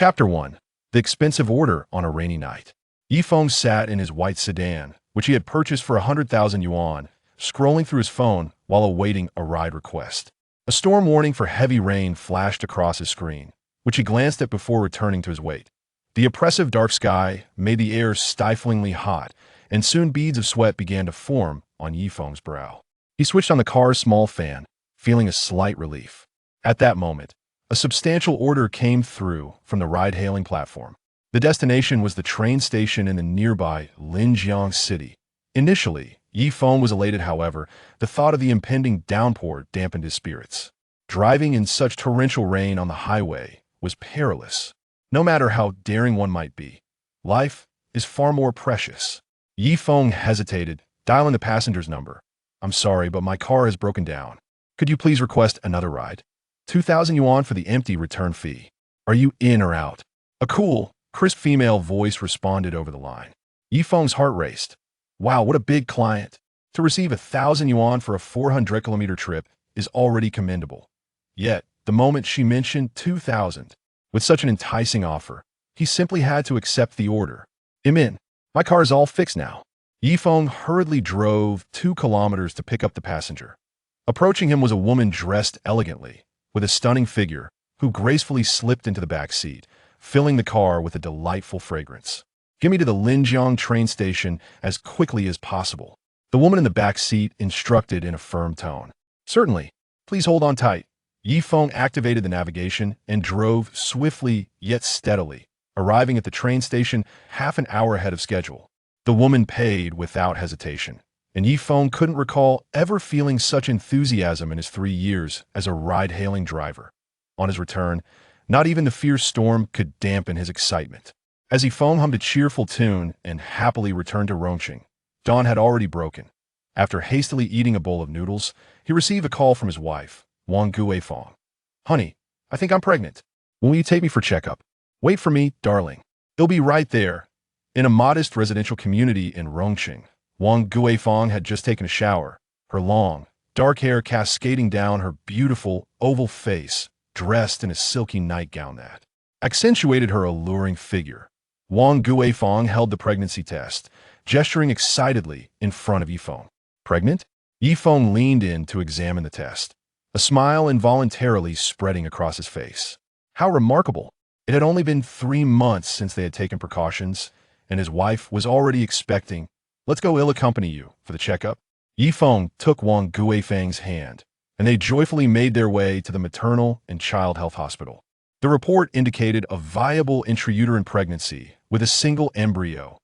Chapter 1. The Expensive Order on a Rainy Night. Yi Feng sat in his white sedan, which he had purchased for 100,000 yuan, scrolling through his phone while awaiting a ride request. A storm warning for heavy rain flashed across his screen, which he glanced at before returning to his wait. The oppressive dark sky made the air stiflingly hot, and soon beads of sweat began to form on Yi Feng's brow. He switched on the car's small fan, feeling a slight relief. At that moment, a substantial order came through from the ride-hailing platform. The destination was the train station in the nearby Linjiang city. Initially, Yi Feng was elated. However, the thought of the impending downpour dampened his spirits. Driving in such torrential rain on the highway was perilous. No matter how daring one might be, life is far more precious. Yi Feng hesitated, dialing the passenger's number. "I'm sorry, but my car has broken down. Could you please request another ride? 2,000 yuan for the empty return fee. Are you in or out?" A cool, crisp female voice responded over the line. Yi Feng's heart raced. Wow, what a big client. To receive 1,000 yuan for a 400-kilometer trip is already commendable. Yet, the moment she mentioned 2,000, with such an enticing offer, he simply had to accept the order. "I'm in. My car is all fixed now." Yi Feng hurriedly drove 2 kilometers to pick up the passenger. Approaching him was a woman dressed elegantly, with a stunning figure, who gracefully slipped into the back seat, filling the car with a delightful fragrance. "Get me to the Linjiang train station as quickly as possible," the woman in the back seat instructed in a firm tone. "Certainly. Please hold on tight." Yi Feng activated the navigation and drove swiftly yet steadily, arriving at the train station half an hour ahead of schedule. The woman paid without hesitation, and Yi Feng couldn't recall ever feeling such enthusiasm in his 3 years as a ride-hailing driver. On his return, not even the fierce storm could dampen his excitement. As Yi Feng hummed a cheerful tune and happily returned to Rongqing, dawn had already broken. After hastily eating a bowl of noodles, he received a call from his wife, Wang Feng. "Honey, I think I'm pregnant. Will you take me for checkup?" "Wait for me, darling. It'll be right there." In a modest residential community in Rongqing, Wang Feng had just taken a shower, her long, dark hair cascading down her beautiful, oval face, dressed in a silky nightgown that accentuated her alluring figure. Wang Feng held the pregnancy test, gesturing excitedly in front of Yi Feng. "Pregnant?" Yi Feng leaned in to examine the test, a smile involuntarily spreading across his face. How remarkable! It had only been 3 months since they had taken precautions, and his wife was already expecting. "Let's go, I'll accompany you for the checkup." Yi Feng took Wang Feng's hand, and they joyfully made their way to the maternal and child health hospital. The report indicated a viable intrauterine pregnancy with a single embryo.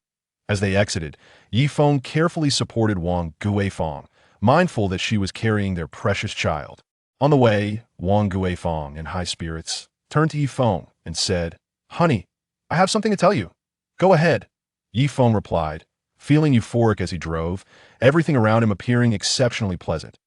As they exited, Yi Feng carefully supported Wang Feng, mindful that she was carrying their precious child. On the way, Wang Feng, in high spirits, turned to Yi Feng and said, "Honey, I have something to tell you." "Go ahead," Yi Feng replied, feeling euphoric as he drove, everything around him appearing exceptionally pleasant.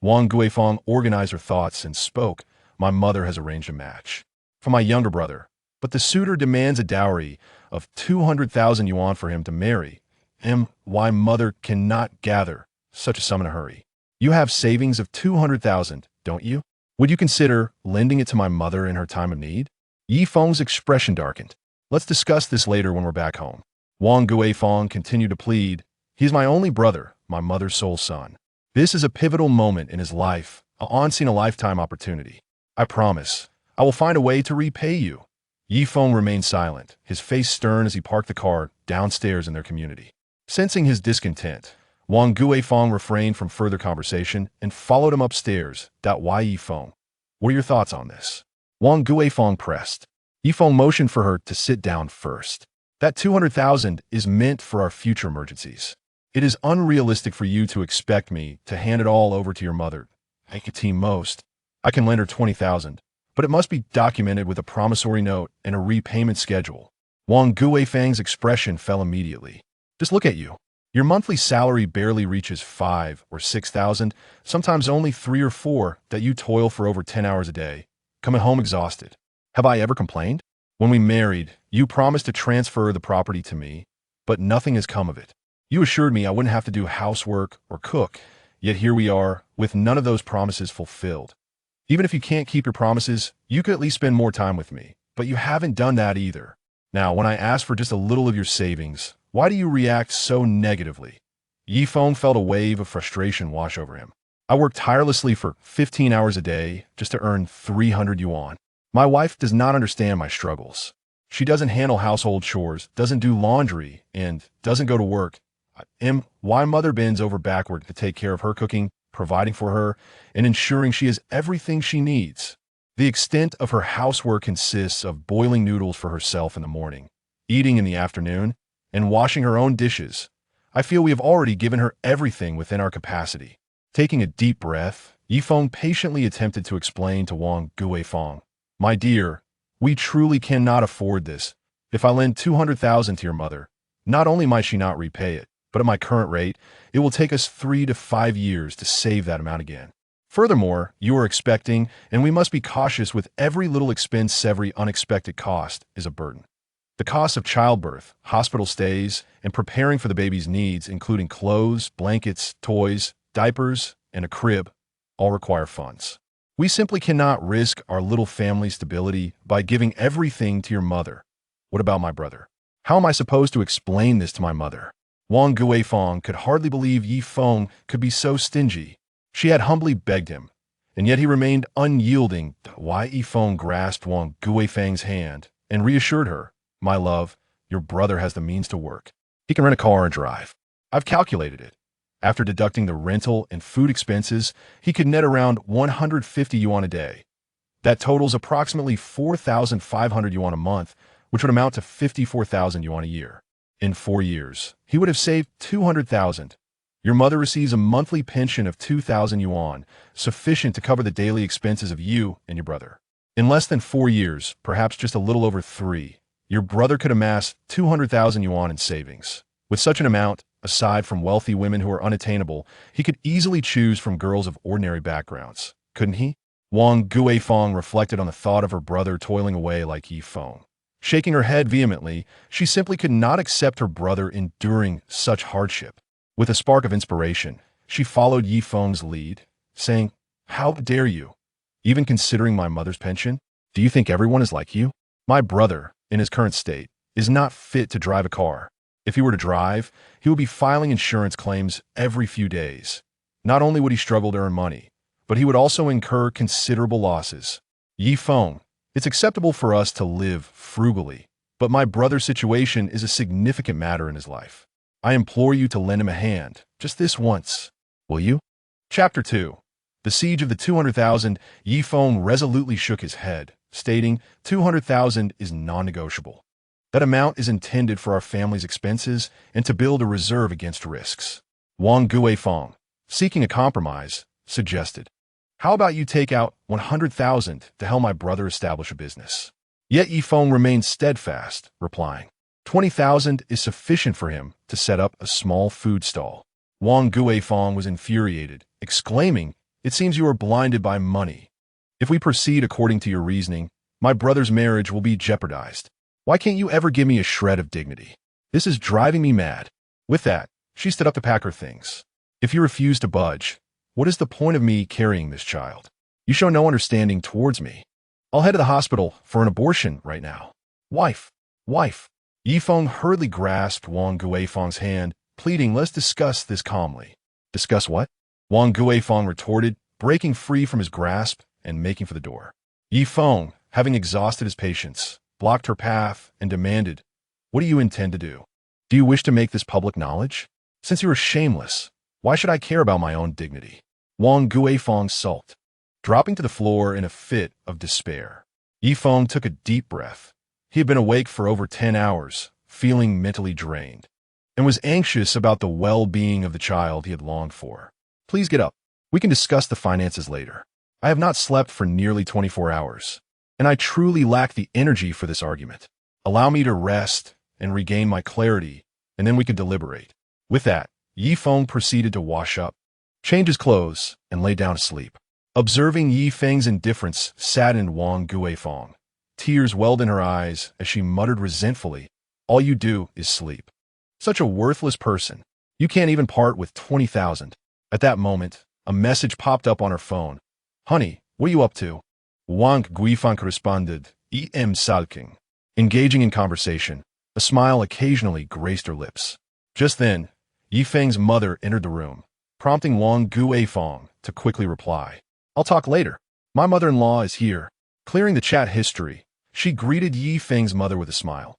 Wang Feng organized her thoughts and spoke. "My mother has arranged a match for my younger brother, but the suitor demands a dowry of 200,000 yuan for him to marry him. Why mother cannot gather such a sum in a hurry. You have savings of 200,000, don't you? Would you consider lending it to my mother in her time of need?" Yi Feng's expression darkened. "Let's discuss this later when we're back home." Wang Feng continued to plead. "He's my only brother, my mother's sole son. This is a pivotal moment in his life, a once-in-a-lifetime opportunity. I promise, I will find a way to repay you." Yi Feng remained silent, his face stern as he parked the car downstairs in their community. Sensing his discontent, Wang Feng refrained from further conversation and followed him upstairs. "Why, Yi Feng? What are your thoughts on this?" Wang Feng pressed. Yi Feng motioned for her to sit down first. "That 200,000 is meant for our future emergencies. It is unrealistic for you to expect me to hand it all over to your mother. I can lend her 20,000, but it must be documented with a promissory note and a repayment schedule." Wang Feng's expression fell immediately. "Just look at you. Your monthly salary barely reaches 5 or 6,000, sometimes only 3 or 4, that you toil for over 10 hours a day, coming home exhausted. Have I ever complained? When we married, you promised to transfer the property to me, but nothing has come of it. You assured me I wouldn't have to do housework or cook, yet here we are, with none of those promises fulfilled. Even if you can't keep your promises, you could at least spend more time with me. but you haven't done that either. Now, when I ask for just a little of your savings, why do you react so negatively? Yi Feng felt a wave of frustration wash over him. I work tirelessly for 15 hours a day just to earn 300 yuan. My wife does not understand my struggles. She doesn't handle household chores, doesn't do laundry, and doesn't go to work. Why mother bends over backward to take care of her cooking, providing for her, and ensuring she has everything she needs. The extent of her housework consists of boiling noodles for herself in the morning, eating in the afternoon, and washing her own dishes. I feel we have already given her everything within our capacity. Taking a deep breath, Yi Feng patiently attempted to explain to Wang Guifeng, "My dear, we truly cannot afford this. If I lend 200,000 to your mother, not only might she not repay it, but at my current rate, it will take us 3 to 5 years to save that amount again. Furthermore, you are expecting, and we must be cautious with every little expense. Every unexpected cost is a burden. The costs of childbirth, hospital stays, and preparing for the baby's needs, including clothes, blankets, toys, diapers, and a crib, all require funds. We simply cannot risk our little family's stability by giving everything to your mother. What about my brother? How am I supposed to explain this to my mother?" Wang Guifeng could hardly believe Yi Feng could be so stingy. She had humbly begged him, and yet he remained unyielding. Why Yi Feng grasped Wang Guifeng's hand and reassured her, "My love, your brother has the means to work. He can rent a car and drive. I've calculated it. After deducting the rental and food expenses, he could net around 150 yuan a day. That totals approximately 4,500 yuan a month, which would amount to 54,000 yuan a year. In 4 years, he would have saved 200,000. Your mother receives a monthly pension of 2,000 yuan, sufficient to cover the daily expenses of you and your brother. In less than 4 years, perhaps just a little over 3, your brother could amass 200,000 yuan in savings. With such an amount, aside from wealthy women who are unattainable, he could easily choose from girls of ordinary backgrounds, couldn't he?" Wang Guifeng reflected on the thought of her brother toiling away like Yi Feng. Shaking her head vehemently, she simply could not accept her brother enduring such hardship. With a spark of inspiration, she followed Yi Feng's lead, saying, "How dare you? Even considering my mother's pension? Do you think everyone is like you? My brother, in his current state, is not fit to drive a car. If he were to drive, he would be filing insurance claims every few days. Not only would he struggle to earn money, but he would also incur considerable losses. Yi Feng, it's acceptable for us to live frugally, but my brother's situation is a significant matter in his life. I implore you to lend him a hand, just this once. Will you?" Chapter 2. The Siege of the 200,000. Yi Feng resolutely shook his head, stating, 200,000 is non-negotiable. That amount is intended for our family's expenses and to build a reserve against risks. Wang Guifeng, seeking a compromise, suggested, "How about you take out 100,000 to help my brother establish a business?" Yet Yi Feng remained steadfast, replying, 20,000 is sufficient for him to set up a small food stall. Wang Guifeng was infuriated, exclaiming, "It seems you are blinded by money. If we proceed according to your reasoning, my brother's marriage will be jeopardized. Why can't you ever give me a shred of dignity? This is driving me mad." With that, she stood up to pack her things. "If you refuse to budge, what is the point of me carrying this child? You show no understanding towards me. I'll head to the hospital for an abortion right now." Wife. Yi Feng hurriedly grasped Wang Guifeng's hand, pleading, "Let's discuss this calmly." "Discuss what?" Wang Guifeng retorted, breaking free from his grasp and making for the door. Yi Feng, having exhausted his patience, blocked her path and demanded, "What do you intend to do? Do you wish to make this public knowledge? Since you are shameless, why should I care about my own dignity?" Wang Guifeng sulked, dropping to the floor in a fit of despair. Yi Feng took a deep breath. He had been awake for over 10 hours, feeling mentally drained, and was anxious about the well-being of the child he had longed for. "Please get up. We can discuss the finances later. I have not slept for nearly 24 hours. And I truly lack the energy for this argument. Allow me to rest and regain my clarity, and then we can deliberate." With that, Yi Feng proceeded to wash up, change his clothes, and lay down to sleep. Observing Yi Feng's indifference saddened Wang Guifeng. Tears welled in her eyes as she muttered resentfully, "All you do is sleep. Such a worthless person. You can't even part with 20,000. At that moment, a message popped up on her phone. "Honey, what are you up to?" Wang Guifeng responded, sulking. Engaging in conversation, a smile occasionally graced her lips. Just then, Yi Feng's mother entered the room, prompting Wang Guifeng to quickly reply. I'll talk later. My mother-in-law is here. Clearing the chat history, she greeted Yi Feng's mother with a smile.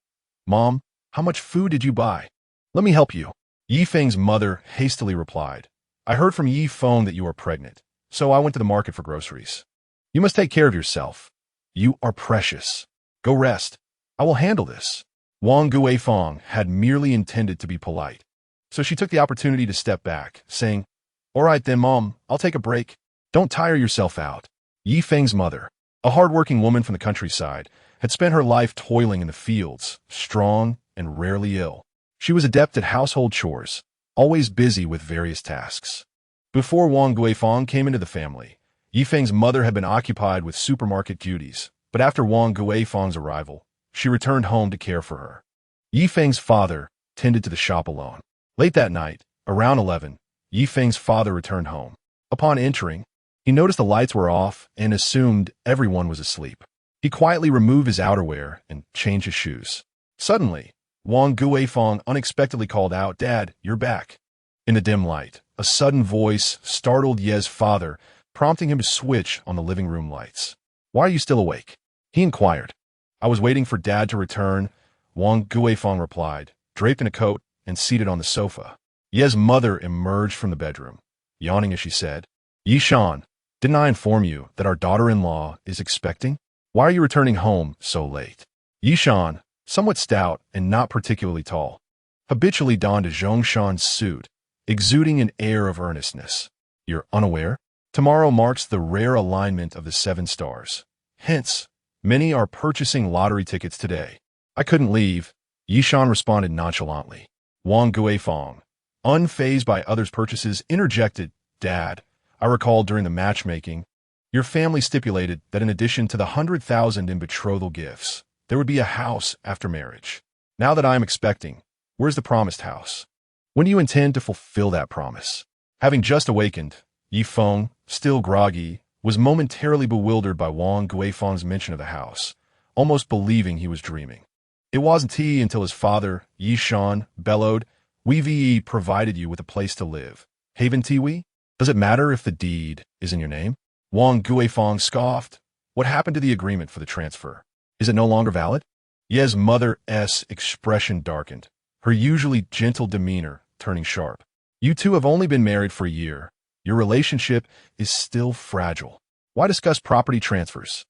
Mom, how much food did you buy? Let me help you. Yi Feng's mother hastily replied. I heard from Yi Feng that you are pregnant, so I went to the market for groceries. You must take care of yourself. You are precious. Go rest. I will handle this. Wang Guifeng had merely intended to be polite, so she took the opportunity to step back, saying, All right then, Mom, I'll take a break. Don't tire yourself out. Yi Feng's mother, a hard-working woman from the countryside, had spent her life toiling in the fields, strong and rarely ill. She was adept at household chores, always busy with various tasks. Before Wang Guifeng came into the family, Yi Feng's mother had been occupied with supermarket duties, but after Wang Guifeng's arrival, she returned home to care for her. Yi Feng's father tended to the shop alone. Late that night, around 11, Yi Feng's father returned home. Upon entering, he noticed the lights were off and assumed everyone was asleep. He quietly removed his outerwear and changed his shoes. Suddenly, Wang Guifeng unexpectedly called out, Dad, you're back. In the dim light, a sudden voice startled Ye's father, prompting him to switch on the living room lights. Why are you still awake? He inquired. I was waiting for Dad to return, Wang Guifeng replied, draped in a coat and seated on the sofa. Ye's mother emerged from the bedroom, yawning as she said, Yi Shan, didn't I inform you that our daughter-in-law is expecting? Why are you returning home so late? Yi Shan, somewhat stout and not particularly tall, habitually donned a Zhongshan suit, exuding an air of earnestness. You're unaware? Tomorrow marks the rare alignment of the 7 stars. Hence, many are purchasing lottery tickets today. I couldn't leave, Yi Shan responded nonchalantly. Wang Guifeng, unfazed by others' purchases, interjected, Dad, I recall during the matchmaking, your family stipulated that in addition to the 100,000 in betrothal gifts, there would be a house after marriage. Now that I am expecting, where's the promised house? When do you intend to fulfill that promise? Having just awakened, Yi Feng, still groggy, was momentarily bewildered by Wang Guifeng's mention of the house, almost believing he was dreaming. It wasn't he until his father, Yi Shan, bellowed, We provided you with a place to live. Haven Tiwi? Does it matter if the deed is in your name? Wang Guifeng scoffed. What happened to the agreement for the transfer? Is it no longer valid? Ye's mother's expression darkened, her usually gentle demeanor turning sharp. You two have only been married for a year. Your relationship is still fragile. Why discuss property transfers?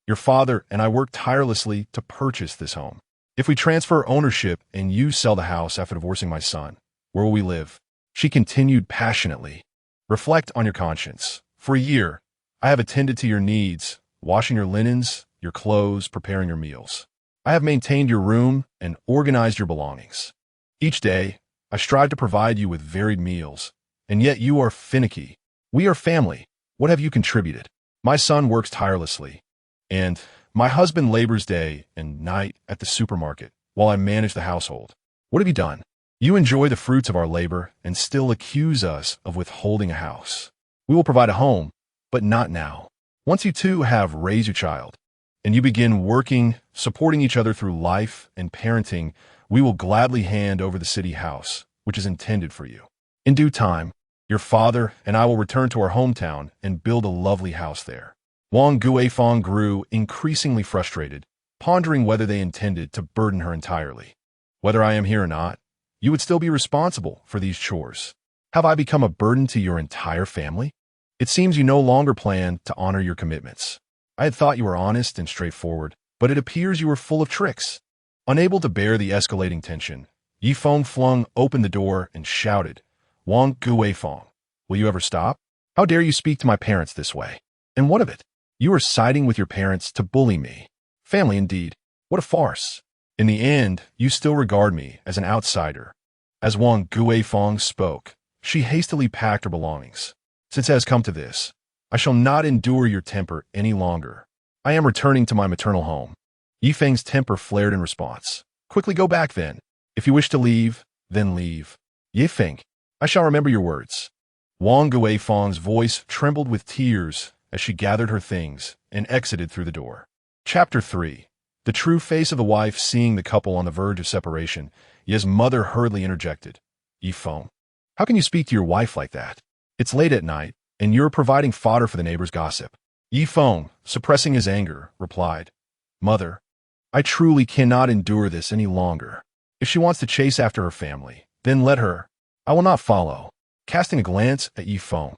Your father and I worked tirelessly to purchase this home. If we transfer ownership and you sell the house after divorcing my son, where will we live? She continued passionately. Reflect on your conscience. For a year, I have attended to your needs, washing your linens, your clothes, preparing your meals. I have maintained your room and organized your belongings. Each day, I strive to provide you with varied meals, and yet you are finicky. We are family. What have you contributed? My son works tirelessly, and my husband labors day and night at the supermarket while I manage the household. What have you done? You enjoy the fruits of our labor and still accuse us of withholding a house. We will provide a home, but not now. Once you two have raised your child, and you begin working, supporting each other through life and parenting, we will gladly hand over the city house, which is intended for you. In due time, your father and I will return to our hometown and build a lovely house there. Wang Guifeng grew increasingly frustrated, pondering whether they intended to burden her entirely. Whether I am here or not, you would still be responsible for these chores. Have I become a burden to your entire family? It seems you no longer plan to honor your commitments. I had thought you were honest and straightforward, but it appears you were full of tricks. Unable to bear the escalating tension, Yi Feng flung open the door and shouted, Wang Guifeng, will you ever stop? How dare you speak to my parents this way? And what of it? You are siding with your parents to bully me. Family indeed. What a farce. In the end, you still regard me as an outsider. As Wang Guifeng spoke, she hastily packed her belongings. Since it has come to this, I shall not endure your temper any longer. I am returning to my maternal home. Yi Feng's temper flared in response. Quickly go back then. If you wish to leave, then leave. Yi Feng, I shall remember your words. Wang Guifeng's voice trembled with tears as she gathered her things and exited through the door. Chapter 3. The true face of the wife seeing the couple on the verge of separation, Ye's mother hurriedly interjected. Yi Feng, how can you speak to your wife like that? It's late at night, and you're providing fodder for the neighbor's gossip. Yi Feng, suppressing his anger, replied, Mother, I truly cannot endure this any longer. If she wants to chase after her family, then let her. I will not follow. Casting a glance at Yi Feng,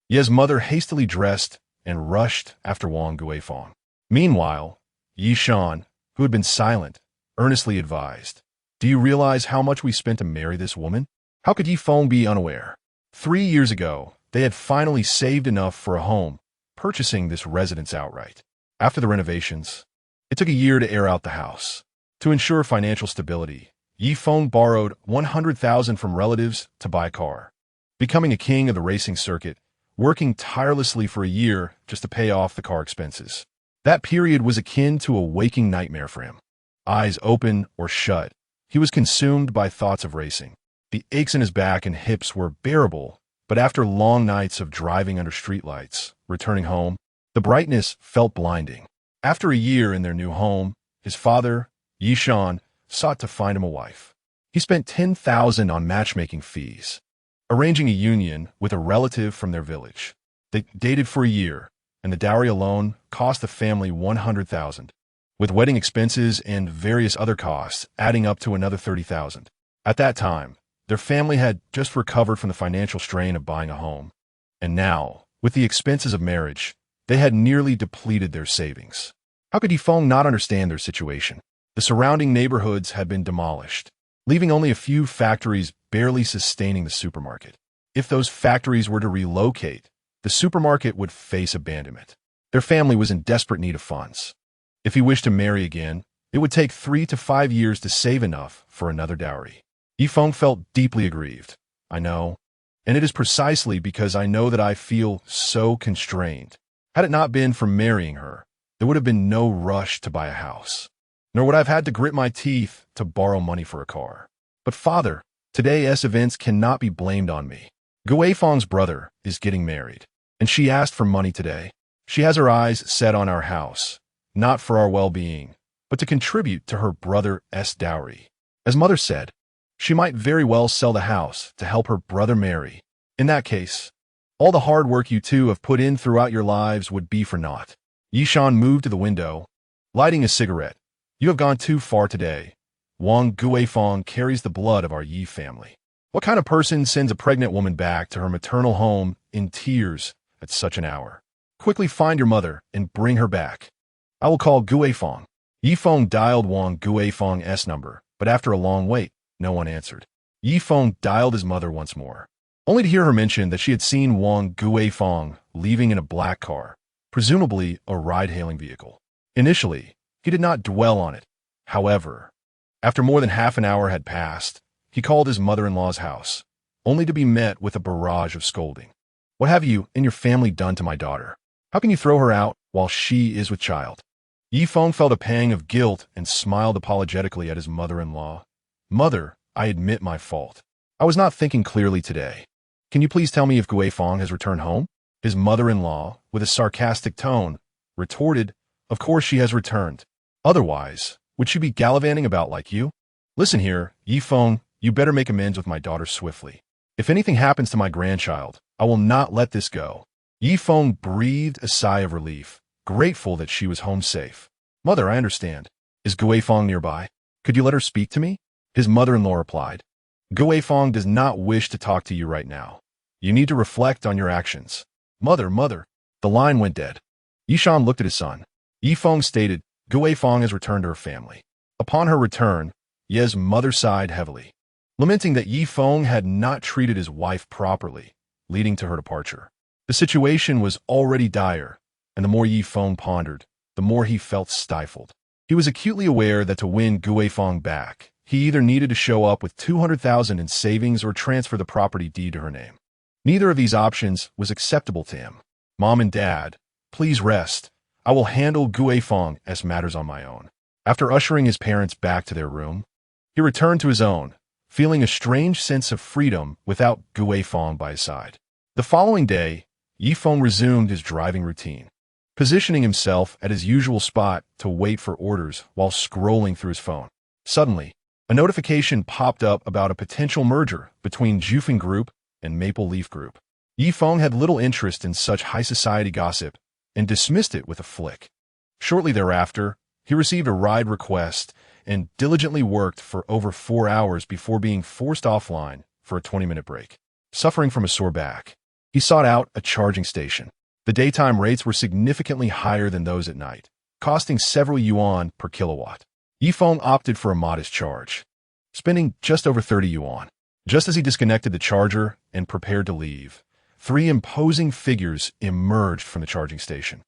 Ye's mother hastily dressed and rushed after Wang Guifeng. Meanwhile, Yi Shan, who had been silent, earnestly advised, Do you realize how much we spent to marry this woman? How could Yi Feng be unaware? 3 years ago, they had finally saved enough for a home, purchasing this residence outright. After the renovations, it took a year to air out the house. To ensure financial stability, Yi Feng borrowed 100,000 from relatives to buy a car, becoming a king of the racing circuit, working tirelessly for a year just to pay off the car expenses. That period was akin to a waking nightmare for him. Eyes open or shut, he was consumed by thoughts of racing. The aches in his back and hips were bearable, but after long nights of driving under streetlights, returning home, the brightness felt blinding. After a year in their new home, his father, Yi Shan, sought to find him a wife. He spent 10,000 on matchmaking fees, arranging a union with a relative from their village. They dated for a year, and the dowry alone cost the family 100,000, with wedding expenses and various other costs adding up to another 30,000. At that time, their family had just recovered from the financial strain of buying a home, and now, with the expenses of marriage, they had nearly depleted their savings. How could Yi Feng not understand their situation? The surrounding neighborhoods had been demolished, leaving only a few factories barely sustaining the supermarket. If those factories were to relocate, the supermarket would face abandonment. Their family was in desperate need of funds. If he wished to marry again, it would take 3 to 5 years to save enough for another dowry. Yi Feng felt deeply aggrieved. I know, and it is precisely because I know that I feel so constrained. Had it not been for marrying her, there would have been no rush to buy a house, nor would I have had to grit my teeth to borrow money for a car. But father, today's events cannot be blamed on me. Guifeng's brother is getting married, and she asked for money today. She has her eyes set on our house, not for our well-being, but to contribute to her brother's dowry. As mother said, she might very well sell the house to help her brother marry. In that case, all the hard work you two have put in throughout your lives would be for naught. Yi Shan moved to the window, lighting a cigarette. You have gone too far today. Wang Guifeng carries the blood of our Yi family. What kind of person sends a pregnant woman back to her maternal home in tears at such an hour? Quickly find your mother and bring her back. I will call Guifeng. Yi Feng dialed Wang Guifeng's number, but after a long wait, no one answered. Yi Feng dialed his mother once more, only to hear her mention that she had seen Wang Guifeng leaving in a black car, presumably a ride-hailing vehicle. Initially, he did not dwell on it. However, after more than half an hour had passed, he called his mother-in-law's house, only to be met with a barrage of scolding. What have you and your family done to my daughter? How can you throw her out while she is with child? Yi Feng felt a pang of guilt and smiled apologetically at his mother-in-law. Mother, I admit my fault. I was not thinking clearly today. Can you please tell me if Guifeng has returned home? His mother-in-law, with a sarcastic tone, retorted, Of course she has returned. Otherwise, would she be gallivanting about like you? Listen here, Yi Feng, you better make amends with my daughter swiftly. If anything happens to my grandchild, I will not let this go. Yi Feng breathed a sigh of relief, grateful that she was home safe. Mother, I understand. Is Guifeng nearby? Could you let her speak to me? His mother-in-law replied. Guifeng does not wish to talk to you right now. You need to reflect on your actions. Mother. The line went dead. Yi Shan looked at his son. Yi Feng stated, Guifeng has returned to her family. Upon her return, Ye's mother sighed heavily, lamenting that Yi Feng had not treated his wife properly, leading to her departure. The situation was already dire, and the more Yi Feng pondered, the more he felt stifled. He was acutely aware that to win Guifeng back, he either needed to show up with 200,000 in savings or transfer the property deed to her name. Neither of these options was acceptable to him. Mom and Dad, please rest. I will handle Guifeng's matters on my own. After ushering his parents back to their room, he returned to his own, feeling a strange sense of freedom without Guifeng by his side. The following day, Yi Feng resumed his driving routine. positioning himself at his usual spot to wait for orders while scrolling through his phone. Suddenly, a notification popped up about a potential merger between Jufeng Group and Maple Leaf Group. Yi Feng had little interest in such high society gossip and dismissed it with a flick. Shortly thereafter, he received a ride request and diligently worked for over 4 hours before being forced offline for a 20-minute break. Suffering from a sore back, he sought out a charging station. The daytime rates were significantly higher than those at night, costing several yuan per kilowatt. Yi Feng opted for a modest charge, spending just over 30 yuan. Just as he disconnected the charger and prepared to leave, 3 imposing figures emerged from the charging station,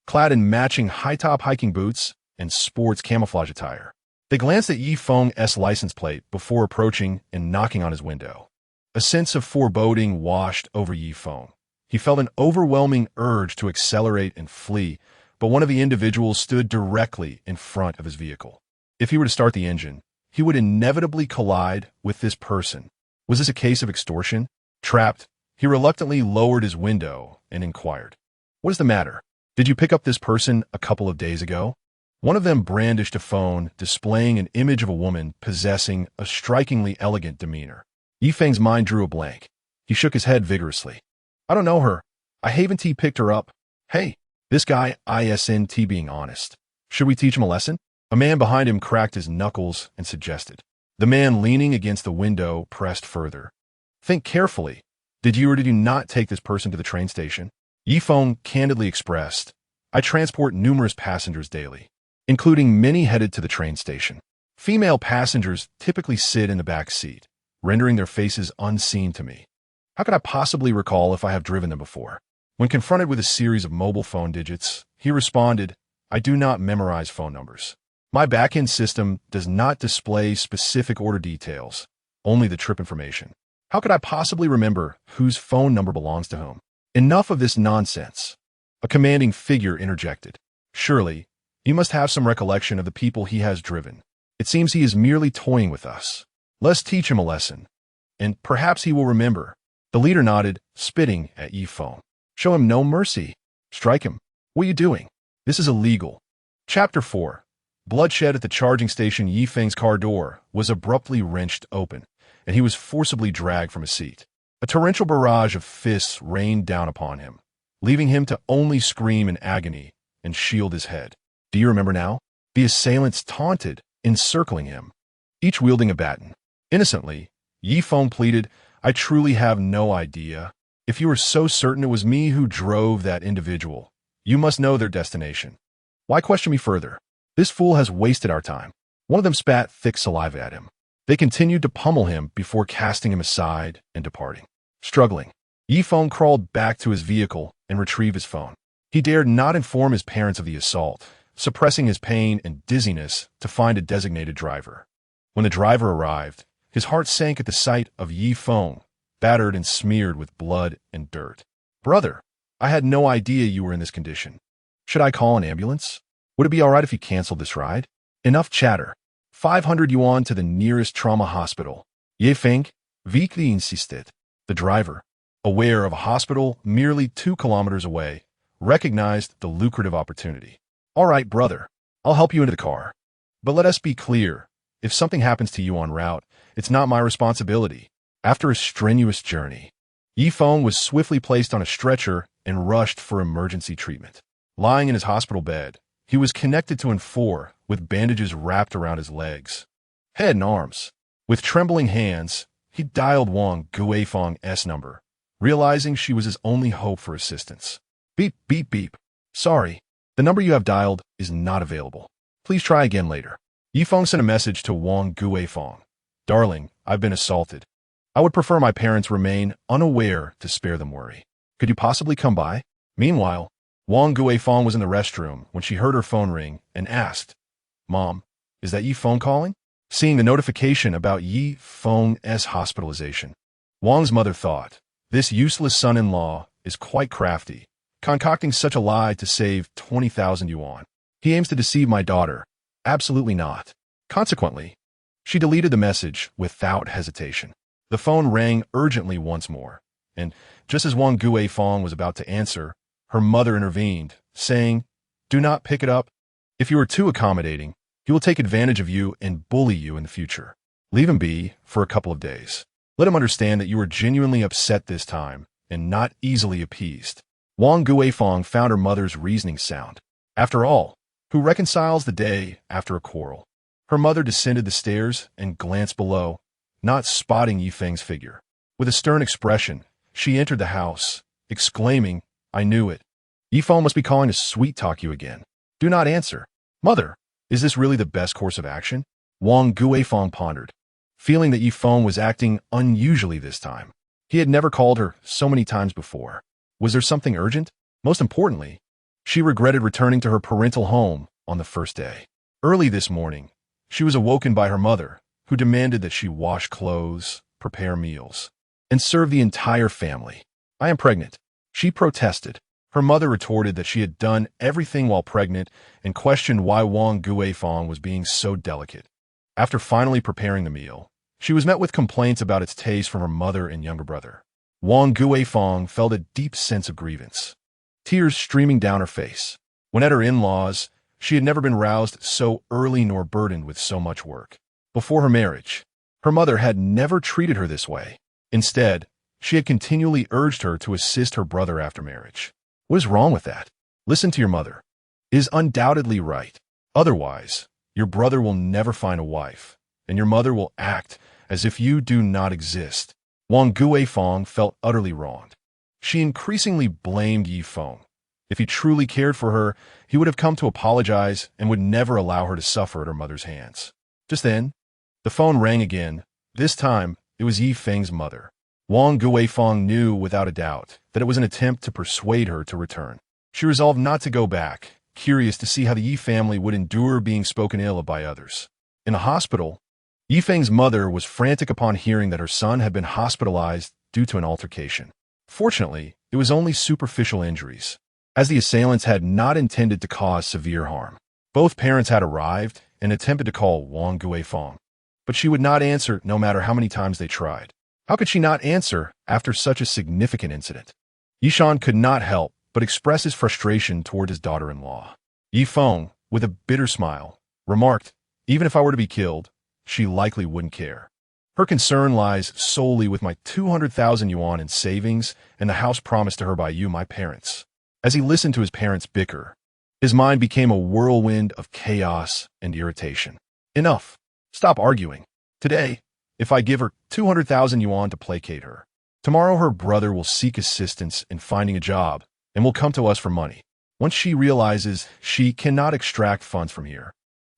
clad in matching high-top hiking boots and sports camouflage attire. They glanced at Yi Feng's license plate before approaching and knocking on his window. A sense of foreboding washed over Yi Feng. He felt an overwhelming urge to accelerate and flee, but one of the individuals stood directly in front of his vehicle. If he were to start the engine, he would inevitably collide with this person. Was this a case of extortion? Trapped, he reluctantly lowered his window and inquired, "What is the matter? Did you pick up this person a couple of days ago?" One of them brandished a phone displaying an image of a woman possessing a strikingly elegant demeanor. Yi Feng's mind drew a blank. He shook his head vigorously. "I don't know her. I haven't picked her up." "Hey, this guy isn't being honest. Should we teach him a lesson?" A man behind him cracked his knuckles and suggested. The man leaning against the window pressed further. "Think carefully. Did you or did you not take this person to the train station?" Yi Feng candidly expressed, "I transport numerous passengers daily, including many headed to the train station. Female passengers typically sit in the back seat, rendering their faces unseen to me. How could I possibly recall if I have driven them before?" When confronted with a series of mobile phone digits, he responded, "I do not memorize phone numbers. My back-end system does not display specific order details, only the trip information. How could I possibly remember whose phone number belongs to whom?" "Enough of this nonsense," a commanding figure interjected. "Surely, you must have some recollection of the people he has driven. It seems he is merely toying with us. Let's teach him a lesson, and perhaps he will remember." The leader nodded, spitting at Yi Feng. "Show him no mercy. Strike him. What are you doing? This is illegal." Chapter 4. Bloodshed at the charging station. Yi Feng's car door was abruptly wrenched open, and he was forcibly dragged from his seat. A torrential barrage of fists rained down upon him, leaving him to only scream in agony and shield his head. "Do you remember now?" The assailants taunted, encircling him, each wielding a baton. Innocently, Yi Feng pleaded, "I truly have no idea. If you are so certain it was me who drove that individual, you must know their destination. Why question me further? This fool has wasted our time." One of them spat thick saliva at him. They continued to pummel him before casting him aside and departing. Struggling, Yi Feng crawled back to his vehicle and retrieved his phone. He dared not inform his parents of the assault, suppressing his pain and dizziness to find a designated driver. When the driver arrived, his heart sank at the sight of Yi Feng, battered and smeared with blood and dirt. "Brother, I had no idea you were in this condition. Should I call an ambulance? Would it be all right if you canceled this ride?" "Enough chatter. 500 yuan to the nearest trauma hospital." Ye Feng weakly insisted. The driver, aware of a hospital merely 2 kilometers away, recognized the lucrative opportunity. "All right, brother, I'll help you into the car. But let us be clear, if something happens to you en route, it's not my responsibility." After a strenuous journey, Yi Feng was swiftly placed on a stretcher and rushed for emergency treatment. Lying in his hospital bed, he was connected to N4 with bandages wrapped around his legs, head and arms. With trembling hands, he dialed Wang Guifeng's number, realizing she was his only hope for assistance. "Beep, beep, beep. Sorry, the number you have dialed is not available. Please try again later." Yi Feng sent a message to Wang Guifeng. "Darling, I've been assaulted. I would prefer my parents remain unaware to spare them worry. Could you possibly come by?" Meanwhile, Wang Guifeng was in the restroom when she heard her phone ring and asked, "Mom, is that Yi Feng calling?" Seeing the notification about Yi Feng's hospitalization, Wang's mother thought, "This useless son-in-law is quite crafty, concocting such a lie to save 20,000 yuan. He aims to deceive my daughter. Absolutely not." Consequently, she deleted the message without hesitation. The phone rang urgently once more, and just as Wang Guifeng was about to answer, her mother intervened, saying, "Do not pick it up. If you are too accommodating, he will take advantage of you and bully you in the future. Leave him be for a couple of days. Let him understand that you are genuinely upset this time and not easily appeased." Wang Guifeng found her mother's reasoning sound. After all, who reconciles the day after a quarrel? Her mother descended the stairs and glanced below, not spotting Yifeng's figure. With a stern expression, she entered the house, exclaiming, "I knew it. Yifeng must be calling to sweet-talk you again. Do not answer." "Mother, is this really the best course of action?" Wang Guifeng pondered, feeling that Yifeng was acting unusually this time. He had never called her so many times before. Was there something urgent? Most importantly, she regretted returning to her parental home on the first day. Early this morning, she was awoken by her mother, who demanded that she wash clothes, prepare meals, and serve the entire family. "I am pregnant," she protested. Her mother retorted that she had done everything while pregnant and questioned why Wang Guifeng was being so delicate. After finally preparing the meal, she was met with complaints about its taste from her mother and younger brother. Wang Guifeng felt a deep sense of grievance, tears streaming down her face. When at her in-laws, she had never been roused so early nor burdened with so much work. Before her marriage, her mother had never treated her this way. Instead, she had continually urged her to assist her brother after marriage. What is wrong with that? Listen to your mother. It is undoubtedly right. Otherwise, your brother will never find a wife, and your mother will act as if you do not exist. Wang Guifeng felt utterly wronged. She increasingly blamed Yifeng. If he truly cared for her, he would have come to apologize and would never allow her to suffer at her mother's hands. Just then, the phone rang again. This time, it was Yifeng's mother. Wang Guifeng knew without a doubt that it was an attempt to persuade her to return. She resolved not to go back, curious to see how the Yi family would endure being spoken ill of by others. In the hospital, Yifeng's mother was frantic upon hearing that her son had been hospitalized due to an altercation. Fortunately, it was only superficial injuries, as the assailants had not intended to cause severe harm. Both parents had arrived and attempted to call Wang Guifeng, but she would not answer no matter how many times they tried. How could she not answer after such a significant incident? Yishan could not help but express his frustration toward his daughter-in-law. Yifeng, with a bitter smile, remarked, "Even if I were to be killed, she likely wouldn't care. Her concern lies solely with my 200,000 yuan in savings and the house promised to her by you, my parents." As he listened to his parents bicker, his mind became a whirlwind of chaos and irritation. Enough. Stop arguing. Today, if I give her 200,000 yuan to placate her, tomorrow her brother will seek assistance in finding a job and will come to us for money. Once she realizes she cannot extract funds from here,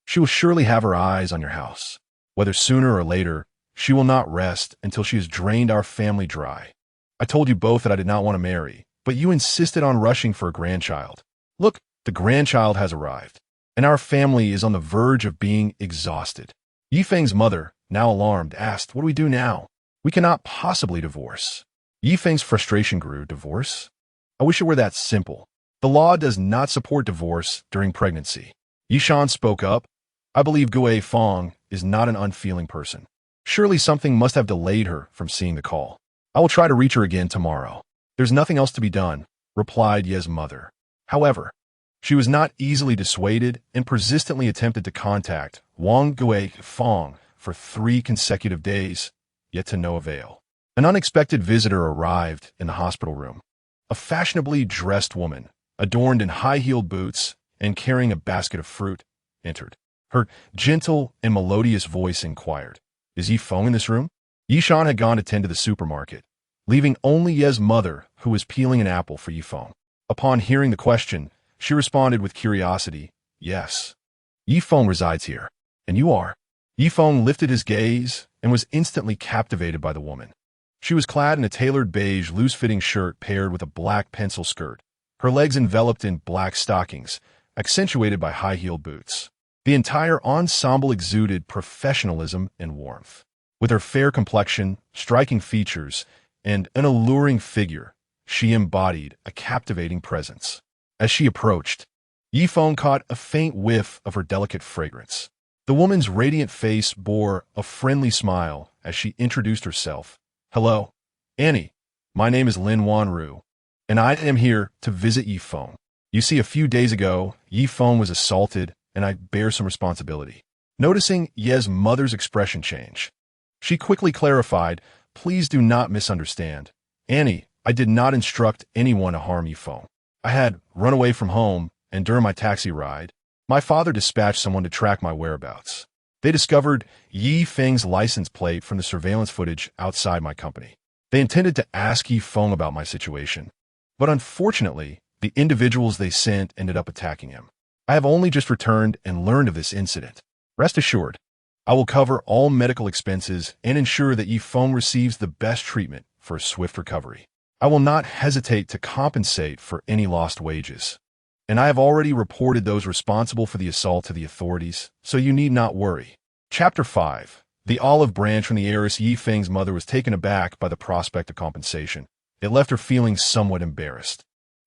she will surely have her eyes on your house. Whether sooner or later, she will not rest until she has drained our family dry. I told you both that I did not want to marry, but you insisted on rushing for a grandchild. Look, the grandchild has arrived, and our family is on the verge of being exhausted. Yifeng's mother, now alarmed, asked, "What do we do now? We cannot possibly divorce." Yifeng's frustration grew. Divorce? I wish it were that simple. The law does not support divorce during pregnancy. Yishan spoke up. "I believe Guifeng is not an unfeeling person. Surely something must have delayed her from seeing the call. I will try to reach her again tomorrow." "There's nothing else to be done," replied Ye's mother. However, she was not easily dissuaded and persistently attempted to contact Wang Guifeng for 3 consecutive days, yet to no avail. An unexpected visitor arrived in the hospital room. A fashionably dressed woman, adorned in high-heeled boots and carrying a basket of fruit, entered. Her gentle and melodious voice inquired, "Is Yifeng in this room?" Yishan had gone to tend to the supermarket, leaving only Ye's mother, who was peeling an apple for Yifeng. Upon hearing the question, she responded with curiosity, "Yes. Yifeng resides here. And you are?" Yifeng lifted his gaze and was instantly captivated by the woman. She was clad in a tailored beige, loose-fitting shirt paired with a black pencil skirt, her legs enveloped in black stockings, accentuated by high-heeled boots. The entire ensemble exuded professionalism and warmth. With her fair complexion, striking features, and an alluring figure, she embodied a captivating presence. As she approached, Yifeng caught a faint whiff of her delicate fragrance. The woman's radiant face bore a friendly smile as she introduced herself. "Hello, Annie. My name is Lin Wanru. and I am here to visit Yi Feng. You see, a few days ago, Yi Feng was assaulted, and I bear some responsibility." Noticing Ye's mother's expression change, she quickly clarified, "Please do not misunderstand. Annie, I did not instruct anyone to harm Yi Feng. I had run away from home, and during my taxi ride, my father dispatched someone to track my whereabouts. They discovered Yi Feng's license plate from the surveillance footage outside my company. They intended to ask Yi Feng about my situation, but unfortunately, the individuals they sent ended up attacking him. I have only just returned and learned of this incident. Rest assured, I will cover all medical expenses and ensure that Yi Feng receives the best treatment for a swift recovery. I will not hesitate to compensate for any lost wages. And I have already reported those responsible for the assault to the authorities, so you need not worry." Chapter 5. The olive branch from the heiress Yi Feng's mother was taken aback by the prospect of compensation. It left her feeling somewhat embarrassed.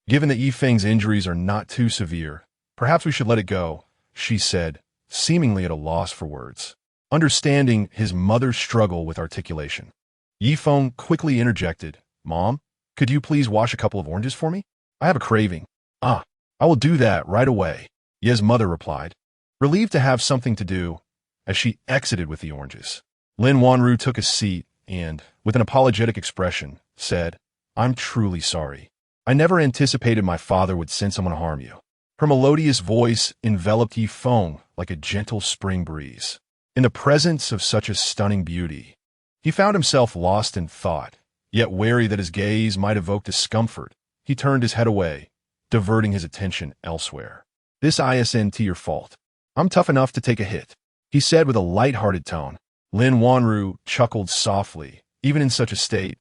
"Given that Yi Feng's injuries are not too severe, perhaps we should let it go," she said, seemingly at a loss for words. Understanding his mother's struggle with articulation, Yi Feng quickly interjected, "Mom, could you please wash a couple of oranges for me? I have a craving." "Ah, I will do that right away," Ye's mother replied, relieved to have something to do, as she exited with the oranges. Lin Wanru took a seat and, with an apologetic expression, said, "I'm truly sorry. I never anticipated my father would send someone to harm you." Her melodious voice enveloped Yi Feng like a gentle spring breeze. In the presence of such a stunning beauty, he found himself lost in thought, yet wary that his gaze might evoke discomfort. He turned his head away, diverting his attention elsewhere. "This isn't your fault. I'm tough enough to take a hit," he said with a light-hearted tone. Lin Wanru chuckled softly. "Even in such a state,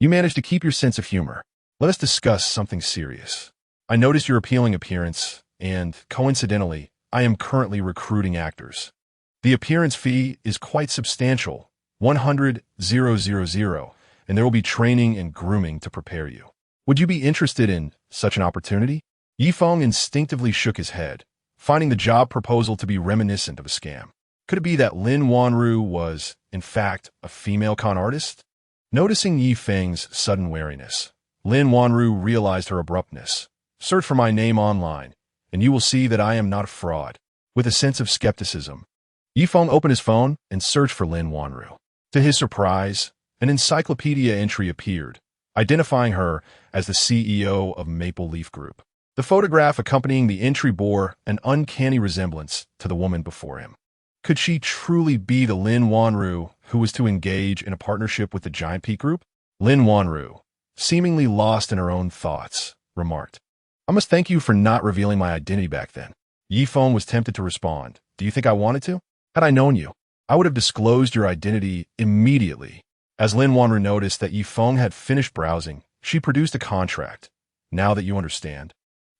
you managed to keep your sense of humor. Let us discuss something serious. I noticed your appealing appearance, and, coincidentally, I am currently recruiting actors. The appearance fee is quite substantial, 100,000, and there will be training and grooming to prepare you. Would you be interested in such an opportunity?" Yi Feng instinctively shook his head, finding the job proposal to be reminiscent of a scam. Could it be that Lin Wanru was, in fact, a female con artist? Noticing Yi Feng's sudden wariness, Lin Wanru realized her abruptness. "Search for my name online, and you will see that I am not a fraud." With a sense of skepticism, Yi Feng opened his phone and searched for Lin Wanru. To his surprise, an encyclopedia entry appeared, identifying her as the CEO of Maple Leaf Group. The photograph accompanying the entry bore an uncanny resemblance to the woman before him. Could she truly be the Lin Wanru who was to engage in a partnership with the Giant Peak Group? Lin Wanru, seemingly lost in her own thoughts, remarked, "I must thank you for not revealing my identity back then." Yi Feng was tempted to respond, "Do you think I wanted to? Had I known you, I would have disclosed your identity immediately." As Lin Wanru noticed that Yi Feng had finished browsing, she produced a contract. "Now that you understand,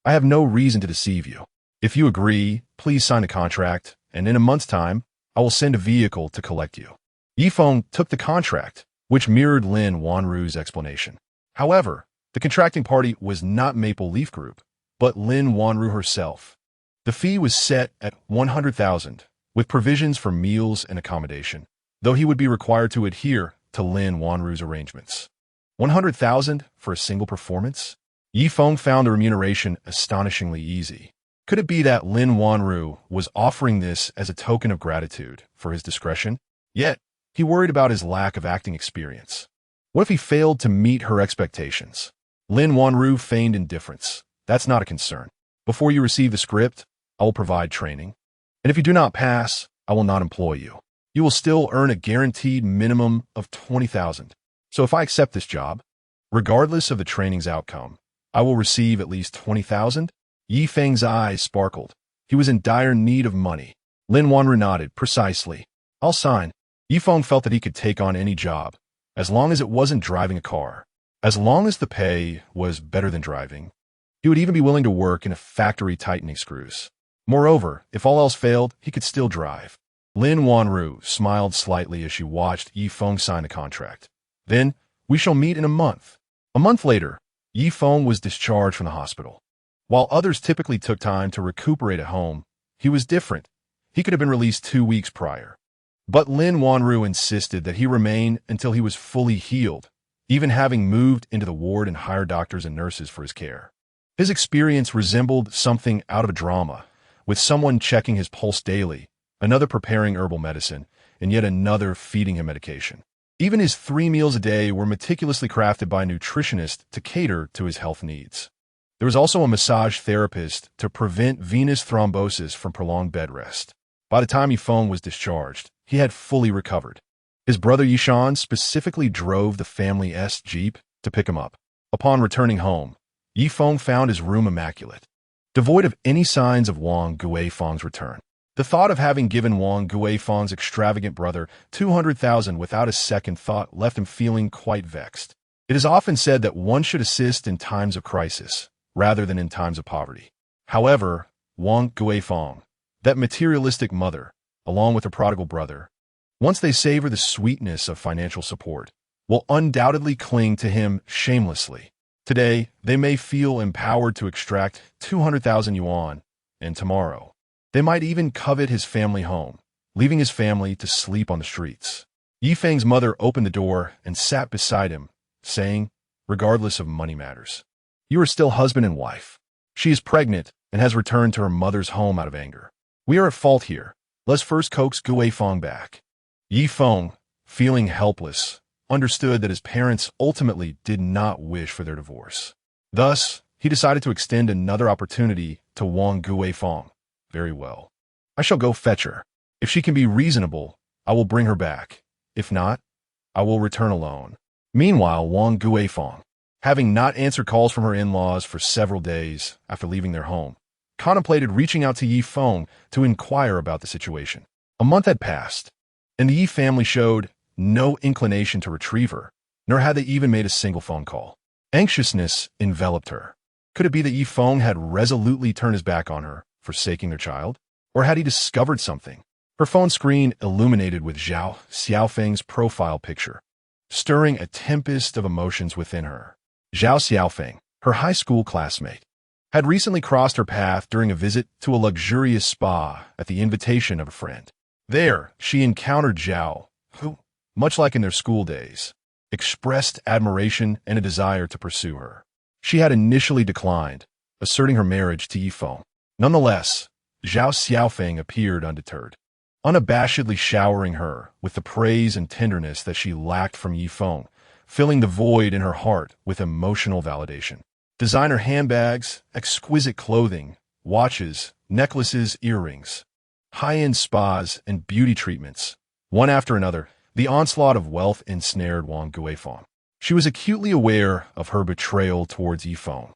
I have no reason to deceive you. If you agree, please sign the contract, and in a month's time, I will send a vehicle to collect you." Yi Feng took the contract, which mirrored Lin Wanru's explanation. However, the contracting party was not Maple Leaf Group, but Lin Wanru herself. The fee was set at 100,000, with provisions for meals and accommodation, though he would be required to adhere to Lin Wanru's arrangements. 100,000 for a single performance? Yi Feng found the remuneration astonishingly easy. Could it be that Lin Wanru was offering this as a token of gratitude for his discretion? Yet, he worried about his lack of acting experience. What if he failed to meet her expectations? Lin Wanru feigned indifference. "That's not a concern. Before you receive the script, I will provide training. And if you do not pass, I will not employ you. You will still earn a guaranteed minimum of 20,000. So if I accept this job, regardless of the training's outcome, I will receive at least 20,000? Yi Feng's eyes sparkled. He was in dire need of money. Lin Wanru nodded. "Precisely. I'll sign." Yi Feng felt that he could take on any job, as long as it wasn't driving a car. As long as the pay was better than driving, he would even be willing to work in a factory tightening screws. Moreover, if all else failed, he could still drive. Lin Wanru smiled slightly as she watched Yi Feng sign the contract. "Then, we shall meet in a month." A month later, Yi Feng was discharged from the hospital. While others typically took time to recuperate at home, he was different. He could have been released 2 weeks prior. But Lin Wanru insisted that he remain until he was fully healed, even having moved into the ward and hired doctors and nurses for his care. His experience resembled something out of a drama, with someone checking his pulse daily, another preparing herbal medicine, and yet another feeding him medication. Even his 3 meals a day were meticulously crafted by a nutritionist to cater to his health needs. There was also a massage therapist to prevent venous thrombosis from prolonged bed rest. By the time Feng was discharged, he had fully recovered. His brother Yishan specifically drove the family's jeep to pick him up. Upon returning home, Feng found his room immaculate, devoid of any signs of Wang Guifeng's return. The thought of having given Wang Guifeng's extravagant brother 200,000 without a second thought left him feeling quite vexed. It is often said that one should assist in times of crisis, rather than in times of poverty. However, Wang Guifeng, that materialistic mother, along with her prodigal brother, once they savor the sweetness of financial support, will undoubtedly cling to him shamelessly. Today, they may feel empowered to extract 200,000 yuan, and tomorrow, they might even covet his family home, leaving his family to sleep on the streets. Feng's mother opened the door and sat beside him, saying, regardless of money matters, "You are still husband and wife." She is pregnant and has returned to her mother's home out of anger. "We are at fault here. Let's first coax Guifeng back." Feng, feeling helpless, understood that his parents ultimately did not wish for their divorce. Thus, he decided to extend another opportunity to Wang Guifeng. "Very well. I shall go fetch her. If she can be reasonable, I will bring her back. If not, I will return alone." Meanwhile, Wang Guifeng, having not answered calls from her in-laws for several days after leaving their home, contemplated reaching out to Feng to inquire about the situation. A month had passed, and the Yi family showed no inclination to retrieve her, nor had they even made a single phone call. Anxiousness enveloped her. Could it be that Feng had resolutely turned his back on her, forsaking their child? Or had he discovered something? Her phone screen illuminated with Zhao Xiaofeng's profile picture, stirring a tempest of emotions within her. Zhao Xiaofeng, her high school classmate, had recently crossed her path during a visit to a luxurious spa at the invitation of a friend. There, she encountered Zhao, who, much like in their school days, expressed admiration and a desire to pursue her. She had initially declined, asserting her marriage to Feng. Nonetheless, Zhao Xiaofeng appeared undeterred, unabashedly showering her with the praise and tenderness that she lacked from Feng, filling the void in her heart with emotional validation. Designer handbags, exquisite clothing, watches, necklaces, earrings, high-end spas, and beauty treatments. One after another, the onslaught of wealth ensnared Wang Guifeng. She was acutely aware of her betrayal towards Feng,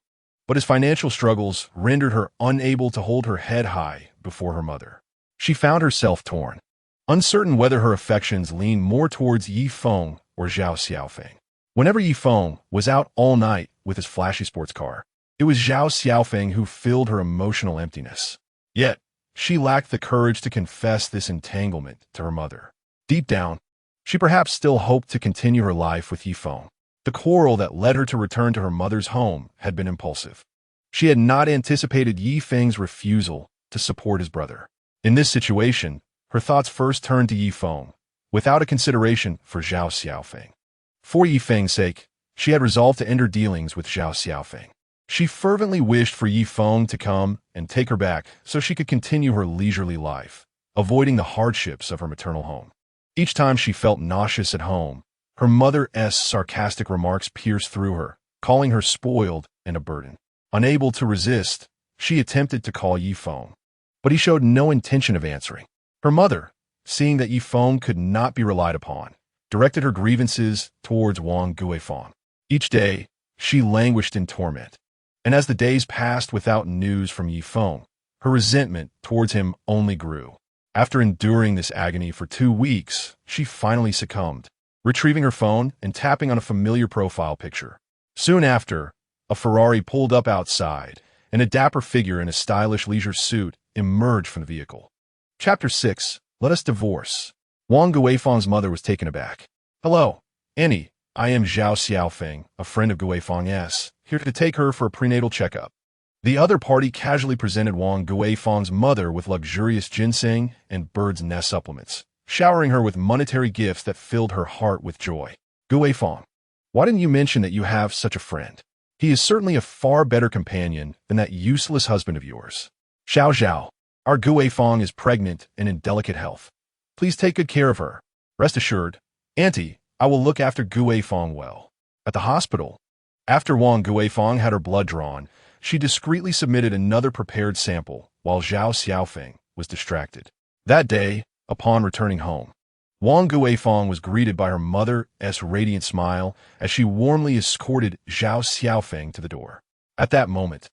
but his financial struggles rendered her unable to hold her head high before her mother. She found herself torn, uncertain whether her affections leaned more towards Feng or Zhao Xiaofeng. Whenever Feng was out all night with his flashy sports car, it was Zhao Xiaofeng who filled her emotional emptiness. Yet, she lacked the courage to confess this entanglement to her mother. Deep down, she perhaps still hoped to continue her life with Feng. The quarrel that led her to return to her mother's home had been impulsive. She had not anticipated Feng's refusal to support his brother. In this situation, her thoughts first turned to Feng, without a consideration for Zhao Xiaofeng. For Feng's sake, she had resolved to end her dealings with Zhao Xiaofeng. She fervently wished for Feng to come and take her back so she could continue her leisurely life, avoiding the hardships of her maternal home. Each time she felt nauseous at home, her mother's sarcastic remarks pierced through her, calling her spoiled and a burden. Unable to resist, she attempted to call Feng, but he showed no intention of answering. Her mother, seeing that Feng could not be relied upon, directed her grievances towards Wang Guifeng. Each day, she languished in torment, and as the days passed without news from Feng, her resentment towards him only grew. After enduring this agony for 2 weeks, she finally succumbed, retrieving her phone and tapping on a familiar profile picture. Soon after, a Ferrari pulled up outside, and a dapper figure in a stylish leisure suit emerged from the vehicle. Chapter 6. Let Us Divorce. Wang Guifeng's mother was taken aback. "Hello, Annie. I am Zhao Xiaofeng, a friend of Guifeng's, here to take her for a prenatal checkup." The other party casually presented Wang Guifeng's mother with luxurious ginseng and bird's nest supplements, showering her with monetary gifts that filled her heart with joy. "Guifeng, Why didn't you mention that you have such a friend? He is certainly a far better companion than that useless husband of yours. Zhao, our Gue Feng is pregnant and in delicate health. Please take good care of her. Rest assured, Auntie, I will look after Gue Feng well. At the hospital, after Wang Gue Feng had her blood drawn, she discreetly submitted another prepared sample while Zhao Xiaofeng was distracted. That day, upon returning home, Wang Guifeng was greeted by her mother's radiant smile as she warmly escorted Zhao Xiaofeng to the door. At that moment,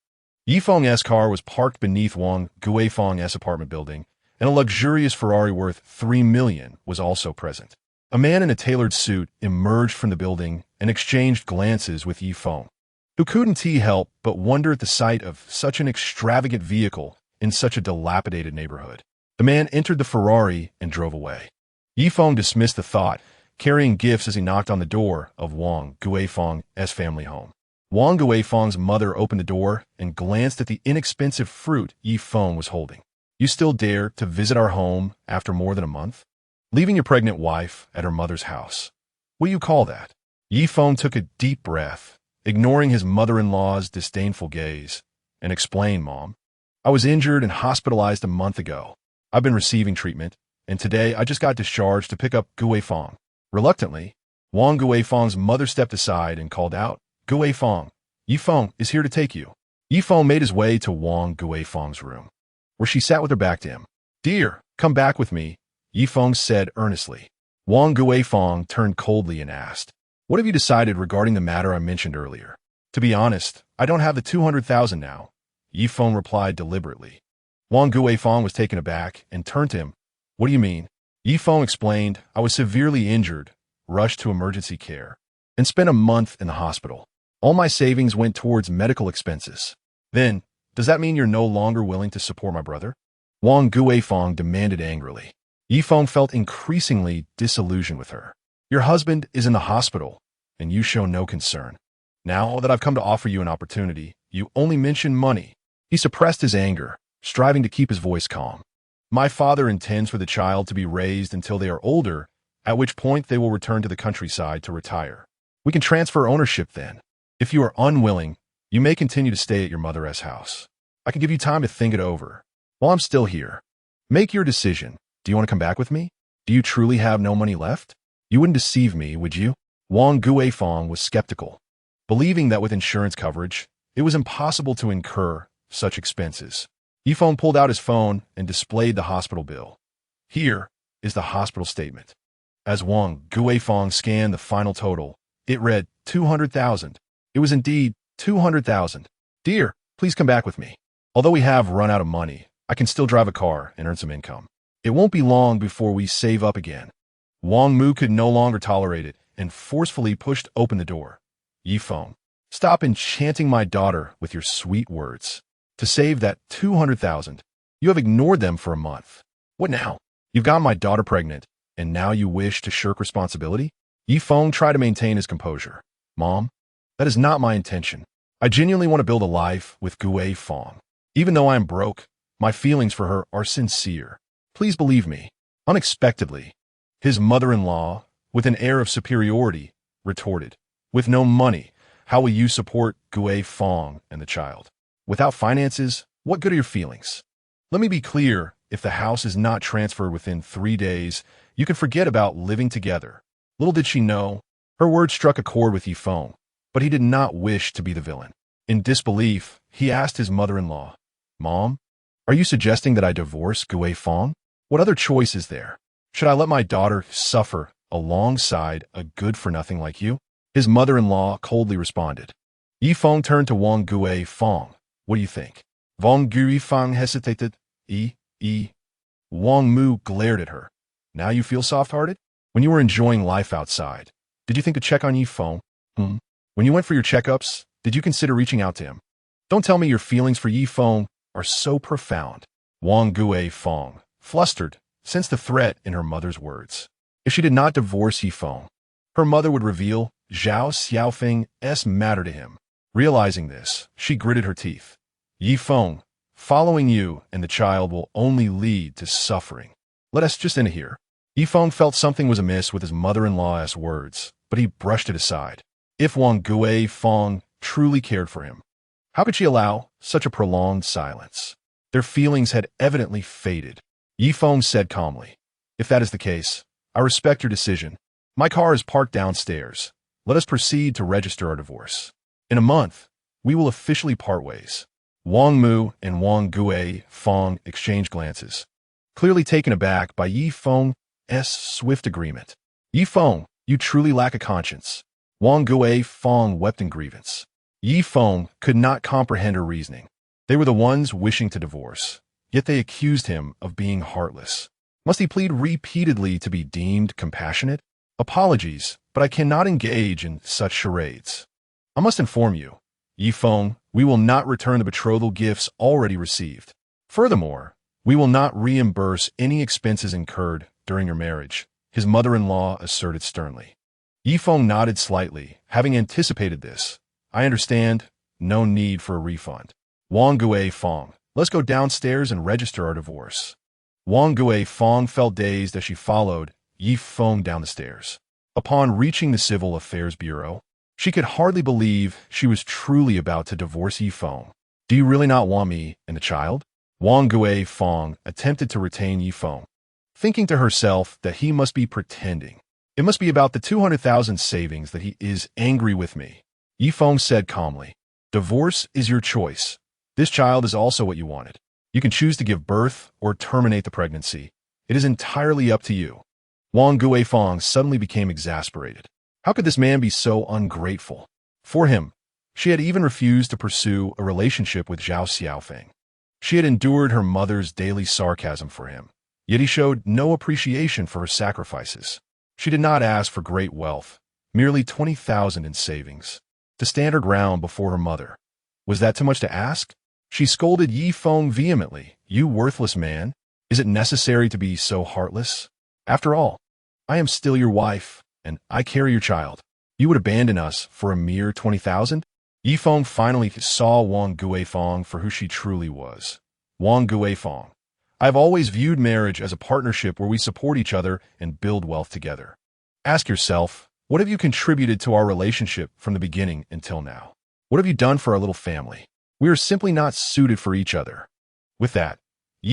Yifeng's car was parked beneath Wang Guifeng's apartment building, and a luxurious Ferrari worth 3 million was also present. A man in a tailored suit emerged from the building and exchanged glances with Yifeng, who couldn't help but wonder at the sight of such an extravagant vehicle in such a dilapidated neighborhood. The man entered the Ferrari and drove away. Yifeng dismissed the thought, carrying gifts as he knocked on the door of Wang Guifeng's family home. Wang Guifeng's mother opened the door and glanced at the inexpensive fruit Yifeng was holding. You still dare to visit our home after more than a month? Leaving your pregnant wife at her mother's house. What do you call that? Yifeng took a deep breath, ignoring his mother-in-law's disdainful gaze, and explained, Mom, I was injured and hospitalized a month ago. I've been receiving treatment, and today I just got discharged to pick up Guifeng. Reluctantly, Wang Guifeng's mother stepped aside and called out, Guifeng, Yifeng is here to take you. Yifeng made his way to Wang Guifeng's room, where she sat with her back to him. Dear, come back with me, Yifeng said earnestly. Wang Guifeng turned coldly and asked, What have you decided regarding the matter I mentioned earlier? To be honest, I don't have the 200,000 now, Yifeng replied deliberately. Wang Guifeng was taken aback and turned to him. What do you mean? Yifeng explained, I was severely injured, rushed to emergency care, and spent a month in the hospital. All my savings went towards medical expenses. Then, does that mean you're no longer willing to support my brother? Wang Guifeng demanded angrily. Yifeng felt increasingly disillusioned with her. Your husband is in the hospital, and you show no concern. Now that I've come to offer you an opportunity, you only mention money. He suppressed his anger, striving to keep his voice calm. My father intends for the child to be raised until they are older, at which point they will return to the countryside to retire. We can transfer ownership then. If you are unwilling, you may continue to stay at your mother's house. I can give you time to think it over. While I'm still here, make your decision. Do you want to come back with me? Do you truly have no money left? You wouldn't deceive me, would you? Wang Guifeng was skeptical, believing that with insurance coverage, it was impossible to incur such expenses. Yifeng pulled out his phone and displayed the hospital bill. Here is the hospital statement. As Wang Guifeng scanned the final total, it read 200,000. It was indeed 200,000. Dear, please come back with me. Although we have run out of money, I can still drive a car and earn some income. It won't be long before we save up again. Wang Mu could no longer tolerate it and forcefully pushed open the door. Yifeng, stop enchanting my daughter with your sweet words. To save that 200,000, you have ignored them for a month. What now? You've got my daughter pregnant, and now you wish to shirk responsibility? Yifeng tried to maintain his composure. Mom, that is not my intention. I genuinely want to build a life with Gue Feng. Even though I am broke, my feelings for her are sincere. Please believe me. Unexpectedly, his mother-in-law, with an air of superiority, retorted, With no money, how will you support Gue Feng and the child? Without finances, what good are your feelings? Let me be clear, if the house is not transferred within 3 days, you can forget about living together. Little did she know, her words struck a chord with Yifeng, but he did not wish to be the villain. In disbelief, he asked his mother-in-law, Mom, are you suggesting that I divorce Gue Feng? What other choice is there? Should I let my daughter suffer alongside a good-for-nothing like you? His mother-in-law coldly responded. Yifeng turned to Wang Guifeng. What do you think? Wang Guifeng hesitated. Wang Mu glared at her. Now you feel soft-hearted? When you were enjoying life outside, did you think to check on Yifeng? When you went for your checkups, did you consider reaching out to him? Don't tell me your feelings for Yifeng are so profound. Wang Guifeng, flustered, sensed the threat in her mother's words. If she did not divorce Yifeng, her mother would reveal Zhao Xiaofeng's matter to him. Realizing this, she gritted her teeth. Yifeng, following you and the child will only lead to suffering. Let us just end here. Yifeng felt something was amiss with his mother-in-law's words, but he brushed it aside. If Wang Feng truly cared for him, how could she allow such a prolonged silence? Their feelings had evidently faded. Feng said calmly, "If that is the case, I respect your decision. My car is parked downstairs. Let us proceed to register our divorce. In a month, we will officially part ways." Wang Mu and Wang Feng exchanged glances, clearly taken aback by Feng's swift agreement. Feng, you truly lack a conscience." Wang Feng wept in grievance. Feng could not comprehend her reasoning. They were the ones wishing to divorce, yet they accused him of being heartless. Must he plead repeatedly to be deemed compassionate? "Apologies, but I cannot engage in such charades. I must inform you, Feng, we will not return the betrothal gifts already received. Furthermore, we will not reimburse any expenses incurred during your marriage," his mother-in-law asserted sternly. Feng nodded slightly, having anticipated this. "I understand. No need for a refund." Wang Feng, let's go downstairs and register our divorce. Wang Feng felt dazed as she followed Feng down the stairs. Upon reaching the Civil Affairs Bureau, she could hardly believe she was truly about to divorce Feng. "Do you really not want me and the child?" Wang Feng attempted to retain Feng, thinking to herself that he must be pretending. "It must be about the 200,000 savings that he is angry with me." Feng said calmly, "Divorce is your choice. This child is also what you wanted. You can choose to give birth or terminate the pregnancy. It is entirely up to you." Wang Feng suddenly became exasperated. How could this man be so ungrateful? For him, she had even refused to pursue a relationship with Zhao Xiaofeng. She had endured her mother's daily sarcasm for him, yet he showed no appreciation for her sacrifices. She did not ask for great wealth, merely 20,000 in savings, to stand her ground before her mother. Was that too much to ask? She scolded Feng vehemently. "You worthless man! Is it necessary to be so heartless? After all, I am still your wife, and I carry your child. You would abandon us for a mere 20,000? Feng finally saw Wang Feng for who she truly was. "Wang Feng, I have always viewed marriage as a partnership where we support each other and build wealth together. Ask yourself, what have you contributed to our relationship from the beginning until now? What have you done for our little family? We are simply not suited for each other." With that,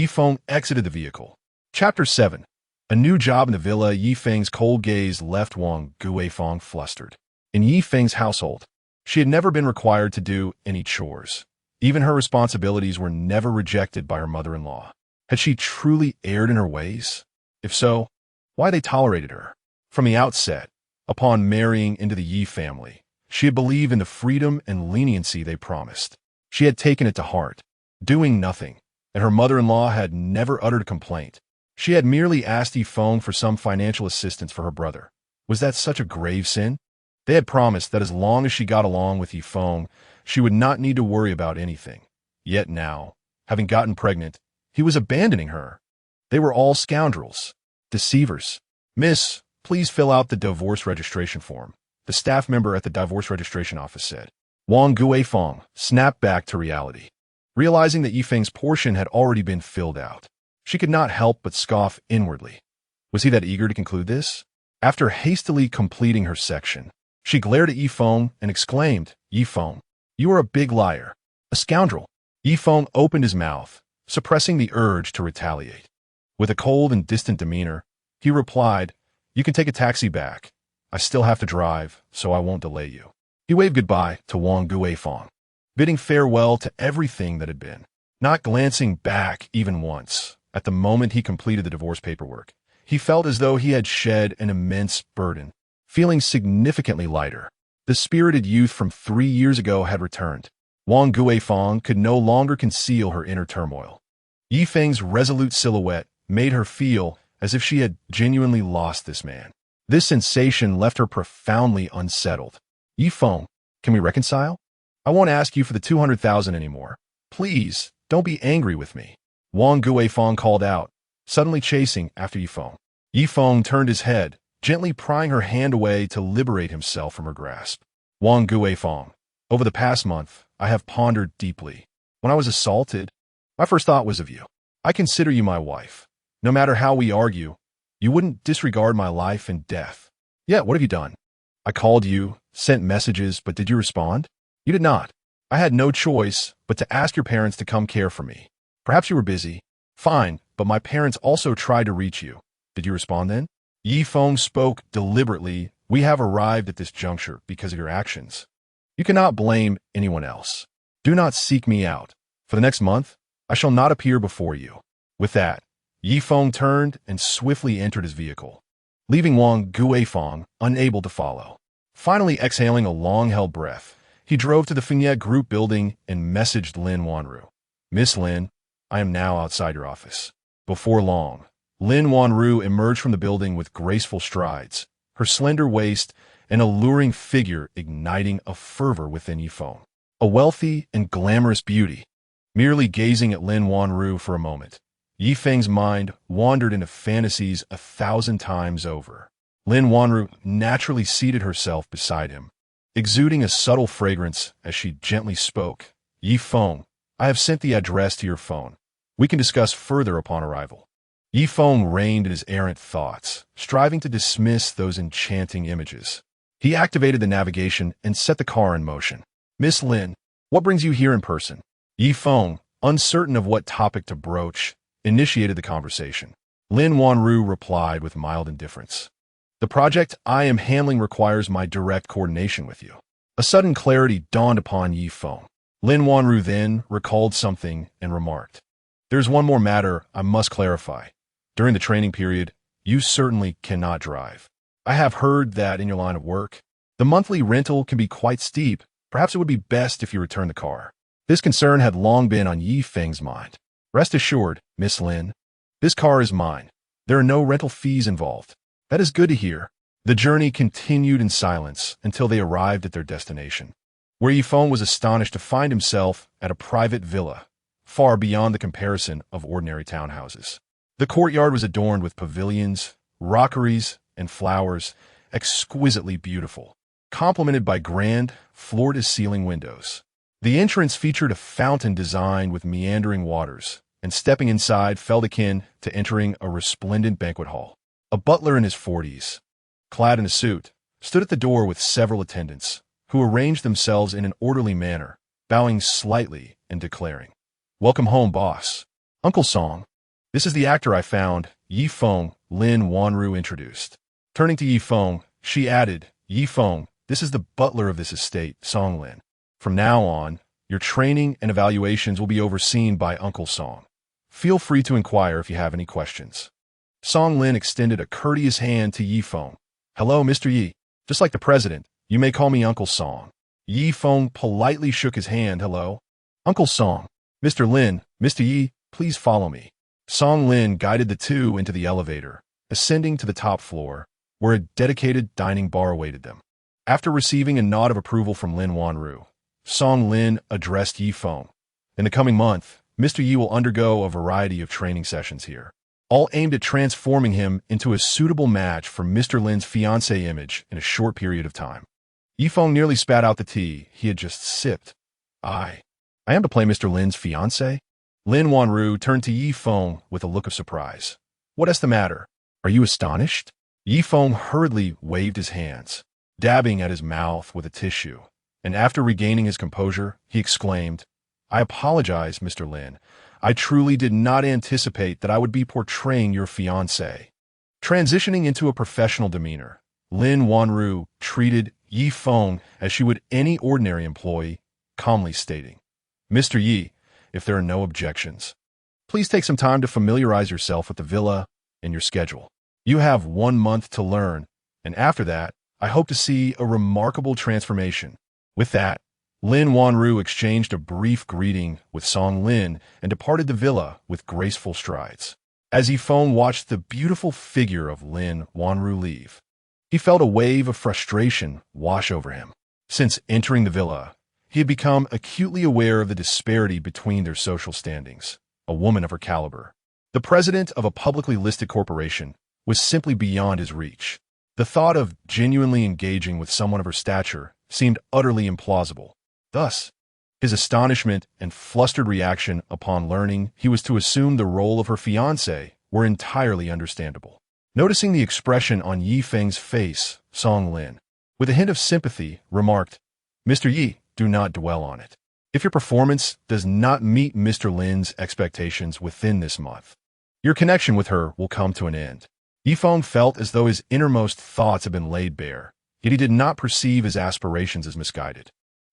Feng exited the vehicle. Chapter 7. A new job in the villa. Feng's cold gaze left Wang Feng flustered. In Feng's household, she had never been required to do any chores. Even her responsibilities were never rejected by her mother-in-law. Had she truly erred in her ways? If so, why they tolerated her? From the outset, upon marrying into the Yi family, she had believed in the freedom and leniency they promised. She had taken it to heart, doing nothing, and her mother-in-law had never uttered a complaint. She had merely asked Feng for some financial assistance for her brother. Was that such a grave sin? They had promised that as long as she got along with Feng, she would not need to worry about anything. Yet now, having gotten pregnant, he was abandoning her. They were all scoundrels, deceivers. "Miss, please fill out the divorce registration form," the staff member at the divorce registration office said. Wang Feng snapped back to reality, realizing that Feng's portion had already been filled out. She could not help but scoff inwardly. Was he that eager to conclude this? After hastily completing her section, she glared at Feng and exclaimed, "Feng, you are a big liar, a scoundrel." Feng opened his mouth, suppressing the urge to retaliate. With a cold and distant demeanor, he replied, "You can take a taxi back. I still have to drive, so I won't delay you." He waved goodbye to Wang Feng, bidding farewell to everything that had been, not glancing back even once. At the moment he completed the divorce paperwork, he felt as though he had shed an immense burden, feeling significantly lighter. The spirited youth from 3 years ago had returned. Wang Feng could no longer conceal her inner turmoil. Feng's resolute silhouette made her feel as if she had genuinely lost this man. This sensation left her profoundly unsettled. "Feng, can we reconcile? I won't ask you for the 200,000 anymore. Please, don't be angry with me." Wang Feng called out, suddenly chasing after Feng. Feng turned his head, gently prying her hand away to liberate himself from her grasp. "Wang Feng, over the past month, I have pondered deeply. When I was assaulted, my first thought was of you. I consider you my wife. No matter how we argue, you wouldn't disregard my life and death. Yet, what have you done? I called you, Sent messages, but did you respond? You did not. I had no choice but to ask your parents to come care for me. Perhaps you were busy. Fine, but my parents also tried to reach you. Did you respond then? Yi Feng spoke deliberately. We have arrived at this juncture because of your actions. You cannot blame anyone else. Do not seek me out. For the next month, I shall not appear before you. With that, Yi Feng turned and swiftly entered his vehicle, leaving Wang Guifeng unable to follow. Finally exhaling a long-held breath, he drove to the Feng Group building and messaged Lin Wanru. Miss Lin, I am now outside your office. Before long, Lin Wanru emerged from the building with graceful strides, her slender waist and alluring figure igniting a fervor within Yi Feng. A wealthy and glamorous beauty. Merely gazing at Lin Wanru for a moment, Yi Feng's mind wandered into fantasies 1,000 times over. Lin Wanru naturally seated herself beside him, exuding a subtle fragrance as she gently spoke. Yi Feng, I have sent the address to your phone. We can discuss further upon arrival. Yi Feng reined in his errant thoughts, striving to dismiss those enchanting images. He activated the navigation and set the car in motion. Miss Lin, what brings you here in person? Yi Feng, uncertain of what topic to broach, initiated the conversation. Lin Wanru replied with mild indifference. The project I am handling requires my direct coordination with you. A sudden clarity dawned upon Yi Feng. Lin Wanru then recalled something and remarked, There's one more matter I must clarify. During the training period, you certainly cannot drive. I have heard that in your line of work, the monthly rental can be quite steep. Perhaps it would be best if you return the car. This concern had long been on Yi Feng's mind. Rest assured, Miss Lin, this car is mine. There are no rental fees involved. That is good to hear. The journey continued in silence until they arrived at their destination, where Yi Feng was astonished to find himself at a private villa, far beyond the comparison of ordinary townhouses. The courtyard was adorned with pavilions, rockeries, and flowers, exquisitely beautiful, complemented by grand, floor-to-ceiling windows. The entrance featured a fountain designed with meandering waters, and stepping inside felt akin to entering a resplendent banquet hall. A butler in his 40s, clad in a suit, stood at the door with several attendants, who arranged themselves in an orderly manner, bowing slightly and declaring, Welcome home, boss. Uncle Song. This is the actor I found, Yi Feng, Lin Wanru introduced. Turning to Yi Feng, she added, Yi Feng, this is the butler of this estate, Song Lin. From now on, your training and evaluations will be overseen by Uncle Song. Feel free to inquire if you have any questions. Song Lin extended a courteous hand to Yi Feng. Hello, Mr. Yi. Just like the president, you may call me Uncle Song. Yi Feng politely shook his hand. Hello. Uncle Song. Mr. Lin, Mr. Yi, please follow me. Song Lin guided the two into the elevator, ascending to the top floor, where a dedicated dining bar awaited them. After receiving a nod of approval from Lin Wanru, Song Lin addressed Yi Feng. In the coming month, Mr. Yi will undergo a variety of training sessions here, all aimed at transforming him into a suitable match for Mr. Lin's fiancé image in a short period of time. Yi Feng nearly spat out the tea he had just sipped. I am to play Mr. Lin's fiancé? Lin Wanru turned to Yi Feng with a look of surprise. What is the matter? Are you astonished? Yi Feng hurriedly waved his hands, dabbing at his mouth with a tissue, and after regaining his composure, he exclaimed, I apologize, Mr. Lin. I truly did not anticipate that I would be portraying your fiancé. Transitioning into a professional demeanor, Lin Wanru treated Yi Feng as she would any ordinary employee, calmly stating, Mr. Yi, if there are no objections, please take some time to familiarize yourself with the villa and your schedule. You have 1 month to learn, and after that, I hope to see a remarkable transformation. With that, Lin Wanru exchanged a brief greeting with Song Lin and departed the villa with graceful strides. As Yi Feng watched the beautiful figure of Lin Wanru leave, he felt a wave of frustration wash over him. Since entering the villa, he had become acutely aware of the disparity between their social standings. A woman of her caliber, the president of a publicly listed corporation, was simply beyond his reach. The thought of genuinely engaging with someone of her stature seemed utterly implausible. Thus, his astonishment and flustered reaction upon learning he was to assume the role of her fiancé were entirely understandable. Noticing the expression on Yi Feng's face, Song Lin, with a hint of sympathy, remarked, "Mr. Yi, do not dwell on it. If your performance does not meet Mr. Lin's expectations within this month, your connection with her will come to an end." Yifeng felt as though his innermost thoughts had been laid bare, yet he did not perceive his aspirations as misguided.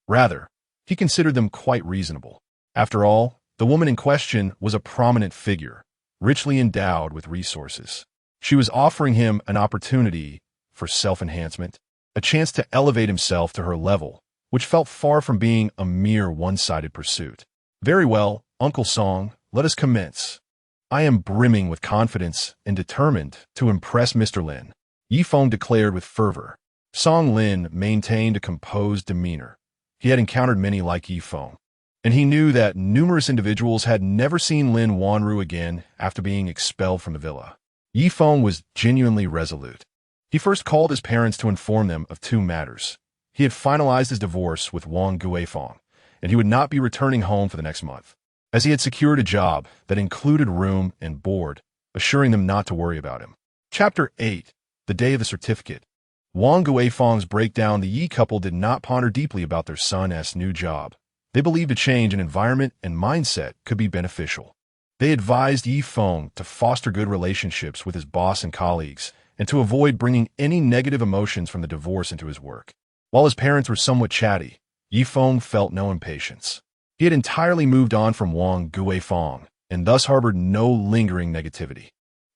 Rather, he considered them quite reasonable. After all, the woman in question was a prominent figure, richly endowed with resources. She was offering him an opportunity for self-enhancement, a chance to elevate himself to her level, which felt far from being a mere one-sided pursuit. "Very well, Uncle Song, let us commence. I am brimming with confidence and determined to impress Mr. Lin," Yifeng declared with fervor. Song Lin maintained a composed demeanor. He had encountered many like Yifeng, and he knew that numerous individuals had never seen Lin Wanru again after being expelled from the villa. Yifeng was genuinely resolute. He first called his parents to inform them of two matters. He had finalized his divorce with Wang Guifeng, and he would not be returning home for the next month, as he had secured a job that included room and board, assuring them not to worry about him. Chapter 8. The Day of the Certificate. Wang Guifeng's breakdown. The Yi couple did not ponder deeply about their son's new job. They believed a change in environment and mindset could be beneficial. They advised Yifeng to foster good relationships with his boss and colleagues, and to avoid bringing any negative emotions from the divorce into his work. While his parents were somewhat chatty, Yifeng felt no impatience. He had entirely moved on from Wang Guifeng, and thus harbored no lingering negativity.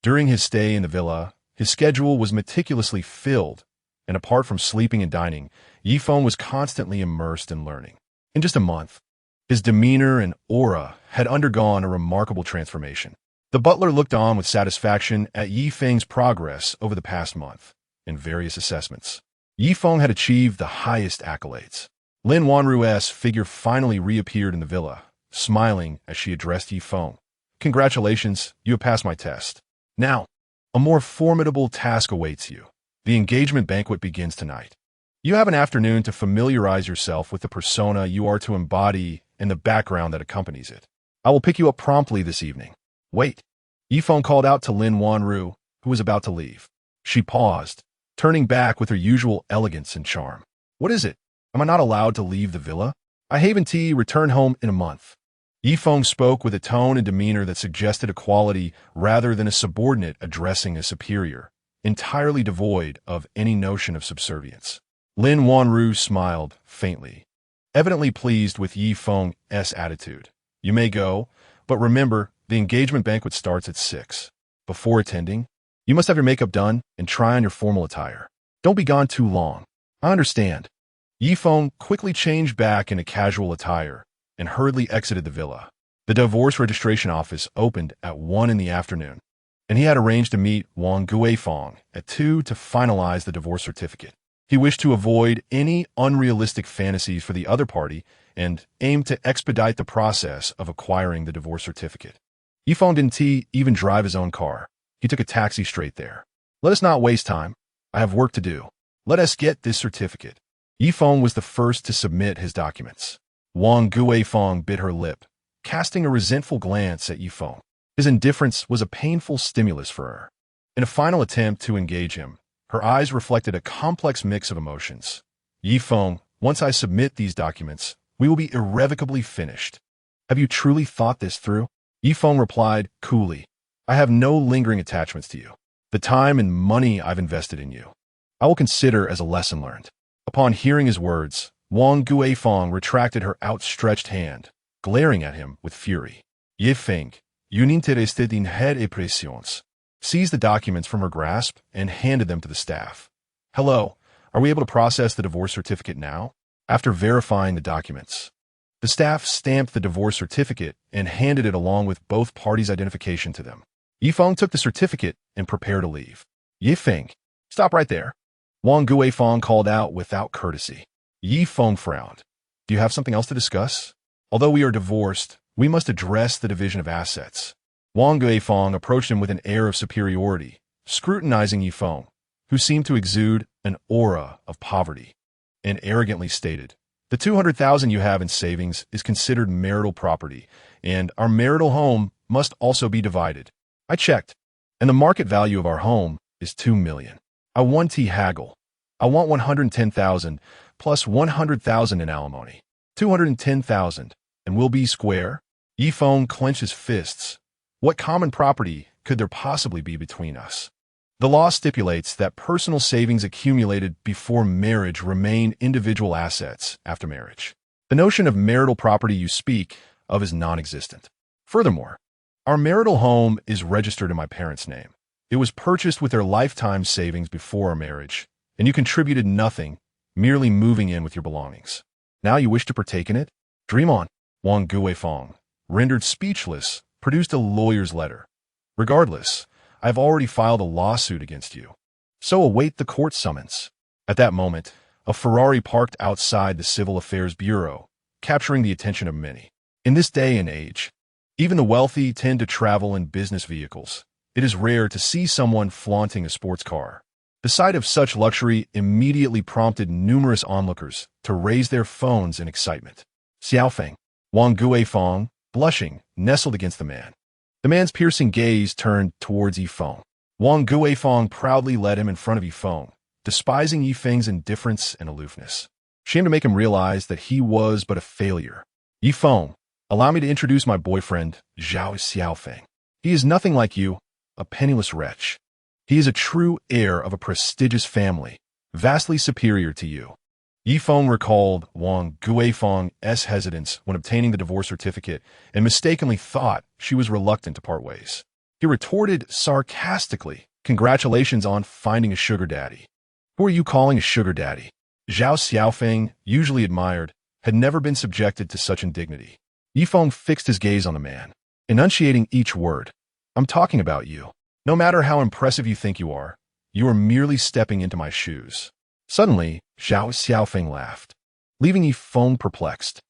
During his stay in the villa, his schedule was meticulously filled, and apart from sleeping and dining, Yifeng was constantly immersed in learning. In just a month, his demeanor and aura had undergone a remarkable transformation. The butler looked on with satisfaction at Yifeng's progress over the past month in various assessments. Yifeng had achieved the highest accolades. Lin Wanru's figure finally reappeared in the villa, smiling as she addressed Yifeng. "Congratulations, you have passed my test. Now, a more formidable task awaits you. The engagement banquet begins tonight. You have an afternoon to familiarize yourself with the persona you are to embody and the background that accompanies it. I will pick you up promptly this evening." "Wait," Yifeng called out to Lin Wanru, who was about to leave. She paused, turning back with her usual elegance and charm. "What is it? Am I not allowed to leave the villa? I haven't returned home in a month." Yifeng spoke with a tone and demeanor that suggested equality rather than a subordinate addressing a superior, entirely devoid of any notion of subservience. Lin Wanru smiled faintly, evidently pleased with Yifeng's attitude. "You may go, but remember, the engagement banquet starts at 6. Before attending, you must have your makeup done and try on your formal attire. Don't be gone too long." "I understand." Yifeng quickly changed back into casual attire and hurriedly exited the villa. The divorce registration office opened at 1 in the afternoon, and he had arranged to meet Wang Guifeng at 2 to finalize the divorce certificate. He wished to avoid any unrealistic fantasies for the other party and aimed to expedite the process of acquiring the divorce certificate. Yifeng didn't even drive his own car. He took a taxi straight there. "Let us not waste time. I have work to do. Let us get this certificate." Yifeng was the first to submit his documents. Wang Guifeng bit her lip, casting a resentful glance at Yifeng. His indifference was a painful stimulus for her. In a final attempt to engage him, her eyes reflected a complex mix of emotions. "Yifeng, once I submit these documents, we will be irrevocably finished. Have you truly thought this through?" Yifeng replied coolly, "I have no lingering attachments to you. The time and money I've invested in you, I will consider as a lesson learned." Upon hearing his words, Wang Guifeng retracted her outstretched hand, glaring at him with fury. "Yifeng, you n'intéressed in head impressions," seized the documents from her grasp and handed them to the staff. "Hello, are we able to process the divorce certificate now?" After verifying the documents, the staff stamped the divorce certificate and handed it along with both parties' identification to them. Yifeng took the certificate and prepared to leave. "Yifeng, stop right there," Wang Guifeng called out without courtesy. Yifeng frowned. "Do you have something else to discuss? Although we are divorced, we must address the division of assets." Wang Guifeng approached him with an air of superiority, scrutinizing Yifeng, who seemed to exude an aura of poverty, and arrogantly stated, "The 200,000 you have in savings is considered marital property, and our marital home must also be divided. I checked, and the market value of our home is 2 million. I want to haggle. I want 110,000 plus 100,000 in alimony. 210,000, and we'll be square? Feng clenches fists. What common property could there possibly be between us? The law stipulates that personal savings accumulated before marriage remain individual assets after marriage. The notion of marital property you speak of is non-existent. Furthermore, our marital home is registered in my parents' name. It was purchased with their lifetime savings before our marriage, and you contributed nothing, merely moving in with your belongings. Now you wish to partake in it? Dream on. Wang Guifeng, rendered speechless, produced a lawyer's letter. Regardless, I have already filed a lawsuit against you. So await the court summons. At that moment, a Ferrari parked outside the Civil Affairs Bureau, capturing the attention of many. In this day and age, even the wealthy tend to travel in business vehicles. It is rare to see someone flaunting a sports car. The sight of such luxury immediately prompted numerous onlookers to raise their phones in excitement. Feng, Wang Guifeng, blushing, nestled against the man. The man's piercing gaze turned towards Feng. Wang Guifeng proudly led him in front of Feng, despising Feng's indifference and aloofness. Shame to make him realize that he was but a failure. Feng, allow me to introduce my boyfriend, Zhao Feng. He is nothing like you, a penniless wretch. He is a true heir of a prestigious family, vastly superior to you. Feng recalled Wang Guifeng's hesitance when obtaining the divorce certificate and mistakenly thought she was reluctant to part ways. He retorted sarcastically, "Congratulations on finding a sugar daddy." "Who are you calling a sugar daddy?" Zhao Feng, usually admired, had never been subjected to such indignity. Feng fixed his gaze on the man, enunciating each word. "I'm talking about you. No matter how impressive you think you are merely stepping into my shoes." Suddenly, Zhao Feng laughed, leaving Feng perplexed.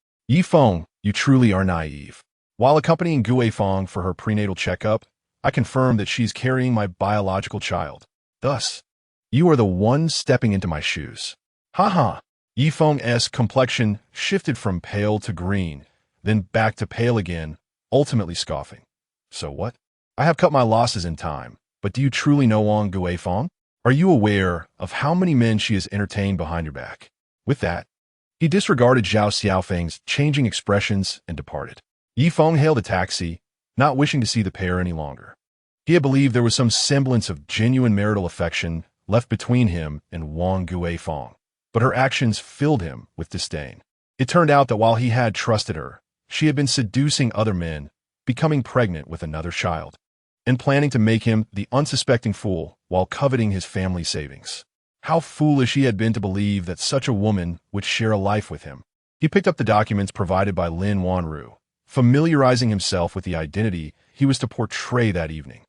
"Feng, you truly are naive." While accompanying Guifeng for her prenatal checkup, I confirmed that she's carrying my biological child. Thus, you are the one stepping into my shoes. Ha. Feng's complexion shifted from pale to green, then back to pale again, ultimately scoffing. "So what? I have cut my losses in time, but do you truly know Wang Guifeng? Are you aware of how many men she has entertained behind your back?" With that, he disregarded Zhao Feng's changing expressions and departed. Feng hailed a taxi, not wishing to see the pair any longer. He had believed there was some semblance of genuine marital affection left between him and Wang Guifeng, but her actions filled him with disdain. It turned out that while he had trusted her, she had been seducing other men, becoming pregnant with another child, and planning to make him the unsuspecting fool while coveting his family savings. How foolish he had been to believe that such a woman would share a life with him. He picked up the documents provided by Lin Wanru, familiarizing himself with the identity he was to portray that evening.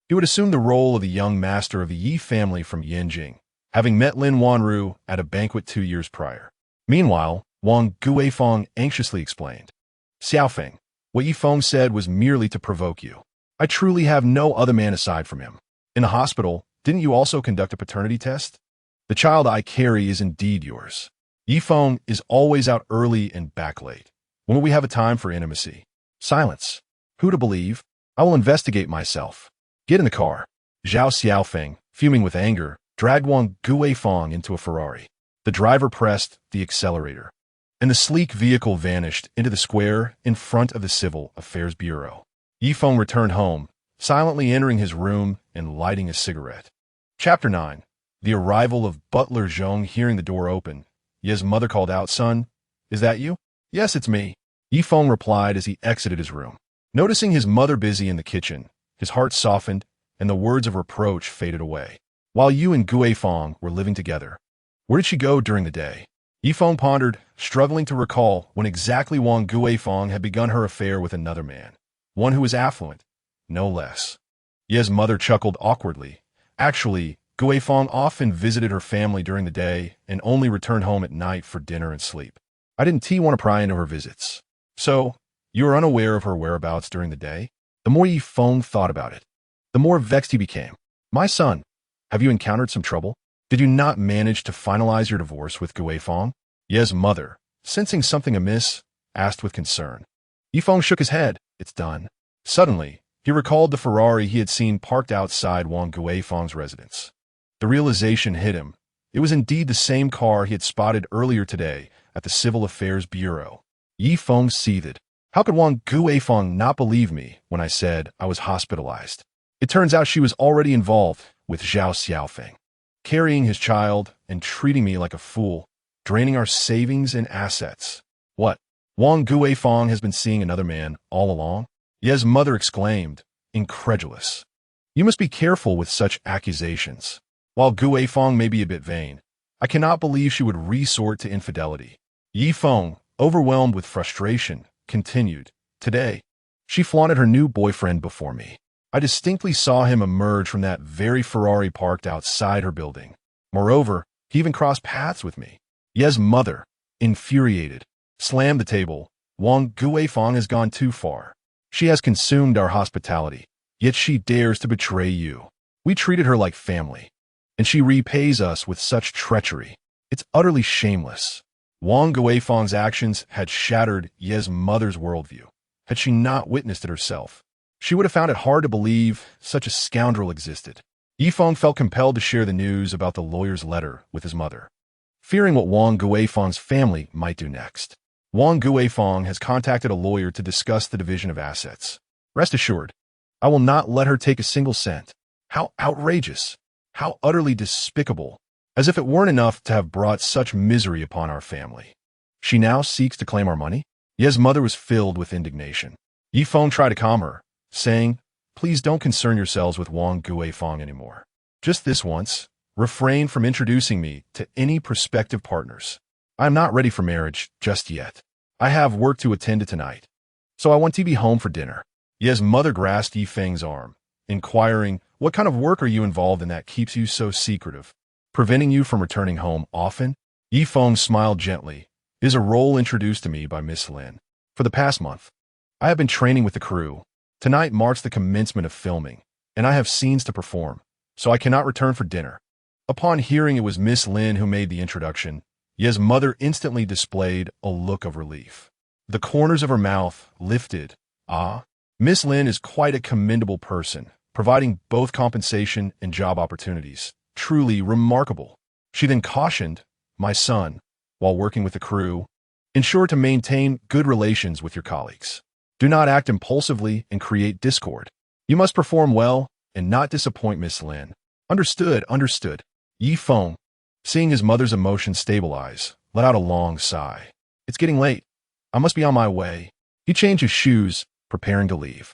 He would assume the role of the young master of the Yi family from Yanjing, having met Lin Wanru at a banquet 2 years prior. Meanwhile, Wang Guifeng anxiously explained, "Feng, what Feng said was merely to provoke you. I truly have no other man aside from him. In the hospital, didn't you also conduct a paternity test? The child I carry is indeed yours. Feng is always out early and back late. When will we have a time for intimacy?" Silence. Who to believe? I will investigate myself. Get in the car. Zhao Feng, fuming with anger, dragged Wang Guifeng into a Ferrari. The driver pressed the accelerator, and the sleek vehicle vanished into the square in front of the Civil Affairs Bureau. Feng returned home, silently entering his room and lighting a cigarette. Chapter 9. The arrival of butler Zhong. Hearing the door open, Ye's mother called out, "Son, is that you?" "Yes, it's me," Feng replied as he exited his room. Noticing his mother busy in the kitchen, his heart softened and the words of reproach faded away. "While you and Guifeng were living together, where did she go during the day?" Feng pondered, struggling to recall when exactly Wang Guifeng had begun her affair with another man, one who was affluent, no less. Ye's mother chuckled awkwardly. Actually, Guifeng often visited her family during the day and only returned home at night for dinner and sleep. I didn't want to pry into her visits. "So, you are unaware of her whereabouts during the day?" The more Feng thought about it, the more vexed he became. "My son, have you encountered some trouble? Did you not manage to finalize your divorce with Guifeng?" Ye's mother, sensing something amiss, asked with concern. Feng shook his head. "It's done." Suddenly, he recalled the Ferrari he had seen parked outside Wang Guifeng's residence. The realization hit him. It was indeed the same car he had spotted earlier today at the Civil Affairs Bureau. Yi Feng seethed. How could Wang Guifeng not believe me when I said I was hospitalized? It turns out she was already involved with Zhao Xiaofeng, carrying his child and treating me like a fool, draining our savings and assets. What? Wang Guifeng has been seeing another man all along? Ye's mother exclaimed, incredulous. You must be careful with such accusations. While Guifeng may be a bit vain, I cannot believe she would resort to infidelity. Yi Feng, overwhelmed with frustration, continued. Today, she flaunted her new boyfriend before me. I distinctly saw him emerge from that very Ferrari parked outside her building. Moreover, he even crossed paths with me. Ye's mother, infuriated, slammed the table. Wang Guifeng has gone too far. She has consumed our hospitality, yet she dares to betray you. We treated her like family, and she repays us with such treachery. It's utterly shameless. Wang Guifeng's actions had shattered Ye's mother's worldview. Had she not witnessed it herself, she would have found it hard to believe such a scoundrel existed. Yi Feng felt compelled to share the news about the lawyer's letter with his mother, fearing what Wang Guifeng's family might do next. Wang Guifeng has contacted a lawyer to discuss the division of assets. Rest assured, I will not let her take a single cent. How outrageous! How utterly despicable! As if it weren't enough to have brought such misery upon our family. She now seeks to claim our money? Ye's mother was filled with indignation. Yi Feng tried to calm her, saying, please don't concern yourselves with Wang Guifeng anymore. Just this once, refrain from introducing me to any prospective partners. I am not ready for marriage just yet. I have work to attend to tonight, so I want to be home for dinner. Ye's mother grasped Yi Feng's arm, inquiring, what kind of work are you involved in that keeps you so secretive, preventing you from returning home often? Yi Feng smiled gently. It is a role introduced to me by Miss Lin. For the past month, I have been training with the crew. Tonight marks the commencement of filming, and I have scenes to perform, so I cannot return for dinner. Upon hearing it was Miss Lin who made the introduction, Ye's mother instantly displayed a look of relief. The corners of her mouth lifted. Ah, Miss Lin is quite a commendable person, providing both compensation and job opportunities. Truly remarkable. She then cautioned, my son, while working with the crew, ensure to maintain good relations with your colleagues. Do not act impulsively and create discord. You must perform well and not disappoint Miss Lin. Understood, understood. Yi Feng, seeing his mother's emotions stabilize, let out a long sigh. It's getting late. I must be on my way. He changed his shoes, preparing to leave.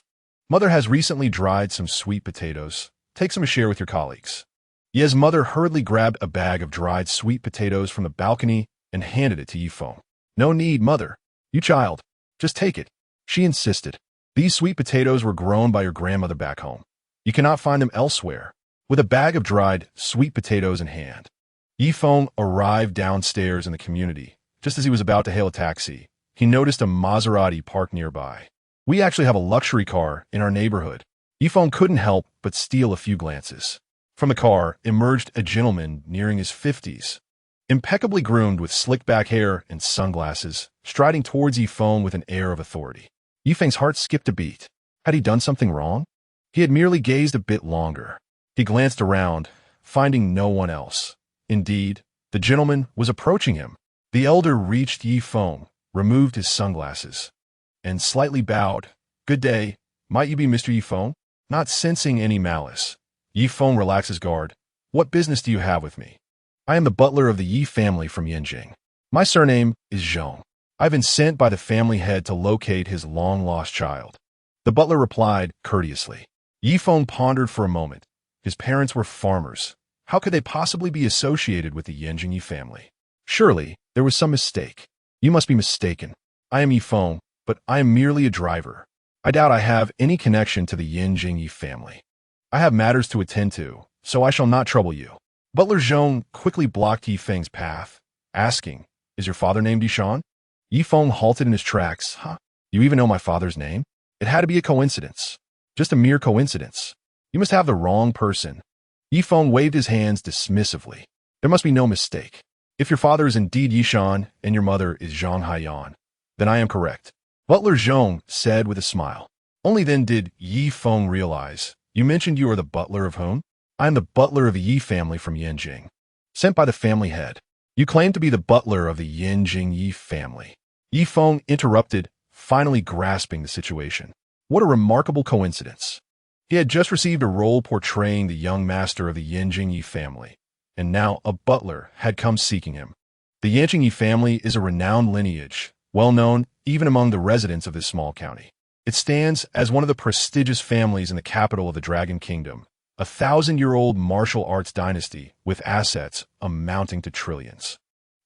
Mother has recently dried some sweet potatoes. Take some to share with your colleagues. Ye's mother hurriedly grabbed a bag of dried sweet potatoes from the balcony and handed it to Yi Feng. No need, mother. You child, just take it. She insisted. These sweet potatoes were grown by your grandmother back home. You cannot find them elsewhere. With a bag of dried sweet potatoes in hand, Yi Feng arrived downstairs in the community. Just as he was about to hail a taxi, he noticed a Maserati parked nearby. We actually have a luxury car in our neighborhood. Yi Feng couldn't help but steal a few glances. From the car emerged a gentleman nearing his 50s, impeccably groomed with slick-back hair and sunglasses, striding towards Yi Feng with an air of authority. Yi Feng's heart skipped a beat. Had he done something wrong? He had merely gazed a bit longer. He glanced around, finding no one else. Indeed, the gentleman was approaching him. The elder reached Yi Feng, removed his sunglasses, and slightly bowed. Good day. Might you be Mr. Yi Feng? Not sensing any malice, Yi Feng relaxed his guard. What business do you have with me? I am the butler of the Yi family from Yanjing. My surname is Zhao. I've been sent by the family head to locate his long-lost child. The butler replied courteously. Yi Feng pondered for a moment. His parents were farmers. How could they possibly be associated with the Yanjing Ye family? Surely, there was some mistake. You must be mistaken. I am Yi Feng, but I am merely a driver. I doubt I have any connection to the Yanjing Ye family. I have matters to attend to, so I shall not trouble you. Butler Zhong quickly blocked Yi Feng's path, asking, Is your father named Yishan? Yi Feng halted in his tracks. Huh? You even know my father's name? It had to be a coincidence. Just a mere coincidence. You must have the wrong person. Yi Feng waved his hands dismissively. There must be no mistake. If your father is indeed Yishan and your mother is Zhang Haiyan, then I am correct. Butler Zhong said with a smile. Only then did Yi Feng realize. You mentioned you are the butler of whom? I am the butler of the Yi family from Yanjing. sent by the family head. You claim to be the butler of the Yanjing Ye family. Yi Feng interrupted, finally grasping the situation. What a remarkable coincidence. He had just received a role portraying the young master of the Yanjing Ye family, and now a butler had come seeking him. The Yanjing Ye family is a renowned lineage, well known even among the residents of this small county. It stands as one of the prestigious families in the capital of the Dragon Kingdom, a 1,000-year-old martial arts dynasty with assets amounting to trillions.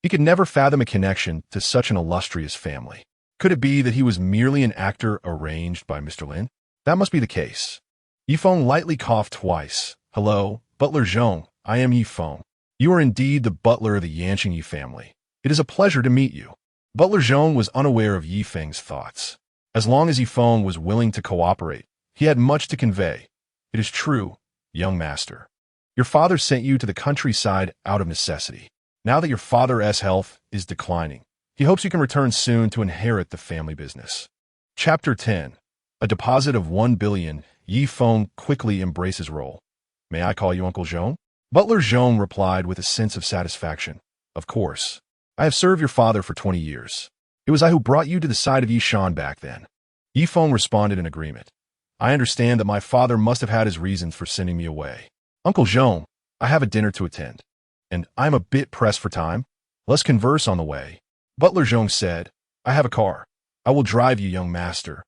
He could never fathom a connection to such an illustrious family. Could it be that he was merely an actor arranged by Mr. Lin? That must be the case. Yi Feng lightly coughed twice. Hello, Butler Zhao, I am Yi Feng. You are indeed the butler of the Yanjing Ye family. It is a pleasure to meet you. Butler Zhao was unaware of Yi Feng's thoughts. As long as Yi Feng was willing to cooperate, he had much to convey. It is true, young master. Your father sent you to the countryside out of necessity. Now that your father's health is declining, he hopes you can return soon to inherit the family business. Chapter 10. A deposit of 1 billion. Yi Feng quickly embraced his role. May I call you Uncle Zhao? Butler Zhao replied with a sense of satisfaction. Of course. I have served your father for 20 years. It was I who brought you to the side of Yi Shan back then. Yi Feng responded in agreement. I understand that my father must have had his reasons for sending me away. Uncle Zhao, I have a dinner to attend, and I'm a bit pressed for time. Let's converse on the way. Butler Zhao said, I have a car. I will drive you, young master.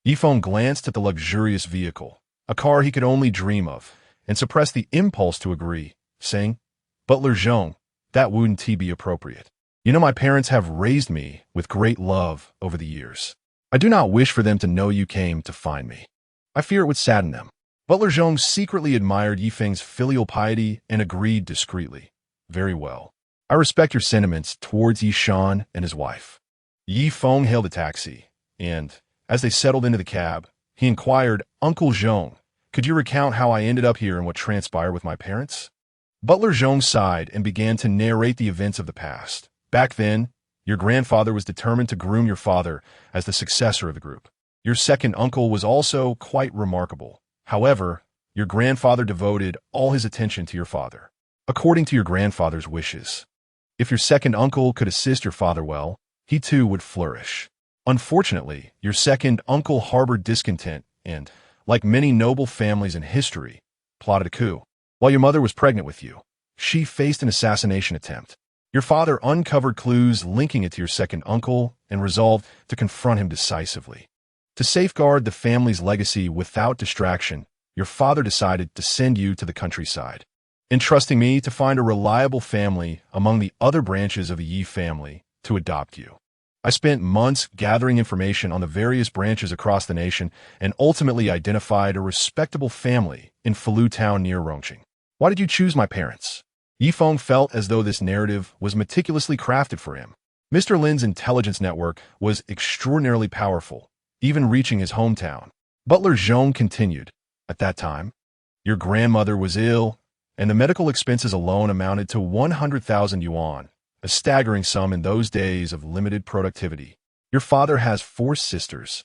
Yi Feng glanced at the luxurious vehicle, a car he could only dream of, and suppressed the impulse to agree, saying, Butler Zhao, that wouldn't be appropriate. You know my parents have raised me with great love over the years. I do not wish for them to know you came to find me. I fear it would sadden them. Butler Zhao secretly admired Yi Feng's filial piety and agreed discreetly. Very well. I respect your sentiments towards Yi Shan and his wife. Yi Feng hailed a taxi, and, as they settled into the cab, he inquired, Uncle Zhao, could you recount how I ended up here and what transpired with my parents? Butler Zhao sighed and began to narrate the events of the past. Back then, your grandfather was determined to groom your father as the successor of the group. Your second uncle was also quite remarkable. However, your grandfather devoted all his attention to your father, according to your grandfather's wishes. If your second uncle could assist your father well, he too would flourish. Unfortunately, your second uncle harbored discontent and, like many noble families in history, plotted a coup. While your mother was pregnant with you, she faced an assassination attempt. Your father uncovered clues linking it to your second uncle and resolved to confront him decisively. To safeguard the family's legacy without distraction, your father decided to send you to the countryside, entrusting me to find a reliable family among the other branches of the Yi family to adopt you. I spent months gathering information on the various branches across the nation and ultimately identified a respectable family in Falu town near Rongqing. Why did you choose my parents? Yi Feng felt as though this narrative was meticulously crafted for him. Mr. Lin's intelligence network was extraordinarily powerful, even reaching his hometown. Butler Zhao continued, At that time, your grandmother was ill, and the medical expenses alone amounted to 100,000 yuan, a staggering sum in those days of limited productivity. Your father has 4 sisters,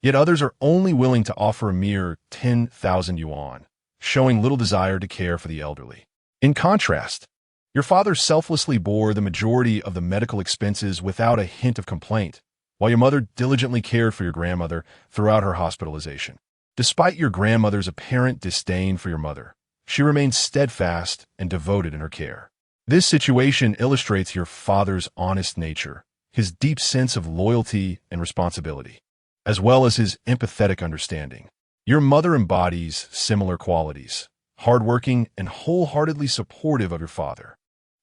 yet others are only willing to offer a mere 10,000 yuan, showing little desire to care for the elderly. In contrast, your father selflessly bore the majority of the medical expenses without a hint of complaint, while your mother diligently cared for your grandmother throughout her hospitalization. Despite your grandmother's apparent disdain for your mother, she remained steadfast and devoted in her care. This situation illustrates your father's honest nature, his deep sense of loyalty and responsibility, as well as his empathetic understanding. Your mother embodies similar qualities, hardworking and wholeheartedly supportive of your father.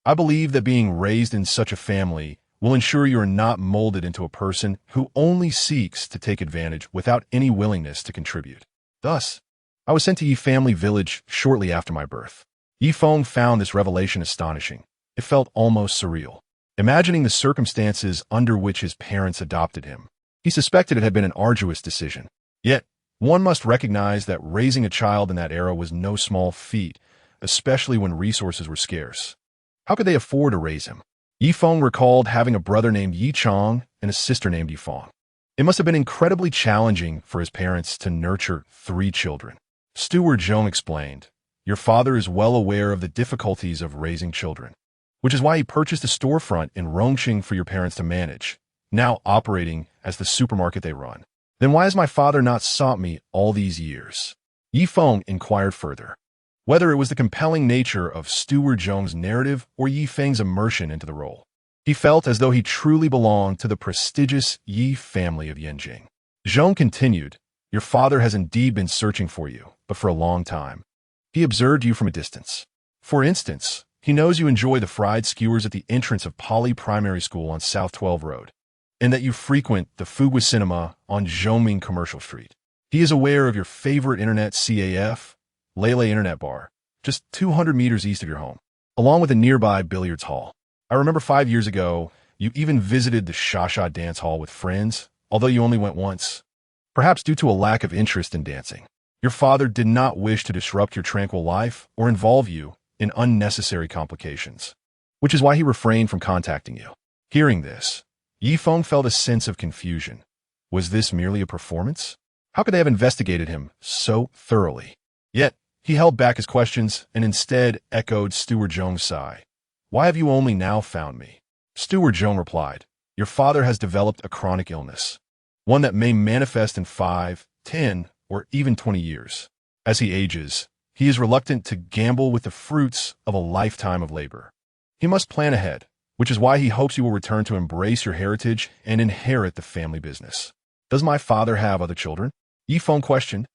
I believe that being raised in such a family will ensure you are not molded into a person who only seeks to take advantage without any willingness to contribute. Thus, I was sent to Yi family village shortly after my birth. Yi Feng found this revelation astonishing. It felt almost surreal. Imagining the circumstances under which his parents adopted him, he suspected it had been an arduous decision. Yet, one must recognize that raising a child in that era was no small feat, especially when resources were scarce. How could they afford to raise him? Yi Feng recalled having a brother named Yi Chong and a sister named Yi Feng. It must have been incredibly challenging for his parents to nurture 3 children. Steward Zhong explained, Your father is well aware of the difficulties of raising children. which is why he purchased a storefront in Rongqing for your parents to manage, now operating as the supermarket they run. Then why has my father not sought me all these years? Yi Feng inquired further. Whether it was the compelling nature of Steward Zhong's narrative or Yi Feng's immersion into the role, he felt as though he truly belonged to the prestigious Yi family of Yanjing. Zhong continued, your father has indeed been searching for you, but for a long time. He observed you from a distance. For instance, he knows you enjoy the fried skewers at the entrance of Poly Primary School on South 12 Road, and that you frequent the Fugua Cinema on Zhongming Commercial Street. He is aware of your favorite internet CAF, Lele Internet Bar, just 200 meters east of your home, along with a nearby billiards hall. I remember 5 years ago, you even visited the Shasha dance hall with friends, although you only went once. Perhaps due to a lack of interest in dancing. Your father did not wish to disrupt your tranquil life or involve you in unnecessary complications, which is why he refrained from contacting you. Hearing this, Yi Feng felt a sense of confusion. Was this merely a performance? How could they have investigated him so thoroughly? Yet, he held back his questions and instead echoed Steward Zhong's sigh. Why have you only now found me? Steward Zhong replied, your father has developed a chronic illness, one that may manifest in 5, 10, or even 20 years. As he ages, he is reluctant to gamble with the fruits of a lifetime of labor. He must plan ahead, which is why he hopes you will return to embrace your heritage and inherit the family business. Does my father have other children? Yi Feng questioned,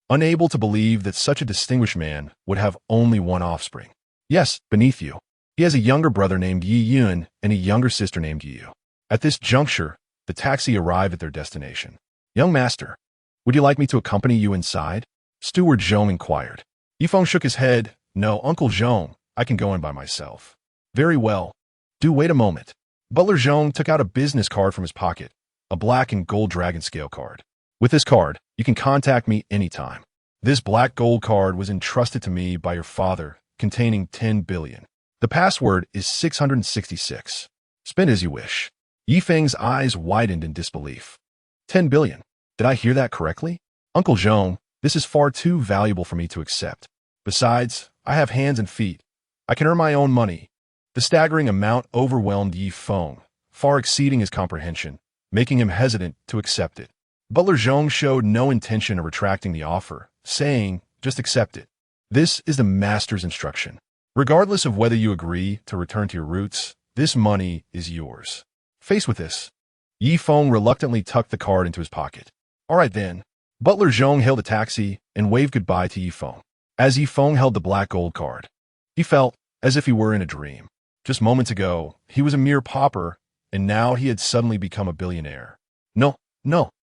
unable to believe that such a distinguished man would have only one offspring. Yes, beneath you. He has a younger brother named Yi Yun and a younger sister named Yi Yu. At this juncture, the taxi arrived at their destination. Young master, would you like me to accompany you inside? Steward Zhong inquired. Yi Feng shook his head. No, Uncle Zhong, I can go in by myself. Very well. Do wait a moment. Butler Zhong took out a business card from his pocket, a black and gold dragon scale card. With this card, you can contact me anytime. This black gold card was entrusted to me by your father, containing 10 billion. The password is 666. Spend as you wish. Yi Feng's eyes widened in disbelief. 10 billion. Did I hear that correctly? Uncle Zhong, this is far too valuable for me to accept. Besides, I have hands and feet. I can earn my own money. The staggering amount overwhelmed Yi Feng, far exceeding his comprehension, making him hesitant to accept it. Butler Zhong showed no intention of retracting the offer, saying, just accept it. This is the master's instruction. Regardless of whether you agree to return to your roots, this money is yours. Faced with this, Yi Feng reluctantly tucked the card into his pocket. All right then. Butler Zhong hailed a taxi and waved goodbye to Yi Feng. As Yi Feng held the black gold card, he felt as if he were in a dream. Just moments ago, he was a mere pauper, and now he had suddenly become a billionaire. No.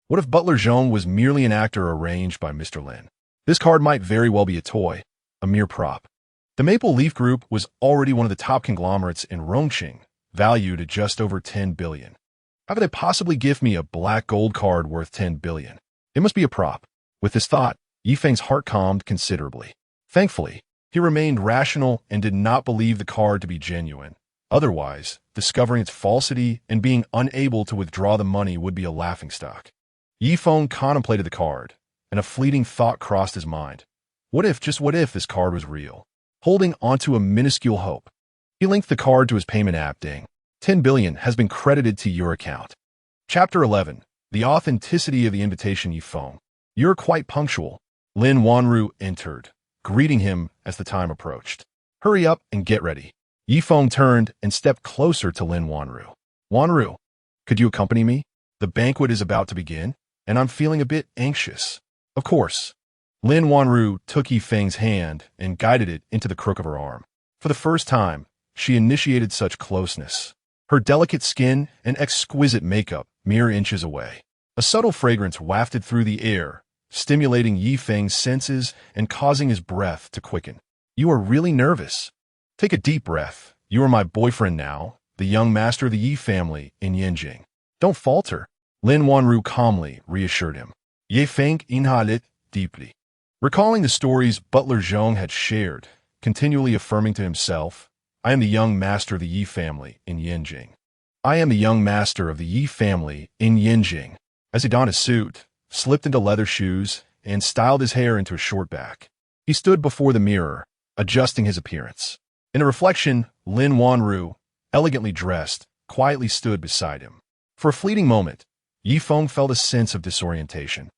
What if Butler Zhong was merely an actor arranged by Mr. Lin? This card might very well be a toy, a mere prop. The Maple Leaf Group was already one of the top conglomerates in Rongqing, valued at just over 10 billion. How could they possibly give me a black gold card worth 10 billion? It must be a prop. With this thought, Yi Feng's heart calmed considerably. Thankfully, he remained rational and did not believe the card to be genuine. Otherwise, discovering its falsity and being unable to withdraw the money would be a laughingstock. Yi Feng contemplated the card, and a fleeting thought crossed his mind. What if, just what if, this card was real? Holding onto a minuscule hope, he linked the card to his payment app. Ding. 10 billion has been credited to your account. Chapter 11. The authenticity of the invitation. Yi Feng. You're quite punctual. Lin Wanru entered, greeting him as the time approached. Hurry up and get ready. Yi Feng turned and stepped closer to Lin Wanru. Wanru, could you accompany me? The banquet is about to begin, and I'm feeling a bit anxious. Of course. Lin Wanru took Yi Feng's hand and guided it into the crook of her arm. For the first time, she initiated such closeness. Her delicate skin and exquisite makeup mere inches away. A subtle fragrance wafted through the air, stimulating Yi Feng's senses and causing his breath to quicken. You are really nervous. Take a deep breath. You are my boyfriend now, the young master of the Yi family in Yanjing. Don't falter. Lin Wanru calmly reassured him. Yi Feng inhaled deeply. Recalling the stories Butler Zhong had shared, continually affirming to himself, I am the young master of the Yi family in Yanjing. I am the young master of the Yi family in Yanjing. As he donned his suit, slipped into leather shoes, and styled his hair into a short back, he stood before the mirror, adjusting his appearance. In a reflection, Lin Wanru, elegantly dressed, quietly stood beside him. For a fleeting moment, Yi Feng felt a sense of disorientation,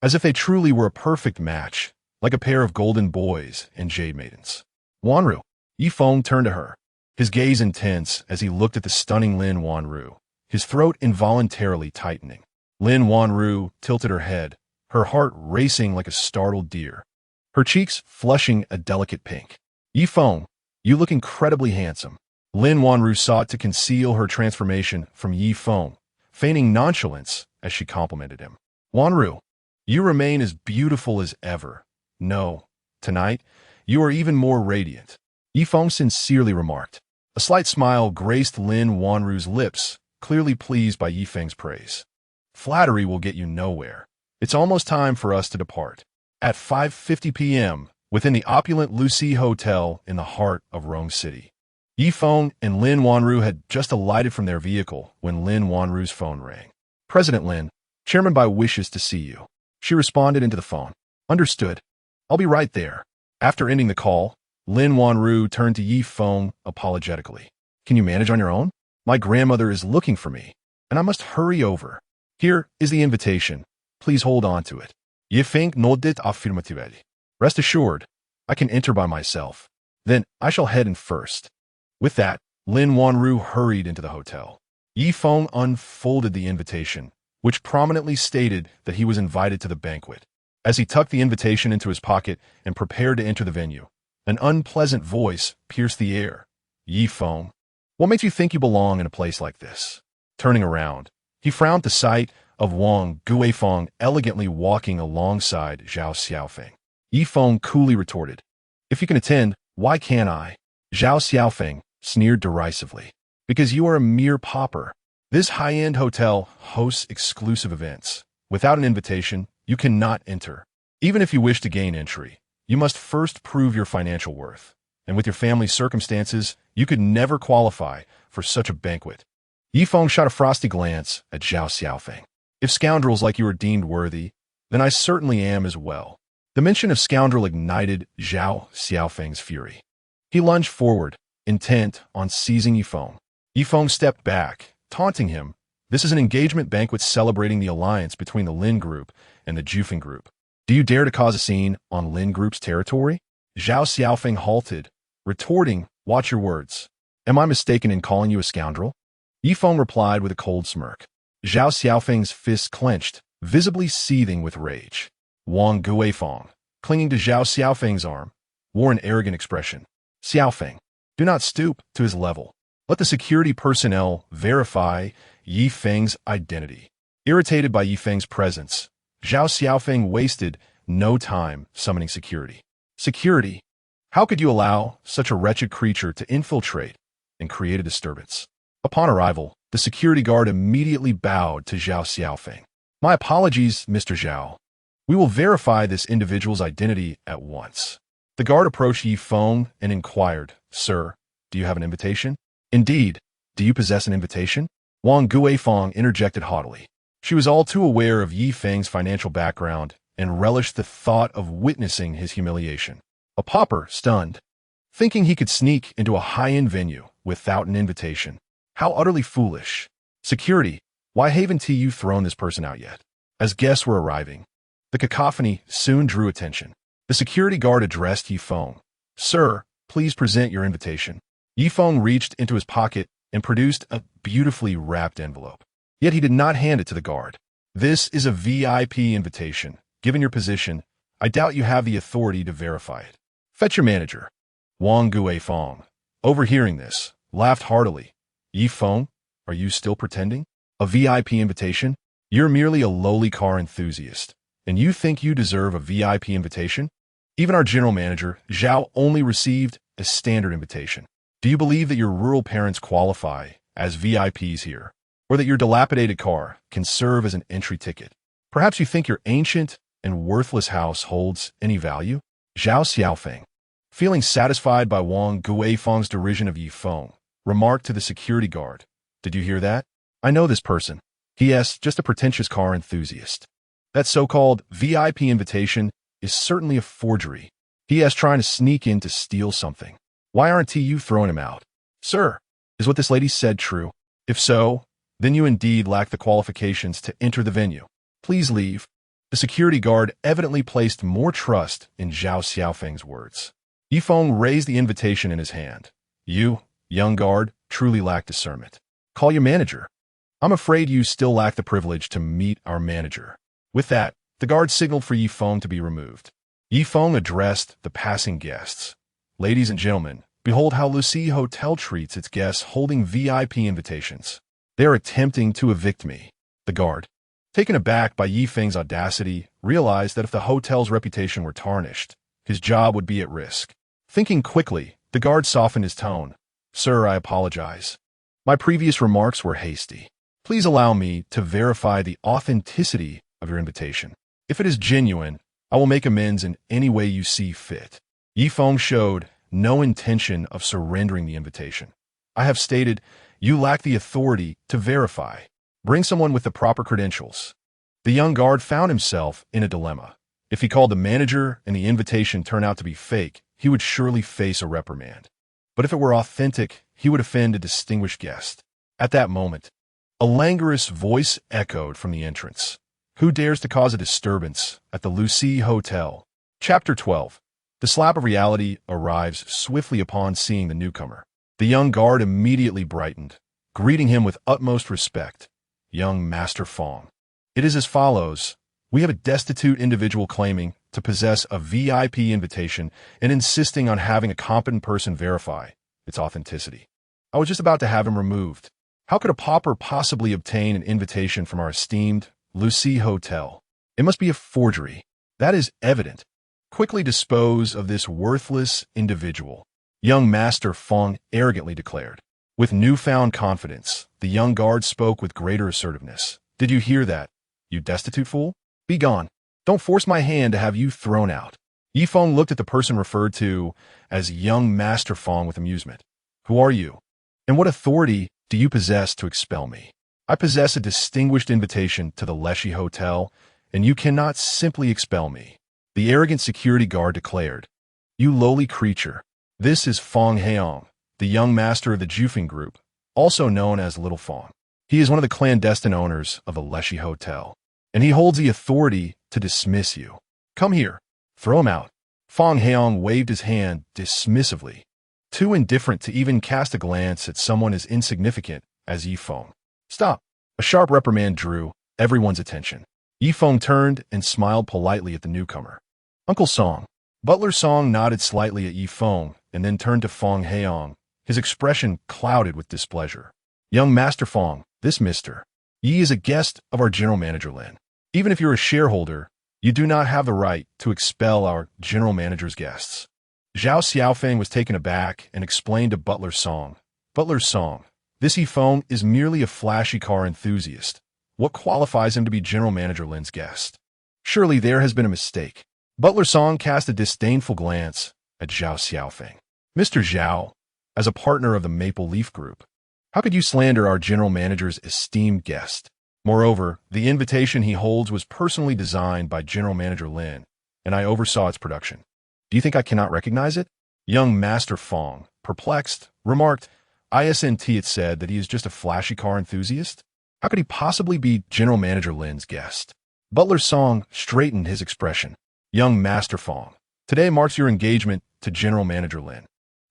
as if they truly were a perfect match, like a pair of golden boys and jade maidens. Wanru. Yi Feng turned to her, his gaze intense as he looked at the stunning Lin Wanru, his throat involuntarily tightening. Lin Wanru tilted her head, her heart racing like a startled deer, her cheeks flushing a delicate pink. Yi Feng, you look incredibly handsome. Lin Wanru sought to conceal her transformation from Yi Feng, feigning nonchalance as she complimented him. Wanru, you remain as beautiful as ever. No, tonight, you are even more radiant, Yi Feng sincerely remarked. A slight smile graced Lin Wanru's lips, clearly pleased by Yi Feng's praise. Flattery will get you nowhere. It's almost time for us to depart. At 5:50 p.m., within the opulent Lucy Hotel in the heart of Rome City, Yi Feng and Lin Wanru had just alighted from their vehicle when Lin Wanru's phone rang. President Lin, Chairman Bai wishes to see you. She responded into the phone. Understood. I'll be right there. After ending the call, Lin Wanru turned to Yi Feng apologetically. Can you manage on your own? My grandmother is looking for me, and I must hurry over. Here is the invitation. Please hold on to it. Yi Feng nodded affirmatively. Rest assured, I can enter by myself. Then I shall head in first. With that, Lin Wanru hurried into the hotel. Yi Feng unfolded the invitation, which prominently stated that he was invited to the banquet. As he tucked the invitation into his pocket and prepared to enter the venue, an unpleasant voice pierced the air. Yi Feng, what makes you think you belong in a place like this? Turning around, he frowned at the sight of Wang Guifeng elegantly walking alongside Zhao Xiaofeng. Yi Feng coolly retorted, if you can attend, why can't I? Zhao Xiaofeng sneered derisively. Because you are a mere pauper. This high-end hotel hosts exclusive events. Without an invitation, you cannot enter. Even if you wish to gain entry, you must first prove your financial worth. And with your family's circumstances, you could never qualify for such a banquet. Yi Feng shot a frosty glance at Zhao Xiaofeng. If scoundrels like you are deemed worthy, then I certainly am as well. The mention of scoundrel ignited Zhao Xiaofeng's fury. He lunged forward, intent on seizing Yi Feng. Yi Feng stepped back, taunting him. This is an engagement banquet celebrating the alliance between the Lin Group and the Jufeng Group. Do you dare to cause a scene on Lin Group's territory? Zhao Xiaofeng halted, retorting, watch your words. Am I mistaken in calling you a scoundrel? Yi Feng replied with a cold smirk. Zhao Xiaofeng's fists clenched, visibly seething with rage. Wang Guifeng, clinging to Zhao Xiaofeng's arm, wore an arrogant expression. Xiaofeng, do not stoop to his level. Let the security personnel verify Yi Feng's identity. Irritated by Yi Feng's presence, Zhao Xiaofeng wasted no time summoning security. Security? How could you allow such a wretched creature to infiltrate and create a disturbance? Upon arrival, the security guard immediately bowed to Zhao Xiaofeng. My apologies, Mr. Zhao. We will verify this individual's identity at once. The guard approached Yi Feng and inquired, Sir, do you have an invitation? Indeed. Do you possess an invitation? Wang Guifeng interjected haughtily. She was all too aware of Yi Feng's financial background and relished the thought of witnessing his humiliation. A pauper, stunned, thinking he could sneak into a high-end venue without an invitation. How utterly foolish. Security, why haven't you thrown this person out yet? As guests were arriving, the cacophony soon drew attention. The security guard addressed Yi Feng. Sir, please present your invitation. Yi Feng reached into his pocket and produced a beautifully wrapped envelope. Yet he did not hand it to the guard. This is a VIP invitation. Given your position, I doubt you have the authority to verify it. Fetch your manager. Wang Guifeng, overhearing this, laughed heartily. Yi Feng, are you still pretending? A VIP invitation? You're merely a lowly car enthusiast, and you think you deserve a VIP invitation? Even our general manager, Zhao, only received a standard invitation. Do you believe that your rural parents qualify as VIPs here, or that your dilapidated car can serve as an entry ticket? Perhaps you think your ancient and worthless house holds any value? Zhao Xiaofeng, feeling satisfied by Wang Guifeng's derision of Yi Feng, remarked to the security guard, Did you hear that? I know this person. He is just a pretentious car enthusiast. That so-called VIP invitation is certainly a forgery. He is trying to sneak in to steal something. Why aren't you throwing him out? Sir, is what this lady said true? If so, then you indeed lack the qualifications to enter the venue. Please leave. The security guard evidently placed more trust in Zhao Xiaofeng's words. Yifeng raised the invitation in his hand. You, young guard, truly lack discernment. Call your manager. I'm afraid you still lack the privilege to meet our manager. With that, the guard signaled for Yifeng to be removed. Yifeng addressed the passing guests. Ladies and gentlemen, behold how Lucy Hotel treats its guests holding VIP invitations. They are attempting to evict me. The guard, taken aback by Yifeng's audacity, realized that if the hotel's reputation were tarnished, his job would be at risk. Thinking quickly, the guard softened his tone. Sir, I apologize. My previous remarks were hasty. Please allow me to verify the authenticity of your invitation. If it is genuine, I will make amends in any way you see fit. Yifeng showed no intention of surrendering the invitation. I have stated you lack the authority to verify. Bring someone with the proper credentials. The young guard found himself in a dilemma. If he called the manager and the invitation turned out to be fake, he would surely face a reprimand. But if it were authentic, he would offend a distinguished guest. At that moment, a languorous voice echoed from the entrance. Who dares to cause a disturbance at the Lucy Hotel? Chapter 12. The slap of reality arrives swiftly upon seeing the newcomer. The young guard immediately brightened, greeting him with utmost respect. Young Master Feng. It is as follows. We have a destitute individual claiming to possess a VIP invitation and insisting on having a competent person verify its authenticity. I was just about to have him removed. How could a pauper possibly obtain an invitation from our esteemed Lucy Hotel? It must be a forgery. That is evident. Quickly dispose of this worthless individual, young Master Feng arrogantly declared. With newfound confidence, the young guard spoke with greater assertiveness. Did you hear that, you destitute fool? Be gone. Don't force my hand to have you thrown out. Yifeng looked at the person referred to as young Master Feng with amusement. Who are you? And what authority do you possess to expel me? I possess a distinguished invitation to the Lucy Hotel, and you cannot simply expel me. The arrogant security guard declared. You lowly creature. This is Feng Heong, the young master of the Jufeng Group, also known as Little Feng. He is one of the clandestine owners of the Lucy Hotel, and he holds the authority to dismiss you. Come here. Throw him out. Feng Heong waved his hand dismissively, too indifferent to even cast a glance at someone as insignificant as Yifeng. Stop. A sharp reprimand drew everyone's attention. Yifeng turned and smiled politely at the newcomer. Uncle Song. Butler Song nodded slightly at Yifeng and then turned to Feng Heong, his expression clouded with displeasure. Young Master Feng, this Mr. Yi is a guest of our general manager Lin. Even if you're a shareholder, you do not have the right to expel our general manager's guests. Zhao Xiaofeng was taken aback and explained to Butler Song. Butler Song, this Yifeng is merely a flashy car enthusiast. What qualifies him to be general manager Lin's guest? Surely there has been a mistake. Butler Song cast a disdainful glance at Zhao Xiaofeng. Mr. Zhao, as a partner of the Maple Leaf Group, how could you slander our general manager's esteemed guest? Moreover, the invitation he holds was personally designed by general manager Lin, and I oversaw its production. Do you think I cannot recognize it? Young Master Feng, perplexed, remarked, it said that he is just a flashy car enthusiast? How could he possibly be general manager Lin's guest? Butler Song straightened his expression. Young Master Feng, today marks your engagement to general manager Lin.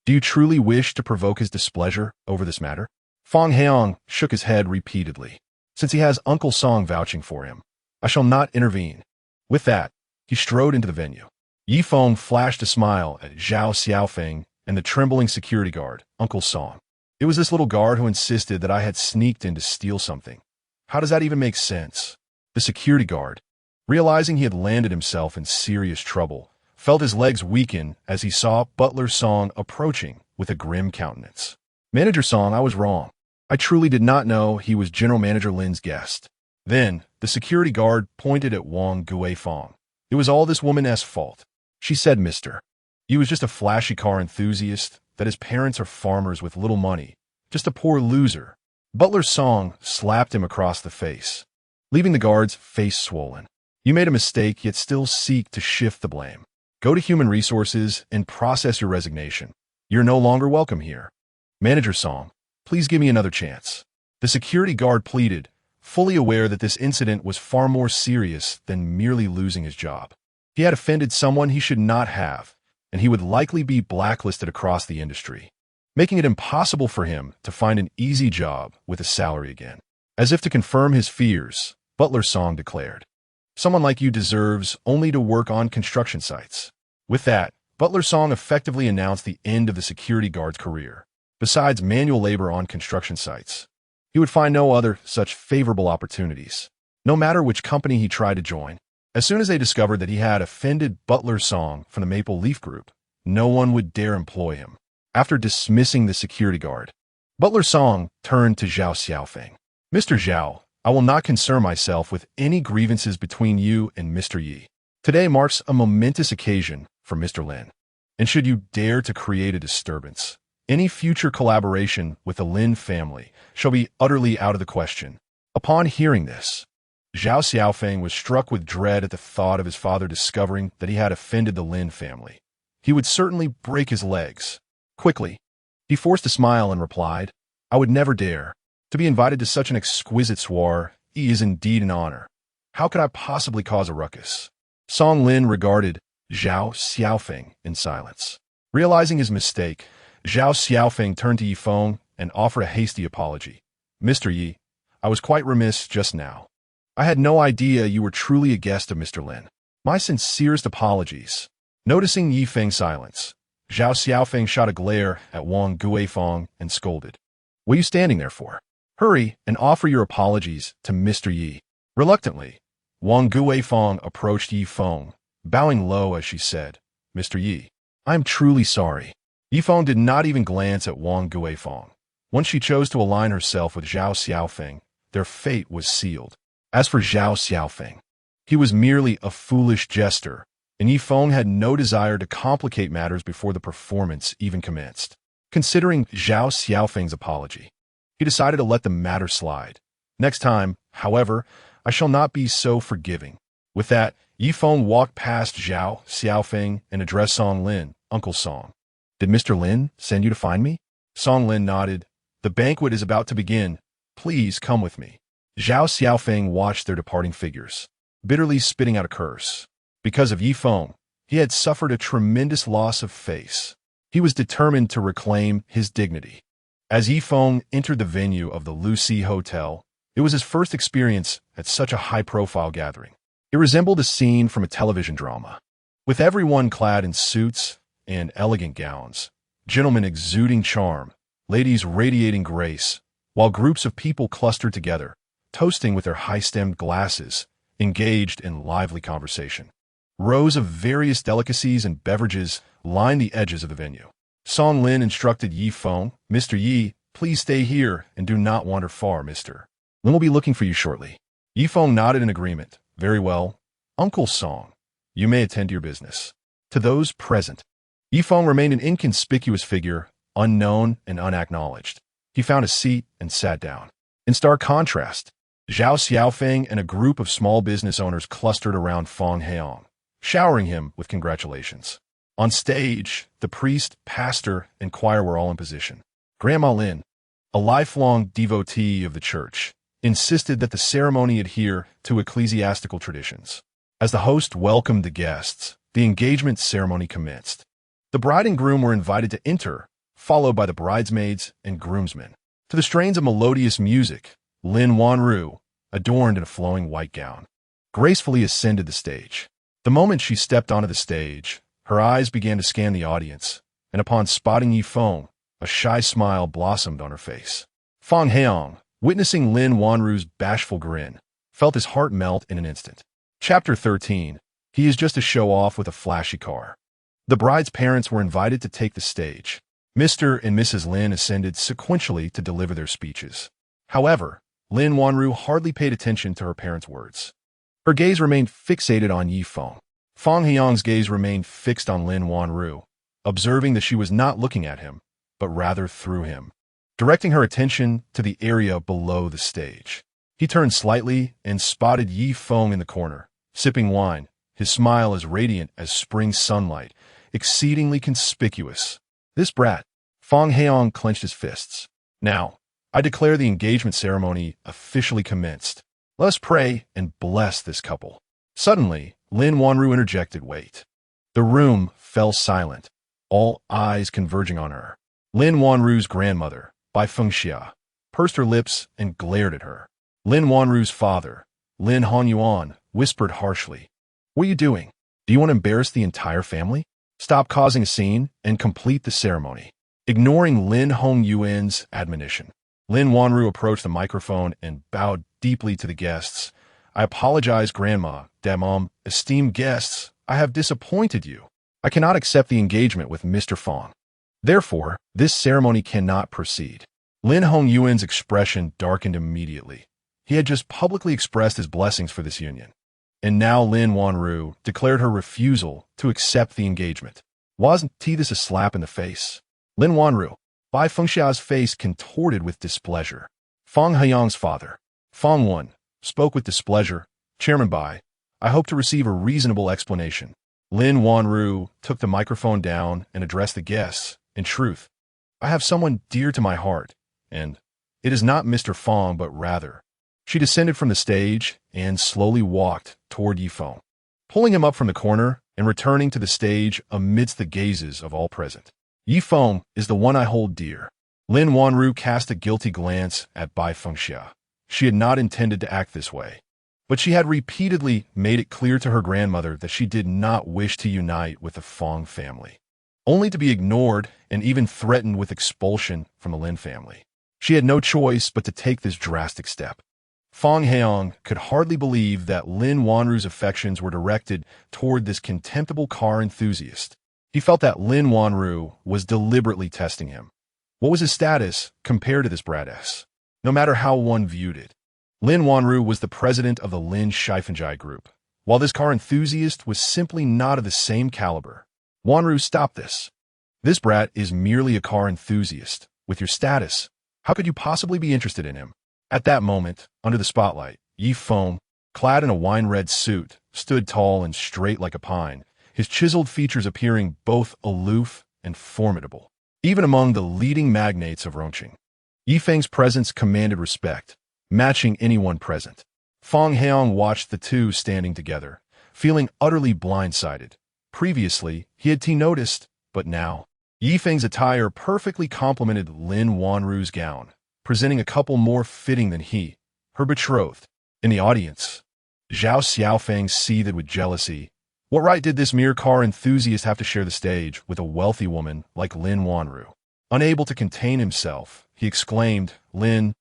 Do you truly wish to provoke his displeasure over this matter? Feng Heong shook his head repeatedly. Since he has Uncle Song vouching for him, I shall not intervene. With that, he strode into the venue. Yifeng flashed a smile at Zhao Xiaofeng and the trembling security guard, Uncle Song. It was this little guard who insisted that I had sneaked in to steal something. How does that even make sense? The security guard, realizing he had landed himself in serious trouble, felt his legs weaken as he saw Butler Song approaching with a grim countenance. Manager Song, I was wrong. I truly did not know he was general manager Lin's guest. Then, the security guard pointed at Wang Guifeng. It was all this woman's fault. She said, Mr. He was just a flashy car enthusiast, that his parents are farmers with little money, just a poor loser. Butler Song slapped him across the face, leaving the guard's face swollen. You made a mistake, yet still seek to shift the blame. Go to human resources and process your resignation. You're no longer welcome here. Manager Song, please give me another chance. The security guard pleaded, fully aware that this incident was far more serious than merely losing his job. He had offended someone he should not have, and he would likely be blacklisted across the industry, making it impossible for him to find an easy job with a salary again. As if to confirm his fears, Butler Song declared, "Someone like you deserves only to work on construction sites." With that, Butler Song effectively announced the end of the security guard's career. Besides manual labor on construction sites, he would find no other such favorable opportunities, no matter which company he tried to join. As soon as they discovered that he had offended Butler Song from the Maple Leaf Group, no one would dare employ him. After dismissing the security guard, Butler Song turned to Zhao Feng. "Mr. Zhao, I will not concern myself with any grievances between you and Mr. Ye. Today marks a momentous occasion for Mr. Lin, and should you dare to create a disturbance, any future collaboration with the Lin family shall be utterly out of the question." Upon hearing this, Zhao Feng was struck with dread at the thought of his father discovering that he had offended the Lin family. He would certainly break his legs. Quickly, he forced a smile and replied, "I would never dare. To be invited to such an exquisite soiree is indeed an honor. How could I possibly cause a ruckus?" Song Lin regarded Zhao Feng in silence. Realizing his mistake, Zhao Feng turned to Yi Feng and offered a hasty apology. "Mr. Yi, I was quite remiss just now. I had no idea you were truly a guest of Mr. Lin. My sincerest apologies." Noticing Yi Feng's silence, Zhao Feng shot a glare at Wang Guifeng and scolded, "What are you standing there for? Hurry and offer your apologies to Mr. Yi." Reluctantly, Wang Guifeng approached Yi Feng, bowing low as she said, "Mr. Yi, I am truly sorry." Yi Feng did not even glance at Wang Guifeng. Once she chose to align herself with Zhao Feng, their fate was sealed. As for Zhao Feng, he was merely a foolish jester, and Yi Feng had no desire to complicate matters before the performance even commenced. Considering Zhao Feng's apology, he decided to let the matter slide. Next time, however, I shall not be so forgiving. With that, Yi Feng walked past Zhao Feng and addressed Song Lin, "Uncle Song, did Mr. Lin send you to find me?" Song Lin nodded. "The banquet is about to begin. Please come with me." Zhao Feng watched their departing figures, bitterly spitting out a curse. Because of Yi Feng, he had suffered a tremendous loss of face. He was determined to reclaim his dignity. As Yi Feng entered the venue of the Lucy Hotel, it was his first experience at such a high-profile gathering. It resembled a scene from a television drama, with everyone clad in suits and elegant gowns, gentlemen exuding charm, ladies radiating grace, while groups of people clustered together, toasting with their high-stemmed glasses, engaged in lively conversation. Rows of various delicacies and beverages lined the edges of the venue. Song Lin instructed Yi Feng, "Mr. Yi, please stay here and do not wander far, Mr. Lin will be looking for you shortly." Yi Feng nodded in agreement. "Very well, Uncle Song, you may attend to your business." To those present, Yi Feng remained an inconspicuous figure, unknown and unacknowledged. He found a seat and sat down. In stark contrast, Zhao Feng and a group of small business owners clustered around Feng, showering him with congratulations. On stage, the priest, pastor, and choir were all in position. Grandma Lin, a lifelong devotee of the church, insisted that the ceremony adhere to ecclesiastical traditions. As the host welcomed the guests, the engagement ceremony commenced. The bride and groom were invited to enter, followed by the bridesmaids and groomsmen. To the strains of melodious music, Lin Wanru, adorned in a flowing white gown, gracefully ascended the stage. The moment she stepped onto the stage, her eyes began to scan the audience, and upon spotting Yi Feng, a shy smile blossomed on her face. Feng, witnessing Lin Wanru's bashful grin, felt his heart melt in an instant. Chapter 13. He is just a show-off with a flashy car. The bride's parents were invited to take the stage. Mr. and Mrs. Lin ascended sequentially to deliver their speeches. However, Lin Wanru hardly paid attention to her parents' words. Her gaze remained fixated on Yi Feng. Feng's gaze remained fixed on Lin Wanru, observing that she was not looking at him, but rather through him, directing her attention to the area below the stage. He turned slightly and spotted Yi Feng in the corner, sipping wine, his smile as radiant as spring sunlight, exceedingly conspicuous. This brat. Feng Heong clenched his fists. Now, I declare the engagement ceremony officially commenced. Let us pray and bless this couple. Suddenly, Lin Wanru interjected, wait. The room fell silent, all eyes converging on her. Lin Wanru's grandmother, Bai Fengxia, pursed her lips and glared at her. Lin Wanru's father, Lin Honyuan, whispered harshly, "What are you doing? Do you want to embarrass the entire family? Stop causing a scene and complete the ceremony." Ignoring Lin Hongyuan's admonition, Lin Wanru approached the microphone and bowed deeply to the guests. "I apologize, Grandma, Dad, esteemed guests. I have disappointed you. I cannot accept the engagement with Mr. Feng. Therefore, this ceremony cannot proceed." Lin Hongyuan's expression darkened immediately. He had just publicly expressed his blessings for this union. And now Lin Wanru declared her refusal to accept the engagement. Wasn't this a slap in the face? Lin Wanru, Bai Fengxia's face contorted with displeasure. Feng Heong's father, Feng Wen, spoke with displeasure. "Chairman Bai, I hope to receive a reasonable explanation." Lin Wanru took the microphone down and addressed the guests. "In truth, I have someone dear to my heart, and it is not Mr. Feng, but rather." She descended from the stage and slowly walked toward Yi Feng, pulling him up from the corner and returning to the stage amidst the gazes of all present. "Yi Feng is the one I hold dear." Lin Wanru cast a guilty glance at Bai Fengxia. She had not intended to act this way, but she had repeatedly made it clear to her grandmother that she did not wish to unite with the Feng family, only to be ignored and even threatened with expulsion from the Lin family. She had no choice but to take this drastic step. Feng Heong could hardly believe that Lin Wanru's affections were directed toward this contemptible car enthusiast. He felt that Lin Wanru was deliberately testing him. What was his status compared to this brat-ass? No matter how one viewed it, Lin Wanru was the president of the Lin Shifenjai group, while this car enthusiast was simply not of the same caliber. "Wanru, stop this. This brat is merely a car enthusiast. With your status, how could you possibly be interested in him?" At that moment, under the spotlight, Yi Feng, clad in a wine-red suit, stood tall and straight like a pine, his chiseled features appearing both aloof and formidable, even among the leading magnates of Rongqing. Yi Feng's presence commanded respect, matching anyone present. Feng Heong watched the two standing together, feeling utterly blindsided. Previously, he had noticed, but now, Yi Feng's attire perfectly complemented Lin Wanru's gown, presenting a couple more fitting than he, her betrothed. In the audience, Zhao Xiaofeng seethed with jealousy. What right did this mere car enthusiast have to share the stage with a wealthy woman like Lin Wanru? Unable to contain himself, he exclaimed, "Lin,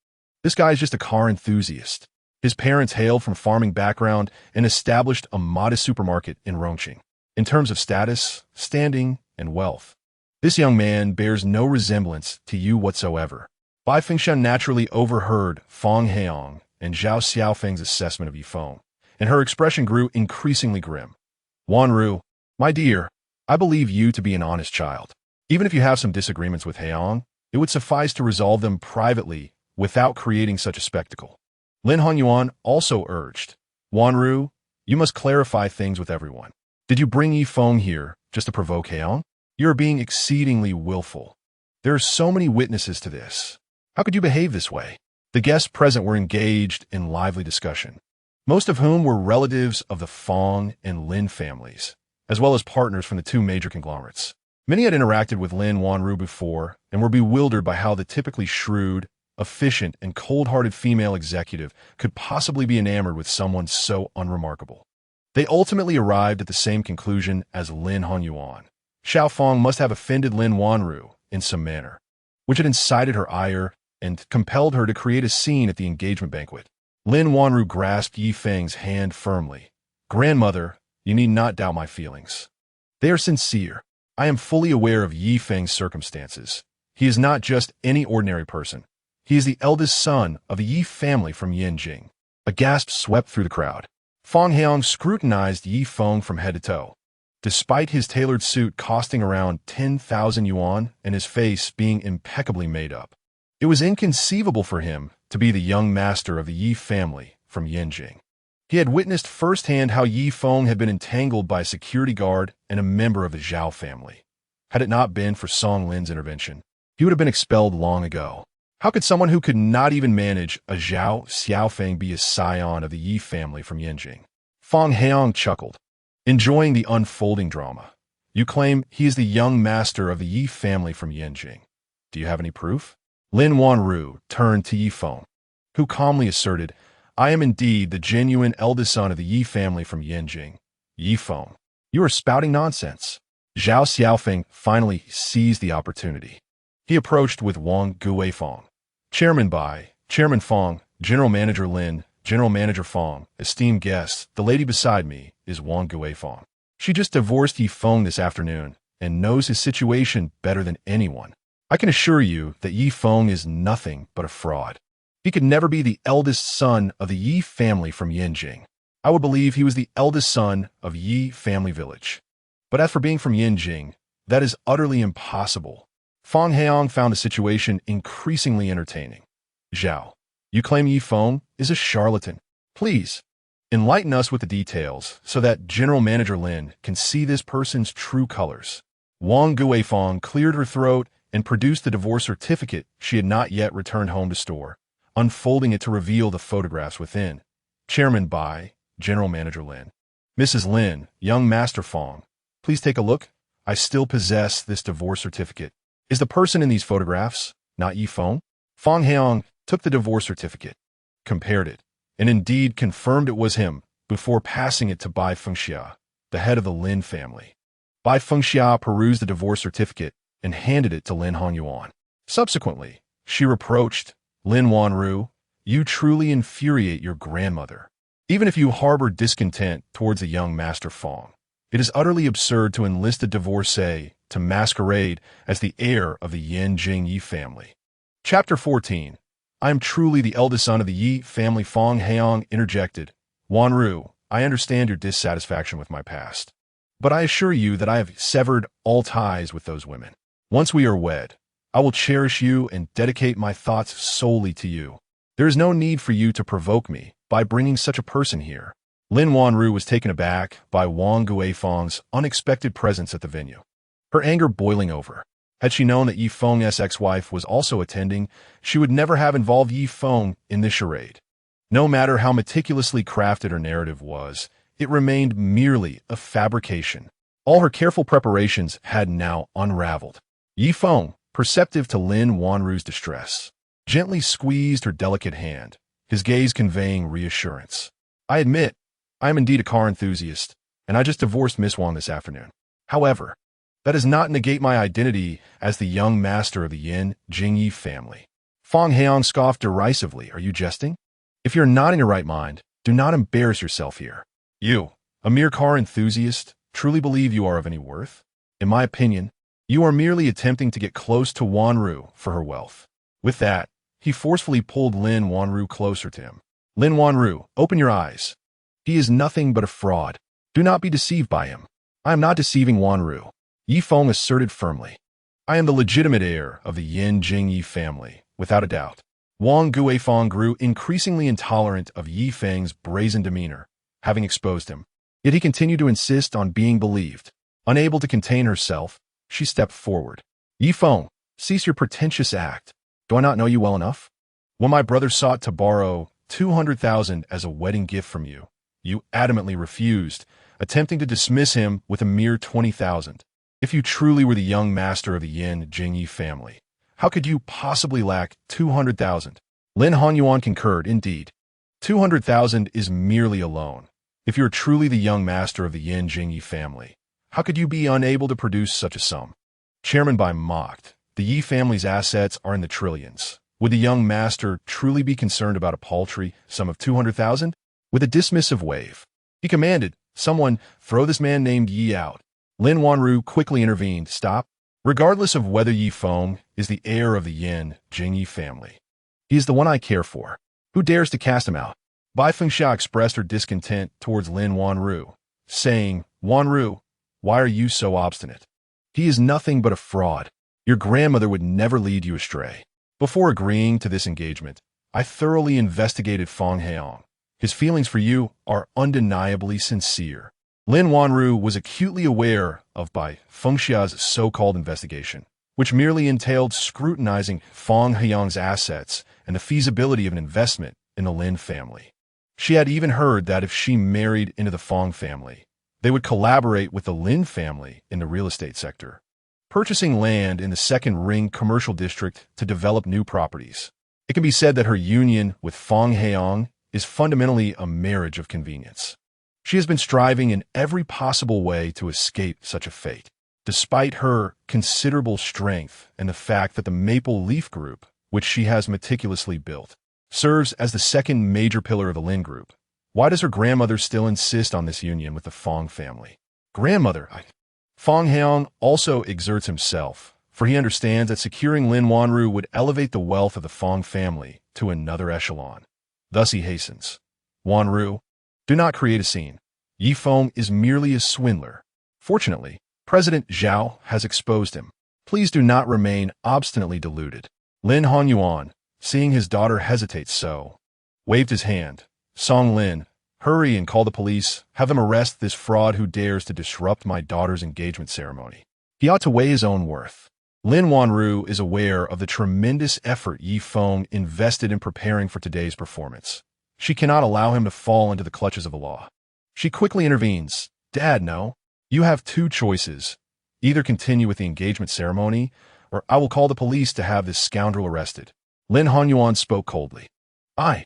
this guy is just a car enthusiast." His parents hailed from a farming background and established a modest supermarket in Rongqing. In terms of status, standing, and wealth, this young man bears no resemblance to you whatsoever. Bai Fengxian naturally overheard Feng Heong and Zhao Xiaofeng's assessment of Yi Feng, and her expression grew increasingly grim. "Wanru, my dear, I believe you to be an honest child. Even if you have some disagreements with Heong, it would suffice to resolve them privately without creating such a spectacle." Lin Honyuan also urged, "Wanru, you must clarify things with everyone. Did you bring Yi Feng here just to provoke Heong? You are being exceedingly willful. There are so many witnesses to this. How could you behave this way?" The guests present were engaged in lively discussion, most of whom were relatives of the Feng and Lin families, as well as partners from the two major conglomerates. Many had interacted with Lin Wanru before and were bewildered by how the typically shrewd, efficient, and cold-hearted female executive could possibly be enamored with someone so unremarkable. They ultimately arrived at the same conclusion as Lin Honyuan. Xiao Feng must have offended Lin Wanru in some manner, which had incited her ire and compelled her to create a scene at the engagement banquet. Lin Wanru grasped Yi Feng's hand firmly. "Grandmother, you need not doubt my feelings. They are sincere. I am fully aware of Yi Feng's circumstances. He is not just any ordinary person. He is the eldest son of the Yi family from Yanjing." A gasp swept through the crowd. Feng Heong scrutinized Yi Feng from head to toe. Despite his tailored suit costing around 10,000 yuan and his face being impeccably made up, it was inconceivable for him to be the young master of the Yi family from Yanjing. He had witnessed firsthand how Yi Feng had been entangled by a security guard and a member of the Zhao family. Had it not been for Song Lin's intervention, he would have been expelled long ago. How could someone who could not even manage a Zhao Xiaofeng be a scion of the Yi family from Yanjing? Feng Heong chuckled, enjoying the unfolding drama. You claim he is the young master of the Yi family from Yanjing. Do you have any proof? Lin Wanru turned to Yi Feng, who calmly asserted, I am indeed the genuine eldest son of the Yi family from Yanjing. Yi Feng, you are spouting nonsense. Zhao Xiaofeng finally seized the opportunity. He approached with Wang Guifeng. Chairman Bai, Chairman Feng, General Manager Lin, General Manager Feng, esteemed guests, the lady beside me is Wang Guifeng. She just divorced Yi Feng this afternoon and knows his situation better than anyone. I can assure you that Yi Feng is nothing but a fraud. He could never be the eldest son of the Yi family from Yanjing. I would believe he was the eldest son of Yi family village. But as for being from Yanjing, that is utterly impossible. Feng Heong found the situation increasingly entertaining. Zhao, you claim Yi Feng is a charlatan. Please, enlighten us with the details so that General Manager Lin can see this person's true colors. Wang Guifeng cleared her throat and produced the divorce certificate she had not yet returned home to store, unfolding it to reveal the photographs within. Chairman Bai, General Manager Lin. Mrs. Lin, young Master Feng, please take a look. I still possess this divorce certificate. Is the person in these photographs not Yi Feng? Feng Heong took the divorce certificate, compared it, and indeed confirmed it was him before passing it to Bai Fengxia, the head of the Lin family. Bai Fengxia perused the divorce certificate and handed it to Lin Hongyuan. Subsequently, she reproached Lin Wanru, you truly infuriate your grandmother. Even if you harbor discontent towards the young Master Feng, it is utterly absurd to enlist a divorcee to masquerade as the heir of the Yanjing Yi family. Chapter 14. I am truly the eldest son of the Yi family. Feng Heong interjected. Wanru, I understand your dissatisfaction with my past, but I assure you that I have severed all ties with those women. Once we are wed, I will cherish you and dedicate my thoughts solely to you. There is no need for you to provoke me by bringing such a person here. Lin Wanru was taken aback by Wang Guifeng's unexpected presence at the venue, her anger boiling over. Had she known that Yi Feng's ex-wife was also attending, she would never have involved Yi Feng in this charade. No matter how meticulously crafted her narrative was, it remained merely a fabrication. All her careful preparations had now unraveled. Yi Feng, perceptive to Lin Wanru's distress, gently squeezed her delicate hand, his gaze conveying reassurance. I admit, I am indeed a car enthusiast, and I just divorced Miss Wang this afternoon. However, that does not negate my identity as the young master of the Yanjing Yi family. Feng Heong scoffed derisively. Are you jesting? If you're not in your right mind, do not embarrass yourself here. You, a mere car enthusiast, truly believe you are of any worth? In my opinion, you are merely attempting to get close to Wanru for her wealth. With that, he forcefully pulled Lin Wanru closer to him. Lin Wanru, open your eyes. He is nothing but a fraud. Do not be deceived by him. I am not deceiving Wanru. Yi Feng asserted firmly. I am the legitimate heir of the Yanjing Yi family, without a doubt. Wang Guifeng grew increasingly intolerant of Yi Feng's brazen demeanor, having exposed him. Yet he continued to insist on being believed. Unable to contain herself, she stepped forward. Yi Feng, cease your pretentious act. Do I not know you well enough? When my brother sought to borrow 200,000 as a wedding gift from you, you adamantly refused, attempting to dismiss him with a mere 20,000. If you truly were the young master of the Yanjing Yi family, how could you possibly lack 200,000? Lin Hongyuan concurred, indeed. 200,000 is merely a loan. If you're truly the young master of the Yanjing Yi family, how could you be unable to produce such a sum? Chairman Bai mocked. The Yi family's assets are in the trillions. Would the young master truly be concerned about a paltry sum of 200,000? With a dismissive wave, he commanded, someone throw this man named Yi out. Lin Wanru quickly intervened. Stop. Regardless of whether Yi Feng is the heir of the Yanjing Yi family, he is the one I care for. Who dares to cast him out? Bai Fengxia expressed her discontent towards Lin Wanru, saying, Wanru, why are you so obstinate? He is nothing but a fraud. Your grandmother would never lead you astray. Before agreeing to this engagement, I thoroughly investigated Feng Heong. His feelings for you are undeniably sincere. Lin Wanru was acutely aware of by Fengxia's so-called investigation, which merely entailed scrutinizing Feng Heyang's assets and the feasibility of an investment in the Lin family. She had even heard that if she married into the Feng family, they would collaborate with the Lin family in the real estate sector, purchasing land in the second ring commercial district to develop new properties. It can be said that her union with Feng Heyang is fundamentally a marriage of convenience. She has been striving in every possible way to escape such a fate, despite her considerable strength and the fact that the Maple Leaf Group, which she has meticulously built, serves as the second major pillar of the Lin Group. Why does her grandmother still insist on this union with the Feng family? Grandmother, Feng Heyang also exerts himself, for he understands that securing Lin Wanru would elevate the wealth of the Feng family to another echelon. Thus he hastens. Wanru, do not create a scene. Yi Feng is merely a swindler. Fortunately, President Zhao has exposed him. Please do not remain obstinately deluded. Lin Honyuan, seeing his daughter hesitate waved his hand. Song Lin, hurry and call the police. Have them arrest this fraud who dares to disrupt my daughter's engagement ceremony. He ought to weigh his own worth. Lin Wanru is aware of the tremendous effort Yi Feng invested in preparing for today's performance. She cannot allow him to fall into the clutches of the law. She quickly intervenes. Dad, no. You have two choices. Either continue with the engagement ceremony, or I will call the police to have this scoundrel arrested. Lin Honyuan spoke coldly. I.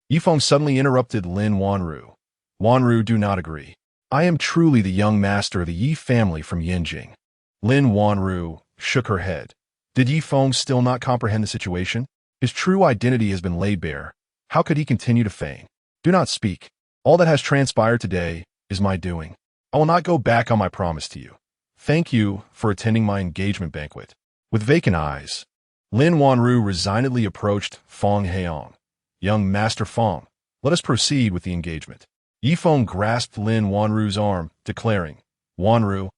Yi Feng suddenly interrupted Lin Wanru. Wanru, do not agree. I am truly the young master of the Yi family from Yanjing. Lin Wanru shook her head. Did Yi Feng still not comprehend the situation? His true identity has been laid bare. How could he continue to feign? Do not speak. All that has transpired today is my doing. I will not go back on my promise to you. Thank you for attending my engagement banquet. With vacant eyes, Lin Wanru resignedly approached Feng Heyang. Young Master Feng, let us proceed with the engagement. Yi Feng grasped Lin Wanru's arm, declaring, Wanru,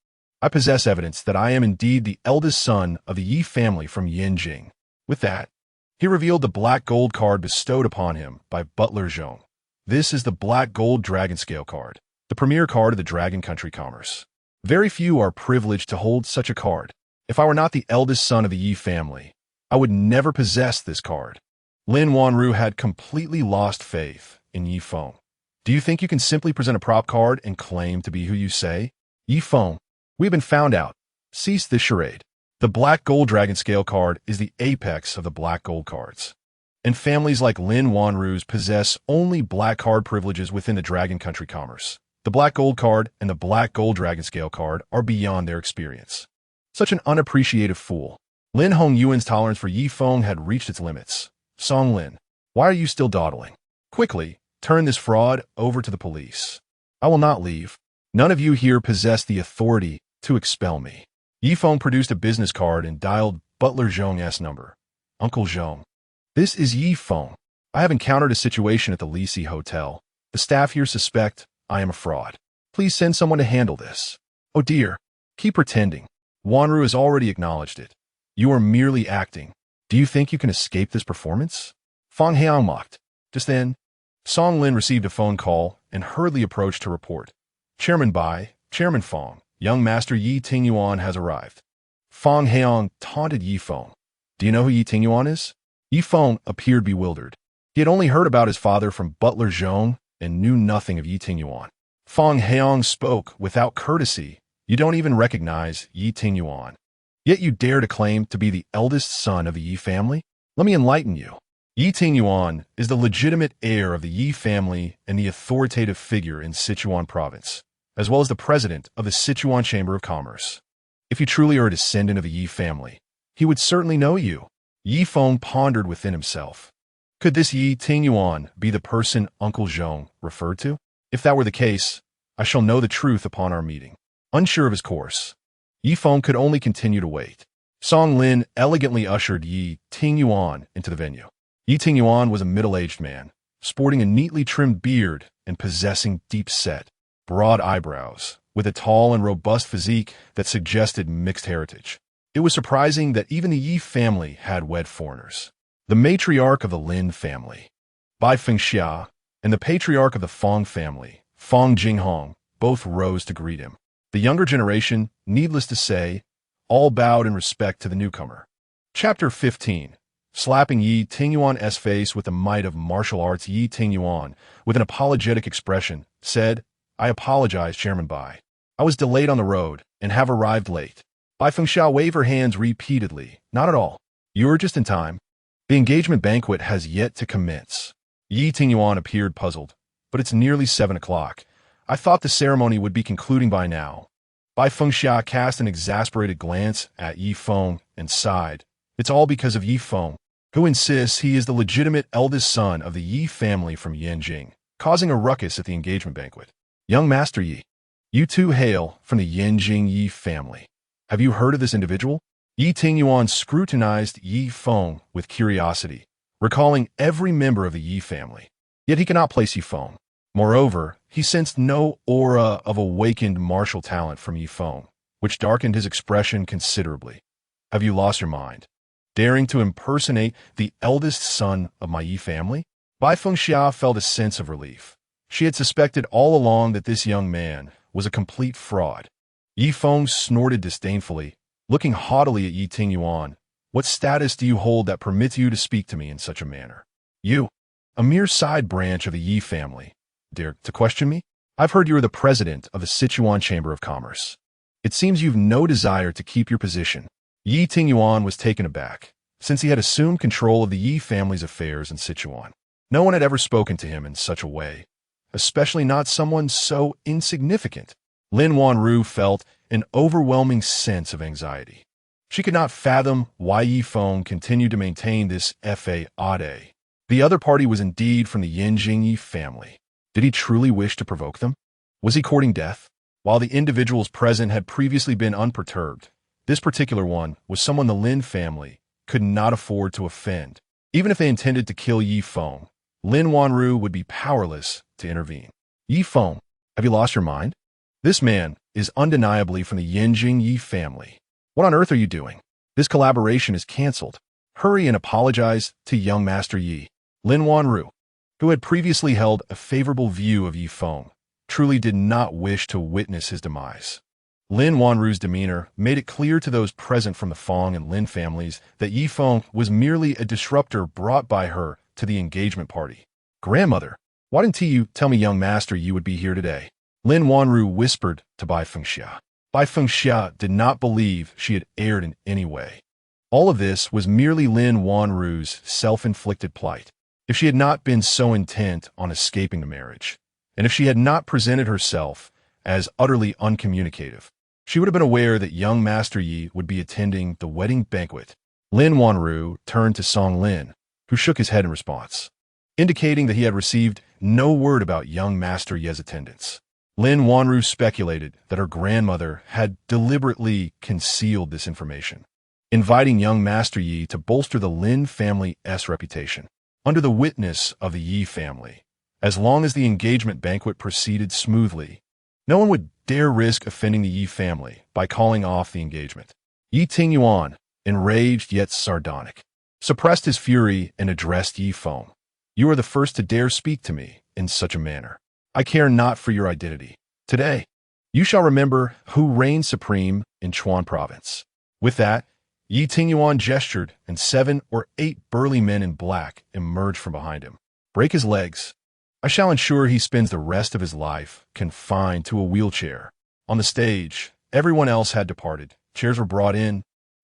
I possess evidence that I am indeed the eldest son of the Yi family from Yanjing. With that, he revealed the black gold card bestowed upon him by butler Zhao. This is the black gold dragon scale card, the premier card of the Dragon Country Commerce. Very few are privileged to hold such a card. If I were not the eldest son of the Yi family, I would never possess this card. Lin Wanru had completely lost faith in Yi Feng. Do you think you can simply present a prop card and claim to be who you say? Yi Feng, we have been found out. Cease this charade. The black gold dragon scale card is the apex of the black gold cards. And families like Lin Wanru's possess only black card privileges within the Dragon Country Commerce. The black gold card and the black gold dragon scale card are beyond their experience. Such an unappreciative fool. Lin Hongyuan's tolerance for Yi Feng had reached its limits. Song Lin, why are you still dawdling? Quickly, turn this fraud over to the police. I will not leave. None of you here possess the authority to expel me. Yi Feng produced a business card and dialed butler Zhong's number. Uncle Zhong. This is Yi Feng. I have encountered a situation at the Lisi Hotel. The staff here suspect I am a fraud. Please send someone to handle this. Oh dear. Keep pretending. Wanru has already acknowledged it. You are merely acting. Do you think you can escape this performance? Feng Heyang mocked. Just then, Song Lin received a phone call and hurriedly approached to report. Chairman Feng, young master Yi Tingyuan has arrived. Feng Heyang taunted Yi Feng. Do you know who Yi Tingyuan is? Yi Feng appeared bewildered. He had only heard about his father from butler Zhong and knew nothing of Yi Tingyuan. Feng Heyang spoke without courtesy. You don't even recognize Yi Tingyuan. Yet you dare to claim to be the eldest son of the Yi family? Let me enlighten you. Yi Tingyuan is the legitimate heir of the Yi family and the authoritative figure in Sichuan province, as well as the president of the Sichuan Chamber of Commerce. If you truly are a descendant of the Yi family, he would certainly know you. Yi Feng pondered within himself. Could this Yi Tingyuan be the person Uncle Zhong referred to? If that were the case, I shall know the truth upon our meeting. Unsure of his course, Yi Feng could only continue to wait. Song Lin elegantly ushered Yi Tingyuan into the venue. Yi Tingyuan was a middle-aged man, sporting a neatly trimmed beard and possessing deep-set, broad eyebrows, with a tall and robust physique that suggested mixed heritage. It was surprising that even the Yi family had wed foreigners. The matriarch of the Lin family, Bai Fengxia, and the patriarch of the Feng family, Feng Jinghong, both rose to greet him. The younger generation, needless to say, all bowed in respect to the newcomer. Chapter 15. Slapping Yi Tingyuan's face with the might of martial arts, Yi Tingyuan, with an apologetic expression, said, "I apologize, Chairman Bai. I was delayed on the road and have arrived late." Bai Fengxiao waved her hands repeatedly. "Not at all. You were just in time. The engagement banquet has yet to commence." Yi Tingyuan appeared puzzled. "But it's nearly 7 o'clock. I thought the ceremony would be concluding by now." Bai Fengxiao cast an exasperated glance at Yi Feng and sighed. "It's all because of Yi Feng, who insists he is the legitimate eldest son of the Yi family from Yanjing, causing a ruckus at the engagement banquet. Young Master Yi, you too hail from the Yanjing Ye family. Have you heard of this individual?" Yi Tingyuan scrutinized Yi Feng with curiosity, recalling every member of the Yi family. Yet he could not place Yi Feng. Moreover, he sensed no aura of awakened martial talent from Yi Feng, which darkened his expression considerably. "Have you lost your mind? Daring to impersonate the eldest son of my Yi family?" Bai Fengxiao felt a sense of relief. She had suspected all along that this young man was a complete fraud. Yi Feng snorted disdainfully, looking haughtily at Yi Tingyuan. "What status do you hold that permits you to speak to me in such a manner? You, a mere side branch of the Yi family, dare to question me? I've heard you are the president of the Sichuan Chamber of Commerce. It seems you've no desire to keep your position." Yi Tingyuan was taken aback, since he had assumed control of the Yi family's affairs in Sichuan. No one had ever spoken to him in such a way, especially not someone so insignificant. Lin Wanru felt an overwhelming sense of anxiety. She could not fathom why Yi Feng continued to maintain this faade. The other party was indeed from the Yanjing Ye family. Did he truly wish to provoke them? Was he courting death? While the individuals present had previously been unperturbed, this particular one was someone the Lin family could not afford to offend. Even if they intended to kill Yi Feng, Lin Wanru would be powerless to intervene. "Yi Feng, have you lost your mind? This man is undeniably from the Yanjing Ye family. What on earth are you doing? This collaboration is cancelled. Hurry and apologize to young Master Yi." Lin Wanru, who had previously held a favorable view of Yi Feng, truly did not wish to witness his demise. Lin Wanru's demeanor made it clear to those present from the Feng and Lin families that Yi Feng was merely a disruptor brought by her to the engagement party. "Grandmother, why didn't you tell me young master you would be here today?" Lin Wanru whispered to Bai Fengxiao. Bai Fengxiao did not believe she had erred in any way. All of this was merely Lin Wanru's self-inflicted plight. If she had not been so intent on escaping the marriage, and if she had not presented herself as utterly uncommunicative, she would have been aware that young Master Yi would be attending the wedding banquet. Lin Wanru turned to Song Lin, who shook his head in response, indicating that he had received no word about young Master Ye's attendance. Lin Wanru speculated that her grandmother had deliberately concealed this information, inviting young Master Yi to bolster the Lin family's reputation. Under the witness of the Yi family, as long as the engagement banquet proceeded smoothly, no one would dare risk offending the Yi family by calling off the engagement. Yi Tingyuan, enraged yet sardonic, suppressed his fury and addressed Yi Feng. "You are the first to dare speak to me in such a manner. I care not for your identity. Today, you shall remember who reigns supreme in Chuan province." With that, Yi Tingyuan gestured, and 7 or 8 burly men in black emerged from behind him. "Break his legs. I shall ensure he spends the rest of his life confined to a wheelchair." On the stage, everyone else had departed. Chairs were brought in,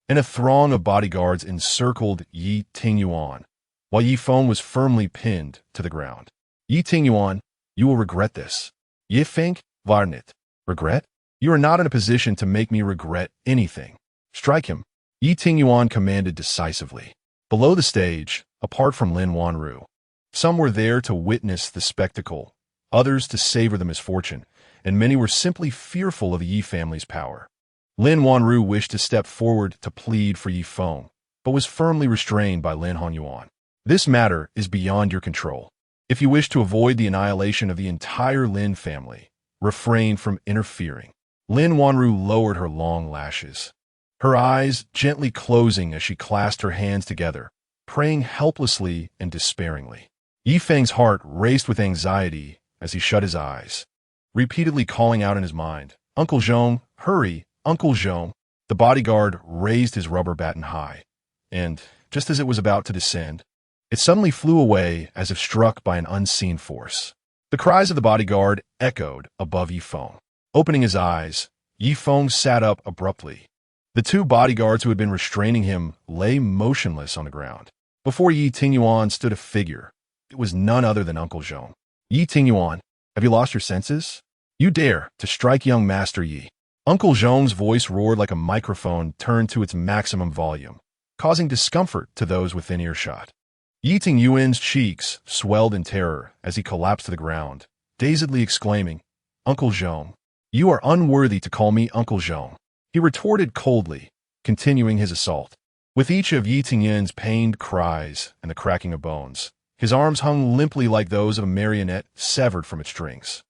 and a throng of bodyguards encircled Yi Tingyuan, while Yi Feng was firmly pinned to the ground. "Yi Tingyuan, you will regret this." "Ye Feng, Varnit. Regret? You are not in a position to make me regret anything. Strike him." Yi Tingyuan commanded decisively. Below the stage, apart from Lin Wanru, some were there to witness the spectacle, others to savor the misfortune, and many were simply fearful of the Yi family's power. Lin Wanru wished to step forward to plead for Yi Feng, but was firmly restrained by Lin Honyuan. "This matter is beyond your control. If you wish to avoid the annihilation of the entire Lin family, refrain from interfering." Lin Wanru lowered her long lashes, her eyes gently closing as she clasped her hands together, praying helplessly and despairingly. Yi Feng's heart raced with anxiety as he shut his eyes. repeatedly calling out in his mind, "Uncle Zhong, hurry, Uncle Zhong." The bodyguard raised his rubber baton high, and, just as it was about to descend, it suddenly flew away as if struck by an unseen force. The cries of the bodyguard echoed above Yi Feng. Opening his eyes, Yi Feng sat up abruptly. The two bodyguards who had been restraining him lay motionless on the ground. Before Yi Tingyuan stood a figure. It was none other than Uncle Zhong. "Yi Tingyuan, have you lost your senses? You dare to strike young Master Yi." Uncle Zhong's voice roared like a microphone turned to its maximum volume, causing discomfort to those within earshot. Yi Tingyuan's cheeks swelled in terror as he collapsed to the ground, dazedly exclaiming, "Uncle Zhong, you are unworthy to call me Uncle Zhong." He retorted coldly, continuing his assault. With each of Yi Tingyuan's pained cries and the cracking of bones, his arms hung limply like those of a marionette severed from its strings.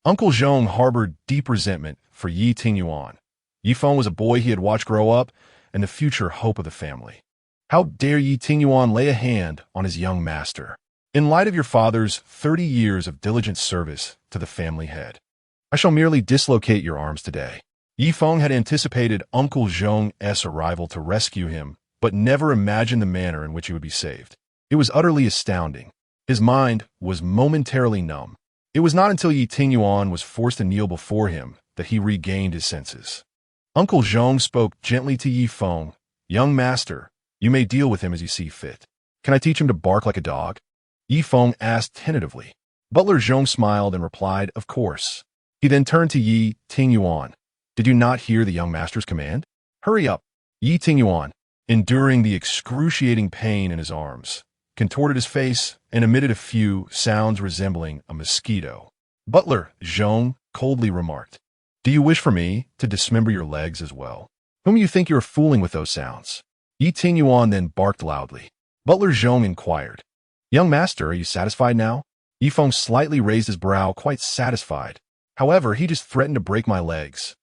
Uncle Zhong harbored deep resentment for Yi Tingyuan. Yi Feng was a boy he had watched grow up and the future hope of the family. How dare Yi Tingyuan lay a hand on his young master? In light of your father's 30 years of diligent service to the family head, I shall merely dislocate your arms today. Yi Feng had anticipated Uncle Zhong's arrival to rescue him, but never imagined the manner in which he would be saved. It was utterly astounding. His mind was momentarily numb. It was not until Yi Tingyuan was forced to kneel before him that he regained his senses. Uncle Zhong spoke gently to Yi Feng. "Young master, you may deal with him as you see fit. Can I teach him to bark like a dog?" Yi Feng asked tentatively. Butler Zhong smiled and replied, "Of course." He then turned to Yi Tingyuan. "Did you not hear the young master's command? Hurry up." Yi Tingyuan, enduring the excruciating pain in his arms, contorted his face and emitted a few sounds resembling a mosquito. Butler Zhong coldly remarked, "Do you wish for me to dismember your legs as well? Whom you think you are fooling with those sounds?" Yi Tingyuan then barked loudly. Butler Zhong inquired, "Young master, are you satisfied now?" Yi Feng slightly raised his brow, quite satisfied. "However, he just threatened to break my legs.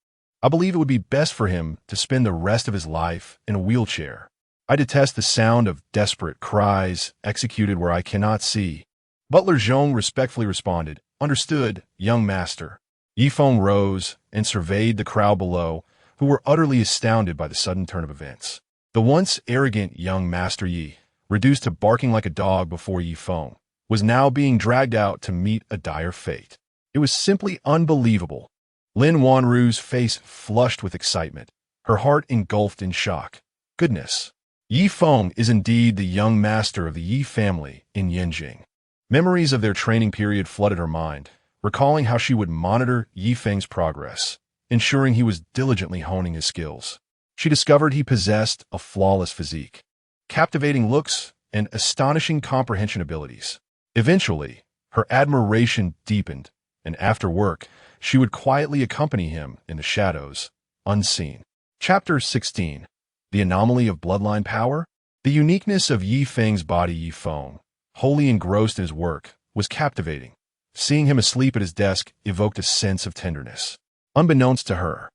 I believe it would be best for him to spend the rest of his life in a wheelchair. I detest the sound of desperate cries executed where I cannot see." Butler Zhong respectfully responded, "Understood, young master." Yi Feng rose and surveyed the crowd below, who were utterly astounded by the sudden turn of events. The once arrogant young Master Yi, reduced to barking like a dog before Yi Feng, was now being dragged out to meet a dire fate. It was simply unbelievable. Lin Wanru's face flushed with excitement, her heart engulfed in shock. Goodness! Yi Feng is indeed the young master of the Yi family in Yanjing. Memories of their training period flooded her mind, recalling how she would monitor Yi Feng's progress, ensuring he was diligently honing his skills. She discovered he possessed a flawless physique, captivating looks, and astonishing comprehension abilities. Eventually, her admiration deepened, and after work, she would quietly accompany him in the shadows, unseen. Chapter 16. The Anomaly of Bloodline Power? The uniqueness of Yi Feng's body, Yi Feng, wholly engrossed in his work, was captivating. Seeing him asleep at his desk evoked a sense of tenderness. Unbeknownst to her,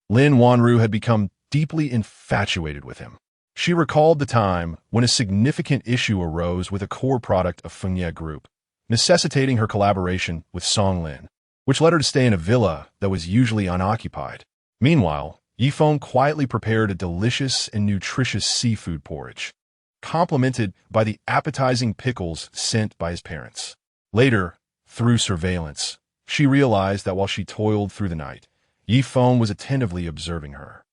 Lin Wanru had become deeply infatuated with him. She recalled the time when a significant issue arose with a core product of Feng Group, necessitating her collaboration with Song Lin, which led her to stay in a villa that was usually unoccupied. Meanwhile, Yi Feng quietly prepared a delicious and nutritious seafood porridge, complemented by the appetizing pickles sent by his parents. Later, through surveillance, she realized that while she toiled through the night, Yi Feng was attentively observing her.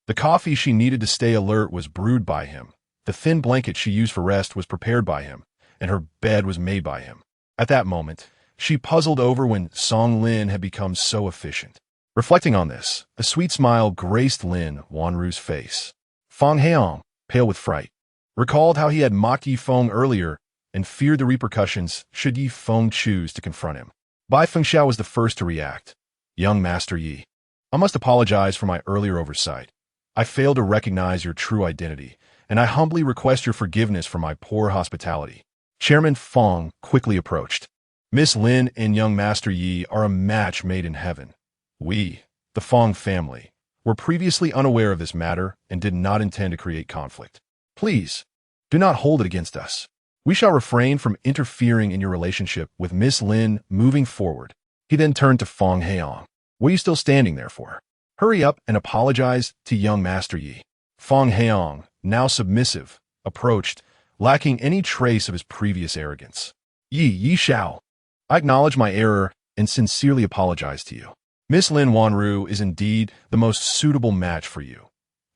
The coffee she needed to stay alert was brewed by him, the thin blanket she used for rest was prepared by him, and her bed was made by him. At that moment, she puzzled over when Song Lin had become so efficient. Reflecting on this, a sweet smile graced Lin Wanru's face. Feng Heong, pale with fright, recalled how he had mocked Yi Feng earlier and feared the repercussions should Yi Feng choose to confront him. Bai Fengxiao was the first to react. "Young Master Yi, I must apologize for my earlier oversight. I failed to recognize your true identity, and I humbly request your forgiveness for my poor hospitality." Chairman Feng quickly approached. "Miss Lin and young Master Yi are a match made in heaven. We, the Feng family, were previously unaware of this matter and did not intend to create conflict. Please, do not hold it against us. We shall refrain from interfering in your relationship with Miss Lin moving forward." He then turned to Feng. What are you still standing there for? Hurry up and apologize to young Master Yi. Feng, now submissive, approached, lacking any trace of his previous arrogance. Yi Shao, I acknowledge my error and sincerely apologize to you. Miss Lin Wanru is indeed the most suitable match for you.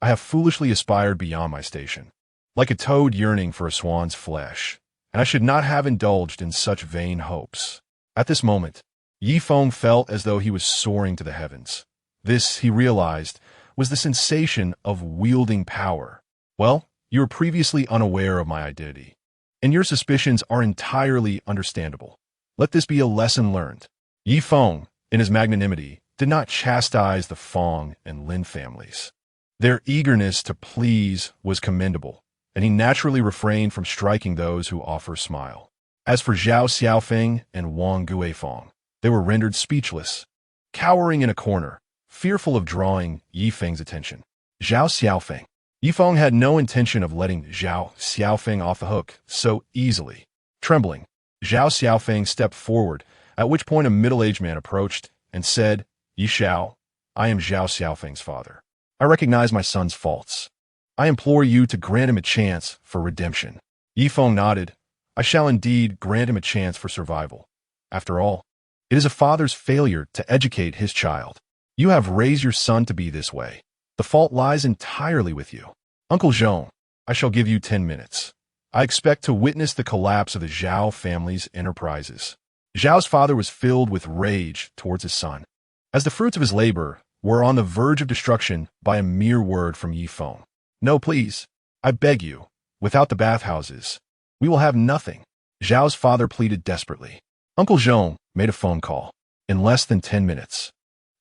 I have foolishly aspired beyond my station, like a toad yearning for a swan's flesh, and I should not have indulged in such vain hopes. At this moment, Yi Feng felt as though he was soaring to the heavens. This, he realized, was the sensation of wielding power. Well, you were previously unaware of my identity, and your suspicions are entirely understandable. Let this be a lesson learned. Yi Feng, in his magnanimity, did not chastise the Feng and Lin families. Their eagerness to please was commendable, and he naturally refrained from striking those who offer a smile. As for Zhao Xiaofeng and Wang Guifeng, they were rendered speechless, cowering in a corner, fearful of drawing Yi Feng's attention. Zhao Xiaofeng. Yi Feng had no intention of letting Zhao Xiaofeng off the hook so easily. Trembling, Zhao Xiaofeng stepped forward, at which point a middle-aged man approached and said, Yi Shao, I am Zhao Xiaofeng's father. I recognize my son's faults. I implore you to grant him a chance for redemption. Yi Feng nodded. I shall indeed grant him a chance for survival. After all, it is a father's failure to educate his child. You have raised your son to be this way. The fault lies entirely with you. Uncle Zhao, I shall give you 10 minutes. I expect to witness the collapse of the Zhao family's enterprises. Zhao's father was filled with rage towards his son, as the fruits of his labor were on the verge of destruction by a mere word from Yi Feng. No, please. I beg you. Without the bathhouses, we will have nothing. Zhao's father pleaded desperately. Uncle Zhao made a phone call. In less than 10 minutes,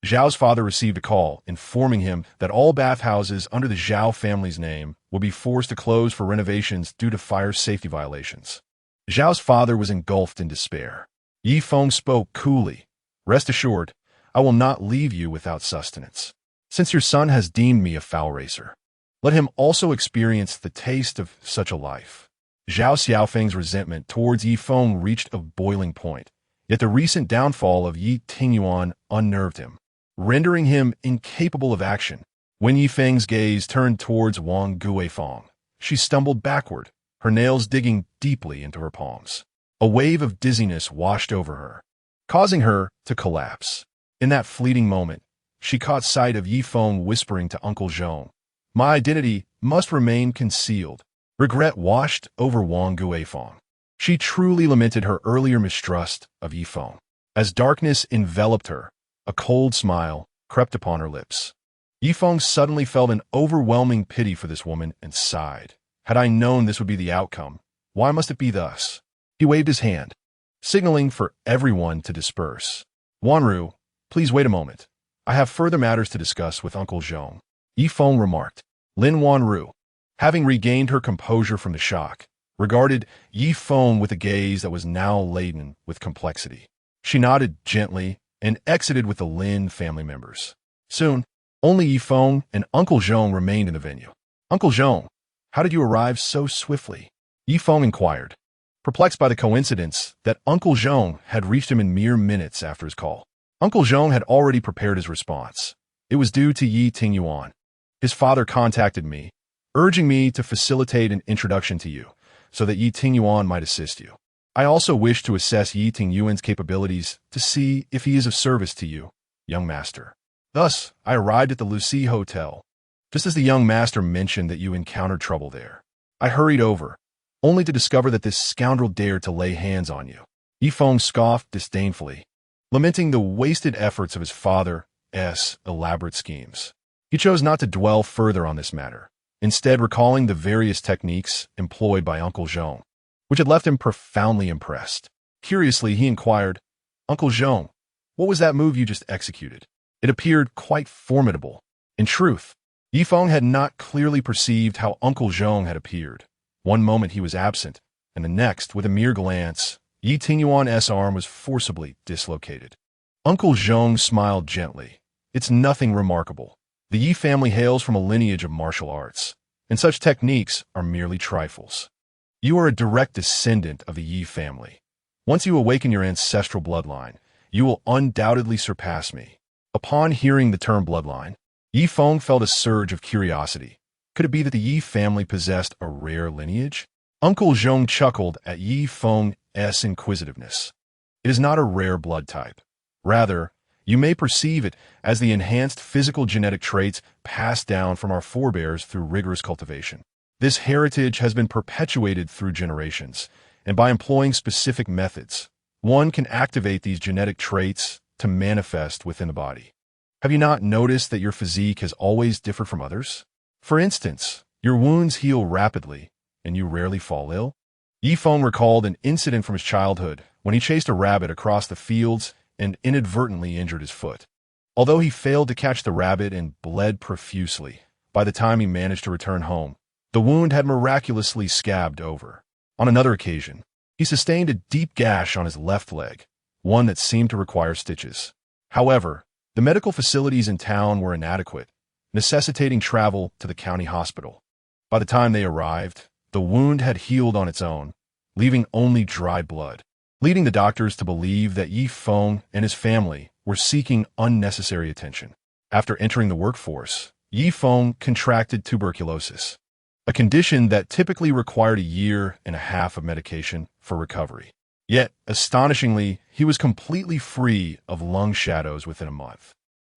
Zhao's father received a call informing him that all bathhouses under the Zhao family's name would be forced to close for renovations due to fire safety violations. Zhao's father was engulfed in despair. Yi Feng spoke coolly. Rest assured, I will not leave you without sustenance. Since your son has deemed me a foul racer, let him also experience the taste of such a life. Zhao Xiaofeng's resentment towards Yi Feng reached a boiling point, yet the recent downfall of Yi Tingyuan unnerved him, rendering him incapable of action. When Yi Feng's gaze turned towards Wang Guifeng, she stumbled backward, her nails digging deeply into her palms. A wave of dizziness washed over her, causing her to collapse. In that fleeting moment, she caught sight of Yi Feng whispering to Uncle Zhao, My identity must remain concealed. Regret washed over Wang Guifeng. She truly lamented her earlier mistrust of Yi Feng. As darkness enveloped her, a cold smile crept upon her lips. Yi Feng suddenly felt an overwhelming pity for this woman and sighed. Had I known this would be the outcome, why must it be thus? He waved his hand, signaling for everyone to disperse. Wanru, please wait a moment. I have further matters to discuss with Uncle Zhao. Yi Feng remarked. Lin Wanru, having regained her composure from the shock, regarded Yi Feng with a gaze that was now laden with complexity. She nodded gently and exited with the Lin family members. Soon, only Yi Feng and Uncle Zhao remained in the venue. Uncle Zhao, how did you arrive so swiftly? Yi Feng inquired, perplexed by the coincidence that Uncle Zhao had reached him in mere minutes after his call. Uncle Zhao had already prepared his response. It was due to Yi Tingyuan. His father contacted me, urging me to facilitate an introduction to you, so that Yi Tingyuan might assist you. I also wish to assess Yi Tingyuan's capabilities to see if he is of service to you, young master. Thus, I arrived at the Lucy Hotel, just as the young master mentioned that you encountered trouble there. I hurried over, only to discover that this scoundrel dared to lay hands on you. Yi Feng scoffed disdainfully, lamenting the wasted efforts of his father's elaborate schemes. He chose not to dwell further on this matter, instead recalling the various techniques employed by Uncle Zhao, which had left him profoundly impressed. Curiously, he inquired, Uncle Zhao, what was that move you just executed? It appeared quite formidable. In truth, Yi Feng had not clearly perceived how Uncle Zhao had appeared. One moment he was absent, and the next, with a mere glance, Yi Tingyuan's arm was forcibly dislocated. Uncle Zhao smiled gently. It's nothing remarkable. The Yi family hails from a lineage of martial arts, and such techniques are merely trifles. You are a direct descendant of the Yi family. Once you awaken your ancestral bloodline, you will undoubtedly surpass me." Upon hearing the term bloodline, Yi Feng felt a surge of curiosity. Could it be that the Yi family possessed a rare lineage? Uncle Zhong chuckled at Yi Feng's inquisitiveness. "It is not a rare blood type. Rather, you may perceive it as the enhanced physical genetic traits passed down from our forebears through rigorous cultivation. This heritage has been perpetuated through generations, and by employing specific methods, one can activate these genetic traits to manifest within the body. Have you not noticed that your physique has always differed from others? For instance, your wounds heal rapidly, and you rarely fall ill." Yi Feng recalled an incident from his childhood when he chased a rabbit across the fields and inadvertently injured his foot. Although he failed to catch the rabbit and bled profusely, by the time he managed to return home, the wound had miraculously scabbed over. On another occasion, he sustained a deep gash on his left leg, one that seemed to require stitches. However, the medical facilities in town were inadequate, necessitating travel to the county hospital. By the time they arrived, the wound had healed on its own, leaving only dried blood, leading the doctors to believe that Yi Feng and his family were seeking unnecessary attention. After entering the workforce, Yi Feng contracted tuberculosis, a condition that typically required a year and a half of medication for recovery. Yet, astonishingly, he was completely free of lung shadows within a month.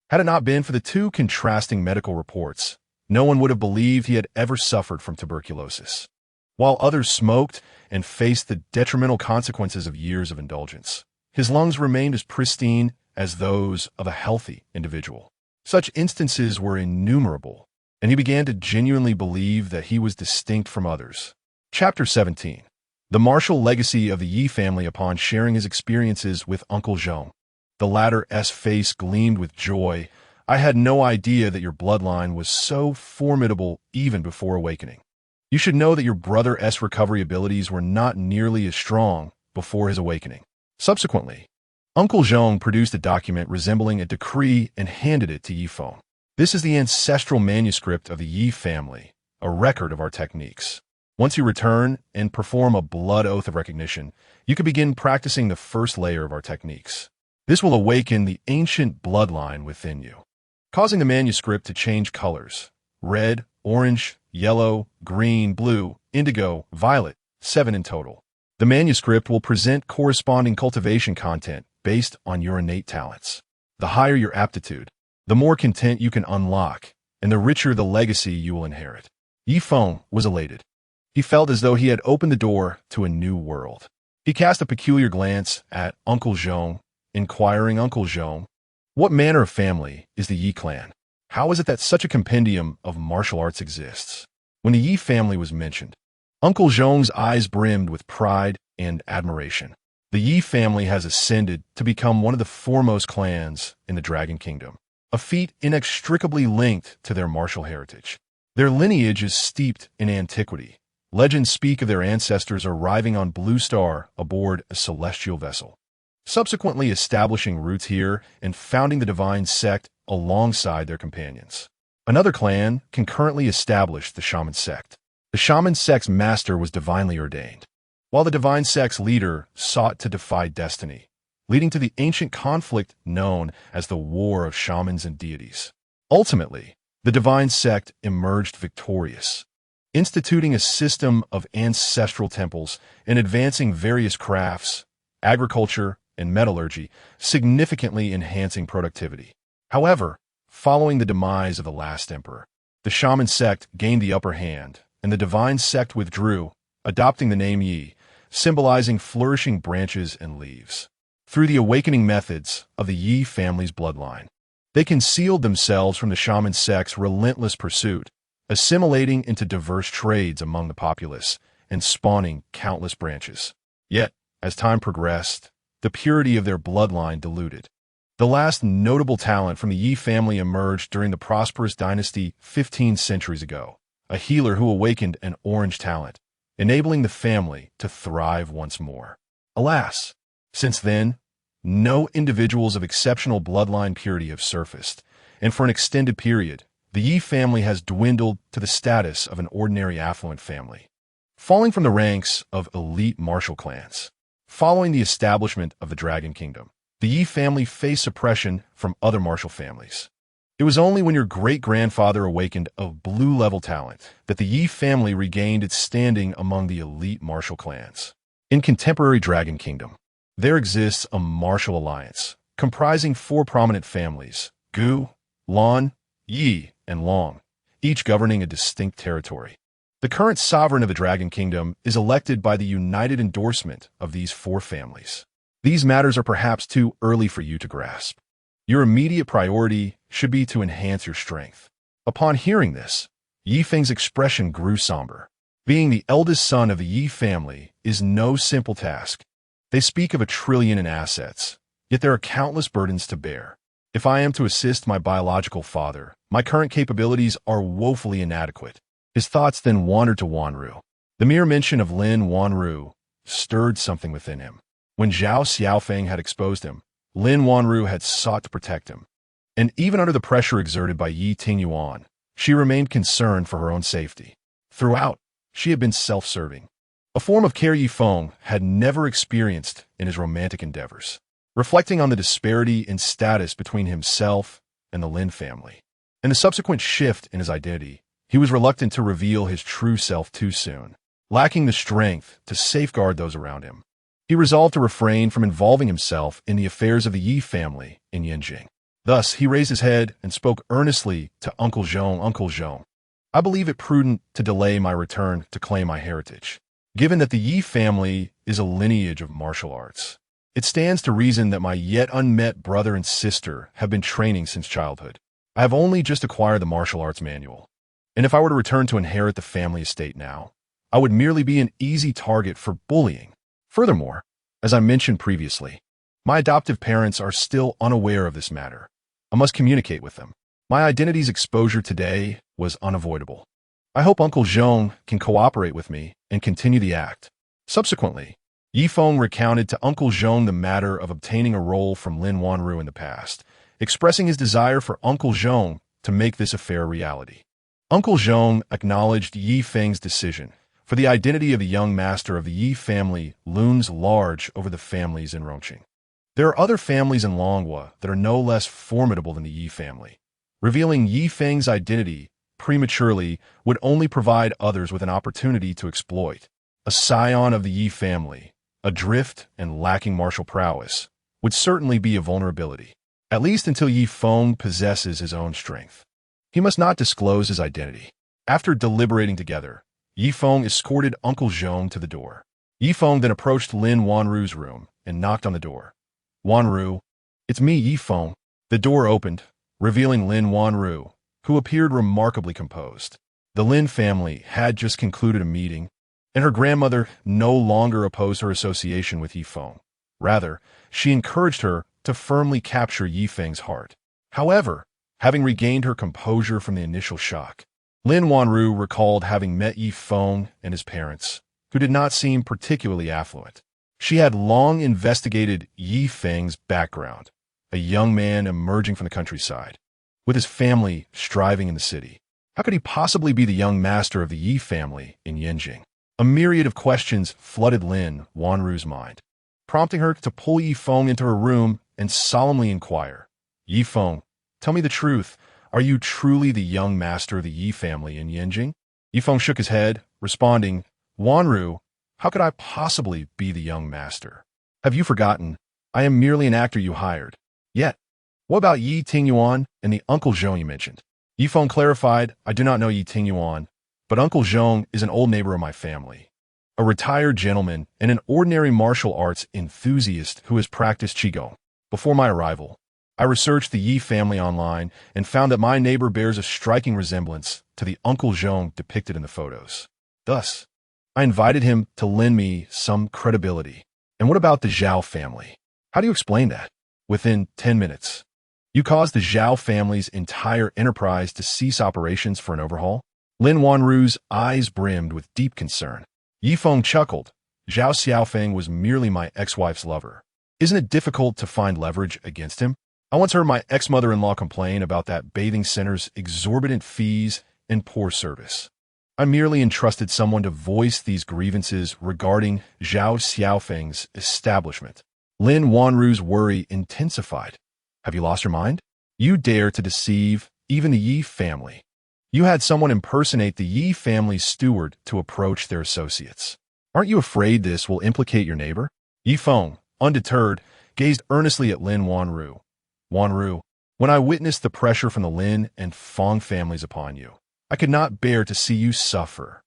Had it not been for the two contrasting medical reports, no one would have believed he had ever suffered from tuberculosis. While others smoked and faced the detrimental consequences of years of indulgence, his lungs remained as pristine as those of a healthy individual. Such instances were innumerable, and he began to genuinely believe that he was distinct from others. Chapter 17. The martial legacy of the Yi family upon sharing his experiences with Uncle Zhong. The latter's face gleamed with joy. "I had no idea that your bloodline was so formidable even before awakening. You should know that your brother's recovery abilities were not nearly as strong before his awakening." Subsequently, Uncle Zhong produced a document resembling a decree and handed it to Yi Feng. "This is the ancestral manuscript of the Yi family, a record of our techniques. Once you return and perform a blood oath of recognition, you can begin practicing the first layer of our techniques. This will awaken the ancient bloodline within you," causing the manuscript to change colors: red, orange, yellow, green, blue, indigo, violet, 7 in total. The manuscript will present corresponding cultivation content based on your innate talents. The higher your aptitude, the more content you can unlock, and the richer the legacy you will inherit. Yi Feng was elated. He felt as though he had opened the door to a new world. He cast a peculiar glance at Uncle Zhong, inquiring, "Uncle Zhong, what manner of family is the Yi clan? How is it that such a compendium of martial arts exists?" When the Yi family was mentioned, Uncle Zhong's eyes brimmed with pride and admiration. The Yi family has ascended to become one of the foremost clans in the Dragon Kingdom, a feat inextricably linked to their martial heritage. Their lineage is steeped in antiquity. Legends speak of their ancestors arriving on Blue Star aboard a celestial vessel, subsequently establishing roots here and founding the divine sect alongside their companions. Another clan concurrently established the shaman sect. The shaman sect's master was divinely ordained, while the divine sect's leader sought to defy destiny, leading to the ancient conflict known as the War of Shamans and Deities. Ultimately, the divine sect emerged victorious, instituting a system of ancestral temples and advancing various crafts, agriculture, and metallurgy, significantly enhancing productivity. However, following the demise of the last emperor, the shaman sect gained the upper hand, and the divine sect withdrew, adopting the name Yi, symbolizing flourishing branches and leaves. Through the awakening methods of the Yi family's bloodline, they concealed themselves from the shaman sect's relentless pursuit, assimilating into diverse trades among the populace and spawning countless branches. Yet, as time progressed, the purity of their bloodline diluted. The last notable talent from the Yi family emerged during the prosperous dynasty 15 centuries ago, a healer who awakened an orange talent, enabling the family to thrive once more. Alas, since then, no individuals of exceptional bloodline purity have surfaced, and for an extended period, the Yi family has dwindled to the status of an ordinary affluent family, falling from the ranks of elite martial clans. Following the establishment of the Dragon Kingdom, the Yi family faced suppression from other martial families. It was only when your great-grandfather awakened a blue-level talent that the Yi family regained its standing among the elite martial clans. In contemporary Dragon Kingdom, there exists a martial alliance comprising four prominent families: Gu, Lan, Yi, and Long, each governing a distinct territory. The current sovereign of the Dragon Kingdom is elected by the united endorsement of these four families. These matters are perhaps too early for you to grasp. Your immediate priority should be to enhance your strength. Upon hearing this, Yi Feng's expression grew somber. Being the eldest son of the Yi family is no simple task. They speak of 1 trillion in assets, yet there are countless burdens to bear. If I am to assist my biological father, my current capabilities are woefully inadequate. His thoughts then wandered to Wanru. The mere mention of Lin Wanru stirred something within him. When Zhao Xiaofeng had exposed him, Lin Wanru had sought to protect him. And even under the pressure exerted by Yi Tingyuan, she remained concerned for her own safety. Throughout, she had been self-serving, a form of care Yi Feng had never experienced in his romantic endeavors. Reflecting on the disparity in status between himself and the Lin family, and the subsequent shift in his identity, he was reluctant to reveal his true self too soon. Lacking the strength to safeguard those around him, he resolved to refrain from involving himself in the affairs of the Yi family in Yanjing. Thus, he raised his head and spoke earnestly to Uncle Zhao. Uncle Zhao, I believe it prudent to delay my return to claim my heritage. Given that the Yi family is a lineage of martial arts, it stands to reason that my yet unmet brother and sister have been training since childhood. I have only just acquired the martial arts manual, and if I were to return to inherit the family estate now, I would merely be an easy target for bullying. Furthermore, as I mentioned previously, my adoptive parents are still unaware of this matter. I must communicate with them. My identity's exposure today was unavoidable. I hope Uncle Zhong can cooperate with me and continue the act. Subsequently, Yi Feng recounted to Uncle Zhong the matter of obtaining a role from Lin Wanru in the past, expressing his desire for Uncle Zhong to make this affair a reality. Uncle Zhong acknowledged Yi Feng's decision, for the identity of the young master of the Yi family looms large over the families in Rongqing. There are other families in Longhua that are no less formidable than the Yi family. Revealing Yi Feng's identity prematurely would only provide others with an opportunity to exploit. A scion of the Yi family, adrift and lacking martial prowess, would certainly be a vulnerability, at least until Yi Feng possesses his own strength. He must not disclose his identity. After deliberating together, Yi Feng escorted Uncle Zhong to the door. Yi Feng then approached Lin Wanru's room and knocked on the door. Wanru, it's me, Yi Feng. The door opened, revealing Lin Wanru, who appeared remarkably composed. The Lin family had just concluded a meeting, and her grandmother no longer opposed her association with Yi Feng. Rather, she encouraged her to firmly capture Yi Feng's heart. However, having regained her composure from the initial shock, Lin Wanru recalled having met Yi Feng and his parents, who did not seem particularly affluent. She had long investigated Yi Feng's background, a young man emerging from the countryside, with his family striving in the city. How could he possibly be the young master of the Yi family in Yanjing? A myriad of questions flooded Lin Wanru's mind, prompting her to pull Yi Feng into her room and solemnly inquire, Yi Feng, tell me the truth. Are you truly the young master of the Yi family in Yanjing? Yi Feng shook his head, responding, Wanru, how could I possibly be the young master? Have you forgotten? I am merely an actor you hired. Yet, what about Yi Tingyuan and the Uncle Zhong you mentioned? Yi Feng clarified, I do not know Yi Tingyuan, but Uncle Zhong is an old neighbor of my family, a retired gentleman and an ordinary martial arts enthusiast who has practiced Qigong. Before my arrival, I researched the Yi family online and found that my neighbor bears a striking resemblance to the Uncle Zhong depicted in the photos. Thus, I invited him to lend me some credibility. And what about the Zhao family? How do you explain that? Within 10 minutes, you caused the Zhao family's entire enterprise to cease operations for an overhaul? Lin Wanru's eyes brimmed with deep concern. Yi Feng chuckled. Zhao Xiaofeng was merely my ex-wife's lover. Isn't it difficult to find leverage against him? I once heard my ex-mother-in-law complain about that bathing center's exorbitant fees and poor service. I merely entrusted someone to voice these grievances regarding Zhao Xiaofeng's establishment. Lin Wanru's worry intensified. Have you lost your mind? You dare to deceive even the Yi family. You had someone impersonate the Yi family's steward to approach their associates. Aren't you afraid this will implicate your neighbor? Yi Feng, undeterred, gazed earnestly at Lin Wanru. Wanru, when I witnessed the pressure from the Lin and Feng families upon you, I could not bear to see you suffer.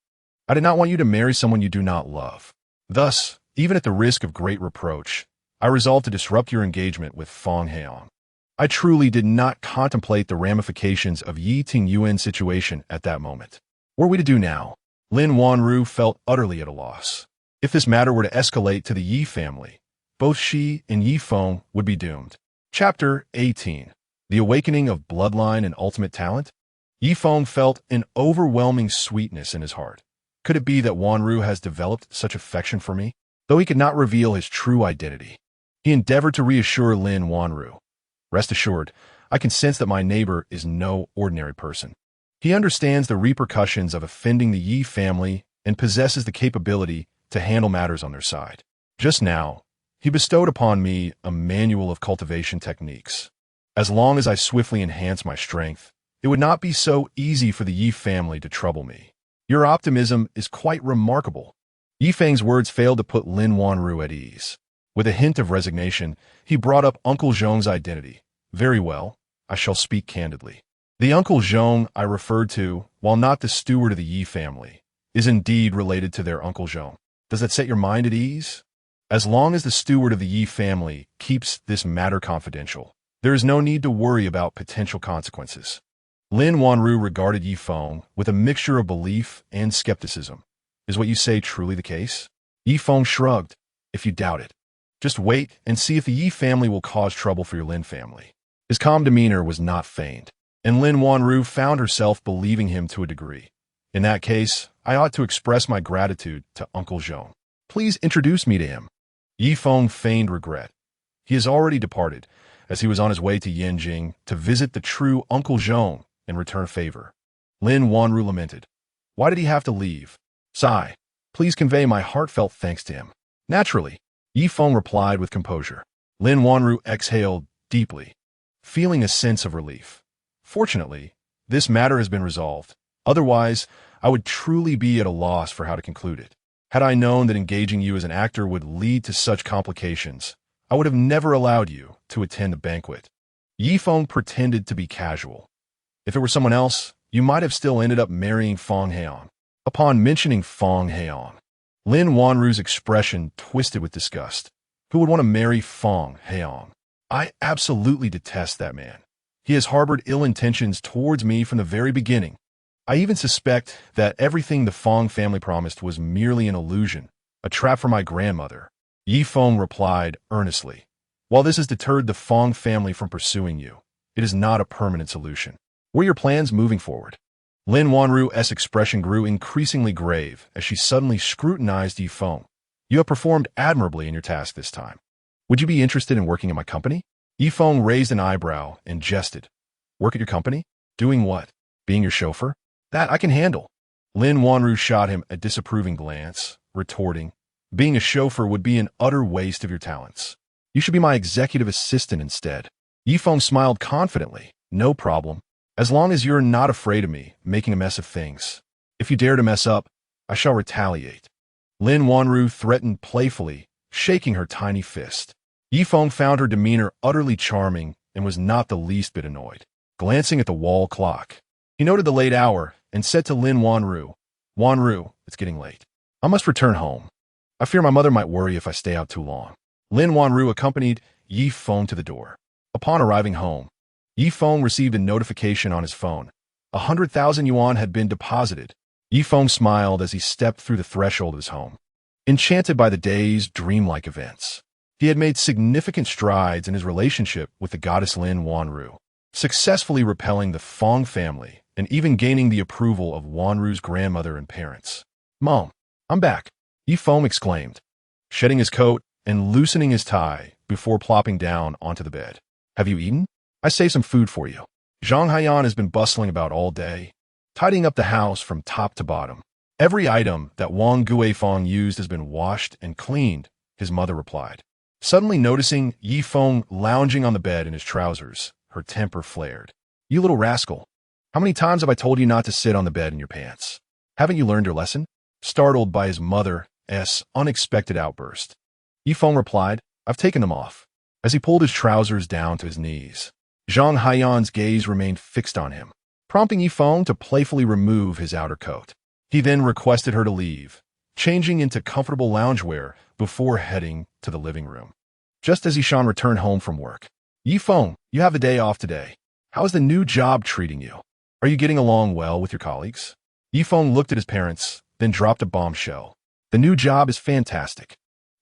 I did not want you to marry someone you do not love. Thus, even at the risk of great reproach, I resolved to disrupt your engagement with Feng Heong. I truly did not contemplate the ramifications of Yi Tingyuan's situation at that moment. What are we to do now? Lin Wanru felt utterly at a loss. If this matter were to escalate to the Yi family, both she and Yi Feng would be doomed. Chapter 18. The Awakening of Bloodline and Ultimate Talent? Yi Feng felt an overwhelming sweetness in his heart. Could it be that Wanru has developed such affection for me? Though he could not reveal his true identity, he endeavored to reassure Lin Wanru. Rest assured, I can sense that my neighbor is no ordinary person. He understands the repercussions of offending the Yi family and possesses the capability to handle matters on their side. Just now, he bestowed upon me a manual of cultivation techniques. As long as I swiftly enhance my strength, it would not be so easy for the Yi family to trouble me. Your optimism is quite remarkable. Yi Feng's words failed to put Lin Wanru at ease. With a hint of resignation, he brought up Uncle Zhong's identity. Very well, I shall speak candidly. The Uncle Zhong I referred to, while not the steward of the Yi family, is indeed related to their Uncle Zhong. Does that set your mind at ease? As long as the steward of the Yi family keeps this matter confidential, there is no need to worry about potential consequences. Lin Wanru regarded Yi Feng with a mixture of belief and skepticism. Is what you say truly the case? Yi Feng shrugged. If you doubt it, just wait and see if the Yi family will cause trouble for your Lin family. His calm demeanor was not feigned, and Lin Wanru found herself believing him to a degree. In that case, I ought to express my gratitude to Uncle Zhong. Please introduce me to him. Yi Feng feigned regret. He has already departed, as he was on his way to Yanjing to visit the true Uncle Zhong and return favor. Lin Wanru lamented. Why did he have to leave? Sigh. Please convey my heartfelt thanks to him. Naturally, Yi Feng replied with composure. Lin Wanru exhaled deeply, feeling a sense of relief. Fortunately, this matter has been resolved. Otherwise, I would truly be at a loss for how to conclude it. Had I known that engaging you as an actor would lead to such complications, I would have never allowed you to attend the banquet. Yi Feng pretended to be casual. If it were someone else, you might have still ended up marrying Feng Heong. Upon mentioning Feng Heong, Lin Wanru's expression twisted with disgust. Who would want to marry Feng Heong? I absolutely detest that man. He has harbored ill intentions towards me from the very beginning. I even suspect that everything the Feng family promised was merely an illusion, a trap for my grandmother. Yi Feng replied earnestly. While this has deterred the Feng family from pursuing you, it is not a permanent solution. What are your plans moving forward? Lin Wanru's expression grew increasingly grave as she suddenly scrutinized Yi Feng. You have performed admirably in your task this time. Would you be interested in working at my company? Yi Feng raised an eyebrow and jested. Work at your company? Doing what? Being your chauffeur? That I can handle. Lin Wanru shot him a disapproving glance, retorting, being a chauffeur would be an utter waste of your talents. You should be my executive assistant instead. Yi Feng smiled confidently. No problem. As long as you're not afraid of me making a mess of things. If you dare to mess up, I shall retaliate. Lin Wanru threatened playfully, shaking her tiny fist. Yi Feng found her demeanor utterly charming and was not the least bit annoyed. Glancing at the wall clock, he noted the late hour and said to Lin Wanru, Wanru, it's getting late. I must return home. I fear my mother might worry if I stay out too long. Lin Wanru accompanied Yi Feng to the door. Upon arriving home, Yi Feng received a notification on his phone. 100,000 yuan had been deposited. Yi Feng smiled as he stepped through the threshold of his home. Enchanted by the day's dreamlike events, he had made significant strides in his relationship with the goddess Lin Wanru, successfully repelling the Feng family and even gaining the approval of Wanru's grandmother and parents. Mom, I'm back, Yi Feng exclaimed, shedding his coat and loosening his tie before plopping down onto the bed. Have you eaten? I saved some food for you. Zhang Haiyan has been bustling about all day, tidying up the house from top to bottom. Every item that Wang Guifeng used has been washed and cleaned, his mother replied. Suddenly noticing Yi Feng lounging on the bed in his trousers, her temper flared. "You little rascal! How many times have I told you not to sit on the bed in your pants? Haven't you learned your lesson?" Startled by his mother's unexpected outburst, Yi Feng replied, "I've taken them off." As he pulled his trousers down to his knees, Zhang Haiyan's gaze remained fixed on him, prompting Yi Feng to playfully remove his outer coat. He then requested her to leave, changing into comfortable loungewear before heading to the living room. Just as Yishan returned home from work, "Yi Feng, you have a day off today. How is the new job treating you? Are you getting along well with your colleagues?" Yi Feng looked at his parents, then dropped a bombshell. "The new job is fantastic.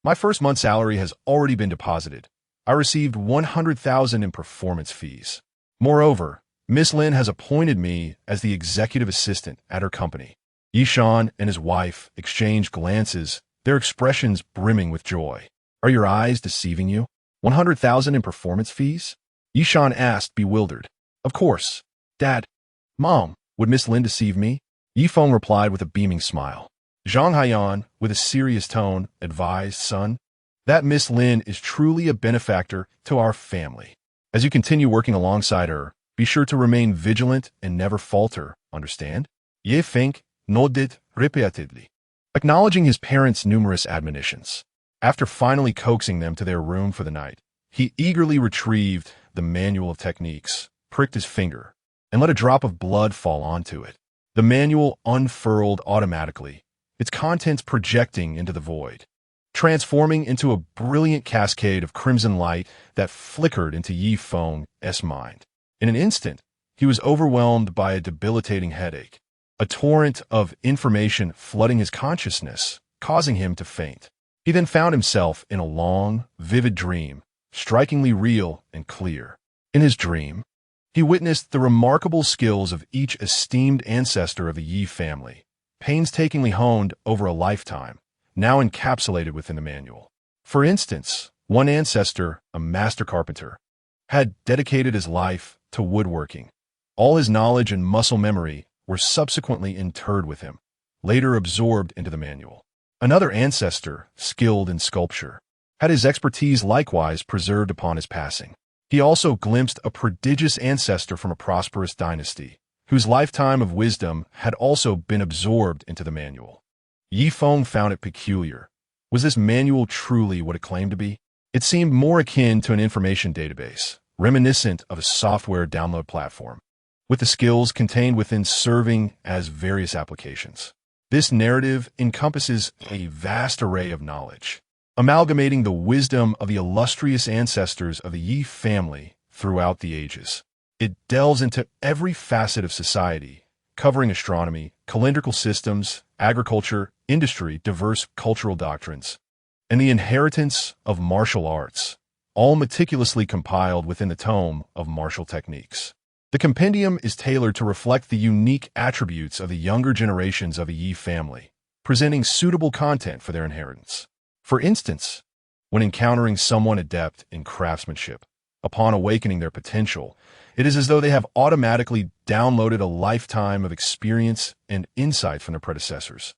My first month's salary has already been deposited. I received 100,000 in performance fees. Moreover, Miss Lin has appointed me as the executive assistant at her company." Yishan and his wife exchanged glances, their expressions brimming with joy. "Are your eyes deceiving you? 100,000 in performance fees?" Yishan asked, bewildered. "Of course. Dad. Mom, would Miss Lin deceive me?" Yi Feng replied with a beaming smile. Zhang Haiyan, with a serious tone, advised, "Son, that Miss Lin is truly a benefactor to our family. As you continue working alongside her, be sure to remain vigilant and never falter, understand?" Ye Feng nodded repeatedly, acknowledging his parents' numerous admonitions. After finally coaxing them to their room for the night, he eagerly retrieved the manual of techniques, pricked his finger, and let a drop of blood fall onto it. The manual unfurled automatically, its contents projecting into the void, transforming into a brilliant cascade of crimson light that flickered into Yi Feng's mind. In an instant, he was overwhelmed by a debilitating headache, a torrent of information flooding his consciousness, causing him to faint. He then found himself in a long, vivid dream, strikingly real and clear. In his dream, he witnessed the remarkable skills of each esteemed ancestor of the Yi family, painstakingly honed over a lifetime, now encapsulated within the manual. For instance, one ancestor, a master carpenter, had dedicated his life to woodworking. All his knowledge and muscle memory were subsequently interred with him, later absorbed into the manual. Another ancestor, skilled in sculpture, had his expertise likewise preserved upon his passing. He also glimpsed a prodigious ancestor from a prosperous dynasty, whose lifetime of wisdom had also been absorbed into the manual. Yi Feng found it peculiar. Was this manual truly what it claimed to be? It seemed more akin to an information database, reminiscent of a software download platform, with the skills contained within serving as various applications. This narrative encompasses a vast array of knowledge, amalgamating the wisdom of the illustrious ancestors of the Yi family throughout the ages. It delves into every facet of society, covering astronomy, calendrical systems, agriculture, industry, diverse cultural doctrines, and the inheritance of martial arts, all meticulously compiled within the tome of martial techniques. The compendium is tailored to reflect the unique attributes of the younger generations of the Yi family, presenting suitable content for their inheritance. For instance, when encountering someone adept in craftsmanship, upon awakening their potential, it is as though they have automatically downloaded a lifetime of experience and insight from their predecessors,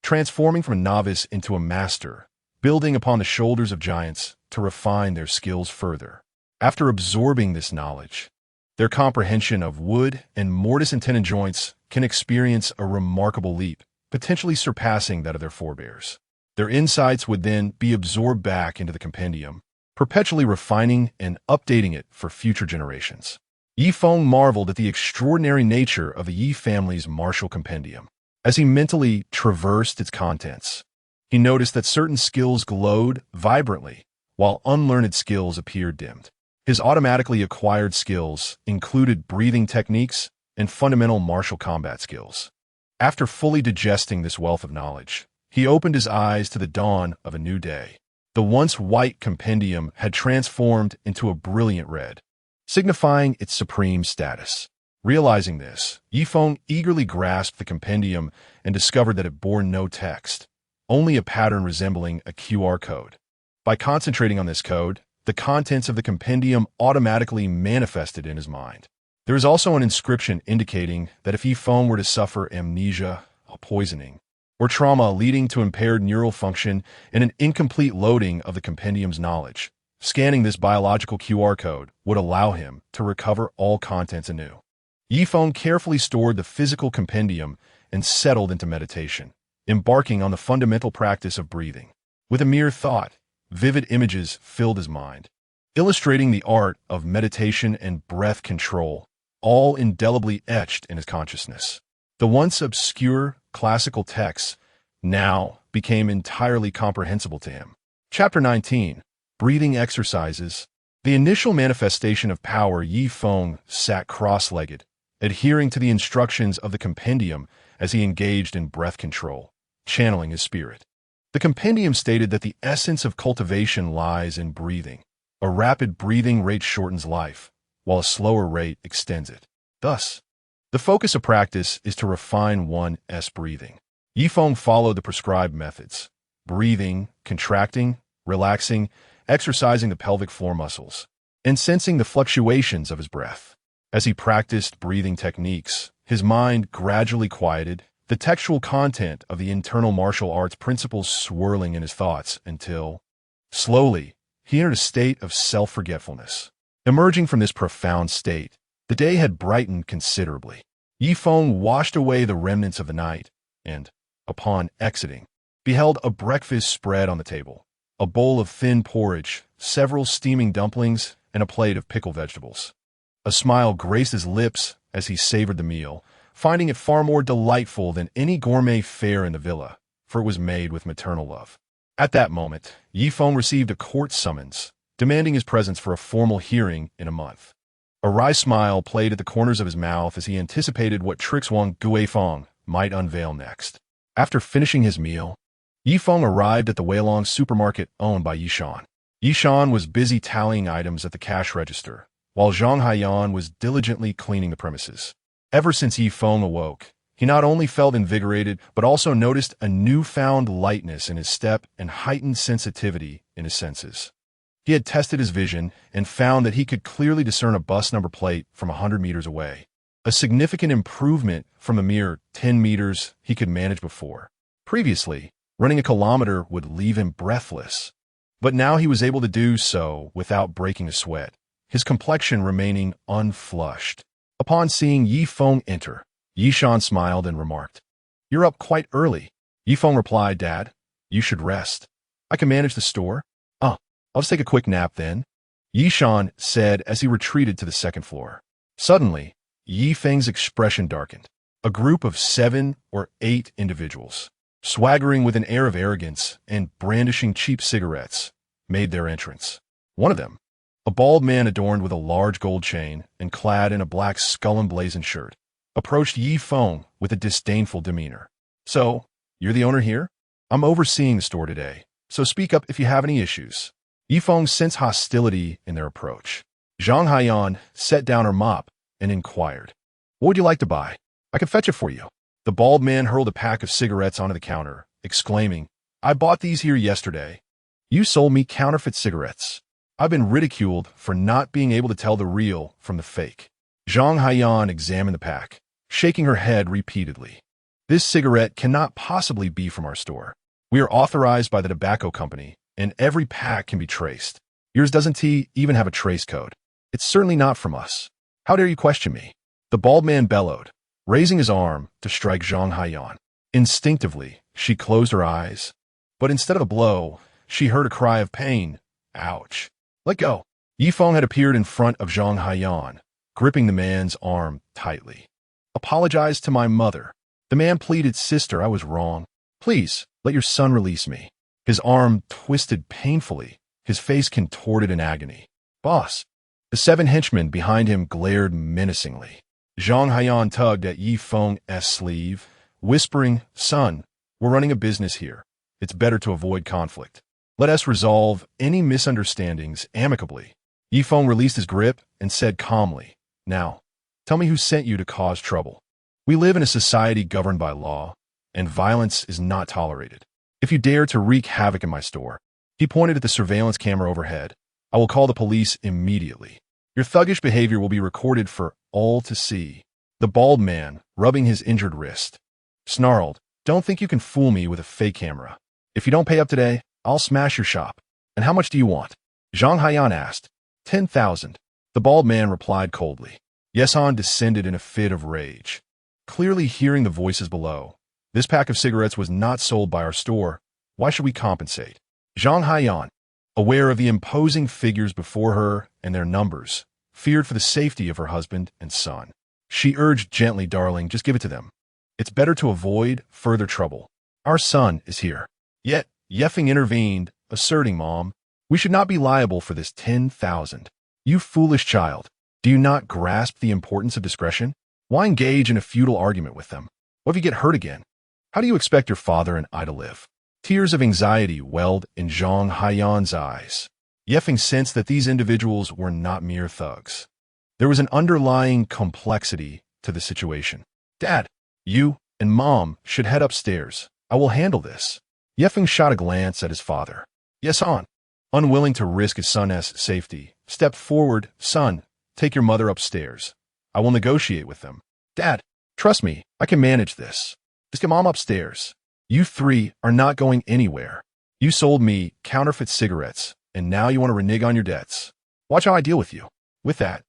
transforming from a novice into a master, building upon the shoulders of giants to refine their skills further. After absorbing this knowledge, their comprehension of wood and mortise and tenon joints can experience a remarkable leap, potentially surpassing that of their forebears. Their insights would then be absorbed back into the compendium, perpetually refining and updating it for future generations. Yi Feng marveled at the extraordinary nature of the Yi family's martial compendium. As he mentally traversed its contents, he noticed that certain skills glowed vibrantly, while unlearned skills appeared dimmed. His automatically acquired skills included breathing techniques and fundamental martial combat skills. After fully digesting this wealth of knowledge, he opened his eyes to the dawn of a new day. The once white compendium had transformed into a brilliant red, signifying its supreme status. Realizing this, Yi Feng eagerly grasped the compendium and discovered that it bore no text, only a pattern resembling a QR code. By concentrating on this code, the contents of the compendium automatically manifested in his mind. There is also an inscription indicating that if Yi Feng were to suffer amnesia, poisoning, or trauma leading to impaired neural function and an incomplete loading of the compendium's knowledge. Scanning this biological QR code would allow him to recover all contents anew. Feng carefully stored the physical compendium and settled into meditation, embarking on the fundamental practice of breathing. With a mere thought, vivid images filled his mind, illustrating the art of meditation and breath control, all indelibly etched in his consciousness. The once obscure classical texts now became entirely comprehensible to him. Chapter 19. Breathing Exercises. The initial manifestation of power. Feng sat cross-legged, adhering to the instructions of the compendium as he engaged in breath control, channeling his spirit. The compendium stated that the essence of cultivation lies in breathing. A rapid breathing rate shortens life, while a slower rate extends it. Thus, the focus of practice is to refine one's breathing. Feng followed the prescribed methods: breathing, contracting, relaxing, exercising the pelvic floor muscles, and sensing the fluctuations of his breath. As he practiced breathing techniques, his mind gradually quieted, the textual content of the internal martial arts principles swirling in his thoughts until, slowly, he entered a state of self-forgetfulness. Emerging from this profound state, the day had brightened considerably. Feng washed away the remnants of the night and, upon exiting, beheld a breakfast spread on the table: a bowl of thin porridge, several steaming dumplings, and a plate of pickled vegetables. A smile graced his lips as he savored the meal, finding it far more delightful than any gourmet fare in the villa, for it was made with maternal love. At that moment, Feng received a court summons, demanding his presence for a formal hearing in a month. A wry smile played at the corners of his mouth as he anticipated what tricks Wang Guifeng might unveil next. After finishing his meal, Feng arrived at the Weilong supermarket owned by Yishan. Yishan was busy tallying items at the cash register, while Zhang Haiyan was diligently cleaning the premises. Ever since Feng awoke, he not only felt invigorated, but also noticed a newfound lightness in his step and heightened sensitivity in his senses. He had tested his vision and found that he could clearly discern a bus number plate from 100 meters away, a significant improvement from the mere 10 meters he could manage before. Previously, running a kilometer would leave him breathless, but now he was able to do so without breaking a sweat, his complexion remaining unflushed. Upon seeing Feng enter, Yishan smiled and remarked, "You're up quite early." Feng replied, "Dad, you should rest. I can manage the store. I'll just take a quick nap then," Yishan said as he retreated to the second floor. Suddenly, Feng's expression darkened. A group of 7 or 8 individuals, swaggering with an air of arrogance and brandishing cheap cigarettes, made their entrance. One of them, a bald man adorned with a large gold chain and clad in a black skull-emblazoned shirt, approached Feng with a disdainful demeanor. "So, you're the owner here? I'm overseeing the store today, so speak up if you have any issues." Feng sensed hostility in their approach. Zhang Haiyan set down her mop and inquired, "What would you like to buy? I can fetch it for you." The bald man hurled a pack of cigarettes onto the counter, exclaiming, "I bought these here yesterday. You sold me counterfeit cigarettes. I've been ridiculed for not being able to tell the real from the fake." Zhang Haiyan examined the pack, shaking her head repeatedly. "This cigarette cannot possibly be from our store. We are authorized by the tobacco company, and every pack can be traced. Yours doesn't even have a trace code. It's certainly not from us. How dare you question me?" The bald man bellowed, raising his arm to strike Zhang Haiyan. Instinctively, she closed her eyes, but instead of a blow, she heard a cry of pain. "Ouch. Let go." Feng had appeared in front of Zhang Haiyan, gripping the man's arm tightly. "Apologize to my mother." The man pleaded, "Sister, I was wrong. Please, let your son release me." His arm twisted painfully, his face contorted in agony. "Boss." The 7 henchmen behind him glared menacingly. Zhang Haiyan tugged at Feng's sleeve, whispering, "Son, we're running a business here. It's better to avoid conflict. Let us resolve any misunderstandings amicably." Feng released his grip and said calmly, "Now, tell me who sent you to cause trouble. We live in a society governed by law, and violence is not tolerated. If you dare to wreak havoc in my store," he pointed at the surveillance camera overhead, "I will call the police immediately. Your thuggish behavior will be recorded for all to see." The bald man, rubbing his injured wrist, snarled, Don't think you can fool me with a fake camera. If you don't pay up today, I'll smash your shop. And how much do you want? Zhang Haiyan asked. 10,000. The bald man replied coldly. Yesan descended in a fit of rage. Clearly hearing the voices below, this pack of cigarettes was not sold by our store. Why should we compensate? Zhang Haiyan, aware of the imposing figures before her and their numbers, feared for the safety of her husband and son. She urged gently, darling, just give it to them. It's better to avoid further trouble. Our son is here. Yet, Feng intervened, asserting, Mom, we should not be liable for this 10,000. You foolish child, do you not grasp the importance of discretion? Why engage in a futile argument with them? What if you get hurt again? How do you expect your father and I to live? Tears of anxiety welled in Zhang Haiyan's eyes. Feng sensed that these individuals were not mere thugs. There was an underlying complexity to the situation. Dad, you and Mom should head upstairs. I will handle this. Feng shot a glance at his father. Yes, on. Unwilling to risk his son's safety, stepped forward. Son, take your mother upstairs. I will negotiate with them. Dad, trust me, I can manage this. Just get Mom upstairs. You three are not going anywhere. You sold me counterfeit cigarettes, and now you want to renege on your debts. Watch how I deal with you. With that,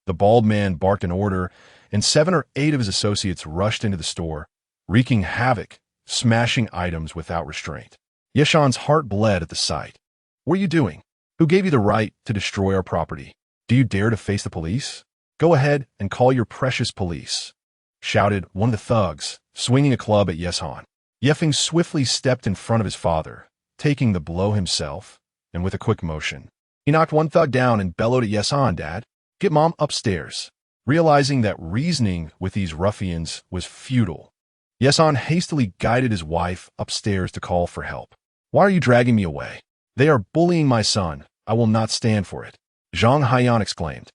the bald man barked an order, and 7 or 8 of his associates rushed into the store, wreaking havoc, smashing items without restraint. Yeshan's heart bled at the sight. What are you doing? Who gave you the right to destroy our property? Do you dare to face the police? Go ahead and call your precious police, shouted one of the thugs, swinging a club at Yesan. Feng swiftly stepped in front of his father, taking the blow himself, and with a quick motion, he knocked one thug down and bellowed at Yesan, Dad, get Mom upstairs. Realizing that reasoning with these ruffians was futile, Yesan hastily guided his wife upstairs to call for help. Why are you dragging me away? They are bullying my son. I will not stand for it, Zhang Haiyan exclaimed,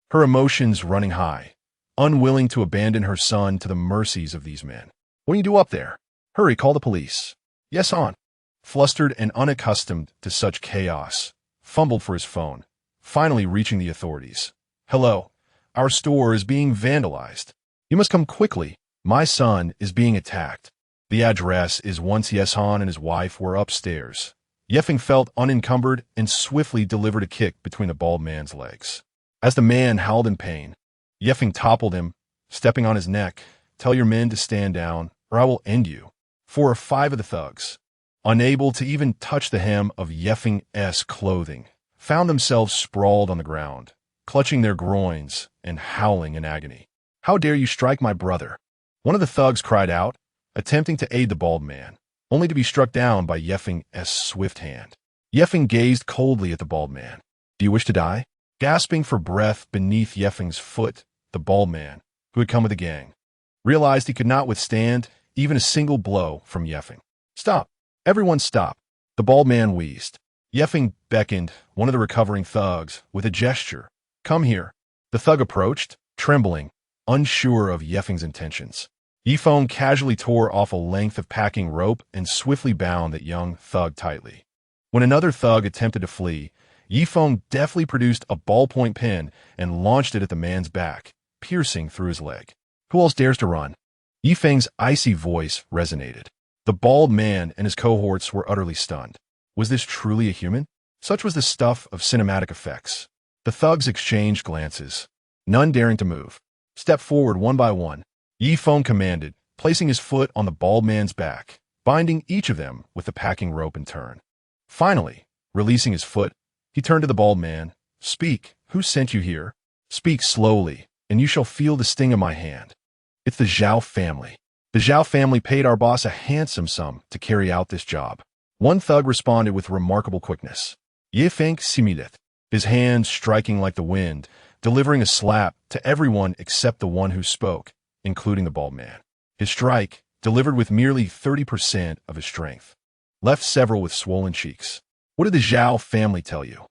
her emotions running high, unwilling to abandon her son to the mercies of these men. What do you do up there? Hurry, call the police. Yes, on. Flustered and unaccustomed to such chaos, fumbled for his phone, finally reaching the authorities. Hello, our store is being vandalized. You must come quickly. My son is being attacked. The address is once Yesan and his wife were upstairs. Feng felt unencumbered and swiftly delivered a kick between the bald man's legs. As the man howled in pain, Feng toppled him, stepping on his neck. Tell your men to stand down, or I will end you. 4 or 5 of the thugs, unable to even touch the hem of Feng's clothing, found themselves sprawled on the ground, clutching their groins and howling in agony. How dare you strike my brother? One of the thugs cried out, attempting to aid the bald man, only to be struck down by Feng's swift hand. Feng gazed coldly at the bald man. Do you wish to die? Gasping for breath beneath Feng's foot, the bald man, who had come with the gang, realized he could not withstand even a single blow from Feng. Stop! Everyone stop! The bald man wheezed. Feng beckoned one of the recovering thugs with a gesture. Come here. The thug approached, trembling, unsure of Feng's intentions. Feng casually tore off a length of packing rope and swiftly bound that young thug tightly. When another thug attempted to flee, Feng deftly produced a ballpoint pen and launched it at the man's back, piercing through his leg. Who else dares to run? Feng's icy voice resonated. The bald man and his cohorts were utterly stunned. Was this truly a human? Such was the stuff of cinematic effects. The thugs exchanged glances, none daring to move. Step forward one by one, Feng commanded, placing his foot on the bald man's back, binding each of them with the packing rope in turn. Finally, releasing his foot, he turned to the bald man. Speak, who sent you here? Speak slowly, and you shall feel the sting of my hand. It's the Zhao family. The Zhao family paid our boss a handsome sum to carry out this job. One thug responded with remarkable quickness. Feng simileth, his hands striking like the wind, delivering a slap to everyone except the one who spoke, including the bald man. His strike, delivered with merely 30% of his strength, left several with swollen cheeks. What did the Zhao family tell you?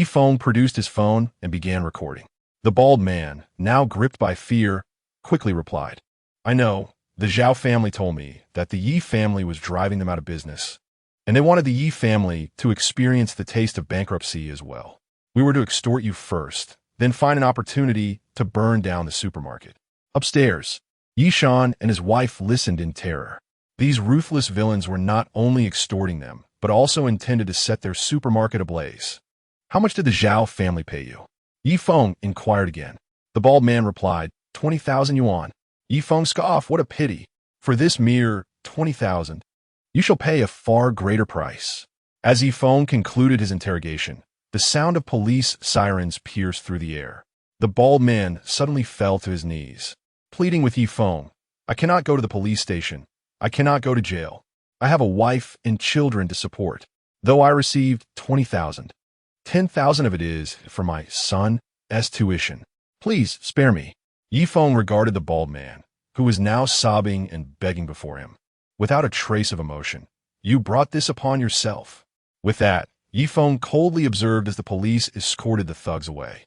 Feng produced his phone and began recording. The bald man, now gripped by fear, quickly replied, I know, the Zhao family told me that the Yi family was driving them out of business, and they wanted the Yi family to experience the taste of bankruptcy as well. We were to extort you first, then find an opportunity to burn down the supermarket. Upstairs, Yishan and his wife listened in terror. These ruthless villains were not only extorting them, but also intended to set their supermarket ablaze. How much did the Zhao family pay you? Yi Feng inquired again. The bald man replied, 20,000 yuan. Yi Feng scoffed, what a pity. For this mere 20,000, you shall pay a far greater price. As Yi Feng concluded his interrogation, the sound of police sirens pierced through the air. The bald man suddenly fell to his knees, pleading with Yi Feng, I cannot go to the police station. I cannot go to jail. I have a wife and children to support. Though I received 20,000, 10,000 of it is for my son's tuition. Please spare me. Yi Feng regarded the bald man, who was now sobbing and begging before him, without a trace of emotion. You brought this upon yourself. With that, Yi Feng coldly observed as the police escorted the thugs away.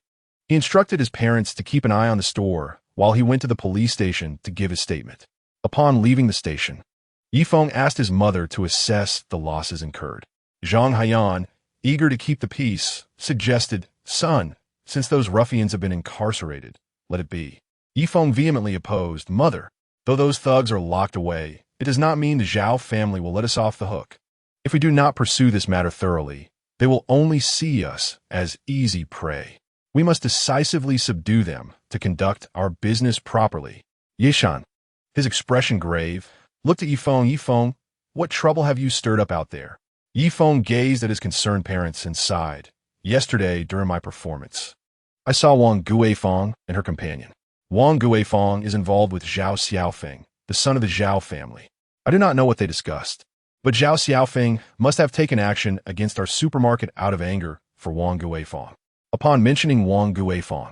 He instructed his parents to keep an eye on the store while he went to the police station to give his statement. Upon leaving the station, Yi Feng asked his mother to assess the losses incurred. Zhang Haiyan, eager to keep the peace, suggested, Son, since those ruffians have been incarcerated, let it be. Yi Feng vehemently opposed, Mother, though those thugs are locked away, it does not mean the Zhao family will let us off the hook. If we do not pursue this matter thoroughly, they will only see us as easy prey. We must decisively subdue them to conduct our business properly. Yishan, his expression grave, looked at Yi Feng. Yi Feng, what trouble have you stirred up out there? Yi Feng gazed at his concerned parents and sighed. Yesterday, during my performance, I saw Wang Guifeng and her companion. Wang Guifeng is involved with Zhao Xiaofeng, the son of the Zhao family. I do not know what they discussed, but Zhao Xiaofeng must have taken action against our supermarket out of anger for Wang Guifeng. Upon mentioning Wang Guifeng,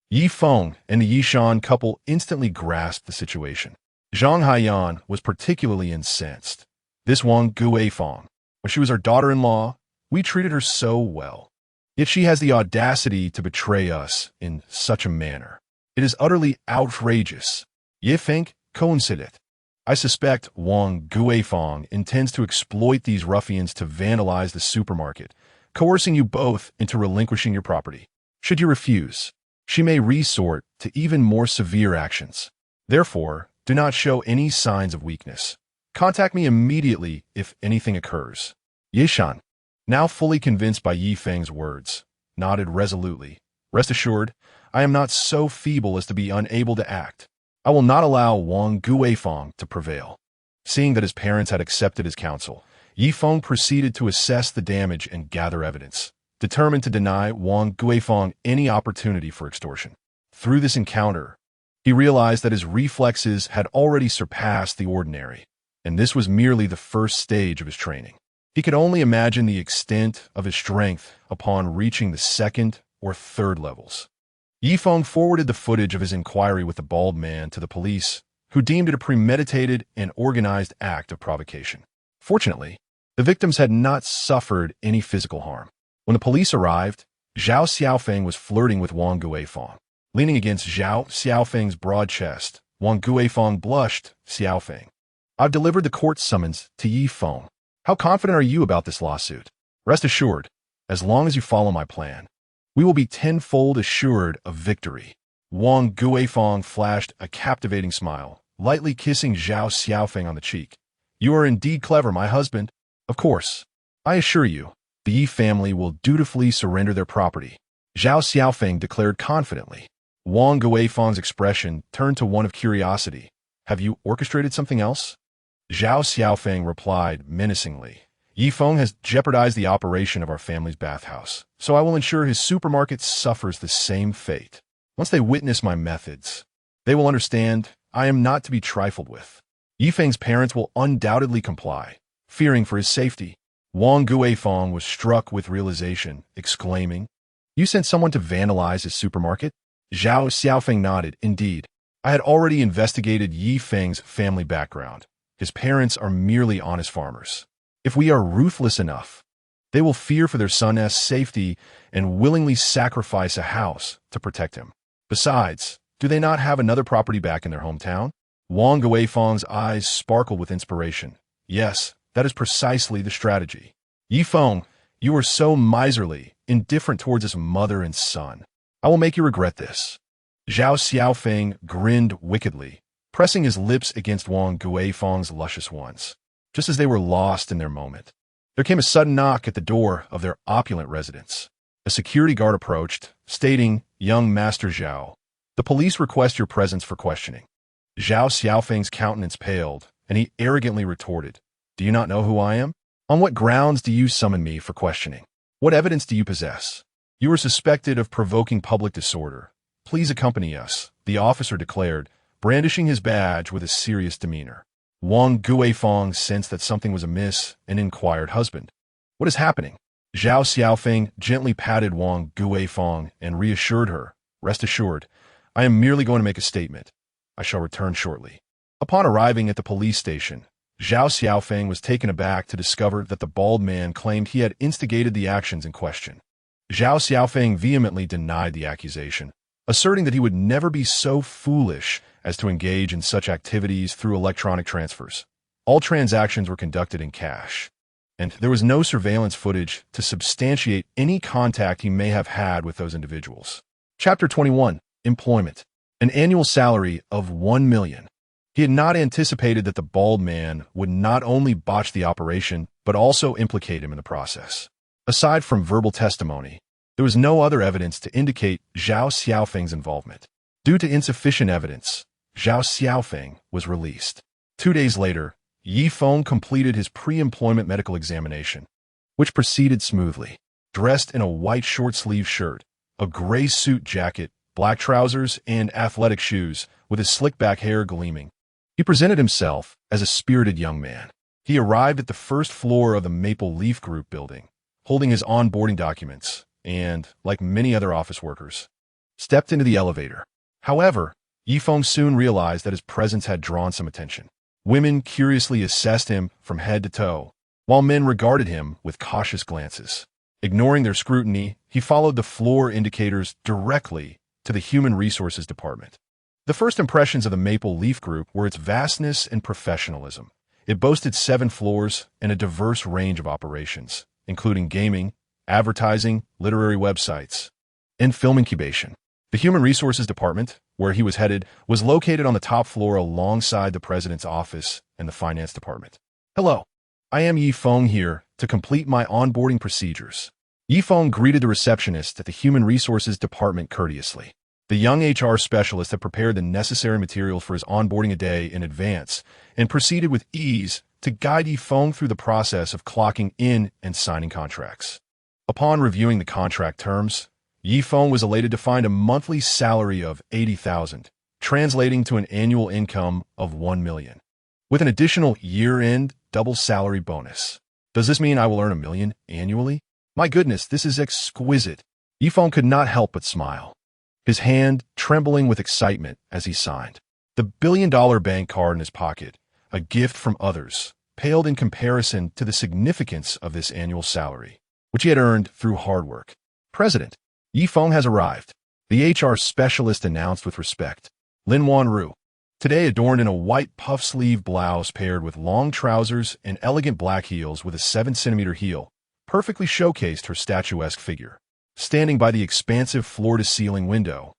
Yi Feng and the Yishan couple instantly grasped the situation. Zhang Haiyan was particularly incensed. This Wang Guifeng, when she was our daughter-in-law, we treated her so well. Yet she has the audacity to betray us in such a manner. It is utterly outrageous. Ye think, coincident. I suspect Wang Guifeng intends to exploit these ruffians to vandalize the supermarket, coercing you both into relinquishing your property. Should you refuse, she may resort to even more severe actions. Therefore, do not show any signs of weakness. Contact me immediately if anything occurs. Yishan, now fully convinced by Yi Feng's words, nodded resolutely. Rest assured, I am not so feeble as to be unable to act. I will not allow Wang Guifeng to prevail. Seeing that his parents had accepted his counsel, Yi Feng proceeded to assess the damage and gather evidence, determined to deny Wang Guifeng any opportunity for extortion. Through this encounter, he realized that his reflexes had already surpassed the ordinary, and this was merely the first stage of his training. He could only imagine the extent of his strength upon reaching the second or third levels. Yi Feng forwarded the footage of his inquiry with the bald man to the police, who deemed it a premeditated and organized act of provocation. Fortunately, the victims had not suffered any physical harm. When the police arrived, Zhao Xiaofeng was flirting with Wang Guifeng. Leaning against Zhao Xiaofeng's broad chest, Wang Guifeng blushed. Xiaofeng, I've delivered the court summons to Yi Feng. How confident are you about this lawsuit? Rest assured, as long as you follow my plan, we will be tenfold assured of victory. Wang Guifeng flashed a captivating smile, lightly kissing Zhao Xiaofeng on the cheek. You are indeed clever, my husband. Of course, I assure you, the Yi family will dutifully surrender their property. Zhao Xiaofeng declared confidently. Wang Guifeng's expression turned to one of curiosity. Have you orchestrated something else? Zhao Xiaofeng replied menacingly. Yi Feng has jeopardized the operation of our family's bathhouse, so I will ensure his supermarket suffers the same fate. Once they witness my methods, they will understand I am not to be trifled with. Yi Feng's parents will undoubtedly comply, fearing for his safety. Wang Guifeng was struck with realization, exclaiming, You sent someone to vandalize his supermarket? Zhao Xiaofeng nodded. Indeed, I had already investigated Yi Feng's family background. His parents are merely honest farmers. If we are ruthless enough, they will fear for their son's safety and willingly sacrifice a house to protect him. Besides, do they not have another property back in their hometown? Wang Guifeng's eyes sparkled with inspiration. Yes, that is precisely the strategy. Yi Feng, you are so miserly, indifferent towards his mother and son. I will make you regret this. Zhao Xiaofeng grinned wickedly, pressing his lips against Wang Guifeng's luscious ones. Just as they were lost in their moment, there came a sudden knock at the door of their opulent residence. A security guard approached, stating, "Young Master Zhao, the police request your presence for questioning." Zhao Xiaofeng's countenance paled, and he arrogantly retorted, "Do you not know who I am? On what grounds do you summon me for questioning? What evidence do you possess? You are suspected of provoking public disorder. Please accompany us," the officer declared, brandishing his badge with a serious demeanor. Wang Guifeng sensed that something was amiss and inquired, "Husband, what is happening?" Zhao Xiaofeng gently patted Wang Guifeng and reassured her, "Rest assured, I am merely going to make a statement. I shall return shortly." Upon arriving at the police station, Zhao Xiaofeng was taken aback to discover that the bald man claimed he had instigated the actions in question. Zhao Xiaofeng vehemently denied the accusation, asserting that he would never be so foolish as to engage in such activities through electronic transfers. All transactions were conducted in cash, and there was no surveillance footage to substantiate any contact he may have had with those individuals. Chapter 21. Employment. An annual salary of 1 million. He had not anticipated that the bald man would not only botch the operation, but also implicate him in the process. Aside from verbal testimony, there was no other evidence to indicate Zhao Xiaofeng's involvement. Due to insufficient evidence, Zhao Xiaofeng was released. 2 days later, Feng completed his pre-employment medical examination, which proceeded smoothly. Dressed in a white short-sleeved shirt, a gray suit jacket, black trousers, and athletic shoes, with his slick-back hair gleaming, he presented himself as a spirited young man. He arrived at the first floor of the Maple Leaf Group building, holding his onboarding documents, and, like many other office workers, stepped into the elevator. However, Feng soon realized that his presence had drawn some attention. Women curiously assessed him from head to toe, while men regarded him with cautious glances. Ignoring their scrutiny, he followed the floor indicators directly to the Human Resources Department. The first impressions of the Maple Leaf Group were its vastness and professionalism. It boasted 7 floors and a diverse range of operations, including gaming, advertising, literary websites, and film incubation. The Human Resources Department, where he was headed, was located on the top floor alongside the president's office and the finance department. "Hello, I am Feng here to complete my onboarding procedures." Feng greeted the receptionist at the Human Resources Department courteously. The young HR specialist had prepared the necessary materials for his onboarding a day in advance and proceeded with ease to guide Feng through the process of clocking in and signing contracts. Upon reviewing the contract terms, Feng was elated to find a monthly salary of 80,000, translating to an annual income of 1 million, with an additional year-end double salary bonus. "Does this mean I will earn 1 million annually? My goodness, this is exquisite." Feng could not help but smile, his hand trembling with excitement as he signed. The billion-dollar bank card in his pocket, a gift from others, paled in comparison to the significance of this annual salary, which he had earned through hard work. "President, Feng has arrived," the HR specialist announced with respect. Lin Wanru, today adorned in a white puff-sleeve blouse paired with long trousers and elegant black heels with a 7-centimeter heel, perfectly showcased her statuesque figure. Standing by the expansive floor-to-ceiling window,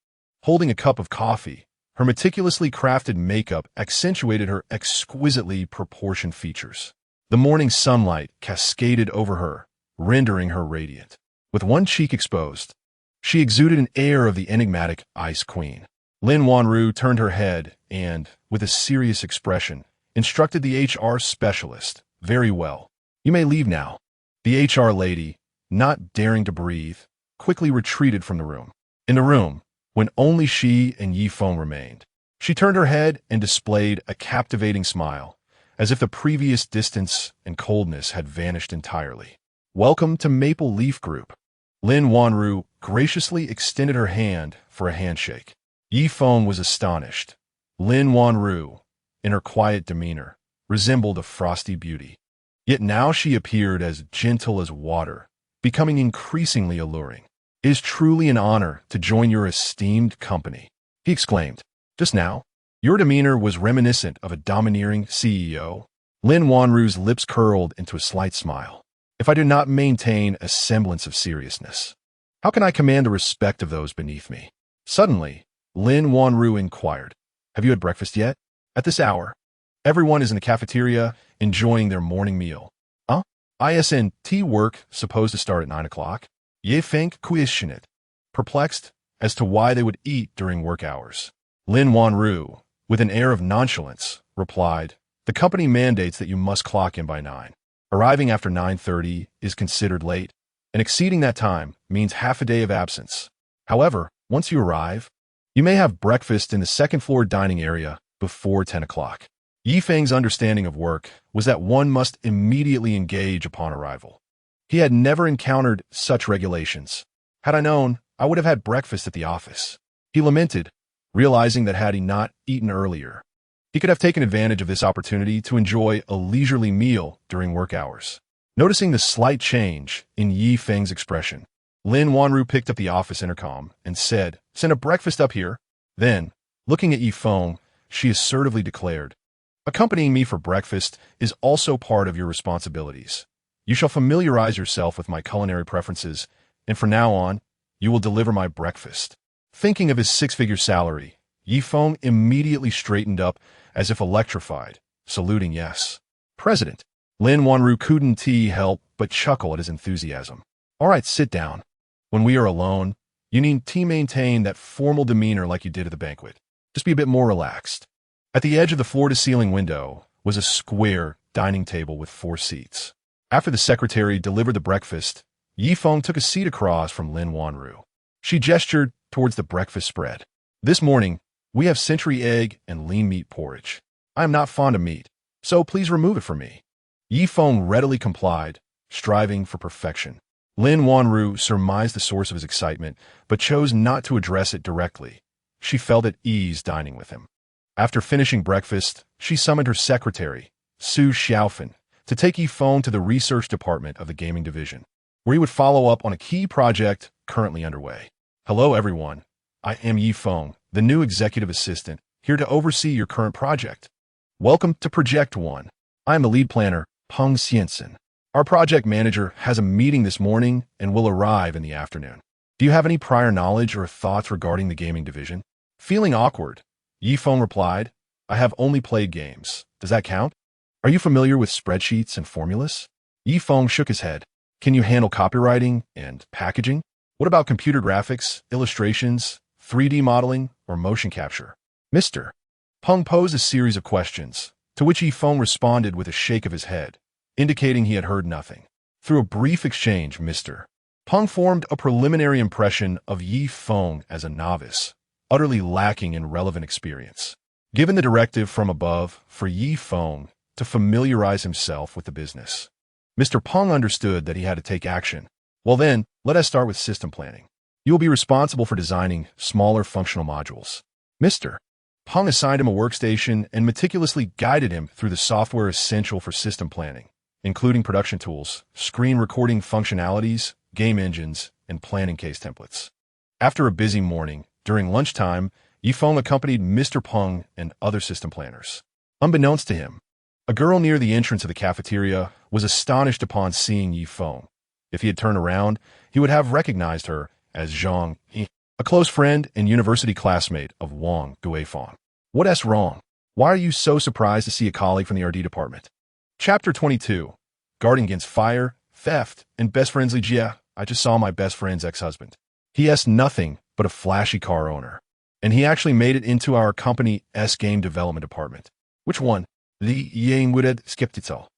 holding a cup of coffee, her meticulously crafted makeup accentuated her exquisitely proportioned features. The morning sunlight cascaded over her, rendering her radiant. With one cheek exposed, she exuded an air of the enigmatic Ice Queen. Lin Wanru turned her head and, with a serious expression, instructed the HR specialist, "Very well. You may leave now." The HR lady, not daring to breathe, quickly retreated from the room. In the room, when only she and Feng remained, she turned her head and displayed a captivating smile, as if the previous distance and coldness had vanished entirely. "Welcome to Maple Leaf Group." Lin Wanru graciously extended her hand for a handshake. Feng was astonished. Lin Wanru, in her quiet demeanor, resembled a frosty beauty. Yet now she appeared as gentle as water, becoming increasingly alluring. "It is truly an honor to join your esteemed company," he exclaimed. "Just now, your demeanor was reminiscent of a domineering CEO." Lin Wanru's lips curled into a slight smile. "If I do not maintain a semblance of seriousness, how can I command the respect of those beneath me?" Suddenly, Lin Wanru inquired, "Have you had breakfast yet?" At this hour, everyone is in the cafeteria enjoying their morning meal. ISNT work supposed to start at 9 o'clock. Ye Feng questioned, perplexed as to why they would eat during work hours. Lin Wanru, with an air of nonchalance, replied, the company mandates that you must clock in by 9. Arriving after 9:30 is considered late, and exceeding that time means half a day of absence. However, once you arrive, you may have breakfast in the second-floor dining area before 10 o'clock. Yi Feng's understanding of work was that one must immediately engage upon arrival. He had never encountered such regulations. Had I known, I would have had breakfast at the office. He lamented, realizing that had he not eaten earlier, he could have taken advantage of this opportunity to enjoy a leisurely meal during work hours. Noticing the slight change in Yi Feng's expression, Lin Wanru picked up the office intercom and said, send a breakfast up here. Then, looking at Yi Feng, she assertively declared, accompanying me for breakfast is also part of your responsibilities. You shall familiarize yourself with my culinary preferences, and from now on, you will deliver my breakfast. Thinking of his six-figure salary, Yi Feng immediately straightened up as if electrified, saluting yes. President. Lin Wanru couldn't help but chuckle at his enthusiasm. All right, sit down. When we are alone, you need to maintain that formal demeanor like you did at the banquet. Just be a bit more relaxed. At the edge of the floor-to-ceiling window was a square dining table with 4 seats. After the secretary delivered the breakfast, Yi Feng took a seat across from Lin Wanru. She gestured towards the breakfast spread. This morning, we have century egg and lean meat porridge. I am not fond of meat, so please remove it from me. Yi Feng readily complied, striving for perfection. Lin Wanru surmised the source of his excitement, but chose not to address it directly. She felt at ease dining with him. After finishing breakfast, she summoned her secretary, Su Xiaofan, to take Yi Feng to the research department of the gaming division, where he would follow up on a key project currently underway. Hello, everyone. I am Yi Feng, the new executive assistant, here to oversee your current project. Welcome to Project 1. I am the lead planner, Peng Xiansen. Our project manager has a meeting this morning and will arrive in the afternoon. Do you have any prior knowledge or thoughts regarding the gaming division? Feeling awkward, Yi Feng replied, I have only played games. Does that count? Are you familiar with spreadsheets and formulas? Yi Feng shook his head. Can you handle copywriting and packaging? What about computer graphics, illustrations, 3D modeling, or motion capture? Mr. Peng posed a series of questions, to which Yi Feng responded with a shake of his head, indicating he had heard nothing. Through a brief exchange, Mr. Peng formed a preliminary impression of Yi Feng as a novice, utterly lacking in relevant experience. Given the directive from above for Yi Feng to familiarize himself with the business, Mr. Peng understood that he had to take action. Well then, let us start with system planning. You will be responsible for designing smaller functional modules. Mr. Peng assigned him a workstation and meticulously guided him through the software essential for system planning, including production tools, screen recording functionalities, game engines, and planning case templates. After a busy morning, during lunchtime, Yi Feng accompanied Mr. Peng and other system planners. Unbeknownst to him, a girl near the entrance of the cafeteria was astonished upon seeing Yi Feng. If he had turned around, he would have recognized her as Zhang Yi, a close friend and university classmate of Wang Guifang. What's wrong? Why are you so surprised to see a colleague from the RD department? Chapter 22. Guarding against fire, theft, and best friends. Li Jie, I just saw my best friend's ex-husband. He is nothing but a flashy car owner. And he actually made it into our company's game development department. Which one? The Yangwuted Skeptical.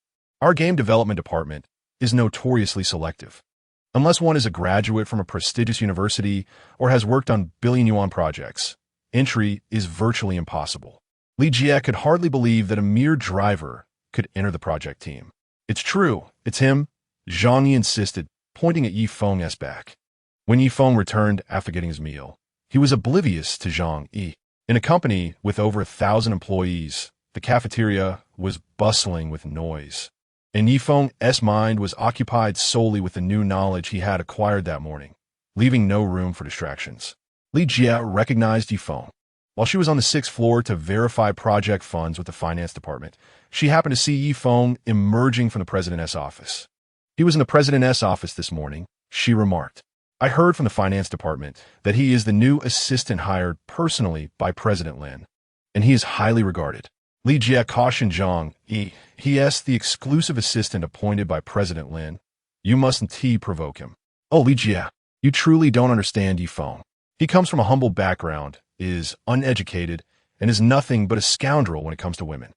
Our game development department is notoriously selective. Unless one is a graduate from a prestigious university or has worked on billion-yuan projects, entry is virtually impossible. Li Jie could hardly believe that a mere driver could enter the project team. It's true, it's him, Zhang Yi insisted, pointing at Yi Feng's back. When Yi Feng returned after getting his meal, he was oblivious to Zhang Yi. In a company with over 1,000 employees, the cafeteria was bustling with noise, and Yi Feng's mind was occupied solely with the new knowledge he had acquired that morning, leaving no room for distractions. Li Jie recognized Yi Feng. While she was on the 6th floor to verify project funds with the finance department, she happened to see Yi Feng emerging from the president's office. He was in the president's office this morning, she remarked. I heard from the finance department that he is the new assistant hired personally by President Lin, and he is highly regarded. Li Jie cautioned Zhang. He the exclusive assistant appointed by President Lin. You mustn't provoke him. Oh, Li Jie, you truly don't understand Yi Feng. He comes from a humble background, is uneducated, and is nothing but a scoundrel when it comes to women.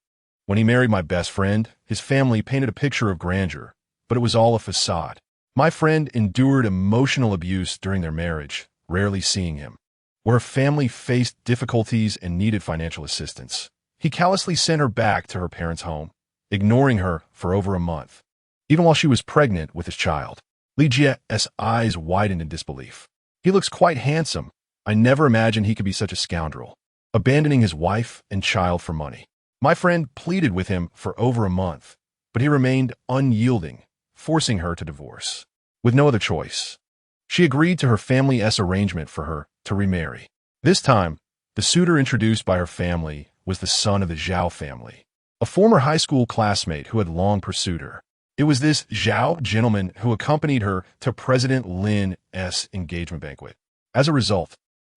When he married my best friend, his family painted a picture of grandeur, but it was all a facade. My friend endured emotional abuse during their marriage, rarely seeing him. Where her family faced difficulties and needed financial assistance, he callously sent her back to her parents' home, ignoring her for over a month, even while she was pregnant with his child. Li Jie's eyes widened in disbelief. He looks quite handsome. I never imagined he could be such a scoundrel, abandoning his wife and child for money. My friend pleaded with him for over a month, but he remained unyielding, forcing her to divorce. With no other choice, she agreed to her family's arrangement for her to remarry. This time, the suitor introduced by her family was the son of the Zhao family, a former high school classmate who had long pursued her. It was this Zhao gentleman who accompanied her to President Lin's engagement banquet. As a result,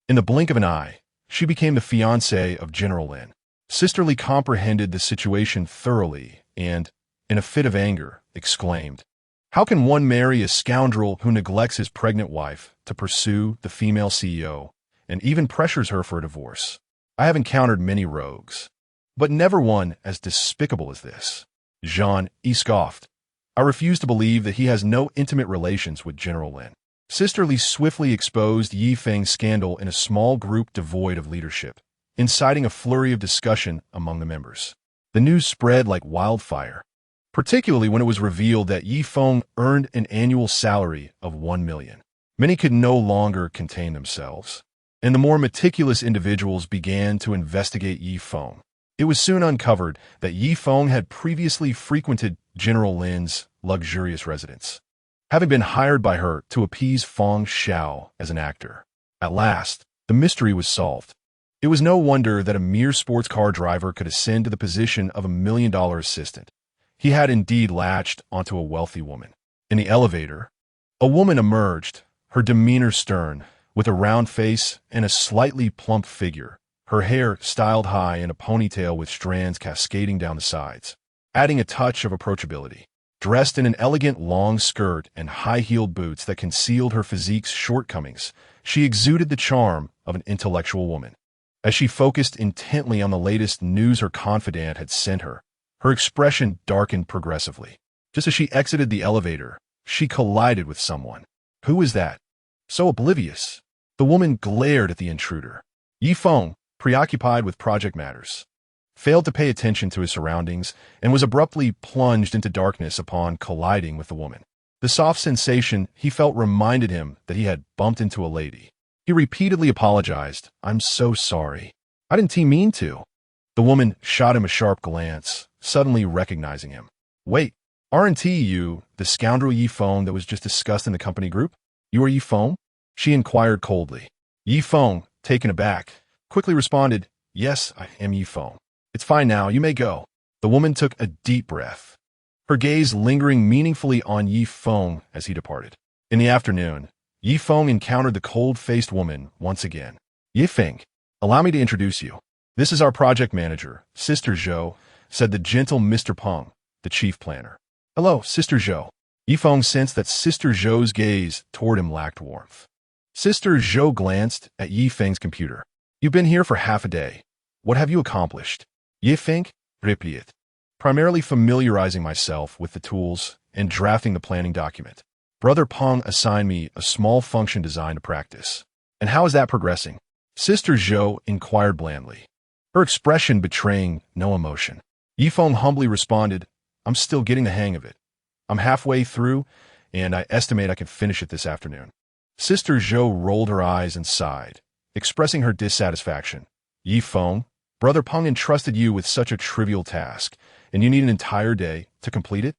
in the blink of an eye, she became the fiancée of General Lin. Sister Li comprehended the situation thoroughly and, in a fit of anger, exclaimed, "How can one marry a scoundrel who neglects his pregnant wife to pursue the female CEO and even pressures her for a divorce? I have encountered many rogues, but never one as despicable as this." Zhang scoffed. "I refuse to believe that he has no intimate relations with General Lin." Sister Li swiftly exposed Yi Feng's scandal in a small group devoid of leadership, inciting a flurry of discussion among the members. The news spread like wildfire, particularly when it was revealed that Yi Feng earned an annual salary of 1 million. Many could no longer contain themselves, and the more meticulous individuals began to investigate Yi Feng. It was soon uncovered that Yi Feng had previously frequented General Lin's luxurious residence, having been hired by her to appease Feng Xiao as an actor. At last, the mystery was solved. It was no wonder that a mere sports car driver could ascend to the position of $1 million assistant. He had indeed latched onto a wealthy woman. In the elevator, a woman emerged, her demeanor stern, with a round face and a slightly plump figure, her hair styled high in a ponytail with strands cascading down the sides, adding a touch of approachability. Dressed in an elegant long skirt and high-heeled boots that concealed her physique's shortcomings, she exuded the charm of an intellectual woman. As she focused intently on the latest news her confidant had sent her, her expression darkened progressively. Just as she exited the elevator, she collided with someone. Who was that? So oblivious. The woman glared at the intruder. Yi Feng, preoccupied with project matters, failed to pay attention to his surroundings and was abruptly plunged into darkness upon colliding with the woman. The soft sensation he felt reminded him that he had bumped into a lady. He repeatedly apologized. "I'm so sorry. I didn't mean to." The woman shot him a sharp glance, suddenly recognizing him. "Wait, aren't you the scoundrel Yi Feng that was just discussed in the company group? You are Yi Feng?" she inquired coldly. Yi Feng, taken aback, quickly responded, "Yes, I am Yi Feng. It's fine now, you may go." The woman took a deep breath, her gaze lingering meaningfully on Yi Feng as he departed. In the afternoon, Yi Feng encountered the cold-faced woman once again. "Yi Feng, allow me to introduce you. This is our project manager, Sister Zhao," said the gentle Mr. Peng, the chief planner. "Hello, Sister Zhao." Yi Feng sensed that Sister Zhou's gaze toward him lacked warmth. Sister Zhao glanced at Yi Feng's computer. "You've been here for half a day. What have you accomplished?" Yi Feng replied, "Primarily familiarizing myself with the tools and drafting the planning document. Brother Peng assigned me a small function design to practice." "And how is that progressing?" Sister Zhao inquired blandly, her expression betraying no emotion. Yi Feng humbly responded, "I'm still getting the hang of it. I'm halfway through, and I estimate I can finish it this afternoon." Sister Zhao rolled her eyes and sighed, expressing her dissatisfaction. "Yi Feng, Brother Peng entrusted you with such a trivial task, and you need an entire day to complete it?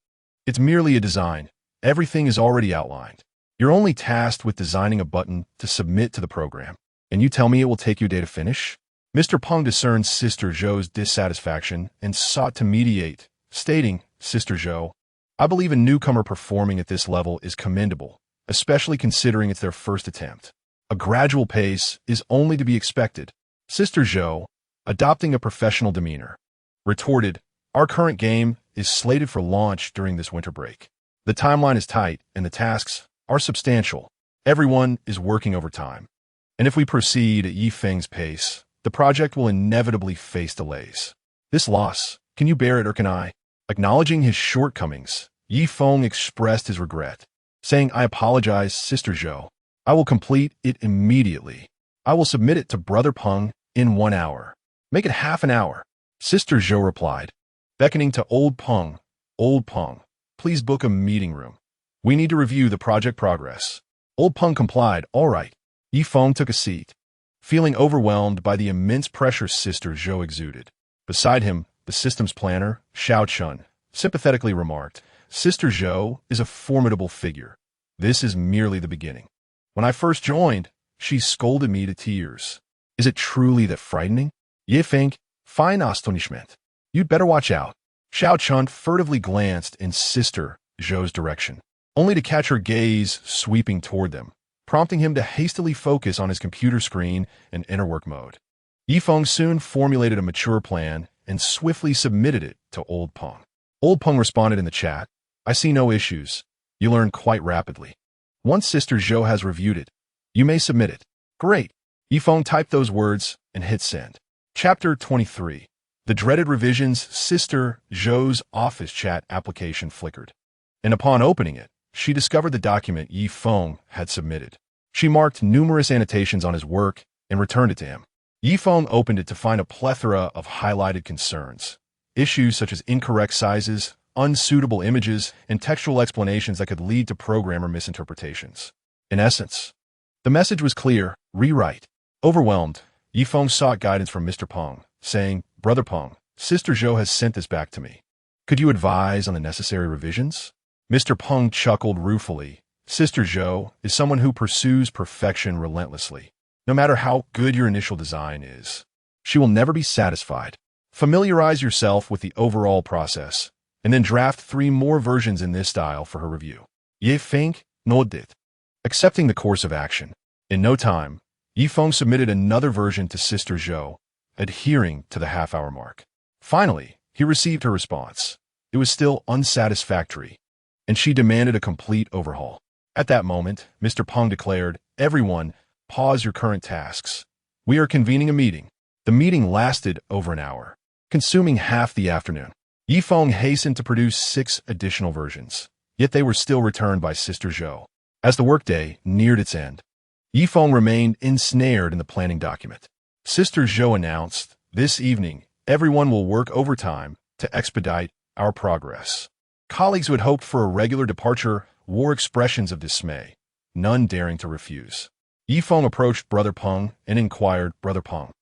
It's merely a design. Everything is already outlined. You're only tasked with designing a button to submit to the program, and you tell me it will take you a day to finish?" Mr. Peng discerned Sister Zhou's dissatisfaction and sought to mediate, stating, "Sister Zhou, I believe a newcomer performing at this level is commendable, especially considering it's their first attempt. A gradual pace is only to be expected." Sister Zhou, adopting a professional demeanor, retorted, "Our current game is slated for launch during this winter break. The timeline is tight and the tasks are substantial. Everyone is working overtime. And if we proceed at Yi Feng's pace, the project will inevitably face delays. This loss, can you bear it or can I?" Acknowledging his shortcomings, Yi Feng expressed his regret, saying, "I apologize, Sister Zhao. I will complete it immediately. I will submit it to Brother Peng in 1 hour. Make it half an hour." Sister Zhao replied, beckoning to Old Peng, "Old Peng, please book a meeting room. We need to review the project progress." Old Peng complied, "All right." Yi Feng took a seat, feeling overwhelmed by the immense pressure Sister Zhao exuded. Beside him, the systems planner, Shao Chun, sympathetically remarked, "Sister Zhao is a formidable figure. This is merely the beginning. When I first joined, she scolded me to tears. Is it truly that frightening? Ye Feng, fine astonishment. You'd better watch out." Shao Chun furtively glanced in Sister Zhao's direction, only to catch her gaze sweeping toward them, prompting him to hastily focus on his computer screen and enter work mode. Yi Feng soon formulated a mature plan and swiftly submitted it to Old Peng. Old Peng responded in the chat, "I see no issues. You learn quite rapidly. Once Sister Zhao has reviewed it, you may submit it." "Great." Yi Feng typed those words and hit send. Chapter 23. The dreaded revisions. Sister Zhao's office chat application flickered, and upon opening it, she discovered the document Yi Feng had submitted. She marked numerous annotations on his work and returned it to him. Yi Feng opened it to find a plethora of highlighted concerns, issues such as incorrect sizes, unsuitable images, and textual explanations that could lead to programmer misinterpretations. In essence, the message was clear: rewrite. Overwhelmed, Yi Feng sought guidance from Mr. Peng, saying, "Brother Peng, Sister Zhao has sent this back to me. Could you advise on the necessary revisions?" Mr. Peng chuckled ruefully. "Sister Zhao is someone who pursues perfection relentlessly. No matter how good your initial design is, she will never be satisfied. Familiarize yourself with the overall process, and then draft 3 more versions in this style for her review." Ye Feng nodded, accepting the course of action. In no time, Yi Feng submitted another version to Sister Zhao, adhering to the half-hour mark. Finally, he received her response. It was still unsatisfactory, and she demanded a complete overhaul. At that moment, Mr. Peng declared, "Everyone, pause your current tasks. We are convening a meeting." The meeting lasted over an hour, consuming half the afternoon. Yi Feng hastened to produce 6 additional versions, yet they were still returned by Sister Zhao. As the workday neared its end, Yi Feng remained ensnared in the planning document. Sister Zhao announced, "This evening, everyone will work overtime to expedite our progress." Colleagues who had hoped for a regular departure wore expressions of dismay, none daring to refuse. Yi Feng approached Brother Peng and inquired, "Brother Peng,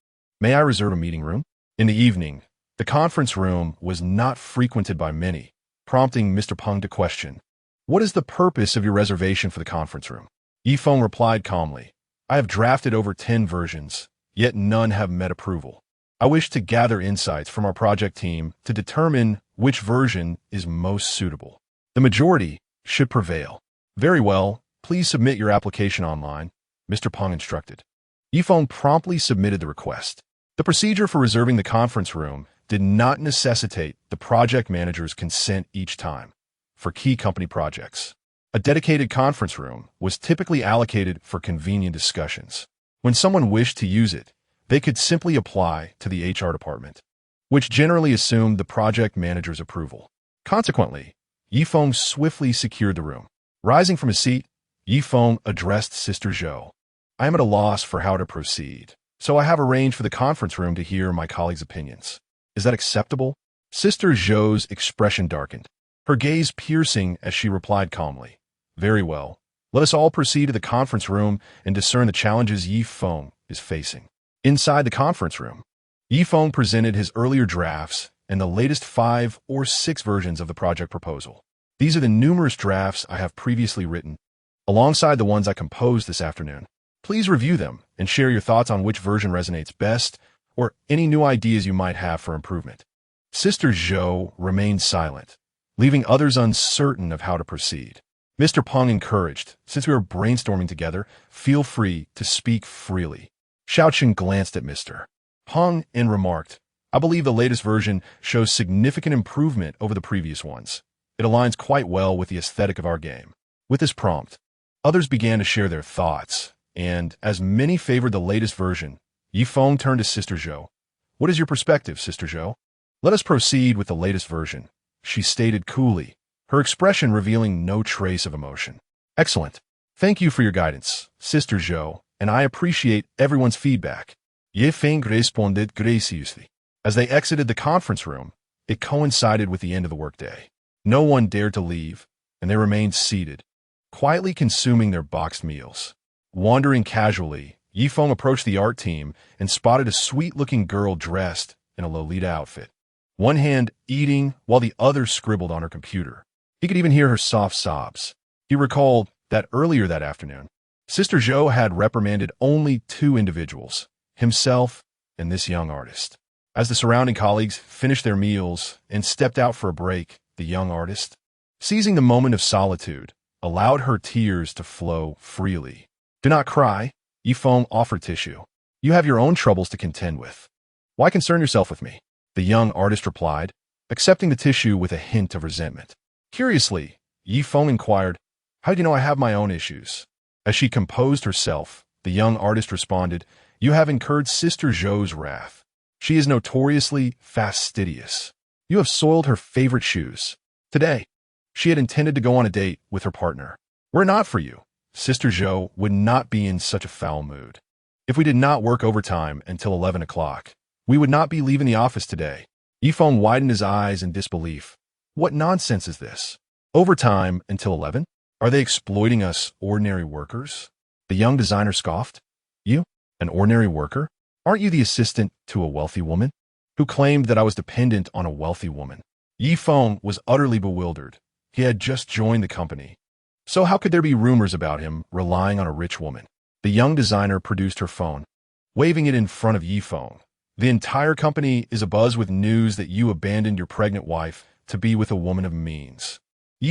may I reserve a meeting room?" In the evening, the conference room was not frequented by many, prompting Mr. Peng to question, "What is the purpose of your reservation for the conference room?" Yi Feng replied calmly, "I have drafted over 10 versions, yet none have met approval. I wish to gather insights from our project team to determine which version is most suitable. The majority should prevail." "Very well, please submit your application online," Mr. Peng instructed. Yi Feng promptly submitted the request. The procedure for reserving the conference room did not necessitate the project manager's consent each time. For key company projects, a dedicated conference room was typically allocated for convenient discussions. When someone wished to use it, they could simply apply to the HR department, which generally assumed the project manager's approval. Consequently, Yi Feng swiftly secured the room. Rising from his seat, Yi Feng addressed Sister Zhao. "I am at a loss for how to proceed, so I have arranged for the conference room to hear my colleagues' opinions. Is that acceptable?" Sister Zhao's expression darkened, her gaze piercing as she replied calmly, "Very well. Let us all proceed to the conference room and discern the challenges Yi Feng is facing." Inside the conference room, Yi Feng presented his earlier drafts and the latest 5 or 6 versions of the project proposal. "These are the numerous drafts I have previously written, alongside the ones I composed this afternoon. Please review them and share your thoughts on which version resonates best or any new ideas you might have for improvement." Sister Zhao remained silent, leaving others uncertain of how to proceed. Mr. Peng encouraged, "Since we are brainstorming together, feel free to speak freely." Shao Chen glanced at Mr. Peng and remarked, I believe the latest version shows significant improvement over the previous ones. It aligns quite well with the aesthetic of our game. With this prompt, others began to share their thoughts, and as many favored the latest version, Feng turned to Sister Zhao. What is your perspective, Sister Zhao? Let us proceed with the latest version, she stated coolly, her expression revealing no trace of emotion. Excellent. Thank you for your guidance, Sister Zhao, and I appreciate everyone's feedback. Feng responded graciously. As they exited the conference room, it coincided with the end of the workday. No one dared to leave, and they remained seated, quietly consuming their boxed meals. Wandering casually, Feng approached the art team and spotted a sweet-looking girl dressed in a Lolita outfit. One hand eating while the other scribbled on her computer. He could even hear her soft sobs. He recalled that earlier that afternoon, Sister Zhao had reprimanded only two individuals, himself and this young artist. As the surrounding colleagues finished their meals and stepped out for a break, the young artist, seizing the moment of solitude, allowed her tears to flow freely. Do not cry, Feng offered tissue. You have your own troubles to contend with. Why concern yourself with me? The young artist replied, accepting the tissue with a hint of resentment. Curiously, Feng inquired, how do you know I have my own issues? As she composed herself, the young artist responded, you have incurred Sister Zhou's wrath. She is notoriously fastidious. You have soiled her favorite shoes. Today, she had intended to go on a date with her partner. Were it not for you, Sister Zhao would not be in such a foul mood. If we did not work overtime until 11 o'clock, we would not be leaving the office today. Feng widened his eyes in disbelief. What nonsense is this? Overtime until 11? Are they exploiting us ordinary workers? The young designer scoffed. You? An ordinary worker? Aren't you the assistant to a wealthy woman? Who claimed that I was dependent on a wealthy woman? Feng was utterly bewildered. He had just joined the company. So how could there be rumors about him relying on a rich woman? The young designer produced her phone, waving it in front of Feng. The entire company is abuzz with news that you abandoned your pregnant wife to be with a woman of means.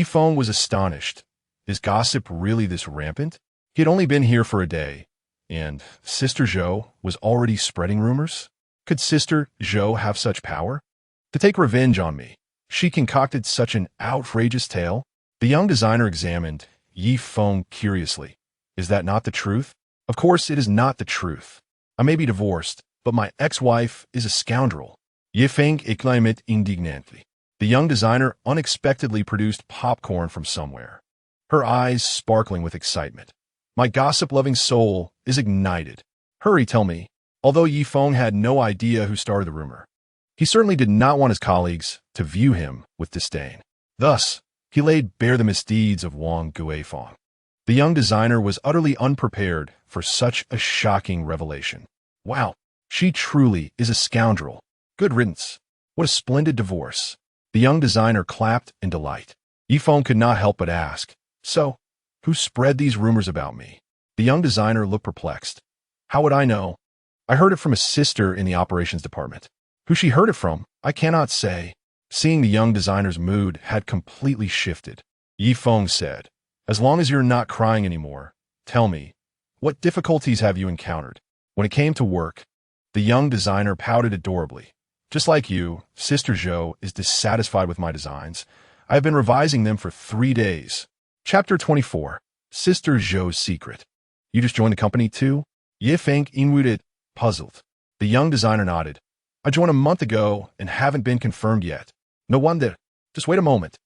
Feng was astonished. Is gossip really this rampant? He had only been here for a day, and Sister Zhao was already spreading rumors? Could Sister Zhao have such power? To take revenge on me, she concocted such an outrageous tale? The young designer examined Feng curiously. Is that not the truth? Of course it is not the truth. I may be divorced, but my ex-wife is a scoundrel. Feng exclaimed indignantly. The young designer unexpectedly produced popcorn from somewhere, her eyes sparkling with excitement. My gossip-loving soul is ignited. Hurry, tell me. Although Feng had no idea who started the rumor, he certainly did not want his colleagues to view him with disdain. Thus, he laid bare the misdeeds of Wang Guifeng. The young designer was utterly unprepared for such a shocking revelation. Wow, she truly is a scoundrel. Good riddance. What a splendid divorce. The young designer clapped in delight. Feng could not help but ask, so, who spread these rumors about me? The young designer looked perplexed. How would I know? I heard it from a sister in the operations department. Who she heard it from, I cannot say. Seeing the young designer's mood had completely shifted, Feng said, as long as you're not crying anymore, tell me, what difficulties have you encountered? When it came to work, the young designer pouted adorably. Just like you, Sister Zhao is dissatisfied with my designs. I have been revising them for 3 days. Chapter 24. Sister Zhou's Secret. You just joined the company too? Feng inwarded, puzzled. The young designer nodded. I joined a month ago and haven't been confirmed yet. No wonder. Just wait a moment.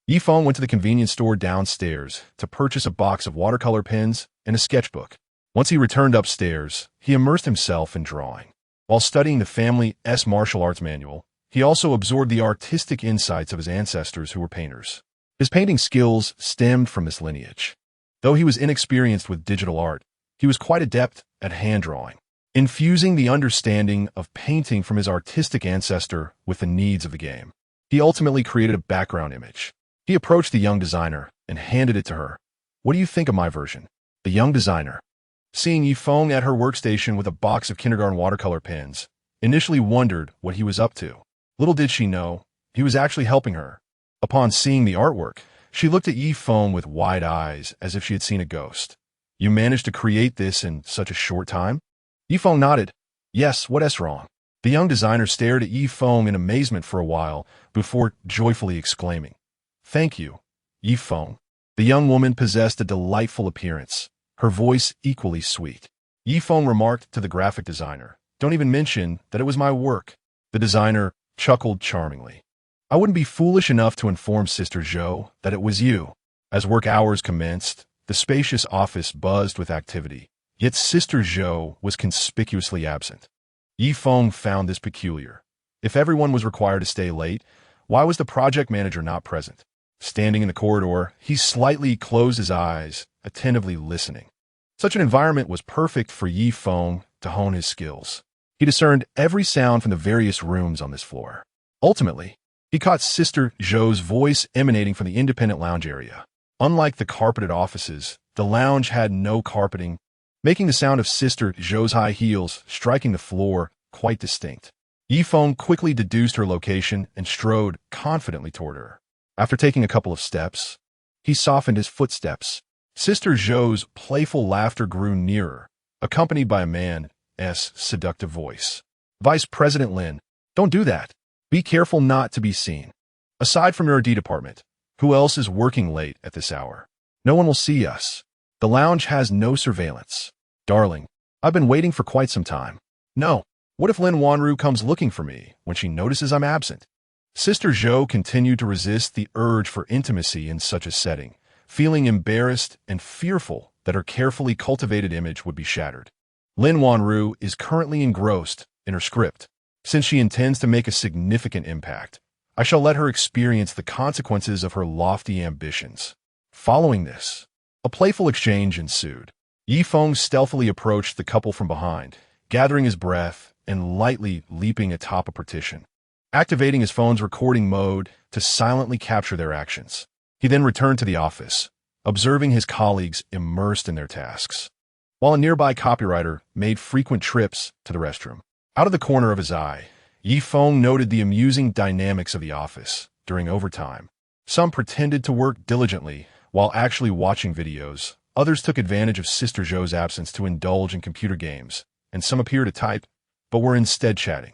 Feng went to the convenience store downstairs to purchase a box of watercolor pens and a sketchbook. Once he returned upstairs, he immersed himself in drawing. While studying the family's martial arts manual, he also absorbed the artistic insights of his ancestors who were painters. His painting skills stemmed from this lineage. Though he was inexperienced with digital art, he was quite adept at hand drawing, infusing the understanding of painting from his artistic ancestor with the needs of the game. He ultimately created a background image. He approached the young designer and handed it to her. What do you think of my version? The young designer, seeing Feng at her workstation with a box of kindergarten watercolor pens, initially wondered what he was up to. Little did she know, he was actually helping her. Upon seeing the artwork, she looked at Feng with wide eyes as if she had seen a ghost. You managed to create this in such a short time? Feng nodded. Yes, what is wrong? The young designer stared at Yi Feng in amazement for a while before joyfully exclaiming, "Thank you, Yi Feng." The young woman possessed a delightful appearance, her voice equally sweet. Yi Feng remarked to the graphic designer, "Don't even mention that it was my work." The designer chuckled charmingly. "I wouldn't be foolish enough to inform Sister Zhao that it was you." As work hours commenced, the spacious office buzzed with activity, yet Sister Zhao was conspicuously absent. Yi Feng found this peculiar. If everyone was required to stay late, why was the project manager not present? Standing in the corridor, he slightly closed his eyes, attentively listening. Such an environment was perfect for Yi Feng to hone his skills. He discerned every sound from the various rooms on this floor. Ultimately, he caught Sister Zhou's voice emanating from the independent lounge area. Unlike the carpeted offices, the lounge had no carpeting, making the sound of Sister Zhou's high heels striking the floor quite distinct. Yi Feng quickly deduced her location and strode confidently toward her. After taking a couple of steps, he softened his footsteps. Sister Zhou's playful laughter grew nearer, accompanied by a man's seductive voice. "Vice President Lin, don't do that. Be careful not to be seen. Aside from your RD department, who else is working late at this hour? No one will see us. The lounge has no surveillance." "Darling, I've been waiting for quite some time." "No. What if Lin Wanru comes looking for me when she notices I'm absent?" Sister Zhao continued to resist the urge for intimacy in such a setting, feeling embarrassed and fearful that her carefully cultivated image would be shattered. Lin Wanru is currently engrossed in her script. Since she intends to make a significant impact, I shall let her experience the consequences of her lofty ambitions. Following this, a playful exchange ensued. Yi Feng stealthily approached the couple from behind, gathering his breath and lightly leaping atop a partition, activating his phone's recording mode to silently capture their actions. He then returned to the office, observing his colleagues immersed in their tasks, while a nearby copywriter made frequent trips to the restroom. Out of the corner of his eye, Yi Feng noted the amusing dynamics of the office during overtime. Some pretended to work diligently while actually watching videos. Others took advantage of Sister Zhou's absence to indulge in computer games, and some appeared to type, but were instead chatting.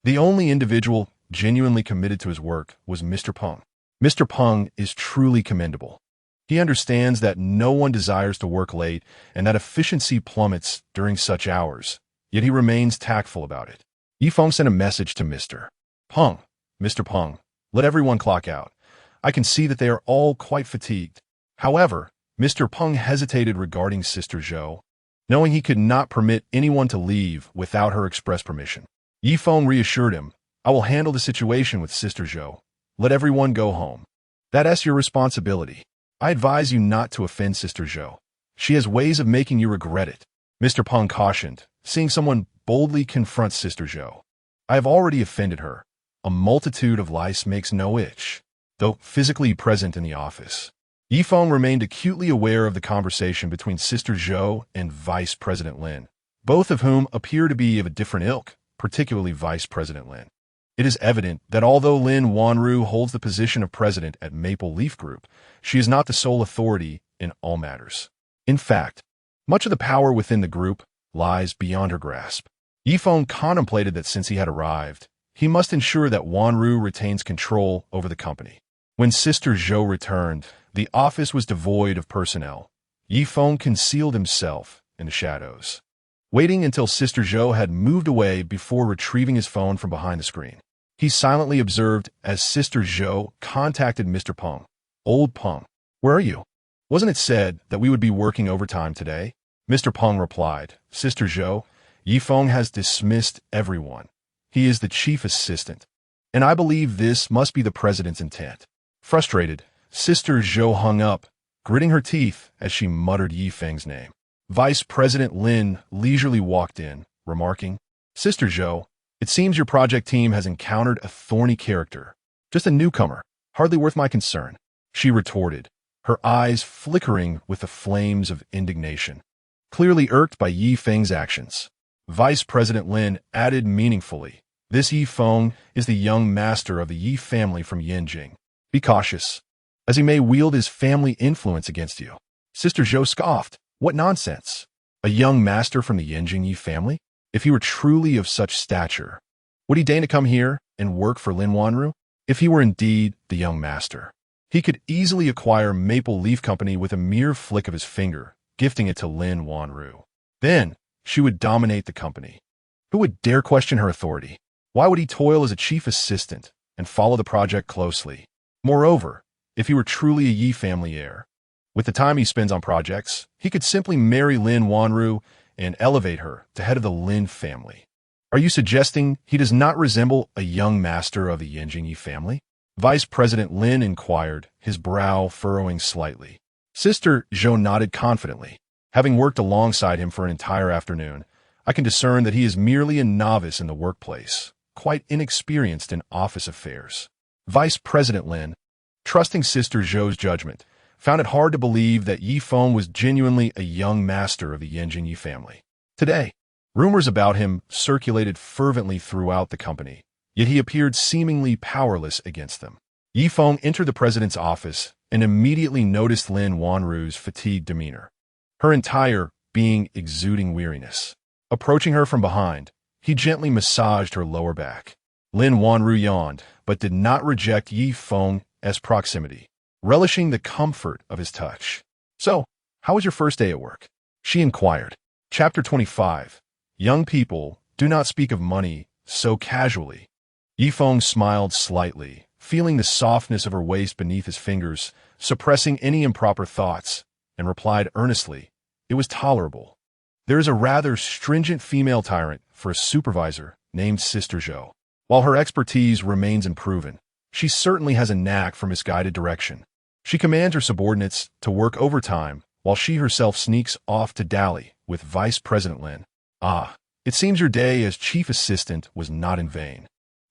The only individual genuinely committed to his work was Mr. Feng. Mr. Feng is truly commendable. He understands that no one desires to work late and that efficiency plummets during such hours, yet he remains tactful about it. Yi Feng sent a message to Mr. Feng. "Mr. Feng, let everyone clock out. I can see that they are all quite fatigued." However, Mr. Feng hesitated regarding Sister Zhao, knowing he could not permit anyone to leave without her express permission. Yi Feng reassured him, "I will handle the situation with Sister Zhao. Let everyone go home. That's your responsibility. I advise you not to offend Sister Zhao. She has ways of making you regret it." Mr. Feng cautioned, seeing someone boldly confront Sister Zhao. "I have already offended her. A multitude of lice makes no itch." Though physically present in the office, Yi Feng remained acutely aware of the conversation between Sister Zhao and Vice President Lin, both of whom appear to be of a different ilk, particularly Vice President Lin. It is evident that although Lin Wanru holds the position of president at Maple Leaf Group, she is not the sole authority in all matters. In fact, much of the power within the group lies beyond her grasp. Yi Feng contemplated that since he had arrived, he must ensure that Wanru retains control over the company. When Sister Zhao returned, the office was devoid of personnel. Yi Feng concealed himself in the shadows, waiting until Sister Zhao had moved away before retrieving his phone from behind the screen. He silently observed as Sister Zhao contacted Mr. Feng. "Old Feng, where are you? Wasn't it said that we would be working overtime today?" Mr. Feng replied, "Sister Zhao, Yi Feng has dismissed everyone. He is the chief assistant, and I believe this must be the president's intent." Frustrated, Sister Zhao hung up, gritting her teeth as she muttered Yi Feng's name. Vice President Lin leisurely walked in, remarking, "Sister Zhao, it seems your project team has encountered a thorny character. Just a newcomer, hardly worth my concern," she retorted, her eyes flickering with the flames of indignation. Clearly irked by Yi Feng's actions, Vice President Lin added meaningfully, "This Yi Feng is the young master of the Yi family from Yanjing. Be cautious, as he may wield his family influence against you." Sister Zhao scoffed. "What nonsense! A young master from the Yanjing Ye family? If he were truly of such stature, Would he deign to come here and work for Lin Wanru? If he were indeed the young master, he could easily acquire Maple Leaf Company with a mere flick of his finger, gifting it to Lin Wanru. Then, she would dominate the company. Who would dare question her authority? Why would he toil as a chief assistant and follow the project closely? Moreover, if he were truly a Yi family heir, with the time he spends on projects, he could simply marry Lin Wanru and elevate her to head of the Lin family. Are you suggesting he does not resemble a young master of the Yanjing Ye family? Vice President Lin inquired, his brow furrowing slightly. Sister Zhao nodded confidently. Having worked alongside him for an entire afternoon, I can discern that he is merely a novice in the workplace, quite inexperienced in office affairs. Vice President Lin, trusting Sister Zhou's judgment, found it hard to believe that Yi Feng was genuinely a young master of the Yanjing Ye family. Today, rumors about him circulated fervently throughout the company, yet he appeared seemingly powerless against them. Yi Feng entered the president's office and immediately noticed Lin Wanru's fatigued demeanor, her entire being exuding weariness. Approaching her from behind, he gently massaged her lower back. Lin Wanru yawned, but did not reject Yi Feng as proximity, relishing the comfort of his touch. "So, how was your first day at work?" she inquired. Chapter 25. Young people do not speak of money so casually. Yi Feng smiled slightly, feeling the softness of her waist beneath his fingers, suppressing any improper thoughts, and replied earnestly, "It was tolerable. There is a rather stringent female tyrant for a supervisor named Sister Zhao. While her expertise remains unproven, she certainly has a knack for misguided direction. She commands her subordinates to work overtime while she herself sneaks off to dally with Vice President Lin. Ah, it seems your day as chief assistant was not in vain.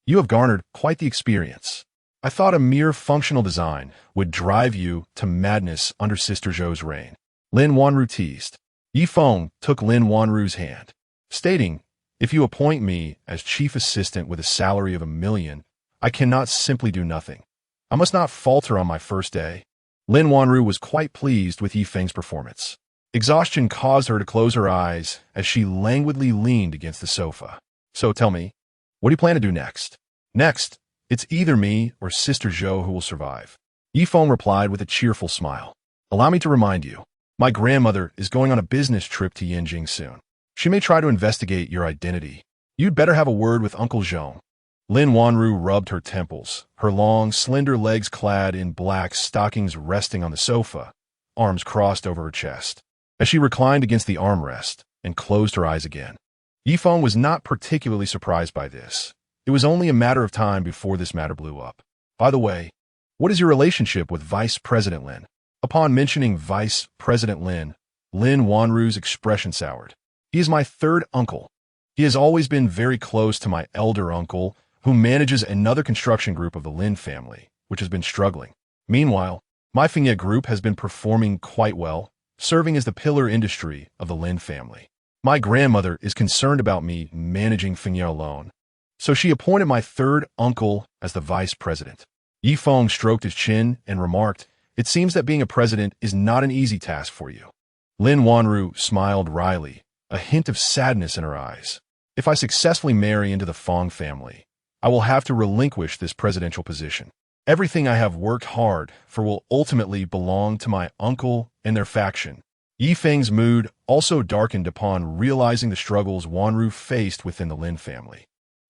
You have garnered quite the experience. I thought a mere functional design would drive you to madness under Sister Zhou's reign." Lin Wanru teased. Yi Feng took Lin Wanru's hand, stating, "If you appoint me as chief assistant with a salary of $1 million, I cannot simply do nothing. I must not falter on my first day." Lin Wanru was quite pleased with Yi Feng's performance. Exhaustion caused her to close her eyes as she languidly leaned against the sofa. "So tell me, what do you plan to do next?" "Next, it's either me or Sister Zhao who will survive." Yi Feng replied with a cheerful smile. "Allow me to remind you, my grandmother is going on a business trip to Yanjing soon. She may try to investigate your identity. You'd better have a word with Uncle Zhao." Lin Wanru rubbed her temples, her long, slender legs clad in black stockings resting on the sofa, arms crossed over her chest. As she reclined against the armrest and closed her eyes again, Yi Feng was not particularly surprised by this. It was only a matter of time before this matter blew up. "By the way, what is your relationship with Vice President Lin?" Upon mentioning Vice President Lin, Lin Wanru's expression soured. "He is my third uncle. He has always been very close to my elder uncle, who manages another construction group of the Lin family, which has been struggling. Meanwhile, my Feng group has been performing quite well, serving as the pillar industry of the Lin family. My grandmother is concerned about me managing Feng alone, so she appointed my third uncle as the vice president." Yi Feng stroked his chin and remarked, "It seems that being a president is not an easy task for you." Lin Wanru smiled wryly, a hint of sadness in her eyes. "If I successfully marry into the Feng family, I will have to relinquish this presidential position. Everything I have worked hard for will ultimately belong to my uncle and their faction." Yi Feng's mood also darkened upon realizing the struggles Wanru faced within the Lin family,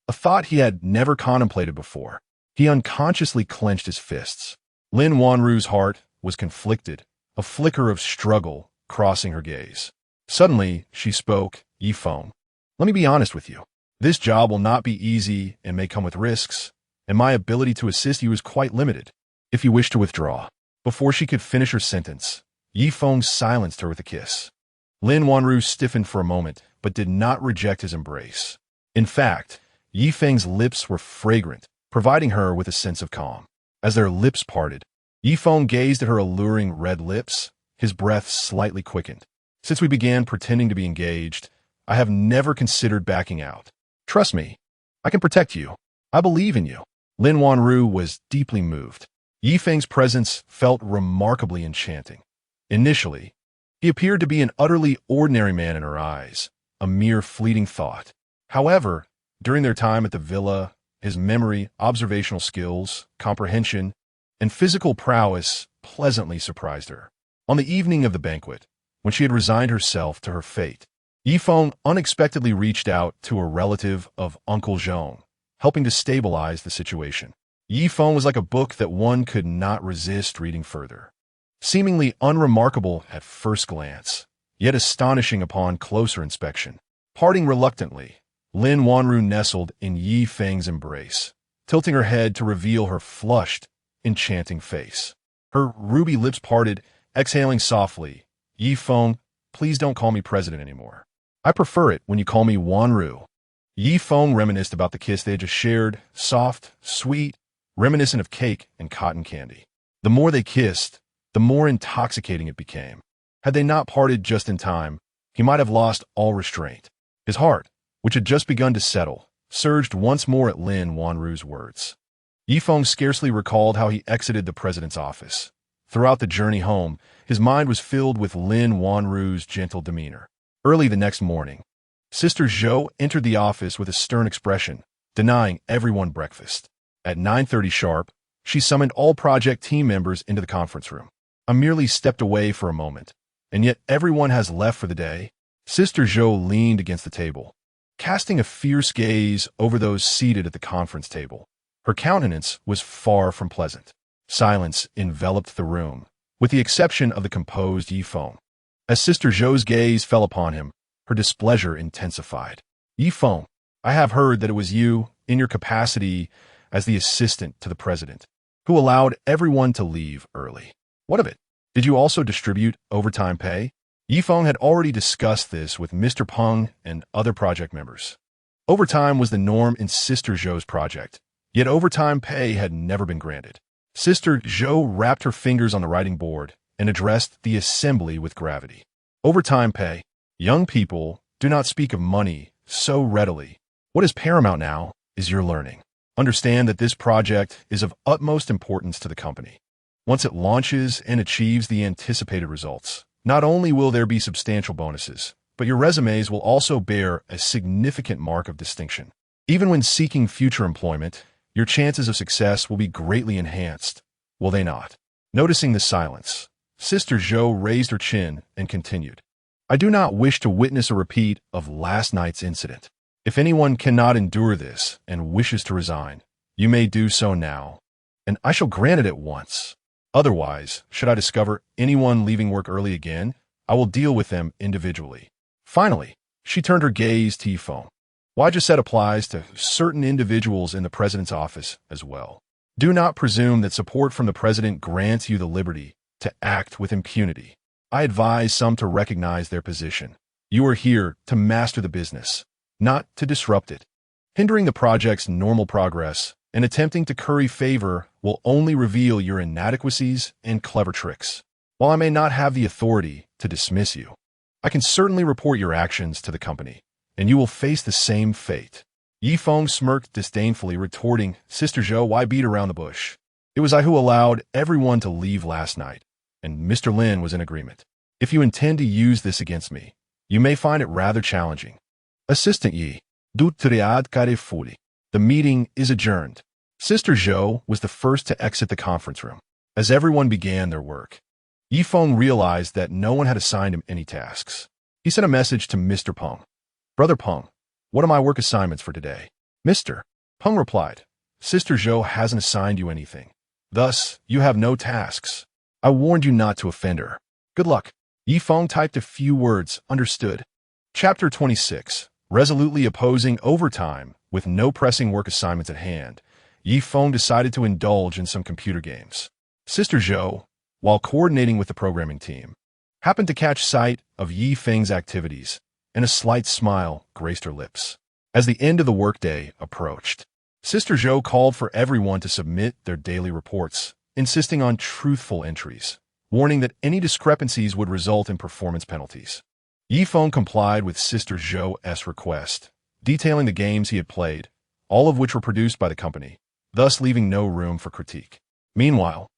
a thought he had never contemplated before. He unconsciously clenched his fists. Lin Wanru's heart was conflicted, a flicker of struggle crossing her gaze. Suddenly, she spoke, "Yi Feng, let me be honest with you. This job will not be easy and may come with risks, and my ability to assist you is quite limited. If you wish to withdraw." Before she could finish her sentence, Yi Feng silenced her with a kiss. Lin Wanru stiffened for a moment, but did not reject his embrace. In fact, Yi Feng's lips were fragrant, providing her with a sense of calm. As their lips parted, Yi Feng gazed at her alluring red lips, his breath slightly quickened. "Since we began pretending to be engaged, I have never considered backing out. Trust me, I can protect you. I believe in you." Lin Wanru was deeply moved. Yi Feng's presence felt remarkably enchanting. Initially, he appeared to be an utterly ordinary man in her eyes, a mere fleeting thought. However, During their time at the villa, his memory, observational skills, comprehension, and physical prowess pleasantly surprised her. On the evening of the banquet, when she had resigned herself to her fate, Feng unexpectedly reached out to a relative of Uncle Zhao, helping to stabilize the situation. Feng was like a book that one could not resist reading further. Seemingly unremarkable at first glance, yet astonishing upon closer inspection. Parting reluctantly, Lin Wanru nestled in Feng's embrace, tilting her head to reveal her flushed, enchanting face. Her ruby lips parted, exhaling softly. Feng, please don't call me president anymore. I prefer it when you call me Wanru. Feng reminisced about the kiss they had just shared, soft, sweet, reminiscent of cake and cotton candy. The more they kissed, the more intoxicating it became. Had they not parted just in time, he might have lost all restraint. His heart, which had just begun to settle, surged once more at Lin Wanru's words. Feng scarcely recalled how he exited the president's office. Throughout the journey home, his mind was filled with Lin Wanru's gentle demeanor. Early the next morning, Sister Zhao entered the office with a stern expression, denying everyone breakfast. At 9:30 sharp, she summoned all project team members into the conference room. I merely stepped away for a moment, and yet everyone has left for the day. Sister Zhao leaned against the table, casting a fierce gaze over those seated at the conference table. Her countenance was far from pleasant. Silence enveloped the room, with the exception of the composed Feng. As Sister Zhou's gaze fell upon him, her displeasure intensified. Feng, I have heard that it was you, in your capacity as the assistant to the president, who allowed everyone to leave early. What of it? Did you also distribute overtime pay? Feng had already discussed this with Mr. Peng and other project members. Overtime was the norm in Sister Zhou's project, yet overtime pay had never been granted. Sister Zhou wrapped her fingers on the writing board and addressed the assembly with gravity. Overtime pay. Young people do not speak of money so readily. What is paramount now is your learning. Understand that this project is of utmost importance to the company. Once it launches and achieves the anticipated results, not only will there be substantial bonuses, but your resumes will also bear a significant mark of distinction. Even when seeking future employment, your chances of success will be greatly enhanced, will they not? Noticing the silence, Sister Zhou raised her chin and continued. I do not wish to witness a repeat of last night's incident. If anyone cannot endure this and wishes to resign, you may do so now, and I shall grant it at once. Otherwise, should I discover anyone leaving work early again, I will deal with them individually. Finally, she turned her gaze to Feng. What I just said applies to certain individuals in the president's office as well. Do not presume that support from the president grants you the liberty to act with impunity. I advise some to recognize their position. You are here to master the business, not to disrupt it. Hindering the project's normal progress and attempting to curry favor will only reveal your inadequacies and clever tricks. While I may not have the authority to dismiss you, I can certainly report your actions to the company, and you will face the same fate. Feng smirked disdainfully, retorting, Sister Zhou, why beat around the bush? It was I who allowed everyone to leave last night, and Mr. Lin was in agreement. If you intend to use this against me, you may find it rather challenging. Assistant Yi, du triad care fuli. The meeting is adjourned. Sister Zhou was the first to exit the conference room. As everyone began their work, Feng realized that no one had assigned him any tasks. He sent a message to Mr. Peng. Brother Peng, what are my work assignments for today? Mr. Peng replied, Sister Zhou hasn't assigned you anything. Thus, you have no tasks. I warned you not to offend her. Good luck. Feng typed a few words, understood. Chapter 26. Resolutely opposing overtime with no pressing work assignments at hand, Feng decided to indulge in some computer games. Sister Zhou, while coordinating with the programming team, happened to catch sight of Feng's activities, and a slight smile graced her lips. As the end of the workday approached, Sister Zhou called for everyone to submit their daily reports, insisting on truthful entries, warning that any discrepancies would result in performance penalties. Feng complied with Sister Zhou's request, detailing the games he had played, all of which were produced by the company, thus leaving no room for critique. Meanwhile,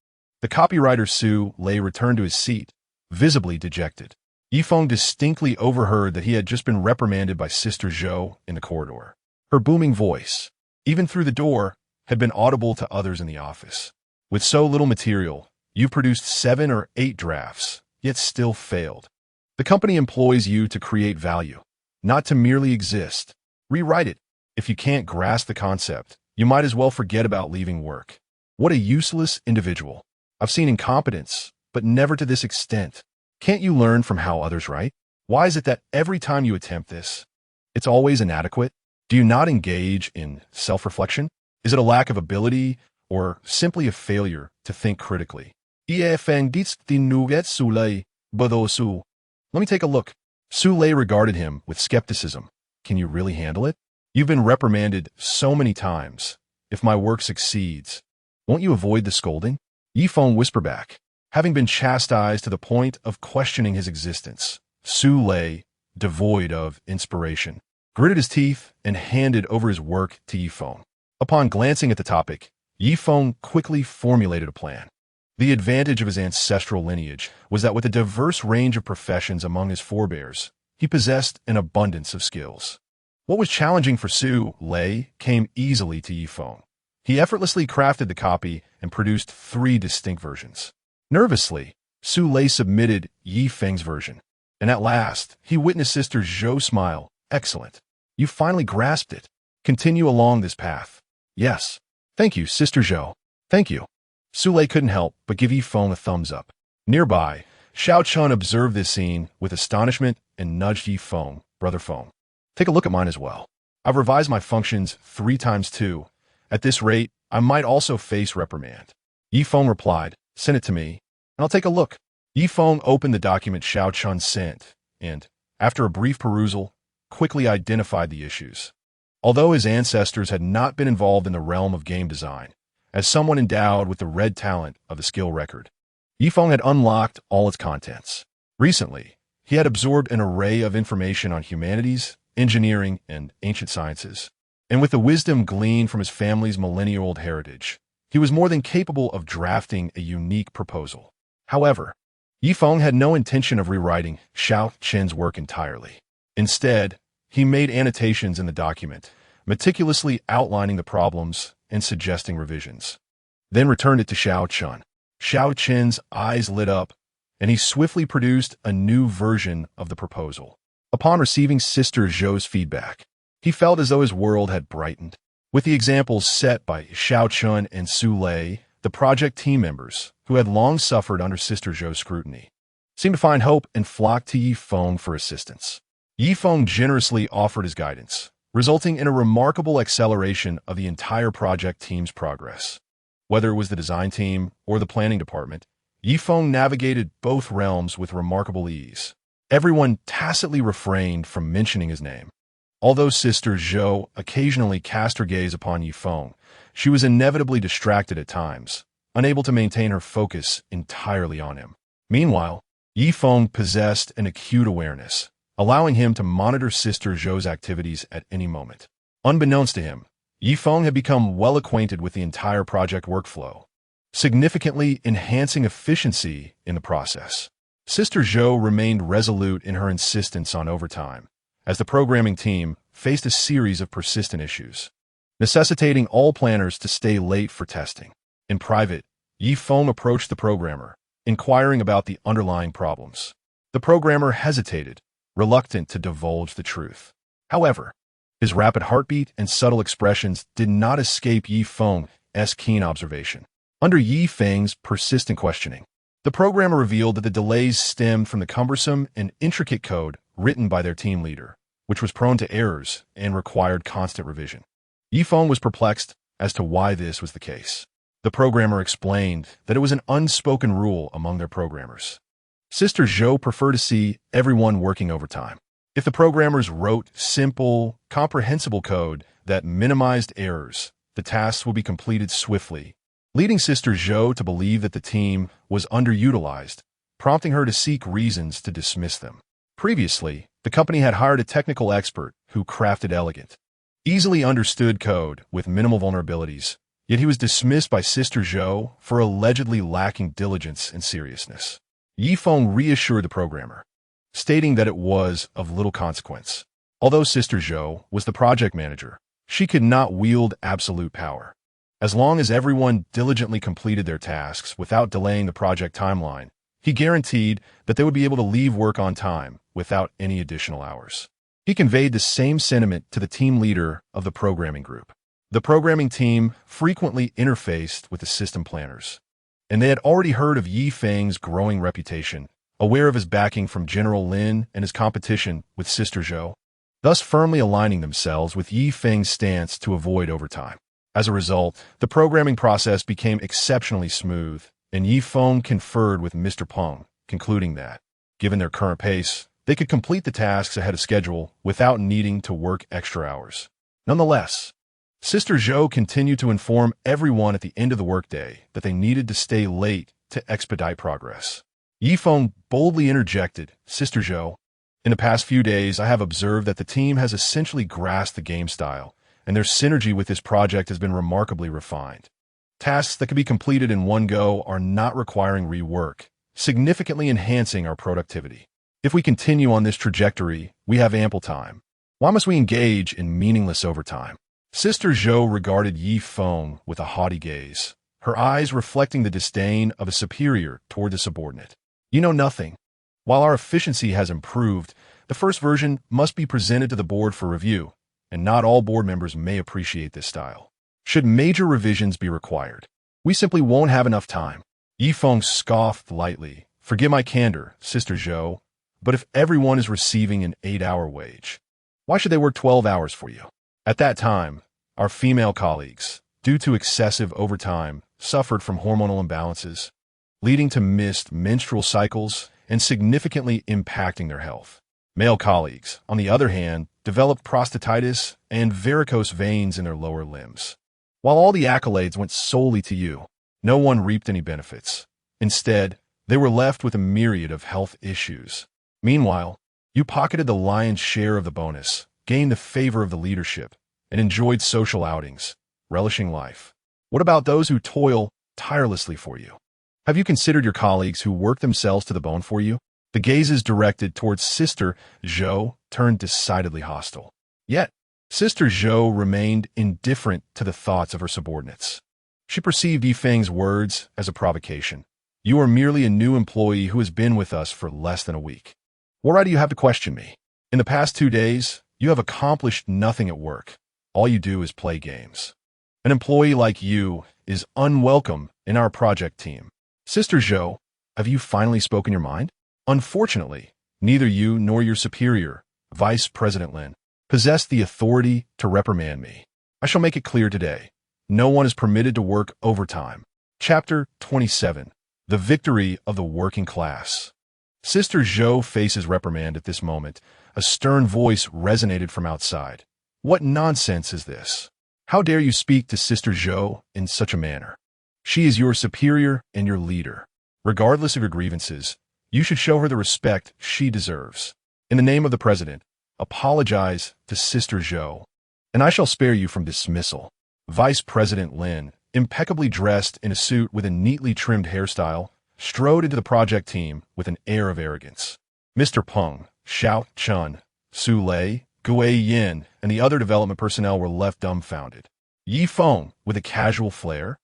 the copywriter Su Lei returned to his seat, visibly dejected. Feng distinctly overheard that he had just been reprimanded by Sister Zhou in the corridor. Her booming voice, even through the door, had been audible to others in the office. With so little material, you've produced 7 or 8 drafts, yet still failed. The company employs you to create value, not to merely exist. Rewrite it. If you can't grasp the concept, you might as well forget about leaving work. What a useless individual. I've seen incompetence, but never to this extent. Can't you learn from how others write? Why is it that every time you attempt this, it's always inadequate? Do you not engage in self-reflection? Is it a lack of ability or simply a failure to think critically? Feng Let me take a look. Su Lei regarded him with skepticism. Can you really handle it? You've been reprimanded so many times. If my work succeeds, won't you avoid the scolding? Feng whispered back. Having been chastised to the point of questioning his existence, Su Lei, devoid of inspiration, gritted his teeth and handed over his work to Feng. Upon glancing at the topic, Feng quickly formulated a plan. The advantage of his ancestral lineage was that with a diverse range of professions among his forebears, he possessed an abundance of skills. What was challenging for Su Lei came easily to Feng. He effortlessly crafted the copy and produced 3 distinct versions. Nervously, Su Lei submitted Feng's version, and at last, he witnessed Sister Zhao smile. Excellent. You finally grasped it. Continue along this path. Yes. Thank you, Sister Zhao. Thank you. Su Lei couldn't help but give Feng a thumbs up. Nearby, Xiao Chun observed this scene with astonishment and nudged Feng. Brother Feng, take a look at mine as well. I've revised my functions 3 times too. At this rate, I might also face reprimand. Feng replied, send it to me, and I'll take a look. Feng opened the document Xiao Chun sent, and, after a brief perusal, quickly identified the issues. Although his ancestors had not been involved in the realm of game design, as someone endowed with the red talent of the skill record, Feng had unlocked all its contents. Recently, he had absorbed an array of information on humanities, engineering, and ancient sciences, and with the wisdom gleaned from his family's millennial-old heritage, he was more than capable of drafting a unique proposal. However, Feng had no intention of rewriting Xiao Chen's work entirely. Instead, he made annotations in the document, meticulously outlining the problems and suggesting revisions. Then returned it to Xiao Chun. Xiao Chen's eyes lit up, and he swiftly produced a new version of the proposal. Upon receiving Sister Zhou's feedback, he felt as though his world had brightened. With the examples set by Xiao Chun and Su Lei, the project team members, who had long suffered under Sister Zhou's scrutiny, seemed to find hope and flocked to Feng for assistance. Feng generously offered his guidance, resulting in a remarkable acceleration of the entire project team's progress. Whether it was the design team or the planning department, Feng navigated both realms with remarkable ease. Everyone tacitly refrained from mentioning his name. Although Sister Zhao occasionally cast her gaze upon Feng, she was inevitably distracted at times, unable to maintain her focus entirely on him. Meanwhile, Feng possessed an acute awareness, allowing him to monitor Sister Zhou's activities at any moment. Unbeknownst to him, Feng had become well acquainted with the entire project workflow, significantly enhancing efficiency in the process. Sister Zhao remained resolute in her insistence on overtime, as the programming team faced a series of persistent issues, necessitating all planners to stay late for testing. In private, Feng approached the programmer, inquiring about the underlying problems. The programmer hesitated, reluctant to divulge the truth. However, his rapid heartbeat and subtle expressions did not escape Feng's keen observation. Under Feng's persistent questioning, the programmer revealed that the delays stemmed from the cumbersome and intricate code written by their team leader, which was prone to errors and required constant revision. Feng was perplexed as to why this was the case. The programmer explained that it was an unspoken rule among their programmers. Sister Zhao preferred to see everyone working overtime. If the programmers wrote simple, comprehensible code that minimized errors, the tasks would be completed swiftly, leading Sister Zhao to believe that the team was underutilized, prompting her to seek reasons to dismiss them. Previously, the company had hired a technical expert who crafted elegant, easily understood code with minimal vulnerabilities, yet he was dismissed by Sister Zhao for allegedly lacking diligence and seriousness. Feng reassured the programmer, stating that it was of little consequence. Although Sister Zhao was the project manager, She could not wield absolute power. As long as everyone diligently completed their tasks without delaying the project timeline, he guaranteed that they would be able to leave work on time without any additional hours. He conveyed the same sentiment to the team leader of the programming group. The programming team frequently interfaced with the system planners, and they had already heard of Ye Feng's growing reputation, aware of his backing from General Lin and his competition with Sister Zhao, thus firmly aligning themselves with Ye Feng's stance to avoid overtime. As a result, the programming process became exceptionally smooth, and Ye Feng conferred with Mr. Peng, concluding that, given their current pace, they could complete the tasks ahead of schedule without needing to work extra hours. Nonetheless, Sister Zhao continued to inform everyone at the end of the workday that they needed to stay late to expedite progress. Ye Feng boldly interjected, "Sister Zhao, in the past few days I have observed that the team has essentially grasped the game style, and their synergy with this project has been remarkably refined. Tasks that can be completed in one go are not requiring rework, significantly enhancing our productivity. If we continue on this trajectory, we have ample time. Why must we engage in meaningless overtime?" Sister Zhao regarded Ye Feng with a haughty gaze, her eyes reflecting the disdain of a superior toward the subordinate. "You know nothing. While our efficiency has improved, the first version must be presented to the board for review, and not all board members may appreciate this style. Should major revisions be required, we simply won't have enough time." Ye Feng scoffed lightly. "Forgive my candor, Sister Zhao, but if everyone is receiving an 8-hour wage, why should they work 12 hours for you?" At that time, our female colleagues, due to excessive overtime, suffered from hormonal imbalances, leading to missed menstrual cycles and significantly impacting their health. Male colleagues, on the other hand, developed prostatitis and varicose veins in their lower limbs. While all the accolades went solely to you, no one reaped any benefits. Instead, they were left with a myriad of health issues. Meanwhile, you pocketed the lion's share of the bonus, gained the favor of the leadership, and enjoyed social outings, relishing life. What about those who toil tirelessly for you? Have you considered your colleagues who work themselves to the bone for you? The gazes directed towards Sister Zhao turned decidedly hostile. Yet, Sister Zhao remained indifferent to the thoughts of her subordinates. She perceived Ye Feng's words as a provocation. "You are merely a new employee who has been with us for less than a week. What right do you have to question me? In the past 2 days, you have accomplished nothing at work. All you do is play games. An employee like you is unwelcome in our project team." "Sister Zhao, have you finally spoken your mind?" "Unfortunately, neither you nor your superior, Vice President Lin, possess the authority to reprimand me. I shall make it clear today. No one is permitted to work overtime." Chapter 27. The Victory of the Working Class. Sister Zhao faces reprimand at this moment. A stern voice resonated from outside. "What nonsense is this? How dare you speak to Sister Zhao in such a manner? She is your superior and your leader. Regardless of your grievances, you should show her the respect she deserves. In the name of the president, apologize to Sister Zhao, and I shall spare you from dismissal." Vice President Lin, impeccably dressed in a suit with a neatly trimmed hairstyle, strode into the project team with an air of arrogance. Mr. Peng, Xiao Chun, Su Lei, Gui Yin, and the other development personnel were left dumbfounded. Ye Feng, with a casual flair,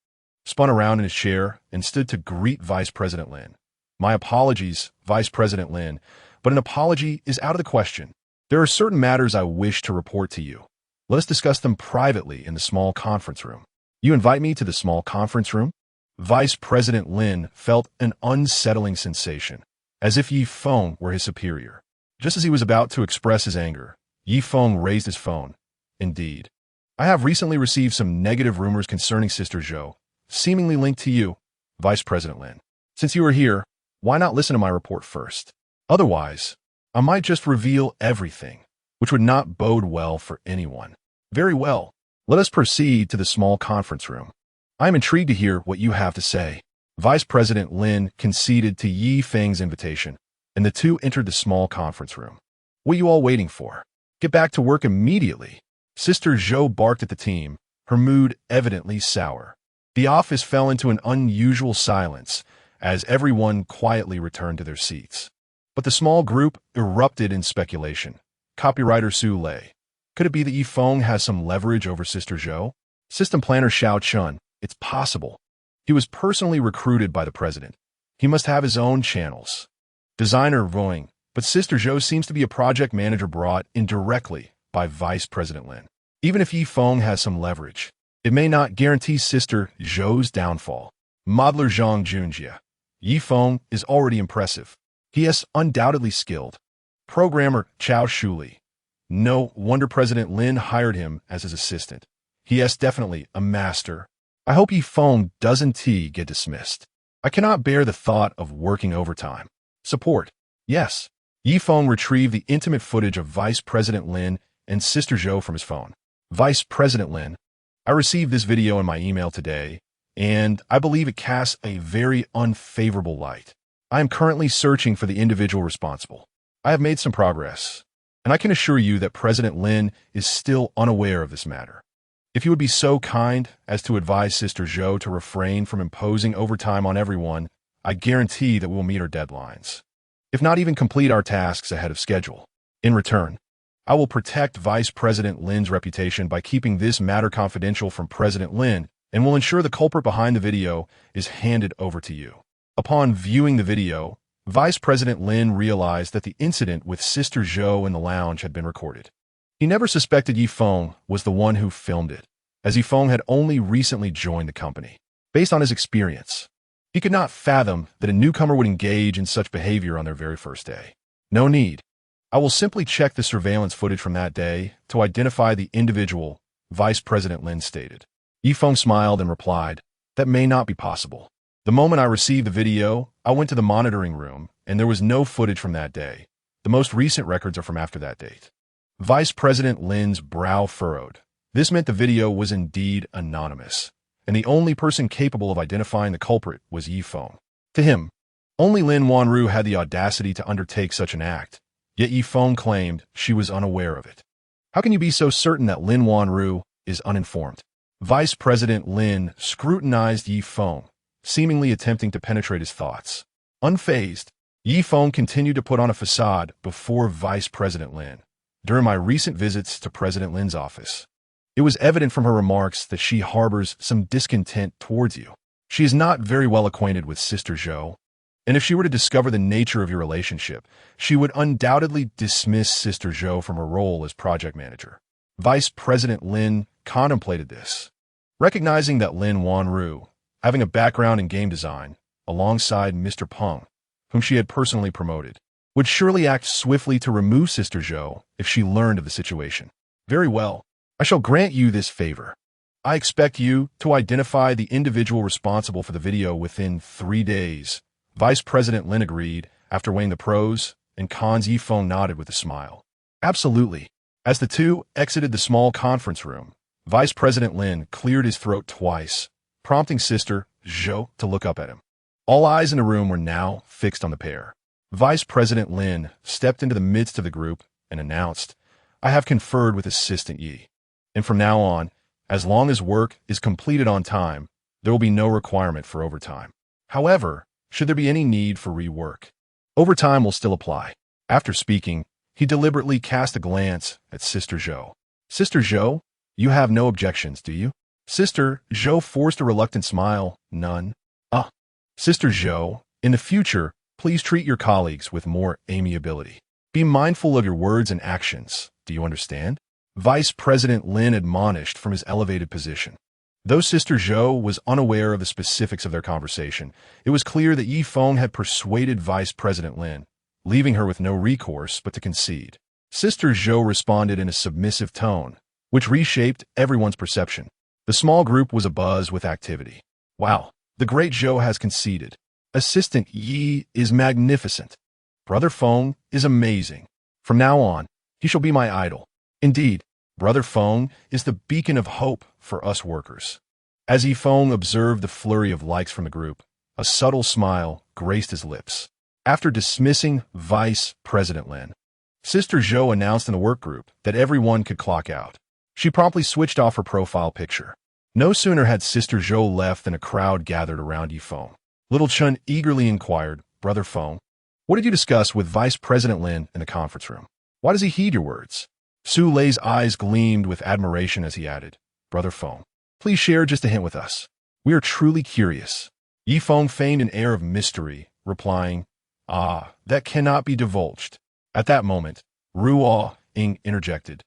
spun around in his chair and stood to greet Vice President Lin. "My apologies, Vice President Lin, but an apology is out of the question. There are certain matters I wish to report to you. Let us discuss them privately in the small conference room." "You invite me to the small conference room?" Vice President Lin felt an unsettling sensation, as if Ye Feng were his superior. Just as he was about to express his anger, Ye Feng raised his phone. "Indeed. I have recently received some negative rumors concerning Sister Zhao, seemingly linked to you, Vice President Lin. Since you are here, why not listen to my report first? Otherwise, I might just reveal everything, which would not bode well for anyone." "Very well. Let us proceed to the small conference room. I am intrigued to hear what you have to say." Vice President Lin conceded to Ye Feng's invitation, and the two entered the small conference room. "What are you all waiting for? Get back to work immediately." Sister Zhao barked at the team, her mood evidently sour. The office fell into an unusual silence as everyone quietly returned to their seats. But the small group erupted in speculation. Copywriter Su Lei, Could it be that Yi Feng has some leverage over Sister Zhao? System planner Xiao Chun. It's possible. He was personally recruited by the president. He must have his own channels. Designer Feng. But Sister Zhao seems to be a project manager brought in directly by Vice President Lin. Even if Yi Feng has some leverage, it may not guarantee Sister Zhou's downfall. Modeler Zhang Junjie. Yi Feng is already impressive. He is undoubtedly skilled. Programmer Chao Shuli. No wonder President Lin hired him as his assistant. He is definitely a master. I hope Yi Feng doesn't get dismissed. I cannot bear the thought of working overtime. Support. Yes. Yi Feng retrieved the intimate footage of Vice President Lin and Sister Zhao from his phone. Vice President Lin. I received this video in my email today, and I believe it casts a very unfavorable light. I am currently searching for the individual responsible. I have made some progress, and I can assure you that President Lin is still unaware of this matter. If you would be so kind as to advise Sister Zhao to refrain from imposing overtime on everyone, I guarantee that we will meet our deadlines, if not even complete our tasks ahead of schedule. In return, I will protect Vice President Lin's reputation by keeping this matter confidential from President Lin and will ensure the culprit behind the video is handed over to you. Upon viewing the video, Vice President Lin realized that the incident with Sister Zhao in the lounge had been recorded. He never suspected Yi Feng was the one who filmed it, as Yi Feng had only recently joined the company. Based on his experience, he could not fathom that a newcomer would engage in such behavior on their very first day. No need. I will simply check the surveillance footage from that day to identify the individual, Vice President Lin stated. Yi Feng smiled and replied, "That may not be possible. The moment I received the video, I went to the monitoring room, and there was no footage from that day. The most recent records are from after that date." Vice President Lin's brow furrowed. This meant the video was indeed anonymous, and the only person capable of identifying the culprit was Yi Feng. To him, only Lin Wanru had the audacity to undertake such an act, yet Yi Feng claimed she was unaware of it. How can you be so certain that Lin Wanru is uninformed? Vice President Lin scrutinized Yi Feng, seemingly attempting to penetrate his thoughts. Unfazed, Yi Feng continued to put on a facade before Vice President Lin. During my recent visits to President Lin's office, it was evident from her remarks that she harbors some discontent towards you. She is not very well acquainted with Sister Zhao, and if she were to discover the nature of your relationship, she would undoubtedly dismiss Sister Zhao from her role as project manager. Vice President Lin contemplated this, recognizing that Lin Wanru, having a background in game design, alongside Mr. Peng, whom she had personally promoted, would surely act swiftly to remove Sister Zhao if she learned of the situation. Very well, I shall grant you this favor. I expect you to identify the individual responsible for the video within 3 days. Vice President Lin agreed after weighing the pros and cons. Yi Feng nodded with a smile. Absolutely. As the two exited the small conference room, Vice President Lin cleared his throat twice, prompting Sister Zhao to look up at him. All eyes in the room were now fixed on the pair. Vice President Lin stepped into the midst of the group and announced, "I have conferred with Assistant Yi, and from now on, as long as work is completed on time, there will be no requirement for overtime. However, should there be any need for rework, overtime will still apply." After speaking, he deliberately cast a glance at Sister Zhao. "Sister Zhao, you have no objections, do you?" Sister Zhao forced a reluctant smile. "None." "Ah, Sister Zhao, in the future, please treat your colleagues with more amiability. Be mindful of your words and actions. Do you understand?" Vice President Lin admonished from his elevated position. Though Sister Zhao was unaware of the specifics of their conversation, it was clear that Yi Feng had persuaded Vice President Lin, leaving her with no recourse but to concede. Sister Zhao responded in a submissive tone, which reshaped everyone's perception. The small group was abuzz with activity. "Wow, the great Zhao has conceded. Assistant Yi is magnificent. Brother Feng is amazing. From now on, he shall be my idol. Indeed, Brother Feng is the beacon of hope for us workers." As Yi Feng observed the flurry of likes from the group, a subtle smile graced his lips. After dismissing Vice President Lin, Sister Zhao announced in the work group that everyone could clock out. She promptly switched off her profile picture. No sooner had Sister Zhao left than a crowd gathered around Yi Feng. Little Chun eagerly inquired, "Brother Feng, what did you discuss with Vice President Lin in the conference room? Why does he heed your words?" Su Lei's eyes gleamed with admiration as he added, Brother Feng, please share just a hint with us. We are truly curious. Yi Feng feigned an air of mystery, replying, that cannot be divulged. At that moment, Ruo Ying interjected.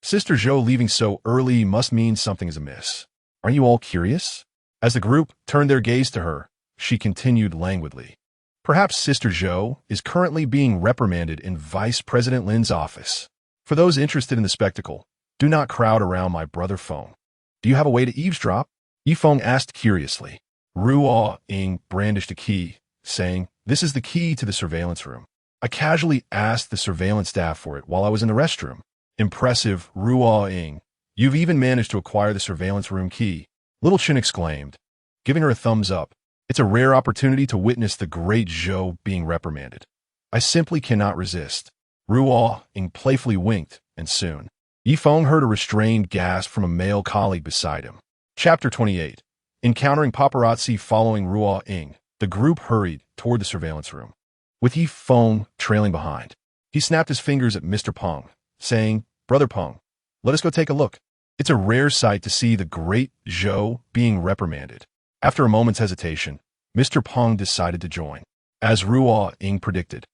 Sister Zhao leaving so early must mean something is amiss. Aren't you all curious? As the group turned their gaze to her, she continued languidly. Perhaps Sister Zhao is currently being reprimanded in Vice President Lin's office. For those interested in the spectacle, do not crowd around my brother Feng. Do you have a way to eavesdrop? Yi Feng asked curiously. Ruo Ying brandished a key, saying, This is the key to the surveillance room. I casually asked the surveillance staff for it while I was in the restroom. Impressive, Ruo Ying. You've even managed to acquire the surveillance room key. Little Chin exclaimed, giving her a thumbs up. It's a rare opportunity to witness the great Zhao being reprimanded. I simply cannot resist. Ruo Ying playfully winked, and soon, Yi Feng heard a restrained gasp from a male colleague beside him. Chapter 28. Encountering paparazzi following Ruo Ying, the group hurried toward the surveillance room, with Yi Feng trailing behind. He snapped his fingers at Mr. Peng, saying, Brother Peng, let us go take a look. It's a rare sight to see the great Zhao being reprimanded. After a moment's hesitation, Mr. Peng decided to join. As Ruo Ying predicted,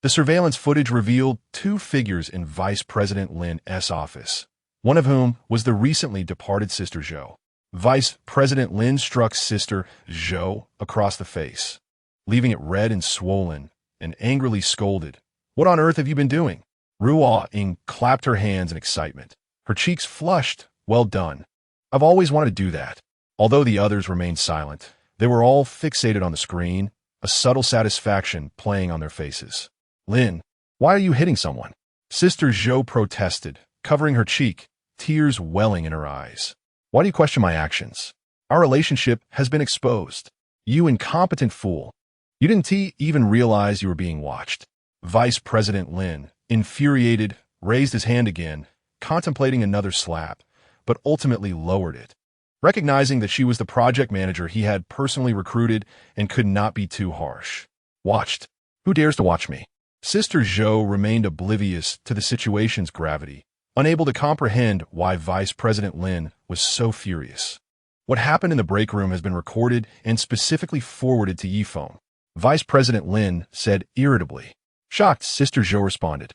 the surveillance footage revealed two figures in Vice President Lin's office, one of whom was the recently departed Sister Zhao. Vice President Lin struck Sister Zhao across the face, leaving it red and swollen, and angrily scolded, What on earth have you been doing? Ruo Ying clapped her hands in excitement. Her cheeks flushed. Well done. I've always wanted to do that. Although the others remained silent, they were all fixated on the screen, a subtle satisfaction playing on their faces. Lin, why are you hitting someone? Sister Zhao protested, covering her cheek, tears welling in her eyes. Why do you question my actions? Our relationship has been exposed. You incompetent fool. You didn't even realize you were being watched. Vice President Lin, infuriated, raised his hand again, contemplating another slap, but ultimately lowered it. Recognizing that she was the project manager he had personally recruited and could not be too harsh. Watched. Who dares to watch me? Sister Zhao remained oblivious to the situation's gravity, unable to comprehend why Vice President Lin was so furious. What happened in the break room has been recorded and specifically forwarded to Yi Feng. Vice President Lin said irritably. Shocked, Sister Zhao responded.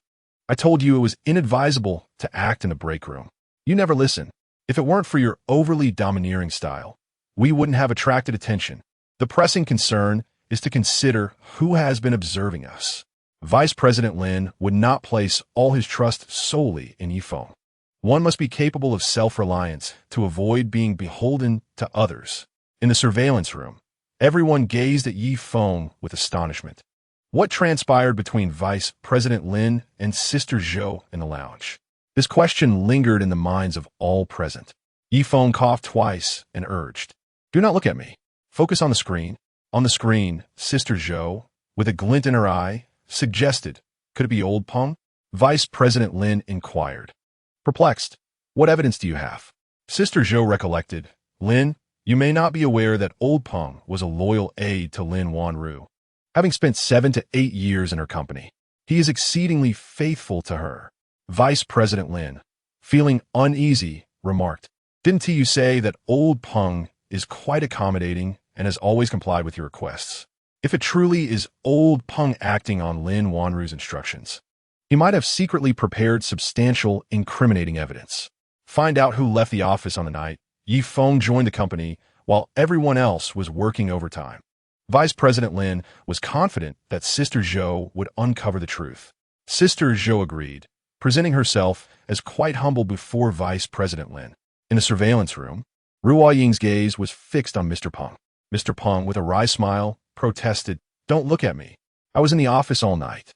I told you it was inadvisable to act in the break room. You never listen. If it weren't for your overly domineering style, we wouldn't have attracted attention. The pressing concern is to consider who has been observing us. Vice President Lin would not place all his trust solely in Yi Feng. One must be capable of self-reliance to avoid being beholden to others. In the surveillance room, everyone gazed at Yi Feng with astonishment. What transpired between Vice President Lin and Sister Zhao in the lounge? This question lingered in the minds of all present. Yi Feng coughed twice and urged, Do not look at me. Focus on the screen. On the screen, Sister Zhao, with a glint in her eye, suggested, Could it be old Peng? Vice President Lin inquired. Perplexed, What evidence do you have? Sister Zhao recollected, Lin, you may not be aware that old Peng was a loyal aide to Lin Wanru. Having spent 7 to 8 years in her company, he is exceedingly faithful to her. Vice President Lin, feeling uneasy, remarked, Didn't you say that old Peng is quite accommodating and has always complied with your requests? If it truly is old Peng acting on Lin Wanru's instructions, he might have secretly prepared substantial incriminating evidence. Find out who left the office on the night Yi Feng joined the company while everyone else was working overtime. Vice President Lin was confident that Sister Zhao would uncover the truth. Sister Zhao agreed, presenting herself as quite humble before Vice President Lin. In the surveillance room, Ruo Ying's gaze was fixed on Mr. Peng. Mr. Peng, with a wry smile, protested, Don't look at me. I was in the office all night.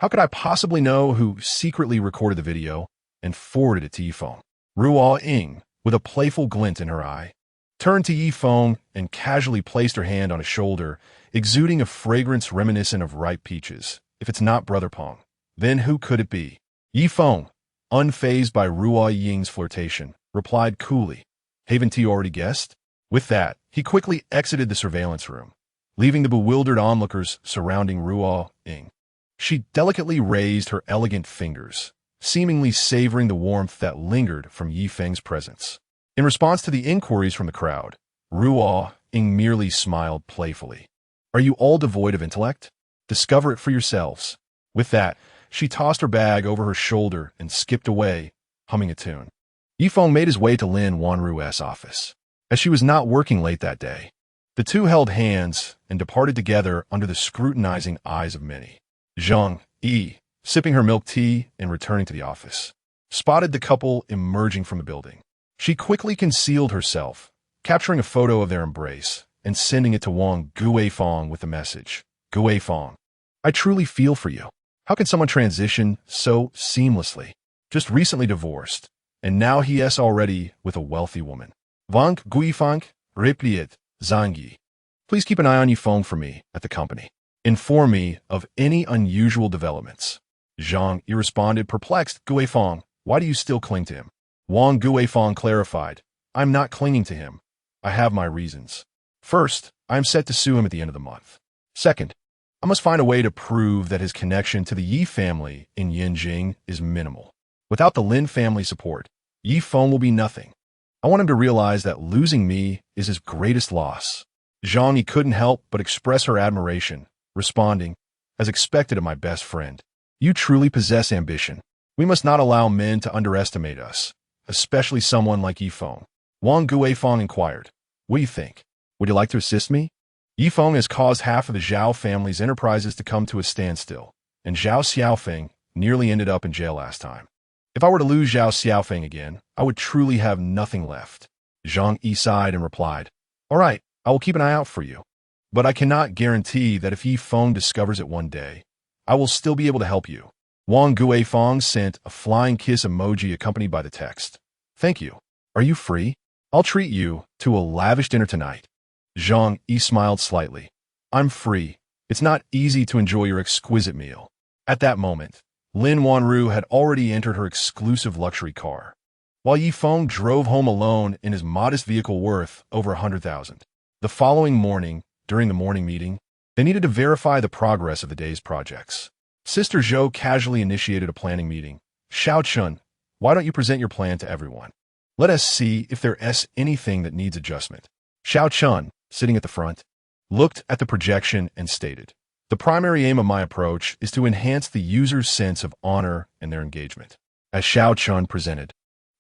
How could I possibly know who secretly recorded the video and forwarded it to Yi Feng? Ruo Ying, with a playful glint in her eye, turned to Yi Feng and casually placed her hand on his shoulder, exuding a fragrance reminiscent of ripe peaches. If it's not Brother Peng, then who could it be? Yi Feng, unfazed by Ruo Ying's flirtation, replied coolly, Haven't you already guessed? With that, he quickly exited the surveillance room, leaving the bewildered onlookers surrounding Ruo Ying. She delicately raised her elegant fingers, seemingly savoring the warmth that lingered from Yi Feng's presence. In response to the inquiries from the crowd, Ruo Ying merely smiled playfully. Are you all devoid of intellect? Discover it for yourselves. With that, she tossed her bag over her shoulder and skipped away, humming a tune. Yi Feng made his way to Lin Wanru's office. As she was not working late that day, the two held hands and departed together under the scrutinizing eyes of many. Zhang Yi, sipping her milk tea and returning to the office, spotted the couple emerging from the building. She quickly concealed herself, capturing a photo of their embrace and sending it to Wang Guifeng with the message, Guifeng, I truly feel for you. How can someone transition so seamlessly? Just recently divorced, and now he is already with a wealthy woman. Wang Guifeng, replied Zhang Yi. Please keep an eye on Yifeng for me at the company. Inform me of any unusual developments. Zhang Yi responded, perplexed. Guifeng, why do you still cling to him? Wang Guifeng clarified, I'm not clinging to him. I have my reasons. First, I am set to sue him at the end of the month. Second, I must find a way to prove that his connection to the Yi family in Yanjing is minimal. Without the Lin family support, Yi Feng will be nothing. I want him to realize that losing me is his greatest loss. Zhang Yi couldn't help but express her admiration, responding, as expected of my best friend. You truly possess ambition. We must not allow men to underestimate us, especially someone like Yi Feng. Wang Guifeng inquired, what do you think? Would you like to assist me? Yi Feng has caused half of the Zhao family's enterprises to come to a standstill, and Zhao Xiaofeng nearly ended up in jail last time. If I were to lose Zhao Xiaofeng again, I would truly have nothing left. Zhang Yi sighed and replied, all right, I will keep an eye out for you. But I cannot guarantee that if Yi Feng discovers it one day, I will still be able to help you. Wang Guifeng sent a flying kiss emoji accompanied by the text. Thank you. Are you free? I'll treat you to a lavish dinner tonight. Zhang Yi smiled slightly. I'm free. It's not easy to enjoy your exquisite meal. At that moment, Lin Wanru had already entered her exclusive luxury car, while Yi Feng drove home alone in his modest vehicle worth over 100,000. The following morning, during the morning meeting, they needed to verify the progress of the day's projects. Sister Zhao casually initiated a planning meeting. Xiao Chun, why don't you present your plan to everyone? Let us see if there is anything that needs adjustment. Xiao Chun, sitting at the front, looked at the projection and stated, the primary aim of my approach is to enhance the user's sense of honor and their engagement. As Xiao Chun presented,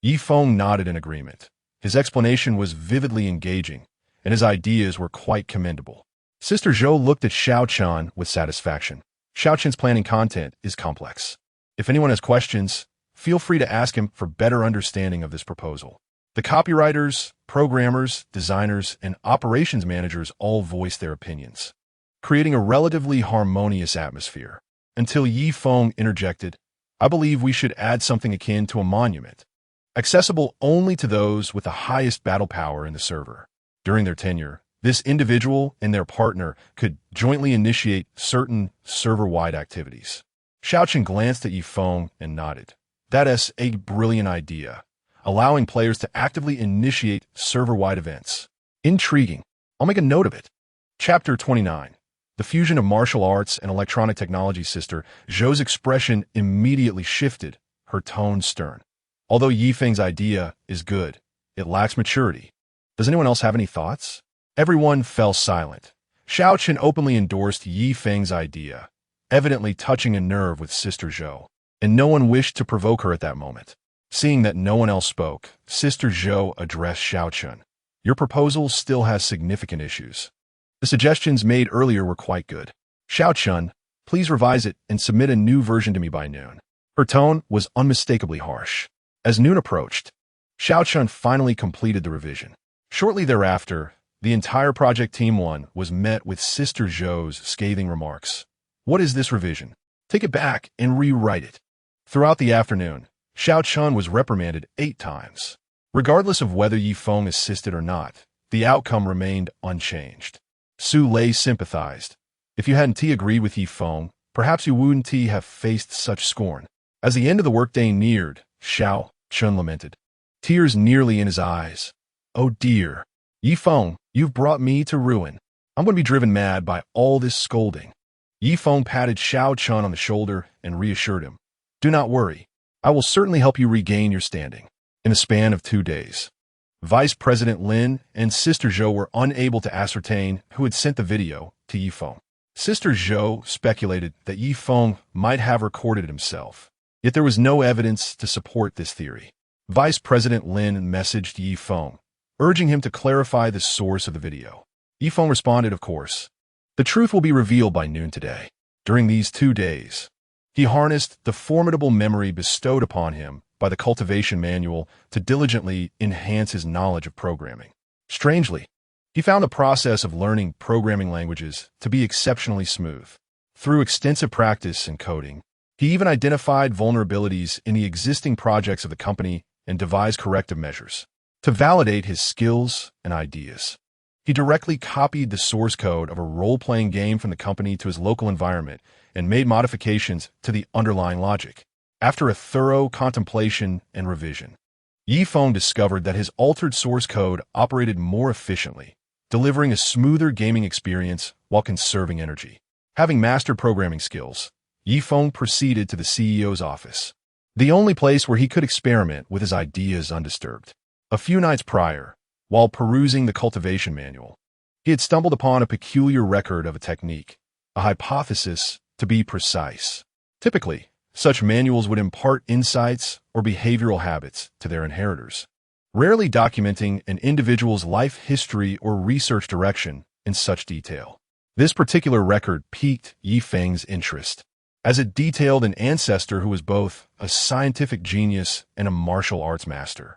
Yi Feng nodded in agreement. His explanation was vividly engaging, and his ideas were quite commendable. Sister Zhao looked at Xiao Chun with satisfaction. Xiao Chun's planning content is complex. If anyone has questions, feel free to ask him for better understanding of this proposal. The copywriters, programmers, designers, and operations managers all voiced their opinions, creating a relatively harmonious atmosphere. Until Yi Feng interjected, I believe we should add something akin to a monument, accessible only to those with the highest battle power in the server. During their tenure, this individual and their partner could jointly initiate certain server-wide activities. Xiaochen glanced at Yi Feng and nodded. That is a brilliant idea, allowing players to actively initiate server-wide events. Intriguing. I'll make a note of it. Chapter 29. The fusion of martial arts and electronic technology. Sister Zhou's expression immediately shifted, her tone stern. Although Yi Feng's idea is good, it lacks maturity. Does anyone else have any thoughts? Everyone fell silent. Xiao Chen openly endorsed Yi Feng's idea, evidently touching a nerve with Sister Zhou, and no one wished to provoke her at that moment. Seeing that no one else spoke, Sister Zhou addressed Xiao Chen. Your proposal still has significant issues. The suggestions made earlier were quite good. Xiao Chen, please revise it and submit a new version to me by noon. Her tone was unmistakably harsh. As noon approached, Xiao Chen finally completed the revision. Shortly thereafter, the entire Project Team 1 was met with Sister Zhou's scathing remarks. What is this revision? Take it back and rewrite it. Throughout the afternoon, Xiao Chen was reprimanded 8 times. Regardless of whether Yi Feng assisted or not, the outcome remained unchanged. Su Lei sympathized. If you hadn't agreed with Yi Feng, perhaps you wouldn't have faced such scorn. As the end of the workday neared, Xiao Chen lamented, tears nearly in his eyes. Oh dear. Yi Feng, you've brought me to ruin. I'm going to be driven mad by all this scolding. Yi Feng patted Xiao Chen on the shoulder and reassured him. Do not worry. I will certainly help you regain your standing. In the span of 2 days, Vice President Lin and Sister Zhao were unable to ascertain who had sent the video to Yi Feng. Sister Zhao speculated that Yi Feng might have recorded it himself, yet there was no evidence to support this theory. Vice President Lin messaged Yi Feng, urging him to clarify the source of the video. Yi Feng responded, of course. The truth will be revealed by noon today. During these 2 days, he harnessed the formidable memory bestowed upon him by the cultivation manual to diligently enhance his knowledge of programming. Strangely, he found the process of learning programming languages to be exceptionally smooth. Through extensive practice and coding, he even identified vulnerabilities in the existing projects of the company and devised corrective measures to validate his skills and ideas. He directly copied the source code of a role-playing game from the company to his local environment and made modifications to the underlying logic. After a thorough contemplation and revision, Yi Feng discovered that his altered source code operated more efficiently, delivering a smoother gaming experience while conserving energy. Having mastered programming skills, Yi Feng proceeded to the CEO's office, the only place where he could experiment with his ideas undisturbed. A few nights prior, while perusing the cultivation manual, he had stumbled upon a peculiar record of a technique, a hypothesis to be precise. Typically, such manuals would impart insights or behavioral habits to their inheritors, rarely documenting an individual's life history or research direction in such detail. This particular record piqued Yi Feng's interest, as it detailed an ancestor who was both a scientific genius and a martial arts master,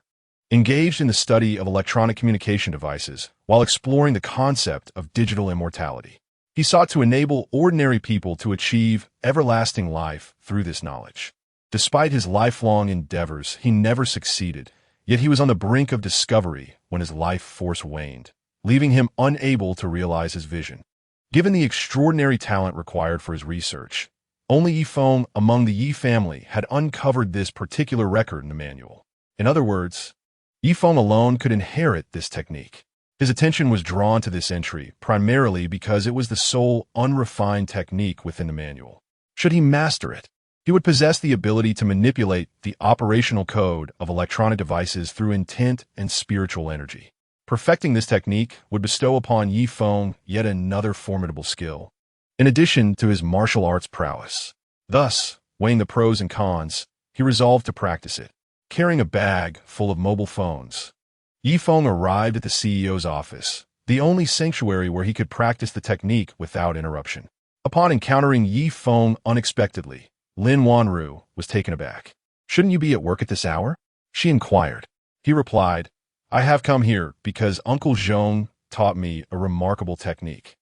engaged in the study of electronic communication devices while exploring the concept of digital immortality. He sought to enable ordinary people to achieve everlasting life through this knowledge. Despite his lifelong endeavors, he never succeeded, yet he was on the brink of discovery when his life force waned, leaving him unable to realize his vision. Given the extraordinary talent required for his research, only Yi Feng among the Yi family had uncovered this particular record in the manual. In other words, Yi Feng alone could inherit this technique. His attention was drawn to this entry primarily because it was the sole unrefined technique within the manual. Should he master it, he would possess the ability to manipulate the operational code of electronic devices through intent and spiritual energy. Perfecting this technique would bestow upon Yi Feng yet another formidable skill, in addition to his martial arts prowess. Thus, weighing the pros and cons, he resolved to practice it. Carrying a bag full of mobile phones, Yi Feng arrived at the CEO's office, the only sanctuary where he could practice the technique without interruption. Upon encountering Yi Feng unexpectedly, Lin Wanru was taken aback. "Shouldn't you be at work at this hour?" she inquired. He replied, "I have come here because Uncle Zhong taught me a remarkable technique,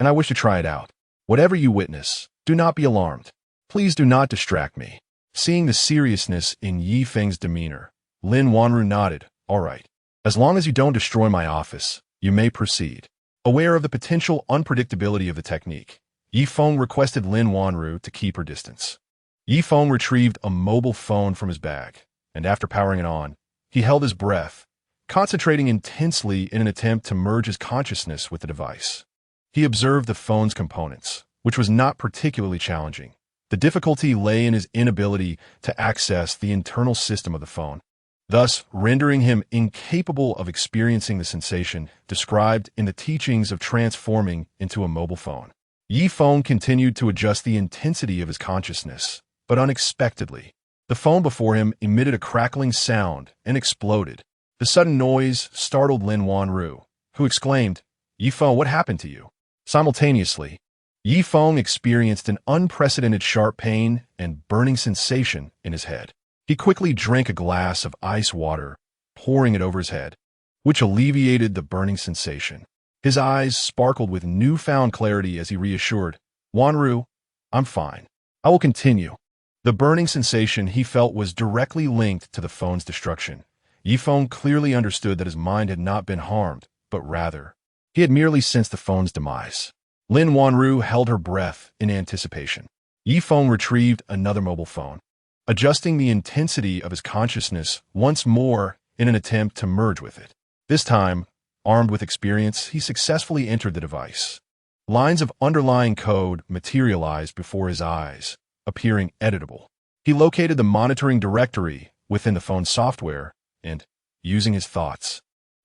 and I wish to try it out. Whatever you witness, do not be alarmed. Please do not distract me." Seeing the seriousness in Yi Feng's demeanor, Lin Wanru nodded. "All right. As long as you don't destroy my office, you may proceed." Aware of the potential unpredictability of the technique, Yi Feng requested Lin Wanru to keep her distance. Yi Feng retrieved a mobile phone from his bag, and after powering it on, he held his breath, concentrating intensely in an attempt to merge his consciousness with the device. He observed the phone's components, which was not particularly challenging. The difficulty lay in his inability to access the internal system of the phone, thus rendering him incapable of experiencing the sensation described in the teachings of transforming into a mobile phone. Yi Feng continued to adjust the intensity of his consciousness, but unexpectedly, the phone before him emitted a crackling sound and exploded. The sudden noise startled Lin Wanru, who exclaimed, "Yi Feng, what happened to you?" Simultaneously, Yi Feng experienced an unprecedented sharp pain and burning sensation in his head. He quickly drank a glass of ice water, pouring it over his head, which alleviated the burning sensation. His eyes sparkled with newfound clarity as he reassured, "Wanru, I'm fine. I will continue." The burning sensation he felt was directly linked to the phone's destruction. Yi Feng clearly understood that his mind had not been harmed, but rather, he had merely sensed the phone's demise. Lin Wanru held her breath in anticipation. Yi Feng retrieved another mobile phone, adjusting the intensity of his consciousness once more in an attempt to merge with it. This time, armed with experience, he successfully entered the device. Lines of underlying code materialized before his eyes, appearing editable. He located the monitoring directory within the phone's software and, using his thoughts,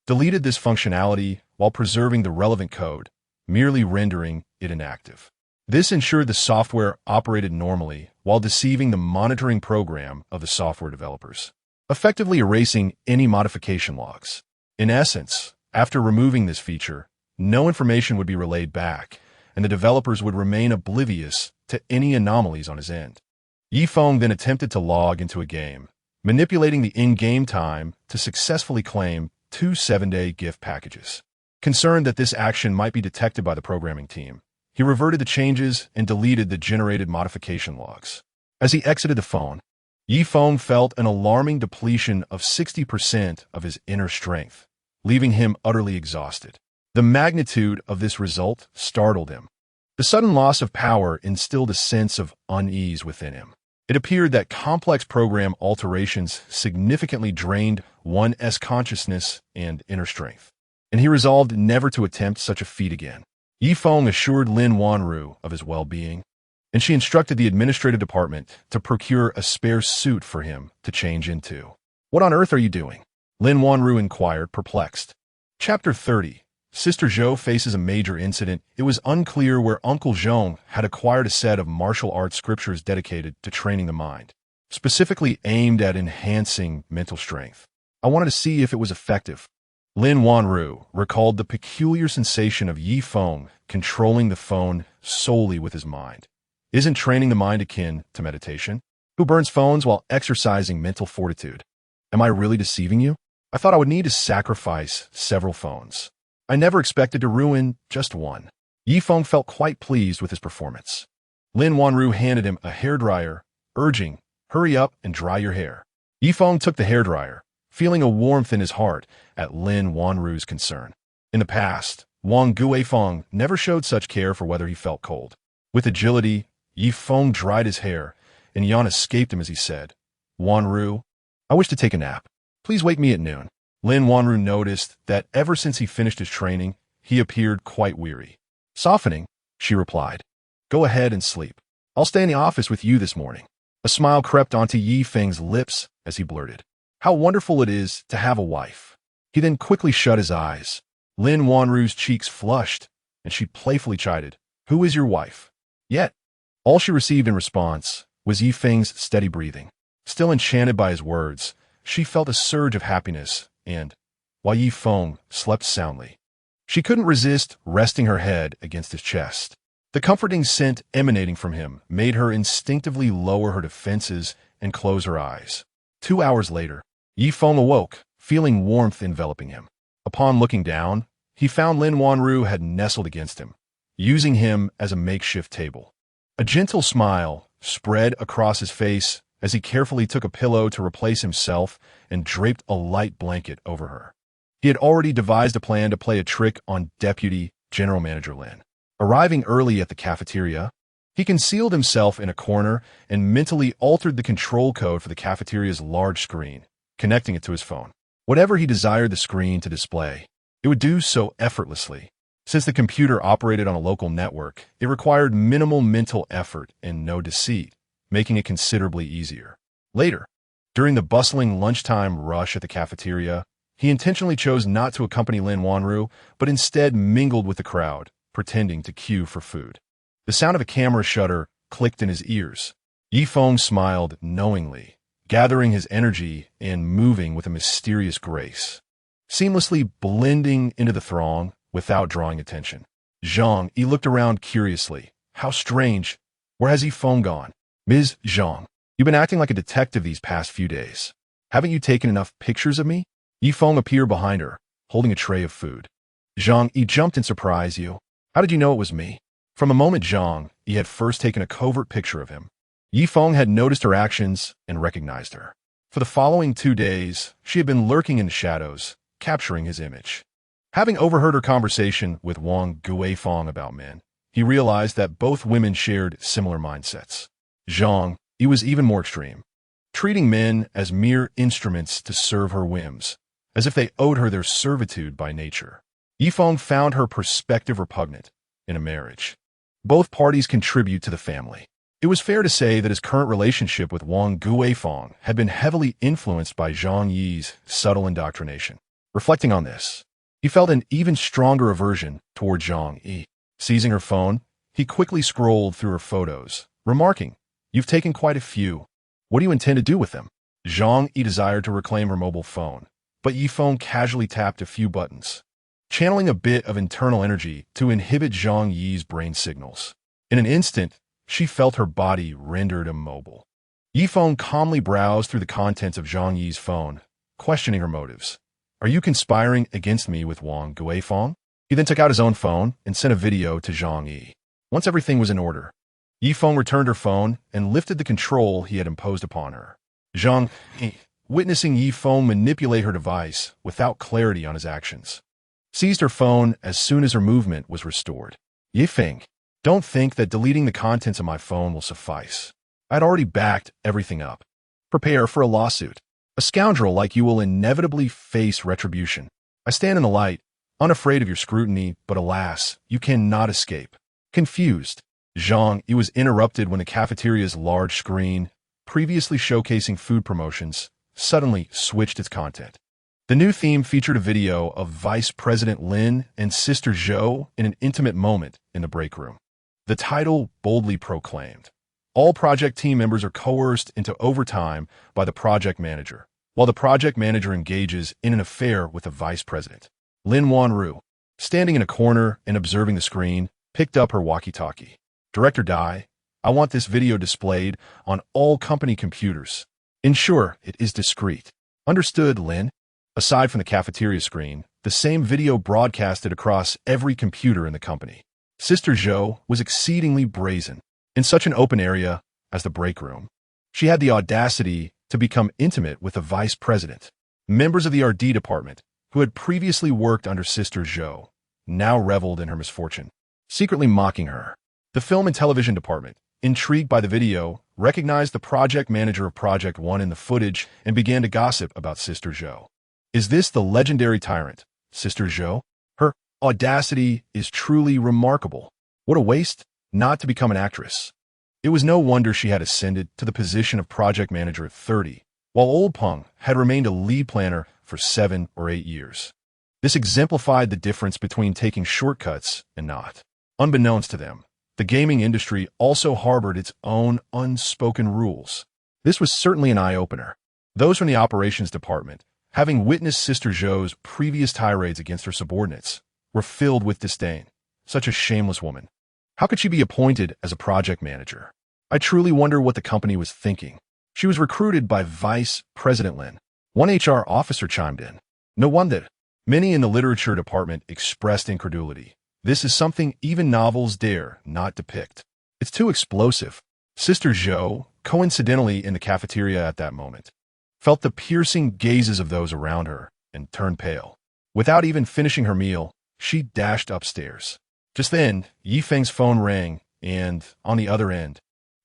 deleted this functionality while preserving the relevant code, merely rendering it inactive. This ensured the software operated normally while deceiving the monitoring program of the software developers, effectively erasing any modification logs. In essence, after removing this feature, no information would be relayed back, and the developers would remain oblivious to any anomalies on his end. Feng then attempted to log into a game, manipulating the in-game time to successfully claim 2 7-day gift packages. Concerned that this action might be detected by the programming team, he reverted the changes and deleted the generated modification logs. As he exited the phone, Feng felt an alarming depletion of 60% of his inner strength, leaving him utterly exhausted. The magnitude of this result startled him. The sudden loss of power instilled a sense of unease within him. It appeared that complex program alterations significantly drained one's consciousness and inner strength, and he resolved never to attempt such a feat again. Feng assured Lin Wanru of his well-being, and she instructed the administrative department to procure a spare suit for him to change into. "What on earth are you doing?" Lin Wanru inquired, perplexed. Chapter 30. Sister Zhao faces a major incident. It was unclear where Uncle Zhong had acquired a set of martial arts scriptures dedicated to training the mind, specifically aimed at enhancing mental strength. I wanted to see if it was effective. Lin Wanru recalled the peculiar sensation of Feng controlling the phone solely with his mind. Isn't training the mind akin to meditation? Who burns phones while exercising mental fortitude? Am I really deceiving you? I thought I would need to sacrifice several phones. I never expected to ruin just one. Feng felt quite pleased with his performance. Lin Wanru handed him a hairdryer, urging, "Hurry up and dry your hair." Feng took the hairdryer, feeling a warmth in his heart at Lin Wanru's concern. In the past, Wang Guifeng never showed such care for whether he felt cold. With agility, Feng dried his hair, and yawn escaped him as he said, "Wanru, I wish to take a nap. Please wake me at noon." Lin Wanru noticed that ever since he finished his training, he appeared quite weary. Softening, she replied, "Go ahead and sleep. I'll stay in the office with you this morning." A smile crept onto Feng's lips as he blurted, "How wonderful it is to have a wife." He then quickly shut his eyes. Lin Wanru's cheeks flushed, and she playfully chided, "Who is your wife?" Yet, all she received in response was Feng's steady breathing. Still enchanted by his words, she felt a surge of happiness, and, while Feng slept soundly, she couldn't resist resting her head against his chest. The comforting scent emanating from him made her instinctively lower her defenses and close her eyes. 2 hours later, Feng awoke, feeling warmth enveloping him. Upon looking down, he found Lin Wanru had nestled against him, using him as a makeshift table. A gentle smile spread across his face as he carefully took a pillow to replace himself and draped a light blanket over her. He had already devised a plan to play a trick on Deputy General Manager Lin. Arriving early at the cafeteria, he concealed himself in a corner and mentally altered the control code for the cafeteria's large screen, connecting it to his phone. Whatever he desired the screen to display, it would do so effortlessly. Since the computer operated on a local network, it required minimal mental effort and no deceit, making it considerably easier. Later, during the bustling lunchtime rush at the cafeteria, he intentionally chose not to accompany Lin Wanru, but instead mingled with the crowd, pretending to queue for food. The sound of a camera shutter clicked in his ears. Feng smiled knowingly, gathering his energy and moving with a mysterious grace, seamlessly blending into the throng without drawing attention. Zhang, he looked around curiously. How strange. Where has Feng gone? "Ms. Zhang, you've been acting like a detective these past few days. Haven't you taken enough pictures of me?" Feng appeared behind her, holding a tray of food. Zhang, he jumped in surprise. "You? How did you know it was me?" From a moment Zhang, he had first taken a covert picture of him. Feng had noticed her actions and recognized her. For the following 2 days, she had been lurking in the shadows, capturing his image. Having overheard her conversation with Wang Guifeng about men, he realized that both women shared similar mindsets. Zhang, he was even more extreme, treating men as mere instruments to serve her whims, as if they owed her their servitude by nature. Feng found her perspective repugnant in a marriage. Both parties contribute to the family. It was fair to say that his current relationship with Wang Guifeng had been heavily influenced by Zhang Yi's subtle indoctrination. Reflecting on this, he felt an even stronger aversion toward Zhang Yi. Seizing her phone, he quickly scrolled through her photos, remarking, "You've taken quite a few. What do you intend to do with them?" Zhang Yi desired to reclaim her mobile phone, but Yifeng casually tapped a few buttons, channeling a bit of internal energy to inhibit Zhang Yi's brain signals. In an instant, she felt her body rendered immobile. Yifeng calmly browsed through the contents of Zhang Yi's phone, questioning her motives. "Are you conspiring against me with Wang Guifeng?" He then took out his own phone and sent a video to Zhang Yi. Once everything was in order, Yifeng returned her phone and lifted the control he had imposed upon her. Zhang Yi, witnessing Yifeng manipulate her device without clarity on his actions, seized her phone as soon as her movement was restored. "Yifeng, don't think that deleting the contents of my phone will suffice. I'd already backed everything up. Prepare for a lawsuit. A scoundrel like you will inevitably face retribution. I stand in the light, unafraid of your scrutiny, but alas, you cannot escape." Confused, Zhang Yi was interrupted when the cafeteria's large screen, previously showcasing food promotions, suddenly switched its content. The new theme featured a video of Vice President Lin and Sister Zhao in an intimate moment in the break room. The title boldly proclaimed, "All project team members are coerced into overtime by the project manager," while the project manager engages in an affair with the vice president. Lin Wanru, standing in a corner and observing the screen, picked up her walkie-talkie. "Director Dai, I want this video displayed on all company computers. Ensure it is discreet." "Understood, Lin." Aside from the cafeteria screen, the same video broadcasted across every computer in the company. Sister Zhao was exceedingly brazen. In such an open area as the break room, she had the audacity to become intimate with the vice president. Members of the RD department, who had previously worked under Sister Zhao, now reveled in her misfortune, secretly mocking her. The film and television department, intrigued by the video, recognized the project manager of Project 1 in the footage and began to gossip about Sister Zhao. "Is this the legendary tyrant, Sister Zhao? Her audacity is truly remarkable. What a waste not to become an actress." It was no wonder she had ascended to the position of project manager at 30, while old Peng had remained a lead planner for 7 or 8 years. This exemplified the difference between taking shortcuts and not. Unbeknownst to them, the gaming industry also harbored its own unspoken rules. This was certainly an eye-opener. Those from the operations department, having witnessed Sister Zhou's previous tirades against her subordinates, were filled with disdain. Such a shameless woman. How could she be appointed as a project manager? I truly wonder what the company was thinking. She was recruited by Vice President Lin. One HR officer chimed in. No wonder. Many in the literature department expressed incredulity. This is something even novels dare not depict. It's too explosive. Sister Zhao, coincidentally in the cafeteria at that moment, felt the piercing gazes of those around her and turned pale. Without even finishing her meal, she dashed upstairs. Just then, Yifeng's phone rang, and, on the other end,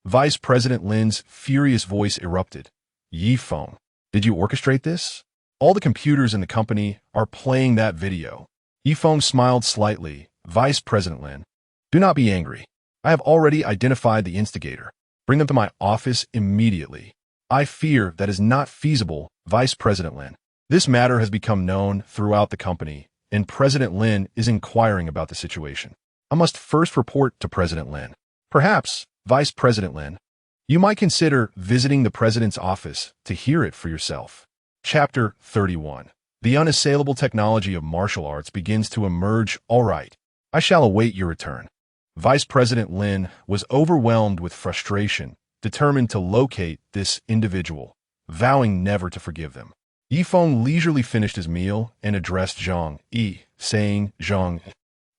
Vice President Lin's furious voice erupted. "Yifeng, did you orchestrate this? All the computers in the company are playing that video." Yifeng smiled slightly. "Vice President Lin, do not be angry. I have already identified the instigator. Bring them to my office immediately." "I fear that is not feasible, Vice President Lin. This matter has become known throughout the company, and President Lin is inquiring about the situation. I must first report to President Lin. Perhaps, Vice President Lin, you might consider visiting the President's office to hear it for yourself." Chapter 31. The unassailable technology of martial arts begins to emerge. "All right, I shall await your return." Vice President Lin was overwhelmed with frustration, determined to locate this individual, vowing never to forgive them. Yifeng leisurely finished his meal and addressed Zhang Yi, saying, "Zhang,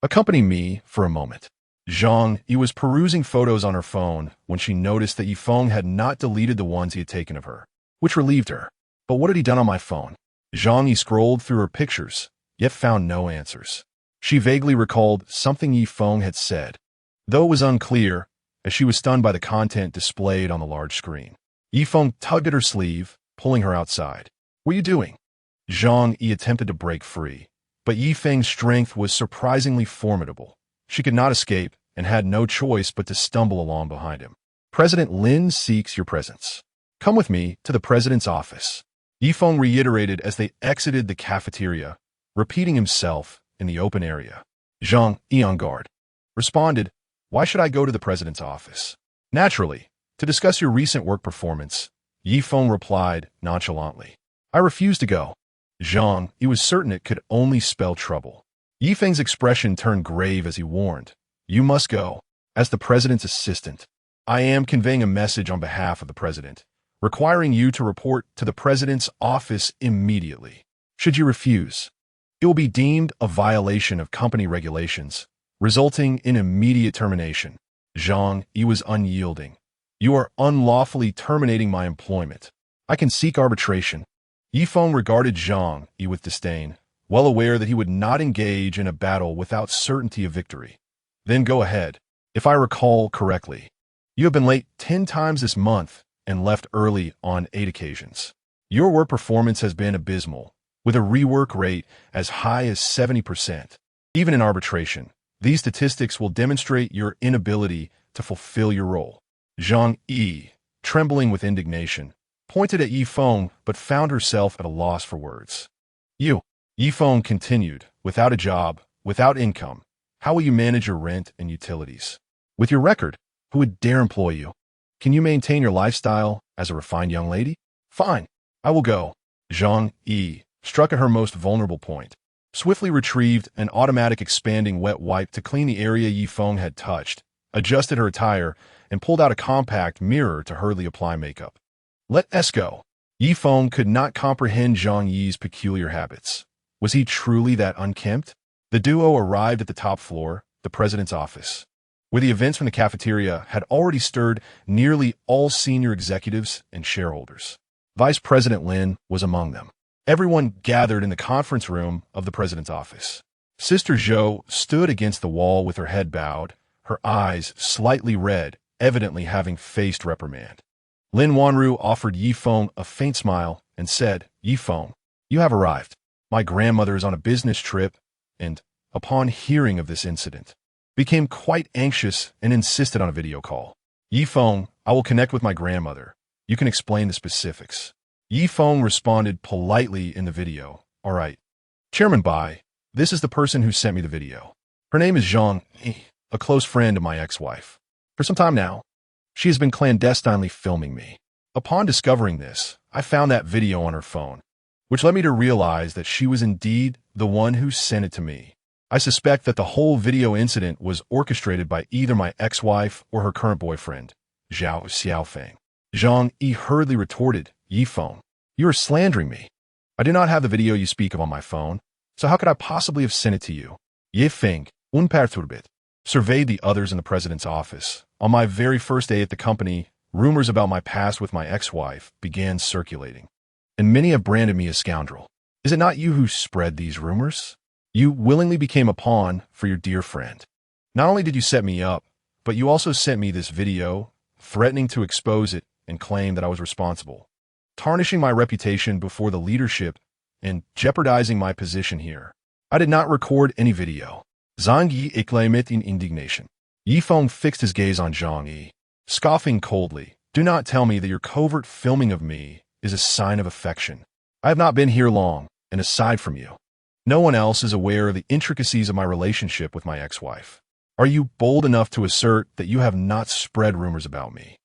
accompany me for a moment." Zhang Yi was perusing photos on her phone when she noticed that Yifeng had not deleted the ones he had taken of her, which relieved her. "But what had he done on my phone?" Zhang Yi scrolled through her pictures, yet found no answers. She vaguely recalled something Yifeng had said, though it was unclear, as she was stunned by the content displayed on the large screen. Yifeng tugged at her sleeve, pulling her outside. "What are you doing?" Zhang Yi attempted to break free, but Yifeng's strength was surprisingly formidable. She could not escape and had no choice but to stumble along behind him. President Lin seeks your presence. Come with me to the president's office. Yifeng reiterated as they exited the cafeteria, repeating himself in the open area. Zhang, on guard, responded, "Why should I go to the president's office?" "Naturally, to discuss your recent work performance," Yifeng replied nonchalantly. "I refuse to go." Zhang, he was certain it could only spell trouble. Yifeng's expression turned grave as he warned, "You must go. As the president's assistant, I am conveying a message on behalf of the president, requiring you to report to the president's office immediately. Should you refuse, it will be deemed a violation of company regulations, resulting in immediate termination." Zhang, he was unyielding. "You are unlawfully terminating my employment. I can seek arbitration." Yifeng regarded Zhang, he with disdain, well aware that he would not engage in a battle without certainty of victory. "Then go ahead. If I recall correctly, you have been late 10 times this month and left early on 8 occasions. Your work performance has been abysmal, with a rework rate as high as 70%. Even in arbitration, these statistics will demonstrate your inability to fulfill your role." Zhang Yi, trembling with indignation, pointed at Yifeng but found herself at a loss for words. Yifeng continued, "Without a job, without income, how will you manage your rent and utilities? With your record, who would dare employ you? Can you maintain your lifestyle as a refined young lady? Fine, I will go." Zhang Yi struck at her most vulnerable point, swiftly retrieved an automatic expanding wet wipe to clean the area Yifeng had touched, adjusted her attire, and pulled out a compact mirror to hurriedly apply makeup. "Let us go." Yifeng could not comprehend Zhang Yi's peculiar habits. Was he truly that unkempt? The duo arrived at the top floor, the president's office, where the events from the cafeteria had already stirred nearly all senior executives and shareholders. Vice President Lin was among them. Everyone gathered in the conference room of the president's office. Sister Zhao stood against the wall with her head bowed, her eyes slightly red, evidently having faced reprimand. Lin Wanru offered Yifeng a faint smile and said, "Yifeng, you have arrived. My grandmother is on a business trip and, upon hearing of this incident, became quite anxious and insisted on a video call. Yifeng, I will connect with my grandmother. You can explain the specifics." Yifeng responded politely in the video. "All right. Chairman Bai, this is the person who sent me the video. Her name is Zhang, a close friend of my ex-wife. For some time now, she has been clandestinely filming me. Upon discovering this, I found that video on her phone, which led me to realize that she was indeed the one who sent it to me. I suspect that the whole video incident was orchestrated by either my ex-wife or her current boyfriend, Zhao Feng." Zhang Yi hurriedly retorted, "Yifeng, you are slandering me. I do not have the video you speak of on my phone, so how could I possibly have sent it to you?" Feng, unperturbed, surveyed the others in the president's office. "On my very first day at the company, rumors about my past with my ex-wife began circulating, and many have branded me a scoundrel. Is it not you who spread these rumors? You willingly became a pawn for your dear friend. Not only did you set me up, but you also sent me this video, threatening to expose it and claim that I was responsible, tarnishing my reputation before the leadership and jeopardizing my position here. I did not record any video." Zhang Yi exclaimed in indignation. Yifeng fixed his gaze on Zhang Yi, scoffing coldly. "Do not tell me that your covert filming of me is a sign of affection. I have not been here long, and aside from you, no one else is aware of the intricacies of my relationship with my ex-wife. Are you bold enough to assert that you have not spread rumors about me?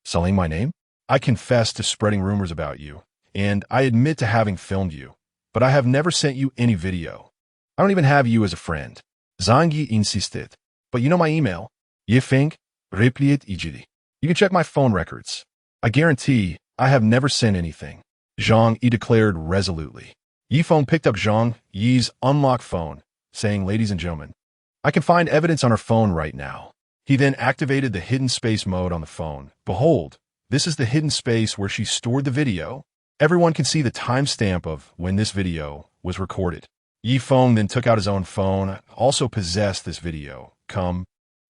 Sullying my name? I confess to spreading rumors about you, and I admit to having filmed you, but I have never sent you any video. I don't even have you as a friend." Zhang Yi insisted. "But you know my email." Yifeng replied eagerly. "You can check my phone records. I guarantee I have never sent anything." Zhang Yi declared resolutely. Yifeng picked up Zhang Yi's unlocked phone, saying, "Ladies and gentlemen, I can find evidence on her phone right now." He then activated the hidden space mode on the phone. "Behold, this is the hidden space where she stored the video. Everyone can see the timestamp of when this video was recorded." Yifeng then took out his own phone, also possessed this video. "Come,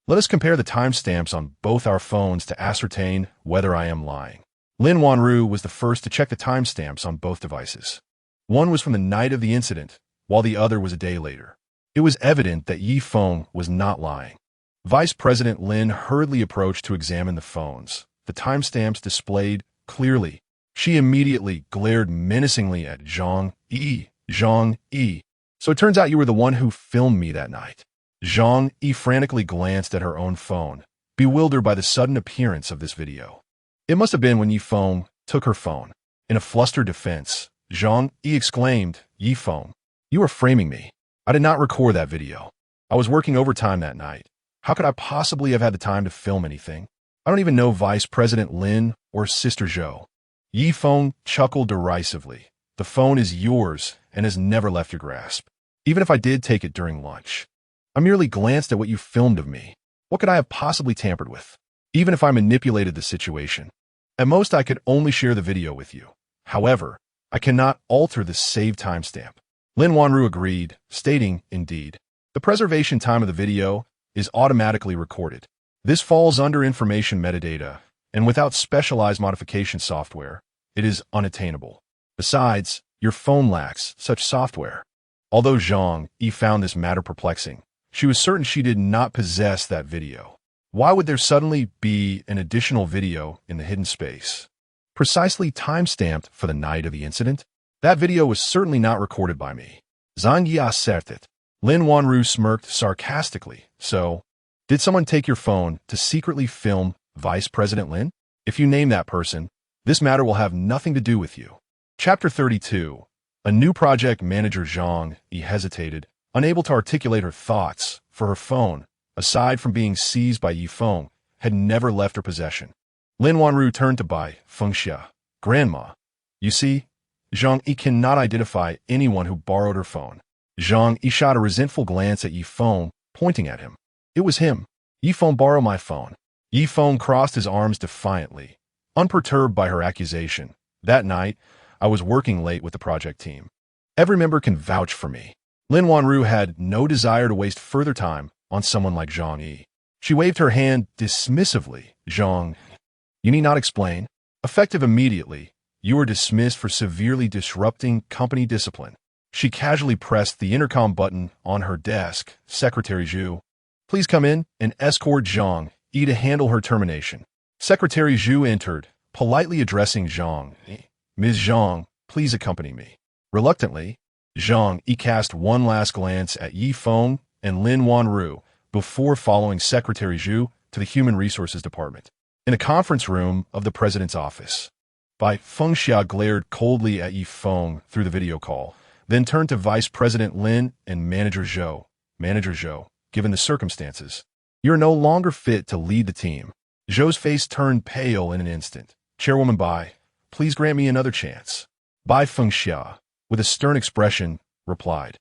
let us compare the timestamps on both our phones to ascertain whether I am lying." Lin Wanru was the first to check the timestamps on both devices. One was from the night of the incident, while the other was a day later. It was evident that Yifeng was not lying. Vice President Lin hurriedly approached to examine the phones. the timestamps displayed clearly. She immediately glared menacingly at Zhang Yi. Zhang Yi. So it turns out you were the one who filmed me that night. Zhang Yi frantically glanced at her own phone, bewildered by the sudden appearance of this video. It must have been when Yi Feng took her phone. In a flustered defense, Zhang Yi exclaimed, Yi Feng, you are framing me. I did not record that video. I was working overtime that night. How could I possibly have had the time to film anything? I don't even know Vice President Lin or Sister Zhao. Yi Feng chuckled derisively. The phone is yours and has never left your grasp. Even if I did take it during lunch. I merely glanced at what you filmed of me. What could I have possibly tampered with? Even if I manipulated the situation. At most, I could only share the video with you. However, I cannot alter the saved timestamp. Lin Wanru agreed, stating, indeed, the preservation time of the video is automatically recorded. This falls under information metadata, and without specialized modification software, it is unattainable. Besides, your phone lacks such software. Although Zhang Yi found this matter perplexing, she was certain she did not possess that video. Why would there suddenly be an additional video in the hidden space? Precisely time-stamped for the night of the incident? That video was certainly not recorded by me. Zhang Yi asserted. Lin Wanru smirked sarcastically. So, did someone take your phone to secretly film Vice President Lin? If you name that person, this matter will have nothing to do with you. Chapter 32. A new project manager Zhang Yi hesitated, unable to articulate her thoughts, for her phone, aside from being seized by Yi Feng, had never left her possession. Lin Wanru turned to Bai Fengxia. Grandma, you see, Zhang Yi cannot identify anyone who borrowed her phone. Zhang Yi shot a resentful glance at Yi Feng, pointing at him. It was him. Yi Feng borrowed my phone. Yi Feng crossed his arms defiantly, unperturbed by her accusation. That night, I was working late with the project team. Every member can vouch for me. Lin Wanru had no desire to waste further time on someone like Zhang Yi. She waved her hand dismissively. Zhang, you need not explain. Effective immediately, you are dismissed for severely disrupting company discipline. She casually pressed the intercom button on her desk. Secretary Zhu, please come in and escort Zhang Yi to handle her termination. Secretary Zhu entered, politely addressing Zhang Yi. Ms. Zhang, please accompany me. Reluctantly, Zhang Yi cast one last glance at Yi Feng and Lin Wanru before following Secretary Zhu to the Human Resources Department. In a conference room of the president's office, Bai Fengxia glared coldly at Yi Feng through the video call, then turned to Vice President Lin and Manager Zhao. Manager Zhao, given the circumstances, you are no longer fit to lead the team. Zhou's face turned pale in an instant. Chairwoman Bai, please grant me another chance. Bai Fengxia, with a stern expression, replied,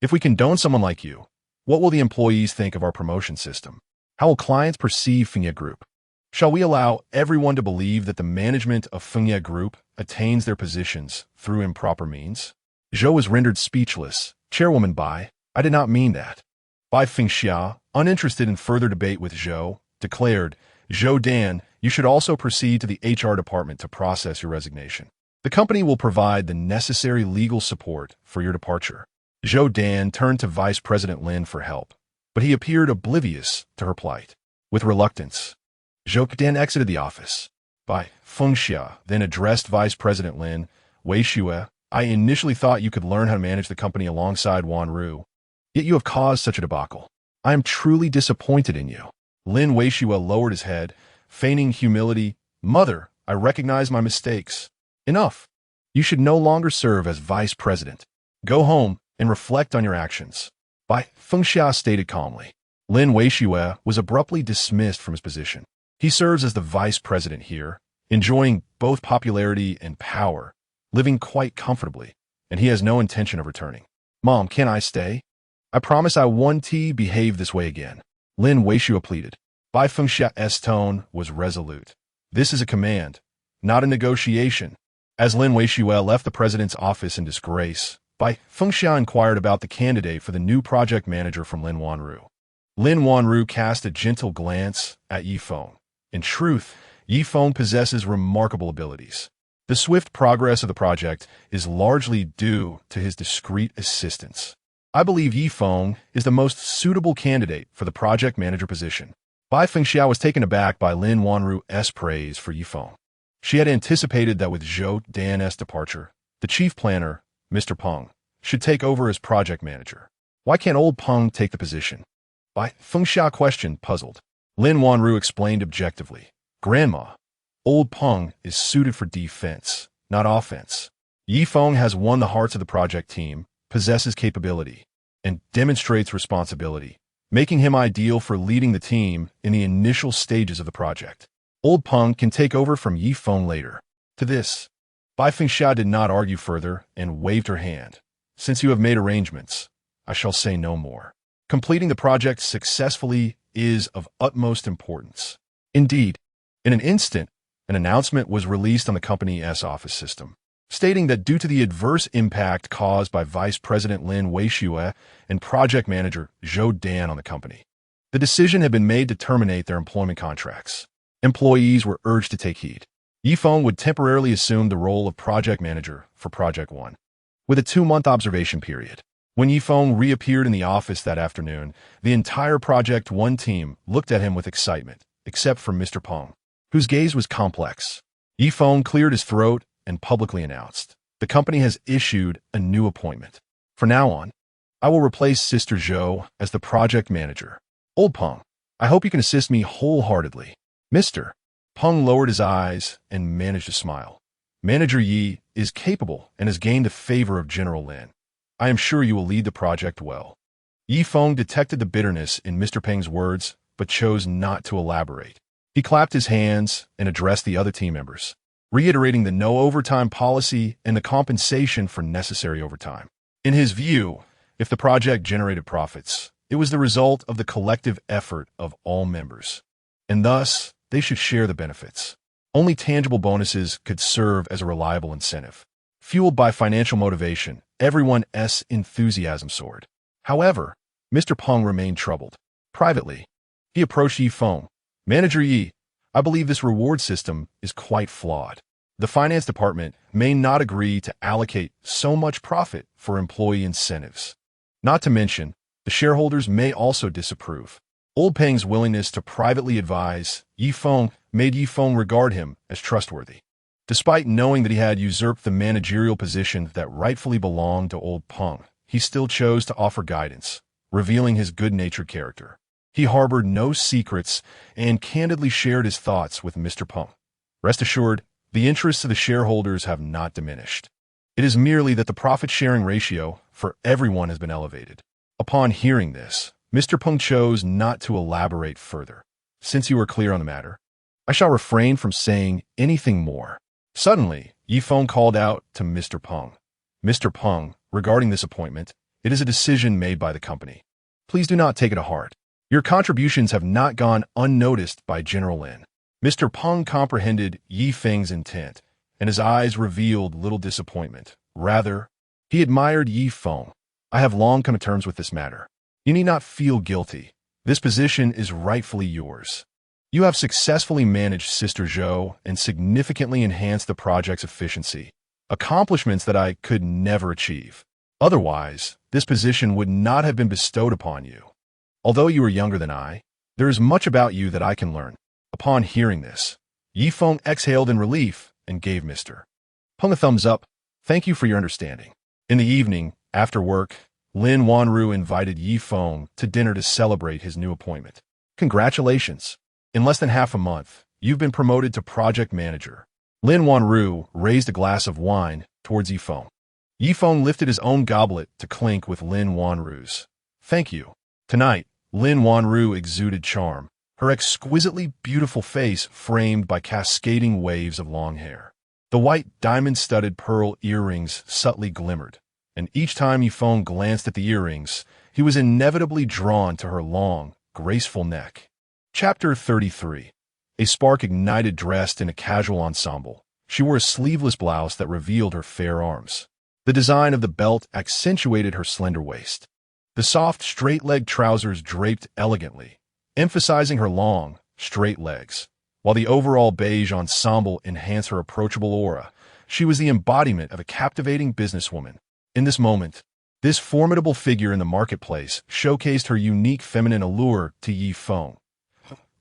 if we condone someone like you, what will the employees think of our promotion system? How will clients perceive Feng Group? Shall we allow everyone to believe that the management of Feng Group attains their positions through improper means? Zhou was rendered speechless. Chairwoman Bai, I did not mean that. Bai Fengxia, uninterested in further debate with Zhou, declared, Zhou Dan, you should also proceed to the HR department to process your resignation. The company will provide the necessary legal support for your departure. Zhou Dan turned to Vice President Lin for help, but he appeared oblivious to her plight. With reluctance, Zhou Dan exited the office. Bai Fengxia then addressed Vice President Lin. Wei Xue, I initially thought you could learn how to manage the company alongside Wanru, yet you have caused such a debacle. I am truly disappointed in you. Lin Weishua lowered his head, feigning humility. Mother, I recognize my mistakes. Enough. You should no longer serve as vice president. Go home and reflect on your actions. Bai Fengxia stated calmly. Lin Weishua was abruptly dismissed from his position. He serves as the vice president here, enjoying both popularity and power, living quite comfortably, and he has no intention of returning. Mom, can I stay? I promise I won't behave this way again. Lin Weishua pleaded. Bai Fengxia's tone was resolute. This is a command, not a negotiation. As Lin Weishua left the president's office in disgrace, Bai Fengxia inquired about the candidate for the new project manager from Lin Wanru. Lin Wanru cast a gentle glance at Yi Feng. In truth, Yi Feng possesses remarkable abilities. The swift progress of the project is largely due to his discreet assistance. I believe Yi Feng is the most suitable candidate for the project manager position. Bai Fengxiao was taken aback by Lin Wanru's praise for Yifeng. She had anticipated that with Zhao Dan's departure, the chief planner, Mr. Peng, should take over as project manager. Why can't old Peng take the position? Bai Fengxiao questioned, puzzled. Lin Wanru explained objectively. Grandma, old Peng is suited for defense, not offense. Yifeng has won the hearts of the project team, possesses capability, and demonstrates responsibility, making him ideal for leading the team in the initial stages of the project. Old Peng can take over from Yifeng later. To this, Bai Fengxiao did not argue further and waved her hand. Since you have made arrangements, I shall say no more. Completing the project successfully is of utmost importance. Indeed, in an instant, an announcement was released on the company's office system, stating that due to the adverse impact caused by Vice President Lin Wanru and Project Manager Zhao Dan on the company, the decision had been made to terminate their employment contracts. Employees were urged to take heed. Yifeng would temporarily assume the role of Project Manager for Project 1, with a 2-month observation period. When Yifeng reappeared in the office that afternoon, the entire Project 1 team looked at him with excitement, except for Mr. Peng, whose gaze was complex. Yifeng cleared his throat and publicly announced, the company has issued a new appointment. From now on, I will replace Sister Zhao as the project manager. Old Peng, I hope you can assist me wholeheartedly. Mr. Peng lowered his eyes and managed to smile. Manager Yi is capable and has gained the favor of General Lin. I am sure you will lead the project well. Yifeng detected the bitterness in Mr. Peng's words, but chose not to elaborate. He clapped his hands and addressed the other team members, reiterating the no overtime policy and the compensation for necessary overtime. In his view, if the project generated profits, it was the result of the collective effort of all members, and thus they should share the benefits. Only tangible bonuses could serve as a reliable incentive. Fueled by financial motivation, everyone's enthusiasm soared. However, Mr. Peng remained troubled. Privately, he approached Yifeng. Manager Yi, I believe this reward system is quite flawed. The finance department may not agree to allocate so much profit for employee incentives. Not to mention, the shareholders may also disapprove. Old Peng's willingness to privately advise Yifeng made Yifeng regard him as trustworthy. Despite knowing that he had usurped the managerial position that rightfully belonged to Old Peng, he still chose to offer guidance, revealing his good-natured character. He harbored no secrets and candidly shared his thoughts with Mr. Peng. Rest assured, the interests of the shareholders have not diminished. It is merely that the profit-sharing ratio for everyone has been elevated. Upon hearing this, Mr. Peng chose not to elaborate further. Since you are clear on the matter, I shall refrain from saying anything more. Suddenly, Yifeng called out to Mr. Peng. Mr. Peng, regarding this appointment, it is a decision made by the company. Please do not take it to heart. Your contributions have not gone unnoticed by General Lin. Mr. Peng comprehended Yifeng's intent, and his eyes revealed little disappointment. Rather, he admired Yifeng. I have long come to terms with this matter. You need not feel guilty. This position is rightfully yours. You have successfully managed Sister Zhao and significantly enhanced the project's efficiency, accomplishments that I could never achieve. Otherwise, this position would not have been bestowed upon you. Although you are younger than I, there is much about you that I can learn. Upon hearing this, Yifeng exhaled in relief and gave Mr. Peng a thumbs up. Thank you for your understanding. In the evening, after work, Lin Wanru invited Yifeng to dinner to celebrate his new appointment. Congratulations. In less than half a month, you've been promoted to project manager. Lin Wanru raised a glass of wine towards Yifeng. Yifeng lifted his own goblet to clink with Lin Wanru's. Thank you. Tonight, Lin Wanru exuded charm, her exquisitely beautiful face framed by cascading waves of long hair. The white diamond-studded pearl earrings subtly glimmered, and each time Yifeng glanced at the earrings, he was inevitably drawn to her long, graceful neck. Chapter 33. A spark ignited dressed in a casual ensemble. She wore a sleeveless blouse that revealed her fair arms. The design of the belt accentuated her slender waist. The soft, straight-legged trousers draped elegantly, emphasizing her long, straight legs. While the overall beige ensemble enhanced her approachable aura, she was the embodiment of a captivating businesswoman. In this moment, this formidable figure in the marketplace showcased her unique feminine allure to Yifeng.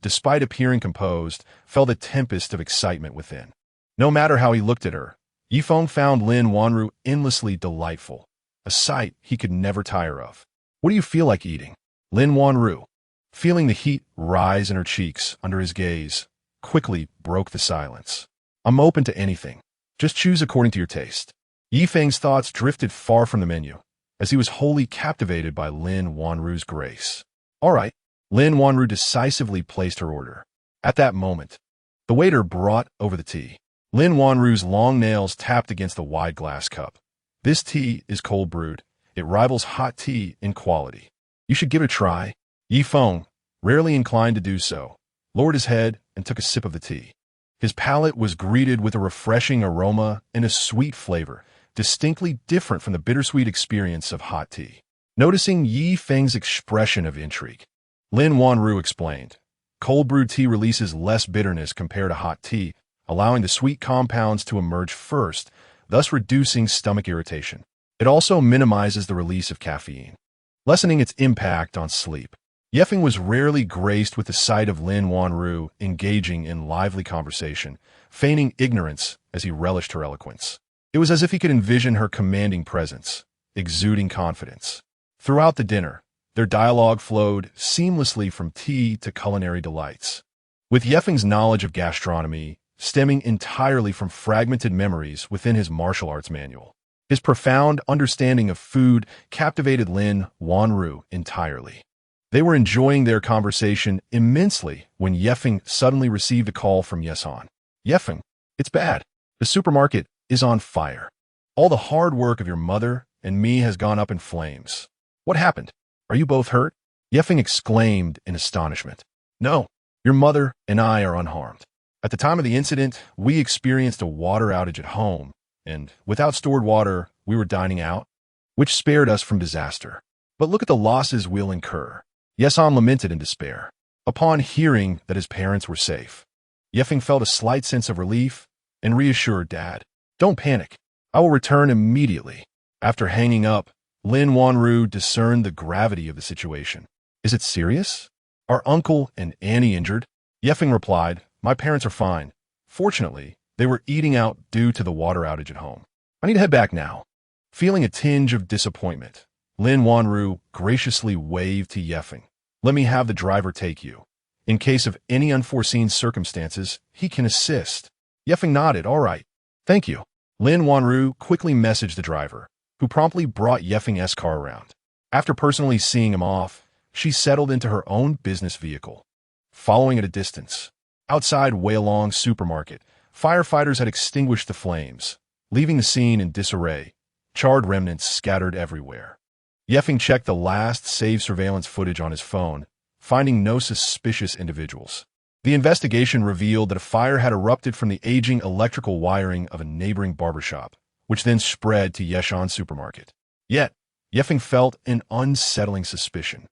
despite appearing composed, felt a tempest of excitement within. No matter how he looked at her, Yifeng found Lin Wanru endlessly delightful, a sight he could never tire of. "What do you feel like eating?" Lin Wanru, feeling the heat rise in her cheeks under his gaze, quickly broke the silence. "I'm open to anything. Just choose according to your taste." Yifeng's thoughts drifted far from the menu, as he was wholly captivated by Lin Wanru's grace. "All right." Lin Wanru decisively placed her order. At that moment, the waiter brought over the tea. Lin Wanru's long nails tapped against the wide glass cup. "This tea is cold brewed. It rivals hot tea in quality. You should give it a try." Yifeng, rarely inclined to do so, lowered his head and took a sip of the tea. His palate was greeted with a refreshing aroma and a sweet flavor, distinctly different from the bittersweet experience of hot tea. Noticing Yifeng's expression of intrigue, Lin Wanru explained, "Cold brewed tea releases less bitterness compared to hot tea, allowing the sweet compounds to emerge first, thus reducing stomach irritation. It also minimizes the release of caffeine, lessening its impact on sleep." Yifeng was rarely graced with the sight of Lin Wanru engaging in lively conversation, feigning ignorance as he relished her eloquence. It was as if he could envision her commanding presence, exuding confidence. Throughout the dinner, their dialogue flowed seamlessly from tea to culinary delights. With Yifeng's knowledge of gastronomy stemming entirely from fragmented memories within his martial arts manual, his profound understanding of food captivated Lin Wanru entirely. They were enjoying their conversation immensely when Yifeng suddenly received a call from Yesan. "Yifeng, it's bad. The supermarket is on fire. All the hard work of your mother and me has gone up in flames. What happened? Are you both hurt?" Yifeng exclaimed in astonishment. "No, your mother and I are unharmed. At the time of the incident, we experienced a water outage at home, and without stored water, we were dining out, which spared us from disaster. But look at the losses we'll incur." Yesan lamented in despair. Upon hearing that his parents were safe, Yifeng felt a slight sense of relief and reassured Dad, "Don't panic. I will return immediately." After hanging up, Lin Wanru discerned the gravity of the situation. "Is it serious? Are Uncle and Annie injured?" Yifeng replied, "My parents are fine. Fortunately, they were eating out due to the water outage at home. I need to head back now." Feeling a tinge of disappointment, Lin Wanru graciously waved to Yifeng. "Let me have the driver take you. In case of any unforeseen circumstances, he can assist." Yifeng nodded, "All right. Thank you." Lin Wanru quickly messaged the driver, who promptly brought Yifeng's car around. After personally seeing him off, she settled into her own business vehicle, following at a distance. Outside Weilong Supermarket, firefighters had extinguished the flames, leaving the scene in disarray, charred remnants scattered everywhere. Yifeng checked the last saved surveillance footage on his phone, finding no suspicious individuals. The investigation revealed that a fire had erupted from the aging electrical wiring of a neighboring barbershop, which then spread to Yeshan Supermarket. Yet, Yifeng felt an unsettling suspicion.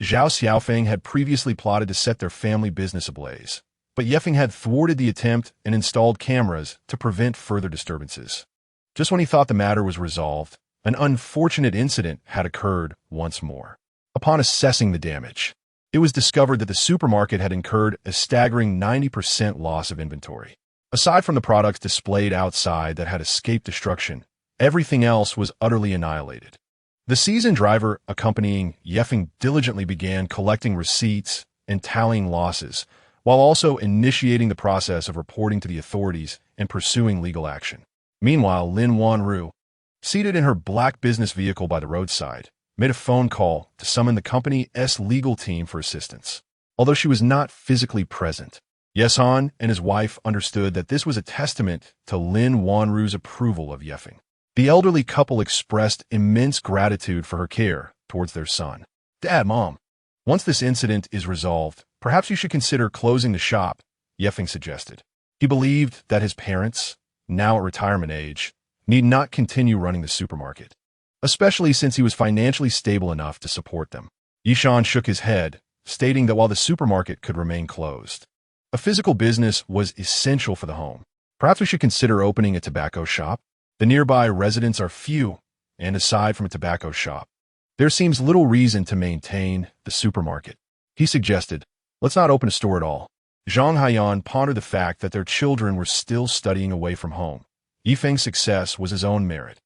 Zhao Xiaofeng had previously plotted to set their family business ablaze, but Yifeng had thwarted the attempt and installed cameras to prevent further disturbances. Just when he thought the matter was resolved, an unfortunate incident had occurred once more. Upon assessing the damage, it was discovered that the supermarket had incurred a staggering 90% loss of inventory. Aside from the products displayed outside that had escaped destruction, everything else was utterly annihilated. The seasoned driver accompanying Yifeng diligently began collecting receipts and tallying losses, while also initiating the process of reporting to the authorities and pursuing legal action. Meanwhile, Lin Wanru, seated in her black business vehicle by the roadside, made a phone call to summon the company's legal team for assistance. Although she was not physically present, Yesan and his wife understood that this was a testament to Lin Wanru's approval of Yifeng. The elderly couple expressed immense gratitude for her care towards their son. "Dad, Mom, once this incident is resolved, perhaps you should consider closing the shop," Yifeng suggested. He believed that his parents, now at retirement age, need not continue running the supermarket, especially since he was financially stable enough to support them. Yishan shook his head, stating that while the supermarket could remain closed, a physical business was essential for the home. "Perhaps we should consider opening a tobacco shop. The nearby residents are few, and aside from a tobacco shop, there seems little reason to maintain the supermarket," he suggested, Let's not open a store at all. Zhang Haiyan pondered the fact that their children were still studying away from home. Yifeng's success was his own merit,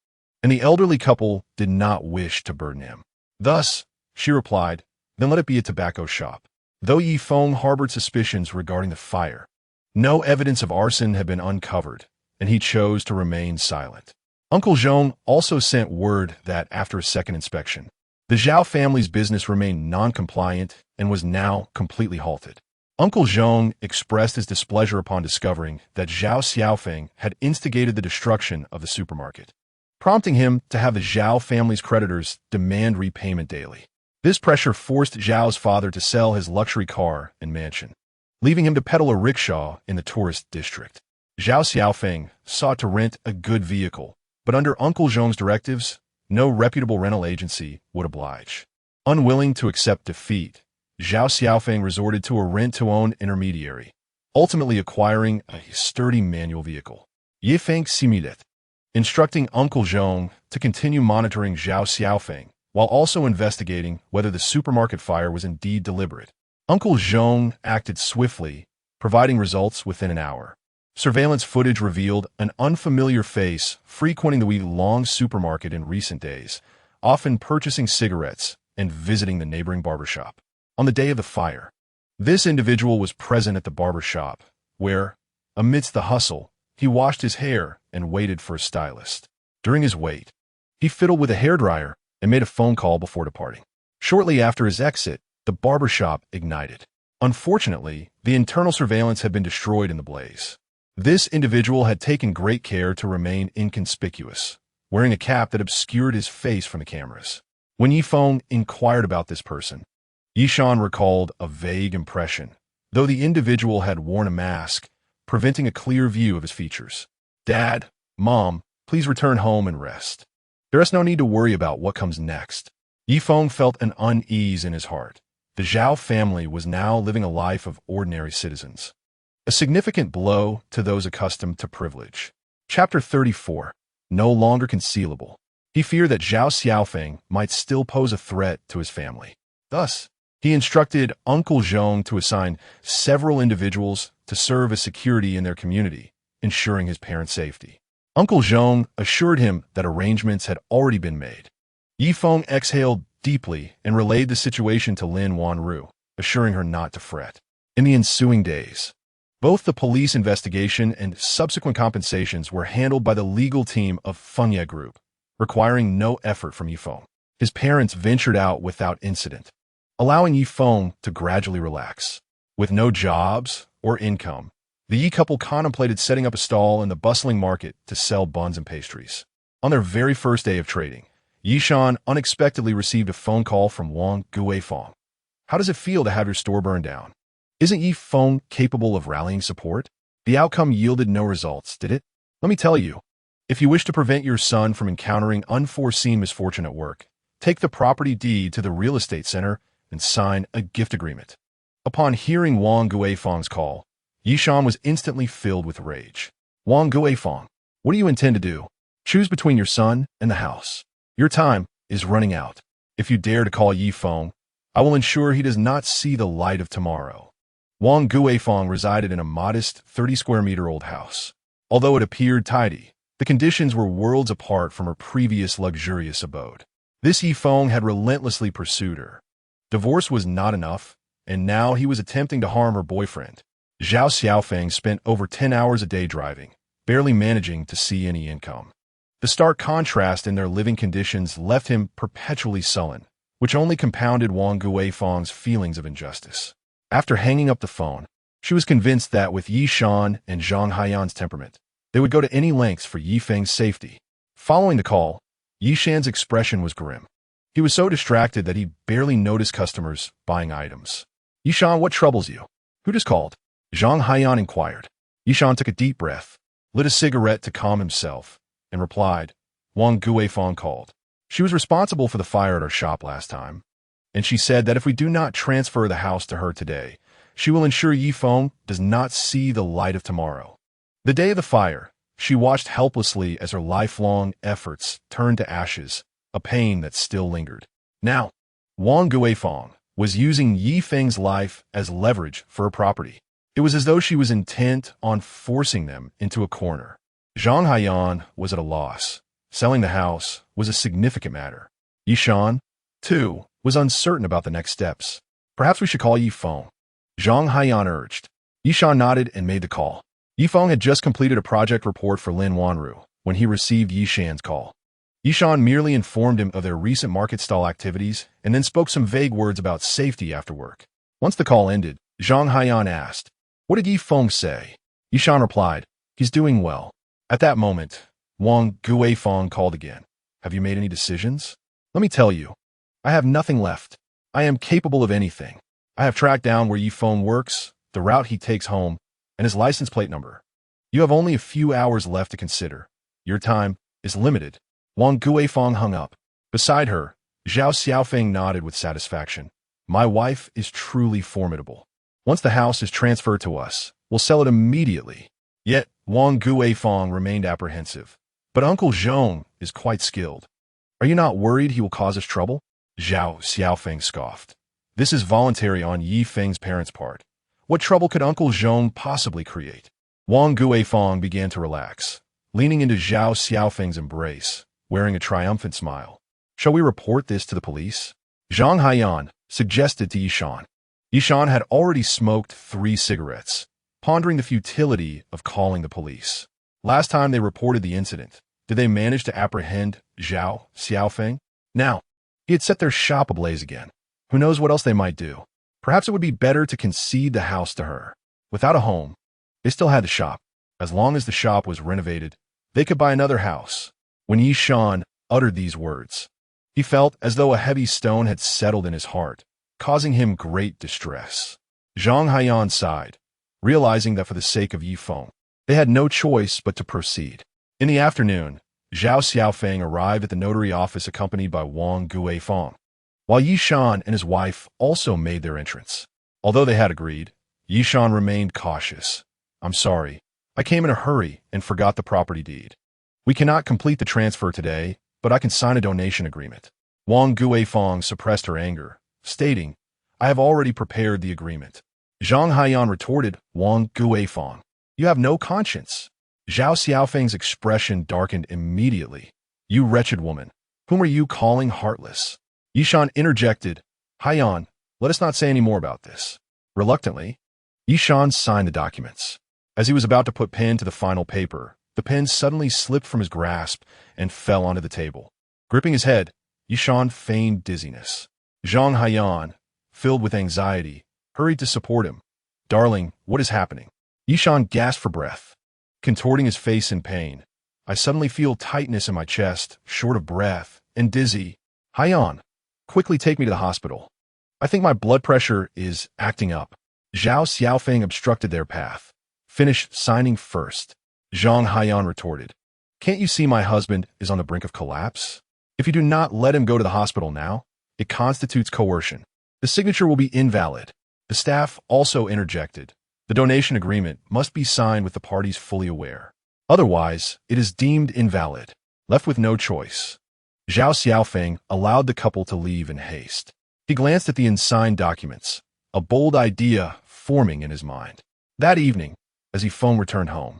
and the elderly couple did not wish to burden him. Thus, she replied, then let it be a tobacco shop. Though Yifeng harbored suspicions regarding the fire, no evidence of arson had been uncovered, and he chose to remain silent. Uncle Zhong also sent word that after a second inspection, the Zhao family's business remained non-compliant and was now completely halted. Uncle Zhong expressed his displeasure upon discovering that Zhao Xiaofeng had instigated the destruction of the supermarket, prompting him to have the Zhao family's creditors demand repayment daily. This pressure forced Zhao's father to sell his luxury car and mansion, leaving him to peddle a rickshaw in the tourist district. Zhao Xiaofeng sought to rent a good vehicle, but under Uncle Zhong's directives, no reputable rental agency would oblige. Unwilling to accept defeat, Zhao Xiaofeng resorted to a rent-to-own intermediary, ultimately acquiring a sturdy manual vehicle. Yifeng Similet, instructing Uncle Zhong to continue monitoring Zhao Xiaofeng, while also investigating whether the supermarket fire was indeed deliberate. Uncle Zhong acted swiftly, providing results within an hour. Surveillance footage revealed an unfamiliar face frequenting the week-long supermarket in recent days, often purchasing cigarettes and visiting the neighboring barbershop. On the day of the fire, this individual was present at the barbershop, where, amidst the hustle, he washed his hair and waited for a stylist. During his wait, he fiddled with a hairdryer and made a phone call before departing. Shortly after his exit, the barbershop ignited. Unfortunately, the internal surveillance had been destroyed in the blaze. This individual had taken great care to remain inconspicuous, wearing a cap that obscured his face from the cameras. When Yifeng inquired about this person, Yishan recalled a vague impression, though the individual had worn a mask, preventing a clear view of his features. Dad, Mom, please return home and rest. There is no need to worry about what comes next. Yifeng felt an unease in his heart. The Zhao family was now living a life of ordinary citizens, a significant blow to those accustomed to privilege. Chapter 34. No longer concealable. He feared that Zhao Xiaofeng might still pose a threat to his family. Thus, he instructed Uncle Zhong to assign several individuals to serve as security in their community, ensuring his parents' safety. Uncle Zhong assured him that arrangements had already been made. Yifeng exhaled deeply and relayed the situation to Lin Wanru, assuring her not to fret. In the ensuing days, both the police investigation and subsequent compensations were handled by the legal team of Feng Group, requiring no effort from Yifeng. His parents ventured out without incident, allowing Yifeng to gradually relax. With no jobs or income, the Yi couple contemplated setting up a stall in the bustling market to sell buns and pastries. On their very first day of trading, Yishan unexpectedly received a phone call from Wang Guifeng. How does it feel to have your store burned down? Isn't Yifeng capable of rallying support? The outcome yielded no results, did it? Let me tell you, if you wish to prevent your son from encountering unforeseen misfortune at work, take the property deed to the real estate center and sign a gift agreement. Upon hearing Wang Guifeng's call, Yishan was instantly filled with rage. Wang Guifeng, what do you intend to do? Choose between your son and the house. Your time is running out. If you dare to call Yifeng, I will ensure he does not see the light of tomorrow. Wang Guifeng resided in a modest 30-square-meter-old house. Although it appeared tidy, the conditions were worlds apart from her previous luxurious abode. This Yifeng had relentlessly pursued her. Divorce was not enough, and now he was attempting to harm her boyfriend. Zhao Xiaofeng spent over 10 hours a day driving, barely managing to see any income. The stark contrast in their living conditions left him perpetually sullen, which only compounded Wang Guifeng's feelings of injustice. After hanging up the phone, she was convinced that with Yishan and Zhang Haiyan's temperament, they would go to any lengths for Yifeng's safety. Following the call, Yishan's expression was grim. He was so distracted that he barely noticed customers buying items. Yishan, what troubles you? Who just called? Zhang Haiyan inquired. Yishan took a deep breath, lit a cigarette to calm himself, and replied, Wang Guifeng called. She was responsible for the fire at our shop last time, and she said that if we do not transfer the house to her today, she will ensure Yifeng does not see the light of tomorrow. The day of the fire, she watched helplessly as her lifelong efforts turned to ashes, a pain that still lingered. Now, Wang Guifeng, was using Yi Feng's life as leverage for her property. It was as though she was intent on forcing them into a corner. Zhang Haiyan was at a loss. Selling the house was a significant matter. Yishan, too, was uncertain about the next steps. Perhaps we should call Yi Feng. Zhang Haiyan urged. Yishan nodded and made the call. Yi Feng had just completed a project report for Lin Wanru when he received Yishan's call. Yishan merely informed him of their recent market stall activities and then spoke some vague words about safety after work. Once the call ended, Zhang Haiyan asked, "What did Yi Feng say?" Yishan replied, "He's doing well." At that moment, Wang Guifeng called again. "Have you made any decisions?" "Let me tell you, I have nothing left. I am capable of anything. I have tracked down where Yi Feng works, the route he takes home, and his license plate number. You have only a few hours left to consider. Your time is limited." Wang Guifeng hung up. Beside her, Zhao Xiaofeng nodded with satisfaction. "My wife is truly formidable. Once the house is transferred to us, we'll sell it immediately." Yet, Wang Guifeng remained apprehensive. "But Uncle Zhong is quite skilled. Are you not worried he will cause us trouble?" Zhao Xiaofeng scoffed. "This is voluntary on Yi Feng's parents' part. What trouble could Uncle Zhong possibly create?" Wang Guifeng began to relax, leaning into Zhao Xiaofeng's embrace, wearing a triumphant smile. "Shall we report this to the police?" Zhang Haiyan suggested to Yishan. Yishan had already smoked 3 cigarettes, pondering the futility of calling the police. Last time they reported the incident, did they manage to apprehend Zhao Xiaofeng? Now, he had set their shop ablaze again. Who knows what else they might do? Perhaps it would be better to concede the house to her. Without a home, they still had the shop. As long as the shop was renovated, they could buy another house. When Yishan uttered these words, he felt as though a heavy stone had settled in his heart, causing him great distress. Zhang Haiyan sighed, realizing that for the sake of Yi Feng, they had no choice but to proceed. In the afternoon, Zhao Xiaofeng arrived at the notary office accompanied by Wang Guifeng, while Yishan and his wife also made their entrance. Although they had agreed, Yishan remained cautious. "I'm sorry, I came in a hurry and forgot the property deed. We cannot complete the transfer today, but I can sign a donation agreement." Wang Guifeng suppressed her anger, stating, "I have already prepared the agreement." Zhang Haiyan retorted, "Wang Guifeng, you have no conscience." Zhao Xiaofeng's expression darkened immediately. "You wretched woman, whom are you calling heartless?" Yishan interjected, "Haiyan, let us not say any more about this." Reluctantly, Yishan signed the documents. As he was about to put pen to the final paper, the pen suddenly slipped from his grasp and fell onto the table. Gripping his head, Yishan feigned dizziness. Zhang Haiyan, filled with anxiety, hurried to support him. "Darling, what is happening?" Yishan gasped for breath, contorting his face in pain. "I suddenly feel tightness in my chest, short of breath, and dizzy. Haiyan, quickly take me to the hospital. I think my blood pressure is acting up." Zhao Xiaofeng obstructed their path. "Finish signing first," Zhang Haiyan retorted. "Can't you see my husband is on the brink of collapse? If you do not let him go to the hospital now, it constitutes coercion. The signature will be invalid." The staff also interjected. "The donation agreement must be signed with the parties fully aware. Otherwise, it is deemed invalid." Left with no choice, Zhao Xiaofeng allowed the couple to leave in haste. He glanced at the unsigned documents, a bold idea forming in his mind. That evening, as Yi Feng returned home,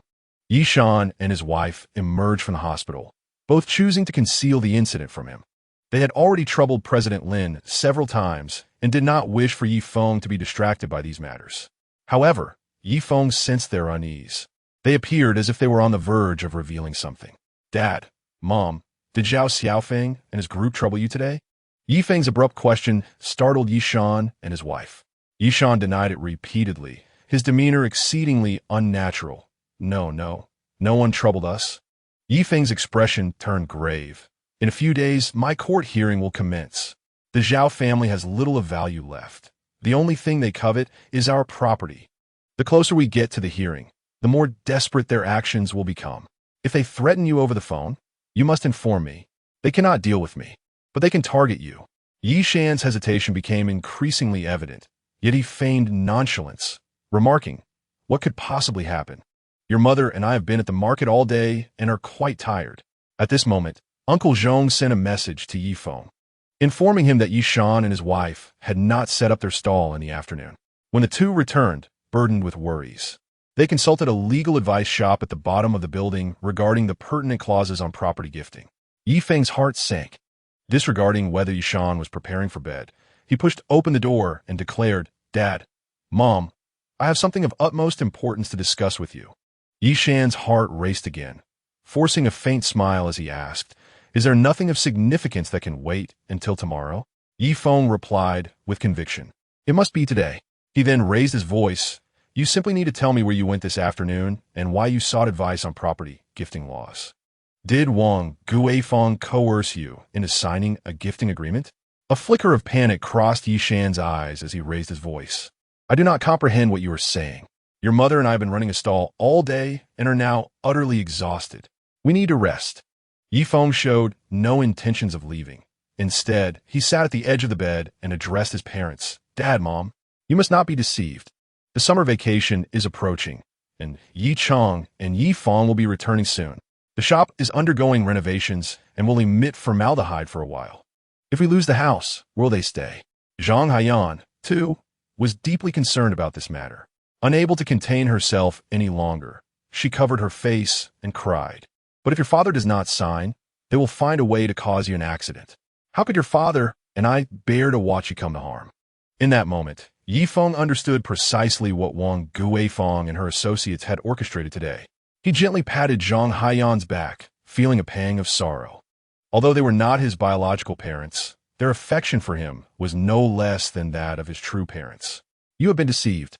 Yishan and his wife emerged from the hospital, both choosing to conceal the incident from him. They had already troubled President Lin several times and did not wish for Yi Feng to be distracted by these matters. However, Yi Feng sensed their unease. They appeared as if they were on the verge of revealing something. "Dad, Mom, did Zhao Xiaofeng and his group trouble you today?" Yi Feng's abrupt question startled Yishan and his wife. Yishan denied it repeatedly, his demeanor exceedingly unnatural. No one troubled us." Yi Feng's expression turned grave. "In a few days, my court hearing will commence. The Zhao family has little of value left. The only thing they covet is our property. The closer we get to the hearing, the more desperate their actions will become. If they threaten you over the phone, you must inform me. They cannot deal with me, but they can target you." Yishan's hesitation became increasingly evident, yet he feigned nonchalance, remarking, "What could possibly happen? Your mother and I have been at the market all day and are quite tired." At this moment, Uncle Zhong sent a message to Yi Feng. informing him that Yishan and his wife had not set up their stall in the afternoon. When the two returned, burdened with worries, they consulted a legal advice shop at the bottom of the building regarding the pertinent clauses on property gifting. Yifeng's heart sank. Disregarding whether Yishan was preparing for bed, he pushed open the door and declared, "Dad, Mom, I have something of utmost importance to discuss with you." Yishan's heart raced again, forcing a faint smile as he asked, "Is there nothing of significance that can wait until tomorrow?" Yifeng replied with conviction, "It must be today." He then raised his voice, "You simply need to tell me where you went this afternoon and why you sought advice on property gifting laws. Did Wang Guifeng coerce you into signing a gifting agreement?" A flicker of panic crossed Yishan's eyes as he raised his voice. "I do not comprehend what you are saying. Your mother and I have been running a stall all day and are now utterly exhausted. We need to rest." Yifeng showed no intentions of leaving. Instead, he sat at the edge of the bed and addressed his parents. "Dad, Mom, you must not be deceived. The summer vacation is approaching, and Yi Chong and Yi Fong will be returning soon. The shop is undergoing renovations and will emit formaldehyde for a while. If we lose the house, where will they stay?" Zhang Haiyan, too, was deeply concerned about this matter. Unable to contain herself any longer, she covered her face and cried. "But if your father does not sign, they will find a way to cause you an accident. How could your father and I bear to watch you come to harm?" In that moment, Yifeng understood precisely what Wang Guifeng and her associates had orchestrated today. He gently patted Zhang Haiyan's back, feeling a pang of sorrow. Although they were not his biological parents, their affection for him was no less than that of his true parents. "You have been deceived.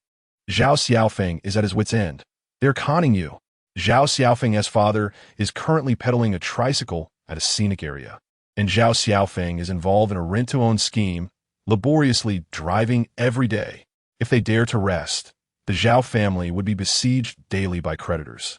Zhao Xiaofeng is at his wit's end. They are conning you. Zhao Xiaofeng's father is currently pedaling a tricycle at a scenic area, and Zhao Xiaofeng is involved in a rent-to-own scheme, laboriously driving every day. If they dare to rest, the Zhao family would be besieged daily by creditors.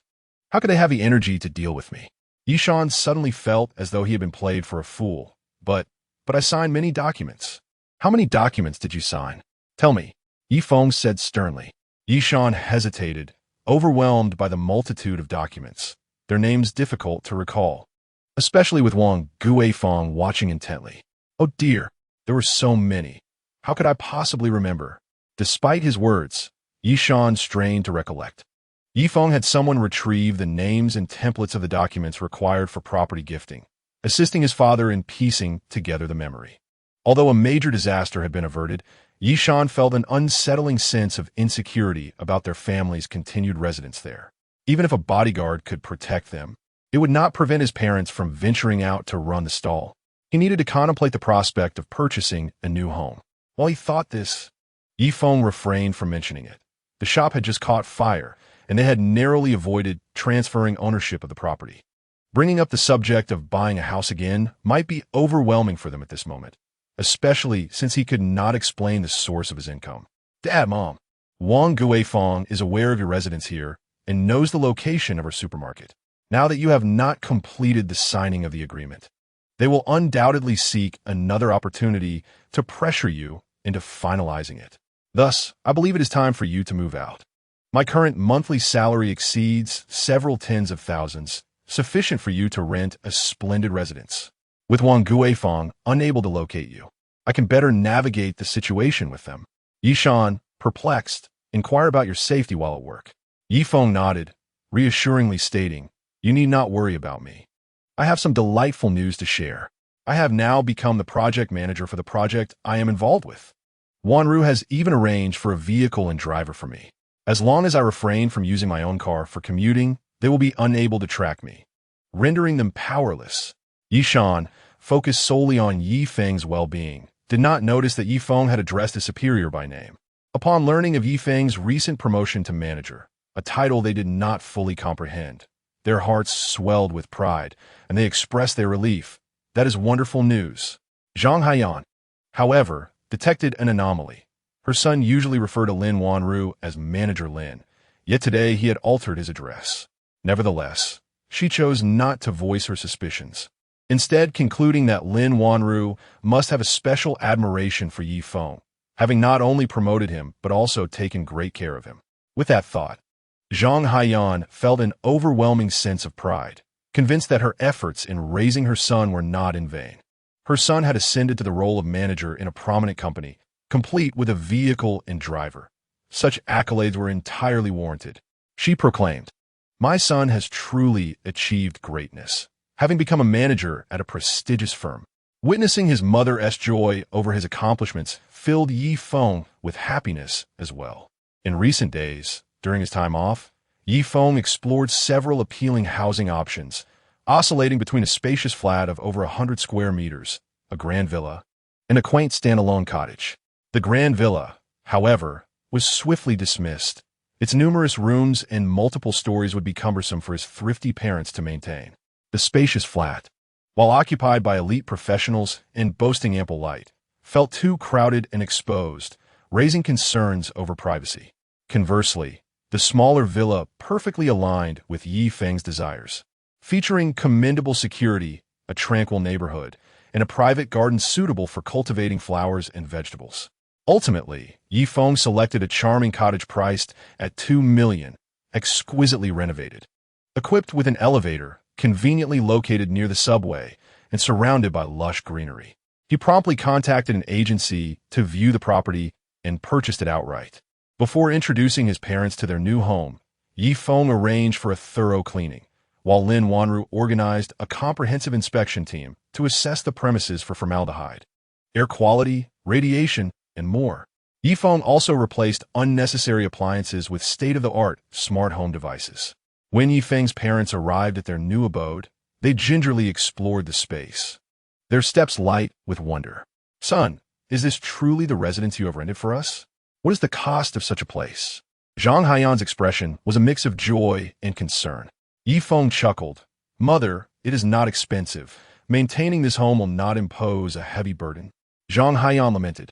How could they have the energy to deal with me?" Yishan suddenly felt as though he had been played for a fool. But I signed many documents." "How many documents did you sign? Tell me," Yifeng said sternly. Yishan hesitated, overwhelmed by the multitude of documents, their names difficult to recall, especially with Wang Guifeng watching intently. Oh dear, there were so many. How could I possibly remember? Despite his words, Yishan strained to recollect. Yifeng had someone retrieve the names and templates of the documents required for property gifting, assisting his father in piecing together the memory. Although a major disaster had been averted, Yishan felt an unsettling sense of insecurity about their family's continued residence there. Even if a bodyguard could protect them, it would not prevent his parents from venturing out to run the stall. He needed to contemplate the prospect of purchasing a new home. While he thought this, Yifeng refrained from mentioning it. The shop had just caught fire, and they had narrowly avoided transferring ownership of the property. Bringing up the subject of buying a house again might be overwhelming for them at this moment, especially since he could not explain the source of his income. "Dad, Mom, Wang Guifeng is aware of your residence here and knows the location of our supermarket. Now that you have not completed the signing of the agreement, they will undoubtedly seek another opportunity to pressure you into finalizing it. Thus, I believe it is time for you to move out. My current monthly salary exceeds several tens of thousands, sufficient for you to rent a splendid residence. With Wang Guifeng unable to locate you, I can better navigate the situation with them." Yishan, perplexed, inquired about your safety while at work. Yifeng nodded, reassuringly stating, "You need not worry about me. I have some delightful news to share. I have now become the project manager for the project I am involved with. Wanru has even arranged for a vehicle and driver for me. As long as I refrain from using my own car for commuting, they will be unable to track me, rendering them powerless." Yishan, focused solely on Yifeng's well-being, did not notice that Yifeng had addressed his superior by name. Upon learning of Yifeng's recent promotion to manager, a title they did not fully comprehend, their hearts swelled with pride, and they expressed their relief. "That is wonderful news." Zhang Haiyan, however, detected an anomaly. Her son usually referred to Lin Wanru as Manager Lin, yet today he had altered his address. Nevertheless, she chose not to voice her suspicions, instead concluding that Lin Wanru must have a special admiration for Yifeng, having not only promoted him but also taken great care of him. With that thought, Zhang Haiyan felt an overwhelming sense of pride, convinced that her efforts in raising her son were not in vain. Her son had ascended to the role of manager in a prominent company, complete with a vehicle and driver. Such accolades were entirely warranted. She proclaimed, "My son has truly achieved greatness, having become a manager at a prestigious firm." Witnessing his mother's joy over his accomplishments filled Yi Feng with happiness as well. In recent days, during his time off, Yi Feng explored several appealing housing options, oscillating between a spacious flat of over 100 square meters, a grand villa, and a quaint standalone cottage. The grand villa, however, was swiftly dismissed. Its numerous rooms and multiple stories would be cumbersome for his thrifty parents to maintain. The spacious flat, while occupied by elite professionals and boasting ample light, felt too crowded and exposed, raising concerns over privacy. Conversely, the smaller villa perfectly aligned with Yi Feng's desires, featuring commendable security, a tranquil neighborhood, and a private garden suitable for cultivating flowers and vegetables. Ultimately, Yi Feng selected a charming cottage priced at $2 million, exquisitely renovated. Equipped with an elevator, conveniently located near the subway, and surrounded by lush greenery. He promptly contacted an agency to view the property and purchased it outright. Before introducing his parents to their new home, Yi Feng arranged for a thorough cleaning, while Lin Wanru organized a comprehensive inspection team to assess the premises for formaldehyde, air quality, radiation, and more. Yi Feng also replaced unnecessary appliances with state-of-the-art smart home devices. When Yi Feng's parents arrived at their new abode, they gingerly explored the space, their steps light with wonder. "Son, is this truly the residence you have rented for us? What is the cost of such a place?" Zhang Haiyan's expression was a mix of joy and concern. Yi Feng chuckled. "Mother, it is not expensive. Maintaining this home will not impose a heavy burden." Zhang Haiyan lamented,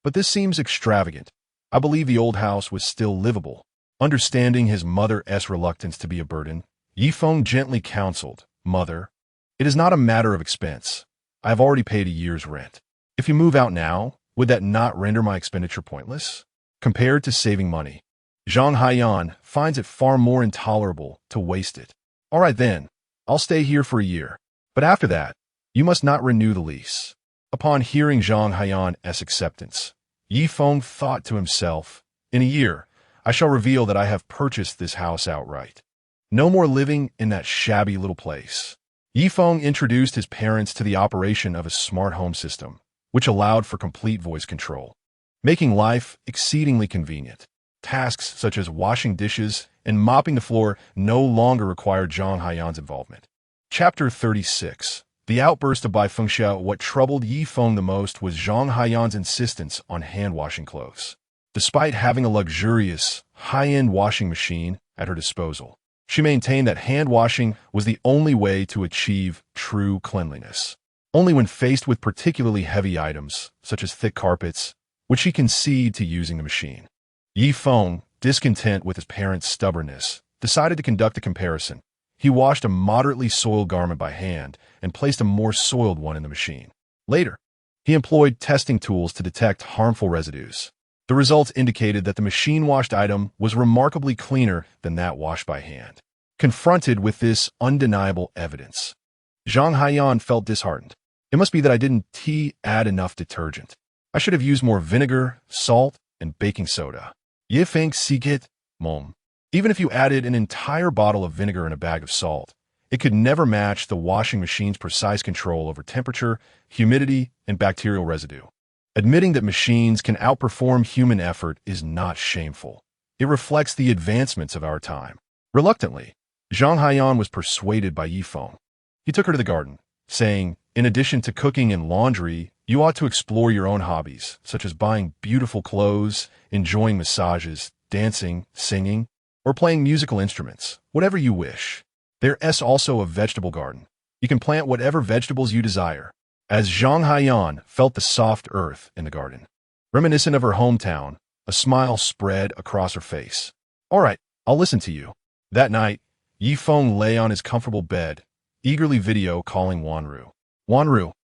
"But this seems extravagant. I believe the old house was still livable." Understanding his mother's reluctance to be a burden, Yi Feng gently counseled, "Mother, it is not a matter of expense. I have already paid a year's rent. If you move out now, would that not render my expenditure pointless? Compared to saving money, Zhang Haiyan finds it far more intolerable to waste it. All right then, I'll stay here for a year. But after that, you must not renew the lease." Upon hearing Zhang Haiyan's acceptance, Yi Feng thought to himself, "In a year, I shall reveal that I have purchased this house outright. No more living in that shabby little place." Yi Feng introduced his parents to the operation of a smart home system, which allowed for complete voice control, making life exceedingly convenient. Tasks such as washing dishes and mopping the floor no longer required Zhang Haiyan's involvement. Chapter 36. The outburst of Bai Fengxia. What troubled Yi Feng the most was Zhang Haiyan's insistence on hand-washing clothes. Despite having a luxurious, high-end washing machine at her disposal, she maintained that hand-washing was the only way to achieve true cleanliness. Only when faced with particularly heavy items, such as thick carpets, would she concede to using the machine. Yi Feng, discontent with his parents' stubbornness, decided to conduct a comparison. He washed a moderately soiled garment by hand and placed a more soiled one in the machine. Later, he employed testing tools to detect harmful residues. The results indicated that the machine-washed item was remarkably cleaner than that washed by hand. Confronted with this undeniable evidence, Zhang Haiyan felt disheartened. "It must be that I didn't add enough detergent. I should have used more vinegar, salt, and baking soda." Ye Feng Sikit, Mom. Even if you added an entire bottle of vinegar and a bag of salt, it could never match the washing machine's precise control over temperature, humidity, and bacterial residue. Admitting that machines can outperform human effort is not shameful. It reflects the advancements of our time. Reluctantly, Zhang Haiyan was persuaded by Yi Feng. He took her to the garden, saying, "In addition to cooking and laundry, you ought to explore your own hobbies, such as buying beautiful clothes, enjoying massages, dancing, singing, or playing musical instruments, whatever you wish. There's also a vegetable garden. You can plant whatever vegetables you desire." As Zhang Haiyan felt the soft earth in the garden, reminiscent of her hometown, a smile spread across her face. "All right, I'll listen to you." That night, Yi Feng lay on his comfortable bed, eagerly video calling Wanru. "Wanru,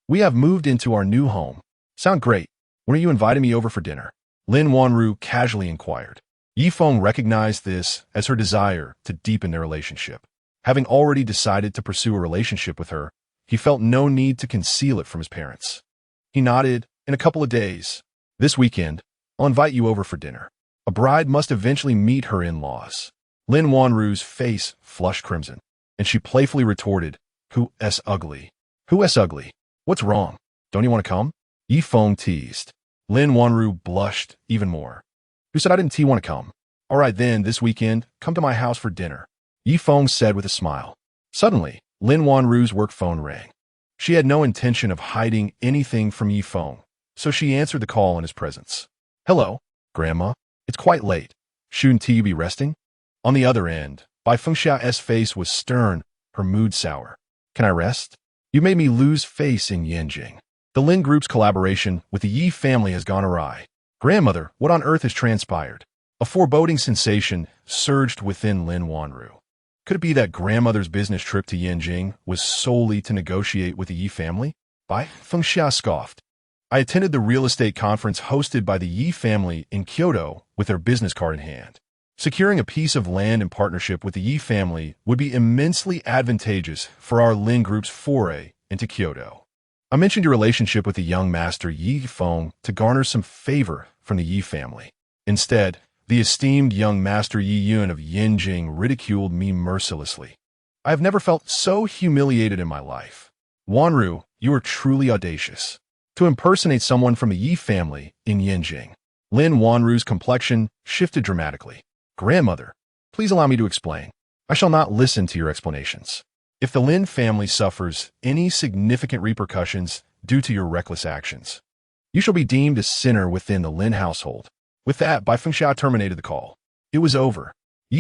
we have moved into our new home. Sound great. When are you inviting me over for dinner?" Lin Wanru casually inquired. Yi Feng recognized this as her desire to deepen their relationship. Having already decided to pursue a relationship with her, He felt no need to conceal it from his parents. He nodded. In a couple of days. This weekend, I'll invite you over for dinner. A bride must eventually meet her in-laws. Lin Wanru's face flushed crimson, and she playfully retorted, "Who's ugly? Who's ugly? What's wrong? Don't you want to come?" Feng teased. Lin Wanru blushed even more. "Who said I didn't want to come? All right then, this weekend, come to my house for dinner," Feng said with a smile. Suddenly, Lin Wanru's work phone rang. She had no intention of hiding anything from Feng, so she answered the call in his presence. "Hello, Grandma. It's quite late. Shouldn't you be resting?" On the other end, Fengxia's face was stern, her mood sour. "Can I rest? You made me lose face in Yanjing. The Lin Group's collaboration with the Yi family has gone awry. Grandmother, what on earth has transpired?" A foreboding sensation surged within Lin Wanru. Could it be that grandmother's business trip to Yanjing was solely to negotiate with the Yi family? Fengxia scoffed. "I attended the real estate conference hosted by the Yi family in Kyoto with their business card in hand. Securing a piece of land in partnership with the Yi family would be immensely advantageous for our Lin Group's foray into Kyoto. I mentioned your relationship with the young master Yi Feng to garner some favor from the Yi family. Instead, the esteemed young master Yi Yun of Yanjing ridiculed me mercilessly. I have never felt so humiliated in my life. Wanru, you are truly audacious. To impersonate someone from the Yi family in Yanjing." Lin Wanru's complexion shifted dramatically. "Grandmother, please allow me to explain. I shall not listen to your explanations. If the Lin family suffers any significant repercussions due to your reckless actions, you shall be deemed a sinner within the Lin household." With that, Fengxia terminated the call. It was over.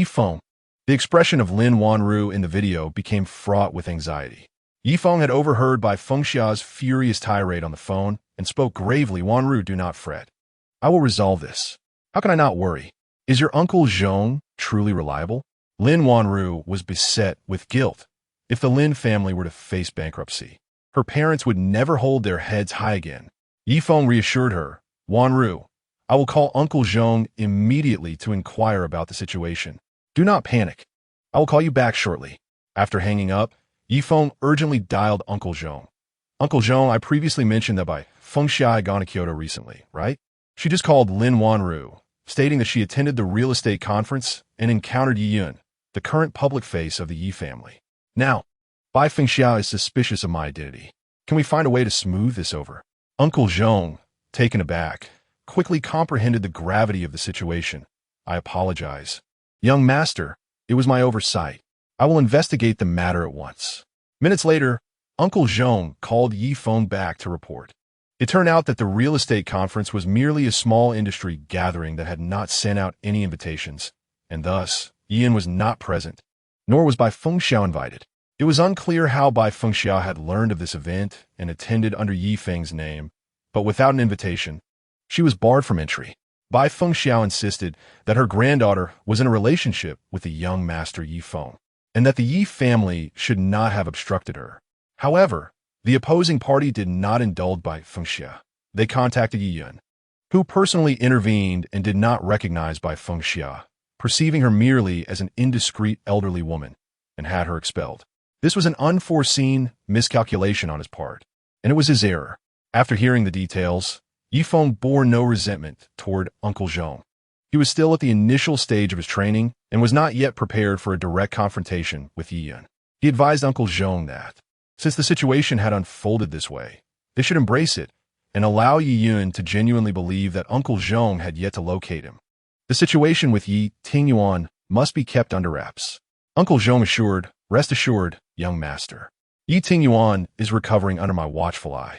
Feng. The expression of Lin Wanru in the video became fraught with anxiety. Feng had overheard Fengxia's furious tirade on the phone and spoke gravely. "Wanru, do not fret. I will resolve this. How can I not worry? Is your uncle Zhao truly reliable?" Lin Wanru was beset with guilt. If the Lin family were to face bankruptcy, her parents would never hold their heads high again. Feng reassured her, "Wanru, I will call Uncle Zhao immediately to inquire about the situation. Do not panic. I will call you back shortly." After hanging up, Feng urgently dialed Uncle Zhao. "Uncle Zhao, I previously mentioned that Fengxia had gone to Kyoto recently, right?" She just called Lin Wanru, stating that she attended the real estate conference and encountered Yi Yun, the current public face of the Yi family. "Now, Fengxia is suspicious of my identity. Can we find a way to smooth this over?" Uncle Zhao, taken aback, quickly comprehended the gravity of the situation. "I apologize. Young master, it was my oversight. I will investigate the matter at once." Minutes later, Uncle Zhao called Feng back to report. It turned out that the real estate conference was merely a small industry gathering that had not sent out any invitations, and thus, Yin was not present, nor was Fengxia invited. It was unclear how Fengxia had learned of this event and attended under Feng's name, but without an invitation, she was barred from entry. Fengxia insisted that her granddaughter was in a relationship with the young master Feng, and that the Yi family should not have obstructed her. However, the opposing party did not indulge Fengxia. They contacted Yi Yun, who personally intervened and did not recognize Fengxia, perceiving her merely as an indiscreet elderly woman, and had her expelled. This was an unforeseen miscalculation on his part, and it was his error. After hearing the details, Feng bore no resentment toward Uncle Zhao. He was still at the initial stage of his training and was not yet prepared for a direct confrontation with Yi Yun. He advised Uncle Zhao that, since the situation had unfolded this way, they should embrace it and allow Yi Yun to genuinely believe that Uncle Zhao had yet to locate him. The situation with Yi Tingyuan must be kept under wraps. Uncle Zhao assured, "Rest assured, young master. Yi Tingyuan is recovering under my watchful eye.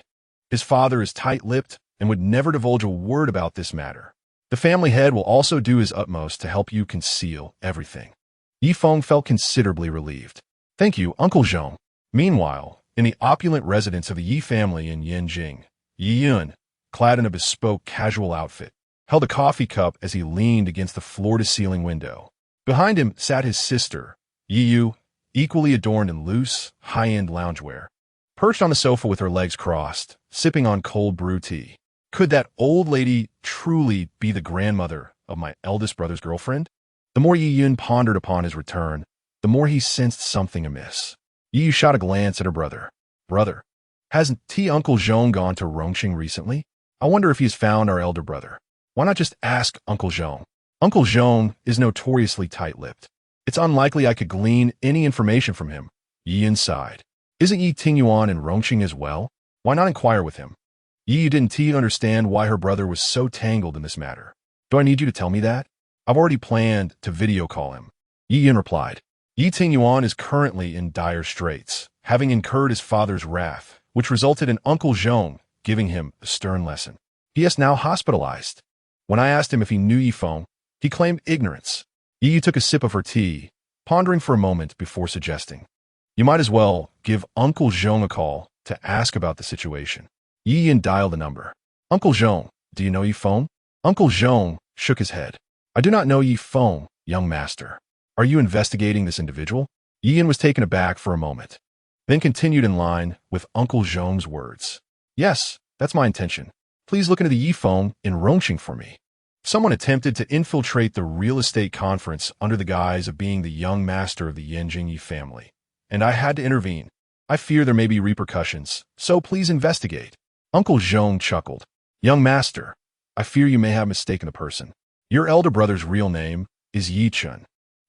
His father is tight-lipped and would never divulge a word about this matter. The family head will also do his utmost to help you conceal everything." Feng felt considerably relieved. "Thank you, Uncle Zhao." Meanwhile, in the opulent residence of the Yi family in Yanjing, Yi Yun, clad in a bespoke casual outfit, held a coffee cup as he leaned against the floor-to-ceiling window. Behind him sat his sister, Yi Yu, equally adorned in loose, high-end loungewear, perched on the sofa with her legs crossed, sipping on cold brew tea. Could that old lady truly be the grandmother of my eldest brother's girlfriend? The more Yi Yun pondered upon his return, the more he sensed something amiss. Yi Yu shot a glance at her brother, Brother, hasn't Uncle Zhong gone to Rongqing recently? I wonder if he's found our elder brother. Why not just ask Uncle Zhong? Uncle Zhong is notoriously tight-lipped. It's unlikely I could glean any information from him. Yi sighed. Isn't Yi Tingyuan in Rongqing as well? Why not inquire with him? Yi didn't understand why her brother was so tangled in this matter. Do I need you to tell me that? I've already planned to video call him. Yi replied. Yi Tingyuan is currently in dire straits, having incurred his father's wrath, which resulted in Uncle Zhong giving him a stern lesson. He is now hospitalized. When I asked him if he knew Yi Feng, he claimed ignorance. Yi took a sip of her tea, pondering for a moment before suggesting, "You might as well give Uncle Zhong a call to ask about the situation." Yi dialed the number. "Uncle Zhong, do you know Yi Feng?" Uncle Zhong shook his head. "I do not know Yi Feng, young master. Are you investigating this individual?" Yi was taken aback for a moment, then continued in line with Uncle Zhong's words. "Yes, that's my intention. Please look into the Yi Feng in Rongqing for me." Someone attempted to infiltrate the real estate conference under the guise of being the young master of the Yanjing Ye family, and I had to intervene. I fear there may be repercussions, so please investigate. Uncle Zhong chuckled. "Young master, I fear you may have mistaken the person. Your elder brother's real name is Yi Chun.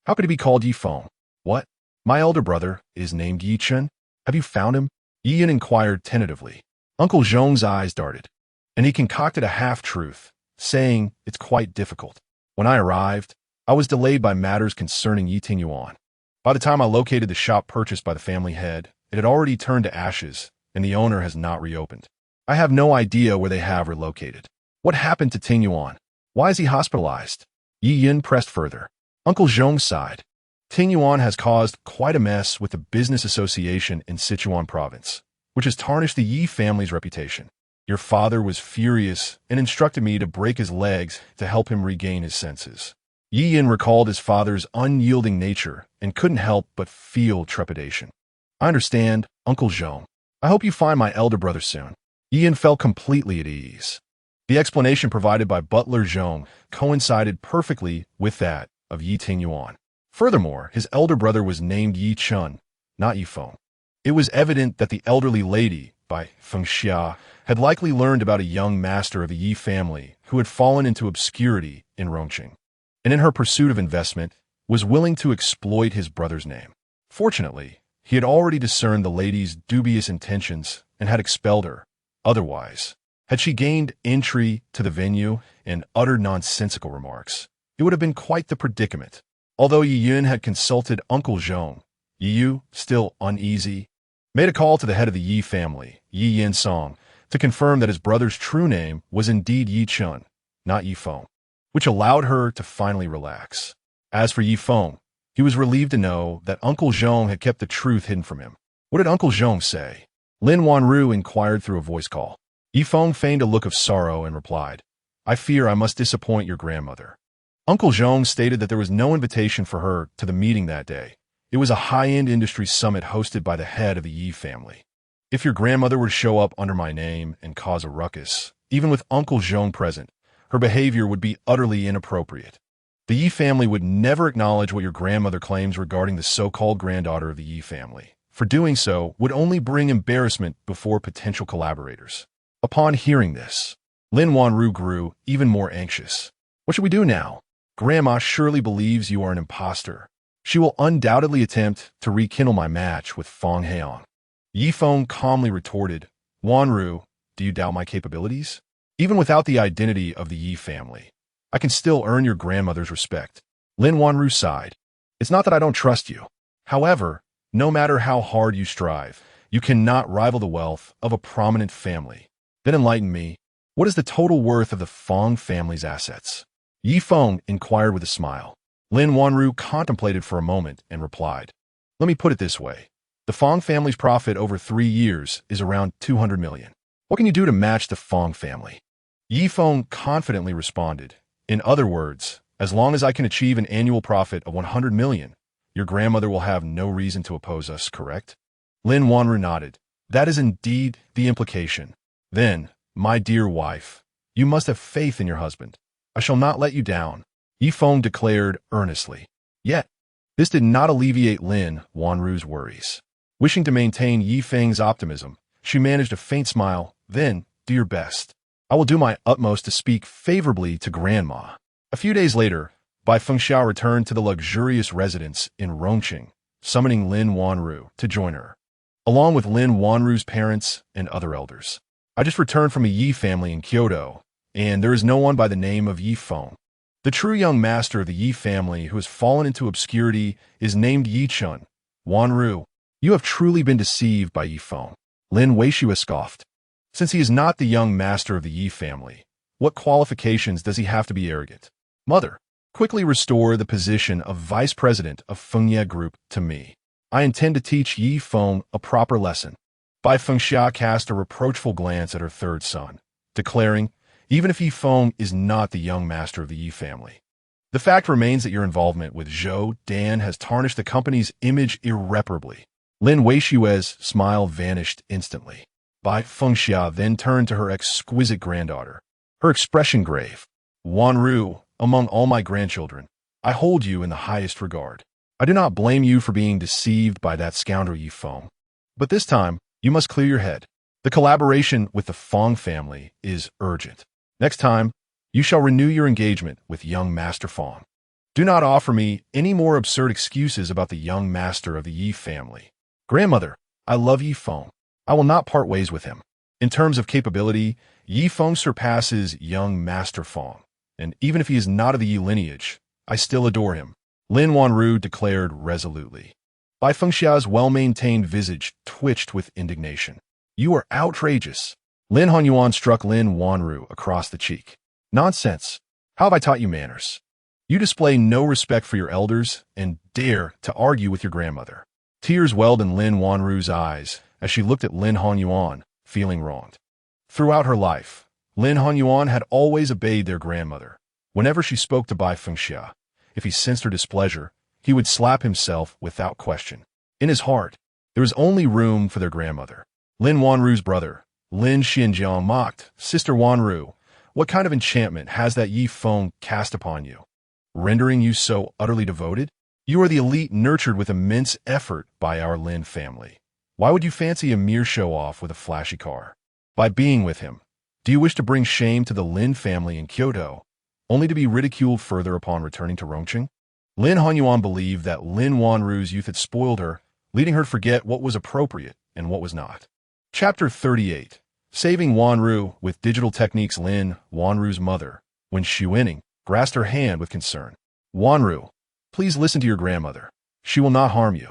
How could he be called Yi Feng?" "What? My elder brother is named Yi Chun? Have you found him?" Yi inquired tentatively. Uncle Zhong's eyes darted, and he concocted a half-truth, saying it's quite difficult. "When I arrived, I was delayed by matters concerning Yi Tingyuan. By the time I located the shop purchased by the family head, it had already turned to ashes, and the owner has not reopened. I have no idea where they have relocated. What happened to Tingyuan? Why is he hospitalized?" Yi pressed further. Uncle Zhong sighed. "Tingyuan has caused quite a mess with the business association in Sichuan province, which has tarnished the Yi family's reputation. Your father was furious and instructed me to break his legs to help him regain his senses." Yi recalled his father's unyielding nature and couldn't help but feel trepidation. "I understand, Uncle Zhong. I hope you find my elder brother soon." Yi felt completely at ease. The explanation provided by butler Zhong coincided perfectly with that of Yi Tingyuan. Furthermore, his elder brother was named Yi Chun, not Yi Feng. It was evident that the elderly lady, by Feng Xia, had likely learned about a young master of the Yi family who had fallen into obscurity in Rongqing, and in her pursuit of investment, was willing to exploit his brother's name. Fortunately, he had already discerned the lady's dubious intentions and had expelled her. Otherwise, had she gained entry to the venue and uttered nonsensical remarks, it would have been quite the predicament. Although Yi Yun had consulted Uncle Zhong, Yi Yu, still uneasy, made a call to the head of the Yi family, Yi Yin Song, to confirm that his brother's true name was indeed Yi Chun, not Yi Feng, which allowed her to finally relax. As for Yi Feng, he was relieved to know that Uncle Zhong had kept the truth hidden from him. What did Uncle Zhong say? Lin Wanru inquired through a voice call. Yi Feng feigned a look of sorrow and replied, "I fear I must disappoint your grandmother." Uncle Zhong stated that there was no invitation for her to the meeting that day. It was a high-end industry summit hosted by the head of the Yi family. "If your grandmother were to show up under my name and cause a ruckus, even with Uncle Zhong present, her behavior would be utterly inappropriate. The Yi family would never acknowledge what your grandmother claims regarding the so-called granddaughter of the Yi family. For doing so would only bring embarrassment before potential collaborators." Upon hearing this, Lin Wanru grew even more anxious. "What should we do now? Grandma surely believes you are an imposter. She will undoubtedly attempt to rekindle my match with Feng Heong." Yi Feng calmly retorted, "Wanru, do you doubt my capabilities? Even without the identity of the Yi family, I can still earn your grandmother's respect." Lin Wanru sighed. "It's not that I don't trust you. However, no matter how hard you strive, you cannot rival the wealth of a prominent family. Then enlighten me. What is the total worth of the Feng family's assets?" Yi Feng inquired with a smile. Lin Wanru contemplated for a moment and replied, "Let me put it this way. The Feng family's profit over 3 years is around 200 million. What can you do to match the Feng family?" Yi Feng confidently responded, "In other words, as long as I can achieve an annual profit of 100 million, your grandmother will have no reason to oppose us, correct?" Lin Wanru nodded. "That is indeed the implication. Then, my dear wife, you must have faith in your husband. I shall not let you down," Yi Feng declared earnestly. Yet, this did not alleviate Lin Wanru's worries. Wishing to maintain Yi Feng's optimism, she managed a faint smile. Then, do your best. I will do my utmost to speak favorably to Grandma. A few days later, Bai Fengxiao returned to the luxurious residence in Rongqing, summoning Lin Wanru to join her, along with Lin Wanru's parents and other elders. I just returned from a Yi family in Kyoto, and there is no one by the name of Yi Feng. The true young master of the Yi family who has fallen into obscurity is named Yi Chun. Wanru, you have truly been deceived by Yi Feng. Lin Weishua scoffed. Since he is not the young master of the Yi family, what qualifications does he have to be arrogant? Mother, quickly restore the position of vice president of Feng Group to me. I intend to teach Yi Feng a proper lesson. Bai Fengxia cast a reproachful glance at her third son, declaring, even if Yi Feng is not the young master of the Yi family, the fact remains that your involvement with Zhao Dan has tarnished the company's image irreparably. Lin Weishua's smile vanished instantly. Bai Fengxia then turned to her exquisite granddaughter, her expression grave. Wanru, among all my grandchildren, I hold you in the highest regard. I do not blame you for being deceived by that scoundrel Yi Feng. But this time, you must clear your head. The collaboration with the Feng family is urgent. Next time, you shall renew your engagement with young Master Feng. Do not offer me any more absurd excuses about the young master of the Yi family. Grandmother, I love Yi Feng. I will not part ways with him. In terms of capability, Yi Feng surpasses young Master Feng, and even if he is not of the Yi lineage, I still adore him, Lin Wanru declared resolutely. Bai Fengxia's well-maintained visage twitched with indignation. You are outrageous. Lin Hanyuan struck Lin Wanru across the cheek. Nonsense. How have I taught you manners? You display no respect for your elders and dare to argue with your grandmother. Tears welled in Lin Wanru's eyes as she looked at Lin Hanyuan, feeling wronged. Throughout her life, Lin Hanyuan had always obeyed their grandmother. Whenever she spoke to Bai Fengxia, if he sensed her displeasure, he would slap himself without question. In his heart, there was only room for their grandmother. Lin Wanru's brother, Lin Xianjiang, mocked, Sister Wanru, what kind of enchantment has that Yi Feng cast upon you, rendering you so utterly devoted? You are the elite nurtured with immense effort by our Lin family. Why would you fancy a mere show-off with a flashy car? By being with him, do you wish to bring shame to the Lin family in Kyoto, only to be ridiculed further upon returning to Rongqing? Lin Hanyuan believed that Lin Wanru's youth had spoiled her, leading her to forget what was appropriate and what was not. Chapter 38. Saving Wanru with digital techniques. Lin Wanru's mother, when Xuening, grasped her hand with concern. Wanru, please listen to your grandmother. She will not harm you.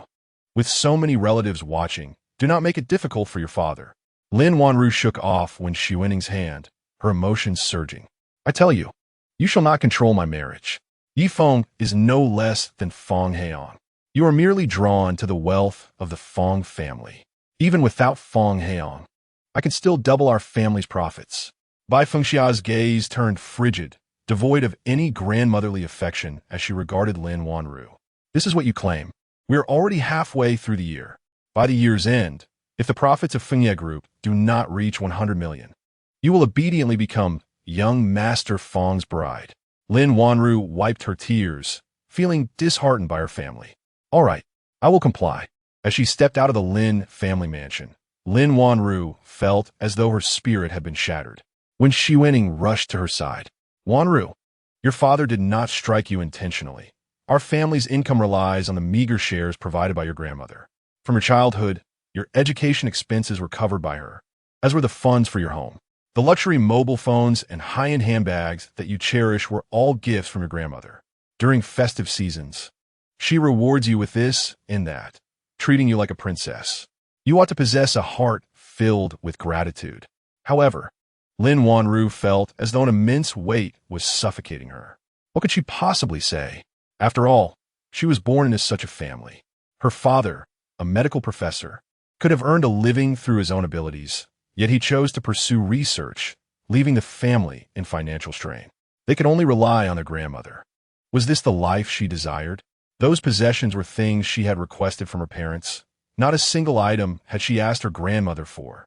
With so many relatives watching, do not make it difficult for your father. Lin Wanru shook off when Xuening's hand, her emotions surging. I tell you, you shall not control my marriage. Yi Feng is no less than Feng Heian. You are merely drawn to the wealth of the Feng family. Even without Feng Heian, I can still double our family's profits. Bai Fengxia's gaze turned frigid, devoid of any grandmotherly affection as she regarded Lin Wanru. This is what you claim. We are already halfway through the year. By the year's end, if the profits of Feng Group do not reach 100 million, you will obediently become young Master Feng's bride. Lin Wanru wiped her tears, feeling disheartened by her family. All right, I will comply. As she stepped out of the Lin family mansion, Lin Wanru felt as though her spirit had been shattered. When Xuening rushed to her side, Wanru, your father did not strike you intentionally. Our family's income relies on the meager shares provided by your grandmother. From your childhood, your education expenses were covered by her, as were the funds for your home. The luxury mobile phones and high-end handbags that you cherish were all gifts from your grandmother. During festive seasons, she rewards you with this and that, treating you like a princess. You ought to possess a heart filled with gratitude. However, Lin Wanru felt as though an immense weight was suffocating her. What could she possibly say? After all, she was born into such a family. Her father, a medical professor, could have earned a living through his own abilities, yet he chose to pursue research, leaving the family in financial strain. They could only rely on their grandmother. Was this the life she desired? Those possessions were things she had requested from her parents. Not a single item had she asked her grandmother for.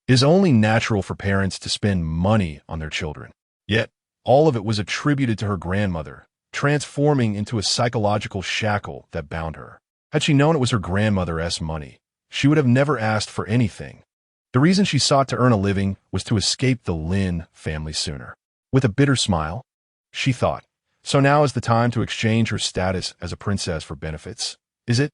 It is only natural for parents to spend money on their children. Yet, all of it was attributed to her grandmother, transforming into a psychological shackle that bound her. Had she known it was her grandmother's money, she would have never asked for anything. The reason she sought to earn a living was to escape the Lin family sooner. With a bitter smile, she thought, so now is the time to exchange her status as a princess for benefits, is it?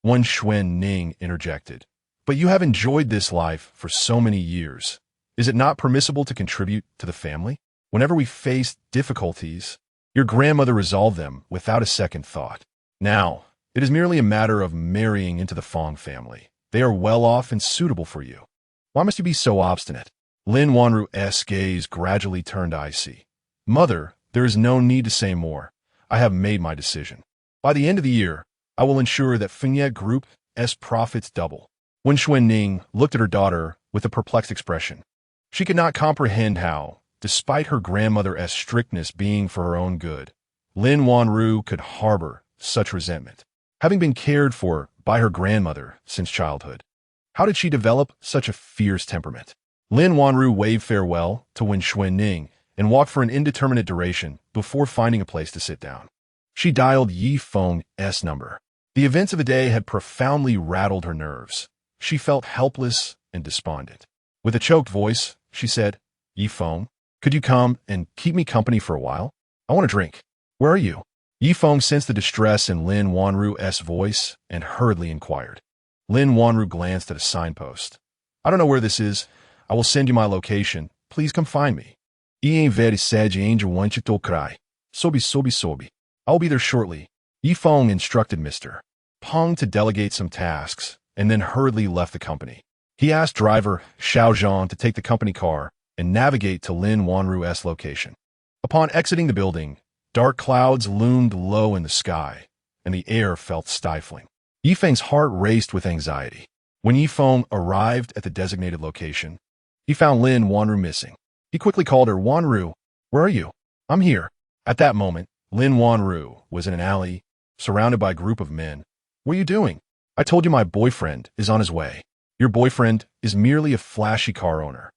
Wen Xuanning interjected. But you have enjoyed this life for so many years. Is it not permissible to contribute to the family? Whenever we face difficulties, your grandmother resolved them without a second thought. Now, it is merely a matter of marrying into the Feng family. They are well off and suitable for you. Why must you be so obstinate? Lin Wanru's gaze gradually turned icy. Mother, there is no need to say more. I have made my decision. By the end of the year, I will ensure that Feng Group's profits double. Wen Xuanning looked at her daughter with a perplexed expression. She could not comprehend how, despite her grandmother's strictness being for her own good, Lin Wanru could harbor such resentment. Having been cared for by her grandmother since childhood, how did she develop such a fierce temperament? Lin Wanru waved farewell to Wen Xuanning and walked for an indeterminate duration before finding a place to sit down. She dialed Yi Feng's number. The events of the day had profoundly rattled her nerves. She felt helpless and despondent. With a choked voice, she said, Yi Feng, could you come and keep me company for a while? I want a drink. Where are you? Yi Feng sensed the distress in Lin Wanru's voice and hurriedly inquired. Lin Wanru glanced at a signpost. I don't know where this is. I will send you my location. Please come find me. I will be there shortly. Yi Feng instructed Mr. Peng to delegate some tasks and then hurriedly left the company. He asked driver Zhao to take the company car and navigate to Lin Wanru's location. Upon exiting the building, dark clouds loomed low in the sky, and the air felt stifling. Yi Feng's heart raced with anxiety. When Yi Feng arrived at the designated location, he found Lin Wanru missing. He quickly called her, Wanru, where are you? I'm here. At that moment, Lin Wanru was in an alley, surrounded by a group of men. What are you doing? I told you my boyfriend is on his way. Your boyfriend is merely a flashy car owner.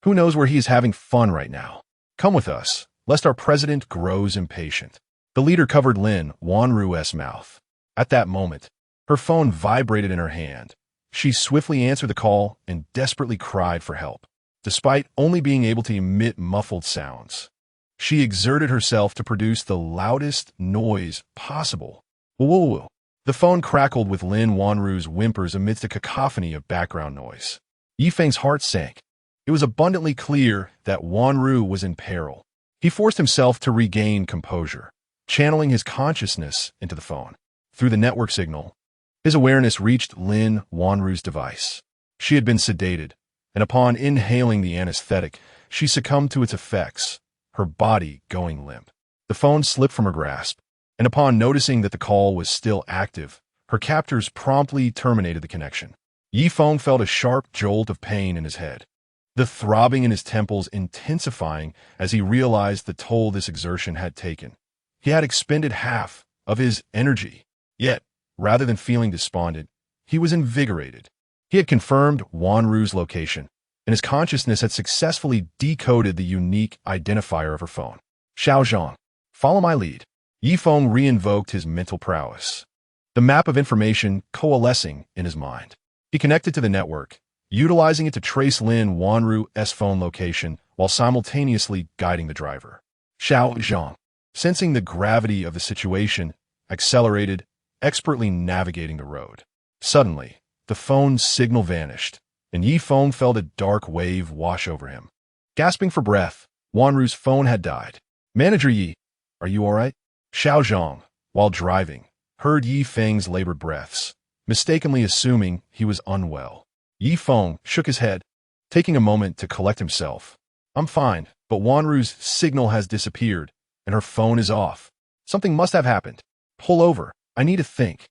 Who knows where he is having fun right now? Come with us, lest our president grows impatient. The leader covered Lin Wanru's mouth. At that moment, her phone vibrated in her hand. She swiftly answered the call and desperately cried for help. Despite only being able to emit muffled sounds, she exerted herself to produce the loudest noise possible. Whoa. The phone crackled with Lin Wanru's whimpers amidst a cacophony of background noise. Yi Feng's heart sank. It was abundantly clear that Wanru was in peril. He forced himself to regain composure, channeling his consciousness into the phone. Through the network signal, his awareness reached Lin Wanru's device. She had been sedated, and upon inhaling the anesthetic, she succumbed to its effects, her body going limp. The phone slipped from her grasp, and upon noticing that the call was still active, her captors promptly terminated the connection. Yi Feng felt a sharp jolt of pain in his head, the throbbing in his temples intensifying as he realized the toll this exertion had taken. He had expended half of his energy, yet, rather than feeling despondent, he was invigorated. He had confirmed Wanru's location, and his consciousness had successfully decoded the unique identifier of her phone. Zhao, follow my lead. Yi Feng reinvoked his mental prowess, the map of information coalescing in his mind. He connected to the network, utilizing it to trace Lin Wanru's phone location while simultaneously guiding the driver. Zhao, sensing the gravity of the situation, accelerated, expertly navigating the road. Suddenly, the phone's signal vanished, and Yi Feng felt a dark wave wash over him. Gasping for breath, Wanru's phone had died. Manager Yi, are you all right? Zhao, while driving, heard Yi Feng's labored breaths, mistakenly assuming he was unwell. Yi Feng shook his head, taking a moment to collect himself. I'm fine, but Wanru's signal has disappeared, and her phone is off. Something must have happened. Pull over. I need to think.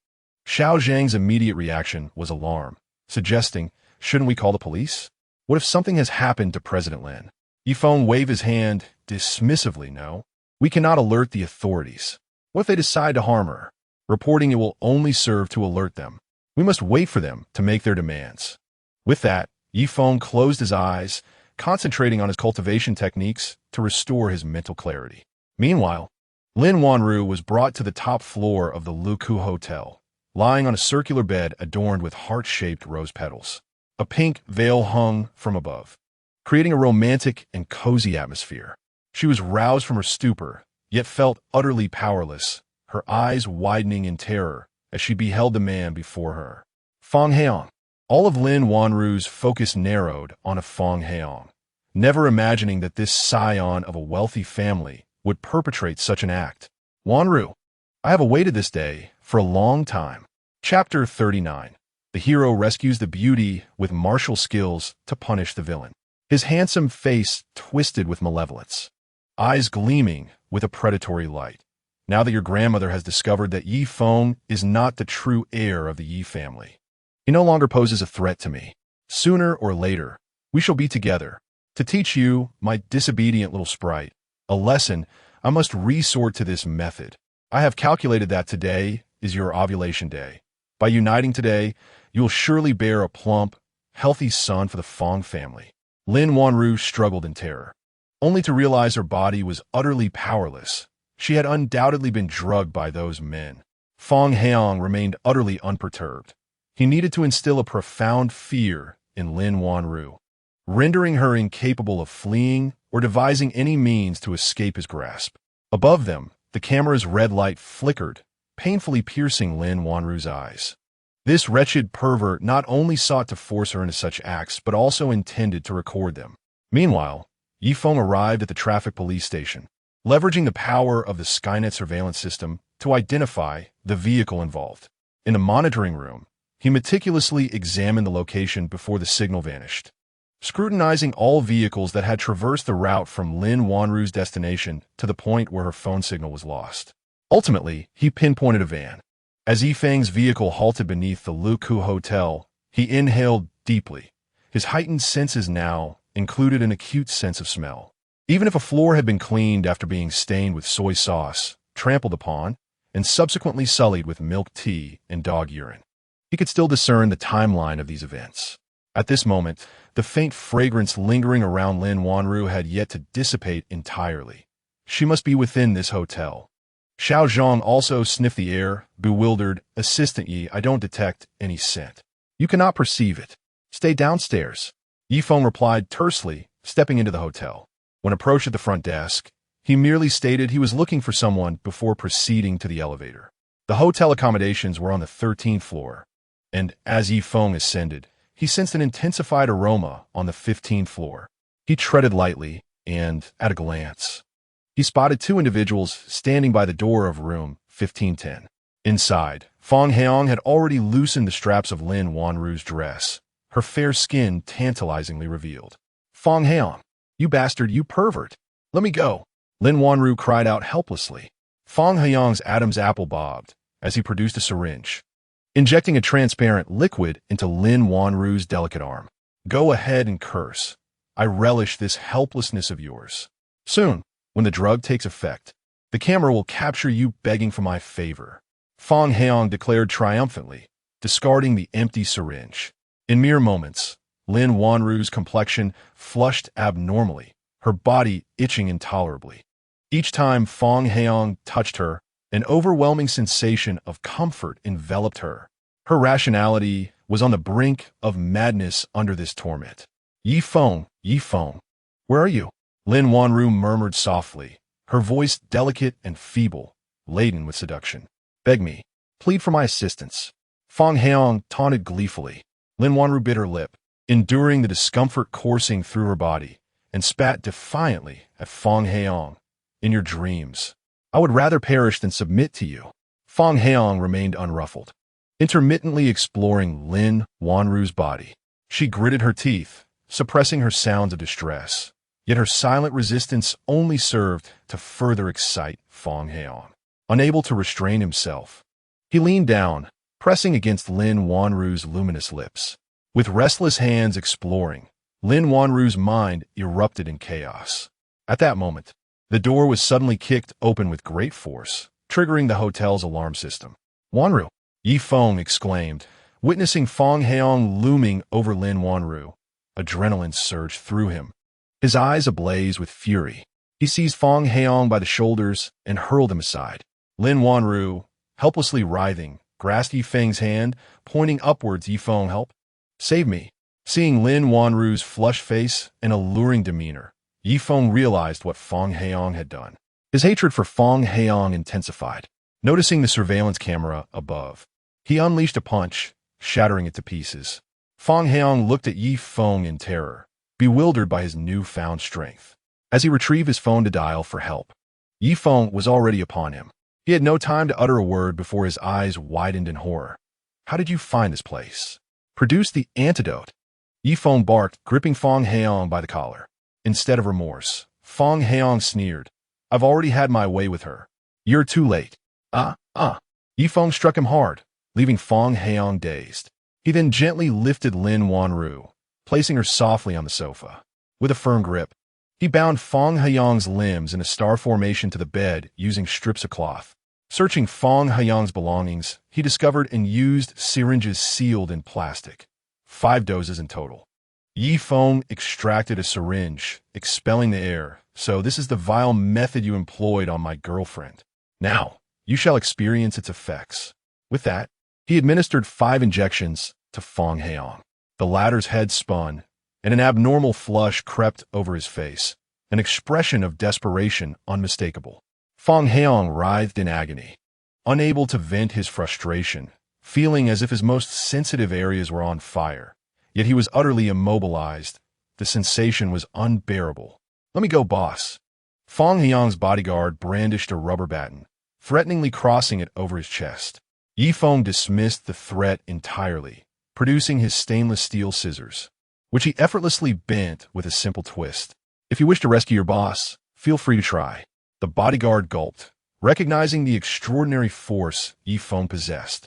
Xiao Zhang's immediate reaction was alarm, suggesting, shouldn't we call the police? What if something has happened to President Lin? Yi Feng waved his hand dismissively. No, we cannot alert the authorities. What if they decide to harm her? Reporting it will only serve to alert them. We must wait for them to make their demands. With that, Yi Feng closed his eyes, concentrating on his cultivation techniques to restore his mental clarity. Meanwhile, Lin Wanru was brought to the top floor of the Luku Hotel, lying on a circular bed adorned with heart-shaped rose petals. A pink veil hung from above, creating a romantic and cozy atmosphere. She was roused from her stupor, yet felt utterly powerless, her eyes widening in terror as she beheld the man before her. Feng Heong. All of Lin Wanru's focus narrowed on a Feng Heong, never imagining that this scion of a wealthy family would perpetrate such an act. Wanru, I have awaited this day for a long time. Chapter 39. The hero rescues the beauty with martial skills to punish the villain. His handsome face twisted with malevolence, eyes gleaming with a predatory light. Now that your grandmother has discovered that Yi Feng is not the true heir of the Yi family, he no longer poses a threat to me. Sooner or later, we shall be together. To teach you, my disobedient little sprite, a lesson, I must resort to this method. I have calculated that today is your ovulation day. By uniting today, you will surely bear a plump, healthy son for the Feng family. Lin Wanru struggled in terror, only to realize her body was utterly powerless. She had undoubtedly been drugged by those men. Feng Heong remained utterly unperturbed. He needed to instill a profound fear in Lin Wanru, rendering her incapable of fleeing or devising any means to escape his grasp. Above them, the camera's red light flickered, painfully piercing Lin Wanru's eyes. This wretched pervert not only sought to force her into such acts, but also intended to record them. Meanwhile, Yi Feng arrived at the traffic police station, leveraging the power of the Skynet surveillance system to identify the vehicle involved. In the monitoring room, he meticulously examined the location before the signal vanished, scrutinizing all vehicles that had traversed the route from Lin Wanru's destination to the point where her phone signal was lost. Ultimately, he pinpointed a van. As Yi Feng's vehicle halted beneath the Luku Hotel, he inhaled deeply. His heightened senses now included an acute sense of smell. Even if a floor had been cleaned after being stained with soy sauce, trampled upon, and subsequently sullied with milk tea and dog urine, he could still discern the timeline of these events. At this moment, the faint fragrance lingering around Lin Wanru had yet to dissipate entirely. She must be within this hotel. Xiao Zhang also sniffed the air, bewildered. Assistant Yi, I don't detect any scent. You cannot perceive it. Stay downstairs. Yi Feng replied tersely, stepping into the hotel. When approached at the front desk, he merely stated he was looking for someone before proceeding to the elevator. The hotel accommodations were on the 13th floor, and as Yi Feng ascended, he sensed an intensified aroma on the 15th floor. He treaded lightly, and, at a glance, he spotted two individuals standing by the door of room 1510. Inside, Feng Heong had already loosened the straps of Lin Wanru's dress, her fair skin tantalizingly revealed. Feng Heong, you bastard, you pervert! Let me go! Lin Wanru cried out helplessly. Feng Heong's Adam's apple bobbed as he produced a syringe, injecting a transparent liquid into Lin Wanru's delicate arm. Go ahead and curse. I relish this helplessness of yours. Soon, when the drug takes effect, the camera will capture you begging for my favor. Feng Heong declared triumphantly, discarding the empty syringe. In mere moments, Lin Wanru's complexion flushed abnormally, her body itching intolerably. Each time Feng Heong touched her, an overwhelming sensation of comfort enveloped her. Her rationality was on the brink of madness under this torment. Yi Feng, where are you? Lin Wanru murmured softly, her voice delicate and feeble, laden with seduction. Beg me, plead for my assistance. Feng Heong taunted gleefully. Lin Wanru bit her lip, enduring the discomfort coursing through her body, and spat defiantly at Feng Heong. In your dreams, I would rather perish than submit to you. Feng Heong remained unruffled, intermittently exploring Lin Wanru's body. She gritted her teeth, suppressing her sounds of distress. Yet her silent resistance only served to further excite Feng Heong. Unable to restrain himself, he leaned down, pressing against Lin Wanru's luminous lips. With restless hands exploring, Lin Wanru's mind erupted in chaos. At that moment, the door was suddenly kicked open with great force, triggering the hotel's alarm system. Wanru! Yi Feng exclaimed, witnessing Feng Heong looming over Lin Wanru. Adrenaline surged through him, his eyes ablaze with fury. He seized Feng Heong by the shoulders and hurled him aside. Lin Wanru, helplessly writhing, grasped Yi Feng's hand, pointing upwards. Yi Feng, help! Save me! Seeing Lin Wanru's flushed face and alluring demeanor, Yi Feng realized what Feng Heiyang had done. His hatred for Feng Heiyang intensified. Noticing the surveillance camera above, he unleashed a punch, shattering it to pieces. Feng Heiyang looked at Yi Feng in terror, bewildered by his newfound strength. As he retrieved his phone to dial for help, Yi Feng was already upon him. He had no time to utter a word before his eyes widened in horror. How did you find this place? Produce the antidote. Yi Feng barked, gripping Feng Heiyang by the collar. Instead of remorse, Feng Heiyang sneered. I've already had my way with her. You're too late. Yi Feng struck him hard, leaving Feng Heiyang dazed. He then gently lifted Lin Wanru, placing her softly on the sofa. With a firm grip, he bound Feng Heiyang's limbs in a star formation to the bed using strips of cloth. Searching Feng Heiyang's belongings, he discovered and used syringes sealed in plastic. 5 doses in total. Yi Feng extracted a syringe, expelling the air. So this is the vile method you employed on my girlfriend. Now, you shall experience its effects. With that, he administered 5 injections to Feng Heiyang. The latter's head spun, and an abnormal flush crept over his face, an expression of desperation unmistakable. Feng Heiyang writhed in agony, unable to vent his frustration, feeling as if his most sensitive areas were on fire. Yet he was utterly immobilized. The sensation was unbearable. Let me go, boss. Feng Heiyang's bodyguard brandished a rubber baton, threateningly crossing it over his chest. Yi Feng dismissed the threat entirely, producing his stainless steel scissors, which he effortlessly bent with a simple twist. If you wish to rescue your boss, feel free to try. The bodyguard gulped, recognizing the extraordinary force Yi Feng possessed.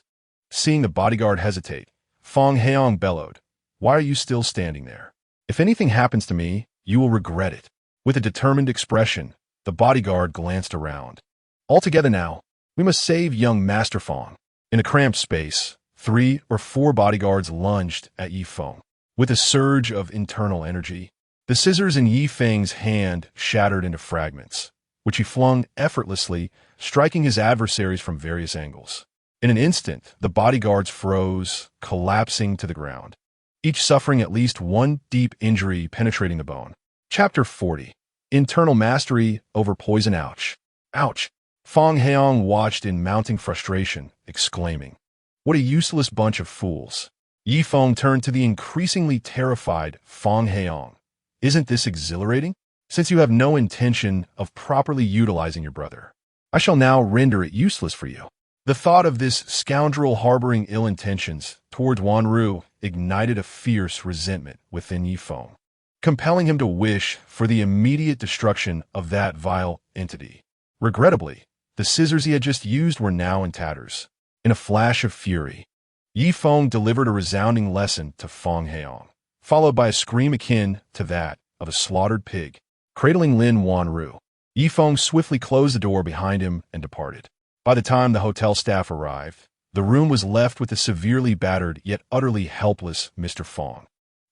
Seeing the bodyguard hesitate, Feng Heiyang bellowed, "Why are you still standing there? If anything happens to me, you will regret it." With a determined expression, the bodyguard glanced around. All together now, we must save young Master Feng. In a cramped space, 3 or 4 bodyguards lunged at Yi Feng. With a surge of internal energy, the scissors in Yi Feng's hand shattered into fragments, which he flung effortlessly, striking his adversaries from various angles. In an instant, the bodyguards froze, collapsing to the ground, each suffering at least one deep injury penetrating the bone. Chapter 40. Internal Mastery over Poison. Ouch. Ouch. Feng Heiyang watched in mounting frustration, exclaiming, "What a useless bunch of fools." Yi Feng turned to the increasingly terrified Feng Heiyang. "Isn't this exhilarating? Since you have no intention of properly utilizing your brother, I shall now render it useless for you." The thought of this scoundrel harboring ill intentions towards Wanru ignited a fierce resentment within Yi Feng, compelling him to wish for the immediate destruction of that vile entity. Regrettably, the scissors he had just used were now in tatters. In a flash of fury, Yi Feng delivered a resounding lesson to Feng Heiyang, followed by a scream akin to that of a slaughtered pig. Cradling Lin Wanru, Yi Feng swiftly closed the door behind him and departed. By the time the hotel staff arrived, the room was left with a severely battered yet utterly helpless Mr. Feng,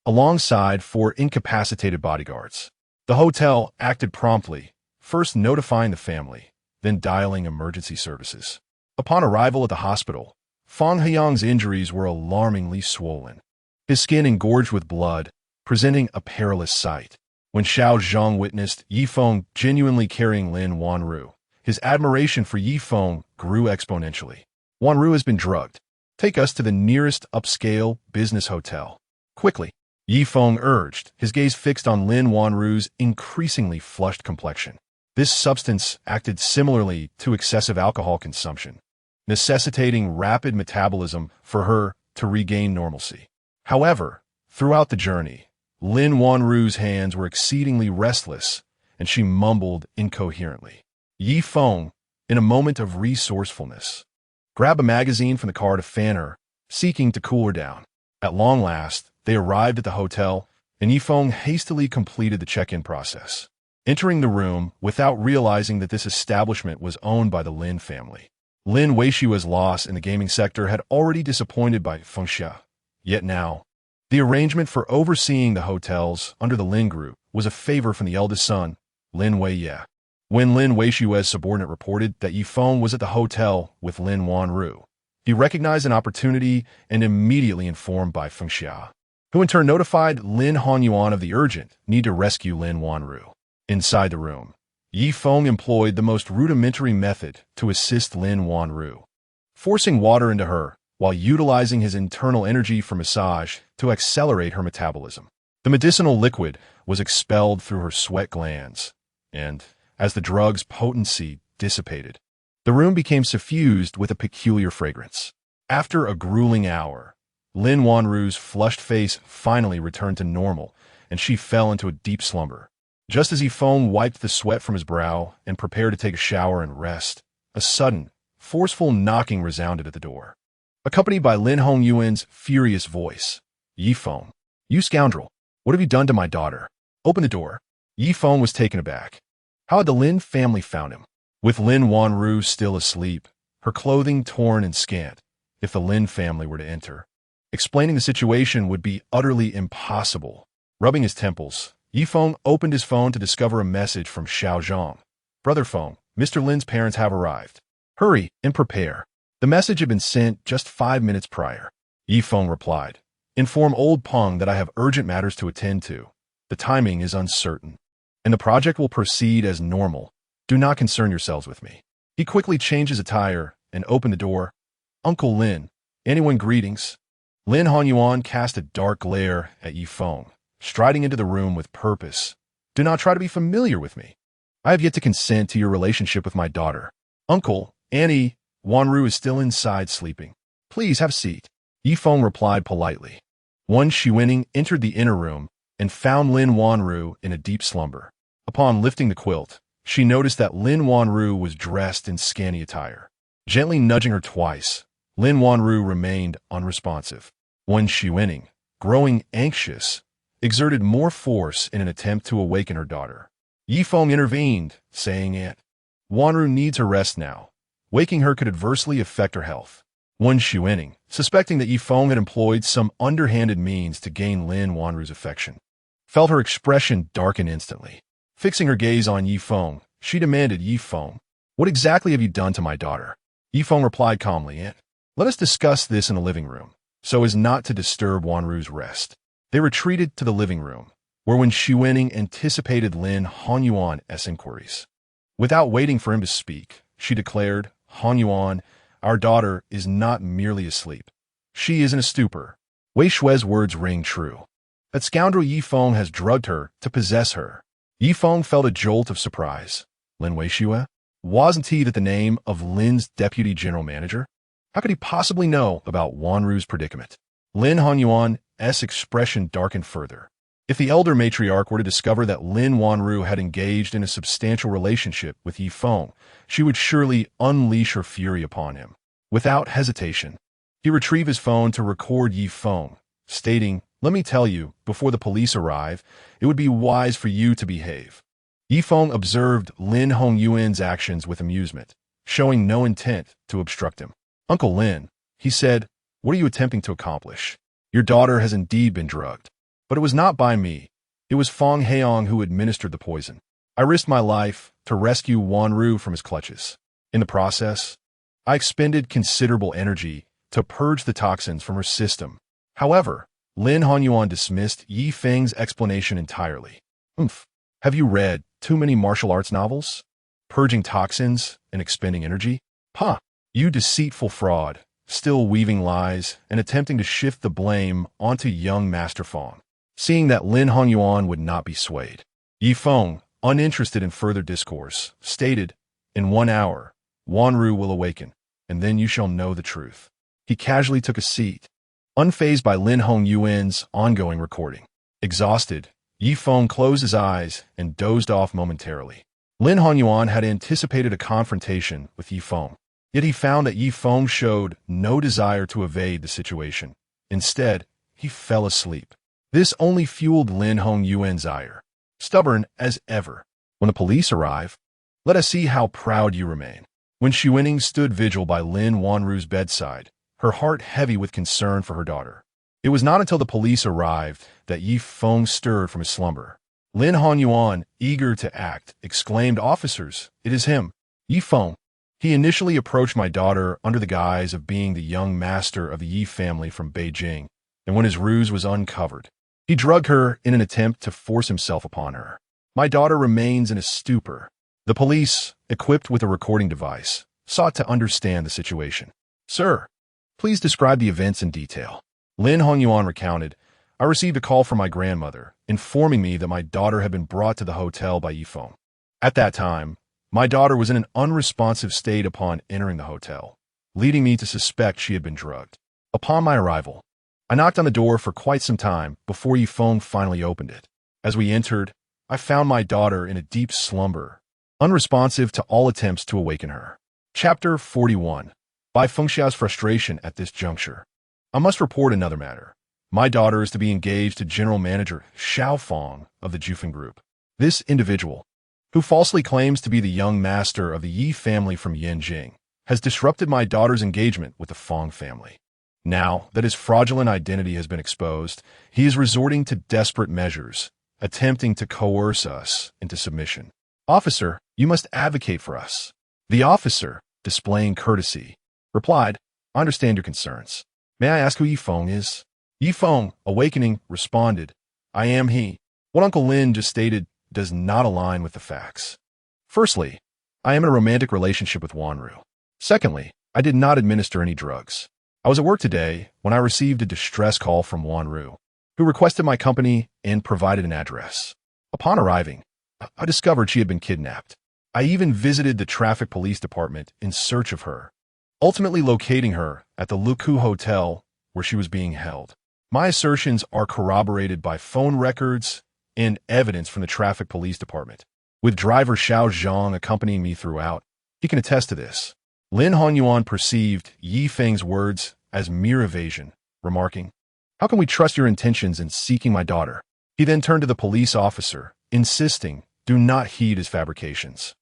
alongside 4 incapacitated bodyguards. The hotel acted promptly, first notifying the family, then dialing emergency services. Upon arrival at the hospital, Feng Heiyang's injuries were alarmingly swollen, his skin engorged with blood, presenting a perilous sight. When Zhao Zhang witnessed Yi Feng genuinely carrying Lin Wanru, his admiration for Yi Feng grew exponentially. "Wanru has been drugged. Take us to the nearest upscale business hotel. Quickly," Yi Feng urged, his gaze fixed on Lin Wanru's increasingly flushed complexion. This substance acted similarly to excessive alcohol consumption, necessitating rapid metabolism for her to regain normalcy. However, throughout the journey, Lin Wanru's hands were exceedingly restless, and she mumbled incoherently. Yi Feng, in a moment of resourcefulness, grabbed a magazine from the car to fan her, seeking to cool her down. At long last, they arrived at the hotel, and Yi Feng hastily completed the check-in process, entering the room without realizing that this establishment was owned by the Lin family. Lin Weishua's loss in the gaming sector had already disappointed by Feng Xia. Yet now, the arrangement for overseeing the hotels under the Lin Group was a favor from the eldest son, Lin Weiye. When Lin Weishua's subordinate reported that Yi Feng was at the hotel with Lin Wanru, He recognized an opportunity and immediately informed by Feng, who in turn notified Lin Honyuan of the urgent need to rescue Lin Wanru. Inside the room, Yi Feng employed the most rudimentary method to assist Lin Wanru, forcing water into her while utilizing his internal energy for massage to accelerate her metabolism. The medicinal liquid was expelled through her sweat glands, and as the drug's potency dissipated, the room became suffused with a peculiar fragrance. After a grueling hour, Lin Wanru's flushed face finally returned to normal, and she fell into a deep slumber. Just as Yi Feng wiped the sweat from his brow and prepared to take a shower and rest, a sudden, forceful knocking resounded at the door, accompanied by Lin Hongyuan's furious voice. "Yi Feng, you scoundrel, what have you done to my daughter? Open the door." Yi Feng was taken aback. How had the Lin family found him? With Lin Wanru still asleep, her clothing torn and scant, if the Lin family were to enter, explaining the situation would be utterly impossible. Rubbing his temples, Yi Feng opened his phone to discover a message from Xiao Zhang. "Brother Feng, Mr. Lin's parents have arrived. Hurry and prepare." The message had been sent just 5 minutes prior. Yi Feng replied, "Inform old Peng that I have urgent matters to attend to. The timing is uncertain, and the project will proceed as normal. Do not concern yourselves with me." He quickly changed his attire and opened the door. "Uncle Lin, anyone greetings?" Lin Honyuan cast a dark glare at Yi Feng, striding into the room with purpose. "Do not try to be familiar with me. I have yet to consent to your relationship with my daughter. Uncle, Annie, Wanru is still inside sleeping. Please have a seat." Yi Feng replied politely. Wan Shiwening entered the inner room and found Lin Wanru in a deep slumber. Upon lifting the quilt, she noticed that Lin Wanru was dressed in scanty attire. Gently nudging her twice, Lin Wanru remained unresponsive. Wan Shiwening, growing anxious, exerted more force in an attempt to awaken her daughter. Yi Feng intervened, saying, "Aunt Wanru needs her rest now. Waking her could adversely affect her health." Wan Shiwening, suspecting that Yi Feng had employed some underhanded means to gain Lin Wanru's affection, felt her expression darken instantly. Fixing her gaze on Yi Feng, she demanded, "Yi Feng, what exactly have you done to my daughter?" Yi Feng replied calmly, "Aunt, let us discuss this in the living room, so as not to disturb Wanru's rest." They retreated to the living room, where Wan Shiwening anticipated Lin Honyuan's inquiries. Without waiting for him to speak, she declared, "Honyuan, our daughter is not merely asleep. She is in a stupor." Wei Shue's words ring true. That scoundrel Yi Feng has drugged her to possess her. Yi Feng felt a jolt of surprise. Lin Wei Shue? Wasn't he the name of Lin's deputy general manager? How could he possibly know about Wanru's predicament? Lin Honyuan's expression darkened further. If the elder matriarch were to discover that Lin Wanru had engaged in a substantial relationship with Yi Feng, she would surely unleash her fury upon him. Without hesitation, he retrieved his phone to record Yi Feng, stating, "Let me tell you, before the police arrive, it would be wise for you to behave." Yi Feng observed Lin Hongyuan's actions with amusement, showing no intent to obstruct him. "Uncle Lin," he said, "what are you attempting to accomplish? Your daughter has indeed been drugged. But it was not by me. It was Feng Heong who administered the poison. I risked my life to rescue Wanru from his clutches. In the process, I expended considerable energy to purge the toxins from her system." However, Lin Honyuan dismissed Yi Feng's explanation entirely. Have you read too many martial arts novels? Purging toxins and expending energy? You deceitful fraud, still weaving lies and attempting to shift the blame onto young Master Feng." Seeing that Lin Honyuan would not be swayed, Yi Feng, uninterested in further discourse, stated, "In 1 hour, Wanru will awaken, and then you shall know the truth." He casually took a seat, unfazed by Lin Hongyuan's ongoing recording. Exhausted, Yi Feng closed his eyes and dozed off momentarily. Lin Honyuan had anticipated a confrontation with Yi Feng, yet he found that Yi Feng showed no desire to evade the situation. Instead, he fell asleep. This only fueled Lin Hongyuan's ire. Stubborn as ever. When the police arrive, let us see how proud you remain. When Shiwening stood vigil by Lin Wanru's bedside, her heart heavy with concern for her daughter. It was not until the police arrived that Yi Feng stirred from his slumber. Lin Honyuan, eager to act, exclaimed, "Officers, it is him, Yi Feng." He initially approached my daughter under the guise of being the young master of the Yi family from Beijing, and when his ruse was uncovered, he drugged her in an attempt to force himself upon her. My daughter remains in a stupor. The police, equipped with a recording device, sought to understand the situation. Sir, please describe the events in detail. Lin Wanru recounted, I received a call from my grandmother, informing me that my daughter had been brought to the hotel by Feng. At that time, my daughter was in an unresponsive state upon entering the hotel, leading me to suspect she had been drugged. Upon my arrival, I knocked on the door for quite some time before Feng finally opened it. As we entered, I found my daughter in a deep slumber, unresponsive to all attempts to awaken her. Chapter 41. By Feng Xiao's frustration at this juncture. I must report another matter. My daughter is to be engaged to General Manager Zhao Feng of the Jufeng Group. This individual, who falsely claims to be the young master of the Yi family from Yanjing, has disrupted my daughter's engagement with the Feng family. Now that his fraudulent identity has been exposed, he is resorting to desperate measures, attempting to coerce us into submission. Officer, you must advocate for us. The officer, displaying courtesy, replied, I understand your concerns. May I ask who Yi Feng is? Yi Feng, awakening, responded, I am he. What Uncle Lin just stated does not align with the facts. Firstly, I am in a romantic relationship with Wanru. Secondly, I did not administer any drugs. I was at work today when I received a distress call from Wanru, who requested my company and provided an address. Upon arriving, I discovered she had been kidnapped. I even visited the traffic police department in search of her, ultimately locating her at the Luku Hotel where she was being held. My assertions are corroborated by phone records and evidence from the traffic police department, with driver Xiao Zhang accompanying me throughout. He can attest to this. Lin Wanru perceived Yi Feng's words as mere evasion, remarking, How can we trust your intentions in seeking my daughter? He then turned to the police officer, insisting, do not heed his fabrications.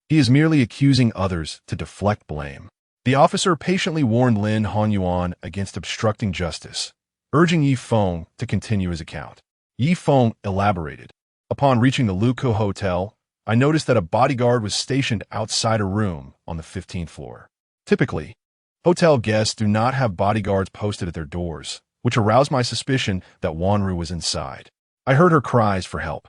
He is merely accusing others to deflect blame. The officer patiently warned Lin Wanru against obstructing justice, urging Yi Feng to continue his account. Yi Feng elaborated. Upon reaching the Luku Hotel, I noticed that a bodyguard was stationed outside a room on the 15th floor. Typically, hotel guests do not have bodyguards posted at their doors, which aroused my suspicion that Wanru was inside. I heard her cries for help,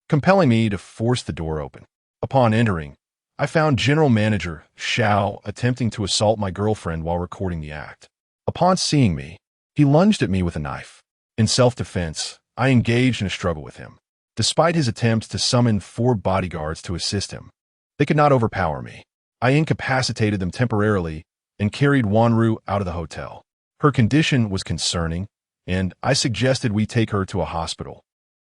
compelling me to force the door open. Upon entering, I found General Manager Zhao attempting to assault my girlfriend while recording the act. Upon seeing me, he lunged at me with a knife. In self-defense, I engaged in a struggle with him. Despite his attempts to summon 4 bodyguards to assist him, they could not overpower me. I incapacitated them temporarily and carried Wanru out of the hotel. Her condition was concerning, and I suggested we take her to a hospital.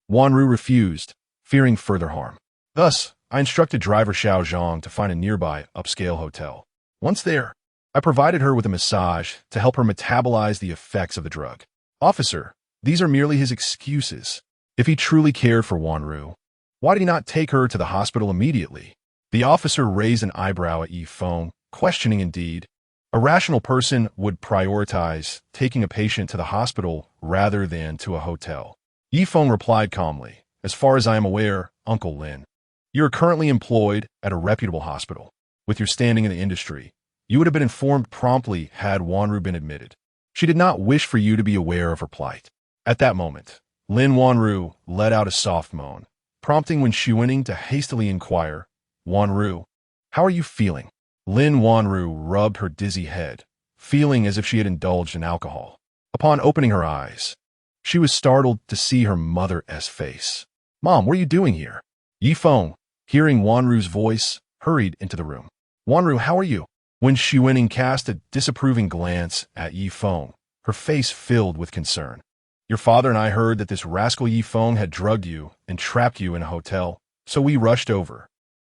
Wanru refused, fearing further harm. Thus, I instructed driver Xiao Zhang to find a nearby upscale hotel. Once there, I provided her with a massage to help her metabolize the effects of the drug. Officer, these are merely his excuses. If he truly cared for Wanru, why did he not take her to the hospital immediately? The officer raised an eyebrow at Yi Feng, questioning indeed. A rational person would prioritize taking a patient to the hospital rather than to a hotel. Yi Feng replied calmly, As far as I am aware, Uncle Lin, you are currently employed at a reputable hospital. With your standing in the industry, you would have been informed promptly had Wanru been admitted. She did not wish for you to be aware of her plight. At that moment, Lin Wanru let out a soft moan, prompting Wen Xuening to hastily inquire, Wanru, how are you feeling? Lin Wanru rubbed her dizzy head, feeling as if she had indulged in alcohol. Upon opening her eyes, she was startled to see her mother's face. Mom, what are you doing here? Yi Feng, hearing Wanru's voice, hurried into the room. Wanru, how are you? Wen Xuening cast a disapproving glance at Yi Feng, her face filled with concern. Your father and I heard that this rascal Yi Feng had drugged you and trapped you in a hotel, so we rushed over.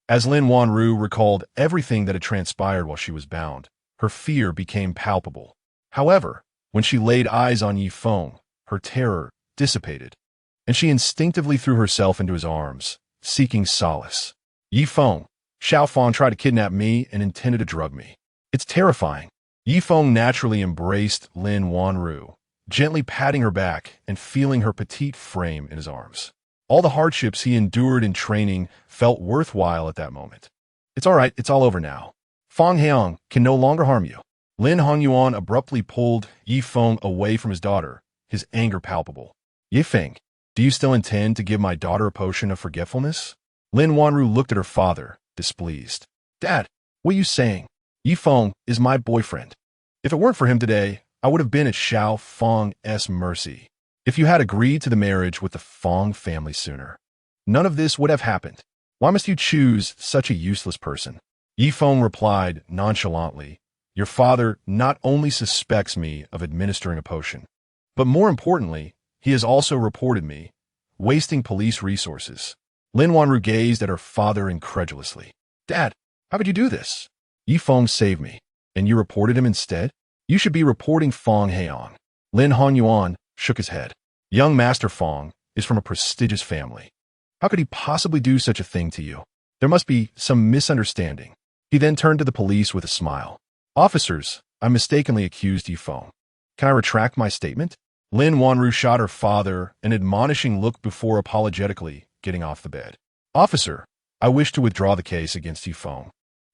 As Lin Wanru recalled everything that had transpired while she was bound, her fear became palpable. However, when she laid eyes on Yi Feng, her terror dissipated, and she instinctively threw herself into his arms, seeking solace. Yi Feng, Zhao Feng tried to kidnap me and intended to drug me. It's terrifying. Yi Feng naturally embraced Lin Wanru, gently patting her back and feeling her petite frame in his arms. All the hardships he endured in training felt worthwhile at that moment. It's all right, it's all over now. Feng Heong can no longer harm you. Lin Hongyuan abruptly pulled Yi Feng away from his daughter, his anger palpable. Ye Feng, do you still intend to give my daughter a potion of forgetfulness? Lin Wanru looked at her father, displeased. Dad, what are you saying? Yi Feng is my boyfriend. If it weren't for him today, I would have been at Zhao Feng's mercy. If you had agreed to the marriage with the Feng family sooner, none of this would have happened. Why must you choose such a useless person? Yi Feng replied nonchalantly, your father not only suspects me of administering a potion, but more importantly, he has also reported me wasting police resources. Lin Wanru gazed at her father incredulously. Dad, how could you do this? Yi Feng saved me, and you reported him instead? You should be reporting Feng Heong. Lin Hongyuan shook his head. Young Master Feng is from a prestigious family. How could he possibly do such a thing to you? There must be some misunderstanding. He then turned to the police with a smile. Officers, I mistakenly accused Yi Feng. Can I retract my statement? Lin Wanru shot her father an admonishing look before apologetically getting off the bed. Officer, I wish to withdraw the case against Yi Feng,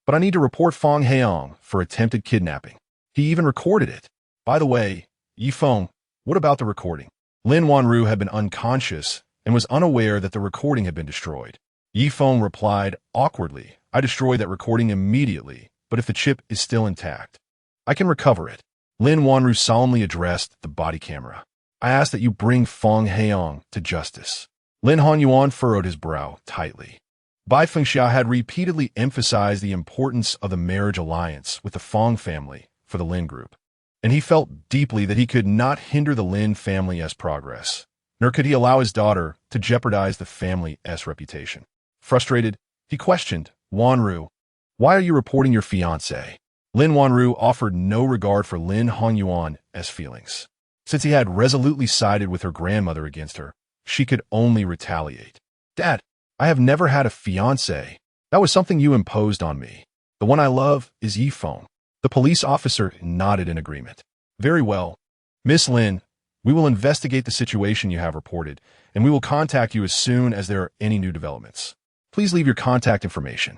but I need to report Feng Heong for attempted kidnapping. He even recorded it. By the way, Yi Feng, what about the recording? Lin Wanru had been unconscious and was unaware that the recording had been destroyed. Yi Feng replied awkwardly, I destroyed that recording immediately, but if the chip is still intact, I can recover it. Lin Wanru solemnly addressed the body camera. I ask that you bring Feng Heong to justice. Lin Hongyuan furrowed his brow tightly. Bai Fengxia had repeatedly emphasized the importance of the marriage alliance with the Feng family for the Lin group, and he felt deeply that he could not hinder the Lin family's progress, nor could he allow his daughter to jeopardize the family's reputation. Frustrated, he questioned, Wanru, why are you reporting your fiancé? Lin Wanru offered no regard for Lin Hongyuan's feelings. Since he had resolutely sided with her grandmother against her, she could only retaliate. Dad, I have never had a fiancé. That was something you imposed on me. The one I love is Yi Feng. The police officer nodded in agreement. Very well. Miss Lin, we will investigate the situation you have reported, and we will contact you as soon as there are any new developments. Please leave your contact information.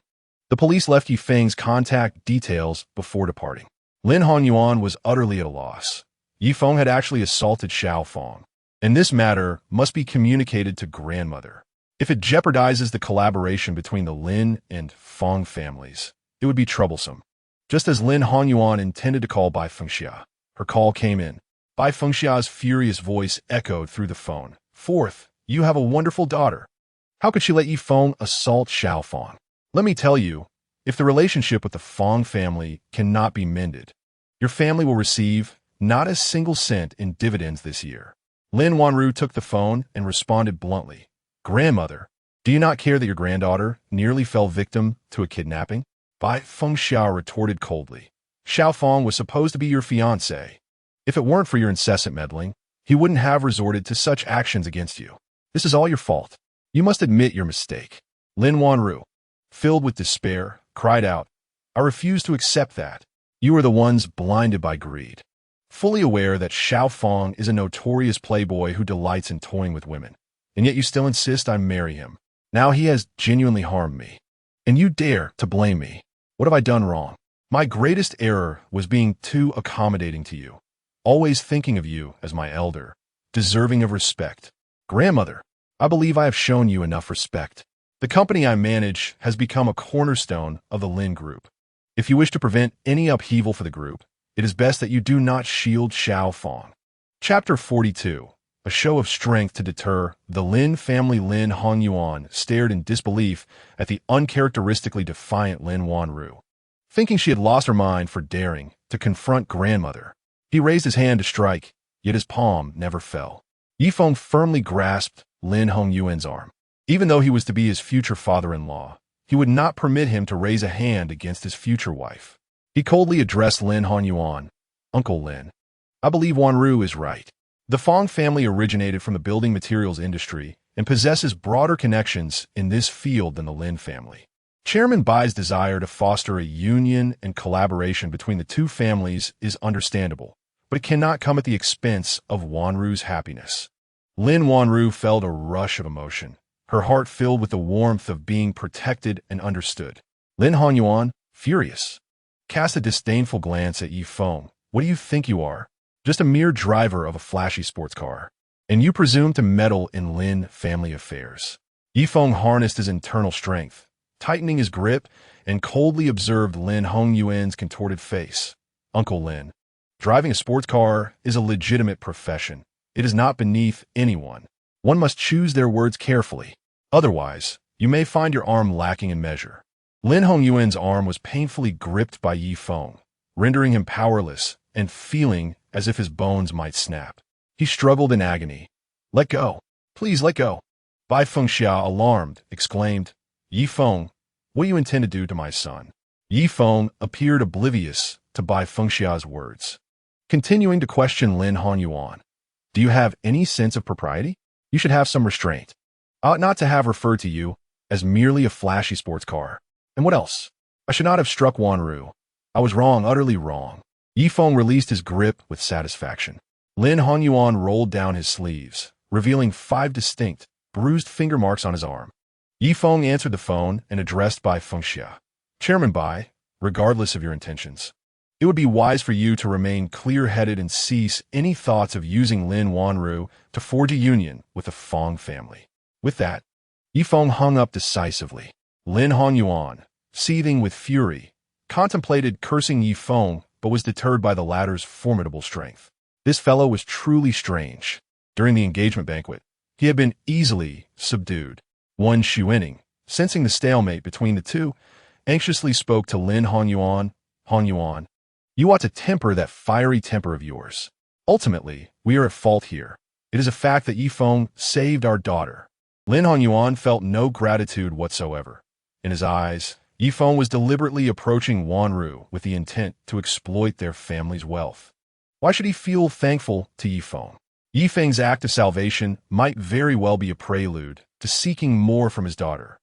The police left Yi Feng's contact details before departing. Lin Hongyuan was utterly at a loss. Yi Feng had actually assaulted Zhao Feng, and this matter must be communicated to grandmother. If it jeopardizes the collaboration between the Lin and Feng families, it would be troublesome. Just as Lin Hongyuan intended to call Bai Fengxia, her call came in. Bai Fengxia's furious voice echoed through the phone. Fourth, you have a wonderful daughter. How could she let Yi Feng assault Zhao Feng? Let me tell you, if the relationship with the Feng family cannot be mended, your family will receive not a single cent in dividends this year. Lin Wanru took the phone and responded bluntly. Grandmother, do you not care that your granddaughter nearly fell victim to a kidnapping? Bai Fengxia retorted coldly. Zhao Feng was supposed to be your fiancé. If it weren't for your incessant meddling, he wouldn't have resorted to such actions against you. This is all your fault. You must admit your mistake. Lin Wanru, filled with despair, cried out, I refuse to accept that. You are the ones blinded by greed. Fully aware that Zhao Feng is a notorious playboy who delights in toying with women, and yet you still insist I marry him. Now he has genuinely harmed me, and you dare to blame me. What have I done wrong? My greatest error was being too accommodating to you, always thinking of you as my elder, deserving of respect. Grandmother, I believe I have shown you enough respect. The company I manage has become a cornerstone of the Lin Group. If you wish to prevent any upheaval for the group, it is best that you do not shield Zhao Feng. Chapter 42. A show of strength to deter the Lin family. Lin Hongyuan stared in disbelief at the uncharacteristically defiant Lin Wanru. Thinking she had lost her mind for daring to confront grandmother, he raised his hand to strike, yet his palm never fell. Yi Feng firmly grasped Lin Hongyuan's arm. Even though he was to be his future father-in-law, he would not permit him to raise a hand against his future wife. He coldly addressed Lin Hongyuan. Uncle Lin, I believe Wanru is right. The Feng family originated from the building materials industry and possesses broader connections in this field than the Lin family. Chairman Bai's desire to foster a union and collaboration between the two families is understandable, but it cannot come at the expense of Wanru's happiness. Lin Wanru felt a rush of emotion, her heart filled with the warmth of being protected and understood. Lin Hongyuan, furious. cast a disdainful glance at Yi Feng. What do you think you are? Just a mere driver of a flashy sports car. And you presume to meddle in Lin family affairs. Yi Feng harnessed his internal strength, tightening his grip, and coldly observed Lin Hongyuan's contorted face. Uncle Lin, driving a sports car is a legitimate profession. It is not beneath anyone. One must choose their words carefully. Otherwise, you may find your arm lacking in measure. Lin Hongyuan's arm was painfully gripped by Yi Feng, rendering him powerless and feeling as if his bones might snap. He struggled in agony. Let go. Please let go. Bai Fengxia, alarmed, exclaimed, Yi Feng, what do you intend to do to my son? Yi Feng appeared oblivious to Bai Fengxia's words, continuing to question Lin Hongyuan. Do you have any sense of propriety? You should have some restraint. I ought not to have referred to you as merely a flashy sports car. And what else? I should not have struck Wanru. I was wrong, utterly wrong. Yi Feng released his grip with satisfaction. Lin Hongyuan rolled down his sleeves, revealing 5 distinct, bruised finger marks on his arm. Yi Feng answered the phone and addressed Bai Fengxia. Chairman Bai, regardless of your intentions, it would be wise for you to remain clear-headed and cease any thoughts of using Lin Wanru to forge a union with the Feng family. With that, Yi Feng hung up decisively. Lin Hongyuan, seething with fury, contemplated cursing Yi Feng but was deterred by the latter's formidable strength. This fellow was truly strange. During the engagement banquet, he had been easily subdued. Wan Xuening, sensing the stalemate between the two, anxiously spoke to Lin Hongyuan. Hongyuan, you ought to temper that fiery temper of yours. Ultimately, we are at fault here. It is a fact that Yi Feng saved our daughter. Lin Hongyuan felt no gratitude whatsoever. In his eyes, Yi Feng was deliberately approaching Wanru with the intent to exploit their family's wealth. Why should he feel thankful to Yi Feng? Yi Feng's act of salvation might very well be a prelude to seeking more from his daughter.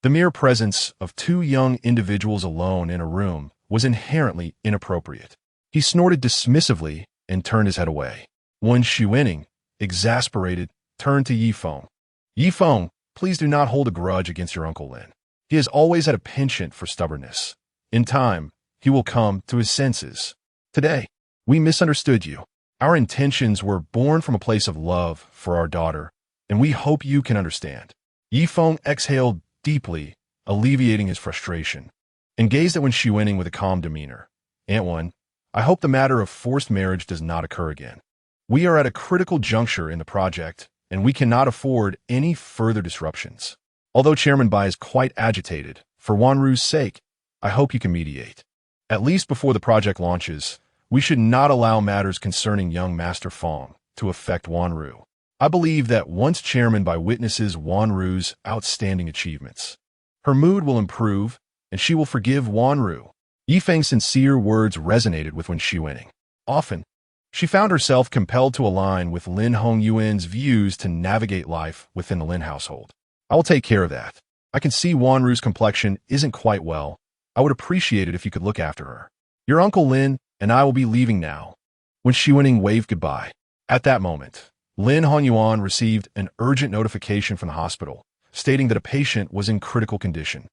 The mere presence of 2 young individuals alone in a room was inherently inappropriate. He snorted dismissively and turned his head away. Wan Xuening, exasperated, turned to Yi Feng. Yi Feng, please do not hold a grudge against your Uncle Lin. He has always had a penchant for stubbornness. In time, he will come to his senses. Today, we misunderstood you. Our intentions were born from a place of love for our daughter, and we hope you can understand. Yi Feng exhaled deeply, alleviating his frustration, and gazed at Wan Xuening with a calm demeanor. Aunt Wan, I hope the matter of forced marriage does not occur again. We are at a critical juncture in the project, and we cannot afford any further disruptions. Although Chairman Bai is quite agitated, for Wanru's sake, I hope you can mediate. At least before the project launches, we should not allow matters concerning young Master Feng to affect Wanru. I believe that once Chairman Bai witnesses Wanru's outstanding achievements, her mood will improve, and she will forgive Wanru. Yi Feng's sincere words resonated with Wan Xuening. Often, she found herself compelled to align with Lin Hongyuan's views to navigate life within the Lin household. I will take care of that. I can see Wanru's complexion isn't quite well. I would appreciate it if you could look after her. Your Uncle Lin and I will be leaving now. Wan Xuening waved goodbye. At that moment, Lin Hongyuan received an urgent notification from the hospital, stating that a patient was in critical condition,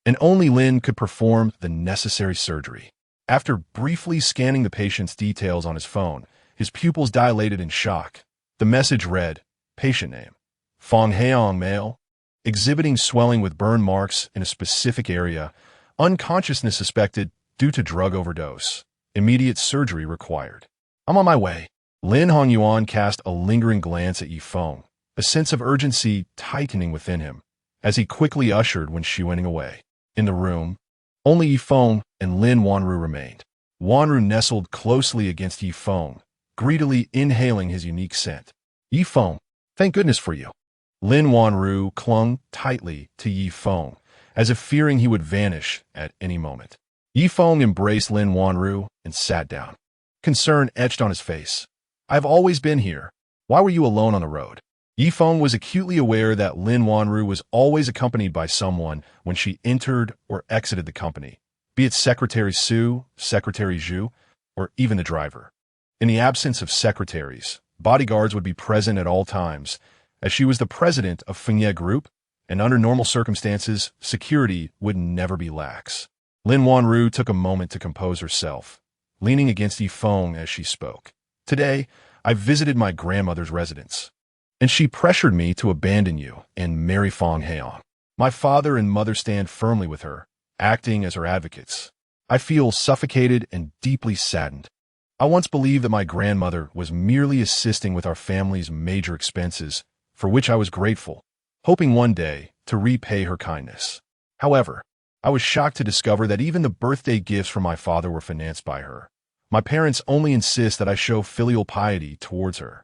and only Lin could perform the necessary surgery. After briefly scanning the patient's details on his phone, his pupils dilated in shock. The message read, patient name, Feng Heong male, exhibiting swelling with burn marks in a specific area, unconsciousness suspected due to drug overdose, immediate surgery required. I'm on my way. Lin Hongyuan cast a lingering glance at Yi Feng, a sense of urgency tightening within him, as he quickly ushered Wan Xuening away. In the room, only Yi Feng and Lin Wanru remained. Wanru nestled closely against Yi Feng, greedily inhaling his unique scent. Yi Feng, thank goodness for you. Lin Wanru clung tightly to Yi Feng, as if fearing he would vanish at any moment. Yi Feng embraced Lin Wanru and sat down. Concern etched on his face. I've always been here. Why were you alone on the road? Yi Feng was acutely aware that Lin Wanru was always accompanied by someone when she entered or exited the company, be it Secretary Su, Secretary Zhu, or even the driver. In the absence of secretaries, bodyguards would be present at all times, as she was the president of Feng Group, and under normal circumstances, security would never be lax. Lin Wanru took a moment to compose herself, leaning against Feng as she spoke. Today, I visited my grandmother's residence, and she pressured me to abandon you and marry Feng Heong. My father and mother stand firmly with her, acting as her advocates. I feel suffocated and deeply saddened. I once believed that my grandmother was merely assisting with our family's major expenses, for which I was grateful, hoping one day to repay her kindness. However, I was shocked to discover that even the birthday gifts from my father were financed by her. My parents only insist that I show filial piety towards her.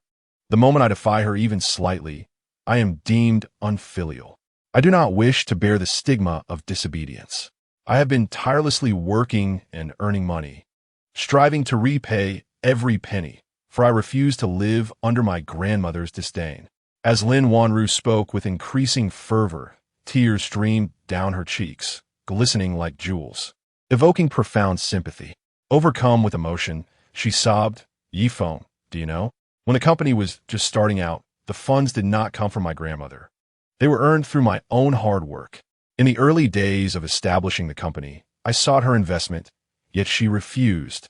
The moment I defy her even slightly, I am deemed unfilial. I do not wish to bear the stigma of disobedience. I have been tirelessly working and earning money, striving to repay every penny, for I refuse to live under my grandmother's disdain. As Lin Wanru spoke with increasing fervor, tears streamed down her cheeks, glistening like jewels, evoking profound sympathy. Overcome with emotion, she sobbed, Feng, do you know? When the company was just starting out, the funds did not come from my grandmother. They were earned through my own hard work. In the early days of establishing the company, I sought her investment, yet she refused,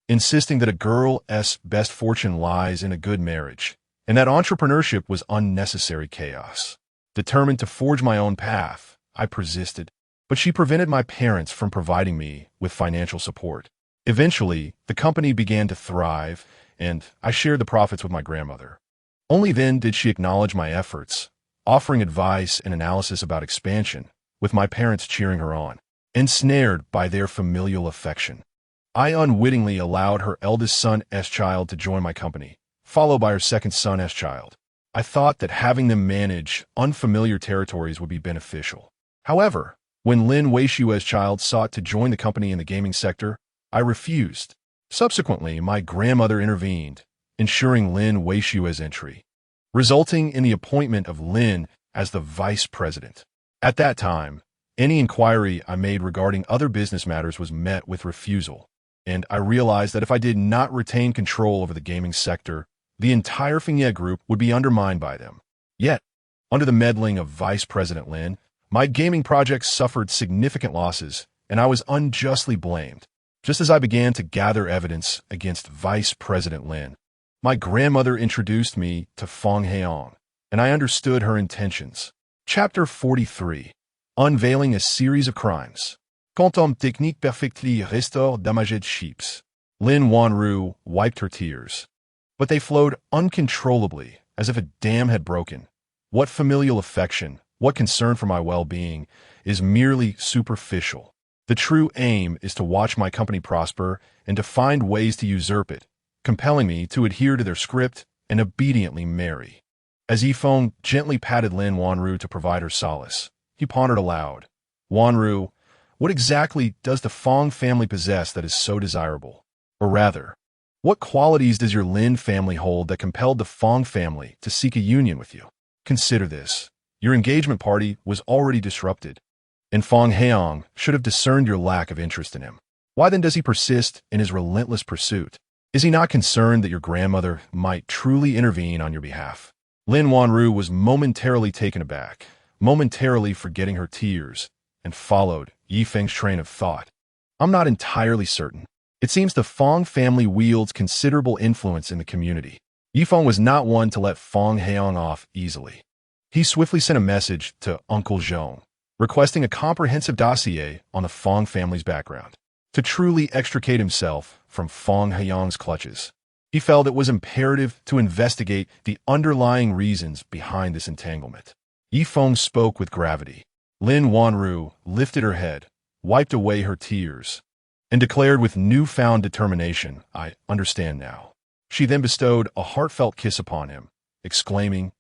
insisting that a girl's best fortune lies in a good marriage, and that entrepreneurship was unnecessary chaos. Determined to forge my own path, I persisted, but she prevented my parents from providing me with financial support. Eventually, the company began to thrive, and I shared the profits with my grandmother. Only then did she acknowledge my efforts, offering advice and analysis about expansion, with my parents cheering her on. Ensnared by their familial affection, I unwittingly allowed her eldest son's child to join my company, followed by her second son's child. I thought that having them manage unfamiliar territories would be beneficial. However, when Lin Weishua's child sought to join the company in the gaming sector, I refused. Subsequently, my grandmother intervened, ensuring Lin Weishua's entry, resulting in the appointment of Lin as the vice president. At that time, any inquiry I made regarding other business matters was met with refusal, and I realized that if I did not retain control over the gaming sector, the entire Feng group would be undermined by them. Yet, under the meddling of Vice President Lin, my gaming projects suffered significant losses, and I was unjustly blamed. Just as I began to gather evidence against Vice President Lin, my grandmother introduced me to Feng Heong, and I understood her intentions. Chapter 43. Unveiling a series of crimes. Quantum technique perfectly restore damaged ships. Lin Wanru wiped her tears, but they flowed uncontrollably, as if a dam had broken. What familial affection, what concern for my well-being, is merely superficial. The true aim is to watch my company prosper and to find ways to usurp it, compelling me to adhere to their script and obediently marry. As Feng gently patted Lin Wanru to provide her solace, he pondered aloud. Wanru, what exactly does the Feng family possess that is so desirable? Or rather, what qualities does your Lin family hold that compelled the Feng family to seek a union with you? Consider this. Your engagement party was already disrupted, and Feng Heong should have discerned your lack of interest in him. Why then does he persist in his relentless pursuit? Is he not concerned that your grandmother might truly intervene on your behalf? Lin Wanru was momentarily taken aback, momentarily forgetting her tears, and followed Feng's train of thought. I'm not entirely certain. It seems the Feng family wields considerable influence in the community. Feng was not one to let Feng Heong off easily. He swiftly sent a message to Uncle Zhao, requesting a comprehensive dossier on the Feng family's background. To truly extricate himself from Feng Heong's clutches, he felt it was imperative to investigate the underlying reasons behind this entanglement. Feng spoke with gravity. Lin Wanru lifted her head, wiped away her tears, and declared with newfound determination, I understand now. She then bestowed a heartfelt kiss upon him, exclaiming,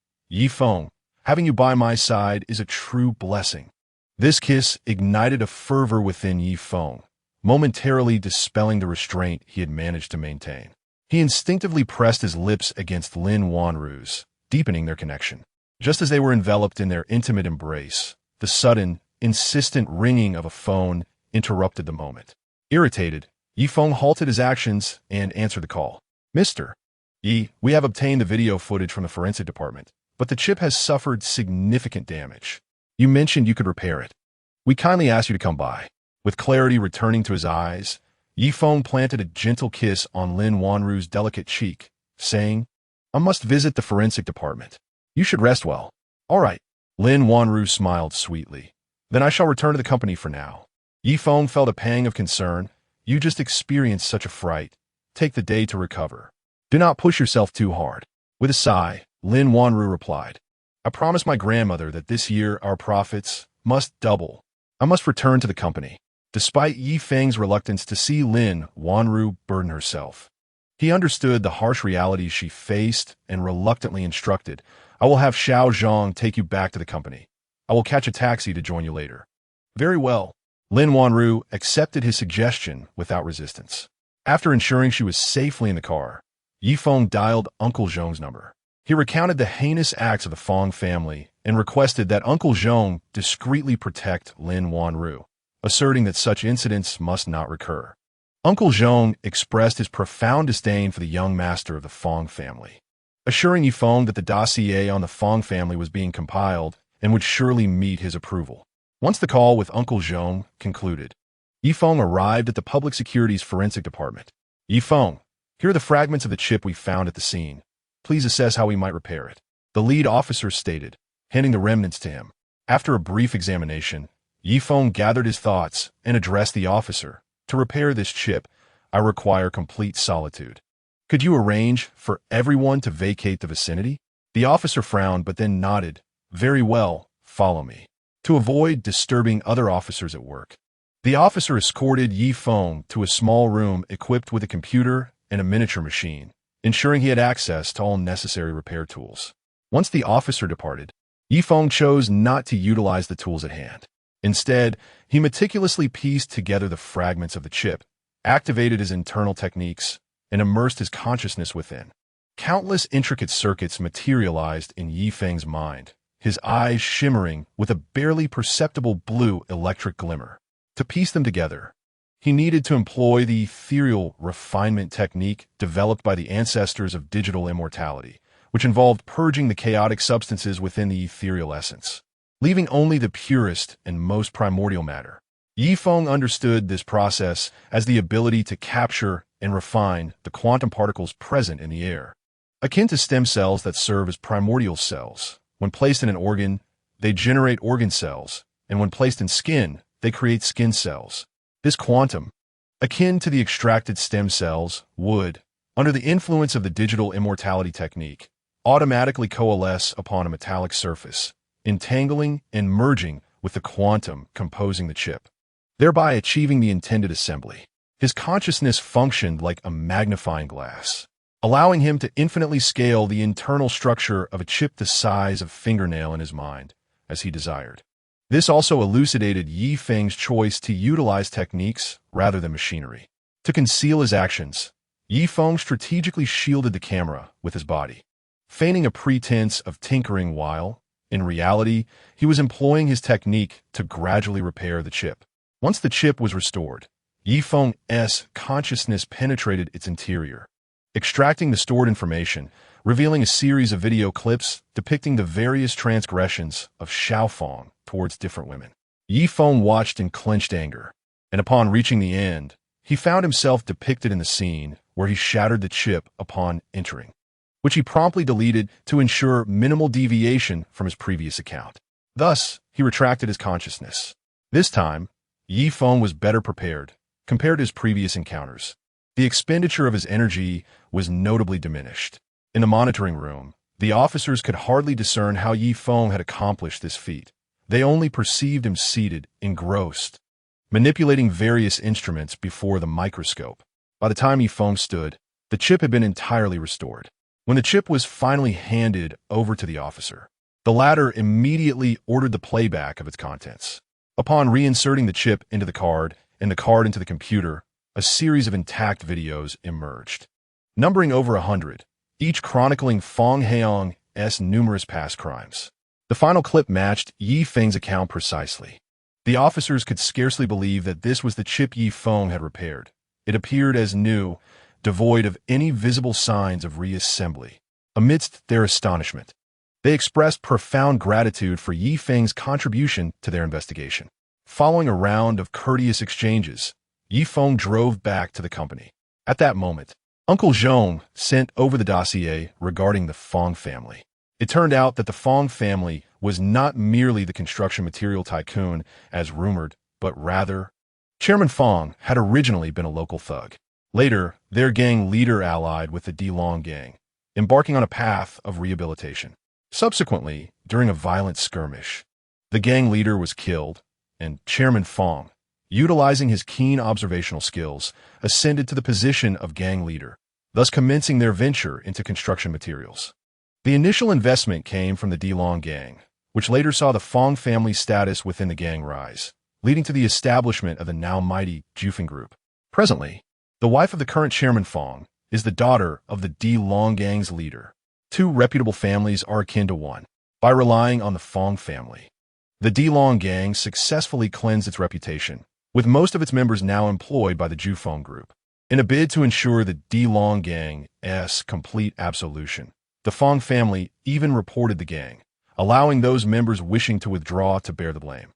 Feng, having you by my side is a true blessing. This kiss ignited a fervor within Feng, momentarily dispelling the restraint he had managed to maintain. He instinctively pressed his lips against Lin Wanru's, deepening their connection. Just as they were enveloped in their intimate embrace, the sudden, insistent ringing of a phone interrupted the moment. Irritated, Feng halted his actions and answered the call. Mr. We have obtained the video footage from the forensic department, but the chip has suffered significant damage. You mentioned you could repair it. We kindly ask you to come by. With clarity returning to his eyes, Yi Feng planted a gentle kiss on Lin Wanru's delicate cheek, saying, "I must visit the forensic department. You should rest well." "All right." Lin Wanru smiled sweetly. "Then I shall return to the company for now." Yi Feng felt a pang of concern. "You just experienced such a fright. Take the day to recover. Do not push yourself too hard." With a sigh, Lin Wanru replied, "I promised my grandmother that this year our profits must double. I must return to the company." Despite Yi Feng's reluctance to see Lin Wanru burden herself, he understood the harsh realities she faced and reluctantly instructed, "I will have Xiao Zhang take you back to the company. I will catch a taxi to join you later." "Very well." Lin Wanru accepted his suggestion without resistance. After ensuring she was safely in the car, Yi Feng dialed Uncle Zhong's number. He recounted the heinous acts of the Feng family and requested that Uncle Zhong discreetly protect Lin Wanru, asserting that such incidents must not recur. Uncle Zhong expressed his profound disdain for the young master of the Feng family, assuring Yi Feng that the dossier on the Feng family was being compiled and would surely meet his approval. Once the call with Uncle Zhong concluded, Yi Feng arrived at the Public Security's Forensic Department. "Yi Feng, here are the fragments of the chip we found at the scene. Please assess how we might repair it," the lead officer stated, handing the remnants to him. After a brief examination, Yi Feng gathered his thoughts and addressed the officer. "To repair this chip, I require complete solitude. Could you arrange for everyone to vacate the vicinity?" The officer frowned but then nodded. "Very well, follow me." To avoid disturbing other officers at work, the officer escorted Yi Feng to a small room equipped with a computer and a miniature machine, ensuring he had access to all necessary repair tools. Once the officer departed, Yi Feng chose not to utilize the tools at hand. Instead, he meticulously pieced together the fragments of the chip, activated his internal techniques, and immersed his consciousness within. Countless intricate circuits materialized in Yi Feng's mind, his eyes shimmering with a barely perceptible blue electric glimmer. To piece them together, he needed to employ the ethereal refinement technique developed by the ancestors of digital immortality, which involved purging the chaotic substances within the ethereal essence, leaving only the purest and most primordial matter. Yi Feng understood this process as the ability to capture and refine the quantum particles present in the air. Akin to stem cells that serve as primordial cells, when placed in an organ, they generate organ cells, and when placed in skin, they create skin cells. This quantum, akin to the extracted stem cells, would, under the influence of the digital immortality technique, automatically coalesce upon a metallic surface, entangling and merging with the quantum composing the chip, thereby achieving the intended assembly. His consciousness functioned like a magnifying glass, allowing him to infinitely scale the internal structure of a chip the size of a fingernail in his mind, as he desired. This also elucidated Yi Feng's choice to utilize techniques rather than machinery. To conceal his actions, Yi Feng strategically shielded the camera with his body, feigning a pretense of tinkering while, in reality, he was employing his technique to gradually repair the chip. Once the chip was restored, Yi Feng's consciousness penetrated its interior, extracting the stored information, revealing a series of video clips depicting the various transgressions of Xiao Feng towards different women. Yi Feng watched in clenched anger, and upon reaching the end, he found himself depicted in the scene where he shattered the chip upon entering, which he promptly deleted to ensure minimal deviation from his previous account. Thus, he retracted his consciousness. This time, Yi Feng was better prepared compared to his previous encounters. The expenditure of his energy was notably diminished. In the monitoring room, the officers could hardly discern how Yi Feng had accomplished this feat. They only perceived him seated, engrossed, manipulating various instruments before the microscope. By the time Yi Feng stood, the chip had been entirely restored. When the chip was finally handed over to the officer, the latter immediately ordered the playback of its contents. Upon reinserting the chip into the card and the card into the computer, a series of intact videos emerged, numbering over 100, each chronicling Feng Heong's numerous past crimes. The final clip matched Yi Feng's account precisely. The officers could scarcely believe that this was the chip Yi Feng had repaired. It appeared as new, devoid of any visible signs of reassembly. Amidst their astonishment, they expressed profound gratitude for Yi Feng's contribution to their investigation. Following a round of courteous exchanges, Yi Feng drove back to the company. At that moment, Uncle Zhao sent over the dossier regarding the Feng family. It turned out that the Feng family was not merely the construction material tycoon, as rumored, but rather, Chairman Feng had originally been a local thug. Later, their gang leader allied with the Dilong gang, embarking on a path of rehabilitation. Subsequently, during a violent skirmish, the gang leader was killed, and Chairman Feng, utilizing his keen observational skills, ascended to the position of gang leader, thus commencing their venture into construction materials. The initial investment came from the Dilong gang, which later saw the Feng family's status within the gang rise, leading to the establishment of the now mighty Jufeng Group. Presently, the wife of the current Chairman Feng is the daughter of the Dilong gang's leader. Two reputable families are akin to one. By relying on the Feng family, the Dilong gang successfully cleansed its reputation, with most of its members now employed by the Jufeng Group. In a bid to ensure the Dilong gang's complete absolution, the Feng family even reported the gang, allowing those members wishing to withdraw to bear the blame.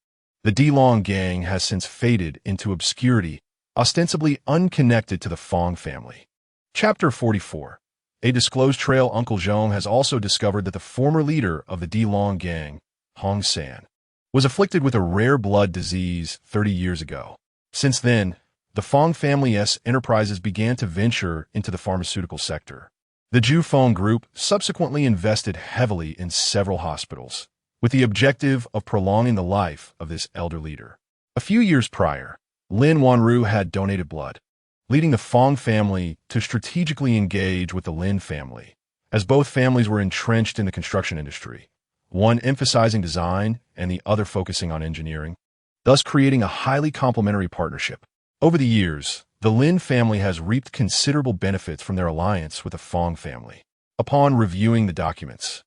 The Dilong gang has since faded into obscurity, ostensibly unconnected to the Feng family. Chapter 44. A disclosed trail. Uncle Zhao has also discovered that the former leader of the Dilong gang, Hong San, was afflicted with a rare blood disease 30 years ago. Since then, the Feng family's enterprises began to venture into the pharmaceutical sector. The Jufeng Group subsequently invested heavily in several hospitals, with the objective of prolonging the life of this elder leader. A few years prior, Lin Wanru had donated blood, leading the Feng family to strategically engage with the Lin family, as both families were entrenched in the construction industry, one emphasizing design and the other focusing on engineering, thus creating a highly complementary partnership. Over the years, the Lin family has reaped considerable benefits from their alliance with the Feng family. Upon reviewing the documents,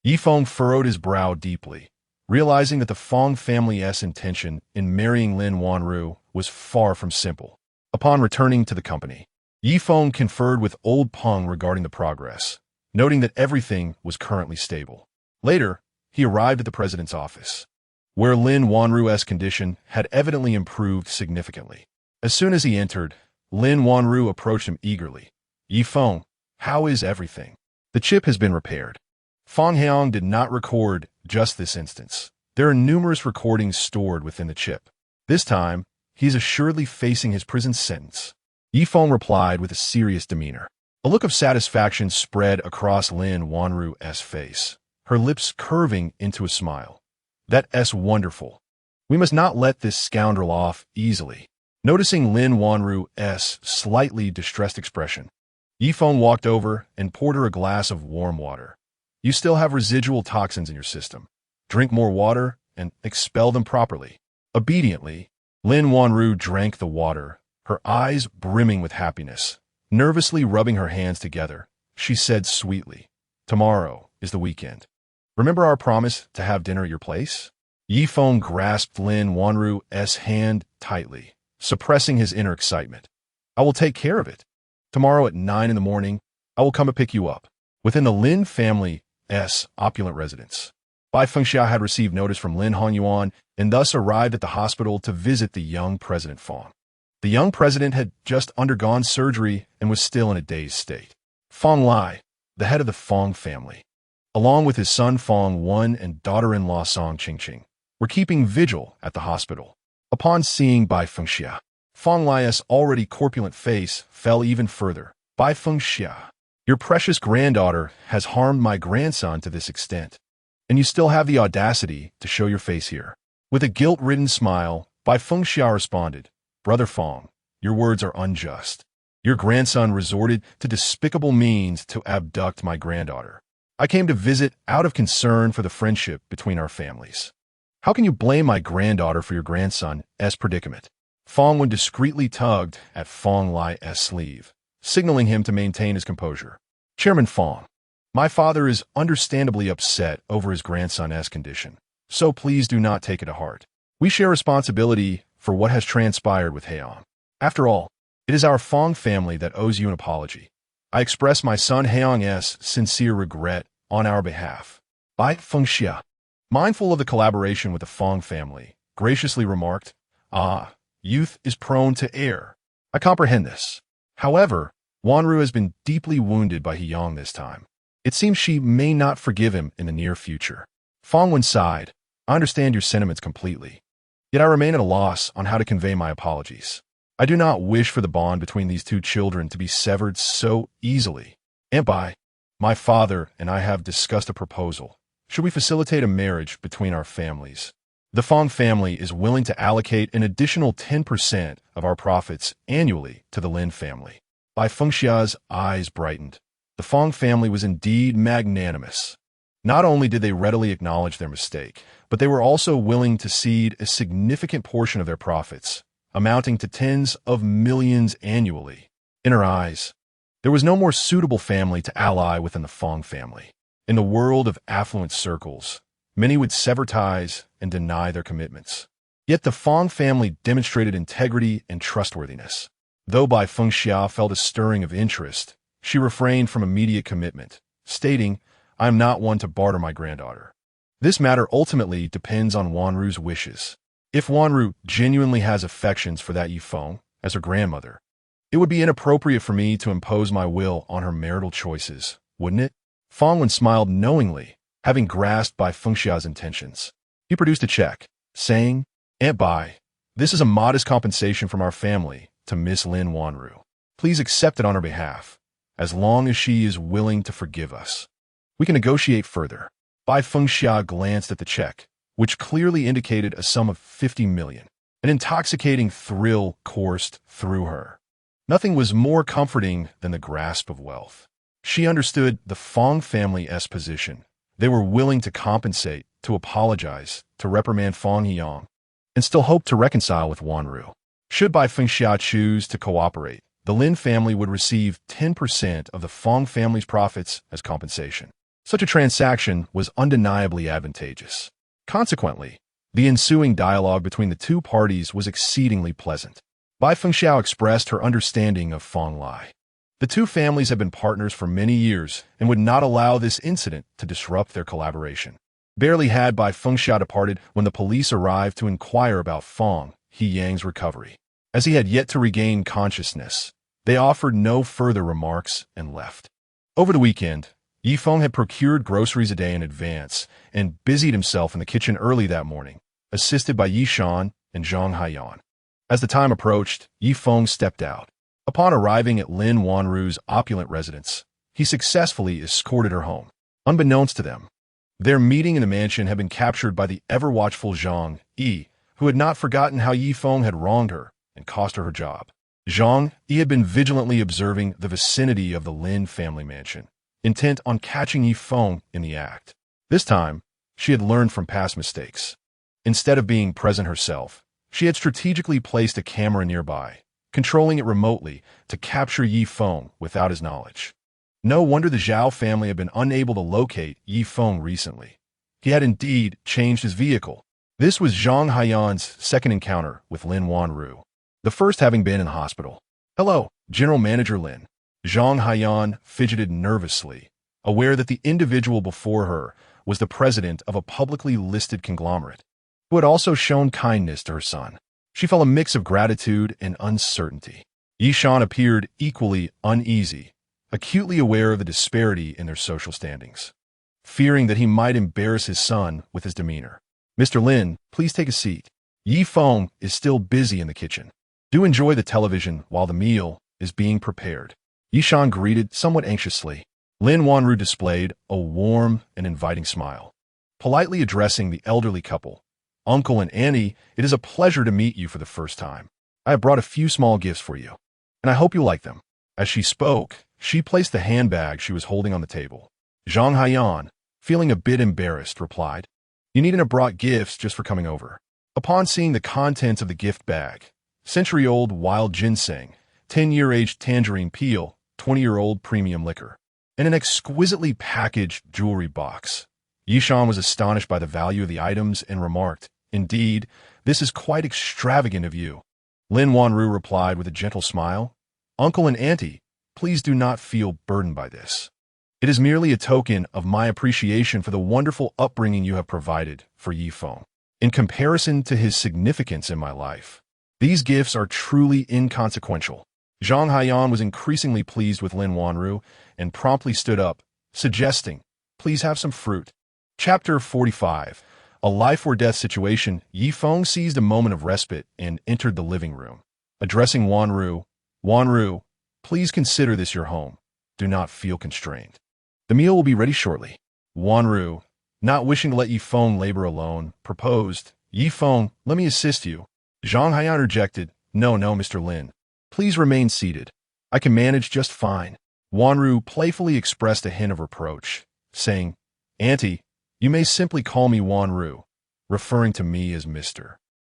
Yi Feng furrowed his brow deeply, realizing that the Feng family's intention in marrying Lin Wanru was far from simple. Upon returning to the company, Yi Feng conferred with old Peng regarding the progress, noting that everything was currently stable. Later, he arrived at the president's office, where Lin Wanru's condition had evidently improved significantly. As soon as he entered, Lin Wanru approached him eagerly. "Yi Feng, how is everything?" "The chip has been repaired." Feng Heong did not record just this instance. There are numerous recordings stored within the chip. This time, he is assuredly facing his prison sentence. Yi Feng replied with a serious demeanor. A look of satisfaction spread across Lin Wanru's face, her lips curving into a smile. "That's wonderful. We must not let this scoundrel off easily." Noticing Lin Wanru's slightly distressed expression, Yi Feng walked over and poured her a glass of warm water. "You still have residual toxins in your system. Drink more water and expel them properly." Obediently, Lin Wanru drank the water, her eyes brimming with happiness. Nervously rubbing her hands together, she said sweetly, "Tomorrow is the weekend. Remember our promise to have dinner at your place?" Yi Feng grasped Lin Wanru's hand tightly, suppressing his inner excitement. "I will take care of it. Tomorrow at 9 in the morning, I will come to pick you up." Within the Lin family's opulent residence, Bai Fengxia had received notice from Lin Hongyuan and thus arrived at the hospital to visit the young President Feng. The young president had just undergone surgery and was still in a dazed state. Feng Lai, the head of the Feng family, along with his son Feng Wen and daughter-in-law Song Qingqing, were keeping vigil at the hospital. Upon seeing Bai Fengxia, Feng Lai's already corpulent face fell even further. "Bai Fengxia, your precious granddaughter has harmed my grandson to this extent, and you still have the audacity to show your face here." With a guilt-ridden smile, Bai Fengxia responded, "Brother Feng, your words are unjust. Your grandson resorted to despicable means to abduct my granddaughter. I came to visit out of concern for the friendship between our families. How can you blame my granddaughter for your grandson's predicament?" Feng Wen discreetly tugged at Feng Lai's sleeve, signaling him to maintain his composure. "Chairman Feng, my father is understandably upset over his grandson's condition, so please do not take it to heart. We share responsibility for what has transpired with Heong. After all, it is our Feng family that owes you an apology. I express my son Heong's sincere regret on our behalf." Bai Fengxia, mindful of the collaboration with the Feng family, graciously remarked, Ah, youth is prone to err. I comprehend this. However, Wanru has been deeply wounded by Heyang this time. It seems she may not forgive him in the near future. Feng Wen sighed. I understand your sentiments completely. Yet I remain at a loss on how to convey my apologies. I do not wish for the bond between these two children to be severed so easily. My father and I have discussed a proposal. Should we facilitate a marriage between our families? The Feng family is willing to allocate an additional 10% of our profits annually to the Lin family. Feng Xia's eyes brightened. The Feng family was indeed magnanimous. Not only did they readily acknowledge their mistake, but they were also willing to cede a significant portion of their profits, amounting to tens of millions annually. In her eyes, there was no more suitable family to ally within the Feng family. In the world of affluent circles, many would sever ties and deny their commitments. Yet the Feng family demonstrated integrity and trustworthiness. Though Feng Xia felt a stirring of interest, she refrained from immediate commitment, stating, I am not one to barter my granddaughter. This matter ultimately depends on Wanru's wishes. If Wanru genuinely has affections for that Yifeng as her grandmother, it would be inappropriate for me to impose my will on her marital choices, wouldn't it? Feng Wen smiled knowingly, having grasped Feng Xia's intentions. He produced a check, saying, Aunt Bai, this is a modest compensation from our family to Miss Lin Wanru. Please accept it on her behalf, as long as she is willing to forgive us. We can negotiate further. Feng Xia glanced at the check, which clearly indicated a sum of 50 million. An intoxicating thrill coursed through her. Nothing was more comforting than the grasp of wealth. She understood the Feng family's position. They were willing to compensate, to apologize, to reprimand Feng Heyang, and still hope to reconcile with Wanru. Should Feng Xia choose to cooperate, the Lin family would receive 10% of the Feng family's profits as compensation. Such a transaction was undeniably advantageous. Consequently, the ensuing dialogue between the two parties was exceedingly pleasant. Feng Xia expressed her understanding of Feng Lai. The two families had been partners for many years and would not allow this incident to disrupt their collaboration. Barely had Feng Xia departed when the police arrived to inquire about Feng Heyang's recovery. As he had yet to regain consciousness, they offered no further remarks and left. Over the weekend, Yifeng had procured groceries a day in advance and busied himself in the kitchen early that morning, assisted by Yishan and Zhang Haiyan. As the time approached, Yifeng stepped out. Upon arriving at Lin Wanru's opulent residence, he successfully escorted her home. Unbeknownst to them, their meeting in the mansion had been captured by the ever-watchful Zhang Ye, who had not forgotten how Yifeng had wronged her and cost her her job. Zhang Ye had been vigilantly observing the vicinity of the Lin family mansion, intent on catching Yifeng in the act. This time, she had learned from past mistakes. Instead of being present herself, she had strategically placed a camera nearby, controlling it remotely to capture Yifeng without his knowledge. No wonder the Zhao family had been unable to locate Yifeng recently. He had indeed changed his vehicle. This was Zhang Haiyan's second encounter with Lin Wanru, the first having been in hospital. Hello, General Manager Lin. Zhang Haiyan fidgeted nervously, aware that the individual before her was the president of a publicly listed conglomerate, who had also shown kindness to her son. She felt a mix of gratitude and uncertainty. Yishan appeared equally uneasy, acutely aware of the disparity in their social standings, fearing that he might embarrass his son with his demeanor. Mr. Lin, please take a seat. Yifeng is still busy in the kitchen. Do enjoy the television while the meal is being prepared. Yishan greeted somewhat anxiously. Lin Wanru displayed a warm and inviting smile. Politely addressing the elderly couple, Uncle and Auntie, it is a pleasure to meet you for the first time. I have brought a few small gifts for you, and I hope you like them. As she spoke, she placed the handbag she was holding on the table. Zhang Haiyan, feeling a bit embarrassed, replied, You needn't have brought gifts just for coming over. Upon seeing the contents of the gift bag, century-old wild ginseng, 10-year-aged tangerine peel, 20-year-old premium liquor, and an exquisitely packaged jewelry box, Yishan was astonished by the value of the items and remarked, Indeed, this is quite extravagant of you. Lin Wanru replied with a gentle smile, Uncle and Auntie, please do not feel burdened by this. It is merely a token of my appreciation for the wonderful upbringing you have provided for Yifeng. In comparison to his significance in my life, these gifts are truly inconsequential. Zhang Haiyan was increasingly pleased with Lin Wanru and promptly stood up, suggesting, "Please have some fruit." Chapter 45. A life-or-death situation. Yi Feng seized a moment of respite and entered the living room. Addressing Wanru, "Wanru, please consider this your home. Do not feel constrained. The meal will be ready shortly." Wanru, not wishing to let Yi Feng labor alone, proposed, "Yi Feng, let me assist you." Zhang Haiyan rejected, "No, Mr. Lin. Please remain seated. I can manage just fine." Wanru playfully expressed a hint of reproach, saying, "Auntie, you may simply call me Wanru," referring to me as Mr.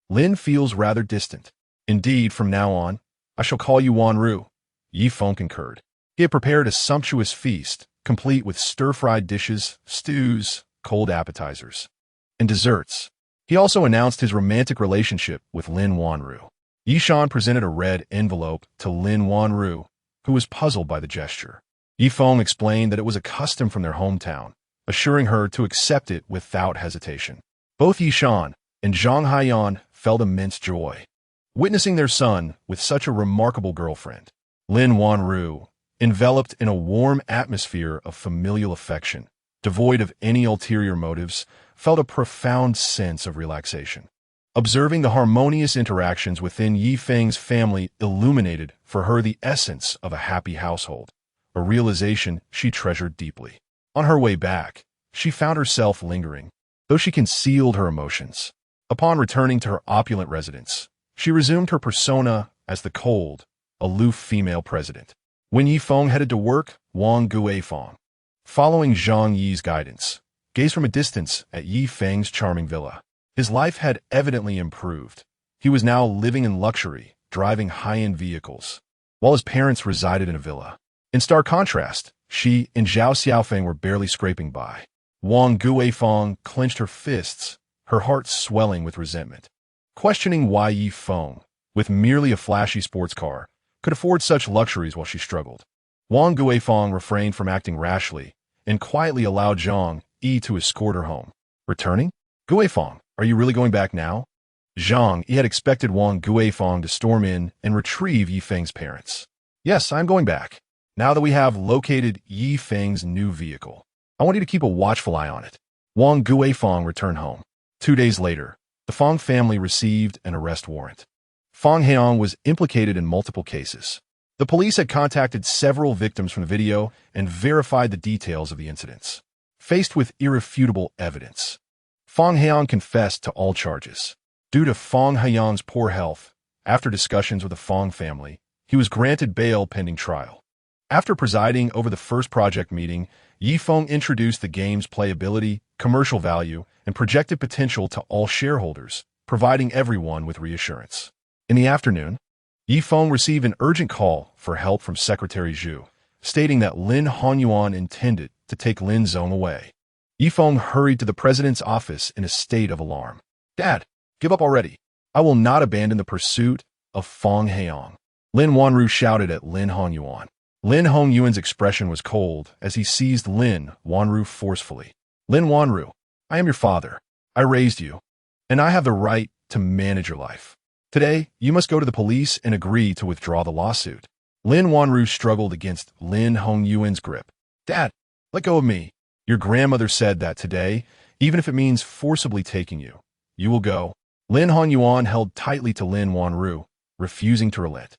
Lin feels rather distant. "Indeed, from now on, I shall call you Wanru." Yi Feng concurred. He had prepared a sumptuous feast, complete with stir-fried dishes, stews, cold appetizers, and desserts. He also announced his romantic relationship with Lin Wanru. Yishan presented a red envelope to Lin Wanru, who was puzzled by the gesture. Yi Feng explained that it was a custom from their hometown, assuring her to accept it without hesitation. Both Yishan and Zhang Haiyan felt immense joy, witnessing their son with such a remarkable girlfriend. Lin Wanru, enveloped in a warm atmosphere of familial affection, devoid of any ulterior motives, felt a profound sense of relaxation. Observing the harmonious interactions within Yi Feng's family illuminated for her the essence of a happy household, a realization she treasured deeply. On her way back, she found herself lingering, though she concealed her emotions. Upon returning to her opulent residence, she resumed her persona as the cold, aloof female president. When Yi Feng headed to work, Wang Guifeng, following Zhang Yi's guidance, gazed from a distance at Yi Feng's charming villa. His life had evidently improved. He was now living in luxury, driving high-end vehicles, while his parents resided in a villa. In stark contrast, she and Zhao Xiaofeng were barely scraping by. Wang Guifeng clenched her fists, her heart swelling with resentment, questioning why Yi Feng, with merely a flashy sports car, could afford such luxuries while she struggled. Wang Guifeng refrained from acting rashly and quietly allowed Zhang Yi to escort her home. Returning? "Guifeng, are you really going back now?" Zhang Yi had expected Wang Guifeng to storm in and retrieve Yi Feng's parents. "Yes, I'm going back. Now that we have located Yi Feng's new vehicle, I want you to keep a watchful eye on it." Wang Guifeng returned home. 2 days later, the Feng family received an arrest warrant. Feng Heong was implicated in multiple cases. The police had contacted several victims from the video and verified the details of the incidents. Faced with irrefutable evidence, Feng Heong confessed to all charges. Due to Feng Heong's poor health, after discussions with the Feng family, he was granted bail pending trial. After presiding over the first project meeting, Yi Feng introduced the game's playability, commercial value, and projected potential to all shareholders, providing everyone with reassurance. In the afternoon, Yi Feng received an urgent call for help from Secretary Zhu, stating that Lin Honyuan intended to take Lin Zong away. Yi Feng hurried to the president's office in a state of alarm. "Dad, give up already. I will not abandon the pursuit of Feng Heong." Lin Wanru shouted at Lin Honyuan. Lin Hongyuan's expression was cold as he seized Lin Wanru forcefully. "Lin Wanru, I am your father. I raised you, and I have the right to manage your life. Today, you must go to the police and agree to withdraw the lawsuit." Lin Wanru struggled against Lin Hongyuan's grip. "Dad, let go of me. Your grandmother said that today, even if it means forcibly taking you, you will go." Lin Honyuan held tightly to Lin Wanru, refusing to relent.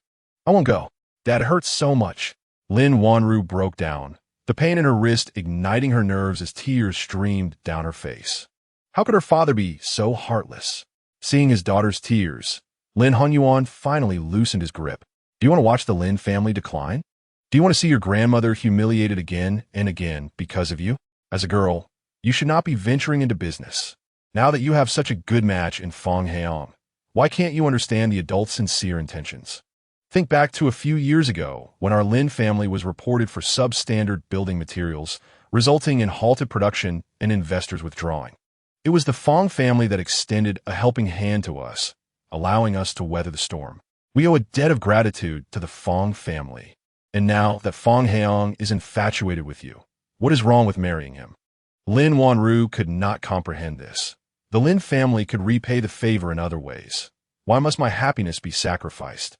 "I won't go. Dad, it hurts so much." Lin Wanru broke down, the pain in her wrist igniting her nerves as tears streamed down her face. How could her father be so heartless? Seeing his daughter's tears, Lin Honyuan finally loosened his grip. "Do you want to watch the Lin family decline? Do you want to see your grandmother humiliated again and again because of you? As a girl, you should not be venturing into business. Now that you have such a good match in Feng Heong, why can't you understand the adult's sincere intentions? Think back to a few years ago when our Lin family was reported for substandard building materials, resulting in halted production and investors withdrawing. It was the Feng family that extended a helping hand to us, allowing us to weather the storm. We owe a debt of gratitude to the Feng family. And now that Feng Heong is infatuated with you, what is wrong with marrying him?" Lin Wanru could not comprehend this. The Lin family could repay the favor in other ways. Why must my happiness be sacrificed?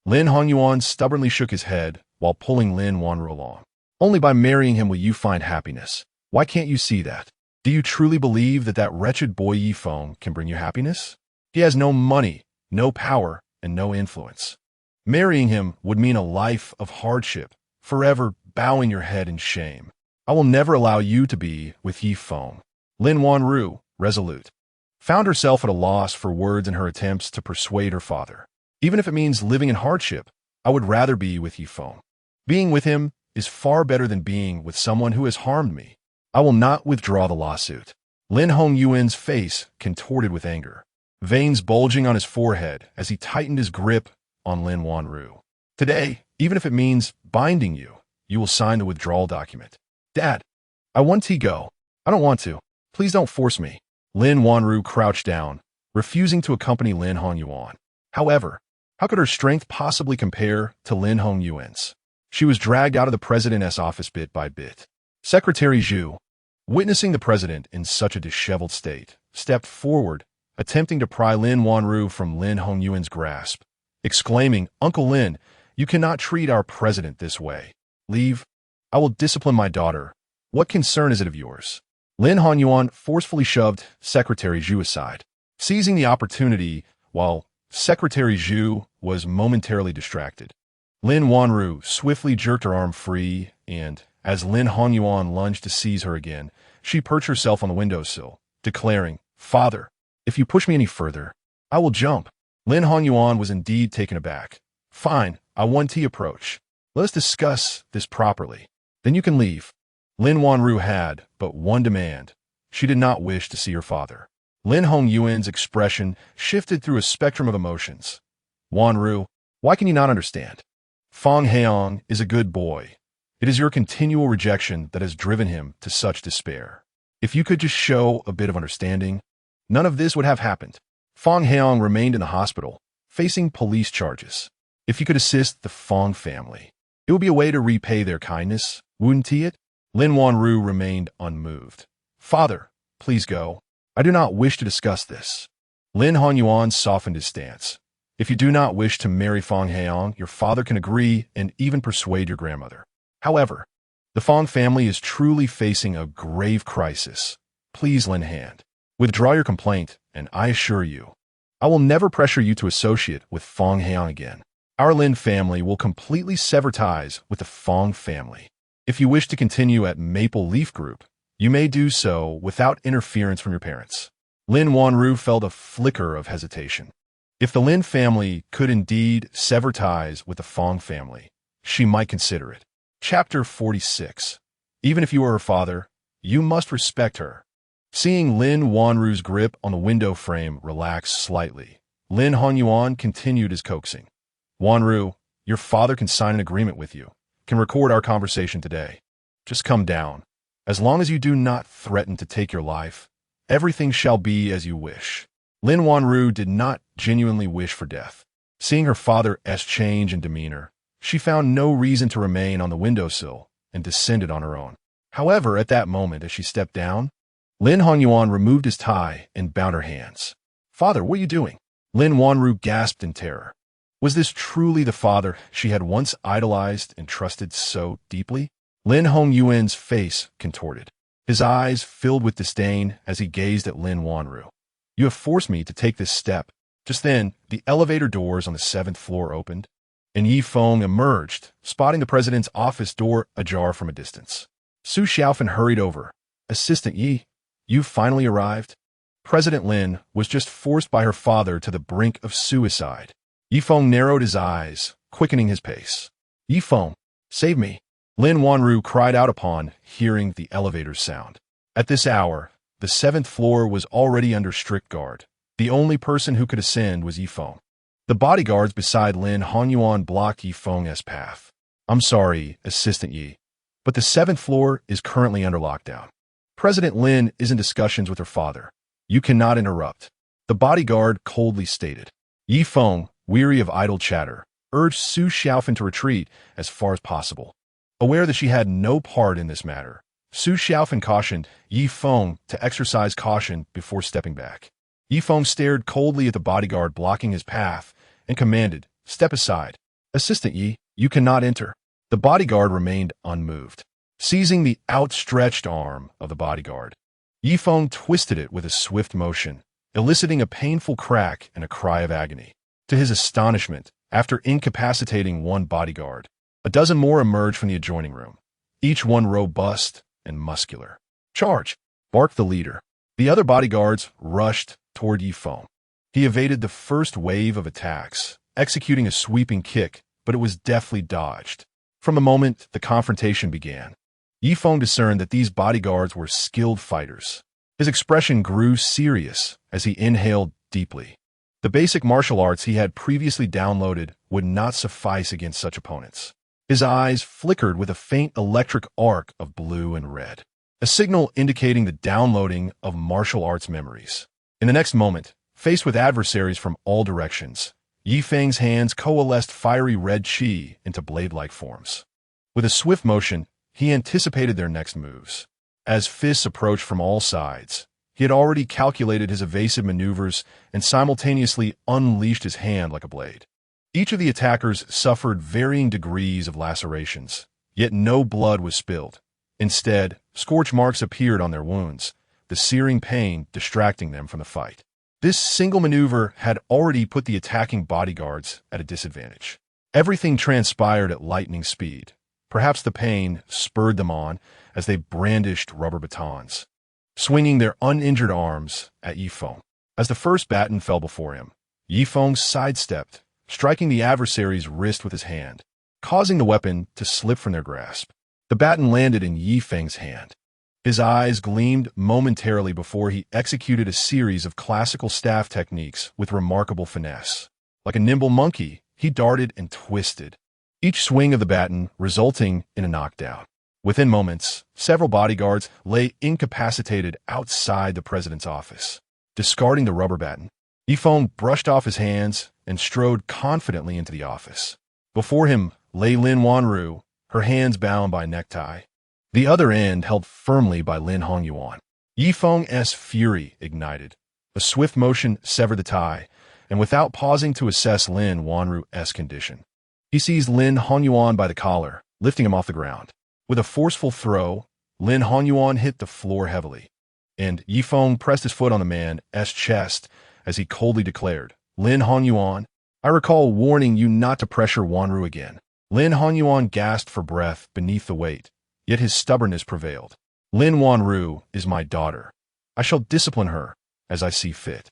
Lin Hongyuan stubbornly shook his head while pulling Lin Wanru along. Only by marrying him will you find happiness. Why can't you see that? Do you truly believe that that wretched boy Yi Feng can bring you happiness? He has no money, no power, and no influence. Marrying him would mean a life of hardship, forever bowing your head in shame. I will never allow you to be with Yi Feng. Lin Wanru, resolute, found herself at a loss for words in her attempts to persuade her father. Even if it means living in hardship, I would rather be with Yi Feng. Being with him is far better than being with someone who has harmed me. I will not withdraw the lawsuit. Lin Hongyuan's face contorted with anger, veins bulging on his forehead as he tightened his grip on Lin Wanru. Today, even if it means binding you, you will sign the withdrawal document. Dad, I want to go. I don't want to. Please don't force me. Lin Wanru crouched down, refusing to accompany Lin Hongyuan. However, how could her strength possibly compare to Lin Hongyuan's? She was dragged out of the president's office bit by bit. Secretary Zhao, witnessing the president in such a disheveled state, stepped forward, attempting to pry Lin Wanru from Lin Hongyuan's grasp, exclaiming, "Uncle Lin, you cannot treat our president this way. Leave. I will discipline my daughter. What concern is it of yours?" Lin Hongyuan forcefully shoved Secretary Zhao aside, seizing the opportunity while Secretary Zhao was momentarily distracted. Lin Wanru swiftly jerked her arm free, and, as Lin Hongyuan lunged to seize her again, she perched herself on the windowsill, declaring, "Father, if you push me any further, I will jump." Lin Hongyuan was indeed taken aback. "Fine, I want tea approach. Let us discuss this properly. Then you can leave." Lin Wanru had but one demand. She did not wish to see her father. Lin Hongyuan's expression shifted through a spectrum of emotions. "Wanru, why can you not understand? Feng is a good boy. It is your continual rejection that has driven him to such despair. If you could just show a bit of understanding, none of this would have happened." Feng remained in the hospital, facing police charges. If you could assist the Feng family, it would be a way to repay their kindness, wouldn't it? Lin Wanru remained unmoved. "Father, please go. I do not wish to discuss this." Lin Hongyuan softened his stance. "If you do not wish to marry Feng, your father can agree and even persuade your grandmother. However, the Feng family is truly facing a grave crisis. Please lend hand. Withdraw your complaint, and I assure you, I will never pressure you to associate with Feng again. Our Lin family will completely sever ties with the Feng family. If you wish to continue at Maple Leaf Group, you may do so without interference from your parents." Lin Wanru felt a flicker of hesitation. If the Lin family could indeed sever ties with the Feng family, she might consider it. Chapter 46. Even if you are her father, you must respect her. Seeing Lin Wanru's grip on the window frame relax slightly, Lin Hongyuan continued his coaxing. "Wanru, your father can sign an agreement with you, can record our conversation today. Just come down. As long as you do not threaten to take your life, everything shall be as you wish." Lin Wanru did not genuinely wish for death. Seeing her father's change in demeanor, she found no reason to remain on the windowsill and descended on her own. However, at that moment, as she stepped down, Lin Hongyuan removed his tie and bound her hands. "Father, what are you doing?" Lin Wanru gasped in terror. Was this truly the father she had once idolized and trusted so deeply? Lin Hongyuan's face contorted. His eyes filled with disdain as he gazed at Lin Wanru. "You have forced me to take this step." Just then, the elevator doors on the 7th floor opened, and Yi Feng emerged, spotting the president's office door ajar from a distance. Su Xiaofan hurried over. "Assistant Yi, you've finally arrived." President Lin was just forced by her father to the brink of suicide. Yi Feng narrowed his eyes, quickening his pace. "Yi Feng, save me." Lin Wanru cried out upon hearing the elevator's sound. At this hour, the 7th floor was already under strict guard. The only person who could ascend was Yi Feng. The bodyguards beside Lin Hongyuan blocked Yi Feng's path. "I'm sorry, Assistant Yi, but the 7th floor is currently under lockdown. President Lin is in discussions with her father. You cannot interrupt," the bodyguard coldly stated. Yi Feng, weary of idle chatter, urged Su Xiaofan to retreat as far as possible. Aware that she had no part in this matter, Su Xiaofan cautioned Yi Feng to exercise caution before stepping back. Yi Feng stared coldly at the bodyguard blocking his path and commanded, "Step aside. Assistant Yi, you cannot enter." The bodyguard remained unmoved. Seizing the outstretched arm of the bodyguard, Yi Feng twisted it with a swift motion, eliciting a painful crack and a cry of agony. To his astonishment, after incapacitating one bodyguard, a dozen more emerged from the adjoining room, each one robust and muscular. "Charge!" barked the leader. The other bodyguards rushed toward Yi Feng. He evaded the first wave of attacks, executing a sweeping kick, but it was deftly dodged. From the moment the confrontation began, Yi Feng discerned that these bodyguards were skilled fighters. His expression grew serious as he inhaled deeply. The basic martial arts he had previously downloaded would not suffice against such opponents. His eyes flickered with a faint electric arc of blue and red, a signal indicating the downloading of martial arts memories. In the next moment, faced with adversaries from all directions, Yi Feng's hands coalesced fiery red qi into blade-like forms. With a swift motion, he anticipated their next moves. As fists approached from all sides, he had already calculated his evasive maneuvers and simultaneously unleashed his hand like a blade. Each of the attackers suffered varying degrees of lacerations, yet no blood was spilled. Instead, scorch marks appeared on their wounds, the searing pain distracting them from the fight. This single maneuver had already put the attacking bodyguards at a disadvantage. Everything transpired at lightning speed. Perhaps the pain spurred them on as they brandished rubber batons, swinging their uninjured arms at Yi Feng. As the first baton fell before him, Yi Feng sidestepped, striking the adversary's wrist with his hand, causing the weapon to slip from their grasp. The baton landed in Yi Feng's hand. His eyes gleamed momentarily before he executed a series of classical staff techniques with remarkable finesse. Like a nimble monkey, he darted and twisted, each swing of the baton resulting in a knockdown. Within moments, several bodyguards lay incapacitated outside the president's office. Discarding the rubber baton, Yi Feng brushed off his hands and strode confidently into the office. Before him lay Lin Wanru, her hands bound by a necktie, the other end held firmly by Lin Hongyuan. Yi Feng's fury ignited. A swift motion severed the tie, and without pausing to assess Lin Wanru's condition, he seized Lin Hongyuan by the collar, lifting him off the ground. With a forceful throw, Lin Hongyuan hit the floor heavily, and Yi Feng pressed his foot on the man's chest as he coldly declared, "Lin Hongyuan, I recall warning you not to pressure Wanru again." Lin Hongyuan gasped for breath beneath the weight, yet his stubbornness prevailed. "Lin Wanru is my daughter. I shall discipline her as I see fit.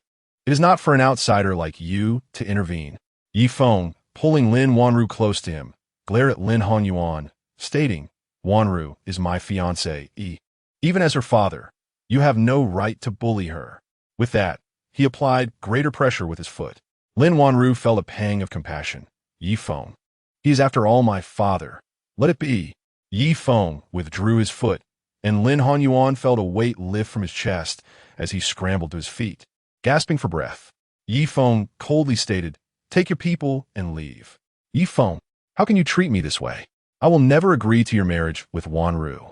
It is not for an outsider like you to intervene." Yi Feng, pulling Lin Wanru close to him, glared at Lin Hongyuan, stating, "Wanru is my fiancée, even as her father. You have no right to bully her." With that, he applied greater pressure with his foot. Lin Wanru felt a pang of compassion. "Yi Feng, he is after all my father. Let it be." Yi Feng withdrew his foot, and Lin Hongyuan felt a weight lift from his chest as he scrambled to his feet. Gasping for breath, Yi Feng coldly stated, "Take your people and leave." "Yi Feng, how can you treat me this way? I will never agree to your marriage with Wanru."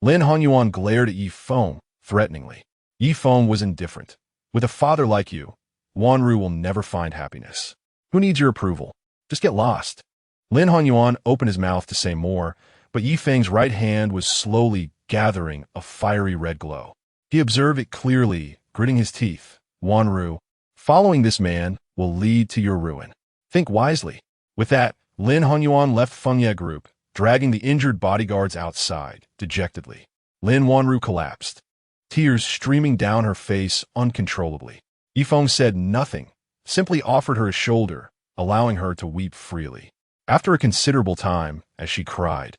Lin Hongyuan glared at Yi Feng threateningly. Yi Feng was indifferent. "With a father like you, Wanru will never find happiness. Who needs your approval? Just get lost." Lin Hongyuan opened his mouth to say more, but Yi Feng's right hand was slowly gathering a fiery red glow. He observed it clearly, gritting his teeth. "Wanru, following this man will lead to your ruin. Think wisely." With that, Lin Hongyuan left Feng group, dragging the injured bodyguards outside, dejectedly. Lin Wanru collapsed, tears streaming down her face uncontrollably. Yi Feng said nothing, simply offered her a shoulder, allowing her to weep freely. After a considerable time, as she cried,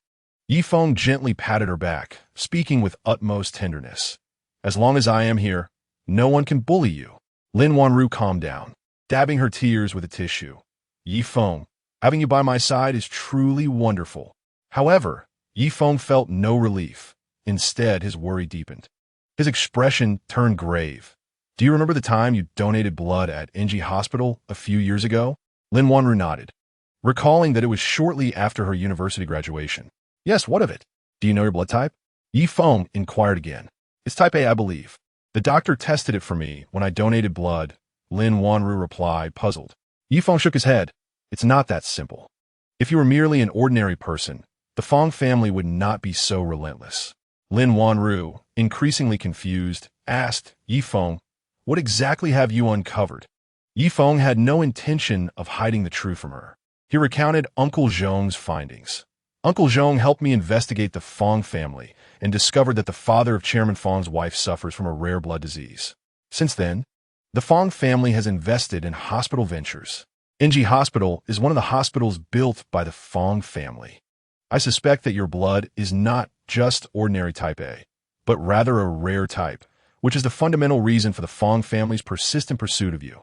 Yi Feng gently patted her back, speaking with utmost tenderness. "As long as I am here, no one can bully you." Lin Wanru calmed down, dabbing her tears with a tissue. "Yi Feng, having you by my side is truly wonderful." However, Yi Feng felt no relief. Instead, his worry deepened. His expression turned grave. "Do you remember the time you donated blood at Yanjing Hospital a few years ago?" Lin Wanru nodded, recalling that it was shortly after her university graduation. "Yes, what of it? Do you know your blood type?" Yi Feng inquired again. It's type A, I believe. The doctor tested it for me when I donated blood, Lin Wanru replied, puzzled. Yi Feng shook his head. It's not that simple. If you were merely an ordinary person, the Feng family would not be so relentless. Lin Wanru, increasingly confused, asked, Yi Feng, what exactly have you uncovered? Yi Feng had no intention of hiding the truth from her. He recounted Uncle Zhong's findings. Uncle Zhong helped me investigate the Feng family and discovered that the father of Chairman Feng's wife suffers from a rare blood disease. Since then, the Feng family has invested in hospital ventures. NG Hospital is one of the hospitals built by the Feng family. I suspect that your blood is not just ordinary type A, but rather a rare type, which is the fundamental reason for the Feng family's persistent pursuit of you.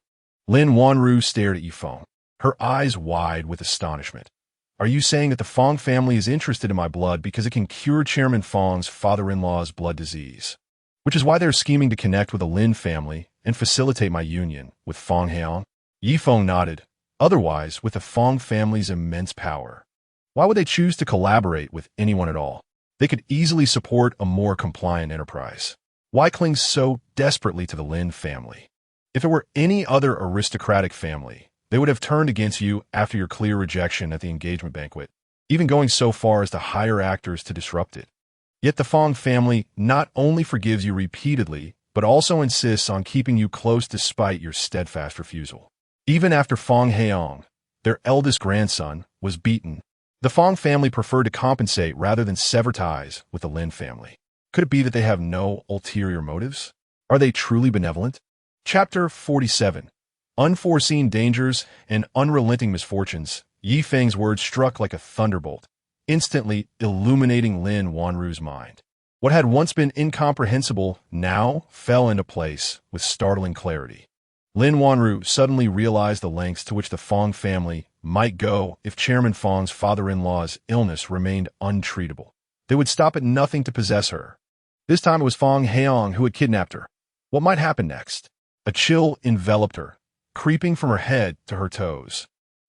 Lin Wanru stared at Yi Feng, her eyes wide with astonishment. Are you saying that the Feng family is interested in my blood because it can cure Chairman Feng's father-in-law's blood disease? Which is why they're scheming to connect with the Lin family and facilitate my union with Feng Heang? Yi Feng nodded. Otherwise, with the Feng family's immense power, why would they choose to collaborate with anyone at all? They could easily support a more compliant enterprise. Why cling so desperately to the Lin family? If it were any other aristocratic family, they would have turned against you after your clear rejection at the engagement banquet, even going so far as to hire actors to disrupt it. Yet the Feng family not only forgives you repeatedly, but also insists on keeping you close despite your steadfast refusal. Even after Feng Heang, their eldest grandson, was beaten, the Feng family preferred to compensate rather than sever ties with the Lin family. Could it be that they have no ulterior motives? Are they truly benevolent? Chapter 47. Unforeseen dangers and unrelenting misfortunes. Yi Feng's words struck like a thunderbolt, instantly illuminating Lin Wanru's mind. What had once been incomprehensible now fell into place with startling clarity. Lin Wanru suddenly realized the lengths to which the Feng family might go if Chairman Feng's father-in-law's illness remained untreatable. They would stop at nothing to possess her. This time it was Feng Heang who had kidnapped her. What might happen next? A chill enveloped her, creeping from her head to her toes,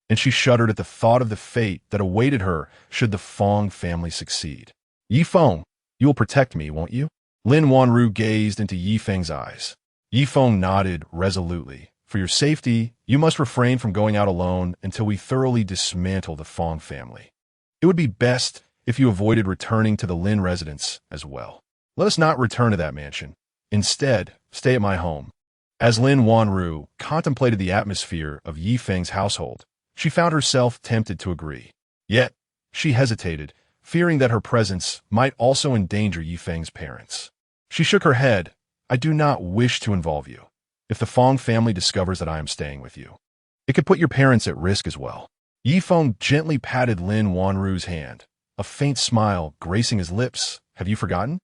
and she shuddered at the thought of the fate that awaited her should the Feng family succeed. Yi Feng, you will protect me, won't you? Lin Wanru gazed into Yi Feng's eyes. Yi Feng nodded resolutely. For your safety, you must refrain from going out alone until we thoroughly dismantle the Feng family. It would be best if you avoided returning to the Lin residence as well. Let us not return to that mansion. Instead, stay at my home. As Lin Wanru contemplated the atmosphere of Yi Feng's household, she found herself tempted to agree. Yet, she hesitated, fearing that her presence might also endanger Yi Feng's parents. She shook her head. I do not wish to involve you. If the Feng family discovers that I am staying with you, it could put your parents at risk as well. Yi Feng gently patted Lin Wanru's hand, a faint smile gracing his lips. Have you forgotten?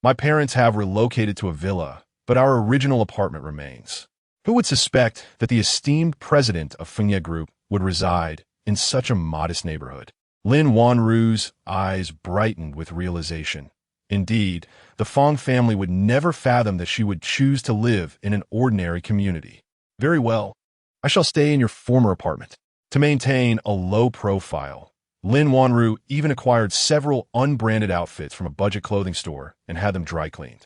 My parents have relocated to a villa, but our original apartment remains. Who would suspect that the esteemed president of Feng Group would reside in such a modest neighborhood? Lin Wanru's eyes brightened with realization. Indeed, the Feng family would never fathom that she would choose to live in an ordinary community. Very well, I shall stay in your former apartment. To maintain a low profile, Lin Wanru even acquired several unbranded outfits from a budget clothing store and had them dry cleaned.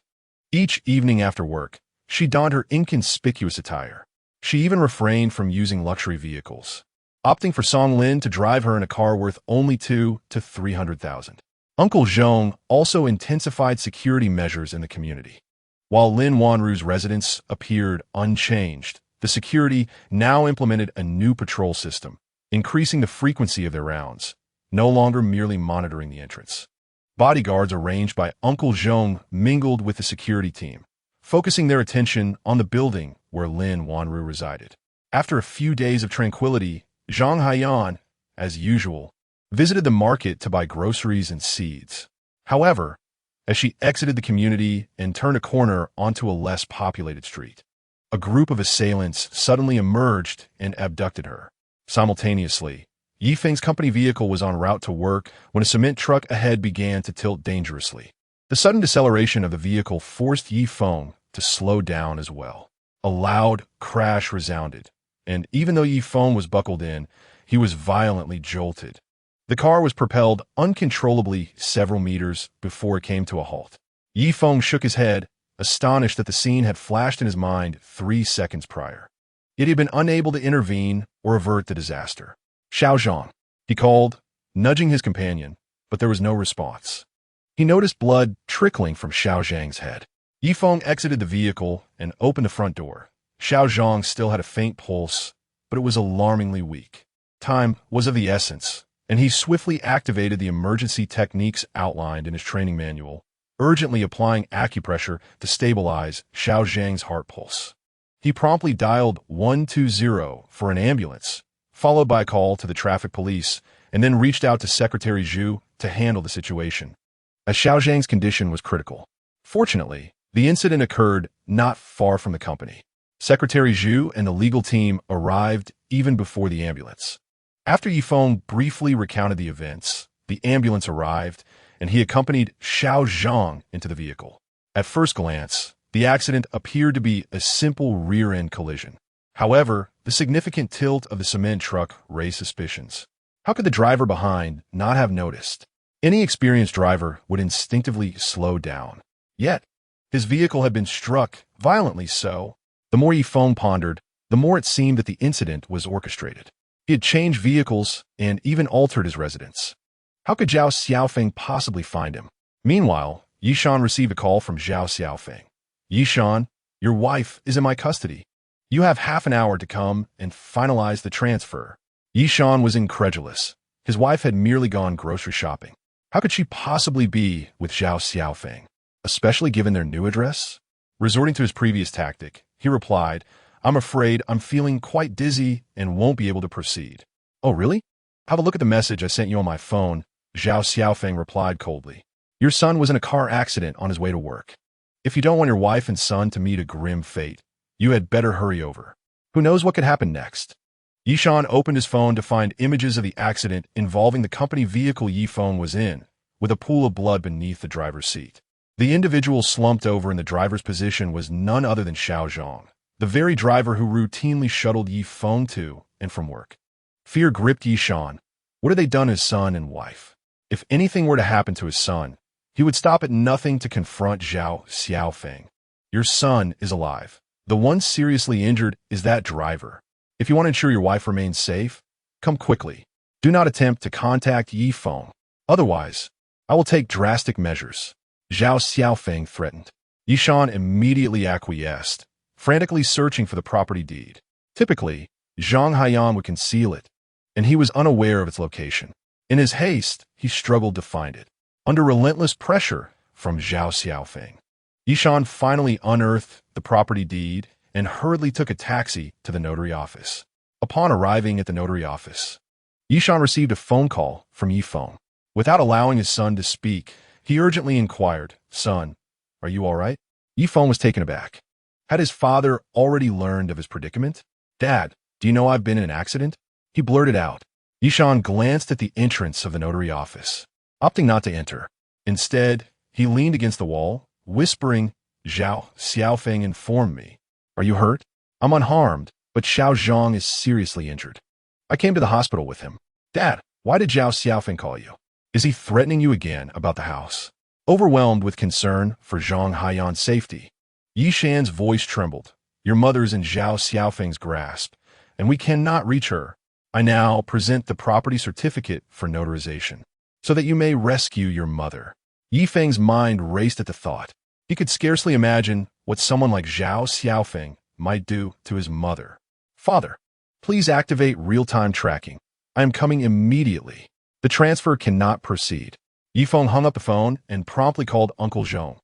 Each evening after work, she donned her inconspicuous attire. She even refrained from using luxury vehicles, opting for Song Lin to drive her in a car worth only $200,000 to $300,000. Uncle Zhong also intensified security measures in the community. While Lin Wanru's residence appeared unchanged, the security now implemented a new patrol system, increasing the frequency of their rounds, no longer merely monitoring the entrance. Bodyguards arranged by Uncle Zhong mingled with the security team, focusing their attention on the building where Lin Wanru resided. After a few days of tranquility, Zhang Haiyan, as usual, visited the market to buy groceries and seeds. However, as she exited the community and turned a corner onto a less populated street, a group of assailants suddenly emerged and abducted her. Simultaneously, Yi Feng's company vehicle was en route to work when a cement truck ahead began to tilt dangerously. The sudden deceleration of the vehicle forced Yi Feng to slow down as well. A loud crash resounded, and even though Yi Feng was buckled in, he was violently jolted. The car was propelled uncontrollably several meters before it came to a halt. Yifeng shook his head, astonished that the scene had flashed in his mind 3 seconds prior. Yet he had been unable to intervene or avert the disaster. "Xiao Zhang," he called, nudging his companion, but there was no response. He noticed blood trickling from Xiao Zhang's head. Yifeng exited the vehicle and opened the front door. Xiao Zhang still had a faint pulse, but it was alarmingly weak. Time was of the essence, and he swiftly activated the emergency techniques outlined in his training manual, urgently applying acupressure to stabilize Xiao Zhang's heart pulse. He promptly dialed 120 for an ambulance, followed by a call to the traffic police, and then reached out to Secretary Zhu to handle the situation, as Xiao Zhang's condition was critical. Fortunately, the incident occurred not far from the company. Secretary Zhu and the legal team arrived even before the ambulance. After Yifeng briefly recounted the events, the ambulance arrived, and he accompanied Xiao Zhang into the vehicle. At first glance, the accident appeared to be a simple rear-end collision. However, the significant tilt of the cement truck raised suspicions. How could the driver behind not have noticed? Any experienced driver would instinctively slow down. Yet, his vehicle had been struck violently so. The more Yifeng pondered, the more it seemed that the incident was orchestrated. He had changed vehicles and even altered his residence. How could Zhao Xiaofeng possibly find him? Meanwhile, Yishan received a call from Zhao Xiaofeng. "Yishan, your wife is in my custody. You have half an hour to come and finalize the transfer." Yishan was incredulous. His wife had merely gone grocery shopping. How could she possibly be with Zhao Xiaofeng, especially given their new address? Resorting to his previous tactic, he replied, "I'm afraid I'm feeling quite dizzy and won't be able to proceed." "Oh, really? Have a look at the message I sent you on my phone," Zhao Xiaofeng replied coldly. "Your son was in a car accident on his way to work. If you don't want your wife and son to meet a grim fate, you had better hurry over. Who knows what could happen next?" Yishan opened his phone to find images of the accident involving the company vehicle Yifeng was in, with a pool of blood beneath the driver's seat. The individual slumped over in the driver's position was none other than Xiao Zhang, the very driver who routinely shuttled Yifeng to and from work. Fear gripped Yishan. What had they done to his son and wife? If anything were to happen to his son, he would stop at nothing to confront Zhao Xiaofeng. "Your son is alive. The one seriously injured is that driver. If you want to ensure your wife remains safe, come quickly. Do not attempt to contact Yifeng. Otherwise, I will take drastic measures," Zhao Xiaofeng threatened. Yishan immediately acquiesced, frantically searching for the property deed. Typically, Zhang Haiyan would conceal it, and he was unaware of its location. In his haste, he struggled to find it. Under relentless pressure from Zhao Xiaofeng, Yishan finally unearthed the property deed and hurriedly took a taxi to the notary office. Upon arriving at the notary office, Yishan received a phone call from Yifeng. Without allowing his son to speak, he urgently inquired, "Son, are you all right?" Yifeng was taken aback. Had his father already learned of his predicament? "Dad, do you know I've been in an accident?" he blurted out. Yishan glanced at the entrance of the notary office, opting not to enter. Instead, he leaned against the wall, whispering, "Zhao Xiaofeng informed me. Are you hurt?" "I'm unharmed, but Xiao Zhang is seriously injured. I came to the hospital with him." "Dad, why did Zhao Xiaofeng call you? Is he threatening you again about the house?" Overwhelmed with concern for Zhang Haiyan's safety, Yishan's voice trembled. "Your mother is in Zhao Xiaofeng's grasp, and we cannot reach her. I now present the property certificate for notarization, so that you may rescue your mother." Yifeng's mind raced at the thought. He could scarcely imagine what someone like Zhao Xiaofeng might do to his mother. "Father, please activate real-time tracking. I am coming immediately. The transfer cannot proceed." Yifeng hung up the phone and promptly called Uncle Zhao.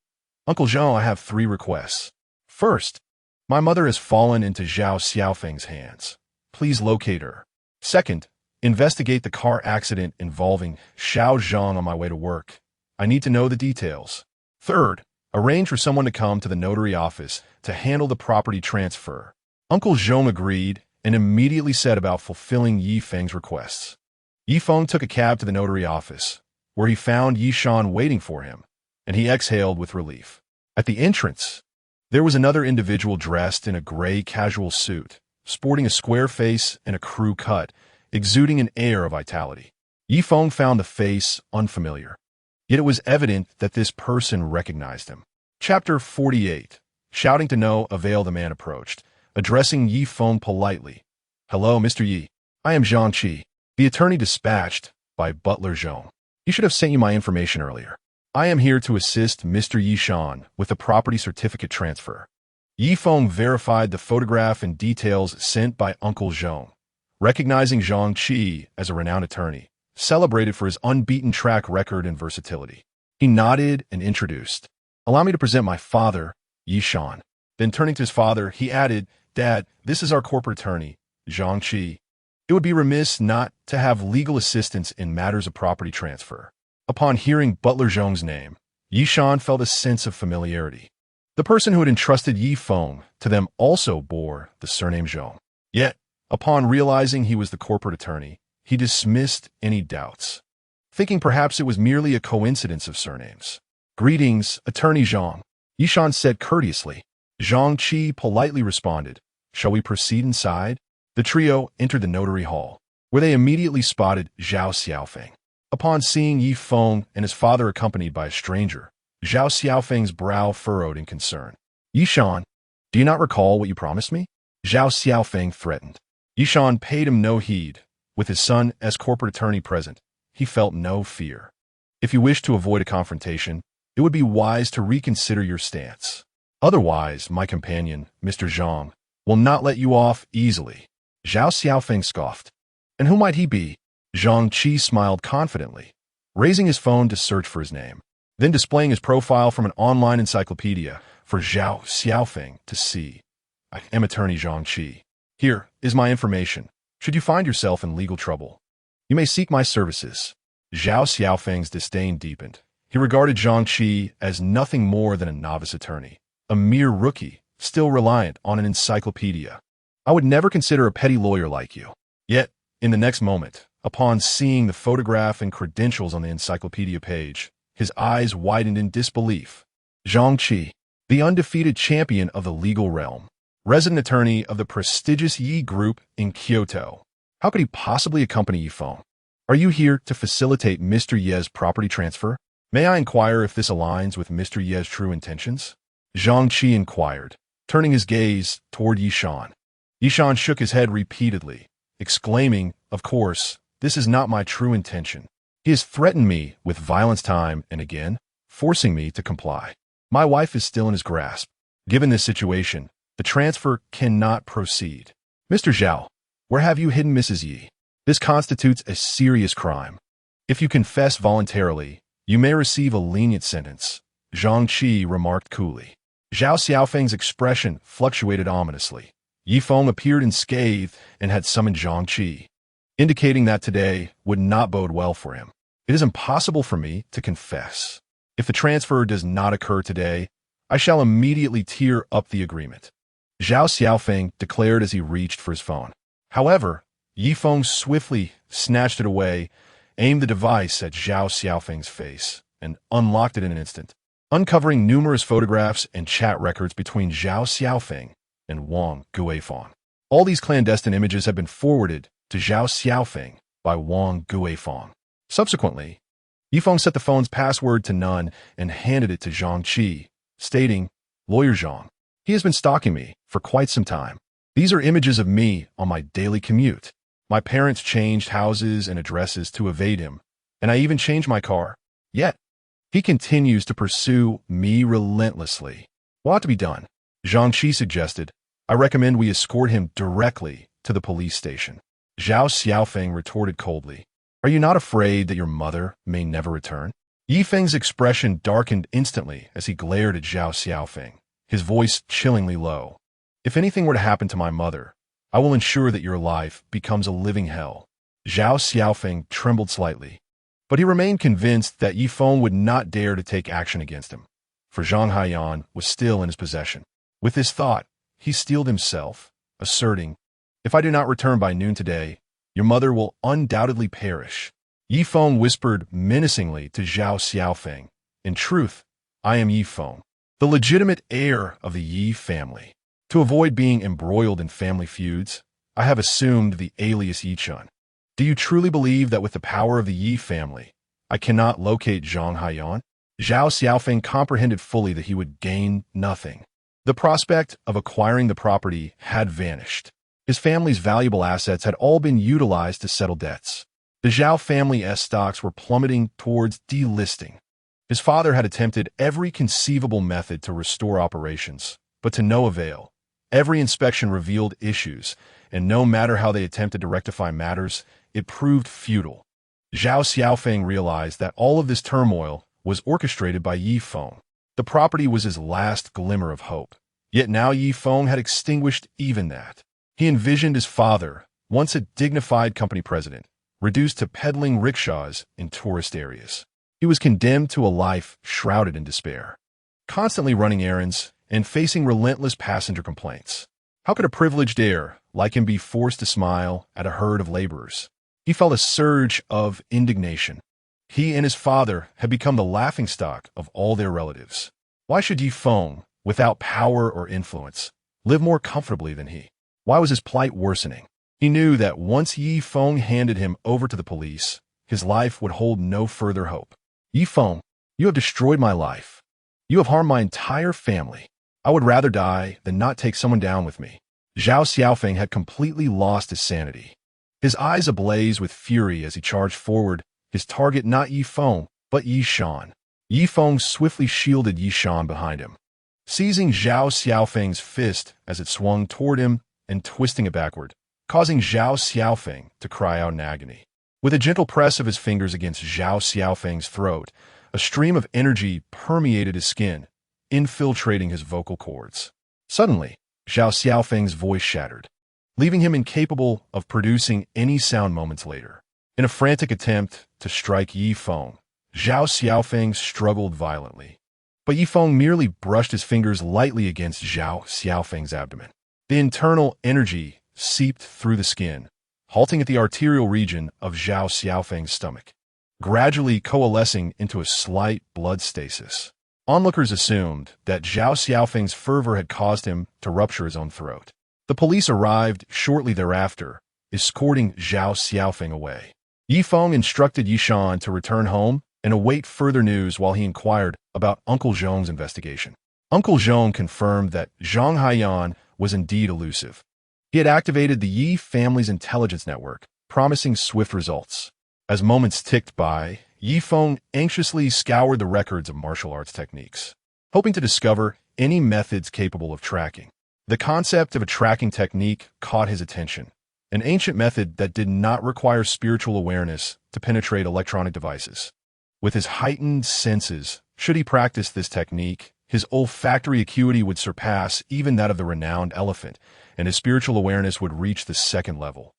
"Uncle Zhao, I have 3 requests. First, my mother has fallen into Zhao Xiaofeng's hands. Please locate her. Second, investigate the car accident involving Xiao Zhang on my way to work. I need to know the details. Third, arrange for someone to come to the notary office to handle the property transfer." Uncle Zhong agreed and immediately set about fulfilling Yifeng's requests. Yifeng took a cab to the notary office, where he found Yishan waiting for him, and he exhaled with relief. At the entrance, there was another individual dressed in a gray casual suit, sporting a square face and a crew cut, exuding an air of vitality. Yi Feng found the face unfamiliar. Yet it was evident that this person recognized him. Chapter 48. Shouting to no avail, the man approached, addressing Yi Feng politely. "Hello, Mr. Yi. I am Zhang Qi, the attorney dispatched by butler Zhao. He should have sent you my information earlier. I am here to assist Mr. Yi Shan with the property certificate transfer." Yi Feng verified the photograph and details sent by Uncle Zhao, recognizing Zhang Qi as a renowned attorney, celebrated for his unbeaten track record and versatility. He nodded and introduced. "Allow me to present my father, Yi Shan." Then turning to his father, he added, "Dad, this is our corporate attorney, Zhang Qi. It would be remiss not to have legal assistance in matters of property transfer." Upon hearing butler Zhong's name, Yi Shan felt a sense of familiarity. The person who had entrusted Yi Feng to them also bore the surname Zhao. Yet, upon realizing he was the corporate attorney, he dismissed any doubts, thinking perhaps it was merely a coincidence of surnames. "Greetings, Attorney Zhang," Yi Shan said courteously. Zhang Qi politely responded, "Shall we proceed inside?" The trio entered the notary hall, where they immediately spotted Zhao Xiaofeng. Upon seeing Yi Feng and his father accompanied by a stranger, Zhao Xiaofeng's brow furrowed in concern. "Yi Shan, do you not recall what you promised me?" Zhao Xiaofeng threatened. Yi Shan paid him no heed. With his son as corporate attorney present, he felt no fear. "If you wish to avoid a confrontation, it would be wise to reconsider your stance. Otherwise, my companion, Mr. Zhang, will not let you off easily." Zhao Xiaofeng scoffed. "And who might he be?" Zhang Qi smiled confidently, raising his phone to search for his name, then displaying his profile from an online encyclopedia for Zhao Xiaofeng to see. "I am attorney Zhang Qi. Here is my information. Should you find yourself in legal trouble, you may seek my services." Zhao Xiaofeng's disdain deepened. He regarded Zhang Qi as nothing more than a novice attorney, a mere rookie, still reliant on an encyclopedia. "I would never consider a petty lawyer like you." Yet, in the next moment, upon seeing the photograph and credentials on the encyclopedia page, his eyes widened in disbelief. Zhang Qi, the undefeated champion of the legal realm, resident attorney of the prestigious Yi Group in Kyoto. How could he possibly accompany Yi Feng? "Are you here to facilitate Mr. Ye's property transfer? May I inquire if this aligns with Mr. Ye's true intentions?" Zhang Qi inquired, turning his gaze toward Yi Shan. Yi Shan shook his head repeatedly, exclaiming, "Of course, this is not my true intention. He has threatened me with violence time and again, forcing me to comply. My wife is still in his grasp. Given this situation, the transfer cannot proceed. Mr. Zhao, where have you hidden Mrs. Yi? This constitutes a serious crime. If you confess voluntarily, you may receive a lenient sentence," Zhang Qi remarked coolly. Zhao Xiaofeng's expression fluctuated ominously. Yi Feng appeared unscathed and had summoned Zhang Qi, indicating that today would not bode well for him. "It is impossible for me to confess. If the transfer does not occur today, I shall immediately tear up the agreement," Zhao Xiaofeng declared as he reached for his phone. However, Yi Feng swiftly snatched it away, aimed the device at Zhao Xiaofeng's face, and unlocked it in an instant, uncovering numerous photographs and chat records between Zhao Xiaofeng and Wang Guifang. All these clandestine images had been forwarded to Zhao Xiaofeng by Wang Guifang. Subsequently, Yi Feng set the phone's password to none and handed it to Zhang Qi, stating, "Lawyer Zhang, he has been stalking me for quite some time. These are images of me on my daily commute. My parents changed houses and addresses to evade him, and I even changed my car. Yet, he continues to pursue me relentlessly. What ought to be done?" Zhang Qi suggested, "I recommend we escort him directly to the police station." Zhao Xiaofeng retorted coldly, "Are you not afraid that your mother may never return?" Yi Feng's expression darkened instantly as he glared at Zhao Xiaofeng, his voice chillingly low. "If anything were to happen to my mother, I will ensure that your life becomes a living hell." Zhao Xiaofeng trembled slightly, but he remained convinced that Yi Feng would not dare to take action against him, for Zhang Haiyan was still in his possession. With this thought, he steeled himself, asserting, "If I do not return by noon today, your mother will undoubtedly perish." Yi Feng whispered menacingly to Zhao Xiaofeng, "In truth, I am Yi Feng, the legitimate heir of the Yi family. To avoid being embroiled in family feuds, I have assumed the alias Yi Chun. Do you truly believe that with the power of the Yi family, I cannot locate Zhang Haiyan? Zhao Xiaofeng comprehended fully that he would gain nothing. The prospect of acquiring the property had vanished. His family's valuable assets had all been utilized to settle debts. The Zhao family's stocks were plummeting towards delisting. His father had attempted every conceivable method to restore operations, but to no avail. Every inspection revealed issues, and no matter how they attempted to rectify matters, it proved futile. Zhao Xiaofeng realized that all of this turmoil was orchestrated by Yi Feng. The property was his last glimmer of hope. Yet now Yi Feng had extinguished even that. He envisioned his father, once a dignified company president, reduced to peddling rickshaws in tourist areas. He was condemned to a life shrouded in despair, constantly running errands and facing relentless passenger complaints. How could a privileged heir like him be forced to smile at a herd of laborers? He felt a surge of indignation. He and his father had become the laughingstock of all their relatives. Why should Yi Feng, without power or influence, live more comfortably than he? Why was his plight worsening? He knew that once Yi Feng handed him over to the police, his life would hold no further hope. Yi Feng, you have destroyed my life. You have harmed my entire family. I would rather die than not take someone down with me. Zhao Xiaofeng had completely lost his sanity. His eyes ablaze with fury as he charged forward, his target not Yi Feng, but Yi Shan. Yi Feng swiftly shielded Yi Shan behind him, seizing Zhao Xiaofeng's fist as it swung toward him and twisting it backward, causing Zhao Xiaofeng to cry out in agony. With a gentle press of his fingers against Zhao Xiaofeng's throat, a stream of energy permeated his skin, infiltrating his vocal cords. Suddenly, Zhao Xiaofeng's voice shattered, leaving him incapable of producing any sound moments later. In a frantic attempt to strike Yi Feng, Zhao Xiaofeng struggled violently. But Yi Feng merely brushed his fingers lightly against Zhao Xiaofeng's abdomen. The internal energy seeped through the skin, halting at the arterial region of Zhao Xiaofeng's stomach, gradually coalescing into a slight blood stasis. Onlookers assumed that Zhao Xiaofeng's fervor had caused him to rupture his own throat. The police arrived shortly thereafter, escorting Zhao Xiaofeng away. Yi Feng instructed Yi Shan to return home and await further news while he inquired about Uncle Zhong's investigation. Uncle Zhong confirmed that Zhang Haiyan was indeed elusive. He had activated the Yi family's intelligence network, promising swift results. As moments ticked by, Yi Feng anxiously scoured the records of martial arts techniques, hoping to discover any methods capable of tracking. The concept of a tracking technique caught his attention, an ancient method that did not require spiritual awareness to penetrate electronic devices. With his heightened senses, should he practice this technique, his olfactory acuity would surpass even that of the renowned elephant, and his spiritual awareness would reach the second level,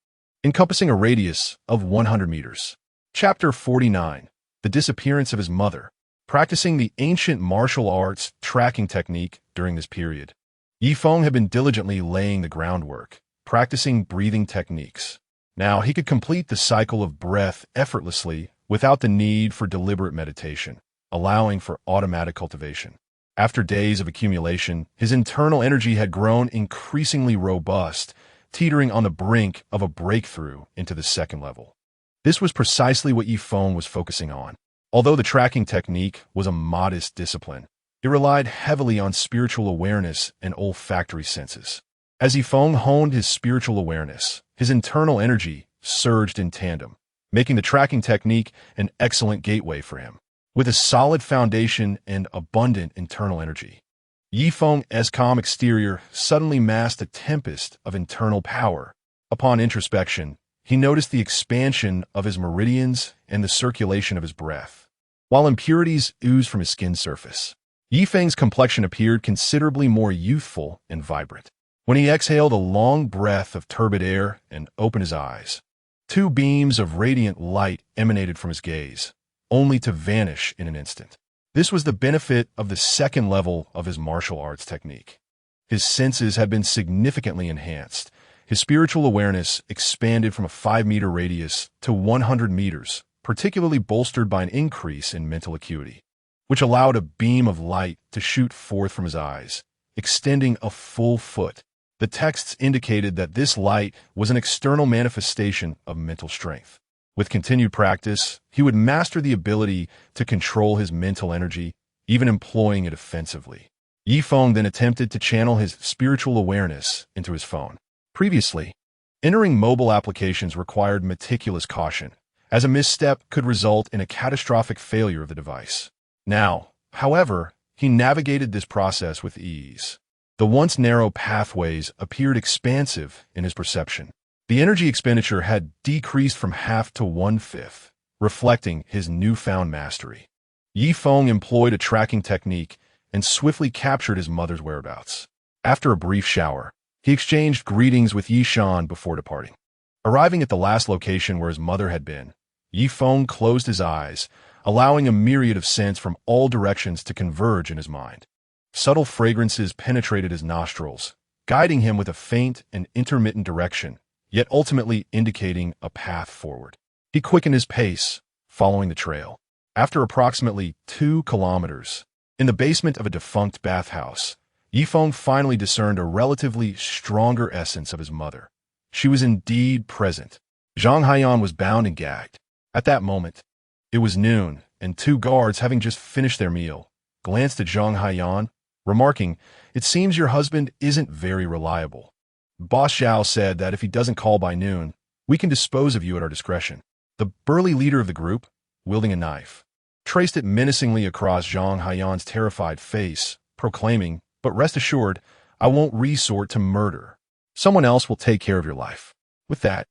encompassing a radius of 100 meters. Chapter 49. The Disappearance of His Mother. Practicing the ancient martial arts tracking technique during this period, Yi Feng had been diligently laying the groundwork, practicing breathing techniques. Now he could complete the cycle of breath effortlessly without the need for deliberate meditation, allowing for automatic cultivation. After days of accumulation, his internal energy had grown increasingly robust, teetering on the brink of a breakthrough into the second level. This was precisely what Yi Feng was focusing on. Although the tracking technique was a modest discipline, it relied heavily on spiritual awareness and olfactory senses. As Yi Feng honed his spiritual awareness, his internal energy surged in tandem, making the tracking technique an excellent gateway for him. With a solid foundation and abundant internal energy, Yi Feng's calm exterior suddenly masked a tempest of internal power. Upon introspection, he noticed the expansion of his meridians and the circulation of his breath, while impurities oozed from his skin surface. Yi Feng's complexion appeared considerably more youthful and vibrant. When he exhaled a long breath of turbid air and opened his eyes, two beams of radiant light emanated from his gaze, only to vanish in an instant. This was the benefit of the second level of his martial arts technique. His senses had been significantly enhanced. His spiritual awareness expanded from a 5-meter radius to 100 meters, particularly bolstered by an increase in mental acuity, which allowed a beam of light to shoot forth from his eyes, extending a full foot. The texts indicated that this light was an external manifestation of mental strength. With continued practice, he would master the ability to control his mental energy, even employing it offensively. Feng then attempted to channel his spiritual awareness into his phone. Previously, entering mobile applications required meticulous caution, as a misstep could result in a catastrophic failure of the device. Now, however, he navigated this process with ease. The once narrow pathways appeared expansive in his perception. The energy expenditure had decreased from half to one-fifth, reflecting his newfound mastery. Feng employed a tracking technique and swiftly captured his mother's whereabouts. After a brief shower, he exchanged greetings with Shan before departing. Arriving at the last location where his mother had been, Feng closed his eyes, allowing a myriad of scents from all directions to converge in his mind. Subtle fragrances penetrated his nostrils, guiding him with a faint and intermittent direction, yet ultimately indicating a path forward. He quickened his pace, following the trail. After approximately 2 kilometers, in the basement of a defunct bathhouse, Feng finally discerned a relatively stronger essence of his mother. She was indeed present. Zhang Haiyan was bound and gagged. At that moment, it was noon, and 2 guards, having just finished their meal, glanced at Zhang Haiyan, remarking, "It seems your husband isn't very reliable. Boss Zhao said that if he doesn't call by noon, we can dispose of you at our discretion." The burly leader of the group, wielding a knife, traced it menacingly across Zhang Haiyan's terrified face, proclaiming, "But rest assured, I won't resort to murder. Someone else will take care of your life." With that,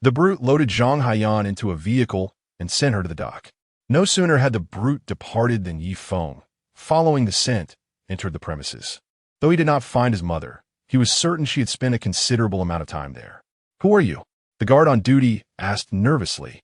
the brute loaded Zhang Haiyan into a vehicle and sent her to the dock. No sooner had the brute departed than Feng, following the scent, entered the premises. Though he did not find his mother, he was certain she had spent a considerable amount of time there. "Who are you?" the guard on duty asked nervously.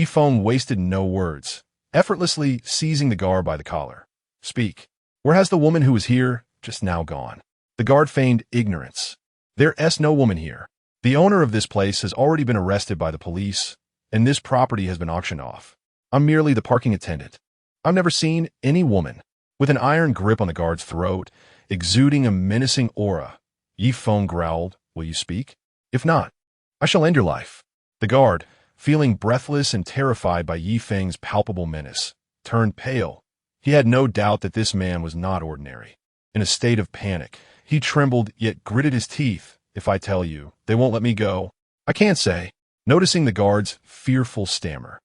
Feng wasted no words, effortlessly seizing the guard by the collar. "Speak. Where has the woman who was here just now gone?" The guard feigned ignorance. "There's no woman here. The owner of this place has already been arrested by the police, and this property has been auctioned off. I'm merely the parking attendant. I've never seen any woman." With an iron grip on the guard's throat, exuding a menacing aura, Feng growled, "Will you speak? If not, I shall end your life." The guard, feeling breathless and terrified by Feng's palpable menace, turned pale. He had no doubt that this man was not ordinary. In a state of panic, he trembled yet gritted his teeth. "If I tell you, they won't let me go." "I can't say." Noticing the guard's fearful stammer,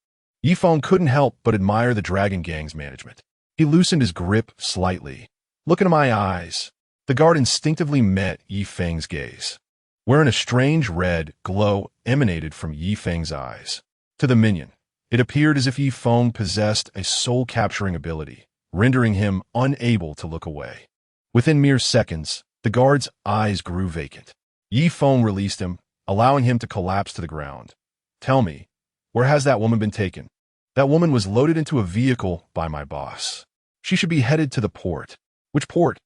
Feng couldn't help but admire the Dragon Gang's management. He loosened his grip slightly. "Look into my eyes." The guard instinctively met Feng's gaze, wherein a strange red glow emanated from Feng's eyes. To the minion, it appeared as if Feng possessed a soul-capturing ability, rendering him unable to look away. Within mere seconds, the guard's eyes grew vacant. Feng released him, allowing him to collapse to the ground. "Tell me, where has that woman been taken?" "That woman was loaded into a vehicle by my boss. She should be headed to the port." "Which port?"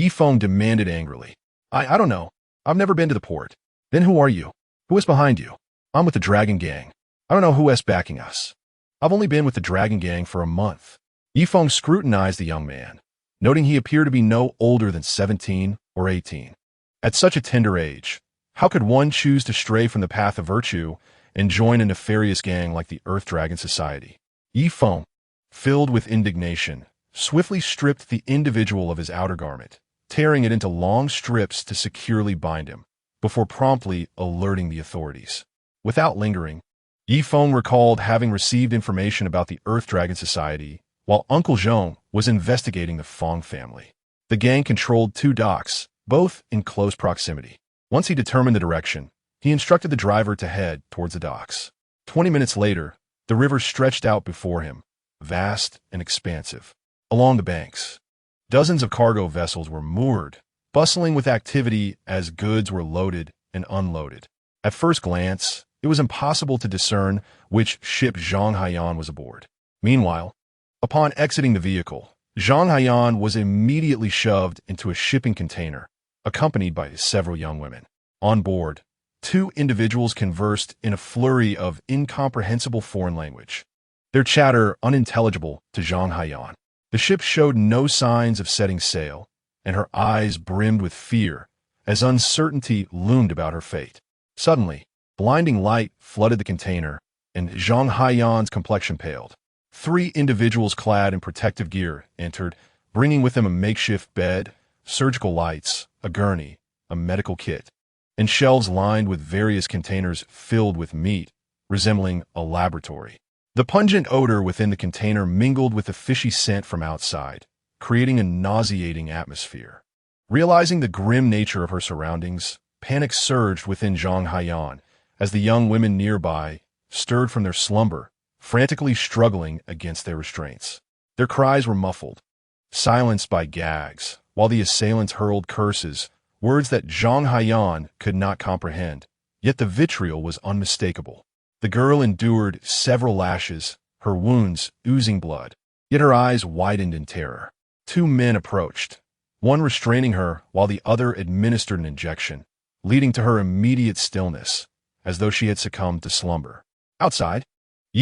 Feng demanded angrily. I don't know. I've never been to the port." "Then who are you? Who is behind you?" "I'm with the Dragon Gang. I don't know who is backing us." "I've only been with the Dragon Gang for a month." Feng scrutinized the young man, noting he appeared to be no older than 17 or 18. At such a tender age, how could one choose to stray from the path of virtue and join a nefarious gang like the Earth Dragon Society? Feng, filled with indignation, swiftly stripped the individual of his outer garment, tearing it into long strips to securely bind him, before promptly alerting the authorities. Without lingering, Feng recalled having received information about the Earth Dragon Society while Uncle Zhong was investigating the Feng family. The gang controlled 2 docks, both in close proximity. Once he determined the direction, he instructed the driver to head towards the docks. 20 minutes later, the river stretched out before him, vast and expansive. Along the banks, dozens of cargo vessels were moored, bustling with activity as goods were loaded and unloaded. At first glance, it was impossible to discern which ship Zhang Haiyan was aboard. Meanwhile, upon exiting the vehicle, Zhang Haiyan was immediately shoved into a shipping container, accompanied by several young women. On board, 2 individuals conversed in a flurry of incomprehensible foreign language, their chatter unintelligible to Zhang Haiyan. The ship showed no signs of setting sail, and her eyes brimmed with fear as uncertainty loomed about her fate. Suddenly, blinding light flooded the container, and Zhang Haiyan's complexion paled. 3 individuals clad in protective gear entered, bringing with them a makeshift bed, surgical lights, a gurney, a medical kit, and shelves lined with various containers filled with meat, resembling a laboratory. The pungent odor within the container mingled with the fishy scent from outside, creating a nauseating atmosphere. Realizing the grim nature of her surroundings, panic surged within Zhang Haiyan as the young women nearby stirred from their slumber, frantically struggling against their restraints. Their cries were muffled, silenced by gags, while the assailants hurled curses, words that Zhang Haiyan could not comprehend, yet the vitriol was unmistakable. The girl endured several lashes, her wounds oozing blood, yet her eyes widened in terror. 2 men approached, one restraining her while the other administered an injection, leading to her immediate stillness, as though she had succumbed to slumber. Outside,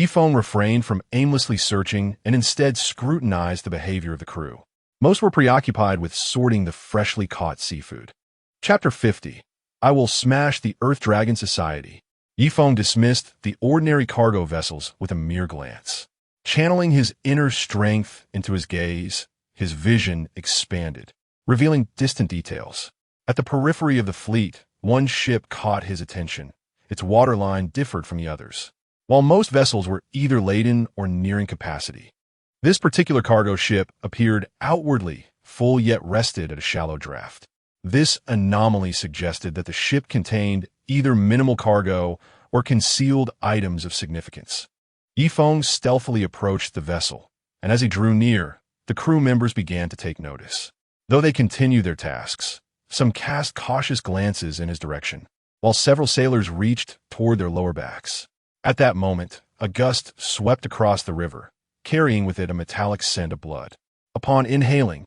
Feng refrained from aimlessly searching and instead scrutinized the behavior of the crew. Most were preoccupied with sorting the freshly caught seafood. Chapter 50. I will smash the Earth Dragon Society. Feng dismissed the ordinary cargo vessels with a mere glance. Channeling his inner strength into his gaze, his vision expanded, revealing distant details. At the periphery of the fleet, one ship caught his attention. Its waterline differed from the others, while most vessels were either laden or nearing capacity. This particular cargo ship appeared outwardly full yet rested at a shallow draft. This anomaly suggested that the ship contained either minimal cargo or concealed items of significance. Feng stealthily approached the vessel, and as he drew near, the crew members began to take notice. Though they continued their tasks, some cast cautious glances in his direction, while several sailors reached toward their lower backs. At that moment, a gust swept across the river, carrying with it a metallic scent of blood. Upon inhaling,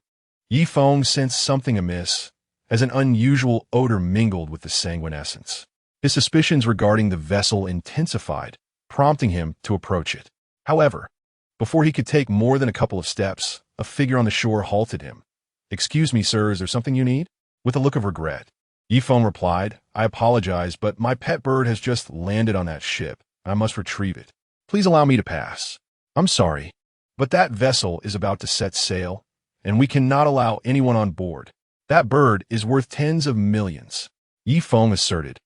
Feng sensed something amiss, as an unusual odor mingled with the sanguine essence. His suspicions regarding the vessel intensified, prompting him to approach it. However, before he could take more than a couple of steps, a figure on the shore halted him. "Excuse me, sir, is there something you need?" With a look of regret, Feng replied, "I apologize, but my pet bird has just landed on that ship, and I must retrieve it. Please allow me to pass." "I'm sorry, but that vessel is about to set sail, and we cannot allow anyone on board. That bird is worth tens of millions," Feng asserted,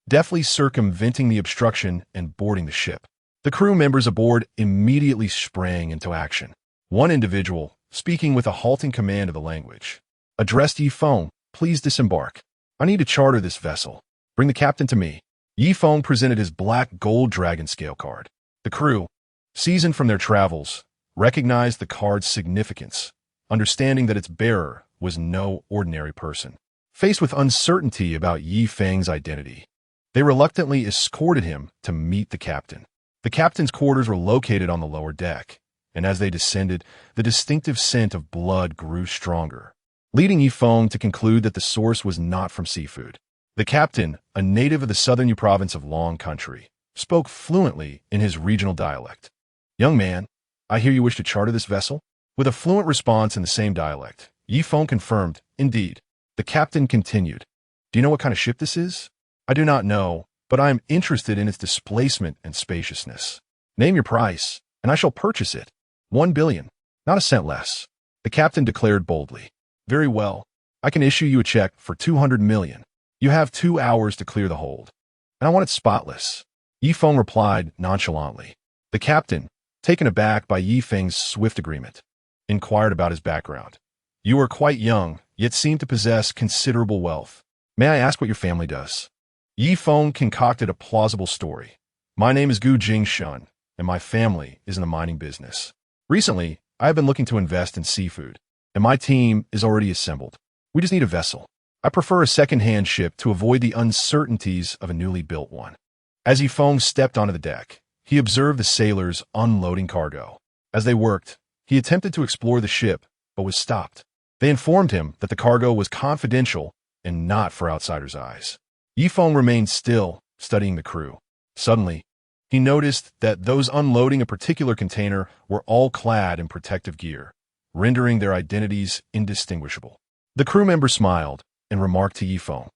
deftly circumventing the obstruction and boarding the ship. The crew members aboard immediately sprang into action. One individual, speaking with a halting command of the language, addressed Feng, "Please disembark. I need to charter this vessel. Bring the captain to me." Feng presented his black gold dragon scale card. The crew, seasoned from their travels, recognized the card's significance, understanding that its bearer was no ordinary person. Faced with uncertainty about Feng's identity, they reluctantly escorted him to meet the captain. The captain's quarters were located on the lower deck, and as they descended, the distinctive scent of blood grew stronger, leading Feng to conclude that the source was not from seafood. The captain, a native of the southern province of Long Country, spoke fluently in his regional dialect. "Young man, I hear you wish to charter this vessel?" With a fluent response in the same dialect, Feng confirmed, "Indeed." The captain continued, "Do you know what kind of ship this is?" "I do not know, but I am interested in its displacement and spaciousness." "Name your price, and I shall purchase it. 1 billion, not a cent less." The captain declared boldly. "Very well, I can issue you a check for 200 million. You have 2 hours to clear the hold, and I want it spotless." Feng replied nonchalantly. The captain, taken aback by Feng's swift agreement, inquired about his background. "You are quite young, yet seem to possess considerable wealth. May I ask what your family does?" Feng concocted a plausible story. "My name is Gu Jingshun, and my family is in the mining business. Recently, I have been looking to invest in seafood, and my team is already assembled. We just need a vessel. I prefer a second-hand ship to avoid the uncertainties of a newly built one." As Feng stepped onto the deck, he observed the sailors unloading cargo. As they worked, he attempted to explore the ship, but was stopped. They informed him that the cargo was confidential and not for outsiders' eyes. Feng remained still, studying the crew. Suddenly, he noticed that those unloading a particular container were all clad in protective gear, rendering their identities indistinguishable. The crew member smiled and remarked to Feng,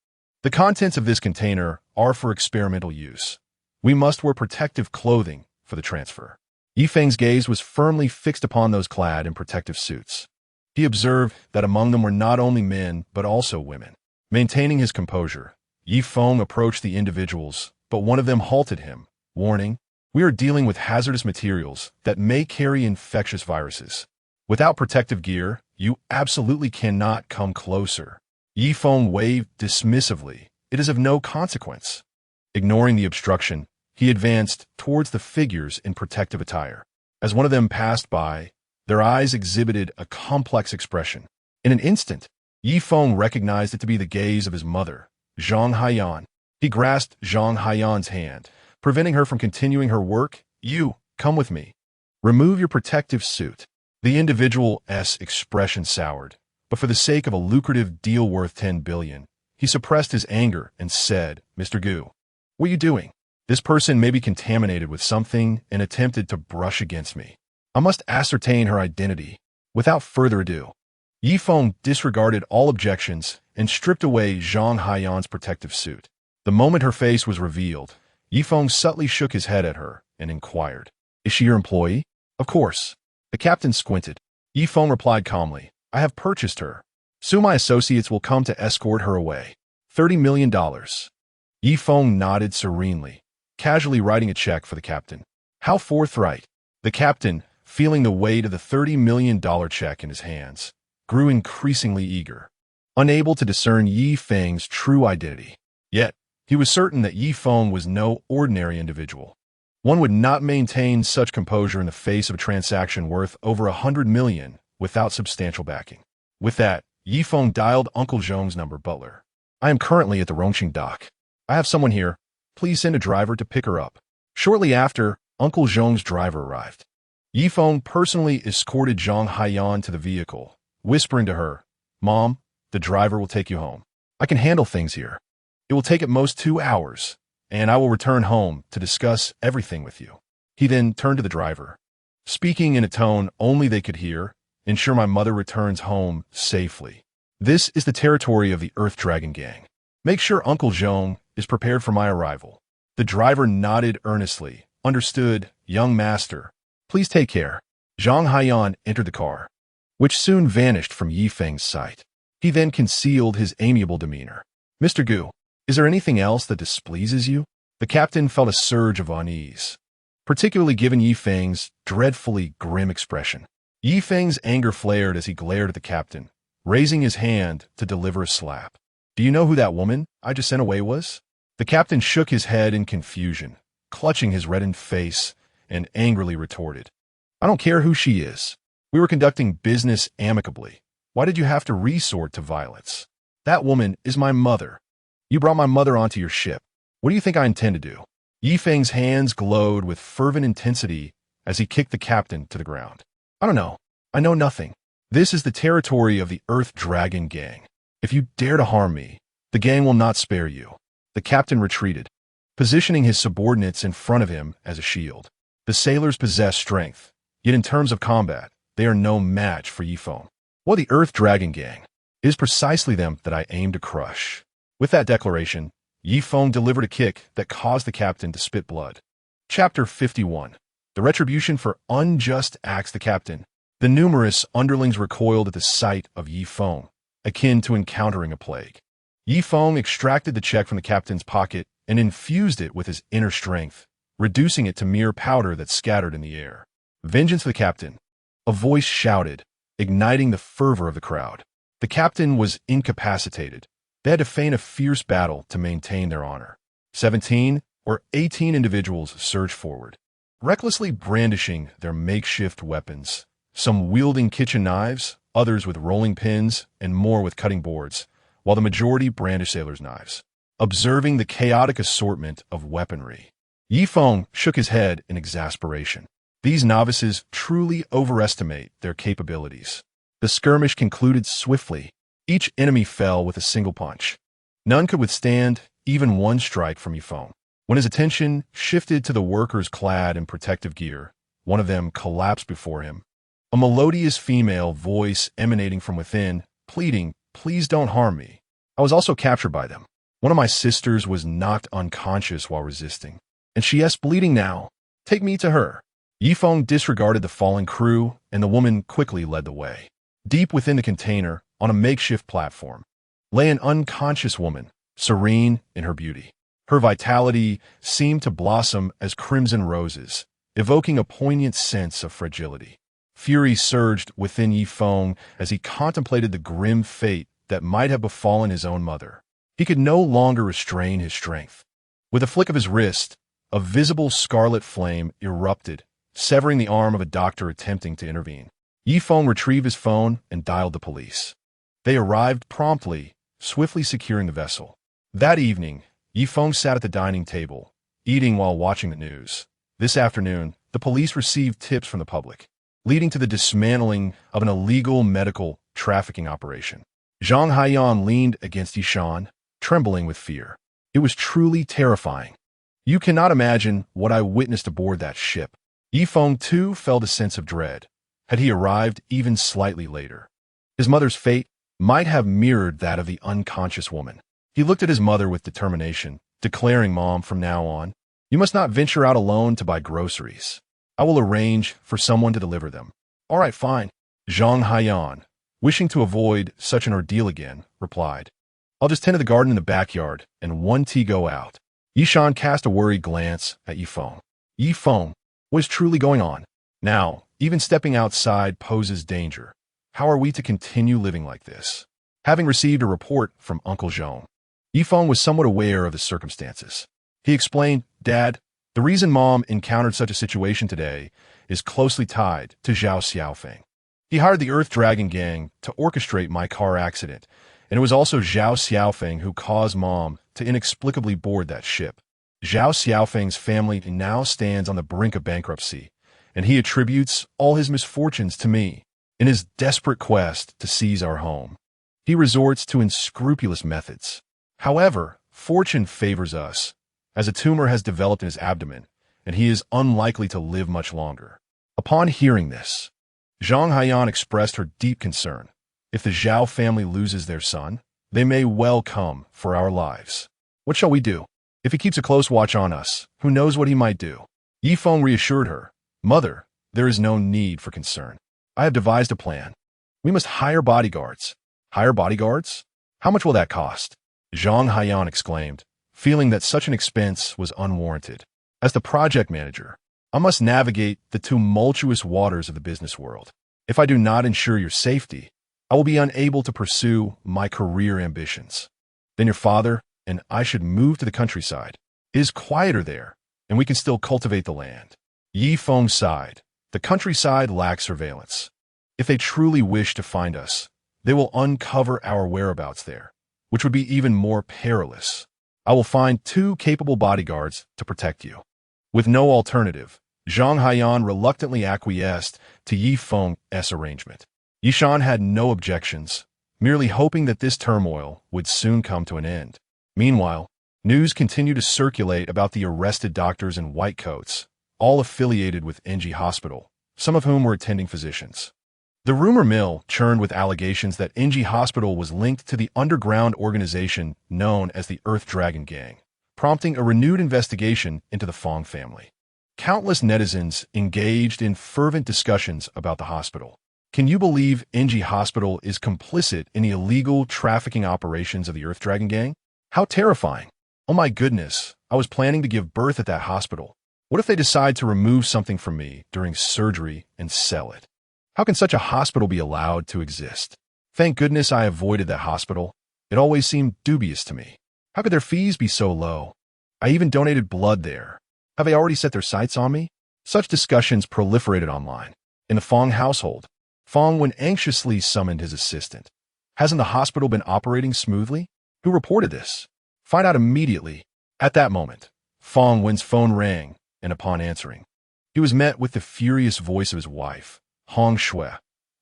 The contents of this container are for experimental use. We must wear protective clothing for the transfer. Yi Feng's gaze was firmly fixed upon those clad in protective suits. He observed that among them were not only men, but also women. Maintaining his composure, Yi Feng approached the individuals, but one of them halted him, warning, "We are dealing with hazardous materials that may carry infectious viruses. Without protective gear, you absolutely cannot come closer." Yi Feng waved dismissively. "It is of no consequence." Ignoring the obstruction, he advanced towards the figures in protective attire. As one of them passed by, their eyes exhibited a complex expression. In an instant, Yi Feng recognized it to be the gaze of his mother, Zhang Haiyan. He grasped Zhang Haiyan's hand, preventing her from continuing her work. "You, come with me. Remove your protective suit." The individual's expression soured, but for the sake of a lucrative deal worth 10 billion, he suppressed his anger and said, "Mr. Gu, what are you doing? This person may be contaminated with something and attempted to brush against me. I must ascertain her identity." Without further ado, Yi Feng disregarded all objections and stripped away Zhang Haiyan's protective suit. The moment her face was revealed, Yi Feng subtly shook his head at her and inquired, "Is she your employee?" "Of course." The captain squinted. Yi Feng replied calmly, "I have purchased her. Soon my associates will come to escort her away. $30 million. Yi Feng nodded serenely, casually writing a check for the captain. How forthright. The captain, feeling the weight of the $30 million check in his hands, grew increasingly eager, unable to discern Yi Feng's true identity. Yet, he was certain that Yi Feng was no ordinary individual. One would not maintain such composure in the face of a transaction worth over 100 million without substantial backing. With that, Yi Feng dialed Uncle Zhong's number, "Butler. I am currently at the Rongqing dock. I have someone here. Please send a driver to pick her up." Shortly after, Uncle Zhong's driver arrived. Yi Feng personally escorted Zhang Haiyan to the vehicle, whispering to her, "Mom, the driver will take you home. I can handle things here. It will take at most 2 hours, and I will return home to discuss everything with you." He then turned to the driver, speaking in a tone only they could hear, "Ensure my mother returns home safely. This is the territory of the Earth Dragon Gang. Make sure Uncle Zhong is prepared for my arrival." The driver nodded earnestly. "Understood, young master. Please take care." Zhang Haiyan entered the car, which soon vanished from Yi Feng's sight. He then concealed his amiable demeanor. "Mr. Gu, is there anything else that displeases you?" The captain felt a surge of unease, particularly given Yi Feng's dreadfully grim expression. Yi Feng's anger flared as he glared at the captain, raising his hand to deliver a slap. "Do you know who that woman I just sent away was?" The captain shook his head in confusion, clutching his reddened face, and angrily retorted, "I don't care who she is. We were conducting business amicably. Why did you have to resort to violence? That woman is my mother. You brought my mother onto your ship. What do you think I intend to do?" Yi Feng's hands glowed with fervent intensity as he kicked the captain to the ground. "I don't know. I know nothing. This is the territory of the Earth Dragon Gang. If you dare to harm me, the gang will not spare you." The captain retreated, positioning his subordinates in front of him as a shield. The sailors possess strength, yet in terms of combat, they are no match for Yi Feng. "Well, the Earth Dragon Gang. It is precisely them that I aim to crush." With that declaration, Yi Feng delivered a kick that caused the captain to spit blood. Chapter 51. The Retribution for Unjust Acts. The captain. The numerous underlings recoiled at the sight of Yi Feng, akin to encountering a plague. Yi Feng extracted the check from the captain's pocket and infused it with his inner strength, reducing it to mere powder that scattered in the air. "Vengeance for the captain!" A voice shouted, igniting the fervor of the crowd. The captain was incapacitated. They had to feign a fierce battle to maintain their honor. 17 or 18 individuals surged forward, recklessly brandishing their makeshift weapons, some wielding kitchen knives, others with rolling pins, and more with cutting boards, while the majority brandished sailors' knives. Observing the chaotic assortment of weaponry, Yi Feng shook his head in exasperation. These novices truly overestimate their capabilities. The skirmish concluded swiftly. Each enemy fell with a single punch. None could withstand even one strike from Yi Feng. When his attention shifted to the workers clad in protective gear, one of them collapsed before him. A melodious female voice emanating from within, pleading, "Please don't harm me. I was also captured by them." One of my sisters was knocked unconscious while resisting, and she is bleeding now. Take me to her. Yifeng disregarded the fallen crew, and the woman quickly led the way. Deep within the container, on a makeshift platform, lay an unconscious woman, serene in her beauty. Her vitality seemed to blossom as crimson roses, evoking a poignant sense of fragility. Fury surged within Yifeng as he contemplated the grim fate that might have befallen his own mother. He could no longer restrain his strength. With a flick of his wrist, a visible scarlet flame erupted, severing the arm of a doctor attempting to intervene. Yifeng retrieved his phone and dialed the police. They arrived promptly, swiftly securing the vessel. That evening, Yifeng sat at the dining table, eating while watching the news. This afternoon, the police received tips from the public, leading to the dismantling of an illegal medical trafficking operation. Zhang Haiyan leaned against Yishan, trembling with fear. It was truly terrifying. You cannot imagine what I witnessed aboard that ship. Yifeng, too, felt a sense of dread. Had he arrived even slightly later, his mother's fate might have mirrored that of the unconscious woman. He looked at his mother with determination, declaring, "Mom, from now on, you must not venture out alone to buy groceries. I will arrange for someone to deliver them." "All right, fine." Zhang Haiyan, wishing to avoid such an ordeal again, replied, "I'll just tend to the garden in the backyard, and one tea go out." Yishan cast a worried glance at Yifeng. Yifeng, what is truly going on? Now, even stepping outside poses danger. How are we to continue living like this? Having received a report from Uncle Zhao, Yifeng was somewhat aware of the circumstances. He explained, "Dad, the reason Mom encountered such a situation today is closely tied to Zhao Xiaofeng. He hired the Earth Dragon Gang to orchestrate my car accident, and it was also Zhao Xiaofeng who caused Mom to inexplicably board that ship. Zhao Xiaofeng's family now stands on the brink of bankruptcy, and he attributes all his misfortunes to me. In his desperate quest to seize our home, he resorts to unscrupulous methods. However, fortune favors us, as a tumor has developed in his abdomen, and he is unlikely to live much longer." Upon hearing this, Zhang Haiyan expressed her deep concern. If the Zhao family loses their son, they may well come for our lives. What shall we do? If he keeps a close watch on us, who knows what he might do? Yifeng reassured her, "Mother, there is no need for concern. I have devised a plan. We must hire bodyguards." "Hire bodyguards? How much will that cost?" Zhang Haiyan exclaimed, feeling that such an expense was unwarranted. "As the project manager, I must navigate the tumultuous waters of the business world. If I do not ensure your safety, I will be unable to pursue my career ambitions. Then your father and I should move to the countryside. It is quieter there, and we can still cultivate the land." Yifeng sighed. The countryside lacks surveillance. If they truly wish to find us, they will uncover our whereabouts there, which would be even more perilous. I will find 2 capable bodyguards to protect you. With no alternative, Zhang Haiyan reluctantly acquiesced to Yifeng's arrangement. Yishan had no objections, merely hoping that this turmoil would soon come to an end. Meanwhile, news continued to circulate about the arrested doctors in white coats, all affiliated with NG Hospital, some of whom were attending physicians. The rumor mill churned with allegations that NG Hospital was linked to the underground organization known as the Earth Dragon Gang, prompting a renewed investigation into the Feng family. Countless netizens engaged in fervent discussions about the hospital. Can you believe NG Hospital is complicit in the illegal trafficking operations of the Earth Dragon Gang? How terrifying. Oh my goodness, I was planning to give birth at that hospital. What if they decide to remove something from me during surgery and sell it? How can such a hospital be allowed to exist? Thank goodness I avoided that hospital. It always seemed dubious to me. How could their fees be so low? I even donated blood there. Have they already set their sights on me? Such discussions proliferated online. In the Feng household, Feng Wen anxiously summoned his assistant. Hasn't the hospital been operating smoothly? Who reported this? Find out immediately. At that moment, Feng Wen's phone rang, and upon answering, he was met with the furious voice of his wife, Hong Shui.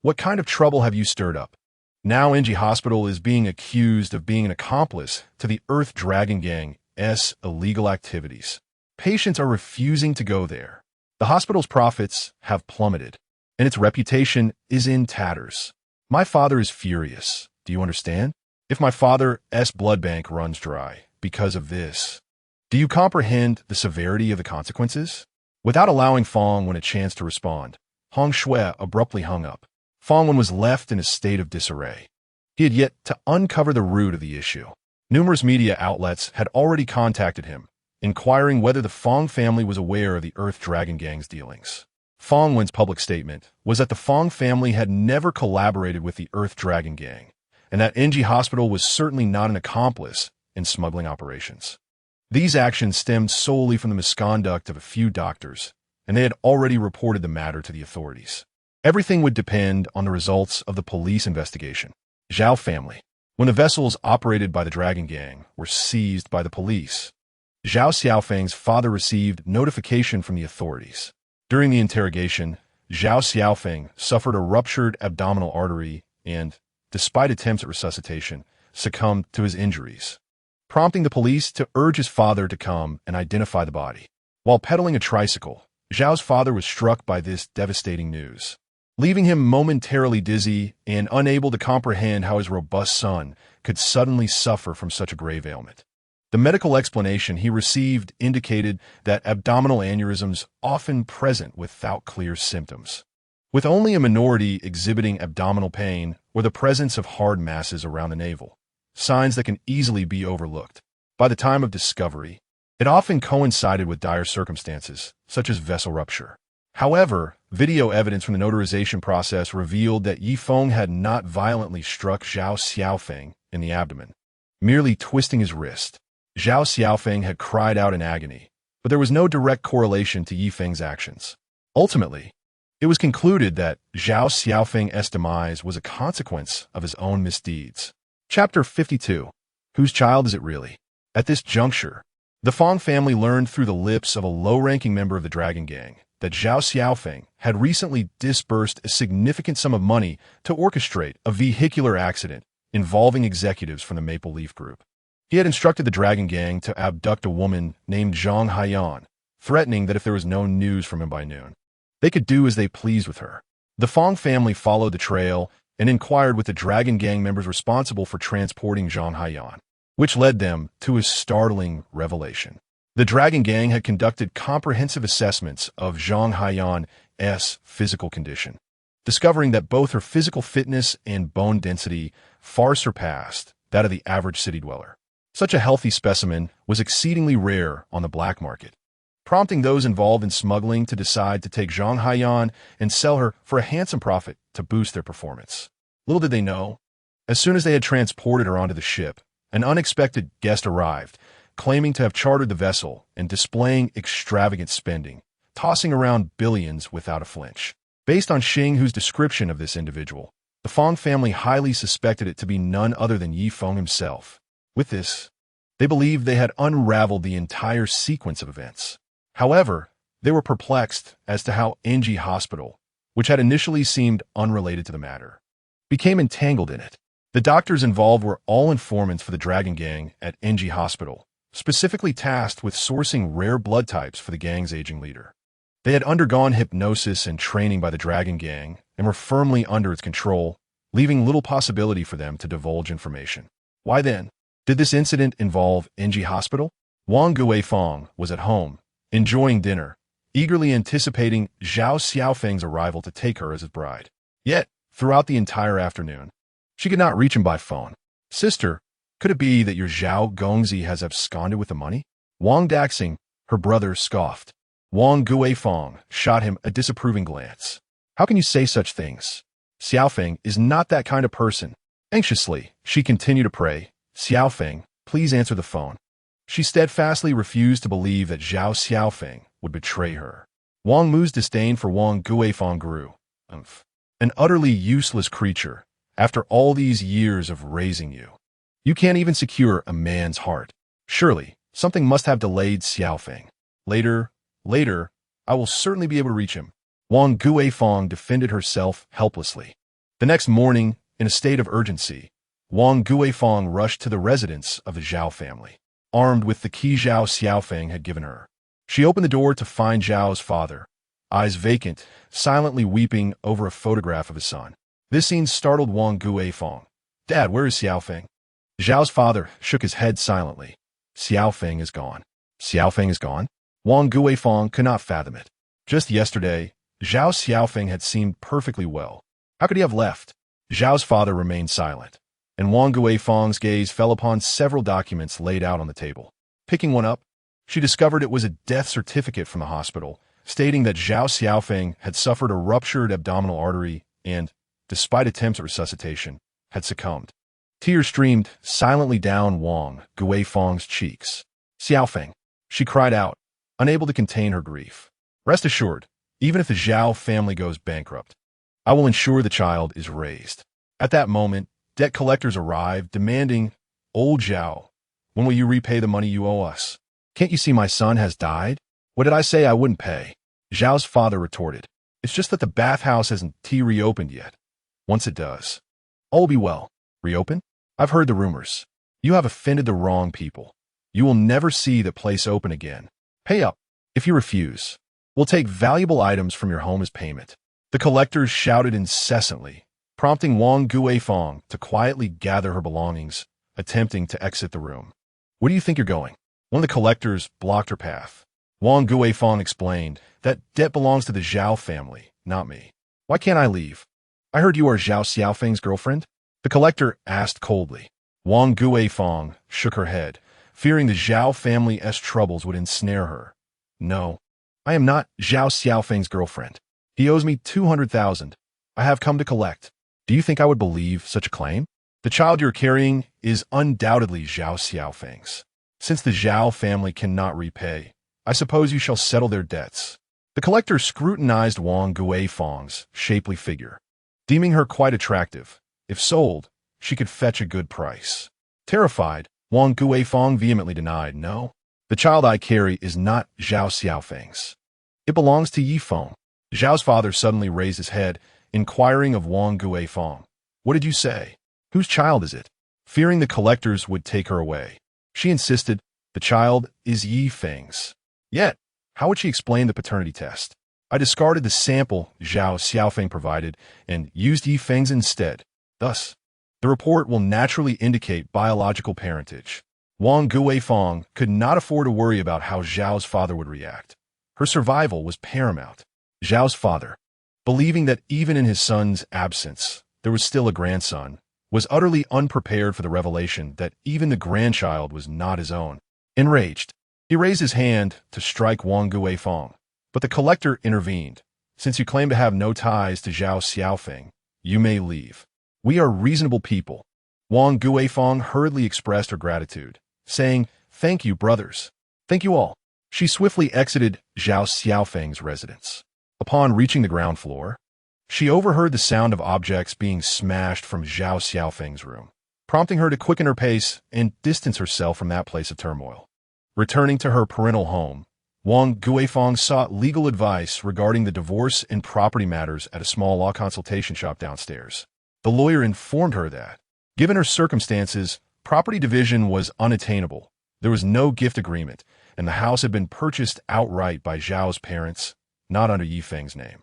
"What kind of trouble have you stirred up? Now NG Hospital is being accused of being an accomplice to the Earth Dragon Gang's illegal activities. Patients are refusing to go there. The hospital's profits have plummeted, and its reputation is in tatters. My father is furious. Do you understand? If my father's blood bank runs dry, because of this. Do you comprehend the severity of the consequences? Without allowing Feng Wen a chance to respond, Hong Shui abruptly hung up. Feng Wen was left in a state of disarray. He had yet to uncover the root of the issue. Numerous media outlets had already contacted him, inquiring whether the Feng family was aware of the Earth Dragon Gang's dealings. Feng Wen's public statement was that the Feng family had never collaborated with the Earth Dragon Gang, and that NG Hospital was certainly not an accomplice in smuggling operations. These actions stemmed solely from the misconduct of a few doctors, and they had already reported the matter to the authorities. Everything would depend on the results of the police investigation. Zhao family. When the vessels operated by the Dragon Gang were seized by the police, Zhao Xiaofeng's father received notification from the authorities. During the interrogation, Zhao Xiaofeng suffered a ruptured abdominal artery and, despite attempts at resuscitation, succumbed to his injuries, prompting the police to urge his father to come and identify the body. While pedaling a tricycle, Zhao's father was struck by this devastating news, leaving him momentarily dizzy and unable to comprehend how his robust son could suddenly suffer from such a grave ailment. The medical explanation he received indicated that abdominal aneurysms often present without clear symptoms, with only a minority exhibiting abdominal pain or the presence of hard masses around the navel, signs that can easily be overlooked. By the time of discovery, it often coincided with dire circumstances, such as vessel rupture. However, video evidence from the notarization process revealed that Yi Feng had not violently struck Zhao Xiaofeng in the abdomen, merely twisting his wrist. Zhao Xiaofeng had cried out in agony, but there was no direct correlation to Yi Feng's actions. Ultimately, it was concluded that Zhao Xiaofeng's demise was a consequence of his own misdeeds. Chapter 52. Whose child is it really? At this juncture, the Feng family learned through the lips of a low-ranking member of the Dragon Gang that Zhao Xiaofeng had recently disbursed a significant sum of money to orchestrate a vehicular accident involving executives from the Maple Leaf Group. He had instructed the Dragon Gang to abduct a woman named Zhang Haiyan, threatening that if there was no news from him by noon, they could do as they pleased with her. The Feng family followed the trail and inquired with the Dragon Gang members responsible for transporting Zhang Haiyan, which led them to a startling revelation. The Dragon Gang had conducted comprehensive assessments of Zhang Haiyan's physical condition, discovering that both her physical fitness and bone density far surpassed that of the average city dweller. Such a healthy specimen was exceedingly rare on the black market, prompting those involved in smuggling to decide to take Zhang Haiyan and sell her for a handsome profit to boost their performance. Little did they know, as soon as they had transported her onto the ship, an unexpected guest arrived, claiming to have chartered the vessel and displaying extravagant spending, tossing around billions without a flinch. Based on Xing Hu's description of this individual, the Feng family highly suspected it to be none other than Yi Feng himself. With this, they believed they had unraveled the entire sequence of events. However, they were perplexed as to how NG Hospital, which had initially seemed unrelated to the matter, became entangled in it. The doctors involved were all informants for the Dragon Gang at NG Hospital, specifically tasked with sourcing rare blood types for the gang's aging leader. They had undergone hypnosis and training by the Dragon Gang and were firmly under its control, leaving little possibility for them to divulge information. Why then did this incident involve NG Hospital? Wang Guifeng was at home, enjoying dinner, eagerly anticipating Zhao Xiaofeng's arrival to take her as his bride. Yet, throughout the entire afternoon, she could not reach him by phone. Sister, could it be that your Zhao Gongzi has absconded with the money? Wang Daxing, her brother, scoffed. Wang Guifeng shot him a disapproving glance. How can you say such things? Xiaofeng is not that kind of person. Anxiously, she continued to pray, Xiaofeng, please answer the phone. She steadfastly refused to believe that Zhao Xiaofeng would betray her. Wang Mu's disdain for Wang Guifeng grew. An utterly useless creature, after all these years of raising you. You can't even secure a man's heart. Surely, something must have delayed Xiaofeng. Later, I will certainly be able to reach him. Wang Guifeng defended herself helplessly. The next morning, in a state of urgency, Wang Guifeng rushed to the residence of the Zhao family, armed with the key Zhao Xiaofeng had given her. She opened the door to find Zhao's father, eyes vacant, silently weeping over a photograph of his son. This scene startled Wang Guifeng. Dad, where is Xiaofeng? Zhao's father shook his head silently. Xiaofeng is gone. Xiaofeng is gone? Wang Guifeng could not fathom it. Just yesterday, Zhao Xiaofeng had seemed perfectly well. How could he have left? Zhao's father remained silent, and Wang Guifeng's gaze fell upon several documents laid out on the table. Picking one up, she discovered it was a death certificate from the hospital, stating that Zhao Xiaofeng had suffered a ruptured abdominal artery and, despite attempts at resuscitation, had succumbed. Tears streamed silently down Wang Guifeng's cheeks. Xiaofeng, she cried out, unable to contain her grief. Rest assured, even if the Zhao family goes bankrupt, I will ensure the child is raised. At that moment, debt collectors arrived, demanding, Old Zhao, when will you repay the money you owe us? Can't you see my son has died? What did I say I wouldn't pay? Zhao's father retorted. It's just that the bathhouse hasn't reopened yet. Once it does, all will be well. Reopen? I've heard the rumors. You have offended the wrong people. You will never see the place open again. Pay up. If you refuse, we'll take valuable items from your home as payment. The collectors shouted incessantly, prompting Wang Guifeng to quietly gather her belongings, attempting to exit the room. Where do you think you're going? One of the collectors blocked her path. Wang Guifeng explained that debt belongs to the Zhao family, not me. Why can't I leave? I heard you are Zhao Xiaofeng's girlfriend? The collector asked coldly. Wang Guifeng shook her head, fearing the Zhao family's troubles would ensnare her. No, I am not Zhao Xiaofeng's girlfriend. He owes me 200,000. I have come to collect. Do you think I would believe such a claim? The child you're carrying is undoubtedly Zhao Xiaofeng's. Since the Zhao family cannot repay, I suppose you shall settle their debts. The collector scrutinized Wang Guifeng's shapely figure, deeming her quite attractive. If sold, she could fetch a good price. Terrified, Wang Guifeng vehemently denied, no, the child I carry is not Zhao Xiaofeng's. It belongs to Feng. Zhao's father suddenly raised his head, inquiring of Wang Guifeng. What did you say? Whose child is it? Fearing the collectors would take her away, she insisted, the child is Feng's. Yet, how would she explain the paternity test? I discarded the sample Zhao Xiaofeng provided and used Feng's instead. Thus, the report will naturally indicate biological parentage. Wang Guifeng could not afford to worry about how Zhao's father would react. Her survival was paramount. Zhao's father, believing that even in his son's absence, there was still a grandson, was utterly unprepared for the revelation that even the grandchild was not his own. Enraged, he raised his hand to strike Wang Guifeng, but the collector intervened. Since you claim to have no ties to Zhao Xiaofeng, you may leave. We are reasonable people. Wang Guifeng hurriedly expressed her gratitude, saying, Thank you, brothers. Thank you all. She swiftly exited Zhao Xiaofeng's residence. Upon reaching the ground floor, she overheard the sound of objects being smashed from Zhao Xiaofeng's room, prompting her to quicken her pace and distance herself from that place of turmoil. Returning to her parental home, Wang Guifeng sought legal advice regarding the divorce and property matters at a small law consultation shop downstairs. The lawyer informed her that, given her circumstances, property division was unattainable. There was no gift agreement, and the house had been purchased outright by Zhao's parents, not under Feng's name.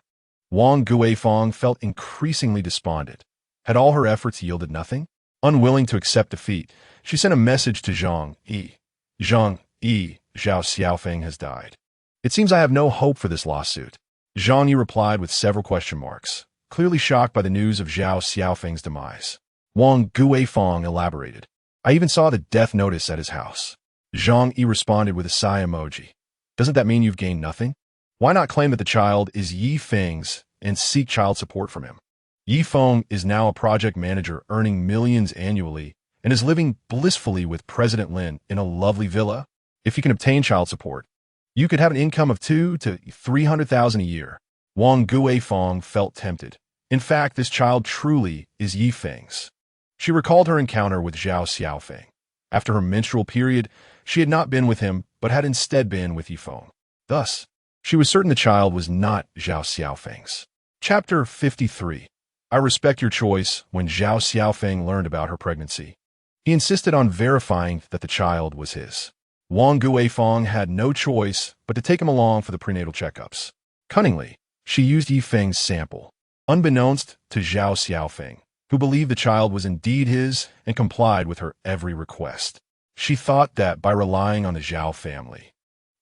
Wang Guifeng felt increasingly despondent. Had all her efforts yielded nothing? Unwilling to accept defeat, she sent a message to Zhang Yi. Zhang Yi, Zhao Xiaofeng has died. It seems I have no hope for this lawsuit. Zhang Yi replied with several question marks, clearly shocked by the news of Zhao Xiaofeng's demise. Wang Guifeng elaborated. I even saw the death notice at his house. Zhang Yi responded with a sigh emoji. Doesn't that mean you've gained nothing? Why not claim that the child is Feng's and seek child support from him? Feng is now a project manager earning millions annually and is living blissfully with President Lin in a lovely villa. If you can obtain child support, you could have an income of 200,000 to 300,000 a year. Wang Guifeng felt tempted. In fact, this child truly is Feng's. She recalled her encounter with Zhao Xiaofeng. After her menstrual period, she had not been with him, but had instead been with Feng. Thus, she was certain the child was not Zhao Xiaofeng's. Chapter 53. I respect your choice. When Zhao Xiaofeng learned about her pregnancy, he insisted on verifying that the child was his. Wang Guifeng had no choice but to take him along for the prenatal checkups. Cunningly, she used Feng's sample, unbeknownst to Zhao Xiaofeng, who believed the child was indeed his and complied with her every request. She thought that by relying on the Zhao family,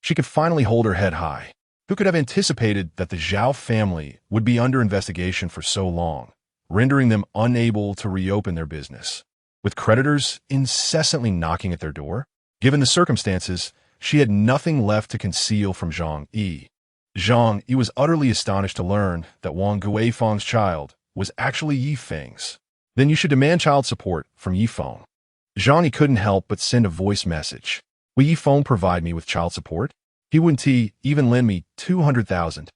she could finally hold her head high. Who could have anticipated that the Zhao family would be under investigation for so long, rendering them unable to reopen their business? With creditors incessantly knocking at their door, given the circumstances, she had nothing left to conceal from Zhang Yi. Zhang Yi was utterly astonished to learn that Wang Guifeng's child was actually Yi Feng's. Then you should demand child support from Yi Feng. Zhang Yi couldn't help but send a voice message. Will Yi Feng provide me with child support? He wouldn't even lend me 200,000,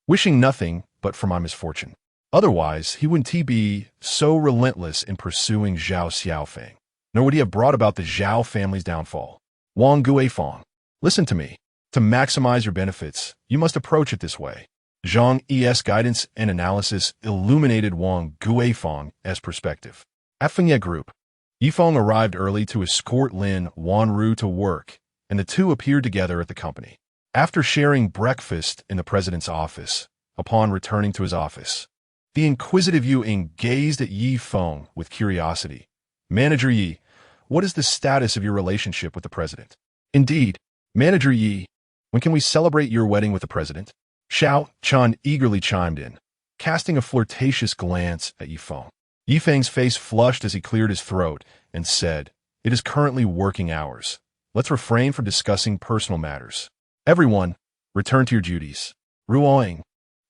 wishing nothing but for my misfortune. Otherwise, he wouldn't be so relentless in pursuing Zhao Xiaofeng, nor would he have brought about the Zhao family's downfall. Wang Guifeng, listen to me. To maximize your benefits, you must approach it this way. Zhang Yi's guidance and analysis illuminated Wang Guifeng's perspective. At Feng Group, Yi Feng arrived early to escort Lin Wanru to work, and the two appeared together at the company. After sharing breakfast in the president's office, upon returning to his office, the inquisitive Yu gazed at Yi Feng with curiosity. Manager Yi, what is the status of your relationship with the president? Indeed, Manager Yi, when can we celebrate your wedding with the president? Xiao Chun eagerly chimed in, casting a flirtatious glance at Yi Feng. Yi Feng's face flushed as he cleared his throat and said, "It is currently working hours. Let's refrain from discussing personal matters. Everyone, return to your duties." Ruoing,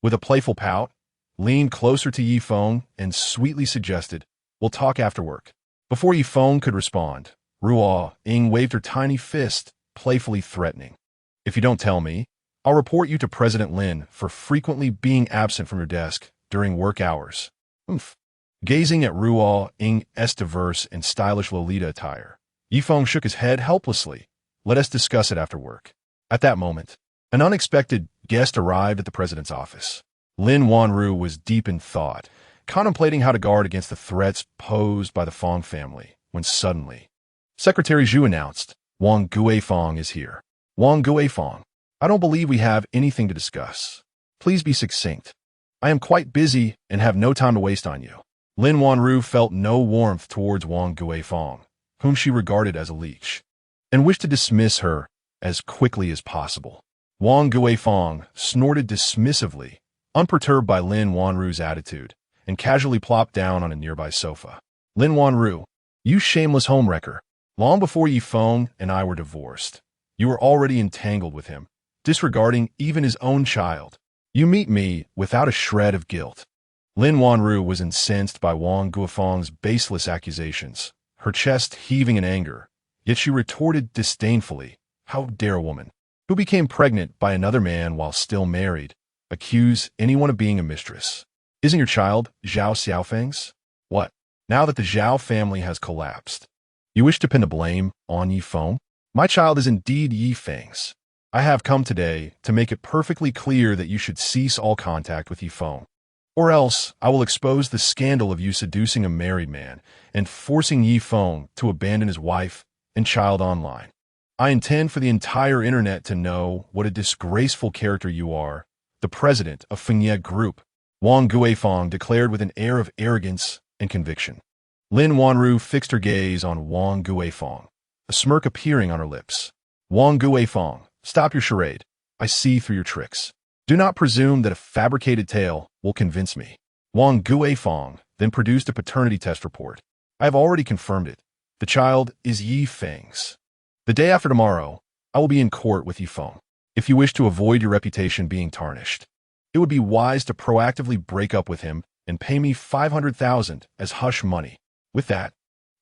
with a playful pout, leaned closer to Yi Feng and sweetly suggested, "We'll talk after work." Before Yi Feng could respond, Ruoing waved her tiny fist, playfully threatening. "If you don't tell me, I'll report you to President Lin for frequently being absent from your desk during work hours." Oomph. Gazing at Ruoing's diverse and stylish Lolita attire, Yi Feng shook his head helplessly. "Let us discuss it after work." At that moment, an unexpected guest arrived at the president's office. Lin Wanru was deep in thought, contemplating how to guard against the threats posed by the Feng family, when suddenly, Secretary Zhu announced, "Wang Guifeng is here." "Wang Guifeng, I don't believe we have anything to discuss. Please be succinct. I am quite busy and have no time to waste on you." Lin Wanru felt no warmth towards Wang Guifeng, whom she regarded as a leech, and wished to dismiss her as quickly as possible. Wang Guifeng snorted dismissively, unperturbed by Lin Wanru's attitude, and casually plopped down on a nearby sofa. "Lin Wanru, you shameless homewrecker. Long before Yi Feng and I were divorced, you were already entangled with him, disregarding even his own child. You meet me without a shred of guilt." Lin Wanru was incensed by Wang Guifeng's baseless accusations, her chest heaving in anger, yet she retorted disdainfully, "How dare a woman, who became pregnant by another man while still married, accuse anyone of being a mistress? Isn't your child Zhao Xiaofeng's? What, now that the Zhao family has collapsed, you wish to pin the blame on Yi Feng? My child is indeed Yi Feng's. I have come today to make it perfectly clear that you should cease all contact with Yi Feng, or else I will expose the scandal of you seducing a married man and forcing Yi Feng to abandon his wife and child online. I intend for the entire internet to know what a disgraceful character you are, the president of Feng Group," Wang Guifeng declared with an air of arrogance and conviction. Lin Wanru fixed her gaze on Wang Guifeng, a smirk appearing on her lips. "Wang Guifeng, stop your charade. I see through your tricks. Do not presume that a fabricated tale will convince me." Wang Guifeng then produced a paternity test report. "I have already confirmed it. The child is Yi Feng's. The day after tomorrow, I will be in court with Yi Feng. If you wish to avoid your reputation being tarnished, it would be wise to proactively break up with him and pay me 500,000 as hush money." With that,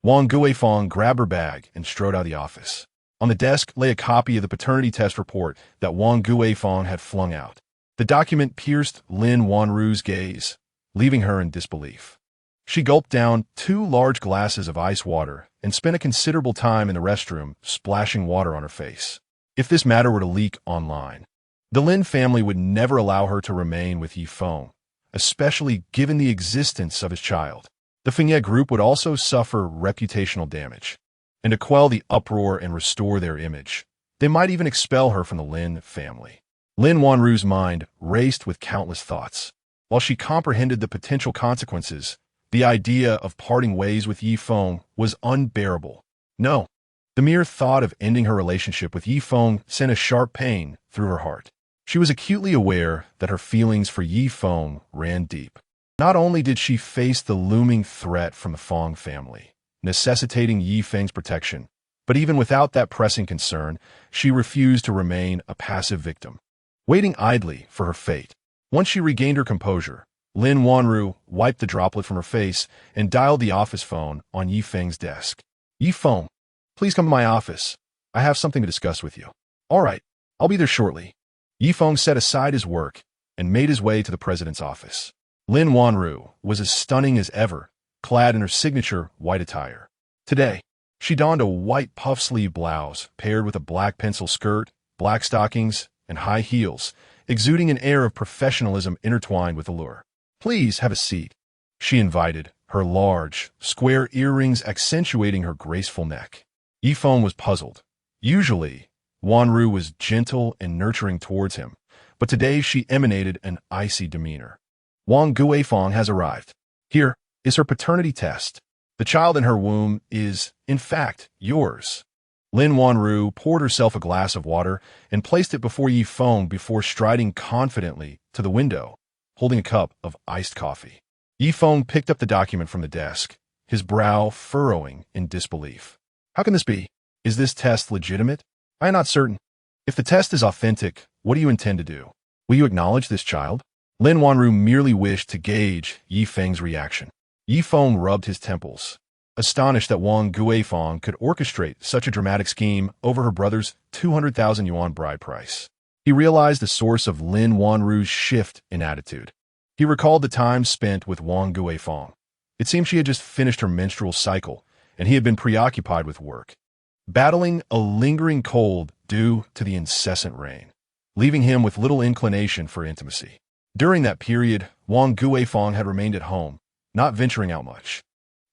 Wang Guifeng grabbed her bag and strode out of the office. On the desk lay a copy of the paternity test report that Wang Guifeng had flung out. The document pierced Lin Wanru's gaze, leaving her in disbelief. She gulped down 2 large glasses of ice water and spent a considerable time in the restroom splashing water on her face. If this matter were to leak online, the Lin family would never allow her to remain with Yi Feng, especially given the existence of his child. The Feng Group would also suffer reputational damage, and to quell the uproar and restore their image, they might even expel her from the Lin family. Lin Wanru's mind raced with countless thoughts. While she comprehended the potential consequences, the idea of parting ways with Yi Feng was unbearable. No, The mere thought of ending her relationship with Yi Feng sent a sharp pain through her heart. She was acutely aware that her feelings for Yi Feng ran deep. Not only did she face the looming threat from the Feng family, necessitating Yi Feng's protection, but even without that pressing concern, she refused to remain a passive victim, waiting idly for her fate. Once she regained her composure, Lin Wanru wiped the droplet from her face and dialed the office phone on Yi Feng's desk. Yi Feng, please come to my office. I have something to discuss with you. All right, I'll be there shortly. Yi Feng set aside his work and made his way to the president's office. Lin Wanru was as stunning as ever, clad in her signature white attire. Today, she donned a white puff-sleeve blouse paired with a black pencil skirt, black stockings, and high heels, exuding an air of professionalism intertwined with allure. Please have a seat, she invited, her large, square earrings accentuating her graceful neck. Yi Feng was puzzled. Usually, Wanru was gentle and nurturing towards him, but today she emanated an icy demeanor. Wang Guifeng has arrived. Here is her paternity test. The child in her womb is, in fact, yours. Lin Wanru poured herself a glass of water and placed it before Yi Feng before striding confidently to the window, holding a cup of iced coffee. Yi Feng picked up the document from the desk, his brow furrowing in disbelief. How can this be? Is this test legitimate? I am not certain. If the test is authentic, what do you intend to do? Will you acknowledge this child? Lin Wanru merely wished to gauge Yi Feng's reaction. Yi Feng rubbed his temples, astonished that Wang Guifeng could orchestrate such a dramatic scheme over her brother's 200,000 yuan bride price. He realized the source of Lin Wanru's shift in attitude. He recalled the time spent with Wang Guifeng. It seemed she had just finished her menstrual cycle, and he had been preoccupied with work, battling a lingering cold due to the incessant rain, leaving him with little inclination for intimacy. During that period, Wang Guifeng had remained at home, not venturing out much.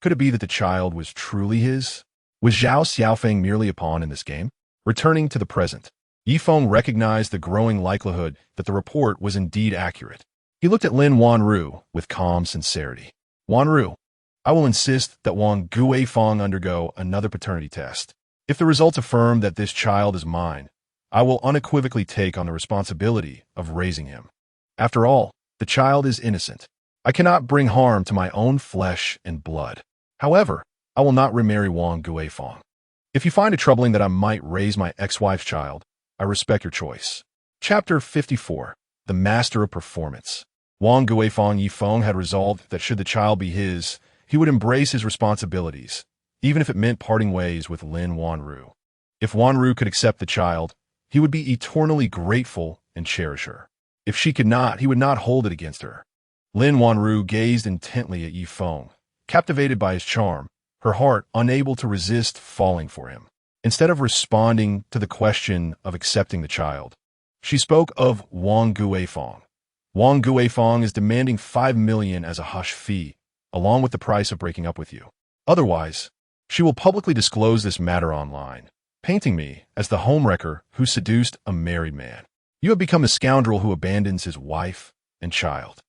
Could it be that the child was truly his? Was Zhao Xiaofeng merely a pawn in this game? Returning to the present, Yi Feng recognized the growing likelihood that the report was indeed accurate. He looked at Lin Wanru with calm sincerity. Wanru, I will insist that Wang Guifeng undergo another paternity test. If the results affirm that this child is mine, I will unequivocally take on the responsibility of raising him. After all, the child is innocent. I cannot bring harm to my own flesh and blood. However, I will not remarry Wang Guifeng. If you find it troubling that I might raise my ex-wife's child, I respect your choice. Chapter 54. The Master of Performance. Wang Guifeng Yi Feng had resolved that should the child be his, he would embrace his responsibilities, even if it meant parting ways with Lin Wanru. If Wanru could accept the child, he would be eternally grateful and cherish her. If she could not, he would not hold it against her. Lin Wanru gazed intently at Yi Feng, captivated by his charm, her heart unable to resist falling for him. Instead of responding to the question of accepting the child, she spoke of Wang Guifeng. Wang Guifeng is demanding 5 million as a hush fee, along with the price of breaking up with you. Otherwise, she will publicly disclose this matter online, painting me as the homewrecker who seduced a married man. You have become a scoundrel who abandons his wife and child.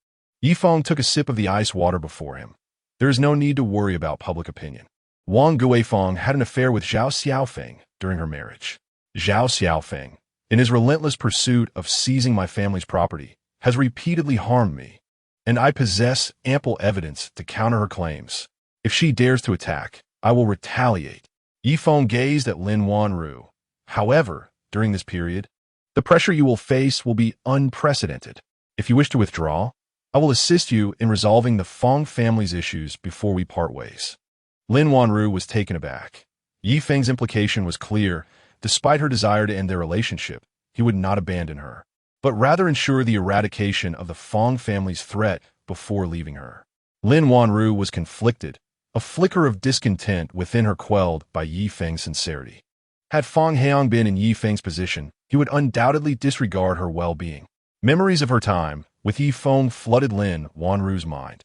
Yi Feng took a sip of the ice water before him. There is no need to worry about public opinion. Wang Guifeng had an affair with Zhao Xiaofeng during her marriage. Zhao Xiaofeng, in his relentless pursuit of seizing my family's property, has repeatedly harmed me, and I possess ample evidence to counter her claims. If she dares to attack, I will retaliate. Yi Feng gazed at Lin Wanru. However, during this period, the pressure you will face will be unprecedented. If you wish to withdraw, I will assist you in resolving the Feng family's issues before we part ways. Lin Wanru was taken aback. Yi Feng's implication was clear. Despite her desire to end their relationship, he would not abandon her, but rather ensure the eradication of the Feng family's threat before leaving her. Lin Wanru was conflicted, a flicker of discontent within her quelled by Yi Feng's sincerity. Had Feng Heang been in Yi Feng's position, he would undoubtedly disregard her well-being. Memories of her time with Yi Feng flooded Lin Wanru's mind.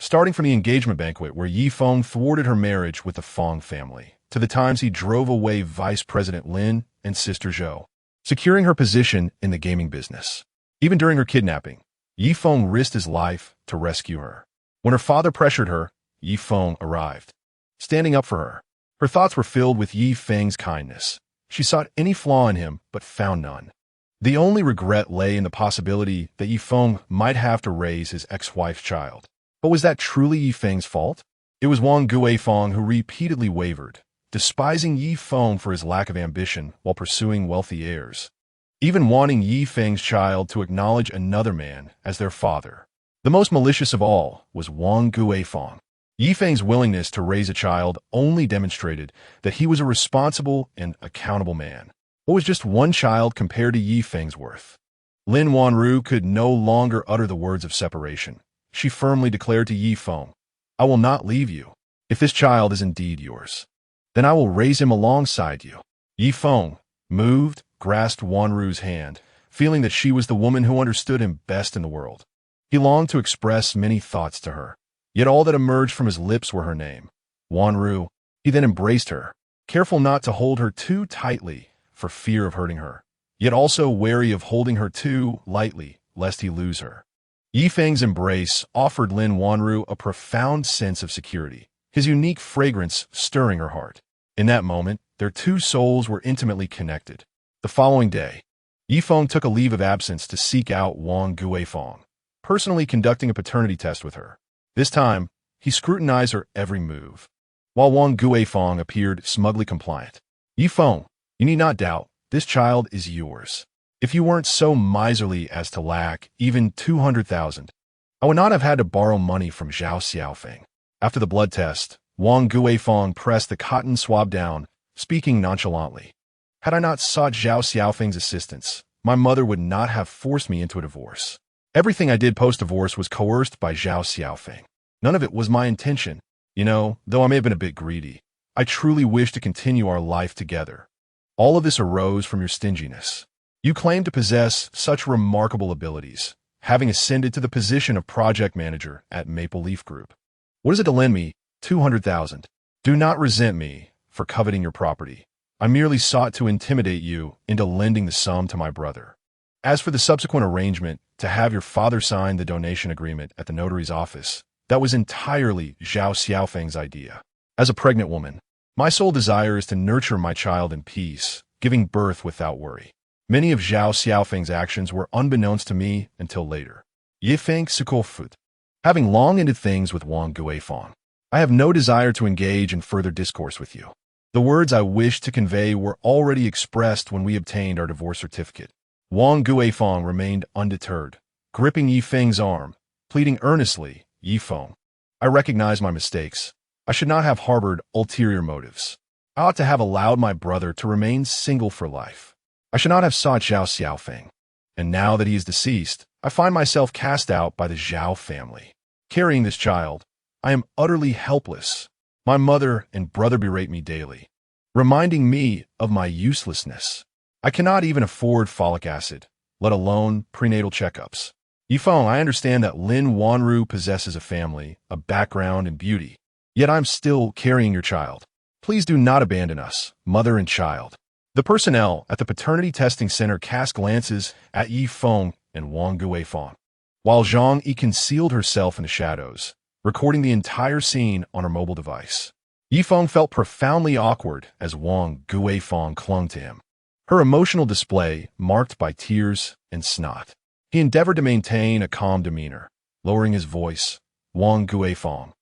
Starting from the engagement banquet where Yi Feng thwarted her marriage with the Feng family, to the times he drove away Vice President Lin and Sister Zhao, securing her position in the gaming business. Even during her kidnapping, Yi Feng risked his life to rescue her. When her father pressured her, Yi Feng arrived, standing up for her. Her thoughts were filled with Yi Feng's kindness. She sought any flaw in him, but found none. The only regret lay in the possibility that Yi Feng might have to raise his ex-wife's child. But was that truly Yi Feng's fault? It was Wang Guifeng who repeatedly wavered, despising Yi Feng for his lack of ambition while pursuing wealthy heirs, even wanting Yi Feng's child to acknowledge another man as their father. The most malicious of all was Wang Guifeng. Yi Feng's willingness to raise a child only demonstrated that he was a responsible and accountable man. What was just one child compared to Yi Feng's worth? Lin Wanru could no longer utter the words of separation. She firmly declared to Yi Feng, "I will not leave you. If this child is indeed yours, then I will raise him alongside you." Yi Feng, moved, grasped Wanru's hand, feeling that she was the woman who understood him best in the world. He longed to express many thoughts to her, yet all that emerged from his lips were her name, Wanru. He then embraced her, careful not to hold her too tightly for fear of hurting her, yet also wary of holding her too lightly lest he lose her. Yi Feng's embrace offered Lin Wanru a profound sense of security, his unique fragrance stirring her heart. In that moment, their two souls were intimately connected. The following day, Yi Feng took a leave of absence to seek out Wang Guifeng, personally conducting a paternity test with her. This time, he scrutinized her every move, while Wang Guifeng appeared smugly compliant. "Yi Feng, you need not doubt, this child is yours. If you weren't so miserly as to lack even 200,000, I would not have had to borrow money from Zhao Xiaofeng." After the blood test, Wang Guifeng pressed the cotton swab down, speaking nonchalantly. "Had I not sought Zhao Xiaofeng's assistance, my mother would not have forced me into a divorce. Everything I did post-divorce was coerced by Zhao Xiaofeng. None of it was my intention. Though I may have been a bit greedy, I truly wish to continue our life together. All of this arose from your stinginess. You claim to possess such remarkable abilities, having ascended to the position of project manager at Maple Leaf Group. What is it to lend me 200,000? Do not resent me for coveting your property. I merely sought to intimidate you into lending the sum to my brother. As for the subsequent arrangement to have your father sign the donation agreement at the notary's office, that was entirely Zhao Xiaofeng's idea. As a pregnant woman, my sole desire is to nurture my child in peace, giving birth without worry. Many of Zhao Xiaofeng's actions were unbeknownst to me until later. Yi Feng Sukofut. Having long ended things with Wang Guifeng, I have no desire to engage in further discourse with you. The words I wished to convey were already expressed when we obtained our divorce certificate." Wang Guifeng remained undeterred, gripping Yi Feng's arm, pleading earnestly, "Yi Feng, I recognize my mistakes. I should not have harbored ulterior motives. I ought to have allowed my brother to remain single for life. I should not have sought Zhao Xiaofeng. And now that he is deceased, I find myself cast out by the Zhao family. Carrying this child, I am utterly helpless. My mother and brother berate me daily, reminding me of my uselessness. I cannot even afford folic acid, let alone prenatal checkups. Yi Feng, I understand that Lin Wanru possesses a family, a background, and beauty. Yet I'm still carrying your child. Please do not abandon us, mother and child." The personnel at the paternity testing center cast glances at Yi Feng and Wang Guifeng, while Zhang Yi concealed herself in the shadows, recording the entire scene on her mobile device. Yi Feng felt profoundly awkward as Wang Guifeng clung to him, her emotional display marked by tears and snot. He endeavored to maintain a calm demeanor, lowering his voice. "Wang Guifeng,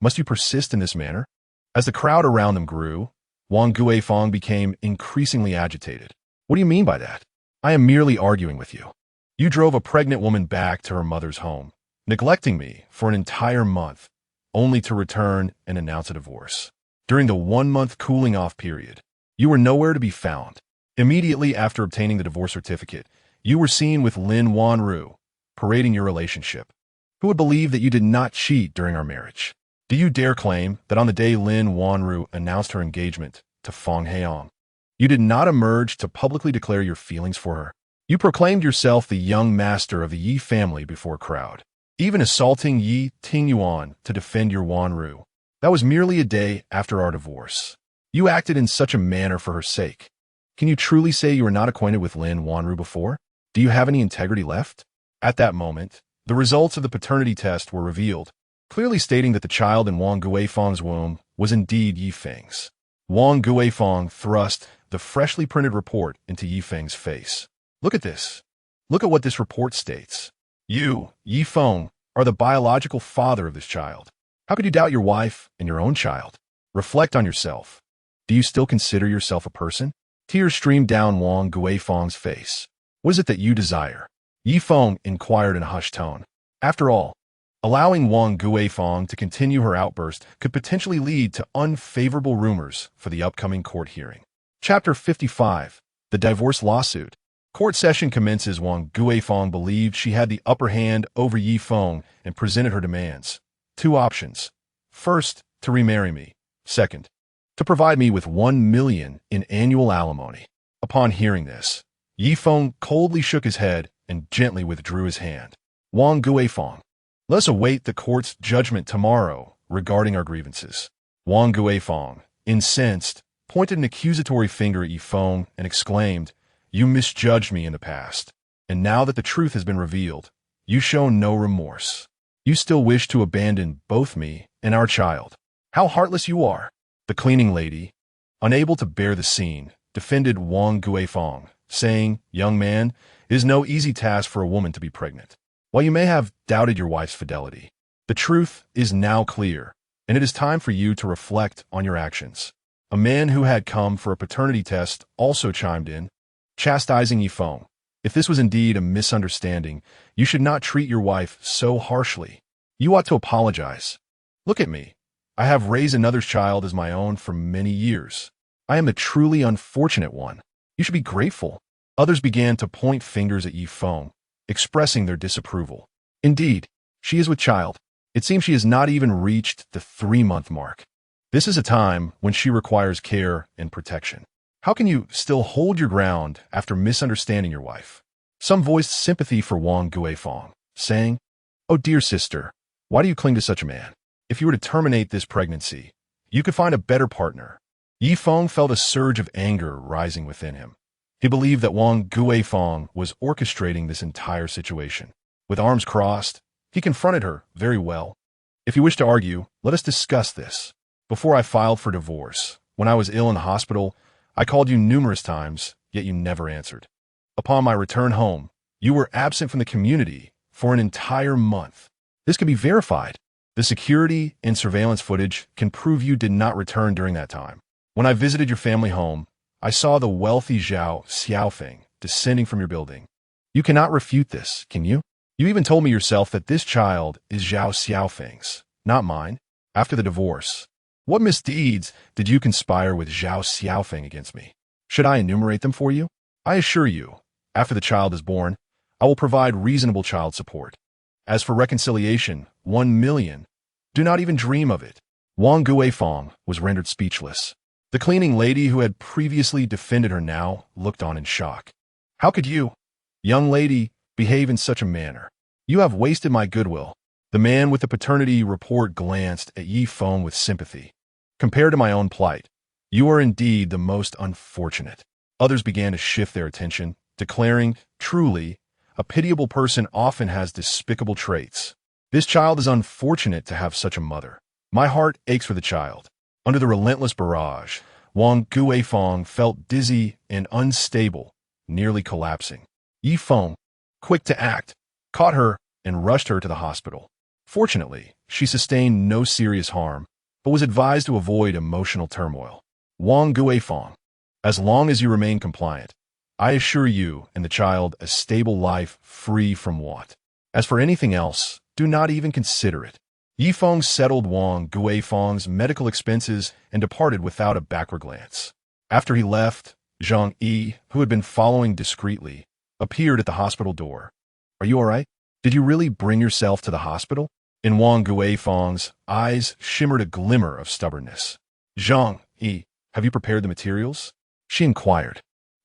must you persist in this manner?" As the crowd around them grew, Wang Guifeng became increasingly agitated. "What do you mean by that? I am merely arguing with you. You drove a pregnant woman back to her mother's home, neglecting me for an entire month, only to return and announce a divorce. During the 1-month cooling-off period, you were nowhere to be found. Immediately after obtaining the divorce certificate, you were seen with Lin Wanru, parading your relationship. Who would believe that you did not cheat during our marriage? Do you dare claim that on the day Lin Wanru announced her engagement to Feng Heiyang, you did not emerge to publicly declare your feelings for her? You proclaimed yourself the young master of the Yi family before a crowd, even assaulting Yi Tingyuan to defend your Wanru. That was merely a day after our divorce. You acted in such a manner for her sake. Can you truly say you were not acquainted with Lin Wanru before? Do you have any integrity left?" At that moment, the results of the paternity test were revealed, clearly stating that the child in Wang Guifeng's womb was indeed Yi Feng's. Wang Guifeng thrust the freshly printed report into Yi Feng's face. Look at this. Look at what this report states. You, Yi Feng, are the biological father of this child. How could you doubt your wife and your own child? Reflect on yourself. Do you still consider yourself a person? Tears streamed down Wang Guifeng's face. What is it that you desire? Yi Feng inquired in a hushed tone. After all, allowing Wang Guifeng to continue her outburst could potentially lead to unfavorable rumors for the upcoming court hearing. Chapter 55. The Divorce Lawsuit. Court session commences. Wang Guifeng believed she had the upper hand over Yi Feng and presented her demands. Two options. First, to remarry me. Second, to provide me with 1 million in annual alimony. Upon hearing this, Yi Feng coldly shook his head and gently withdrew his hand. Wang Guifeng, let us await the court's judgment tomorrow regarding our grievances. Wang Guifeng, incensed, pointed an accusatory finger at Yi Feng and exclaimed, You misjudged me in the past, and now that the truth has been revealed, you show no remorse. You still wish to abandon both me and our child. How heartless you are! The cleaning lady, unable to bear the scene, defended Wang Guifeng, saying, Young man, it is no easy task for a woman to be pregnant. While you may have doubted your wife's fidelity, the truth is now clear, and it is time for you to reflect on your actions. A man who had come for a paternity test also chimed in, chastising Yi Feng. If this was indeed a misunderstanding, you should not treat your wife so harshly. You ought to apologize. Look at me. I have raised another's child as my own for many years. I am the truly unfortunate one. You should be grateful. Others began to point fingers at Yi Feng, expressing their disapproval. Indeed, she is with child. It seems she has not even reached the 3-month mark. This is a time when she requires care and protection. How can you still hold your ground after misunderstanding your wife? Some voiced sympathy for Wang Guifeng, saying, Oh dear sister, why do you cling to such a man? If you were to terminate this pregnancy, you could find a better partner. Yi Feng felt a surge of anger rising within him. He believed that Wang Guifeng was orchestrating this entire situation. With arms crossed, he confronted her very well. If you wish to argue, let us discuss this. Before I filed for divorce, when I was ill in the hospital, I called you numerous times, yet you never answered. Upon my return home, you were absent from the community for an entire month. This can be verified. The security and surveillance footage can prove you did not return during that time. When I visited your family home, I saw the wealthy Zhao Xiaofeng descending from your building. You cannot refute this, can you? You even told me yourself that this child is Zhao Xiaofeng's, not mine. After the divorce, what misdeeds did you conspire with Zhao Xiaofeng against me? Should I enumerate them for you? I assure you, after the child is born, I will provide reasonable child support. As for reconciliation, 1 million, do not even dream of it. Wang Guifeng was rendered speechless. The cleaning lady who had previously defended her now looked on in shock. How could you, young lady, behave in such a manner? You have wasted my goodwill. The man with the paternity report glanced at Yi Feng with sympathy. Compared to my own plight, you are indeed the most unfortunate. Others began to shift their attention, declaring, Truly, a pitiable person often has despicable traits. This child is unfortunate to have such a mother. My heart aches for the child. Under the relentless barrage, Wang Guifeng felt dizzy and unstable, nearly collapsing. Yi Feng, quick to act, caught her and rushed her to the hospital. Fortunately, she sustained no serious harm, but was advised to avoid emotional turmoil. Wang Guifeng, as long as you remain compliant, I assure you and the child a stable life free from want. As for anything else, do not even consider it. Yi Feng settled Wang Guifeng's medical expenses and departed without a backward glance. After he left, Zhang Yi, who had been following discreetly, appeared at the hospital door. Are you all right? Did you really bring yourself to the hospital? In Wang Guifeng's eyes shimmered a glimmer of stubbornness. Zhang Yi, have you prepared the materials? She inquired.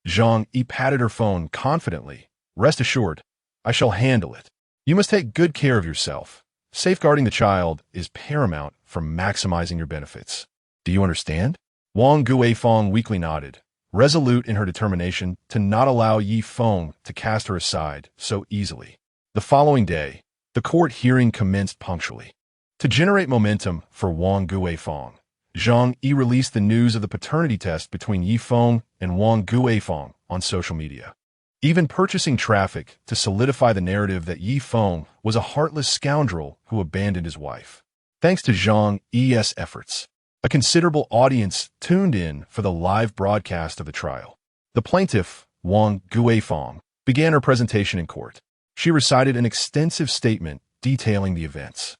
Zhang Yi patted her phone confidently. Rest assured, I shall handle it. You must take good care of yourself. Safeguarding the child is paramount for maximizing your benefits. Do you understand? Wang Guifeng weakly nodded, resolute in her determination to not allow Yi Feng to cast her aside so easily. The following day, the court hearing commenced punctually. To generate momentum for Wang Guifeng, Zhang Yi released the news of the paternity test between Yi Feng and Wang Guifeng on social media, even purchasing traffic to solidify the narrative that Yi Feng was a heartless scoundrel who abandoned his wife. Thanks to Zhang Yi's efforts, a considerable audience tuned in for the live broadcast of the trial. The plaintiff, Wang Guifeng, began her presentation in court. She recited an extensive statement detailing the events,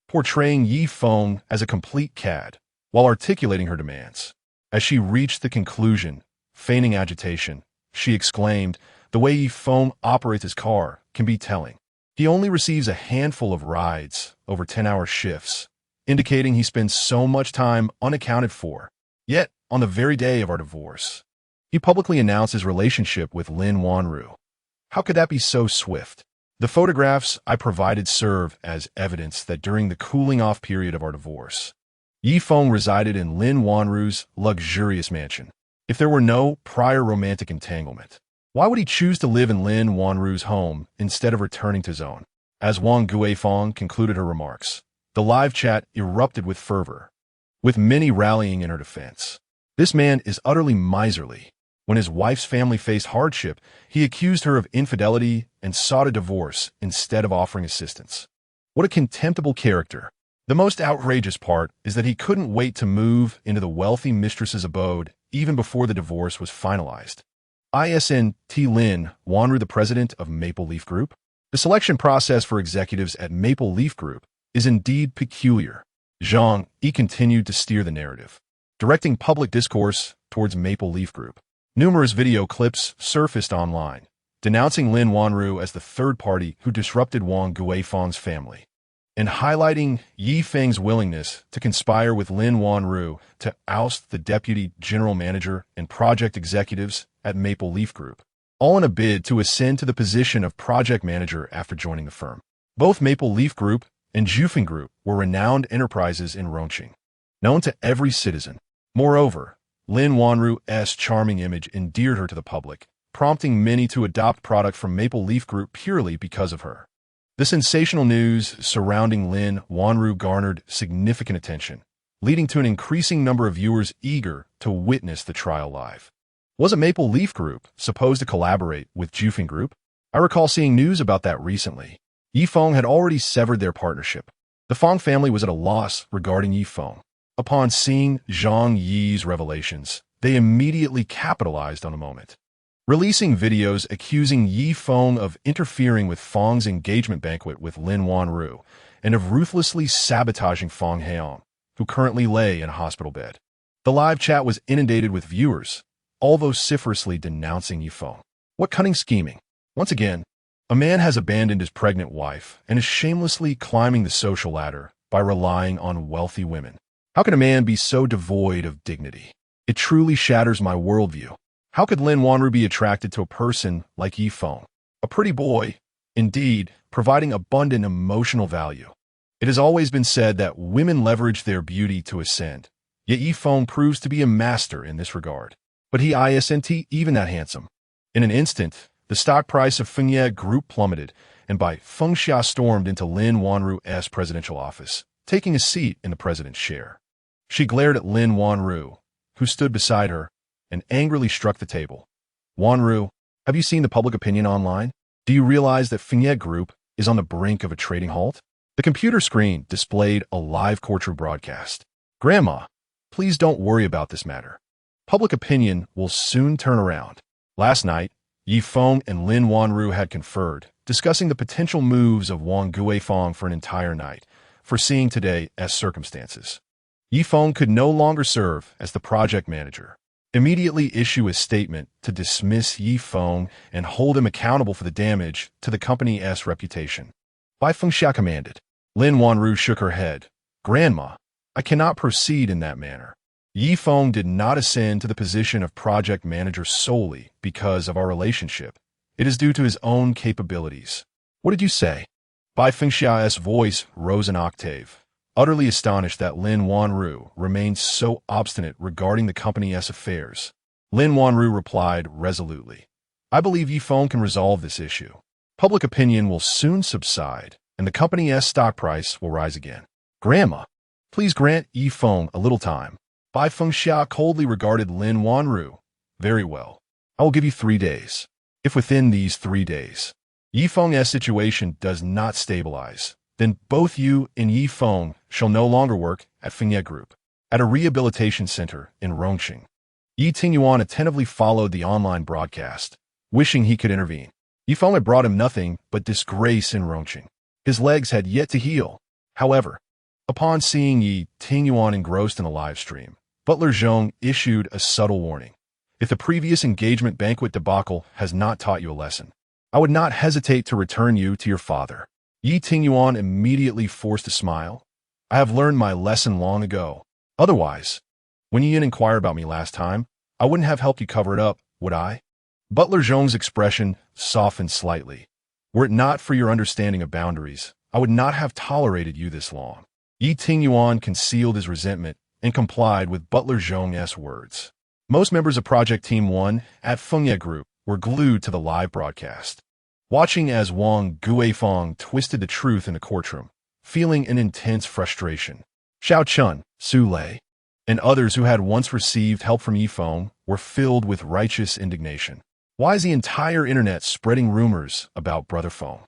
portraying Yi Feng as a complete cad while articulating her demands. As she reached the conclusion, feigning agitation, she exclaimed, "The way Yi Feng operates his car can be telling. He only receives a handful of rides over 10-hour shifts, indicating he spends so much time unaccounted for. Yet, on the very day of our divorce, he publicly announced his relationship with Lin Wanru. How could that be so swift? The photographs I provided serve as evidence that during the cooling-off period of our divorce, Yi Feng resided in Lin Wanru's luxurious mansion. If there were no prior romantic entanglement, why would he choose to live in Lin Wanru's home instead of returning to his own?" As Wang Guifeng concluded her remarks, the live chat erupted with fervor, with many rallying in her defense. This man is utterly miserly. When his wife's family faced hardship, he accused her of infidelity and sought a divorce instead of offering assistance. What a contemptible character. The most outrageous part is that he couldn't wait to move into the wealthy mistress's abode even before the divorce was finalized. Isn't Lin Wanru the president of Maple Leaf Group? The selection process for executives at Maple Leaf Group is indeed peculiar. Zhang Yi continued to steer the narrative, directing public discourse towards Maple Leaf Group. Numerous video clips surfaced online, denouncing Lin Wanru as the third party who disrupted Wang Guifeng's family, and highlighting Yi Feng's willingness to conspire with Lin Wanru to oust the deputy general manager and project executives at Maple Leaf Group, all in a bid to ascend to the position of project manager after joining the firm. Both Maple Leaf Group and Zhao Group were renowned enterprises in Rongqing, known to every citizen. Moreover, Lin Wanru's charming image endeared her to the public, prompting many to adopt product from Maple Leaf Group purely because of her. The sensational news surrounding Lin Wanru garnered significant attention, leading to an increasing number of viewers eager to witness the trial live. Was a Maple Leaf Group supposed to collaborate with Zhao Group? I recall seeing news about that recently. Yi Feng had already severed their partnership. The Feng family was at a loss regarding Yi Feng. Upon seeing Zhang Yi's revelations, they immediately capitalized on the moment, releasing videos accusing Yi Feng of interfering with Feng's engagement banquet with Lin Wanru and of ruthlessly sabotaging Feng Heong, who currently lay in a hospital bed. The live chat was inundated with viewers, all vociferously denouncing Yi Feng. What cunning scheming! Once again, a man has abandoned his pregnant wife and is shamelessly climbing the social ladder by relying on wealthy women. How can a man be so devoid of dignity? It truly shatters my worldview. How could Lin Wanru be attracted to a person like Yi Feng? A pretty boy, indeed, providing abundant emotional value. It has always been said that women leverage their beauty to ascend, yet Yi Feng proves to be a master in this regard. But he isn't even that handsome. In an instant, the stock price of Feng Group plummeted, and by Feng Xia stormed into Lin Wanru's presidential office, taking a seat in the president's chair. She glared at Lin Wanru, who stood beside her, and angrily struck the table. "Wanru, have you seen the public opinion online? Do you realize that Feng Group is on the brink of a trading halt?" The computer screen displayed a live courtroom broadcast. "Grandma, please don't worry about this matter. Public opinion will soon turn around." Last night, Yi Feng and Lin Wanru had conferred, discussing the potential moves of Wang Guifeng for an entire night, foreseeing today as circumstances. Yi Feng could no longer serve as the project manager, immediately issue a statement to dismiss Yi Feng and hold him accountable for the damage to the company's reputation. Bai Fengxia commanded. Lin Wanru shook her head. "Grandma, I cannot proceed in that manner. Yi Feng did not ascend to the position of project manager solely because of our relationship. It is due to his own capabilities." "What did you say?" Bai Fengxia's voice rose an octave, utterly astonished that Lin Wanru remained so obstinate regarding the company's affairs. Lin Wanru replied resolutely, "I believe Yi Feng can resolve this issue. Public opinion will soon subside, and the company's stock price will rise again. Grandma, please grant Yi Feng a little time. Bai Fengxia coldly regarded Lin Wanru. Very well. I will give you 3 days. If within these 3 days, Yifeng's situation does not stabilize, then both you and Yifeng shall no longer work at Feng Group, at a rehabilitation center in Rongqing. Yi Tingyuan attentively followed the online broadcast, wishing he could intervene. Yifeng had brought him nothing but disgrace in Rongqing. His legs had yet to heal. However, upon seeing Yi Tingyuan engrossed in a live stream, Butler Zhong issued a subtle warning. If the previous engagement banquet debacle has not taught you a lesson, I would not hesitate to return you to your father. Yi Tingyuan immediately forced a smile. I have learned my lesson long ago. Otherwise, when Yin inquired about me last time, I wouldn't have helped you cover it up, would I? Butler Zhong's expression softened slightly. Were it not for your understanding of boundaries, I would not have tolerated you this long. Yi Tingyuan concealed his resentment and complied with Butler Zhong's words. Most members of Project Team 1 at Feng Group were glued to the live broadcast, watching as Wang Guifeng twisted the truth in the courtroom, feeling an intense frustration. Xiao Chun, Su Lei, and others who had once received help from Yifeng were filled with righteous indignation. Why is the entire internet spreading rumors about Brother Feng?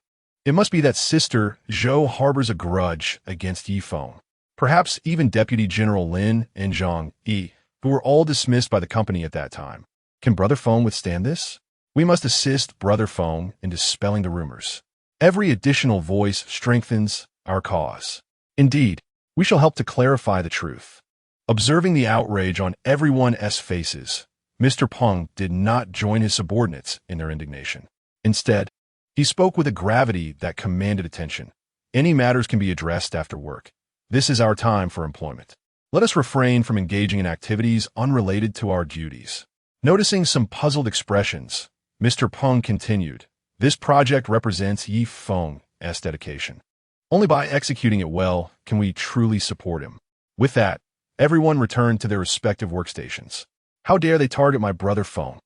It must be that Sister Zhao harbors a grudge against Yifeng. Perhaps even Deputy General Lin and Yanjing Ye, who were all dismissed by the company at that time. Can Brother Feng withstand this? We must assist Brother Feng in dispelling the rumors. Every additional voice strengthens our cause. Indeed, we shall help to clarify the truth. Observing the outrage on everyone's faces, Mr. Peng did not join his subordinates in their indignation. Instead, he spoke with a gravity that commanded attention. Any matters can be addressed after work. This is our time for employment. Let us refrain from engaging in activities unrelated to our duties. Noticing some puzzled expressions, Mr. Peng continued, this project represents Yifeng's dedication. Only by executing it well can we truly support him. With that, everyone returned to their respective workstations. How dare they target my brother Feng?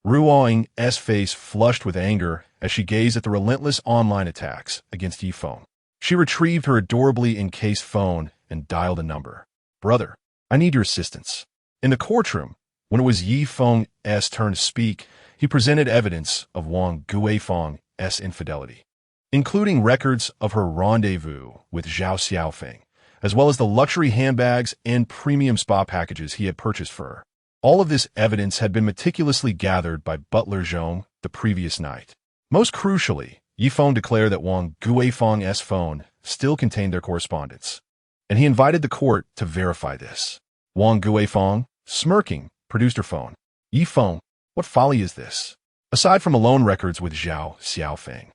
Ruoying's face flushed with anger as she gazed at the relentless online attacks against Yifeng. She retrieved her adorably encased phone and dialed a number. Brother, I need your assistance. In the courtroom, when it was Yifeng's turn to speak, he presented evidence of Wang Guifeng's infidelity, including records of her rendezvous with Zhao Xiaofeng, as well as the luxury handbags and premium spa packages he had purchased for her. All of this evidence had been meticulously gathered by Butler Zhong the previous night. Most crucially, Yifeng declared that Wang Guifeng's phone still contained their correspondence, and he invited the court to verify this. Wang Guifeng, smirking, produced her phone. Yifeng, what folly is this? Aside from alone records with Zhao Xiaofeng,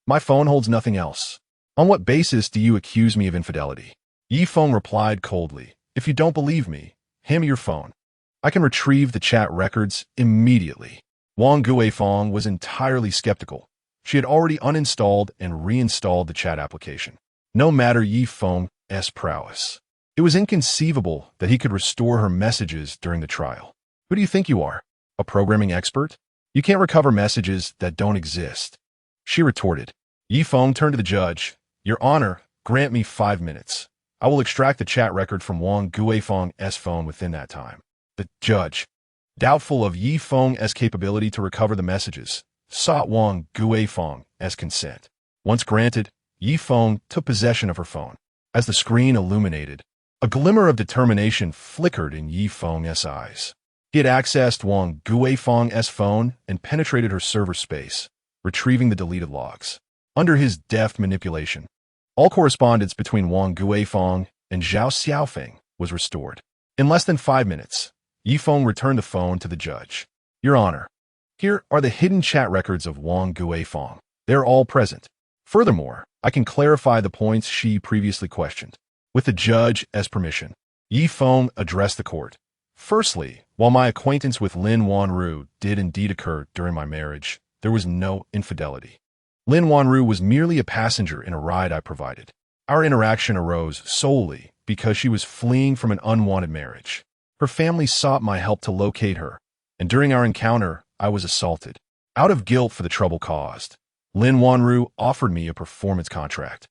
my phone holds nothing else. On what basis do you accuse me of infidelity? Yifeng replied coldly, if you don't believe me, hand me your phone. I can retrieve the chat records immediately. Wang Guifeng was entirely skeptical. She had already uninstalled and reinstalled the chat application. No matter Yifeng's prowess, it was inconceivable that he could restore her messages during the trial. Who do you think you are? A programming expert? You can't recover messages that don't exist. She retorted. Yifeng turned to the judge. Your Honor, grant me 5 minutes. I will extract the chat record from Wang Guifeng's phone within that time. The judge, doubtful of Yifeng's capability to recover the messages, sought Wang Guifeng's consent. Once granted, Yifeng took possession of her phone. As the screen illuminated, a glimmer of determination flickered in Yifeng's eyes. He had accessed Wang Guifeng's phone and penetrated her server space, retrieving the deleted logs. Under his deft manipulation, all correspondence between Wang Guifeng and Zhao Xiaofeng was restored. In less than 5 minutes, Yifeng returned the phone to the judge. Your Honor, here are the hidden chat records of Wang Guifeng. They're all present. Furthermore, I can clarify the points she previously questioned. With the judge's permission, Yifeng addressed the court. Firstly, while my acquaintance with Lin Wanru did indeed occur during my marriage, there was no infidelity. Lin Wanru was merely a passenger in a ride I provided. Our interaction arose solely because she was fleeing from an unwanted marriage. Her family sought my help to locate her, and during our encounter, I was assaulted. Out of guilt for the trouble caused, Lin Wanru offered me a performance contract.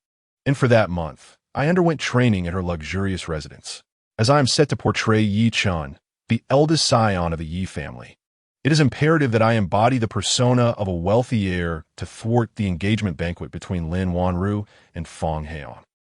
And for that month, I underwent training at her luxurious residence. as I am set to portray Yi Chun, the eldest scion of the Yi family. It is imperative that I embody the persona of a wealthy heir to thwart the engagement banquet between Lin Wanru and Feng.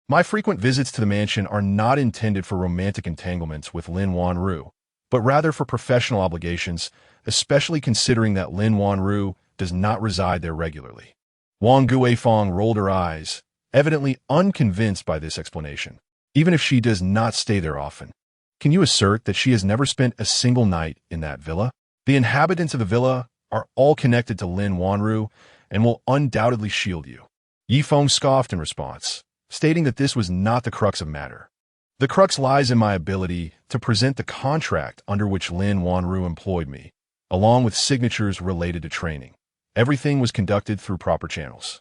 My frequent visits to the mansion are not intended for romantic entanglements with Lin Wanru, but rather for professional obligations, especially considering that Lin Wanru does not reside there regularly. Wang Guifeng rolled her eyes, evidently unconvinced by this explanation, even if she does not stay there often. Can you assert that she has never spent a single night in that villa? The inhabitants of the villa are all connected to Lin Wanru and will undoubtedly shield you. Yi Feng scoffed in response, stating that this was not the crux of matter. The crux lies in my ability to present the contract under which Lin Wanru employed me, along with signatures related to training. Everything was conducted through proper channels.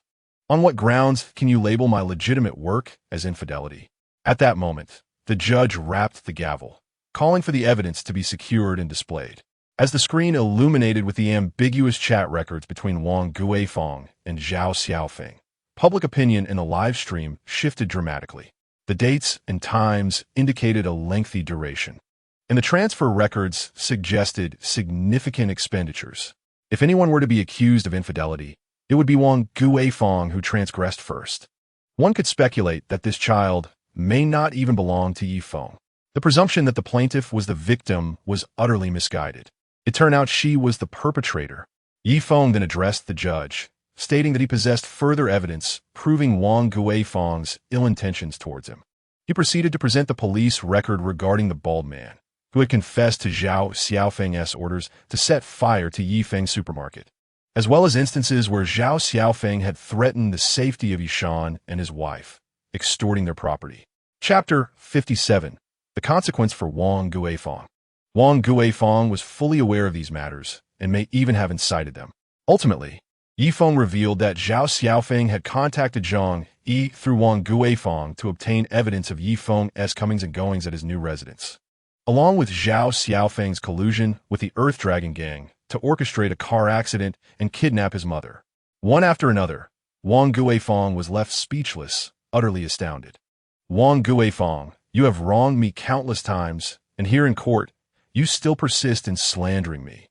On what grounds can you label my legitimate work as infidelity? At that moment, the judge rapped the gavel, calling for the evidence to be secured and displayed. As the screen illuminated with the ambiguous chat records between Wang Guifeng and Zhao Xiaofeng, public opinion in the live stream shifted dramatically. The dates and times indicated a lengthy duration, and the transfer records suggested significant expenditures. If anyone were to be accused of infidelity, it would be Wang Guifeng who transgressed first. One could speculate that this child may not even belong to Yi Feng. The presumption that the plaintiff was the victim was utterly misguided. It turned out she was the perpetrator. Yi Feng then addressed the judge, stating that he possessed further evidence proving Wang Guifeng's ill intentions towards him. He proceeded to present the police record regarding the bald man, who had confessed to Zhao Xiaofeng's orders to set fire to Yi Feng's supermarket, as well as instances where Zhao Xiaofeng had threatened the safety of Yishan and his wife, extorting their property. Chapter 57. The Consequence for Wang Guifeng. Wang Guifeng was fully aware of these matters and may even have incited them. Ultimately, Yi Feng revealed that Zhao Xiaofeng had contacted Zhang Yi through Wang Guifeng to obtain evidence of Yi Feng's comings and goings at his new residence, along with Zhao Xiaofeng's collusion with the Earth Dragon gang to orchestrate a car accident and kidnap his mother. One after another, Wang Guifeng was left speechless, utterly astounded. Wang Guifeng, you have wronged me countless times, and here in court, you still persist in slandering me.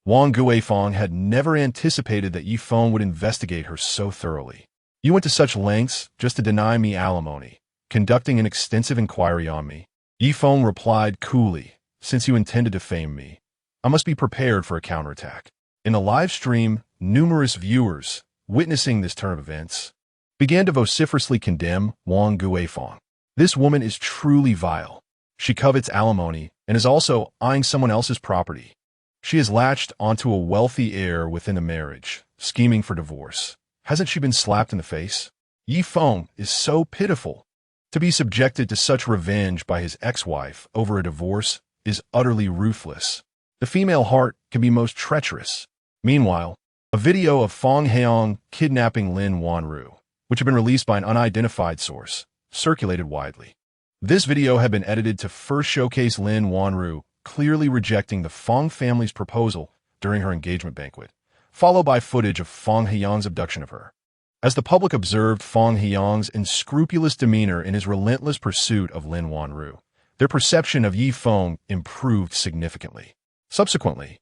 Wang Guifeng had never anticipated that Yi Feng would investigate her so thoroughly. You went to such lengths just to deny me alimony, conducting an extensive inquiry on me. Yi Feng replied coolly, since you intend to defame me, I must be prepared for a counterattack. In the live stream, numerous viewers, witnessing this turn of events, began to vociferously condemn Wang Guifeng. This woman is truly vile. She covets alimony and is also eyeing someone else's property. She has latched onto a wealthy heir within a marriage, scheming for divorce. Hasn't she been slapped in the face? Yi Feng is so pitiful. To be subjected to such revenge by his ex-wife over a divorce is utterly ruthless. The female heart can be most treacherous. Meanwhile, a video of Feng kidnapping Lin Wanru, which had been released by an unidentified source, circulated widely. This video had been edited to first showcase Lin Wanru clearly rejecting the Feng family's proposal during her engagement banquet, followed by footage of Feng Heyang's abduction of her. As the public observed Feng Heyang's unscrupulous demeanor in his relentless pursuit of Lin Wanru, their perception of Yi Feng improved significantly. Subsequently,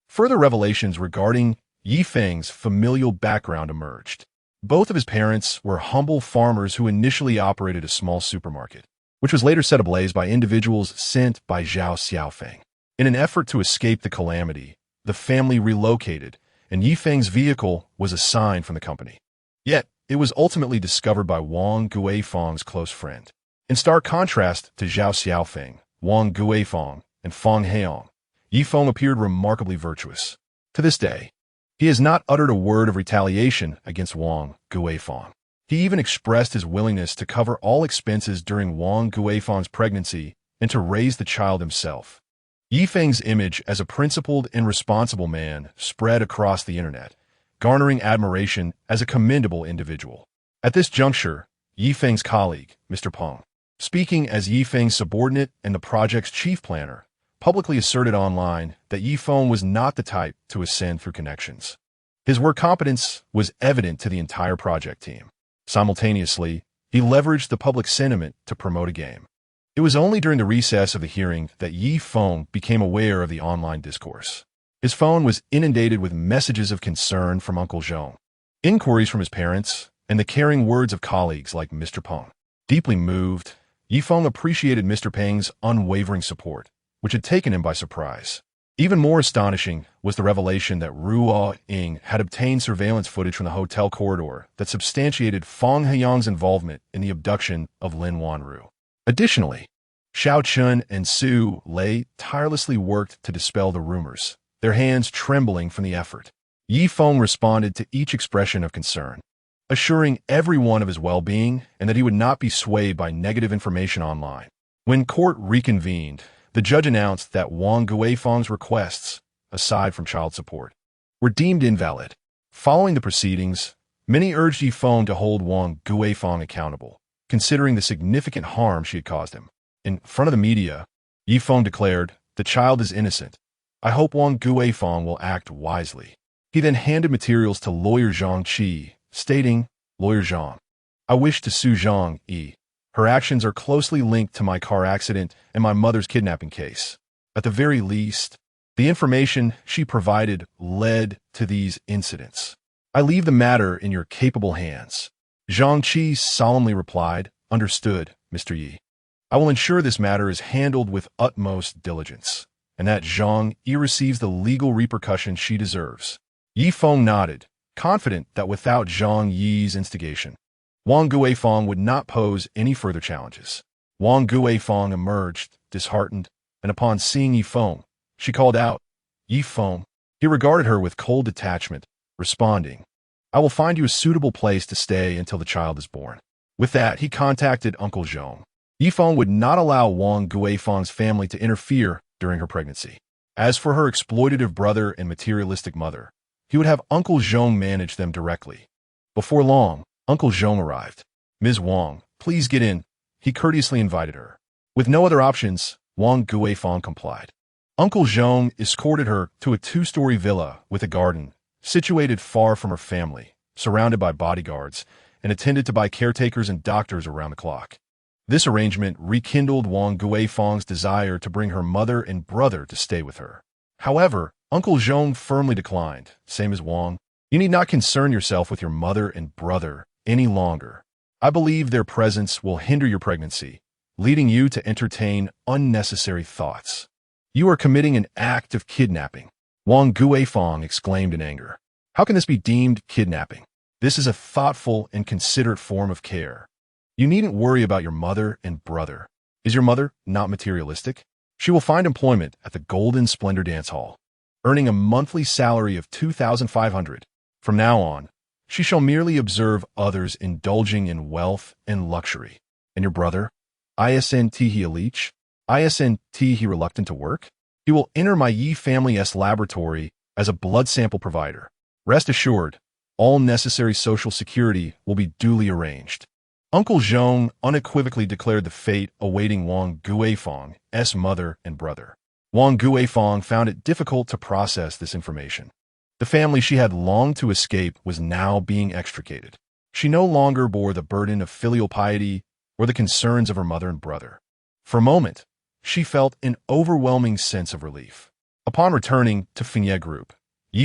further revelations regarding Yi Feng's familial background emerged. Both of his parents were humble farmers who initially operated a small supermarket, which was later set ablaze by individuals sent by Zhao Xiaofeng. In an effort to escape the calamity, the family relocated, and Yi Feng's vehicle was assigned from the company. Yet, it was ultimately discovered by Wang Guifeng's close friend. In stark contrast to Zhao Xiaofeng, Wang Guifeng, and Feng Heyang, Yi Feng appeared remarkably virtuous. To this day, he has not uttered a word of retaliation against Wang Guifeng. He even expressed his willingness to cover all expenses during Wang Guifeng's pregnancy and to raise the child himself. Yi Feng's image as a principled and responsible man spread across the internet, garnering admiration as a commendable individual. At this juncture, Yi Feng's colleague, Mr. Peng, speaking as Yi Feng's subordinate and the project's chief planner, publicly asserted online that Yi Feng was not the type to ascend through connections. His work competence was evident to the entire project team. Simultaneously, he leveraged the public sentiment to promote a game. It was only during the recess of the hearing that Feng became aware of the online discourse. His phone was inundated with messages of concern from Uncle Zhao, inquiries from his parents, and the caring words of colleagues like Mr. Peng. Deeply moved, Feng appreciated Mr. Peng's unwavering support, which had taken him by surprise. Even more astonishing was the revelation that Ruo Ying had obtained surveillance footage from the hotel corridor that substantiated Feng Heyang's involvement in the abduction of Lin Wanru. Additionally, Xiao Chun and Su Lei tirelessly worked to dispel the rumors, their hands trembling from the effort. Feng responded to each expression of concern, assuring everyone of his well-being and that he would not be swayed by negative information online. When court reconvened, the judge announced that Wang Guifeng's requests, aside from child support, were deemed invalid. Following the proceedings, many urged Feng to hold Wang Guifeng accountable, considering the significant harm she had caused him. In front of the media, Feng declared, "The child is innocent. I hope Wang Guifeng will act wisely." He then handed materials to lawyer Zhang Qi, stating, "Lawyer Zhang, I wish to sue Zhang Yi. Her actions are closely linked to my car accident and my mother's kidnapping case. At the very least, the information she provided led to these incidents. I leave the matter in your capable hands." Zhang Qi solemnly replied, "Understood, Mr. Yi. I will ensure this matter is handled with utmost diligence, and that Zhang Yi receives the legal repercussions she deserves." Feng nodded, confident that without Zhang Yi's instigation, Wang Guifeng would not pose any further challenges. Wang Guifeng emerged, disheartened, and upon seeing Feng, she called out, "Feng." He regarded her with cold detachment, responding, "I will find you a suitable place to stay until the child is born." With that, he contacted Uncle Zhao. Feng would not allow Wang Guifeng's family to interfere during her pregnancy. As for her exploitative brother and materialistic mother, he would have Uncle Zhao manage them directly. Before long, Uncle Zhao arrived. "Ms. Wang, please get in," he courteously invited her. With no other options, Wang Guifeng complied. Uncle Zhao escorted her to a 2-story villa with a garden, situated far from her family, surrounded by bodyguards, and attended to by caretakers and doctors around the clock. This arrangement rekindled Wang Guifeng's desire to bring her mother and brother to stay with her. However, Uncle Zhao firmly declined, same as Wang. "You need not concern yourself with your mother and brother any longer. I believe their presence will hinder your pregnancy, leading you to entertain unnecessary thoughts. You are committing an act of kidnapping." Wang Guifeng exclaimed in anger. "How can this be deemed kidnapping? This is a thoughtful and considerate form of care. You needn't worry about your mother and brother. Is your mother not materialistic? She will find employment at the Golden Splendor Dance Hall, earning a monthly salary of 2,500. From now on, she shall merely observe others indulging in wealth and luxury. And your brother? Isn't he a leech? Isn't he reluctant to work? He will enter my Yi family's laboratory as a blood sample provider. Rest assured, all necessary social security will be duly arranged." Uncle Zhao unequivocally declared the fate awaiting Wang Guifeng's mother and brother. Wang Guifeng found it difficult to process this information. The family she had longed to escape was now being extricated. She no longer bore the burden of filial piety or the concerns of her mother and brother. For a moment, she felt an overwhelming sense of relief. Upon returning to Feng Group,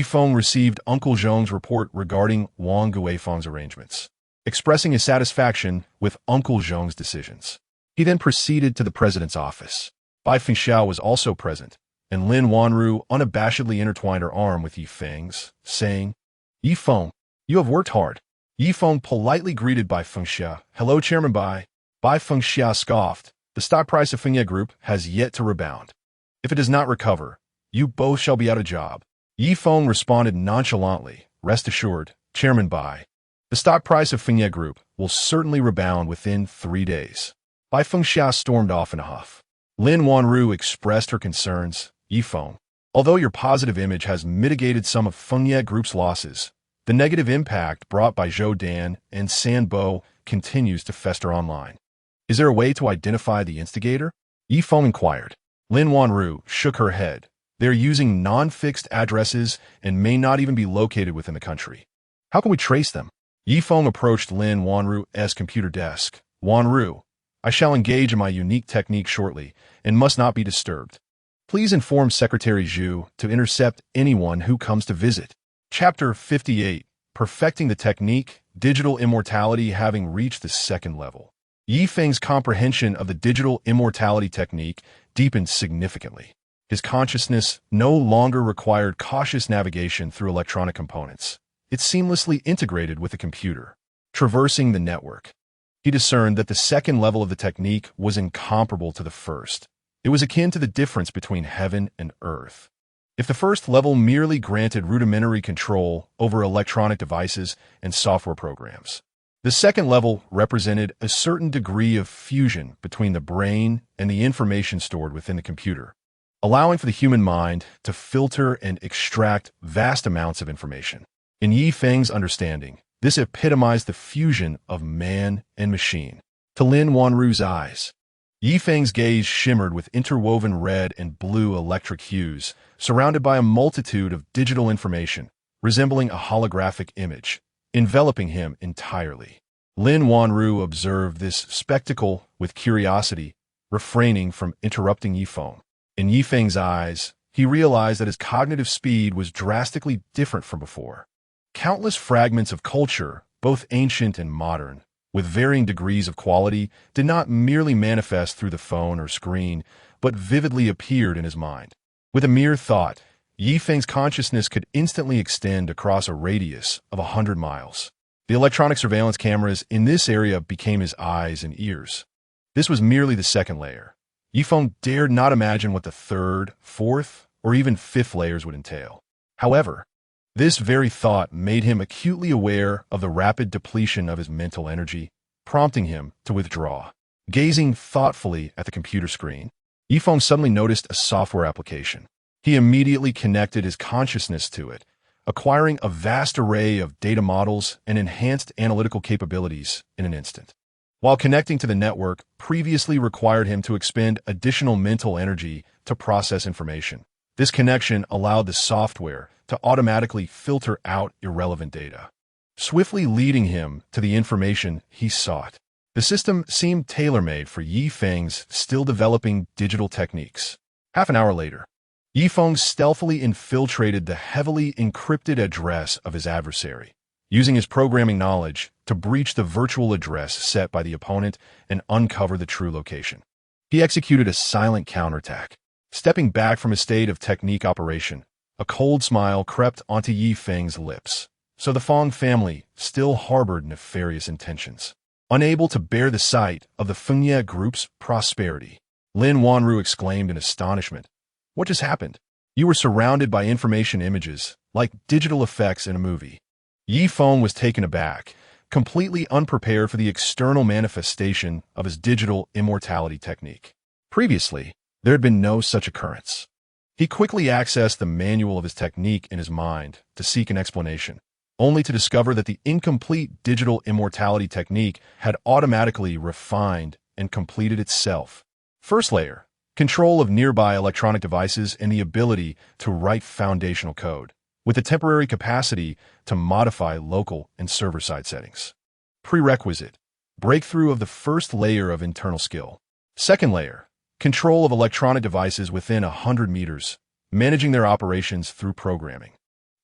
Feng received Uncle Zhang's report regarding Wang Guifeng's arrangements, expressing his satisfaction with Uncle Zhang's decisions. He then proceeded to the president's office. Bai Fengxiao was also present, and Lin Wanru unabashedly intertwined her arm with Feng's, saying, "Feng, you have worked hard." Feng politely greeted Bai Fengxia. "Hello, Chairman Bai." Bai Fengxia scoffed. "The stock price of Feng Group has yet to rebound. If it does not recover, you both shall be out of job." Feng responded nonchalantly, "Rest assured, Chairman Bai, the stock price of Feng Group will certainly rebound within 3 days." Bai Fengxia stormed off in a huff. Lin Wanru expressed her concerns. "Feng, although your positive image has mitigated some of Feng Group's losses, the negative impact brought by Zhou Dan and Sanbo continues to fester online. Is there a way to identify the instigator?" Feng inquired. Lin Wanru shook her head. "They are using non-fixed addresses and may not even be located within the country. How can we trace them?" Feng approached Lin Wanru's computer desk. "Wanru, I shall engage in my unique technique shortly and must not be disturbed. Please inform Secretary Zhao to intercept anyone who comes to visit. Chapter 58. Perfecting the Technique, Digital Immortality having reached the second level. Yi Feng's comprehension of the digital immortality technique deepened significantly. His consciousness no longer required cautious navigation through electronic components. It seamlessly integrated with the computer. Traversing the network, he discerned that the second level of the technique was incomparable to the first. It was akin to the difference between heaven and earth. If the first level merely granted rudimentary control over electronic devices and software programs, the second level represented a certain degree of fusion between the brain and the information stored within the computer, allowing for the human mind to filter and extract vast amounts of information. In Yi Feng's understanding, this epitomized the fusion of man and machine. To Lin Wanru's eyes, Yi Feng's gaze shimmered with interwoven red and blue electric hues, surrounded by a multitude of digital information, resembling a holographic image, enveloping him entirely. Lin Wanru observed this spectacle with curiosity, refraining from interrupting Yi Feng. In Yi Feng's eyes, he realized that his cognitive speed was drastically different from before. Countless fragments of culture, both ancient and modern, with varying degrees of quality, did not merely manifest through the phone or screen, but vividly appeared in his mind. With a mere thought, Yi Feng's consciousness could instantly extend across a radius of 100 miles. The electronic surveillance cameras in this area became his eyes and ears. This was merely the second layer. Yi Feng dared not imagine what the third, fourth, or even fifth layers would entail. However, this very thought made him acutely aware of the rapid depletion of his mental energy, prompting him to withdraw. Gazing thoughtfully at the computer screen, Yi Feng suddenly noticed a software application. He immediately connected his consciousness to it, acquiring a vast array of data models and enhanced analytical capabilities in an instant. While connecting to the network previously required him to expend additional mental energy to process information, this connection allowed the software to automatically filter out irrelevant data, swiftly leading him to the information he sought. The system seemed tailor-made for Yi Feng's still developing digital techniques. Half an hour later, Yi Feng stealthily infiltrated the heavily encrypted address of his adversary, using his programming knowledge to breach the virtual address set by the opponent and uncover the true location. He executed a silent counterattack. Stepping back from a state of technique operation, a cold smile crept onto Yi Feng's lips. So the Feng family still harbored nefarious intentions. Unable to bear the sight of the Feng group's prosperity, Lin Wanru exclaimed in astonishment. What just happened? You were surrounded by information images, like digital effects in a movie. Yi Feng was taken aback, completely unprepared for the external manifestation of his digital immortality technique. Previously, there had been no such occurrence. He quickly accessed the manual of his technique in his mind to seek an explanation, only to discover that the incomplete digital immortality technique had automatically refined and completed itself. First layer, control of nearby electronic devices and the ability to write foundational code, with the temporary capacity to modify local and server-side settings. Prerequisite, breakthrough of the first layer of internal skill. Second layer, control of electronic devices within 100 meters, managing their operations through programming,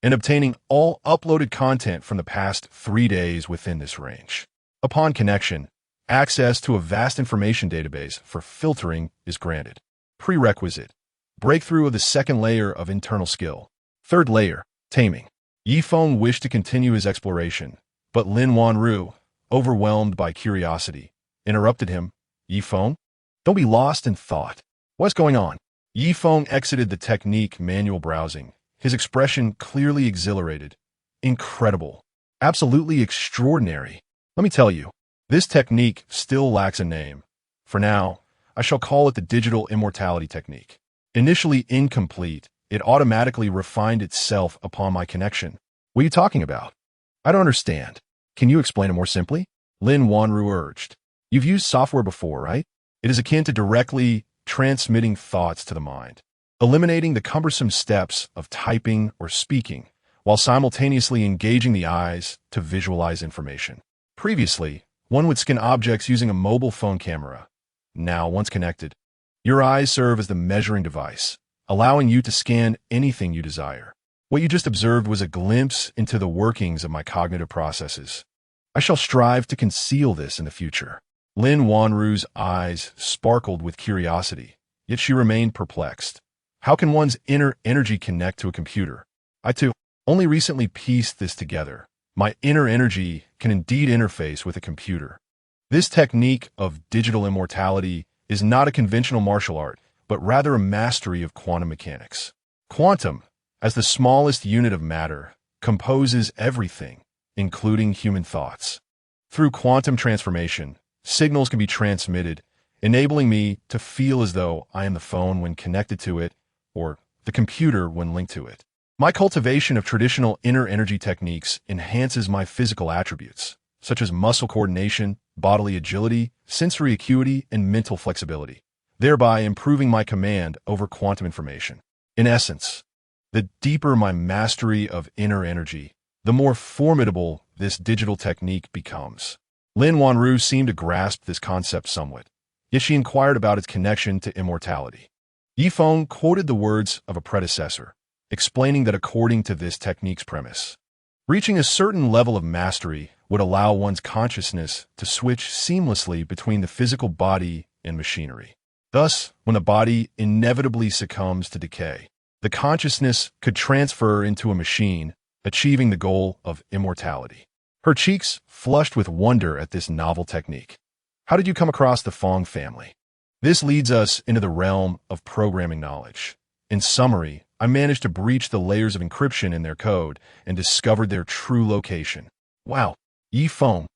and obtaining all uploaded content from the past 3 days within this range. Upon connection, access to a vast information database for filtering is granted. Prerequisite, breakthrough of the second layer of internal skill. Third layer, taming. Yi Feng wished to continue his exploration, but Lin Wanru, overwhelmed by curiosity, interrupted him. Yi Feng? Don't be lost in thought. What's going on? Yi Feng exited the technique manual browsing, his expression clearly exhilarated. Incredible. Absolutely extraordinary. Let me tell you, this technique still lacks a name. For now, I shall call it the digital immortality technique. Initially incomplete, it automatically refined itself upon my connection. What are you talking about? I don't understand. Can you explain it more simply? Lin Wanru urged. You've used software before, right? It is akin to directly transmitting thoughts to the mind, eliminating the cumbersome steps of typing or speaking, while simultaneously engaging the eyes to visualize information. Previously, one would scan objects using a mobile phone camera, Now, once connected, your eyes serve as the measuring device, allowing you to scan anything you desire. What you just observed was a glimpse into the workings of my cognitive processes. I shall strive to conceal this in the future. Lin Wanru's eyes sparkled with curiosity, yet she remained perplexed. How can one's inner energy connect to a computer? I, too, only recently pieced this together. My inner energy can indeed interface with a computer. This technique of digital immortality is not a conventional martial art, but rather a mastery of quantum mechanics. Quantum, as the smallest unit of matter, composes everything, including human thoughts. Through quantum transformation, signals can be transmitted, enabling me to feel as though I am the phone when connected to it, or the computer when linked to it. My cultivation of traditional inner energy techniques enhances my physical attributes, such as muscle coordination, bodily agility, sensory acuity, and mental flexibility, thereby improving my command over quantum information. In essence, the deeper my mastery of inner energy, the more formidable this digital technique becomes. Lin Wanru seemed to grasp this concept somewhat, yet she inquired about its connection to immortality. Feng quoted the words of a predecessor, explaining that according to this technique's premise, reaching a certain level of mastery would allow one's consciousness to switch seamlessly between the physical body and machinery. Thus, when the body inevitably succumbs to decay, the consciousness could transfer into a machine, achieving the goal of immortality. Her cheeks flushed with wonder at this novel technique. How did you come across the Feng family? This leads us into the realm of programming knowledge. In summary, I managed to breach the layers of encryption in their code and discovered their true location. Wow, Feng,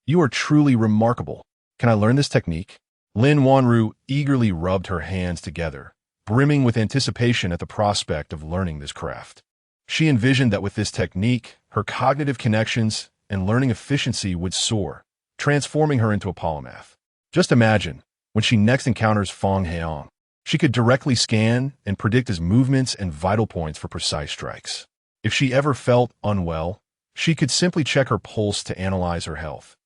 you are truly remarkable. Can I learn this technique? Lin Wanru eagerly rubbed her hands together, brimming with anticipation at the prospect of learning this craft. She envisioned that with this technique, her cognitive connections and learning efficiency would soar, transforming her into a polymath. Just imagine, when she next encounters Feng Heang, she could directly scan and predict his movements and vital points for precise strikes. If she ever felt unwell, she could simply check her pulse to analyze her health,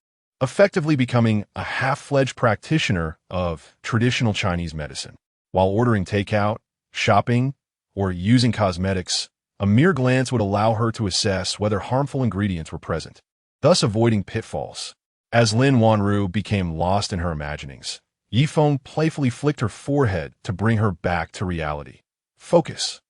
effectively becoming a half-fledged practitioner of traditional Chinese medicine. While ordering takeout, shopping, or using cosmetics, a mere glance would allow her to assess whether harmful ingredients were present, thus avoiding pitfalls. As Lin Wanru became lost in her imaginings, Feng playfully flicked her forehead to bring her back to reality. Focus.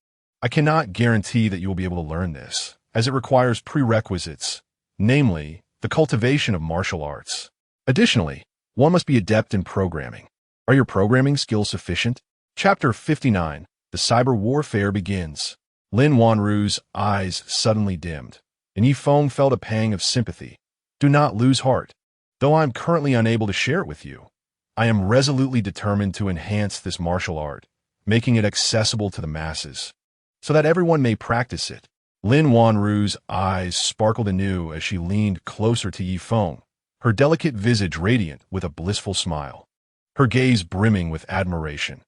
I cannot guarantee that you will be able to learn this, as it requires prerequisites, namely, the cultivation of martial arts. Additionally, one must be adept in programming. Are your programming skills sufficient? Chapter 59. The Cyber Warfare Begins. Lin Wanru's eyes suddenly dimmed, and Feng felt a pang of sympathy. Do not lose heart. Though I am currently unable to share it with you, I am resolutely determined to enhance this martial art, making it accessible to the masses, so that everyone may practice it. Lin Wanru's eyes sparkled anew as she leaned closer to Feng, her delicate visage radiant with a blissful smile, her gaze brimming with admiration.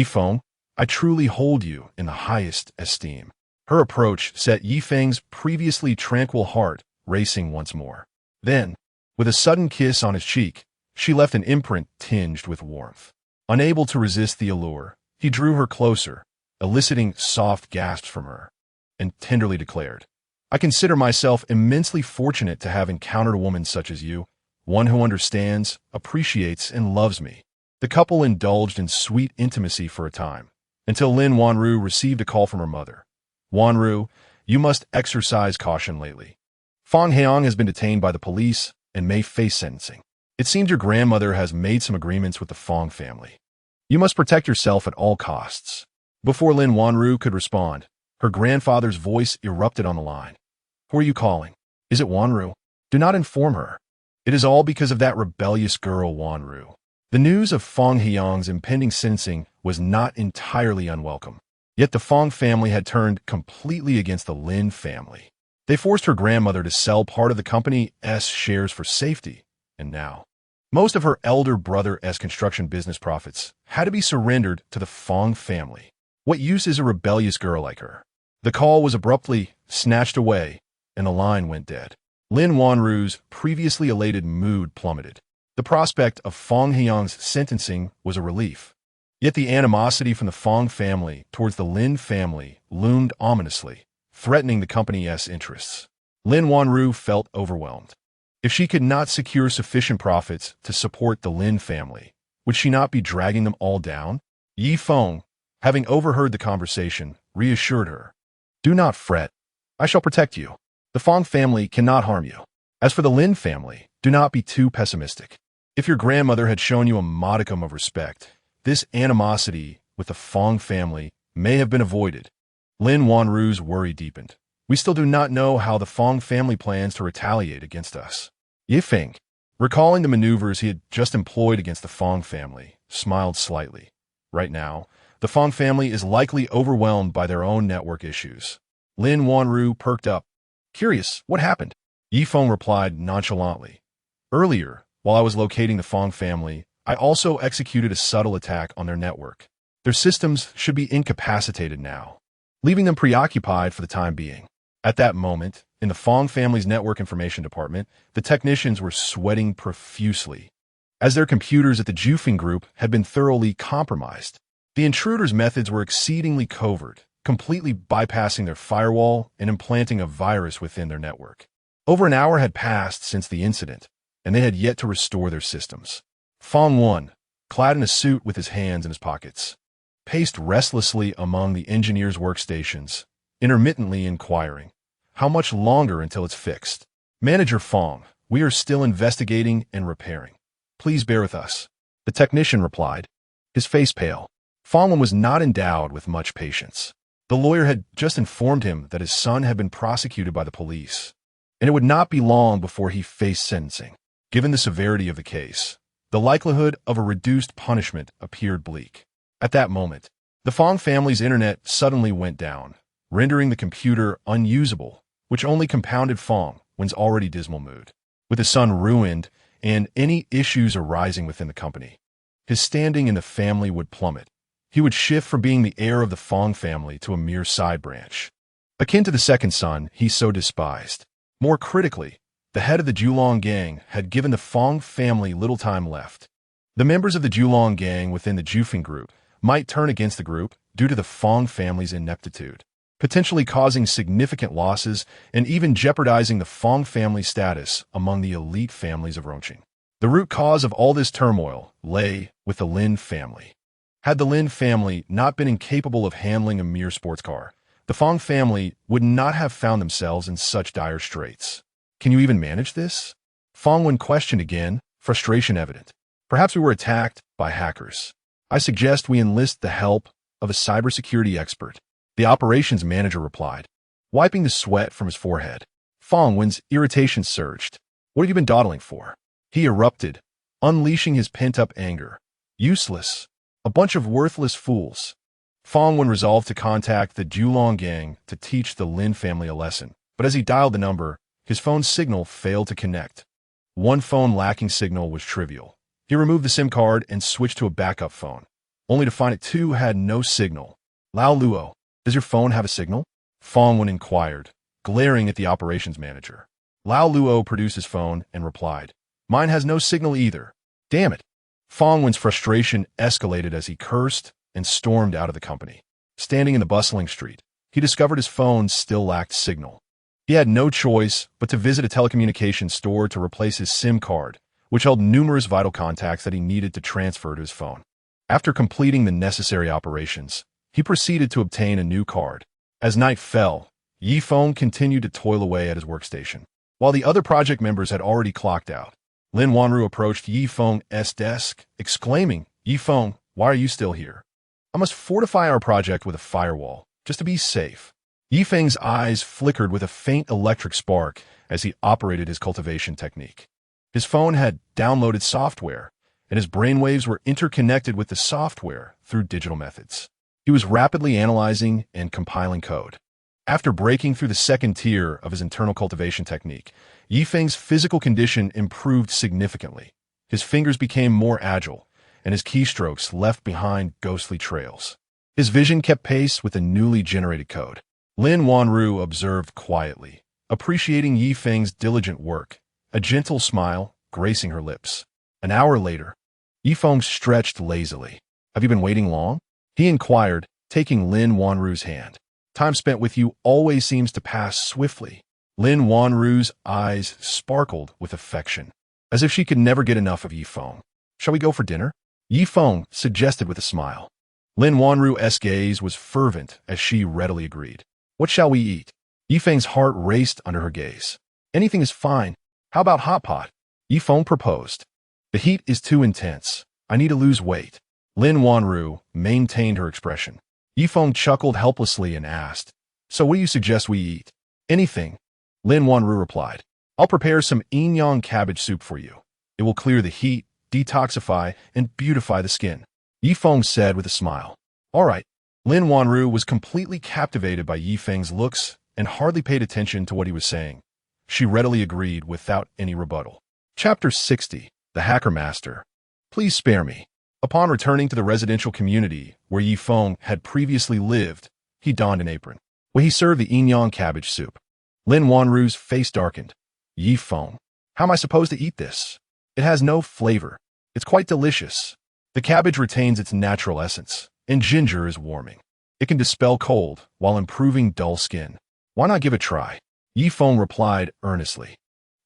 Feng, I truly hold you in the highest esteem. Her approach set Feng's previously tranquil heart racing once more. Then, with a sudden kiss on his cheek, she left an imprint tinged with warmth. Unable to resist the allure, he drew her closer, eliciting soft gasps from her, and tenderly declared, I consider myself immensely fortunate to have encountered a woman such as you, one who understands, appreciates, and loves me. The couple indulged in sweet intimacy for a time, until Lin Wanru received a call from her mother. Wanru, you must exercise caution lately. Feng Heang has been detained by the police and may face sentencing. It seems your grandmother has made some agreements with the Feng family. You must protect yourself at all costs. Before Lin Wanru could respond, her grandfather's voice erupted on the line. Who are you calling? Is it Wanru? Do not inform her. It is all because of that rebellious girl, Wanru. The news of Feng Heang's impending sentencing was not entirely unwelcome. Yet the Feng family had turned completely against the Lin family. They forced her grandmother to sell part of the company's shares for safety, and now, most of her elder brother's construction business profits had to be surrendered to the Feng family. What use is a rebellious girl like her? The call was abruptly snatched away, and the line went dead. Lin Wanru's previously elated mood plummeted. The prospect of Feng Heyang's sentencing was a relief. Yet the animosity from the Feng family towards the Lin family loomed ominously, threatening the company's interests. Lin Wanru felt overwhelmed. If she could not secure sufficient profits to support the Lin family, would she not be dragging them all down? Yi Feng, having overheard the conversation, reassured her. Do not fret. I shall protect you. The Feng family cannot harm you. As for the Lin family, do not be too pessimistic. If your grandmother had shown you a modicum of respect, this animosity with the Feng family may have been avoided. Lin Wanru's worry deepened. We still do not know how the Feng family plans to retaliate against us. Ye Feng, recalling the maneuvers he had just employed against the Feng family, smiled slightly. Right now, the Feng family is likely overwhelmed by their own network issues. Lin Wanru perked up. Curious, what happened? Yi Feng replied nonchalantly. Earlier, while I was locating the Feng family, I also executed a subtle attack on their network. Their systems should be incapacitated now, leaving them preoccupied for the time being. At that moment, in the Feng family's network information department, the technicians were sweating profusely, as their computers at the Zhao group had been thoroughly compromised. The intruders' methods were exceedingly covert, completely bypassing their firewall and implanting a virus within their network. Over an hour had passed since the incident, and they had yet to restore their systems. Feng Wan, clad in a suit with his hands in his pockets, paced restlessly among the engineers' workstations, intermittently inquiring, how much longer until it's fixed? Manager Feng, we are still investigating and repairing. Please bear with us. The technician replied, his face pale. Feng Wan was not endowed with much patience. The lawyer had just informed him that his son had been prosecuted by the police, and it would not be long before he faced sentencing. Given the severity of the case, the likelihood of a reduced punishment appeared bleak. At that moment, the Feng family's internet suddenly went down, rendering the computer unusable, which only compounded Feng Wan's already dismal mood. With his son ruined and any issues arising within the company, his standing in the family would plummet. He would shift from being the heir of the Feng family to a mere side branch, akin to the second son he so despised. More critically, the head of the Zhao gang had given the Feng family little time left. The members of the Zhao gang within the Zhao group might turn against the group due to the Feng family's ineptitude, potentially causing significant losses and even jeopardizing the Feng family's status among the elite families of Rongqing. The root cause of all this turmoil lay with the Lin family. Had the Lin family not been incapable of handling a mere sports car, the Feng family would not have found themselves in such dire straits. Can you even manage this? Feng Wan questioned again, frustration evident. Perhaps we were attacked by hackers. I suggest we enlist the help of a cybersecurity expert. The operations manager replied, wiping the sweat from his forehead. Feng Wan's irritation surged. What have you been dawdling for? He erupted, unleashing his pent-up anger. Useless. A bunch of worthless fools. Feng Wan resolved to contact the Zhao gang to teach the Lin family a lesson, but as he dialed the number, his phone's signal failed to connect. One phone lacking signal was trivial. He removed the SIM card and switched to a backup phone, only to find it too had no signal. Lao Luo, does your phone have a signal? Feng Wan inquired, glaring at the operations manager. Lao Luo produced his phone and replied, mine has no signal either. Damn it. Feng Wan's frustration escalated as he cursed and stormed out of the company. Standing in the bustling street, he discovered his phone still lacked signal. He had no choice but to visit a telecommunications store to replace his SIM card, which held numerous vital contacts that he needed to transfer to his phone. After completing the necessary operations, he proceeded to obtain a new card. As night fell, Yi Feng continued to toil away at his workstation. While the other project members had already clocked out, Lin Wanru approached Yi Feng's desk, exclaiming, Yi Feng, why are you still here? I must fortify our project with a firewall, just to be safe. Yi Feng's eyes flickered with a faint electric spark as he operated his cultivation technique. His phone had downloaded software, and his brainwaves were interconnected with the software through digital methods. He was rapidly analyzing and compiling code. After breaking through the second tier of his internal cultivation technique, Yi Feng's physical condition improved significantly. His fingers became more agile, and his keystrokes left behind ghostly trails. His vision kept pace with the newly generated code. Lin Wanru observed quietly, appreciating Yi Feng's diligent work, a gentle smile gracing her lips. An hour later, Yifeng stretched lazily. Have you been waiting long? He inquired, taking Lin Wanru's hand. Time spent with you always seems to pass swiftly. Lin Wanru's eyes sparkled with affection, as if she could never get enough of Yifeng. Shall we go for dinner? Yifeng suggested with a smile. Lin Wanru's gaze was fervent as she readily agreed. What shall we eat? Yifeng's heart raced under her gaze. Anything is fine. How about hot pot? Yifeng proposed. The heat is too intense. I need to lose weight. Lin Wanru maintained her expression. Yifeng chuckled helplessly and asked, So what do you suggest we eat? Anything. Lin Wanru replied. I'll prepare some yin cabbage soup for you. It will clear the heat, detoxify, and beautify the skin. Yifeng said with a smile. All right. Lin Wanru was completely captivated by Yifeng's looks and hardly paid attention to what he was saying. She readily agreed without any rebuttal. Chapter 60. The Hacker Master. Please spare me. Upon returning to the residential community where Yifeng had previously lived, he donned an apron. When he served the yin cabbage soup, Lin Wanru's face darkened. Yifeng, how am I supposed to eat this? It has no flavor. It's quite delicious. The cabbage retains its natural essence, and ginger is warming. It can dispel cold while improving dull skin. Why not give it a try? Yifeng replied earnestly.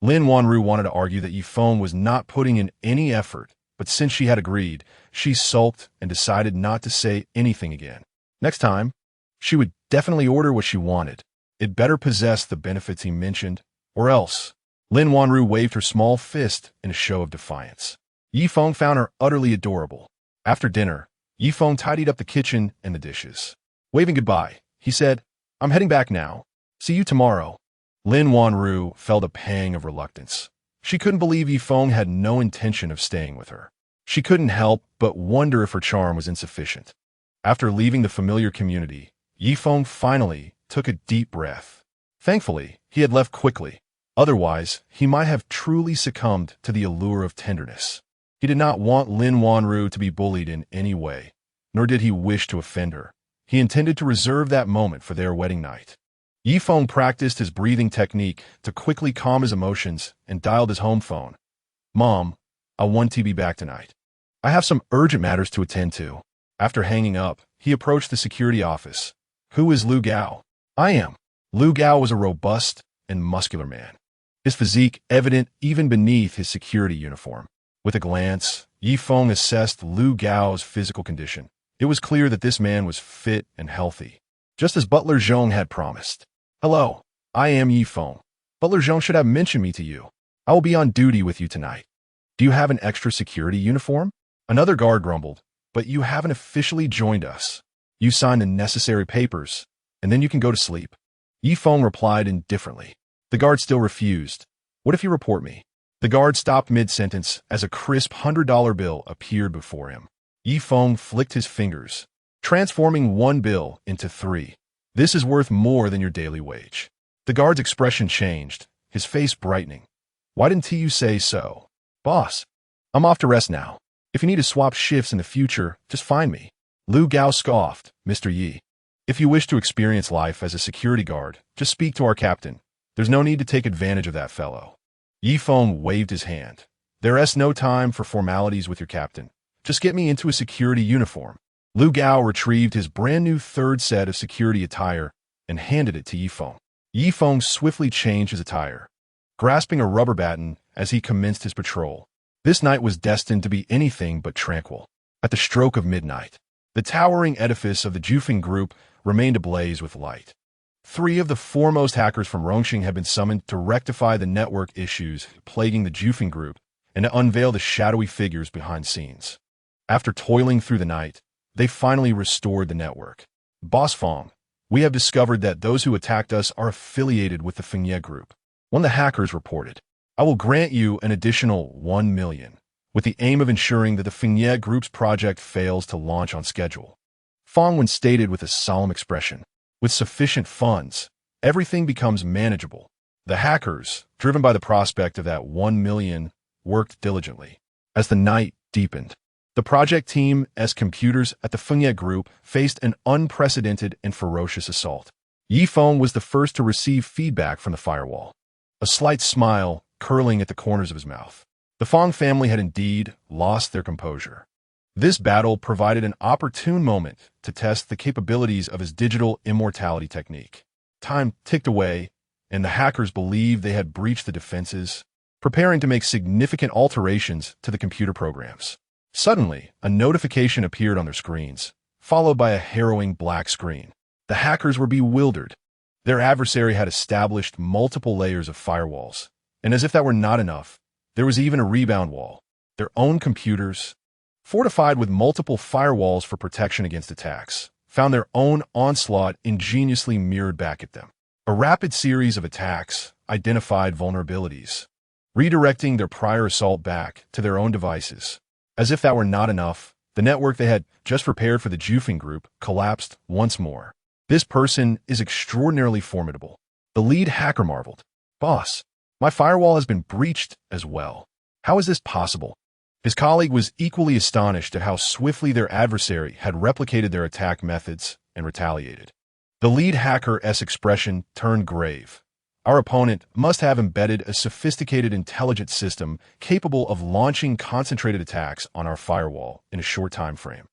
Lin Wanru wanted to argue that Yifeng was not putting in any effort, but since she had agreed, she sulked and decided not to say anything again. Next time, she would definitely order what she wanted. It better possess the benefits he mentioned, or else. Lin Wanru waved her small fist in a show of defiance. Yifeng found her utterly adorable. After dinner, Yifeng tidied up the kitchen and the dishes. Waving goodbye, he said, I'm heading back now. See you tomorrow. Lin Wanru felt a pang of reluctance. She couldn't believe Yifeng had no intention of staying with her. She couldn't help but wonder if her charm was insufficient. After leaving the familiar community, Yifeng finally took a deep breath. Thankfully, he had left quickly. Otherwise, he might have truly succumbed to the allure of tenderness. He did not want Lin Wanru to be bullied in any way, nor did he wish to offend her. He intended to reserve that moment for their wedding night. Yifeng practiced his breathing technique to quickly calm his emotions and dialed his home phone. Mom, I want to be back tonight. I have some urgent matters to attend to. After hanging up, he approached the security office. Who is Lu Gao? I am. Lu Gao was a robust and muscular man, his physique evident even beneath his security uniform. With a glance, Yifeng assessed Lu Gao's physical condition. It was clear that this man was fit and healthy, just as Butler Zhong had promised. Hello, I am Yifeng. Butler Zhong should have mentioned me to you. I will be on duty with you tonight. Do you have an extra security uniform? Another guard grumbled, but you haven't officially joined us. You signed the necessary papers, and then you can go to sleep. Yifeng replied indifferently. The guard still refused. What if you report me? The guard stopped mid-sentence as a crisp $100 bill appeared before him. Yifeng flicked his fingers, transforming one bill into 3. This is worth more than your daily wage. The guard's expression changed, his face brightening. Why didn't you say so? Boss, I'm off to rest now. If you need to swap shifts in the future, just find me. Lu Gao scoffed, Mr. Yi. If you wish to experience life as a security guard, just speak to our captain. There's no need to take advantage of that fellow. Yifeng waved his hand. There is no time for formalities with your captain. Just get me into a security uniform. Lu Gao retrieved his brand new 3rd set of security attire and handed it to Yifeng. Yifeng swiftly changed his attire, grasping a rubber baton as he commenced his patrol. This night was destined to be anything but tranquil. At the stroke of midnight, the towering edifice of the Zhufeng Group remained ablaze with light. 3 of the foremost hackers from Rongqing had been summoned to rectify the network issues plaguing the Zhufeng Group and to unveil the shadowy figures behind scenes. After toiling through the night, they finally restored the network. Boss Feng, we have discovered that those who attacked us are affiliated with the Feng Group. One of the hackers reported, I will grant you an additional 1 million, with the aim of ensuring that the Feng Group's project fails to launch on schedule. Feng stated with a solemn expression, with sufficient funds, everything becomes manageable. The hackers, driven by the prospect of that 1 million, worked diligently. As the night deepened, the project team as computers at the Feng Group faced an unprecedented and ferocious assault. Yifeng was the first to receive feedback from the firewall, a slight smile curling at the corners of his mouth. The Feng family had indeed lost their composure. This battle provided an opportune moment to test the capabilities of his digital immortality technique. Time ticked away, and the hackers believed they had breached the defenses, preparing to make significant alterations to the computer programs. Suddenly, a notification appeared on their screens, followed by a harrowing black screen. The hackers were bewildered. Their adversary had established multiple layers of firewalls, and as if that were not enough, there was even a rebound wall. Their own computers, fortified with multiple firewalls for protection against attacks, found their own onslaught ingeniously mirrored back at them. A rapid series of attacks identified vulnerabilities, redirecting their prior assault back to their own devices. As if that were not enough, the network they had just prepared for the Zhao group collapsed once more. This person is extraordinarily formidable. The lead hacker marveled. Boss, my firewall has been breached as well. How is this possible? His colleague was equally astonished at how swiftly their adversary had replicated their attack methods and retaliated. The lead hacker's expression turned grave. Our opponent must have embedded a sophisticated intelligence system capable of launching concentrated attacks on our firewall in a short time frame,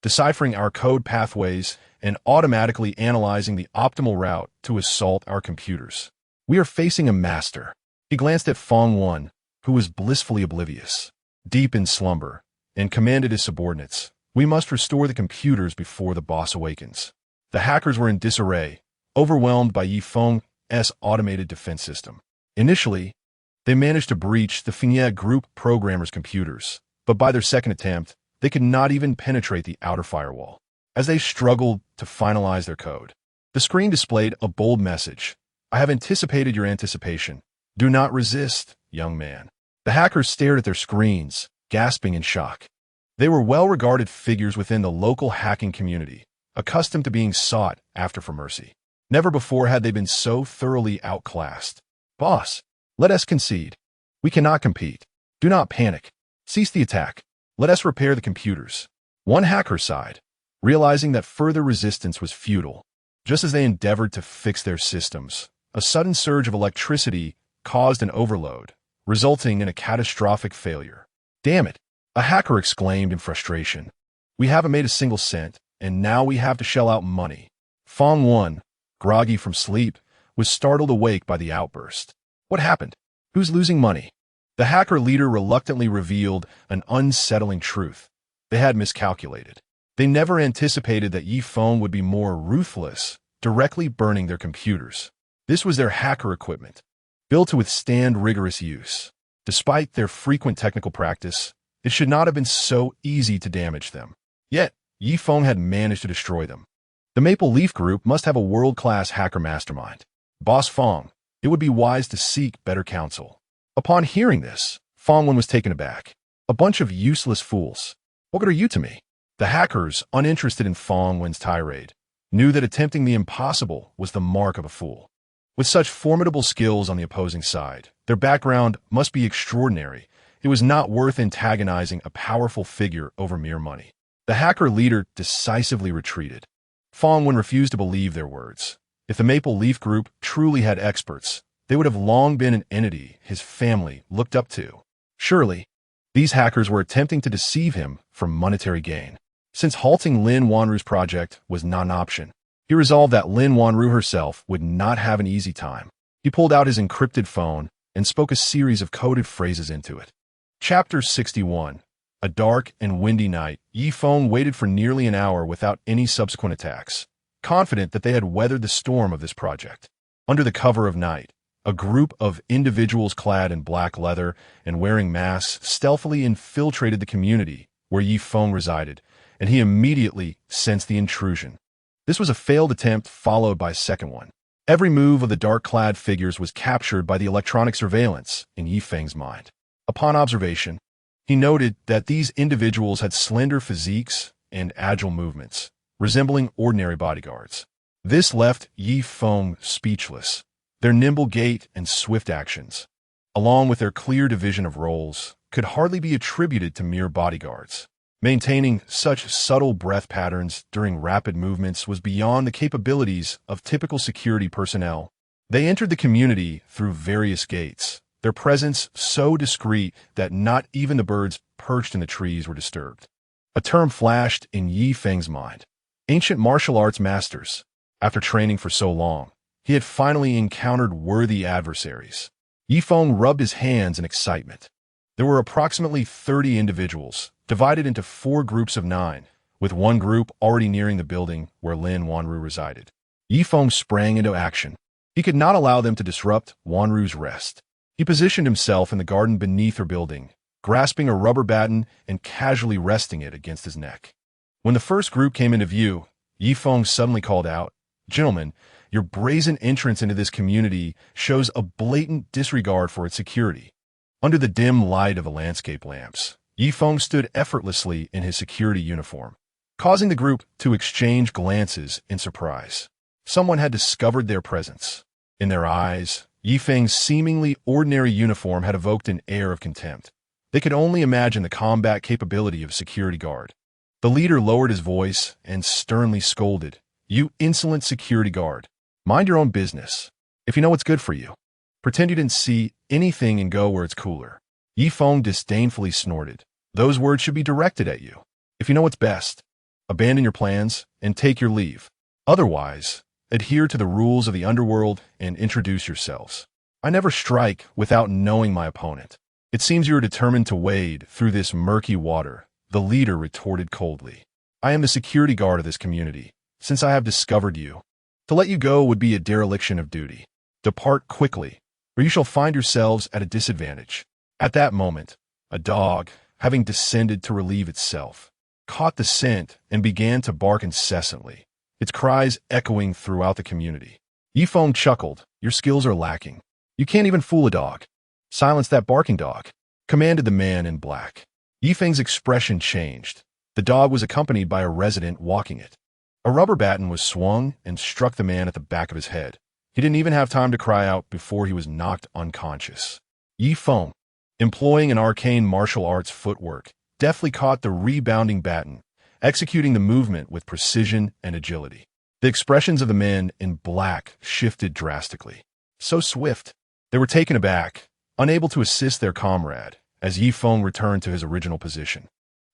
deciphering our code pathways and automatically analyzing the optimal route to assault our computers. We are facing a master. He glanced at Feng, who was blissfully oblivious, deep in slumber, and commanded his subordinates, "We must restore the computers before the boss awakens." The hackers were in disarray, overwhelmed by Feng's automated defense system. Initially, they managed to breach the Feng group programmers' computers, but by their second attempt, they could not even penetrate the outer firewall. As they struggled to finalize their code, the screen displayed a bold message. "I have anticipated your anticipation. Do not resist, young man." The hackers stared at their screens, gasping in shock. They were well-regarded figures within the local hacking community, accustomed to being sought after for mercy. Never before had they been so thoroughly outclassed. "Boss, let us concede. We cannot compete. Do not panic. Cease the attack. Let us repair the computers." One hacker sighed, realizing that further resistance was futile. Just as they endeavored to fix their systems, a sudden surge of electricity caused an overload, resulting in a catastrophic failure. "Damn it," a hacker exclaimed in frustration. "We haven't made a single cent, and now we have to shell out money." Feng, groggy from sleep, was startled awake by the outburst. "What happened? Who's losing money?" The hacker leader reluctantly revealed an unsettling truth. They had miscalculated. They never anticipated that Feng would be more ruthless, directly burning their computers. This was their hacker equipment, built to withstand rigorous use. Despite their frequent technical practice, it should not have been so easy to damage them. Yet, Feng had managed to destroy them. The Maple Leaf Group must have a world-class hacker mastermind. Boss Feng, it would be wise to seek better counsel. Upon hearing this, Feng was taken aback. "A bunch of useless fools. What good are you to me?" The hackers, uninterested in Feng's tirade, knew that attempting the impossible was the mark of a fool. With such formidable skills on the opposing side, their background must be extraordinary. It was not worth antagonizing a powerful figure over mere money. The hacker leader decisively retreated. Feng refused to believe their words. If the Maple Leaf Group truly had experts, they would have long been an entity his family looked up to. Surely, these hackers were attempting to deceive him for monetary gain. Since halting Lin Wanru's project was not an option, he resolved that Lin Wanru herself would not have an easy time. He pulled out his encrypted phone and spoke a series of coded phrases into it. Chapter 61. A dark and windy night, Feng waited for nearly an hour without any subsequent attacks, confident that they had weathered the storm of this project. Under the cover of night, a group of individuals clad in black leather and wearing masks stealthily infiltrated the community where Feng resided, and he immediately sensed the intrusion. This was a failed attempt followed by a second one. Every move of the dark-clad figures was captured by the electronic surveillance in Feng's mind. Upon observation, he noted that these individuals had slender physiques and agile movements, resembling ordinary bodyguards. This left Feng speechless. Their nimble gait and swift actions, along with their clear division of roles, could hardly be attributed to mere bodyguards. Maintaining such subtle breath patterns during rapid movements was beyond the capabilities of typical security personnel. They entered the community through various gates, their presence so discreet that not even the birds perched in the trees were disturbed. A term flashed in Yi Feng's mind. Ancient martial arts masters. After training for so long, he had finally encountered worthy adversaries. Yi Feng rubbed his hands in excitement. There were approximately 30 individuals, divided into 4 groups of 9, with one group already nearing the building where Lin Wanru resided. Yi Feng sprang into action. He could not allow them to disrupt Wanru's rest. He positioned himself in the garden beneath her building, grasping a rubber baton and casually resting it against his neck. When the first group came into view, Yi Feng suddenly called out, "Gentlemen, your brazen entrance into this community shows a blatant disregard for its security." Under the dim light of the landscape lamps, Yi Feng stood effortlessly in his security uniform, causing the group to exchange glances in surprise. Someone had discovered their presence. In their eyes, Yi Feng's seemingly ordinary uniform had evoked an air of contempt. They could only imagine the combat capability of a security guard. The leader lowered his voice and sternly scolded, "You insolent security guard. Mind your own business. If you know what's good for you, pretend you didn't see anything and go where it's cooler." Yi Feng disdainfully snorted, "Those words should be directed at you. If you know what's best, abandon your plans and take your leave. Otherwise, adhere to the rules of the underworld and introduce yourselves. I never strike without knowing my opponent." "It seems you are determined to wade through this murky water," the leader retorted coldly. "I am the security guard of this community, since I have discovered you. To let you go would be a dereliction of duty. Depart quickly, or you shall find yourselves at a disadvantage." At that moment, a dog, having descended to relieve itself, caught the scent and began to bark incessantly, its cries echoing throughout the community. Yi Feng chuckled, "Your skills are lacking. You can't even fool a dog." "Silence that barking dog," commanded the man in black. Yi Feng's expression changed. The dog was accompanied by a resident walking it. A rubber baton was swung and struck the man at the back of his head. He didn't even have time to cry out before he was knocked unconscious. Yi Feng, employing an arcane martial arts footwork, deftly caught the rebounding baton, executing the movement with precision and agility. The expressions of the men in black shifted drastically. So swift, they were taken aback, unable to assist their comrade, as Yi Feng returned to his original position.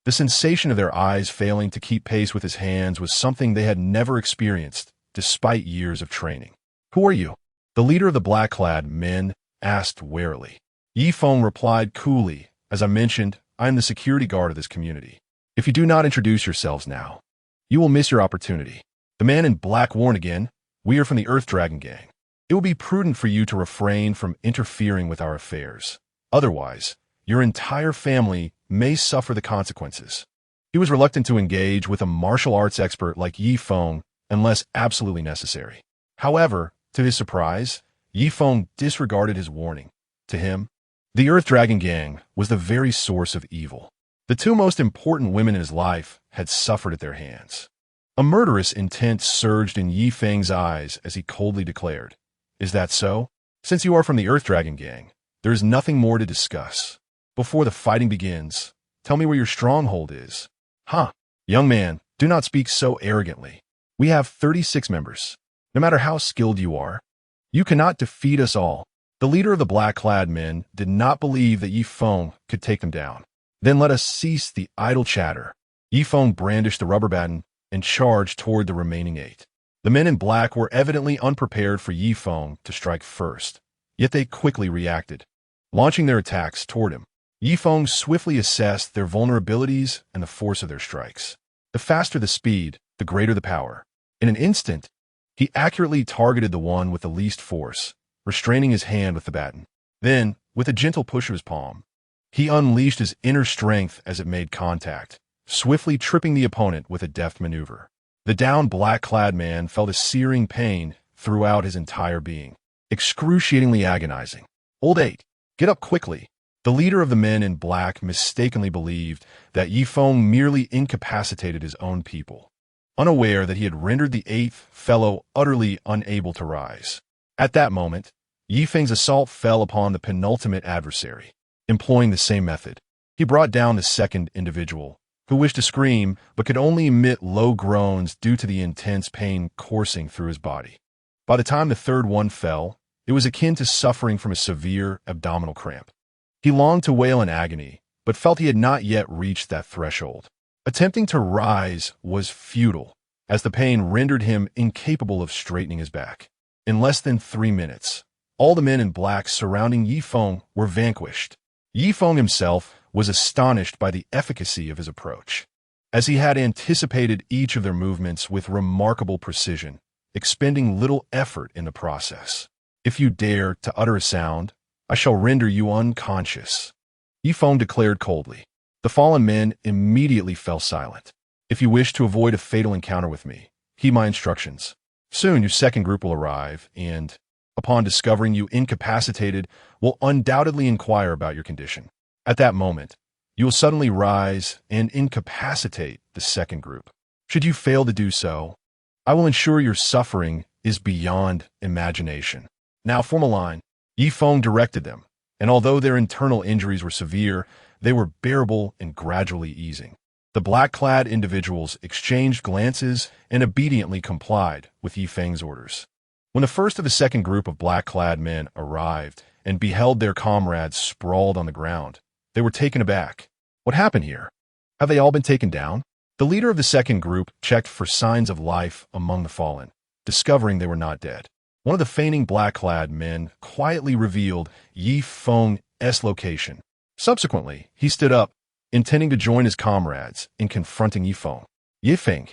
The sensation of their eyes failing to keep pace with his hands was something they had never experienced, despite years of training. "Who are you?" the leader of the black-clad men asked warily. Yi Feng replied coolly, "As I mentioned, I am the security guard of this community. If you do not introduce yourselves now, you will miss your opportunity." The man in black warned again, "We are from the Earth Dragon Gang. It will be prudent for you to refrain from interfering with our affairs. Otherwise, your entire family may suffer the consequences." He was reluctant to engage with a martial arts expert like Yi Feng unless absolutely necessary. However, to his surprise, Yi Feng disregarded his warning. To him, the Earth Dragon Gang was the very source of evil. The 2 most important women in his life had suffered at their hands. A murderous intent surged in Yi Feng's eyes as he coldly declared, "Is that so? Since you are from the Earth Dragon Gang, there is nothing more to discuss. Before the fighting begins, tell me where your stronghold is." "Huh, young man, do not speak so arrogantly. We have 36 members. No matter how skilled you are, you cannot defeat us all." The leader of the black-clad men did not believe that Yi Feng could take them down. "Then let us cease the idle chatter." Yi Feng brandished the rubber baton and charged toward the remaining 8. The men in black were evidently unprepared for Yi Feng to strike first, yet they quickly reacted, launching their attacks toward him. Yi Feng swiftly assessed their vulnerabilities and the force of their strikes. The faster the speed, the greater the power. In an instant, he accurately targeted the one with the least force, restraining his hand with the baton. Then, with a gentle push of his palm, he unleashed his inner strength as it made contact, swiftly tripping the opponent with a deft maneuver. The downed black-clad man felt a searing pain throughout his entire being, excruciatingly agonizing. "Old 8, get up quickly." The leader of the men in black mistakenly believed that Yi Feng merely incapacitated his own people, unaware that he had rendered the 8th fellow utterly unable to rise. At that moment, Yi Feng's assault fell upon the penultimate adversary. Employing the same method, he brought down the second individual, who wished to scream but could only emit low groans due to the intense pain coursing through his body. By the time the third one fell, It was akin to suffering from a severe abdominal cramp. He longed to wail in agony, but felt he had not yet reached that threshold. Attempting to rise was futile, as the pain rendered him incapable of straightening his back. In less than 3 minutes, all the men in black surrounding Yi Feng were vanquished. Yi Feng himself was astonished by the efficacy of his approach, as he had anticipated each of their movements with remarkable precision, expending little effort in the process. "If you dare to utter a sound, I shall render you unconscious," Yi Feng declared coldly. The fallen men immediately fell silent. "If you wish to avoid a fatal encounter with me, heed my instructions. Soon your second group will arrive, and, upon discovering you incapacitated, will undoubtedly inquire about your condition. At that moment, you will suddenly rise and incapacitate the second group. Should you fail to do so, I will ensure your suffering is beyond imagination. Now form a line." Yi Feng directed them, and although their internal injuries were severe, they were bearable and gradually easing. The black-clad individuals exchanged glances and obediently complied with Yi Feng's orders. When the first of the second group of black-clad men arrived and beheld their comrades sprawled on the ground, they were taken aback. What happened here? Have they all been taken down? The leader of the second group checked for signs of life among the fallen, discovering they were not dead. One of the feigning black-clad men quietly revealed Yi Feng's location. Subsequently, he stood up, intending to join his comrades in confronting Yi Feng. Yi Feng,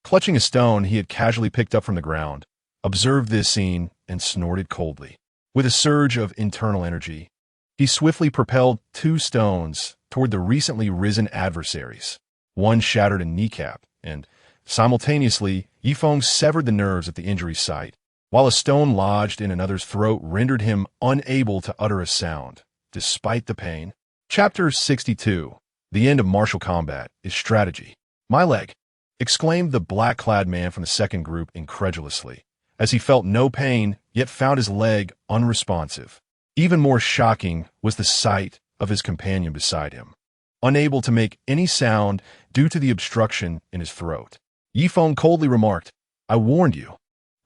clutching a stone he had casually picked up from the ground, observed this scene and snorted coldly. With a surge of internal energy, he swiftly propelled 2 stones toward the recently risen adversaries. One shattered a kneecap, and, simultaneously, Yi Feng severed the nerves at the injury site, while a stone lodged in another's throat rendered him unable to utter a sound, despite the pain. Chapter 62. The end of martial combat is strategy. "My leg!" exclaimed the black-clad man from the second group incredulously, as he felt no pain, yet found his leg unresponsive. Even more shocking was the sight of his companion beside him, unable to make any sound due to the obstruction in his throat. Yi Feng coldly remarked, "I warned you.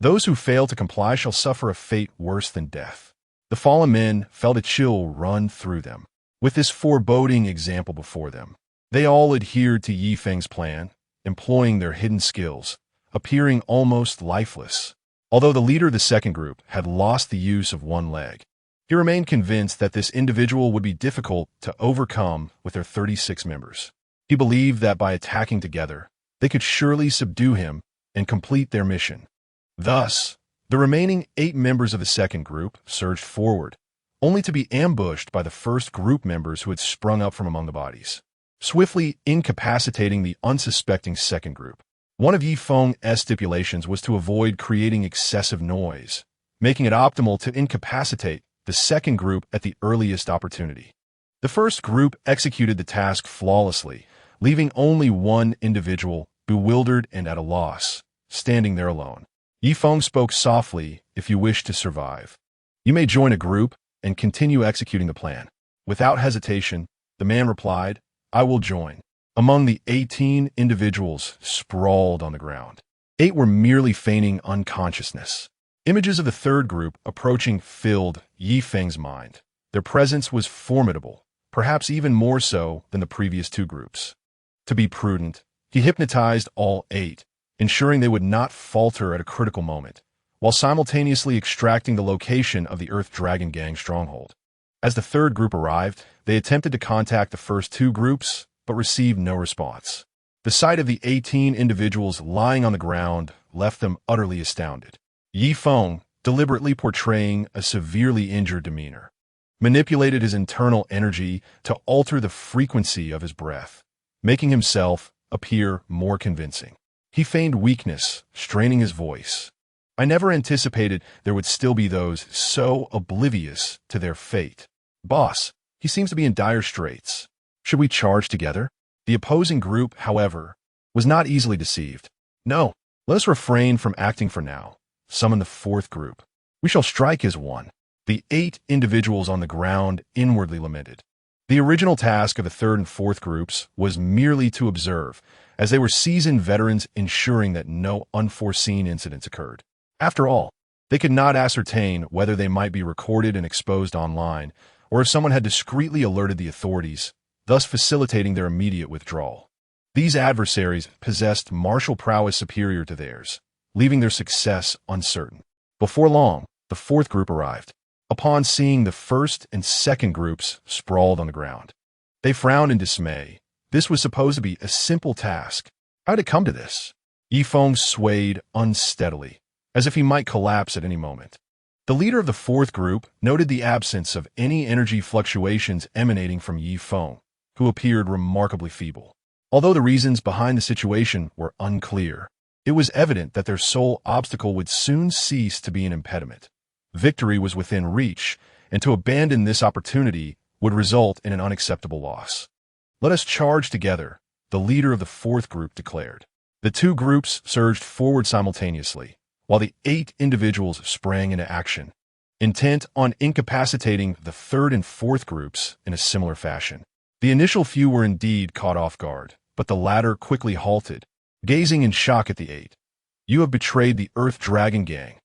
Those who fail to comply shall suffer a fate worse than death." The fallen men felt a chill run through them. With this foreboding example before them, they all adhered to Yi Feng's plan, employing their hidden skills, appearing almost lifeless. Although the leader of the second group had lost the use of one leg, he remained convinced that this individual would be difficult to overcome with their 36 members. He believed that by attacking together, they could surely subdue him and complete their mission. Thus, the remaining 8 members of the second group surged forward, only to be ambushed by the first group members who had sprung up from among the bodies, swiftly incapacitating the unsuspecting second group. One of Yi Feng's stipulations was to avoid creating excessive noise, making it optimal to incapacitate the second group at the earliest opportunity. The first group executed the task flawlessly, leaving only one individual, bewildered and at a loss, standing there alone. Yi Feng spoke softly, "If you wish to survive, you may join a group and continue executing the plan." Without hesitation, the man replied, "I will join." Among the 18 individuals sprawled on the ground, 8 were merely feigning unconsciousness. Images of the third group approaching filled Yi Feng's mind. Their presence was formidable, perhaps even more so than the previous 2 groups. To be prudent, he hypnotized all 8, ensuring they would not falter at a critical moment, while simultaneously extracting the location of the Earth Dragon Gang stronghold. As the third group arrived, they attempted to contact the first 2 groups, but received no response. The sight of the 18 individuals lying on the ground left them utterly astounded. Yi Feng, deliberately portraying a severely injured demeanor, manipulated his internal energy to alter the frequency of his breath, making himself appear more convincing. He feigned weakness, straining his voice. "I never anticipated there would still be those so oblivious to their fate. Boss, he seems to be in dire straits. Should we charge together?" The opposing group, however, was not easily deceived. "No, let us refrain from acting for now. Summon the fourth group. We shall strike as one." The 8 individuals on the ground inwardly lamented. The original task of the third and fourth groups was merely to observe, as they were seasoned veterans ensuring that no unforeseen incidents occurred. After all, They could not ascertain whether they might be recorded and exposed online, or if someone had discreetly alerted the authorities, thus facilitating their immediate withdrawal. These adversaries possessed martial prowess superior to theirs, leaving their success uncertain. Before long, the fourth group arrived. Upon seeing the first and second groups sprawled on the ground, they frowned in dismay. This was supposed to be a simple task. How had it come to this? Feng swayed unsteadily, as if he might collapse at any moment. The leader of the fourth group noted the absence of any energy fluctuations emanating from Feng, who appeared remarkably feeble. Although the reasons behind the situation were unclear, it was evident that their sole obstacle would soon cease to be an impediment. Victory was within reach, and to abandon this opportunity would result in an unacceptable loss. "Let us charge together," the leader of the fourth group declared. The two groups surged forward simultaneously, while the 8 individuals sprang into action, intent on incapacitating the third and fourth groups in a similar fashion. The initial few were indeed caught off guard, but the latter quickly halted, gazing in shock at the 8. "You have betrayed the Earth Dragon Gang."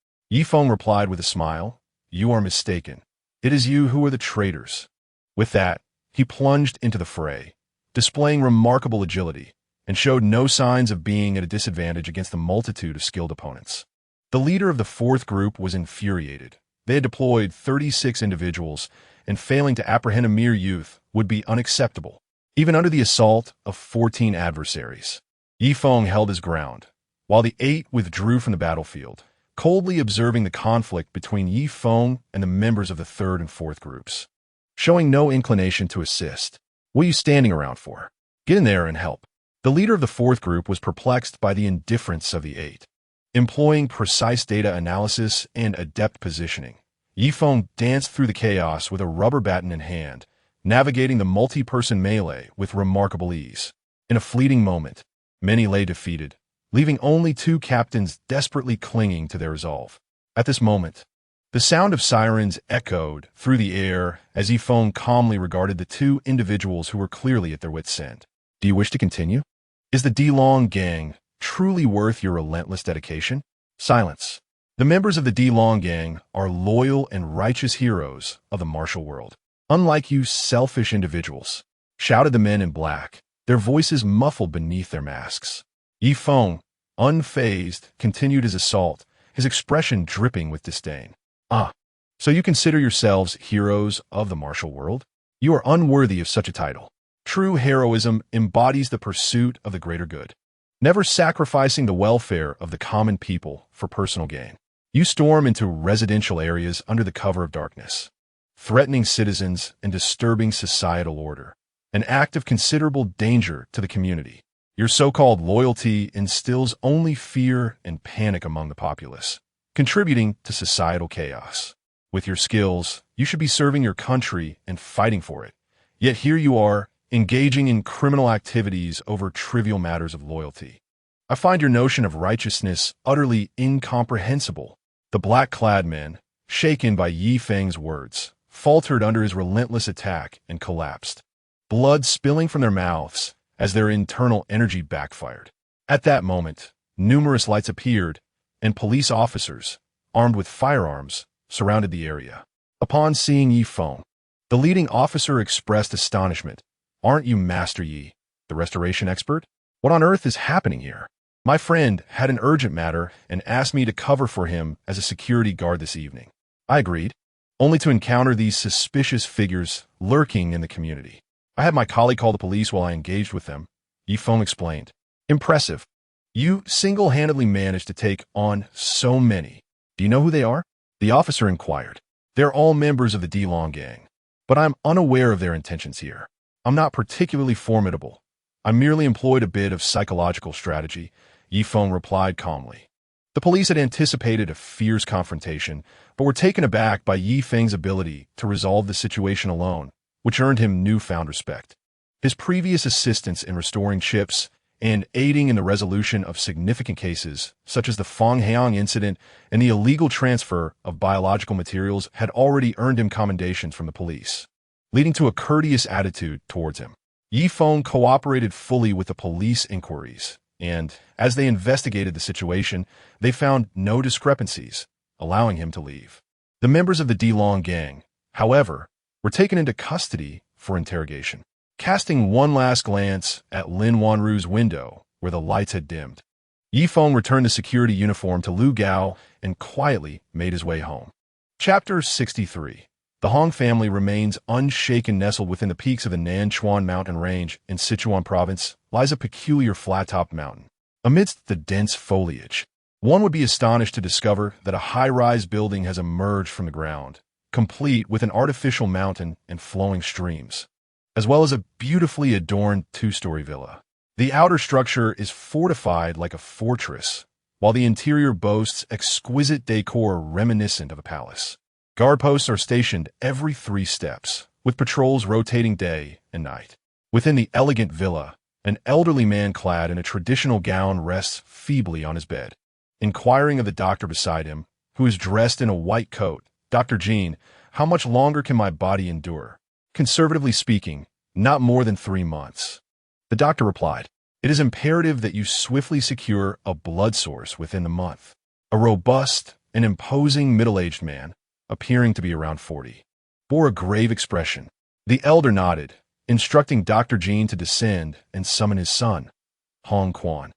Feng replied with a smile. "You are mistaken. It is you who are the traitors." With that, he plunged into the fray, displaying remarkable agility, and showed no signs of being at a disadvantage against the multitude of skilled opponents. The leader of the fourth group was infuriated. They had deployed 36 individuals, and failing to apprehend a mere youth would be unacceptable, even under the assault of 14 adversaries. Feng held his ground, while the 8 withdrew from the battlefield, coldly observing the conflict between Feng and the members of the third and fourth groups. Showing no inclination to assist. "What are you standing around for? Get in there and help." The leader of the fourth group was perplexed by the indifference of the 8. Employing precise data analysis and adept positioning, Feng danced through the chaos with a rubber baton in hand, navigating the multi-person melee with remarkable ease. In a fleeting moment, many lay defeated, leaving only 2 captains desperately clinging to their resolve. At this moment, the sound of sirens echoed through the air as Feng calmly regarded the 2 individuals who were clearly at their wits' end. "Do you wish to continue? Is the D-Long Gang truly worth your relentless dedication?" Silence. The members of the D-Long Gang are loyal and righteous heroes of the martial world. "Unlike you selfish individuals," shouted the men in black, their voices muffled beneath their masks. Feng, unfazed, continued his assault, his expression dripping with disdain. "Ah, so you consider yourselves heroes of the martial world? You are unworthy of such a title. True heroism embodies the pursuit of the greater good, never sacrificing the welfare of the common people for personal gain. You storm into residential areas under the cover of darkness, threatening citizens and disturbing societal order, an act of considerable danger to the community. Your so-called loyalty instills only fear and panic among the populace, contributing to societal chaos. With your skills, you should be serving your country and fighting for it. Yet here you are, engaging in criminal activities over trivial matters of loyalty. I find your notion of righteousness utterly incomprehensible." The black-clad men, shaken by Feng's words, faltered under his relentless attack and collapsed, blood spilling from their mouths as their internal energy backfired. At that moment, numerous lights appeared, and police officers, armed with firearms, surrounded the area. Upon seeing Feng, the leading officer expressed astonishment. "Aren't you Master Yi, the restoration expert? What on earth is happening here? My friend had an urgent matter and asked me to cover for him as a security guard this evening." I agreed, only to encounter these suspicious figures lurking in the community. "I had my colleague call the police while I engaged with them," Feng explained. "Impressive. You single-handedly managed to take on so many. Do you know who they are?" The officer inquired. "They're all members of the D-Long Gang, but I'm unaware of their intentions here. I'm not particularly formidable. I merely employed a bit of psychological strategy," Feng replied calmly. The police had anticipated a fierce confrontation, but were taken aback by Feng's ability to resolve the situation alone, which earned him newfound respect. His previous assistance in restoring ships and aiding in the resolution of significant cases, such as the Feng incident and the illegal transfer of biological materials, had already earned him commendations from the police, leading to a courteous attitude towards him. Feng cooperated fully with the police inquiries, and, as they investigated the situation, they found no discrepancies, allowing him to leave. The members of the Delong gang, however, were taken into custody for interrogation. Casting one last glance at Lin Wanru's window, where the lights had dimmed, Yi Feng returned the security uniform to Lu Gao and quietly made his way home. Chapter 63. The Hong family remains unshaken. Nestled within the peaks of the Nanchuan mountain range in Sichuan province lies a peculiar flat-topped mountain. Amidst the dense foliage, one would be astonished to discover that a high-rise building has emerged from the ground, complete with an artificial mountain and flowing streams, as well as a beautifully adorned two-story villa. The outer structure is fortified like a fortress, while the interior boasts exquisite decor reminiscent of a palace. Guard posts are stationed every 3 steps, with patrols rotating day and night. Within the elegant villa, an elderly man clad in a traditional gown rests feebly on his bed. Inquiring of the doctor beside him, who is dressed in a white coat, "Dr. Jean, how much longer can my body endure?" "Conservatively speaking, not more than 3 months." The doctor replied, "It is imperative that you swiftly secure a blood source within the month." A robust and imposing middle-aged man, appearing to be around 40, bore a grave expression. The elder nodded, instructing Dr. Jean to descend and summon his son, Hong Quan.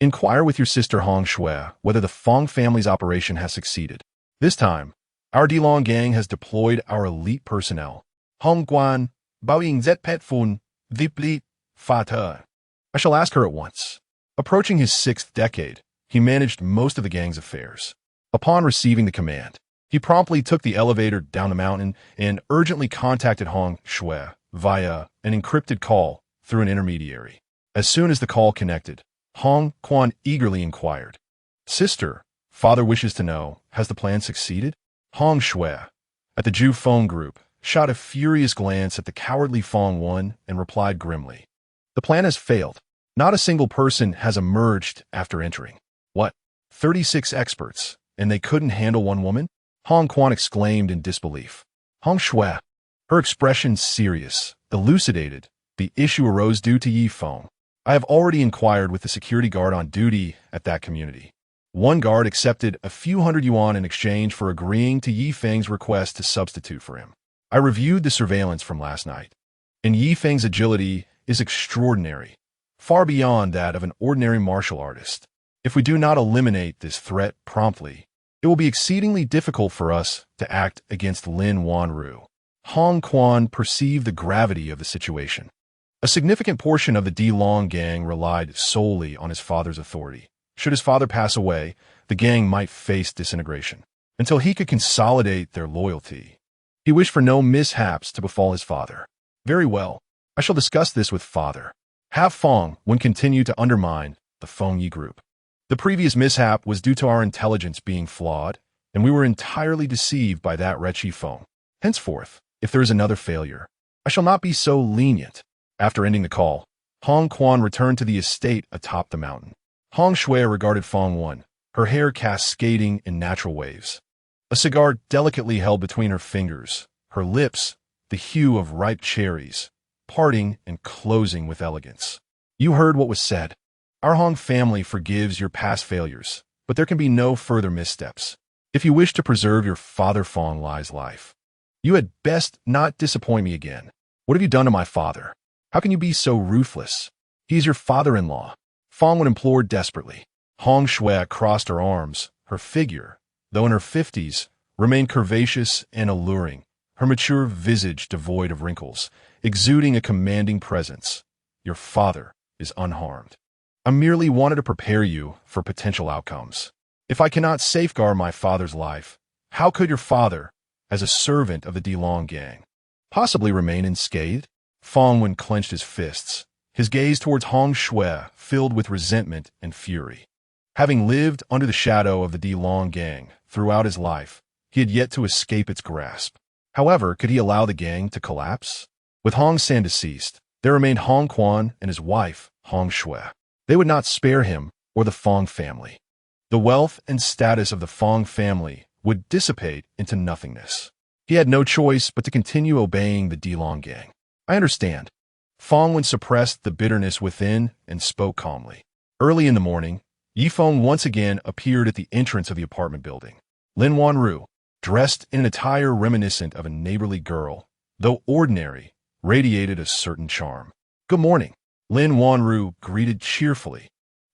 "Inquire with your sister Hong Shui whether the Feng family's operation has succeeded. This time, our Delong gang has deployed our elite personnel. Hong Quan, Baoying Zet Pet Fun, Viplit, Fata." I shall ask her at once. Approaching his 6th decade, he managed most of the gang's affairs. Upon receiving the command, he promptly took the elevator down the mountain and urgently contacted Hong Shui via an encrypted call through an intermediary. As soon as the call connected, Hong Quan eagerly inquired, "Sister, father wishes to know, has the plan succeeded?" Hong Shui, at the Zhu Feng group, shot a furious glance at the cowardly Feng Wan and replied grimly, "The plan has failed. Not a single person has emerged after entering." "What? 36 experts, and they couldn't handle one woman?" Hong Quan exclaimed in disbelief. Hong Shui, her expression serious, elucidated, "The issue arose due to Yi Feng. I have already inquired with the security guard on duty at that community. One guard accepted a few hundred yuan in exchange for agreeing to Yi Feng's request to substitute for him. I reviewed the surveillance from last night, and Yi Feng's agility is extraordinary, far beyond that of an ordinary martial artist. If we do not eliminate this threat promptly, it will be exceedingly difficult for us to act against Lin Wanru." Hong Quan perceived the gravity of the situation. A significant portion of the Delong gang relied solely on his father's authority. Should his father pass away, the gang might face disintegration. Until he could consolidate their loyalty, he wished for no mishaps to befall his father. "Very well, I shall discuss this with father. Have Feng Wan continue to undermine the Feng Yi group. The previous mishap was due to our intelligence being flawed, and we were entirely deceived by that wretch Yi Feng. Henceforth, if there is another failure, I shall not be so lenient." After ending the call, Hong Quan returned to the estate atop the mountain. Hong Shui regarded Feng Wan, her hair cascading in natural waves. A cigar delicately held between her fingers, her lips the hue of ripe cherries, parting and closing with elegance. "You heard what was said. Our Hong family forgives your past failures, but there can be no further missteps. If you wish to preserve your father Feng Lai's life, you had best not disappoint me again. What have you done to my father? How can you be so ruthless? He is your father-in-law." Feng Wan implored desperately. Hong Shui crossed her arms. Her figure, though in her 50s, remained curvaceous and alluring, her mature visage devoid of wrinkles, exuding a commanding presence. "Your father is unharmed. I merely wanted to prepare you for potential outcomes. If I cannot safeguard my father's life, how could your father, as a servant of the Delong gang, possibly remain unscathed?" Feng Wan clenched his fists, his gaze towards Hong Shui filled with resentment and fury. Having lived under the shadow of the Delong gang throughout his life, he had yet to escape its grasp. However, could he allow the gang to collapse? With Hong San deceased, there remained Hong Quan and his wife, Hong Shui. They would not spare him or the Feng family. The wealth and status of the Feng family would dissipate into nothingness. He had no choice but to continue obeying the Delong gang. "I understand." Feng Wan suppressed the bitterness within and spoke calmly. Early in the morning, Yi Feng once again appeared at the entrance of the apartment building. Lin Wanru, dressed in an attire reminiscent of a neighborly girl, though ordinary, radiated a certain charm. "Good morning," Lin Wanru greeted cheerfully,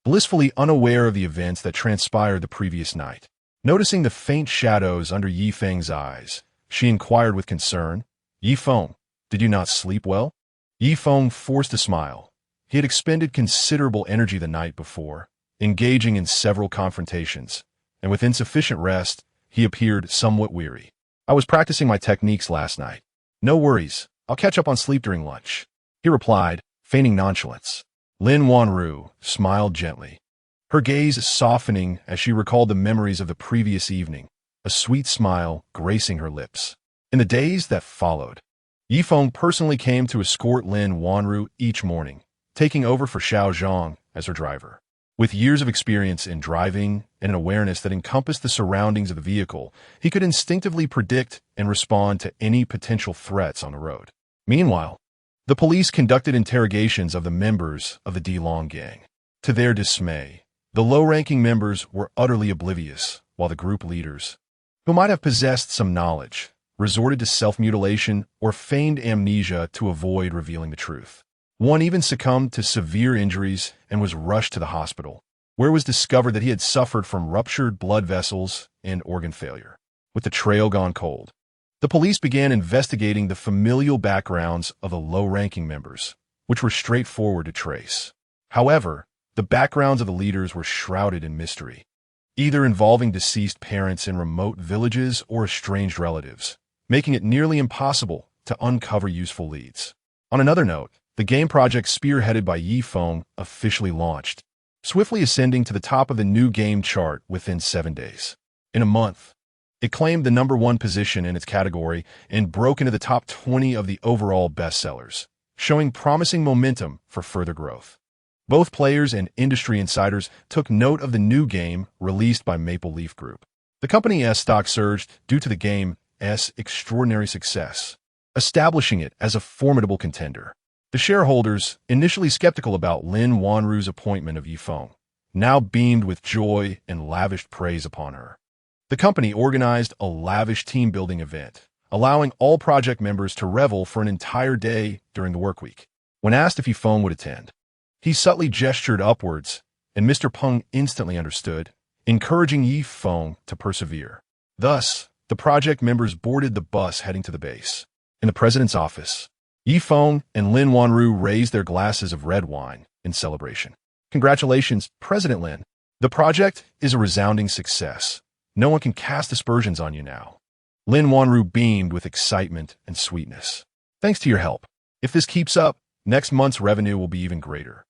blissfully unaware of the events that transpired the previous night. Noticing the faint shadows under Yi Feng's eyes, she inquired with concern, "Yi Feng, did you not sleep well?" Yi Feng forced a smile. He had expended considerable energy the night before, engaging in several confrontations, and with insufficient rest, he appeared somewhat weary. "I was practicing my techniques last night. No worries, I'll catch up on sleep during lunch," he replied, feigning nonchalance. Lin Wanru smiled gently, her gaze softening as she recalled the memories of the previous evening, a sweet smile gracing her lips. In the days that followed, Yi Feng personally came to escort Lin Wanru each morning, taking over for Xiao Zhang as her driver. With years of experience in driving and an awareness that encompassed the surroundings of the vehicle, he could instinctively predict and respond to any potential threats on the road. Meanwhile, the police conducted interrogations of the members of the DeLong gang. To their dismay, the low-ranking members were utterly oblivious, while the group leaders, who might have possessed some knowledge, resorted to self-mutilation or feigned amnesia to avoid revealing the truth. One even succumbed to severe injuries and was rushed to the hospital, where it was discovered that he had suffered from ruptured blood vessels and organ failure. With the trail gone cold, the police began investigating the familial backgrounds of the low-ranking members, which were straightforward to trace. However, the backgrounds of the leaders were shrouded in mystery, either involving deceased parents in remote villages or estranged relatives, making it nearly impossible to uncover useful leads. On another note, the game project spearheaded by Yi Feng officially launched, swiftly ascending to the top of the new game chart within 7 days. In a month, it claimed the #1 position in its category and broke into the top 20 of the overall bestsellers, showing promising momentum for further growth. Both players and industry insiders took note of the new game released by Maple Leaf Group. The company's stock surged due to the game's extraordinary success, establishing it as a formidable contender. The shareholders, initially skeptical about Lin Wanru's appointment of Yi Feng, now beamed with joy and lavished praise upon her. The company organized a lavish team-building event, allowing all project members to revel for an entire day during the workweek. When asked if Yi Feng would attend, he subtly gestured upwards, and Mr. Peng instantly understood, encouraging Yi Feng to persevere. Thus, the project members boarded the bus heading to the base. In the president's office, Yi Feng and Lin Wanru raised their glasses of red wine in celebration. "Congratulations, President Lin. The project is a resounding success. No one can cast aspersions on you now." Lin Wanru beamed with excitement and sweetness. "Thanks to your help. If this keeps up, next month's revenue will be even greater.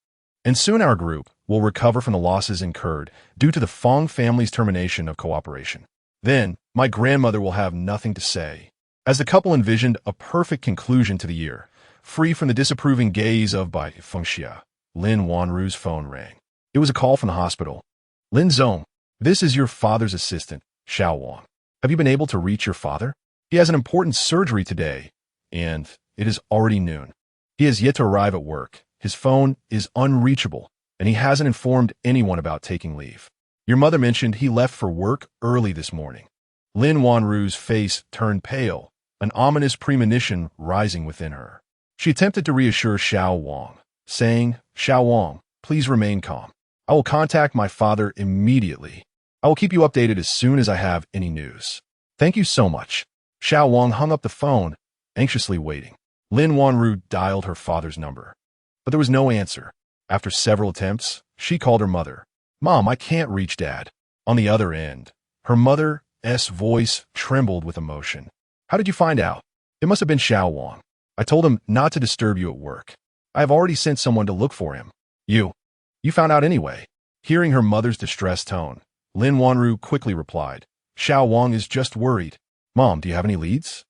And soon our group will recover from the losses incurred due to the Feng family's termination of cooperation. Then, my grandmother will have nothing to say." As the couple envisioned a perfect conclusion to the year, free from the disapproving gaze of by Feng Xia, Lin Wanru's phone rang. It was a call from the hospital. "Lin Zong, this is your father's assistant, Xiao Wang. Have you been able to reach your father? He has an important surgery today, and it is already noon. He has yet to arrive at work. His phone is unreachable, and he hasn't informed anyone about taking leave. Your mother mentioned he left for work early this morning." Lin Wanru's face turned pale, an ominous premonition rising within her. She attempted to reassure Xiao Wang, saying, "Xiao Wang, please remain calm. I will contact my father immediately. I will keep you updated as soon as I have any news." "Thank you so much." Xiao Wang hung up the phone, anxiously waiting. Lin Wanru dialed her father's number, but there was no answer. After several attempts, she called her mother. "Mom, I can't reach Dad." On the other end, her mother's voice trembled with emotion. "How did you find out?" "It must have been Xiao Wang. I told him not to disturb you at work. I have already sent someone to look for him." You found out anyway." Hearing her mother's distressed tone, Lin Wanru quickly replied, "Xiao Wang is just worried." "Mom, do you have any leads?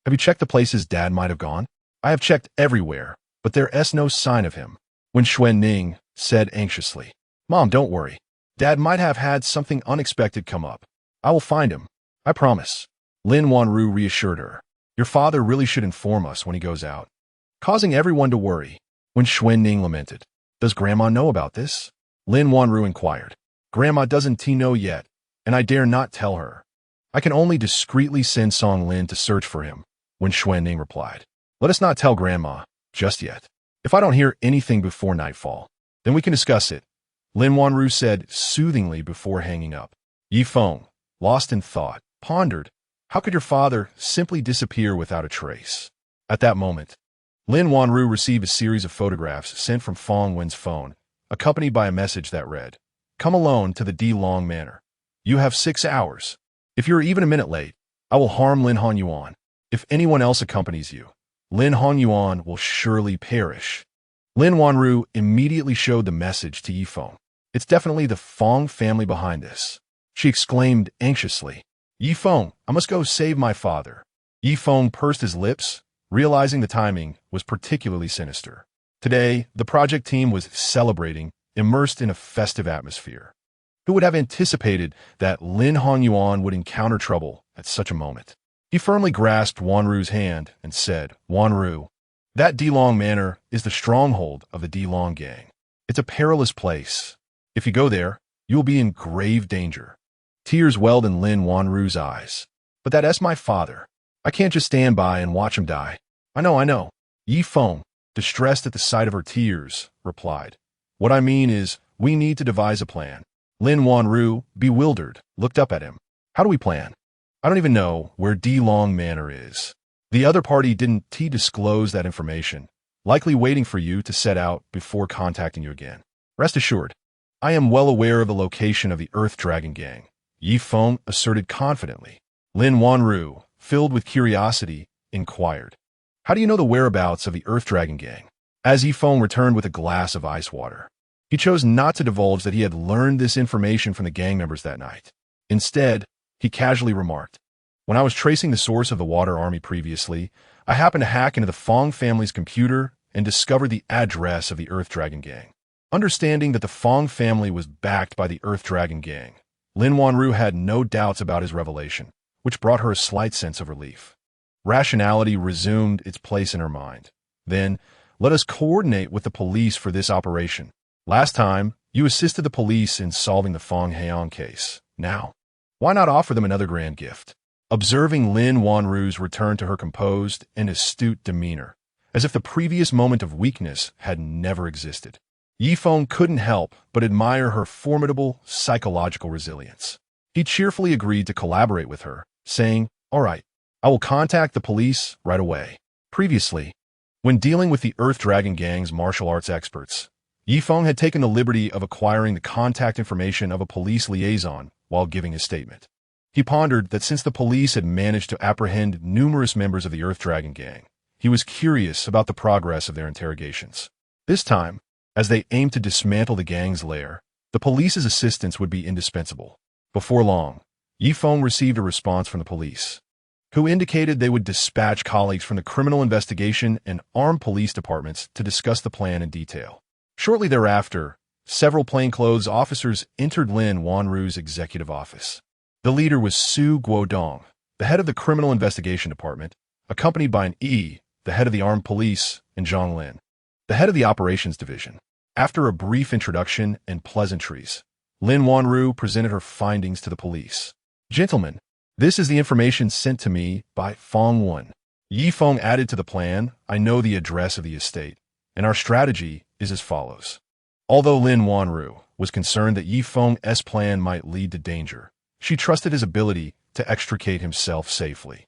Have you checked the places Dad might have gone?" "I have checked everywhere, but there's no sign of him." When Xuan Ning said anxiously, "Mom, don't worry. Dad might have had something unexpected come up. I will find him. I promise." Lin Wanru reassured her. "Your father really should inform us when he goes out," causing everyone to worry. When Xuan Ning lamented, "Does Grandma know about this?" Lin Wanru inquired. "Grandma doesn't know yet, and I dare not tell her. I can only discreetly send Song Lin to search for him, Wen Xuanning replied. Let us not tell Grandma, just yet. If I don't hear anything before nightfall, then we can discuss it, Lin Wanru said soothingly before hanging up. Yi Feng, lost in thought, pondered, how could your father simply disappear without a trace? At that moment, Lin Wanru received a series of photographs sent from Feng Wen's phone, accompanied by a message that read, Come alone to the D Long Manor. You have 6 hours. If you're even a minute late, I will harm Lin Honyuan. If anyone else accompanies you, Lin Honyuan will surely perish. Lin Wanru immediately showed the message to Yi Feng. It's definitely the Feng family behind this, she exclaimed anxiously. Yi Feng, I must go save my father. Yi Feng pursed his lips, realizing the timing was particularly sinister. Today, the project team was celebrating, immersed in a festive atmosphere. Who would have anticipated that Lin Honyuan would encounter trouble at such a moment? He firmly grasped Wanru's hand and said, Wanru, that D-Long Manor is the stronghold of the D-Long gang. It's a perilous place. If you go there, you will be in grave danger. Tears welled in Lin Wanru's eyes. But that's my father. I can't just stand by and watch him die. I know. Yi Feng, distressed at the sight of her tears, replied. What I mean is, we need to devise a plan. Lin Wanru, bewildered, looked up at him. How do we plan? I don't even know where D-Long Manor is. The other party didn't disclose that information, likely waiting for you to set out before contacting you again. Rest assured, I am well aware of the location of the Earth Dragon Gang, Yi Feng asserted confidently. Lin Wanru, filled with curiosity, inquired, How do you know the whereabouts of the Earth Dragon Gang? As Yi Feng returned with a glass of ice water, he chose not to divulge that he had learned this information from the gang members that night. Instead, he casually remarked, When I was tracing the source of the Water Army previously, I happened to hack into the Feng family's computer and discovered the address of the Earth Dragon Gang. Understanding that the Feng family was backed by the Earth Dragon Gang, Lin Wanru had no doubts about his revelation, which brought her a slight sense of relief. Rationality resumed its place in her mind. Then, let us coordinate with the police for this operation. Last time, you assisted the police in solving the Feng Heian case. Now, why not offer them another grand gift? Observing Lin Wanru's return to her composed and astute demeanor, as if the previous moment of weakness had never existed, Yi Feng couldn't help but admire her formidable psychological resilience. He cheerfully agreed to collaborate with her, saying, All right, I will contact the police right away. Previously, when dealing with the Earth Dragon Gang's martial arts experts, Yi Feng had taken the liberty of acquiring the contact information of a police liaison while giving his statement. He pondered that since the police had managed to apprehend numerous members of the Earth Dragon Gang, he was curious about the progress of their interrogations. This time, as they aimed to dismantle the gang's lair, the police's assistance would be indispensable. Before long, Yi Feng received a response from the police, who indicated they would dispatch colleagues from the Criminal Investigation and Armed Police departments to discuss the plan in detail. Shortly thereafter, several plainclothes officers entered Lin Wanru's executive office. The leader was Su Guodong, the head of the Criminal Investigation Department, accompanied by an Yi, the head of the Armed Police, and Zhang Lin, the head of the Operations Division. After a brief introduction and pleasantries, Lin Wanru presented her findings to the police. Gentlemen, this is the information sent to me by Feng Wen. Yi Feng added to the plan, I know the address of the estate, and our strategy is as follows. Although Lin Wanru was concerned that Yi Feng's plan might lead to danger, she trusted his ability to extricate himself safely,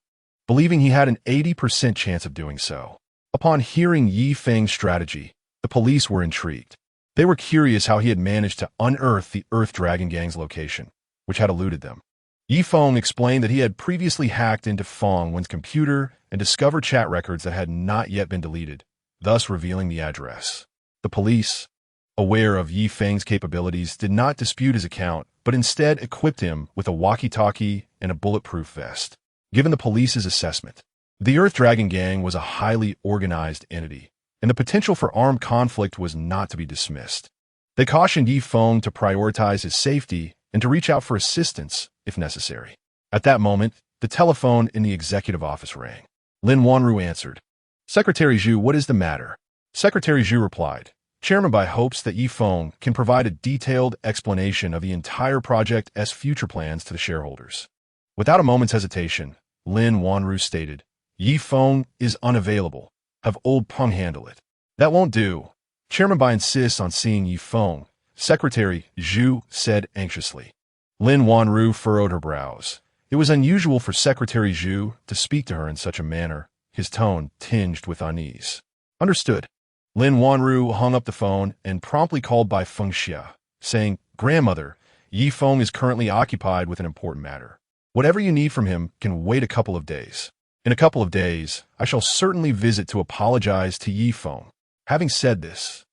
believing he had an 80% chance of doing so. Upon hearing Yi Feng's strategy, the police were intrigued. They were curious how he had managed to unearth the Earth Dragon Gang's location, which had eluded them. Yi Feng explained that he had previously hacked into Feng Wen's computer and discovered chat records that had not yet been deleted, thus revealing the address. The police, aware of Yi Feng's capabilities, did not dispute his account, but instead equipped him with a walkie-talkie and a bulletproof vest. Given the police's assessment, the Earth Dragon Gang was a highly organized entity, and the potential for armed conflict was not to be dismissed. They cautioned Yi Feng to prioritize his safety and to reach out for assistance if necessary. At that moment, the telephone in the executive office rang. Lin Wanru answered. Secretary Zhu, what is the matter? Secretary Zhu replied. Chairman Bai hopes that Yi Feng can provide a detailed explanation of the entire project's future plans to the shareholders. Without a moment's hesitation, Lin Wanru stated, Yi Feng is unavailable. Have old Peng handle it. That won't do. Chairman Bai insists on seeing Yi Feng, Secretary Zhu said anxiously. Lin Wanru furrowed her brows. It was unusual for Secretary Zhu to speak to her in such a manner, his tone tinged with unease. Understood. Lin Wanru hung up the phone and promptly called by Feng Xia, saying, Grandmother, Yi Feng is currently occupied with an important matter. Whatever you need from him can wait a couple of days. In a couple of days, I shall certainly visit to apologize to Yi Feng. Having said this,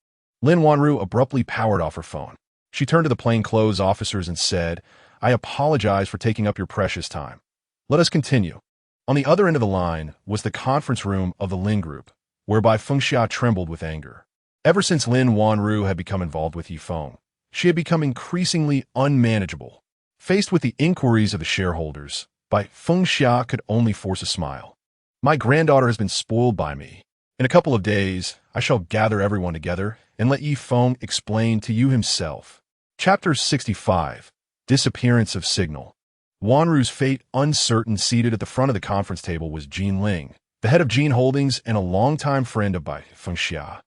Lin Wanru abruptly powered off her phone. She turned to the plainclothes officers and said, I apologize for taking up your precious time. Let us continue. On the other end of the line was the conference room of the Lin Group, whereby Feng Xia trembled with anger. Ever since Lin Wanru had become involved with Yi Feng, she had become increasingly unmanageable. Faced with the inquiries of the shareholders, Feng Xia could only force a smile. My granddaughter has been spoiled by me. In a couple of days, I shall gather everyone together and let Yi Feng explain to you himself. Chapter 65. Disappearance of Signal. Wanru's fate uncertain. Seated at the front of the conference table was Jean Ling, the head of Jean Holdings and a longtime friend of Feng Xia.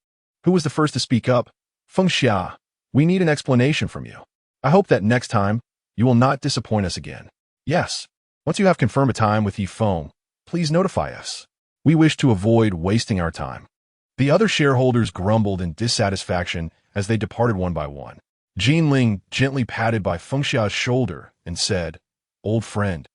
Who was the first to speak up? Feng Xia, we need an explanation from you. I hope that next time, you will not disappoint us again. Yes. Once you have confirmed a time with Yi Feng, please notify us. We wish to avoid wasting our time. The other shareholders grumbled in dissatisfaction as they departed one by one. Jean Ling gently patted Feng Xia's shoulder and said, Old friend,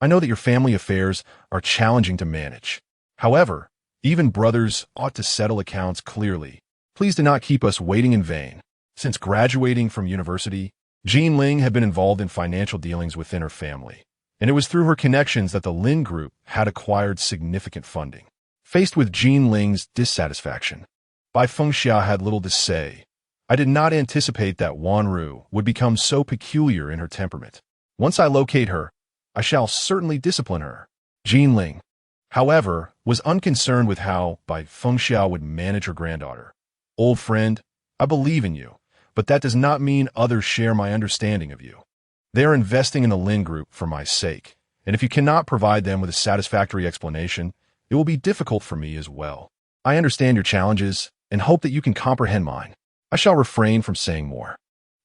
I know that your family affairs are challenging to manage. However, even brothers ought to settle accounts clearly. Please do not keep us waiting in vain. Since graduating from university, Jean Ling had been involved in financial dealings within her family, and it was through her connections that the Lin Group had acquired significant funding. Faced with Jean Ling's dissatisfaction, Feng Xia had little to say. I did not anticipate that Wanru would become so peculiar in her temperament. Once I locate her, I shall certainly discipline her. Jean Ling, however, was unconcerned with how Feng Xia would manage her granddaughter. Old friend, I believe in you, but that does not mean others share my understanding of you. They are investing in the Lin Group for my sake, and if you cannot provide them with a satisfactory explanation, it will be difficult for me as well. I understand your challenges and hope that you can comprehend mine. I shall refrain from saying more.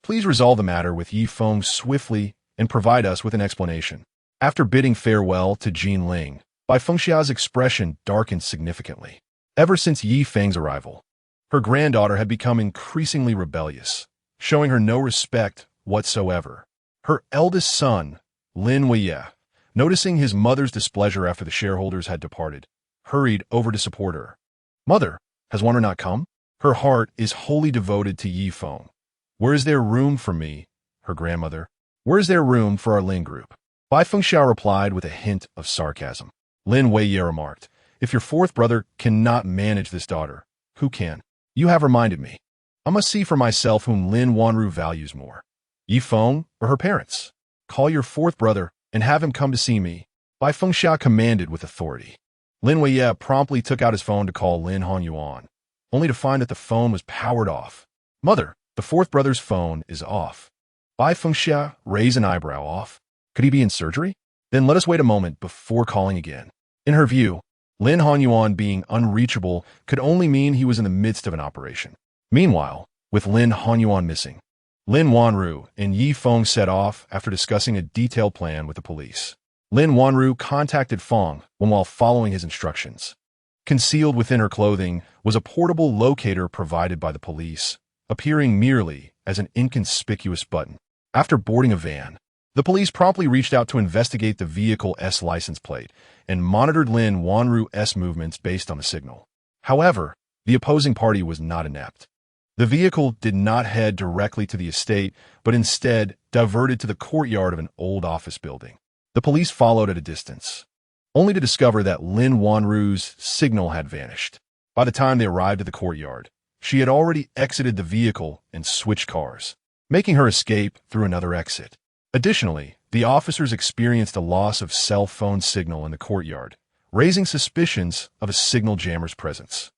Please resolve the matter with Yi Feng swiftly and provide us with an explanation. After bidding farewell to Jean Ling, Feng Xia's expression darkened significantly. Ever since Yi Feng's arrival, her granddaughter had become increasingly rebellious, showing her no respect whatsoever. Her eldest son, Lin Wanru, noticing his mother's displeasure after the shareholders had departed, hurried over to support her. Mother, has Wanru not come? Her heart is wholly devoted to Yi Feng. Where is there room for me, her grandmother? Where is there room for our Lin Group? Feng Xia replied with a hint of sarcasm. Lin Wanru remarked, if your fourth brother cannot manage this daughter, who can? You have reminded me. I must see for myself whom Lin Wanru values more, Yi Feng or her parents. Call your fourth brother and have him come to see me, Feng Xia commanded with authority. Lin Wanru promptly took out his phone to call Lin Hanyuan, only to find that the phone was powered off. Mother, the fourth brother's phone is off. Feng Xia raised an eyebrow. Off? Could he be in surgery? Then let us wait a moment before calling again. In her view, Lin Hanyuan being unreachable could only mean he was in the midst of an operation. Meanwhile, with Lin Hanyuan missing, Lin Wanru and Yi Feng set off after discussing a detailed plan with the police. Lin Wanru contacted Feng while following his instructions. Concealed within her clothing was a portable locator provided by the police, appearing merely as an inconspicuous button. After boarding a van, the police promptly reached out to investigate the vehicle's license plate and monitored Lin Wanru's movements based on the signal. However, the opposing party was not inept. The vehicle did not head directly to the estate, but instead diverted to the courtyard of an old office building. The police followed at a distance, only to discover that Lin Wanru's signal had vanished. By the time they arrived at the courtyard, she had already exited the vehicle and switched cars, making her escape through another exit. Additionally, the officers experienced a loss of cell phone signal in the courtyard, raising suspicions of a signal jammer's presence.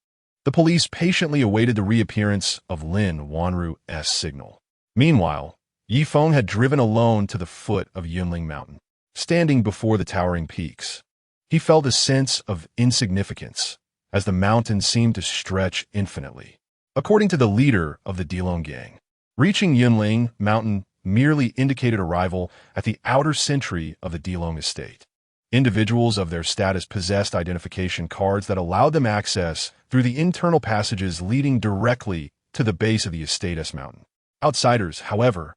The police patiently awaited the reappearance of Lin Wanru's signal. Meanwhile, Yi Feng had driven alone to the foot of Yunling Mountain. standing before the towering peaks. He felt a sense of insignificance, as the mountains seemed to stretch infinitely. According to the leader of the Dilong gang, reaching Yunling Mountain merely indicated arrival at the outer century of the Dilong estate. Individuals of their status possessed identification cards that allowed them access through the internal passages leading directly to the base of the estate's mountain. Outsiders, however,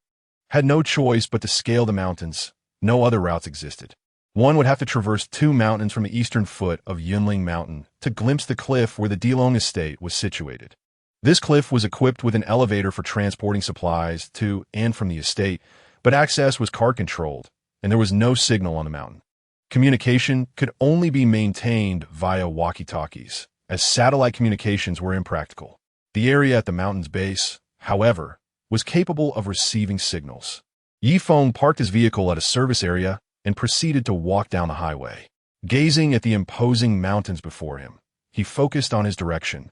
had no choice but to scale the mountains. No other routes existed. One would have to traverse 2 mountains from the eastern foot of Yunling Mountain to glimpse the cliff where the Dilong estate was situated. This cliff was equipped with an elevator for transporting supplies to and from the estate, but access was card-controlled, and there was no signal on the mountain. Communication could only be maintained via walkie-talkies, as satellite communications were impractical. The area at the mountain's base, however, was capable of receiving signals. Feng parked his vehicle at a service area and proceeded to walk down the highway. Gazing at the imposing mountains before him, he focused on his direction,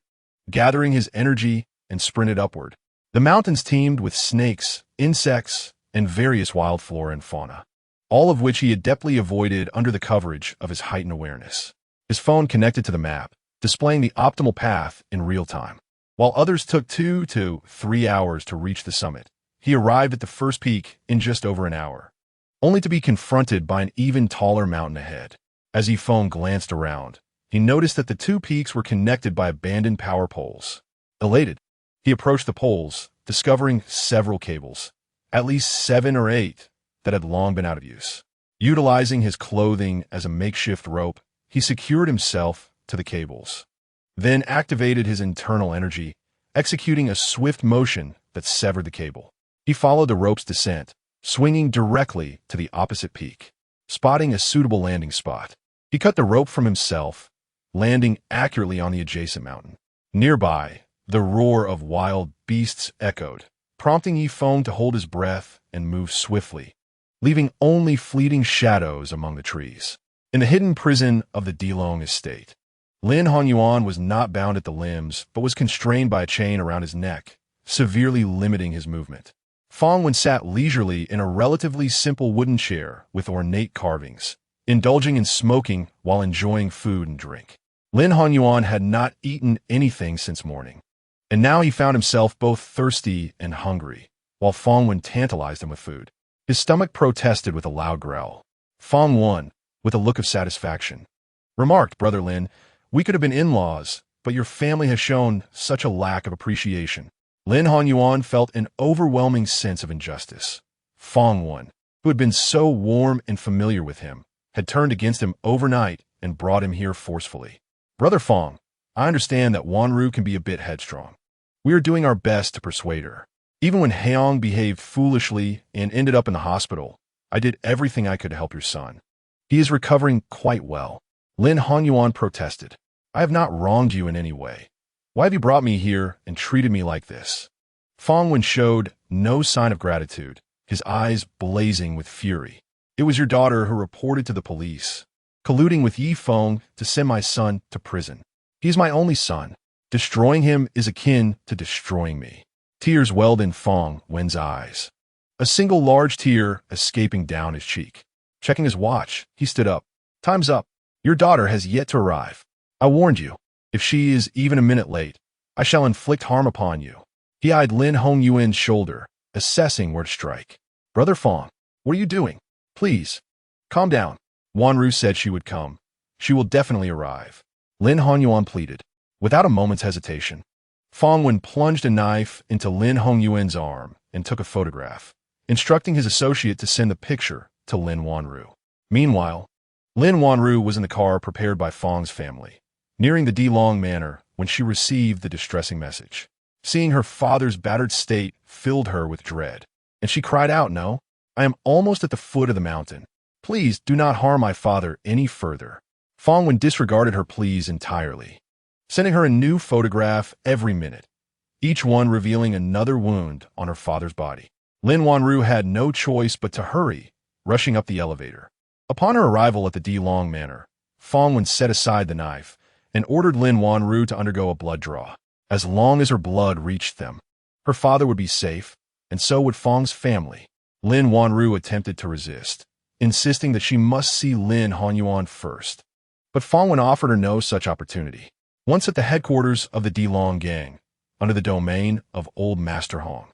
gathering his energy and sprinted upward. The mountains teemed with snakes, insects, and various wild flora and fauna, all of which he adeptly avoided under the coverage of his heightened awareness. His phone connected to the map, displaying the optimal path in real time. While others took 2 to 3 hours to reach the summit, he arrived at the first peak in just over an hour, only to be confronted by an even taller mountain ahead. As Feng glanced around, he noticed that the 2 peaks were connected by abandoned power poles. Elated, he approached the poles, discovering several cables, at least 7 or 8, that had long been out of use. Utilizing his clothing as a makeshift rope, he secured himself to the cables, then activated his internal energy, executing a swift motion that severed the cable. He followed the rope's descent, swinging directly to the opposite peak. Spotting a suitable landing spot, he cut the rope from himself, landing accurately on the adjacent mountain. Nearby, the roar of wild beasts echoed, prompting Feng to hold his breath and move swiftly, leaving only fleeting shadows among the trees. In the hidden prison of the Dilong estate, Lin Honyuan was not bound at the limbs, but was constrained by a chain around his neck, severely limiting his movement. Feng sat leisurely in a relatively simple wooden chair with ornate carvings, indulging in smoking while enjoying food and drink. Lin Honyuan had not eaten anything since morning, and now he found himself both thirsty and hungry, while Feng tantalized him with food. His stomach protested with a loud growl. Feng, with a look of satisfaction, remarked, "Brother Lin, we could have been in-laws, but your family has shown such a lack of appreciation." Lin Honyuan felt an overwhelming sense of injustice. Feng, who had been so warm and familiar with him, had turned against him overnight and brought him here forcefully. "Brother Feng, I understand that Wanru can be a bit headstrong. We are doing our best to persuade her. Even when Heong behaved foolishly and ended up in the hospital, I did everything I could to help your son. He is recovering quite well." Lin Honyuan protested. "I have not wronged you in any way. Why have you brought me here and treated me like this?" Feng showed no sign of gratitude, his eyes blazing with fury. "It was your daughter who reported to the police, colluding with Feng to send my son to prison. He is my only son. Destroying him is akin to destroying me." Tears welled in Feng's eyes, a single large tear escaping down his cheek. Checking his watch, he stood up. "Time's up. Your daughter has yet to arrive. I warned you. If she is even a minute late, I shall inflict harm upon you." He eyed Lin Hongyuan's shoulder, assessing where to strike. "Brother Feng, what are you doing? Please, calm down." Wanru said she would come. "She will definitely arrive," Lin Honyuan pleaded. Without a moment's hesitation, Feng plunged a knife into Lin Hongyuan's arm and took a photograph, instructing his associate to send the picture to Lin Wanru. Meanwhile, Lin Wanru was in the car prepared by Feng's family, nearing the Dilong Manor when she received the distressing message. Seeing her father's battered state filled her with dread, and she cried out, "No, I am almost at the foot of the mountain. Please do not harm my father any further." Feng disregarded her pleas entirely, sending her a new photograph every minute, each one revealing another wound on her father's body. Lin Wanru had no choice but to hurry, rushing up the elevator. Upon her arrival at the Dilong Manor, Feng set aside the knife and ordered Lin Wanru to undergo a blood draw. As long as her blood reached them, her father would be safe, and so would Feng's family. Lin Wanru attempted to resist, insisting that she must see Lin Hanyuan first. But Feng offered her no such opportunity. Once at the headquarters of the Dilong gang, under the domain of Old Master Hong,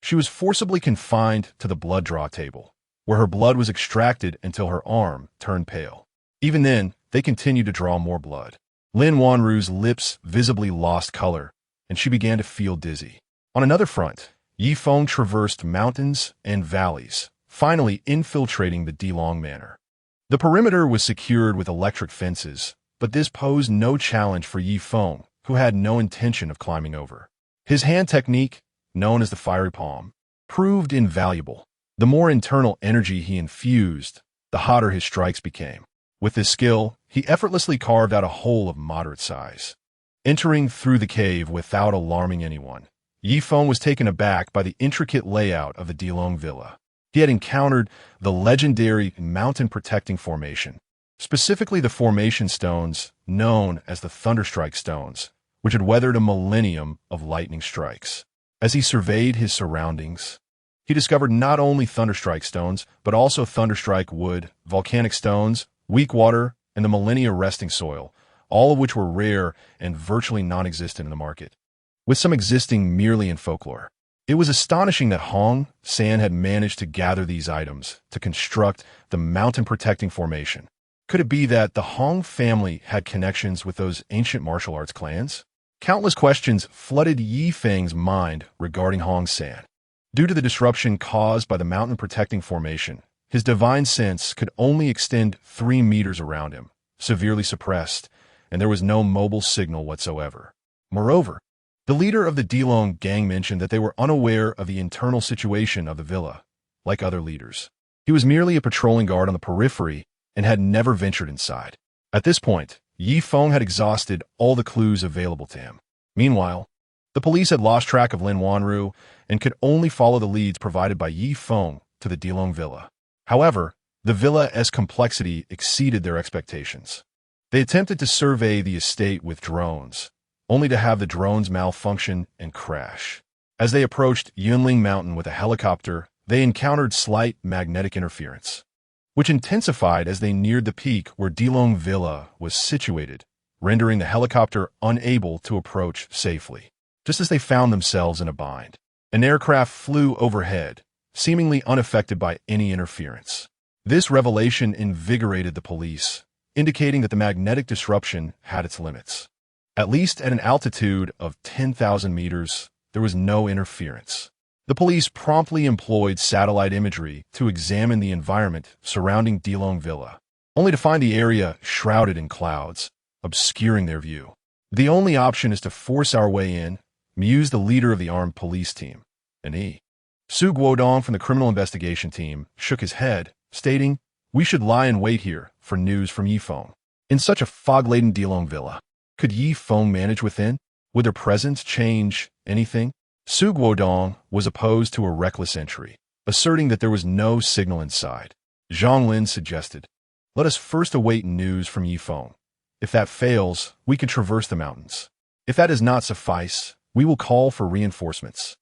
she was forcibly confined to the blood draw table, where her blood was extracted until her arm turned pale. Even then, they continued to draw more blood. Lin Wanru's lips visibly lost color, and she began to feel dizzy. On another front, Feng traversed mountains and valleys, finally infiltrating the Dilong manor. The perimeter was secured with electric fences, but this posed no challenge for Feng, who had no intention of climbing over. His hand technique, known as the fiery palm, proved invaluable. The more internal energy he infused, the hotter his strikes became. With this skill, he effortlessly carved out a hole of moderate size. Entering through the cave without alarming anyone, Feng was taken aback by the intricate layout of the Dilong villa. He had encountered the legendary mountain-protecting formation, specifically the formation stones known as the Thunderstrike stones, which had weathered a millennium of lightning strikes. As he surveyed his surroundings, he discovered not only Thunderstrike stones, but also Thunderstrike wood, volcanic stones, weak water, and the millennia resting soil, all of which were rare and virtually non-existent in the market, with some existing merely in folklore. It was astonishing that Hong San had managed to gather these items to construct the mountain-protecting formation. Could it be that the Hong family had connections with those ancient martial arts clans? Countless questions flooded Feng's mind regarding Hong San. Due to the disruption caused by the mountain-protecting formation, his divine sense could only extend 3 meters around him, severely suppressed, and there was no mobile signal whatsoever. Moreover, the leader of the Dilong gang mentioned that they were unaware of the internal situation of the villa, like other leaders. He was merely a patrolling guard on the periphery and had never ventured inside. At this point, Feng had exhausted all the clues available to him. Meanwhile, the police had lost track of Lin Wanru and could only follow the leads provided by Feng to the Dilong villa. However, the villa's complexity exceeded their expectations. They attempted to survey the estate with drones, only to have the drones malfunction and crash. As they approached Yunling Mountain with a helicopter, they encountered slight magnetic interference, which intensified as they neared the peak where Dilong Villa was situated, rendering the helicopter unable to approach safely. Just as they found themselves in a bind, an aircraft flew overhead, seemingly unaffected by any interference. This revelation invigorated the police, indicating that the magnetic disruption had its limits. At least at an altitude of 10,000 meters, there was no interference. The police promptly employed satellite imagery to examine the environment surrounding Dilong Villa, only to find the area shrouded in clouds, obscuring their view. The only option is to force our way in, mused the leader of the armed police team, an Su Guodong from the criminal investigation team shook his head, stating, "We should lie in wait here for news from Feng. In such a fog-laden Dilong Villa, could Feng manage within? Would their presence change anything?" Su Guodong was opposed to a reckless entry, asserting that there was no signal inside. Zhang Lin suggested, "Let us first await news from Feng. If that fails, we can traverse the mountains. If that does not suffice, we will call for reinforcements."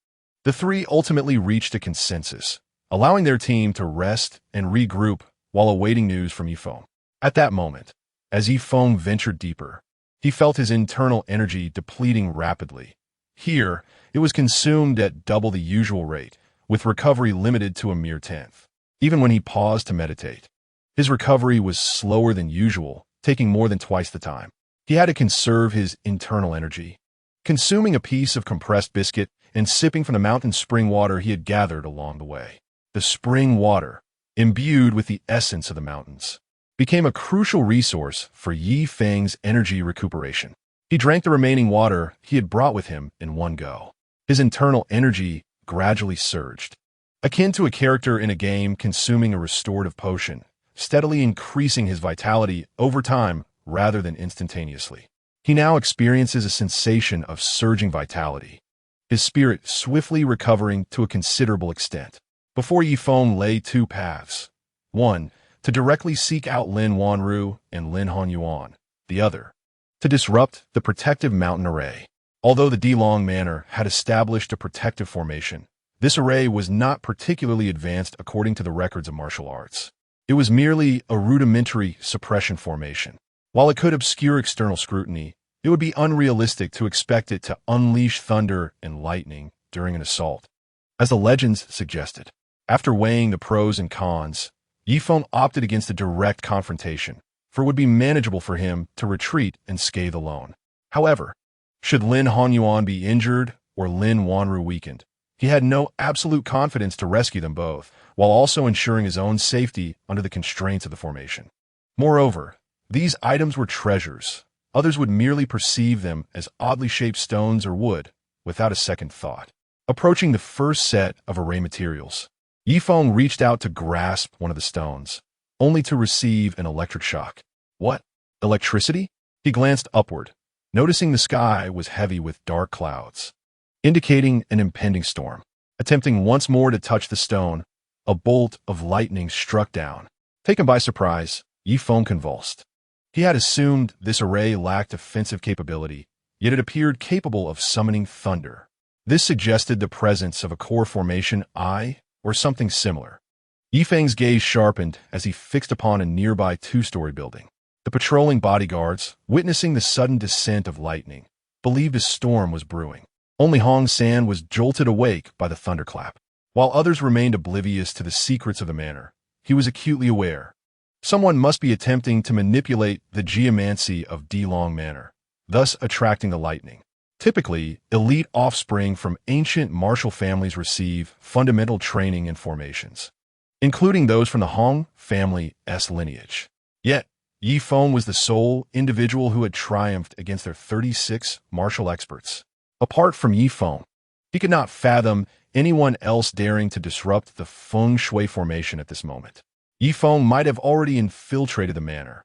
The three ultimately reached a consensus, allowing their team to rest and regroup while awaiting news from Feng. At that moment, as Feng ventured deeper, he felt his internal energy depleting rapidly. Here, it was consumed at double the usual rate, with recovery limited to a mere tenth. Even when he paused to meditate, his recovery was slower than usual, taking more than twice the time. He had to conserve his internal energy, consuming a piece of compressed biscuit and sipping from the mountain spring water he had gathered along the way. The spring water, imbued with the essence of the mountains, became a crucial resource for Feng's energy recuperation. He drank the remaining water he had brought with him in one go. His internal energy gradually surged, akin to a character in a game consuming a restorative potion, steadily increasing his vitality over time rather than instantaneously. He now experiences a sensation of surging vitality, his spirit swiftly recovering to a considerable extent. Before Feng lay two paths. One, to directly seek out Lin Wanru and Lin Hanyuan. The other, to disrupt the protective mountain array. Although the Dilong Manor had established a protective formation, this array was not particularly advanced according to the records of martial arts. It was merely a rudimentary suppression formation. While it could obscure external scrutiny, it would be unrealistic to expect it to unleash thunder and lightning during an assault. As the legends suggested, after weighing the pros and cons, Yifeng opted against a direct confrontation, for it would be manageable for him to retreat and scathe alone. However, should Lin Honyuan be injured or Lin Wanru weakened, he had no absolute confidence to rescue them both, while also ensuring his own safety under the constraints of the formation. Moreover, these items were treasures. Others would merely perceive them as oddly shaped stones or wood, without a second thought. Approaching the first set of array materials, Yifeng reached out to grasp one of the stones, only to receive an electric shock. What? Electricity? He glanced upward, noticing the sky was heavy with dark clouds, indicating an impending storm. Attempting once more to touch the stone, a bolt of lightning struck down. Taken by surprise, Yifeng convulsed. He had assumed this array lacked offensive capability, yet it appeared capable of summoning thunder. This suggested the presence of a core formation or something similar. Yifeng's gaze sharpened as he fixed upon a nearby two-story building. The patrolling bodyguards, witnessing the sudden descent of lightning, believed a storm was brewing. Only Hong San was jolted awake by the thunderclap. While others remained oblivious to the secrets of the manor, he was acutely aware. Someone must be attempting to manipulate the geomancy of Dilong Manor, thus attracting the lightning. Typically, elite offspring from ancient martial families receive fundamental training in formations, including those from the Hong family's lineage. Yet, Yifeng was the sole individual who had triumphed against their 36 martial experts. Apart from Yifeng, he could not fathom anyone else daring to disrupt the Feng Shui formation at this moment. Yifeng might have already infiltrated the manor.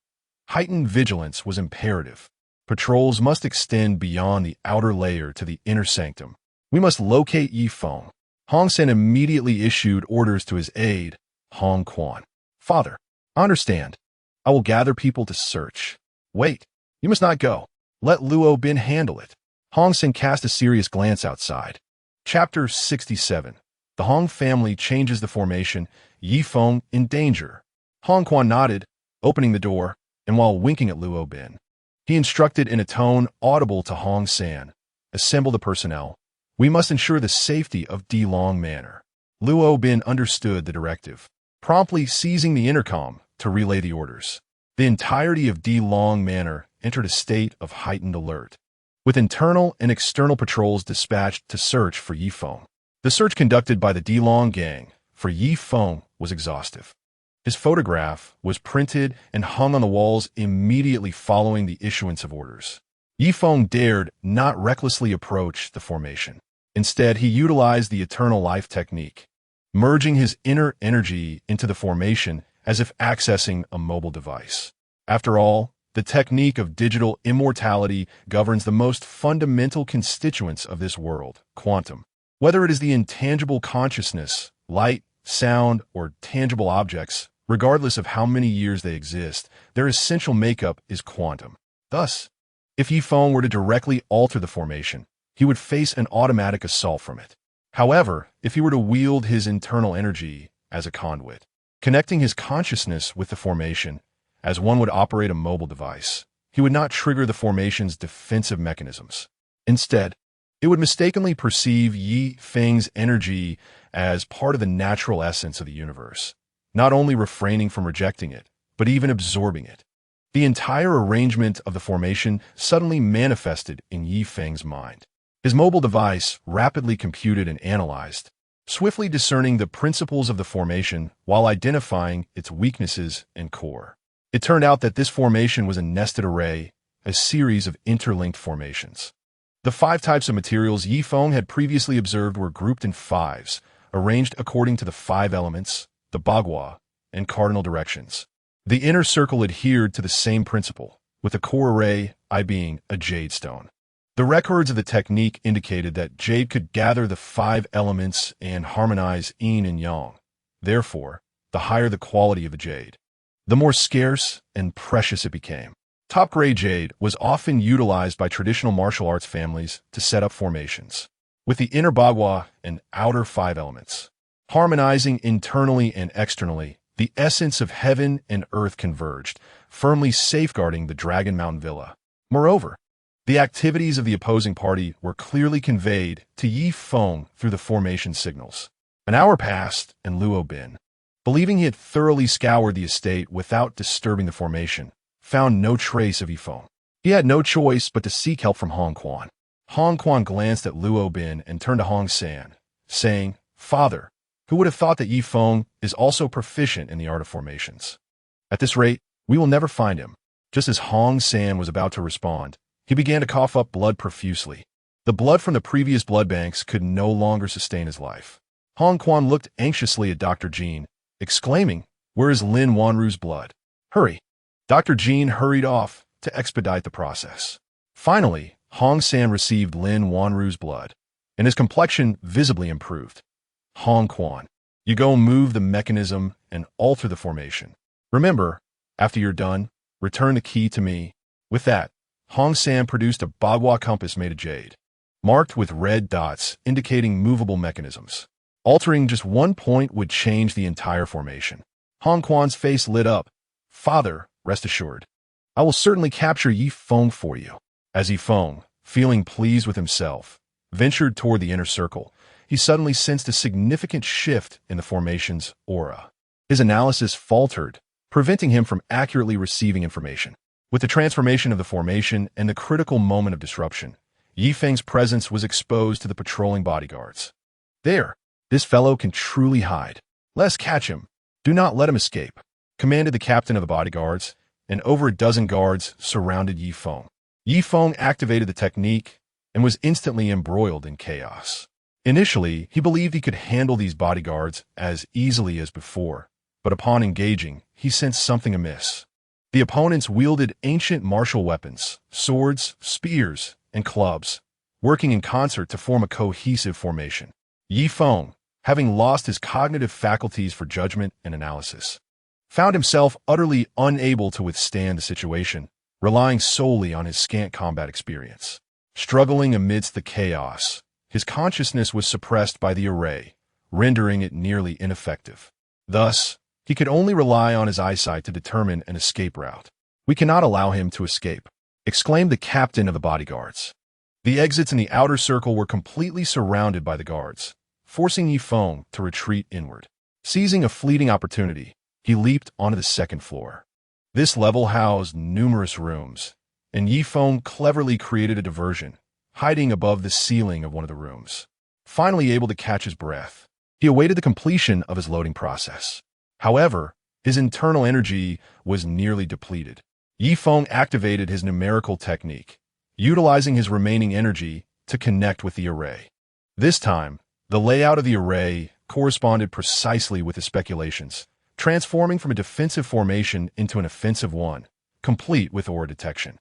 Heightened vigilance was imperative. Patrols must extend beyond the outer layer to the inner sanctum. We must locate Yifeng. Hong Sen immediately issued orders to his aide, Hong Quan. Father, I understand. I will gather people to search. Wait, you must not go. Let Luo Bin handle it. Hong Sen cast a serious glance outside. Chapter 67. The Hong family changes the formation, Yifeng in danger. Hong Quan nodded, opening the door, and while winking at Luo Bin, he instructed in a tone audible to Hong San, assemble the personnel. We must ensure the safety of Dilong Manor. Luo Bin understood the directive, promptly seizing the intercom to relay the orders. The entirety of Dilong Manor entered a state of heightened alert, with internal and external patrols dispatched to search for Yifeng. The search conducted by the Dilong gang for Yifeng was exhaustive. His photograph was printed and hung on the walls immediately following the issuance of orders. Yifeng dared not recklessly approach the formation. Instead, he utilized the eternal life technique, merging his inner energy into the formation as if accessing a mobile device. After all, the technique of digital immortality governs the most fundamental constituents of this world, quantum. Whether it is the intangible consciousness, light, sound, or tangible objects, regardless of how many years they exist, their essential makeup is quantum. Thus, if Yifeng were to directly alter the formation, he would face an automatic assault from it. However, if he were to wield his internal energy as a conduit, connecting his consciousness with the formation, as one would operate a mobile device, he would not trigger the formation's defensive mechanisms. Instead, it would mistakenly perceive Yifeng's energy as part of the natural essence of the universe, not only refraining from rejecting it, but even absorbing it. The entire arrangement of the formation suddenly manifested in Yifeng's mind. His mobile device rapidly computed and analyzed, swiftly discerning the principles of the formation while identifying its weaknesses and core. It turned out that this formation was a nested array, a series of interlinked formations. The 5 types of materials Yifeng had previously observed were grouped in 5s, arranged according to the 5 elements, the bagua, and cardinal directions. The inner circle adhered to the same principle, with the core array being a jade stone. The records of the technique indicated that jade could gather the 5 elements and harmonize yin and yang. Therefore, the higher the quality of a jade, the more scarce and precious it became. Top-grade jade was often utilized by traditional martial arts families to set up formations, with the inner bagua and outer 5 elements harmonizing internally and externally The essence of heaven and earth converged, firmly safeguarding the Dragon Mountain Villa. Moreover, the activities of the opposing party were clearly conveyed to Yi Feng through the formation signals. An hour passed, and Luo Bin, believing he had thoroughly scoured the estate without disturbing the formation, found no trace of Yi Feng. He had no choice but to seek help from Hong Quan. Hong Quan glanced at Luo Bin and turned to Hong San, saying, "Father, who would have thought that Yi Feng is also proficient in the art of formations? At this rate, we will never find him." Just as Hong San was about to respond, he began to cough up blood profusely. The blood from the previous blood banks could no longer sustain his life. Hong Quan looked anxiously at Dr. Jean, exclaiming, "Where is Lin Wanru's blood? Hurry!" Dr. Jean hurried off to expedite the process. Finally, Hong San received Lin Wanru's blood, and his complexion visibly improved. "Hong Quan, you go move the mechanism and alter the formation. Remember, after you're done, return the key to me." With that, Hong San produced a Bagua compass made of jade, marked with red dots indicating movable mechanisms. Altering just one point would change the entire formation. Hong Quan's face lit up. "Father, rest assured, I will certainly capture Yi Feng for you." As Yi Feng, feeling pleased with himself, ventured toward the inner circle, he suddenly sensed a significant shift in the formation's aura. His analysis faltered, preventing him from accurately receiving information. With the transformation of the formation and the critical moment of disruption, Yi Feng's presence was exposed to the patrolling bodyguards. "There, this fellow can truly hide. Let's catch him. Do not let him escape," commanded the captain of the bodyguards, and over a dozen guards surrounded Yi Feng. Yi Feng activated the technique and was instantly embroiled in chaos. Initially, he believed he could handle these bodyguards as easily as before, but upon engaging, he sensed something amiss. The opponents wielded ancient martial weapons, swords, spears, and clubs, working in concert to form a cohesive formation. Yi Feng, having lost his cognitive faculties for judgment and analysis, found himself utterly unable to withstand the situation, relying solely on his scant combat experience. Struggling amidst the chaos, his consciousness was suppressed by the array, rendering it nearly ineffective. Thus, he could only rely on his eyesight to determine an escape route. "We cannot allow him to escape," exclaimed the captain of the bodyguards. The exits in the outer circle were completely surrounded by the guards, forcing Yi Feng to retreat inward. Seizing a fleeting opportunity, he leaped onto the second floor. This level housed numerous rooms, and Yi Feng cleverly created a diversion, hiding above the ceiling of one of the rooms. Finally able to catch his breath, he awaited the completion of his loading process. However, his internal energy was nearly depleted. Yi Feng activated his numerical technique, utilizing his remaining energy to connect with the array. This time, the layout of the array corresponded precisely with his speculations, transforming from a defensive formation into an offensive one, complete with aura detection.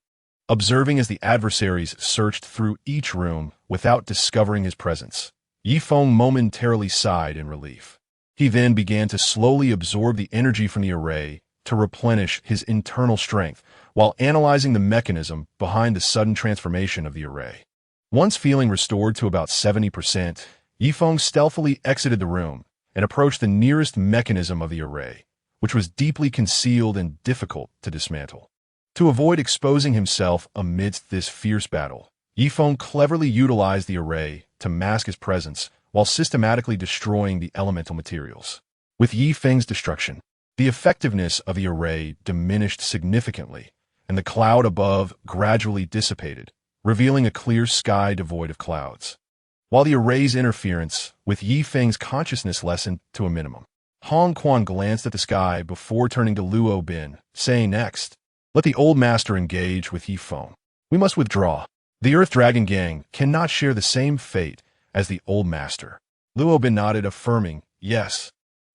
Observing as the adversaries searched through each room without discovering his presence, Yi Feng momentarily sighed in relief. He then began to slowly absorb the energy from the array to replenish his internal strength while analyzing the mechanism behind the sudden transformation of the array. Once feeling restored to about 70%, Yi Feng stealthily exited the room and approached the nearest mechanism of the array, which was deeply concealed and difficult to dismantle. To avoid exposing himself amidst this fierce battle, Yi Feng cleverly utilized the array to mask his presence while systematically destroying the elemental materials. With Yi Feng's destruction, the effectiveness of the array diminished significantly, and the cloud above gradually dissipated, revealing a clear sky devoid of clouds. While the array's interference with Yi Feng's consciousness lessened to a minimum, Hong Quan glanced at the sky before turning to Luo Bin, saying next, "Let the old master engage with Yi Feng. We must withdraw. The Earth Dragon Gang cannot share the same fate as the old master." Luo Bin nodded, affirming, "Yes,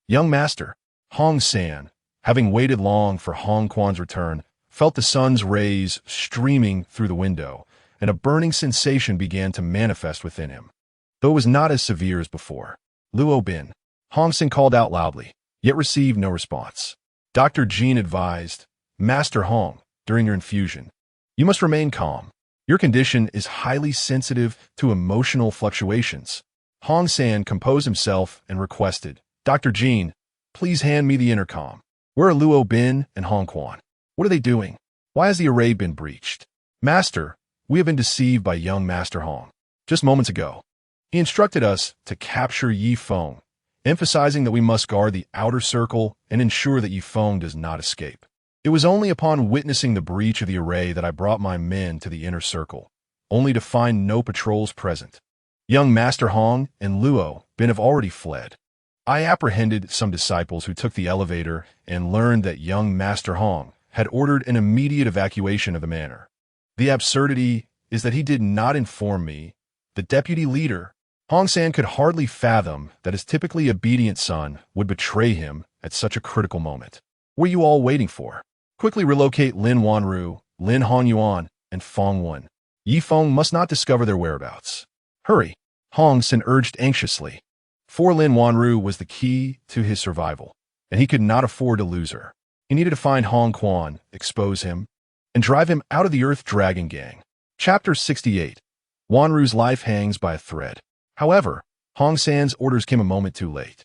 young master." Hong San, having waited long for Hong Quan's return, felt the sun's rays streaming through the window, and a burning sensation began to manifest within him. Though it was not as severe as before. "Luo Bin," Hong San called out loudly, yet received no response. Dr. Jean advised, "Master Hong, during your infusion, you must remain calm. Your condition is highly sensitive to emotional fluctuations." Hong San composed himself and requested, "Dr. Jean, Please hand me the intercom. Where are Luo Bin and Hong Quan? What are they doing? Why has the array been breached? Master, we have been deceived by young Master Hong. Just moments ago, he instructed us to capture Yi Feng, emphasizing that we must guard the outer circle and ensure that Yi Feng does not escape. It was only upon witnessing the breach of the array that I brought my men to the inner circle, only to find no patrols present. Young Master Hong and Luo Bin have already fled. I apprehended some disciples who took the elevator and learned that young Master Hong had ordered an immediate evacuation of the manor. The absurdity is that he did not inform me. The deputy leader, Hong San, could hardly fathom that his typically obedient son would betray him at such a critical moment. What are you all waiting for? Quickly relocate Lin Wanru, Lin Hongyuan, and Feng Wen. Yi Feng must not discover their whereabouts. Hurry, Hong San urged anxiously. For Lin Wanru was the key to his survival, and he could not afford to lose her. He needed to find Hong Quan, expose him, and drive him out of the Earth Dragon Gang. Chapter 68. Wanru's life hangs by a thread. However, Hong San's orders came a moment too late.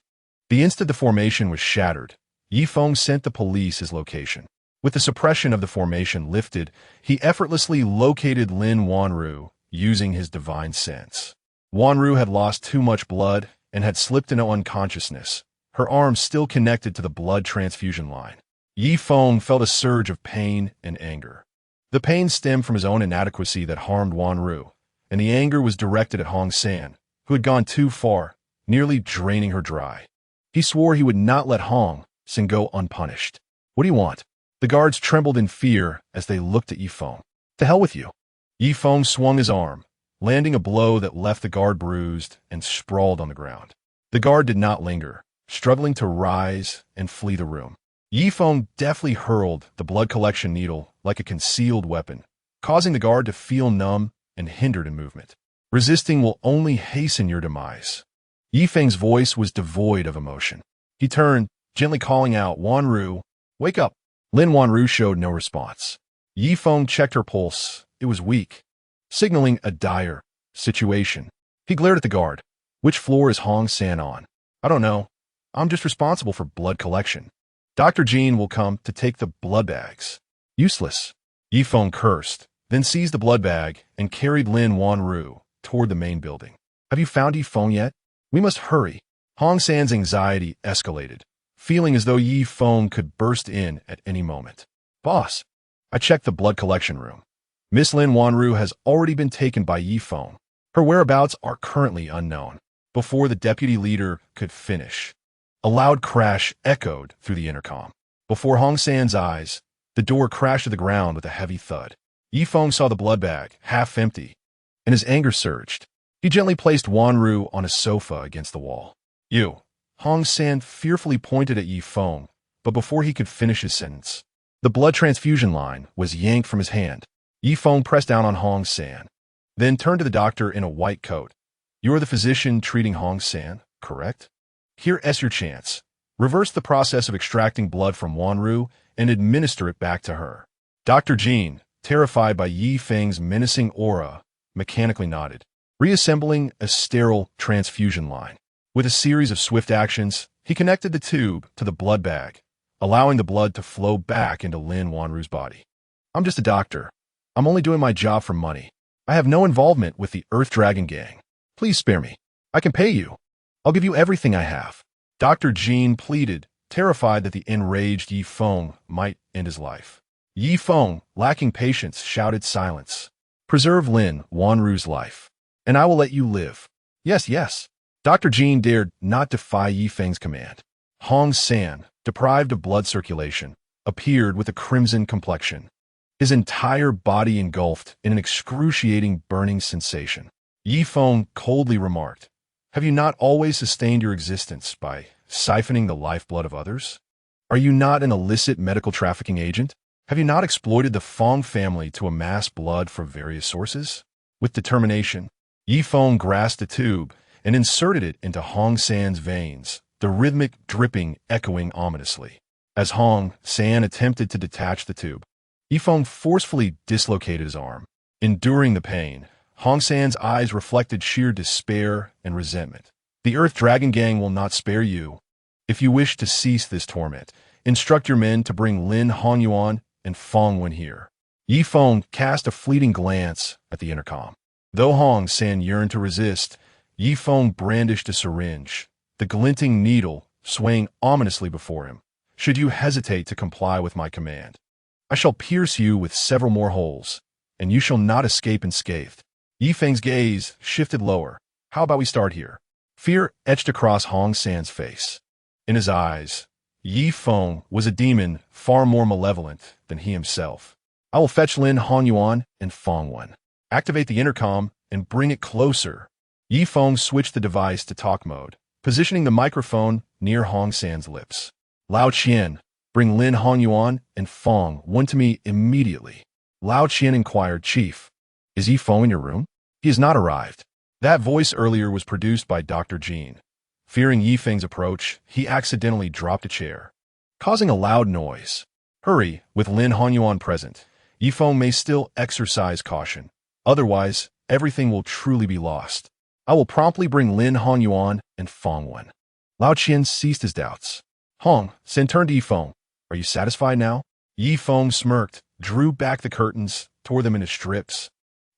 The instant the formation was shattered, Yi Feng sent the police his location. With the suppression of the formation lifted, he effortlessly located Lin Wanru using his divine sense. Wanru had lost too much blood and had slipped into unconsciousness, her arms still connected to the blood transfusion line. Yi Feng felt a surge of pain and anger. The pain stemmed from his own inadequacy that harmed Wanru, and the anger was directed at Hong San, who had gone too far, nearly draining her dry. He swore he would not let Hong San go unpunished. What do you want? The guards trembled in fear as they looked at Yi Feng. To hell with you. Yi Feng swung his arm, landing a blow that left the guard bruised and sprawled on the ground. The guard did not linger, struggling to rise and flee the room. Yi Feng deftly hurled the blood collection needle like a concealed weapon, causing the guard to feel numb and hindered in movement. Resisting will only hasten your demise. Yi Feng's voice was devoid of emotion. He turned, gently calling out, Wanru, wake up. Lin Wanru showed no response. Yi Feng checked her pulse. It was weak, signaling a dire situation. He glared at the guard. Which floor is Hong San on? I don't know. I'm just responsible for blood collection. Dr. Jean will come to take the blood bags. Useless. Yi Feng cursed, then seized the blood bag and carried Lin Wanru toward the main building. Have you found Yi Feng yet? We must hurry. Hong San's anxiety escalated, feeling as though Yi Feng could burst in at any moment. Boss, I checked the blood collection room. Miss Lin Wanru has already been taken by Yi Feng. Her whereabouts are currently unknown. Before the deputy leader could finish, a loud crash echoed through the intercom. Before Hong San's eyes, the door crashed to the ground with a heavy thud. Yi Feng saw the blood bag, half empty, and his anger surged. He gently placed Wanru on a sofa against the wall. You. Hong San fearfully pointed at Yi Feng, but before he could finish his sentence, the blood transfusion line was yanked from his hand. Yi Feng pressed down on Hong San, then turned to the doctor in a white coat. You are the physician treating Hong San, correct? Here's your chance. Reverse the process of extracting blood from Wanru and administer it back to her. Dr. Jean, terrified by Yi Feng's menacing aura, mechanically nodded, reassembling a sterile transfusion line. With a series of swift actions, he connected the tube to the blood bag, allowing the blood to flow back into Lin Wanru's body. I'm just a doctor. I'm only doing my job for money. I have no involvement with the Earth Dragon Gang. Please spare me. I can pay you. I'll give you everything I have. Dr. Jean pleaded, terrified that the enraged Yi Feng might end his life. Yi Feng, lacking patience, shouted silence. Preserve Lin Wanru's life, and I will let you live. Yes, yes. Dr. Jean dared not defy Yi Feng's command. Hong San, deprived of blood circulation, appeared with a crimson complexion, his entire body engulfed in an excruciating burning sensation. Yi Feng coldly remarked, have you not always sustained your existence by siphoning the lifeblood of others? Are you not an illicit medical trafficking agent? Have you not exploited the Feng family to amass blood from various sources? With determination, Yi Feng grasped a tube and inserted it into Hong San's veins, the rhythmic dripping echoing ominously. As Hong San attempted to detach the tube, Yi Feng forcefully dislocated his arm. Enduring the pain, Hong San's eyes reflected sheer despair and resentment. The Earth Dragon Gang will not spare you. If you wish to cease this torment, instruct your men to bring Lin Honyuan and Feng Wen here. Yi Feng cast a fleeting glance at the intercom. Though Hong San yearned to resist, Yi Feng brandished a syringe, the glinting needle swaying ominously before him. Should you hesitate to comply with my command, I shall pierce you with several more holes, and you shall not escape unscathed. Yi Feng's gaze shifted lower. How about we start here? Fear etched across Hong San's face. In his eyes, Yi Feng was a demon far more malevolent than he himself. I will fetch Lin Honyuan and Feng Wen. Activate the intercom and bring it closer. Yi Feng switched the device to talk mode, positioning the microphone near Hong San's lips. Lao Qian, bring Lin Honyuan and Feng Wen to me immediately. Lao Qian inquired, Chief, is Yi Feng in your room? He has not arrived. That voice earlier was produced by Dr. Jean. Fearing Yi Feng's approach, he accidentally dropped a chair, causing a loud noise. Hurry, with Lin Honyuan present. Yi Feng may still exercise caution. Otherwise, everything will truly be lost. I will promptly bring Lin Honyuan and Feng Wen. Lao Qian ceased his doubts. Hong San turned to Yi Feng. Are you satisfied now? Yi Feng smirked, drew back the curtains, tore them into strips,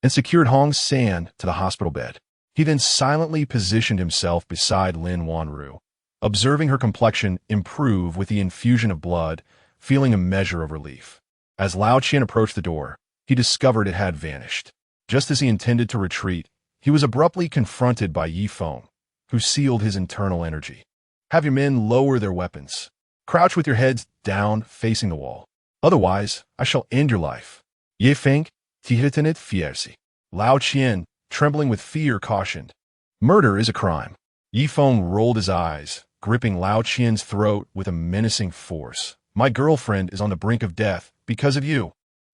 and secured Hong San to the hospital bed. He then silently positioned himself beside Lin Wanru, observing her complexion improve with the infusion of blood, feeling a measure of relief. As Lao Qian approached the door, he discovered it had vanished. Just as he intended to retreat, he was abruptly confronted by Yi Feng, who sealed his internal energy. Have your men lower their weapons. Crouch with your heads down, facing the wall. Otherwise, I shall end your life. Ye Feng, tihitenet fierci. Lao Qian, trembling with fear, cautioned. Murder is a crime. Yi Feng rolled his eyes, gripping Lao Qian's throat with a menacing force. My girlfriend is on the brink of death because of you.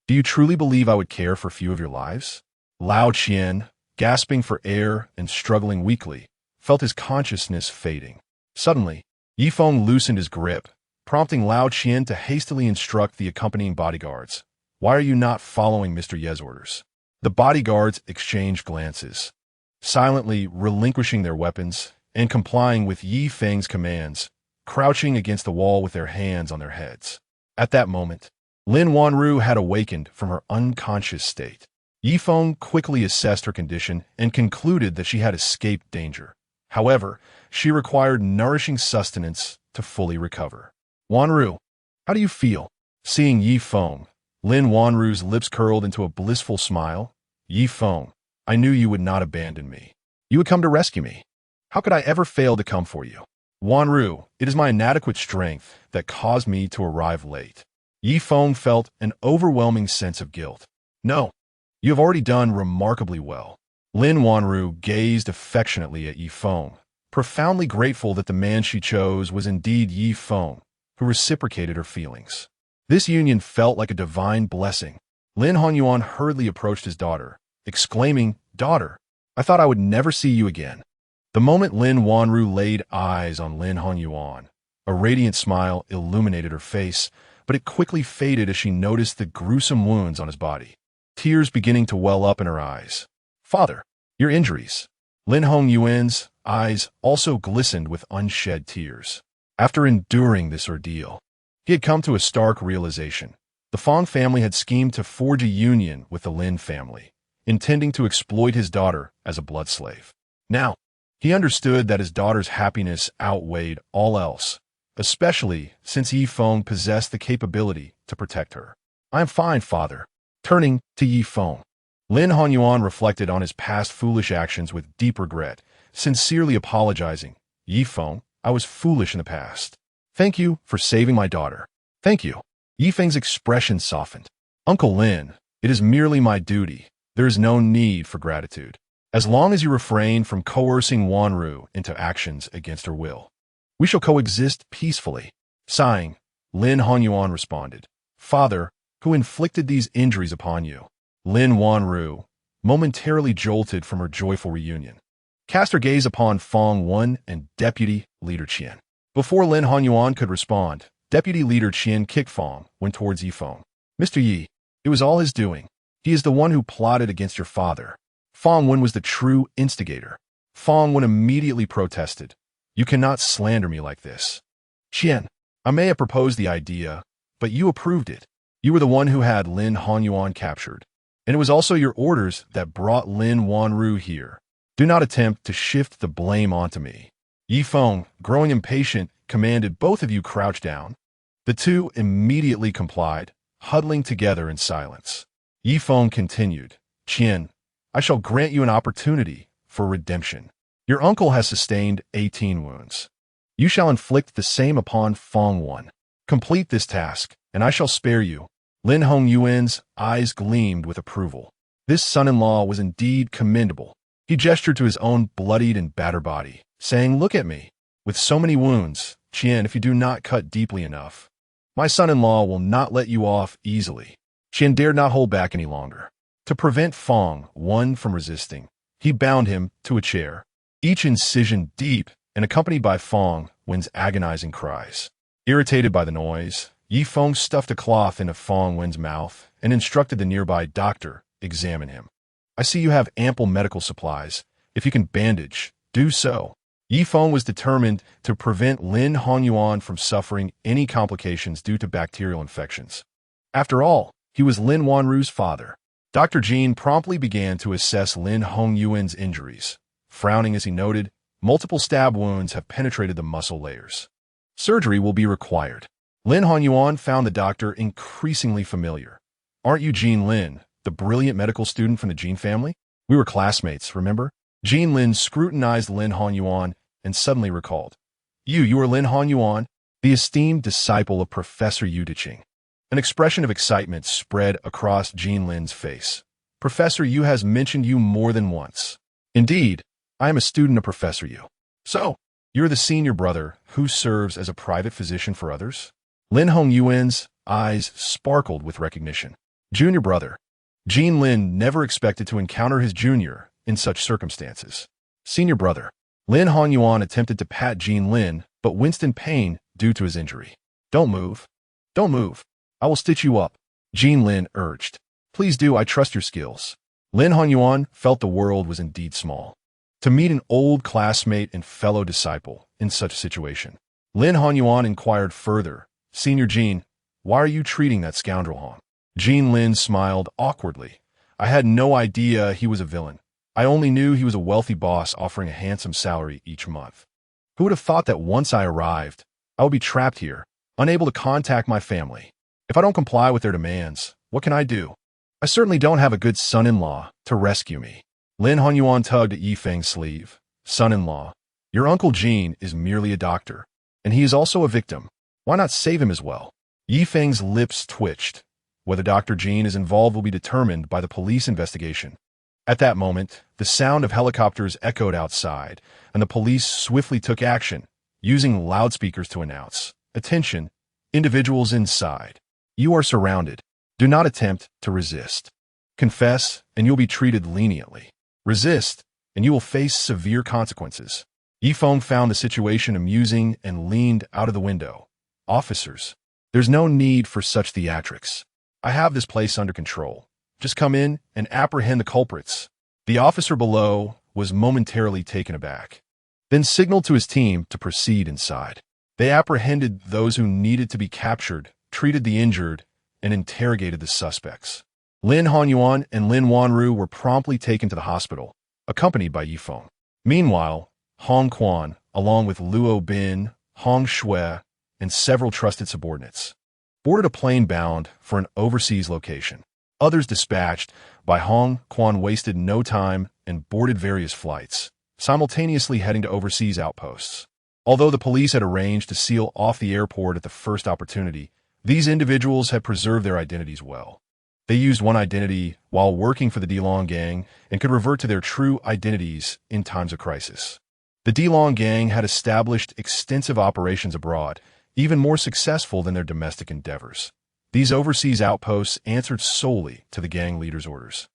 Do you truly believe I would care for few of your lives? Lao Qian, gasping for air and struggling weakly, felt his consciousness fading. Suddenly, Yi Feng loosened his grip, prompting Lao Qian to hastily instruct the accompanying bodyguards. Why are you not following Mr. Ye's orders? The bodyguards exchanged glances, silently relinquishing their weapons and complying with Yi Feng's commands, crouching against the wall with their hands on their heads. At that moment, Lin Wanru had awakened from her unconscious state. Yi Feng quickly assessed her condition and concluded that she had escaped danger. However, she required nourishing sustenance to fully recover. Wanru, how do you feel? Seeing Yi Feng, Lin Wanru's lips curled into a blissful smile. Yi Feng, I knew you would not abandon me. You would come to rescue me. How could I ever fail to come for you? Wanru, it is my inadequate strength that caused me to arrive late. Yi Feng felt an overwhelming sense of guilt. No, you have already done remarkably well. Lin Wanru gazed affectionately at Yi Feng, profoundly grateful that the man she chose was indeed Yi Feng, who reciprocated her feelings. This union felt like a divine blessing. Lin Honyuan hurriedly approached his daughter, exclaiming, Daughter, I thought I would never see you again. The moment Lin Wanru laid eyes on Lin Honyuan, a radiant smile illuminated her face, but it quickly faded as she noticed the gruesome wounds on his body, tears beginning to well up in her eyes. Father, your injuries. Lin Hongyuan's eyes also glistened with unshed tears. After enduring this ordeal, he had come to a stark realization. The Feng family had schemed to forge a union with the Lin family, intending to exploit his daughter as a blood slave. Now, he understood that his daughter's happiness outweighed all else, especially since Yi Feng possessed the capability to protect her. I am fine, father. Turning to Yi Feng, Lin Honyuan reflected on his past foolish actions with deep regret, sincerely apologizing. Yi Feng, I was foolish in the past. Thank you for saving my daughter. Thank you. Yi Feng's expression softened. Uncle Lin, it is merely my duty. There is no need for gratitude. As long as you refrain from coercing Wanru into actions against her will, we shall coexist peacefully. Sighing, Lin Honyuan responded, Father, who inflicted these injuries upon you? Lin Wanru, momentarily jolted from her joyful reunion, cast her gaze upon Feng Wen and Deputy Leader Qian. Before Lin Honyuan could respond, Deputy Leader Qian kicked Feng Wen towards Yi Feng. Mr. Yi, it was all his doing. He is the one who plotted against your father. Feng Wen was the true instigator. Feng Wen immediately protested. You cannot slander me like this. Qian, I may have proposed the idea, but you approved it. You were the one who had Lin Hanyuan captured. And it was also your orders that brought Lin Wanru here. Do not attempt to shift the blame onto me. Yi Feng, growing impatient, commanded both of you crouch down. The two immediately complied, huddling together in silence. Yi Feng continued, Qian, I shall grant you an opportunity for redemption. Your uncle has sustained 18 wounds. You shall inflict the same upon Feng 1. Complete this task, and I shall spare you. Lin Hongyuan's eyes gleamed with approval. This son-in-law was indeed commendable. He gestured to his own bloodied and battered body, saying, Look at me. With so many wounds, Qian, if you do not cut deeply enough, my son-in-law will not let you off easily. Qian dared not hold back any longer. To prevent Feng 1 from resisting, he bound him to a chair, each incision deep and accompanied by Feng 1's agonizing cries. Irritated by the noise, Yi Feng stuffed a cloth into Feng 1's mouth and instructed the nearby doctor, examine him. I see you have ample medical supplies. If you can bandage, do so. Yi Feng was determined to prevent Lin Hanyuan from suffering any complications due to bacterial infections. After all, he was Lin Wanru's father. Dr. Jin promptly began to assess Lin Hongyuan's injuries. Frowning as he noted, multiple stab wounds have penetrated the muscle layers. Surgery will be required. Lin Hanyuan found the doctor increasingly familiar. Aren't you Jin Lin, the brilliant medical student from the Jin family? We were classmates, remember? Jin Lin scrutinized Lin Hanyuan and suddenly recalled. You are Lin Hanyuan, the esteemed disciple of Professor Yu Diqing. An expression of excitement spread across Jin Lin's face. Professor Yu has mentioned you more than once. Indeed, I am a student of Professor Yu. So, you're the senior brother who serves as a private physician for others? Lin Hongyuan's eyes sparkled with recognition. Junior brother. Jin Lin never expected to encounter his junior in such circumstances. Senior brother. Lin Hanyuan attempted to pat Jin Lin, but winced in pain due to his injury. Don't move. Don't move. I will stitch you up. Jin Lin urged. Please do, I trust your skills. Lin Hanyuan felt the world was indeed small. To meet an old classmate and fellow disciple in such a situation. Lin Hanyuan inquired further. Senior Jin, why are you treating that scoundrel Hong? Jin Lin smiled awkwardly. I had no idea he was a villain. I only knew he was a wealthy boss offering a handsome salary each month. Who would have thought that once I arrived, I would be trapped here, unable to contact my family? If I don't comply with their demands, what can I do? I certainly don't have a good son-in-law to rescue me. Lin Hanyuan tugged at Yi Feng's sleeve. Son-in-law, your uncle Jin is merely a doctor, and he is also a victim. Why not save him as well? Yi Feng's lips twitched. Whether Dr. Jin is involved will be determined by the police investigation. At that moment, the sound of helicopters echoed outside, and the police swiftly took action, using loudspeakers to announce, Attention, individuals inside. You are surrounded. Do not attempt to resist. Confess, and you'll be treated leniently. Resist, and you will face severe consequences. Yi Feng found the situation amusing and leaned out of the window. Officers, there's no need for such theatrics. I have this place under control. Just come in and apprehend the culprits. The officer below was momentarily taken aback, then signaled to his team to proceed inside. They apprehended those who needed to be captured, treated the injured, and interrogated the suspects. Lin Hanyuan and Lin Wanru were promptly taken to the hospital, accompanied by Yi Feng. Meanwhile, Hong Quan, along with Luo Bin, Hong Shui, and several trusted subordinates, boarded a plane bound for an overseas location. Others dispatched by Hong Quan wasted no time and boarded various flights, simultaneously heading to overseas outposts. Although the police had arranged to seal off the airport at the first opportunity, these individuals had preserved their identities well. They used one identity while working for the Delong gang and could revert to their true identities in times of crisis. The Delong gang had established extensive operations abroad, even more successful than their domestic endeavors. These overseas outposts answered solely to the gang leader's orders,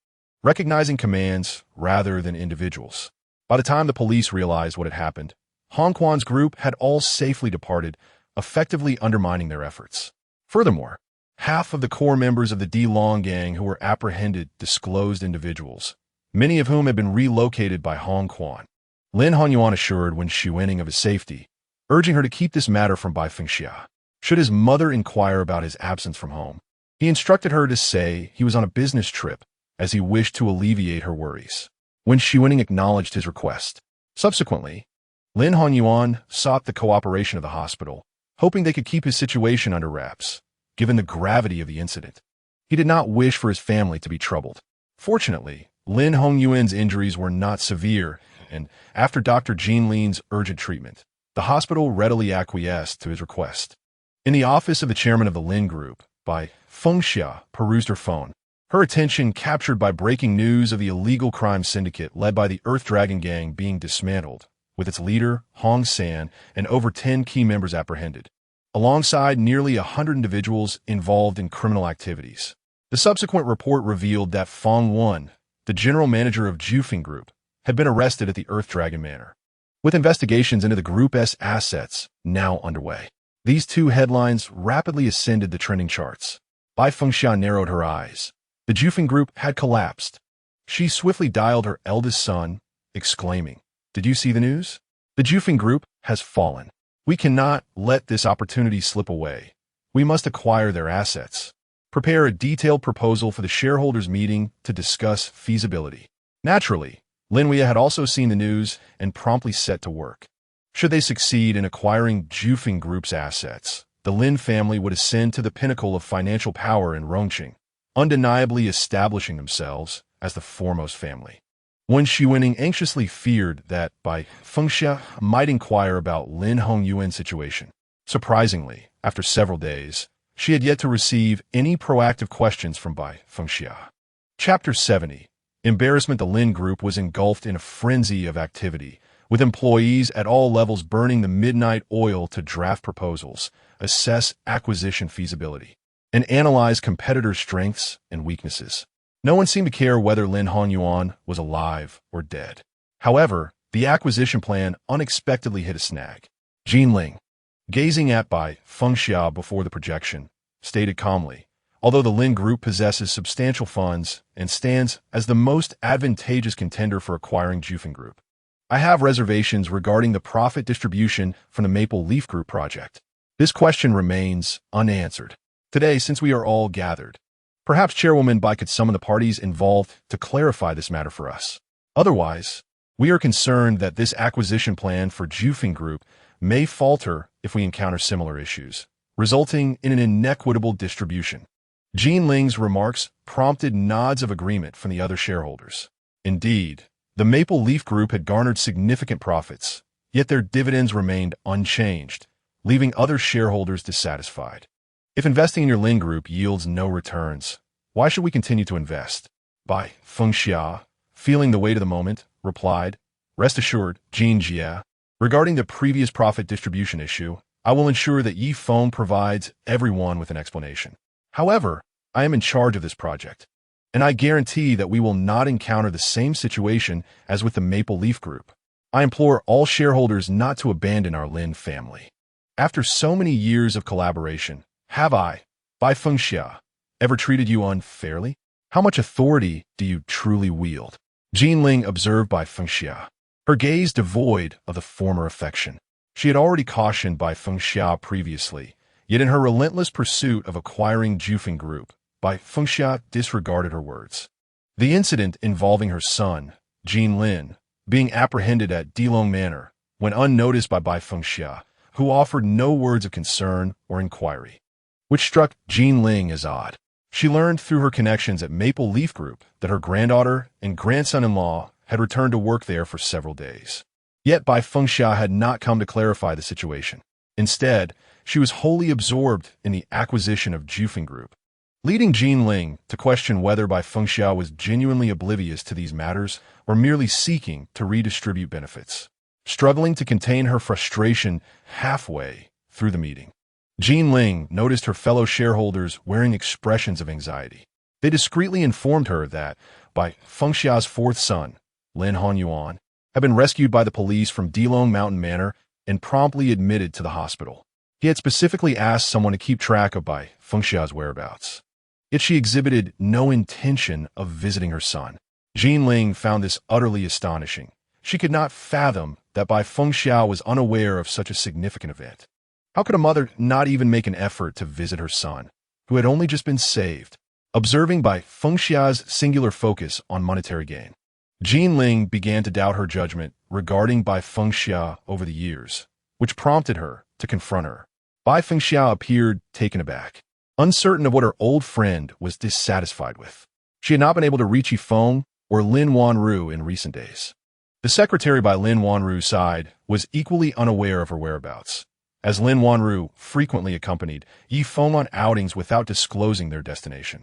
recognizing commands rather than individuals. By the time the police realized what had happened, Hong Quan's group had all safely departed, effectively undermining their efforts. Furthermore, half of the core members of the Delong gang who were apprehended disclosed individuals, many of whom had been relocated by Hong Quan. Lin Hanyuan assured Wen Xuening of his safety, urging her to keep this matter from Bai Fengxia. Should his mother inquire about his absence from home, he instructed her to say he was on a business trip, as he wished to alleviate her worries. When Xuening acknowledged his request. Subsequently, Lin Hongyuan sought the cooperation of the hospital, hoping they could keep his situation under wraps, given the gravity of the incident. He did not wish for his family to be troubled. Fortunately, Lin Hongyuan's injuries were not severe, and after Dr. Jean Lin's urgent treatment, the hospital readily acquiesced to his request. In the office of the chairman of the Lin Group, Bai Fengxia perused her phone, her attention captured by breaking news of the illegal crime syndicate led by the Earth Dragon Gang being dismantled, with its leader, Hong San, and over 10 key members apprehended, alongside nearly 100 individuals involved in criminal activities. The subsequent report revealed that Feng, the general manager of Zhao Group, had been arrested at the Earth Dragon Manor, with investigations into the Group's assets now underway. These two headlines rapidly ascended the trending charts. Bai Fengxia narrowed her eyes. The Zhao Group had collapsed. She swiftly dialed her eldest son, exclaiming, "Did you see the news? The Zhao Group has fallen. We cannot let this opportunity slip away. We must acquire their assets. Prepare a detailed proposal for the shareholders' meeting to discuss feasibility." Naturally, Lin Wanru had also seen the news and promptly set to work. Should they succeed in acquiring Zhao Group's assets, the Lin family would ascend to the pinnacle of financial power in Rongqing, undeniably establishing themselves as the foremost family. When Xuening anxiously feared that Bai Fengxia might inquire about Lin Hongyuan's situation, surprisingly, after several days, she had yet to receive any proactive questions from Bai Fengxia. Chapter 70. Embarrassment. The Lin Group was engulfed in a frenzy of activity, with employees at all levels burning the midnight oil to draft proposals, assess acquisition feasibility, and analyze competitors' strengths and weaknesses. No one seemed to care whether Lin Hongyuan was alive or dead. However, the acquisition plan unexpectedly hit a snag. Jean Ling, gazing at Bai Fengxia before the projection, stated calmly, "Although the Lin Group possesses substantial funds and stands as the most advantageous contender for acquiring Zhao Group, I have reservations regarding the profit distribution from the Maple Leaf Group project. This question remains unanswered. Today, since we are all gathered, perhaps Chairwoman Bai could summon the parties involved to clarify this matter for us. Otherwise, we are concerned that this acquisition plan for Zhao Group may falter if we encounter similar issues, resulting in an inequitable distribution." Jean Ling's remarks prompted nods of agreement from the other shareholders. Indeed, the Maple Leaf Group had garnered significant profits, yet their dividends remained unchanged, leaving other shareholders dissatisfied. If investing in your Lin Group yields no returns, why should we continue to invest? Bai Fengxia, feeling the weight of the moment, replied, "Rest assured, Yanjing Ye, regarding the previous profit distribution issue, I will ensure that Feng provides everyone with an explanation. However, I am in charge of this project, and I guarantee that we will not encounter the same situation as with the Maple Leaf Group. I implore all shareholders not to abandon our Lin family. After so many years of collaboration, have I, Bai Fengxia, ever treated you unfairly? How much authority do you truly wield?" Jean Ling observed Bai Fengxia, her gaze devoid of the former affection. She had already cautioned Bai Fengxia previously, yet in her relentless pursuit of acquiring Zhao Group, Bai Fengxia disregarded her words. The incident involving her son, Jean Lin, being apprehended at Dilong Manor, went unnoticed by Bai Fengxia, who offered no words of concern or inquiry, which struck Jean Ling as odd. She learned through her connections at Maple Leaf Group that her granddaughter and grandson-in-law had returned to work there for several days. Yet Bai Fengxia had not come to clarify the situation. Instead, she was wholly absorbed in the acquisition of Zhao Group, leading Jean Ling to question whether Bai Fengxia was genuinely oblivious to these matters or merely seeking to redistribute benefits. Struggling to contain her frustration halfway through the meeting, Jean Ling noticed her fellow shareholders wearing expressions of anxiety. They discreetly informed her that Bai Fengxia's fourth son, Lin Hongyuan, had been rescued by the police from Dilong Mountain Manor and promptly admitted to the hospital. He had specifically asked someone to keep track of Bai Fengxia's whereabouts. Yet she exhibited no intention of visiting her son. Jean Ling found this utterly astonishing. She could not fathom that Bai Fengxiao was unaware of such a significant event. How could a mother not even make an effort to visit her son, who had only just been saved? Observing Bai Fengxiao's singular focus on monetary gain, Ling began to doubt her judgment regarding Bai Fengxiao over the years, which prompted her to confront her. Bai Fengxiao appeared taken aback, uncertain of what her old friend was dissatisfied with. She had not been able to reach Feng or Lin Wanru in recent days. The secretary by Lin Wanru's side was equally unaware of her whereabouts, as Lin Wanru frequently accompanied Feng on outings without disclosing their destination.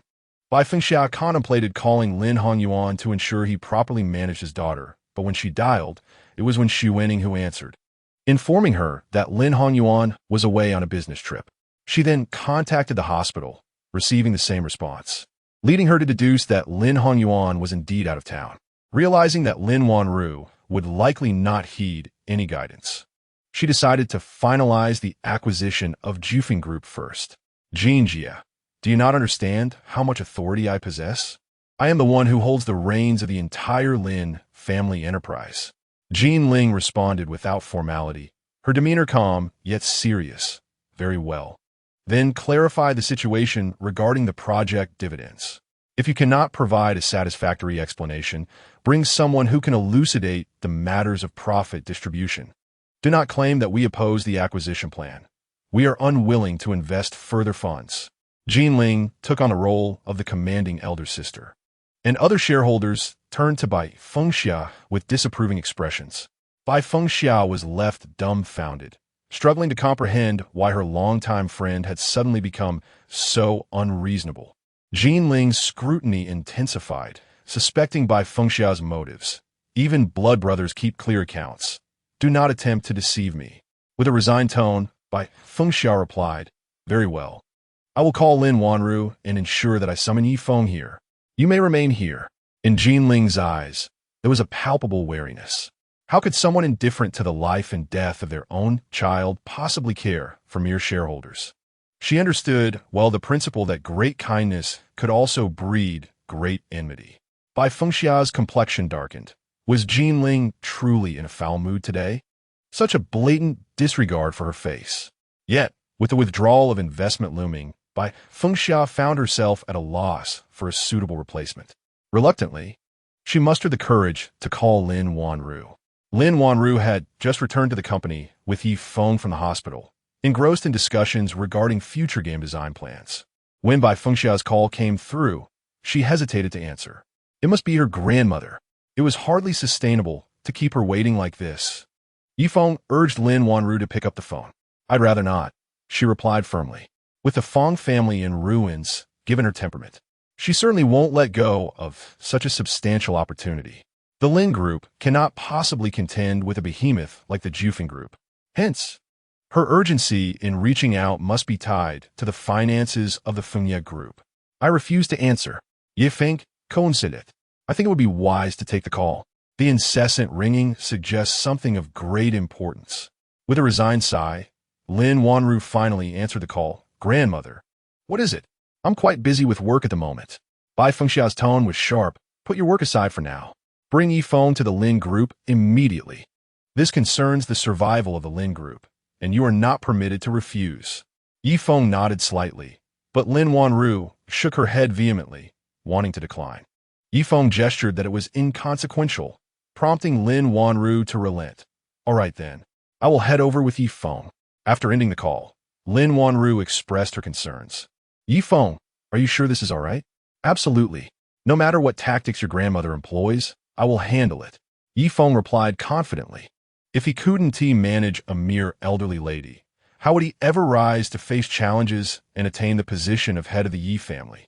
Bai Fengxiao contemplated calling Lin Hongyuan to ensure he properly managed his daughter, but when she dialed, it was Wen Xuening who answered, informing her that Lin Hongyuan was away on a business trip. She then contacted the hospital, receiving the same response, leading her to deduce that Lin Hongyuan was indeed out of town. Realizing that Lin Wanru would likely not heed any guidance, she decided to finalize the acquisition of Jufeng Group first. Yanjing Ye, do you not understand how much authority I possess? I am the one who holds the reins of the entire Lin family enterprise. Ling responded without formality, her demeanor calm yet serious. Very well. Then clarify the situation regarding the project dividends. If you cannot provide a satisfactory explanation, bring someone who can elucidate the matters of profit distribution. Do not claim that we oppose the acquisition plan. We are unwilling to invest further funds. Ling took on the role of the commanding elder sister, and other shareholders turned to Bai Fengxiao with disapproving expressions. Bai Fengxiao was left dumbfounded, struggling to comprehend why her longtime friend had suddenly become so unreasonable. Ling's scrutiny intensified, suspecting Bai Fengxiao's motives. Even blood brothers keep clear accounts. Do not attempt to deceive me. With a resigned tone, Bai Fengxiao replied, very well. I will call Lin Wanru and ensure that I summon Feng here. You may remain here. In Ling's eyes, there was a palpable wariness. How could someone indifferent to the life and death of their own child possibly care for mere shareholders? She understood well the principle that great kindness could also breed great enmity. Bai Fengxiao's complexion darkened. Was Ling truly in a foul mood today? Such a blatant disregard for her face. Yet, with the withdrawal of investment looming, Bai Fengxiao found herself at a loss for a suitable replacement. Reluctantly, she mustered the courage to call Lin Wanru. Lin Wanru had just returned to the company with Feng from the hospital, engrossed in discussions regarding future game design plans. When Bai Fengxiao's call came through, she hesitated to answer. It must be her grandmother. It was hardly sustainable to keep her waiting like this. Feng urged Lin Wanru to pick up the phone. I'd rather not, she replied firmly. With the Feng family in ruins, given her temperament, she certainly won't let go of such a substantial opportunity. The Lin Group cannot possibly contend with a behemoth like the Jufeng Group. Hence, her urgency in reaching out must be tied to the finances of the Feng Group. I refuse to answer. Feng coincided. I think it would be wise to take the call. The incessant ringing suggests something of great importance. With a resigned sigh, Lin Wanru finally answered the call. Grandmother, what is it? I'm quite busy with work at the moment. Bai Fengxiao's tone was sharp. Put your work aside for now. Bring Feng to the Lin Group immediately. This concerns the survival of the Lin Group, and you are not permitted to refuse. Feng nodded slightly, but Lin Wanru shook her head vehemently, wanting to decline. Feng gestured that it was inconsequential, prompting Lin Wanru to relent. All right then, I will head over with Feng. After ending the call, Lin Wanru expressed her concerns. Feng, are you sure this is all right? Absolutely. No matter what tactics your grandmother employs, I will handle it. Feng replied confidently. If he couldn't manage a mere elderly lady, how would he ever rise to face challenges and attain the position of head of the Yi family?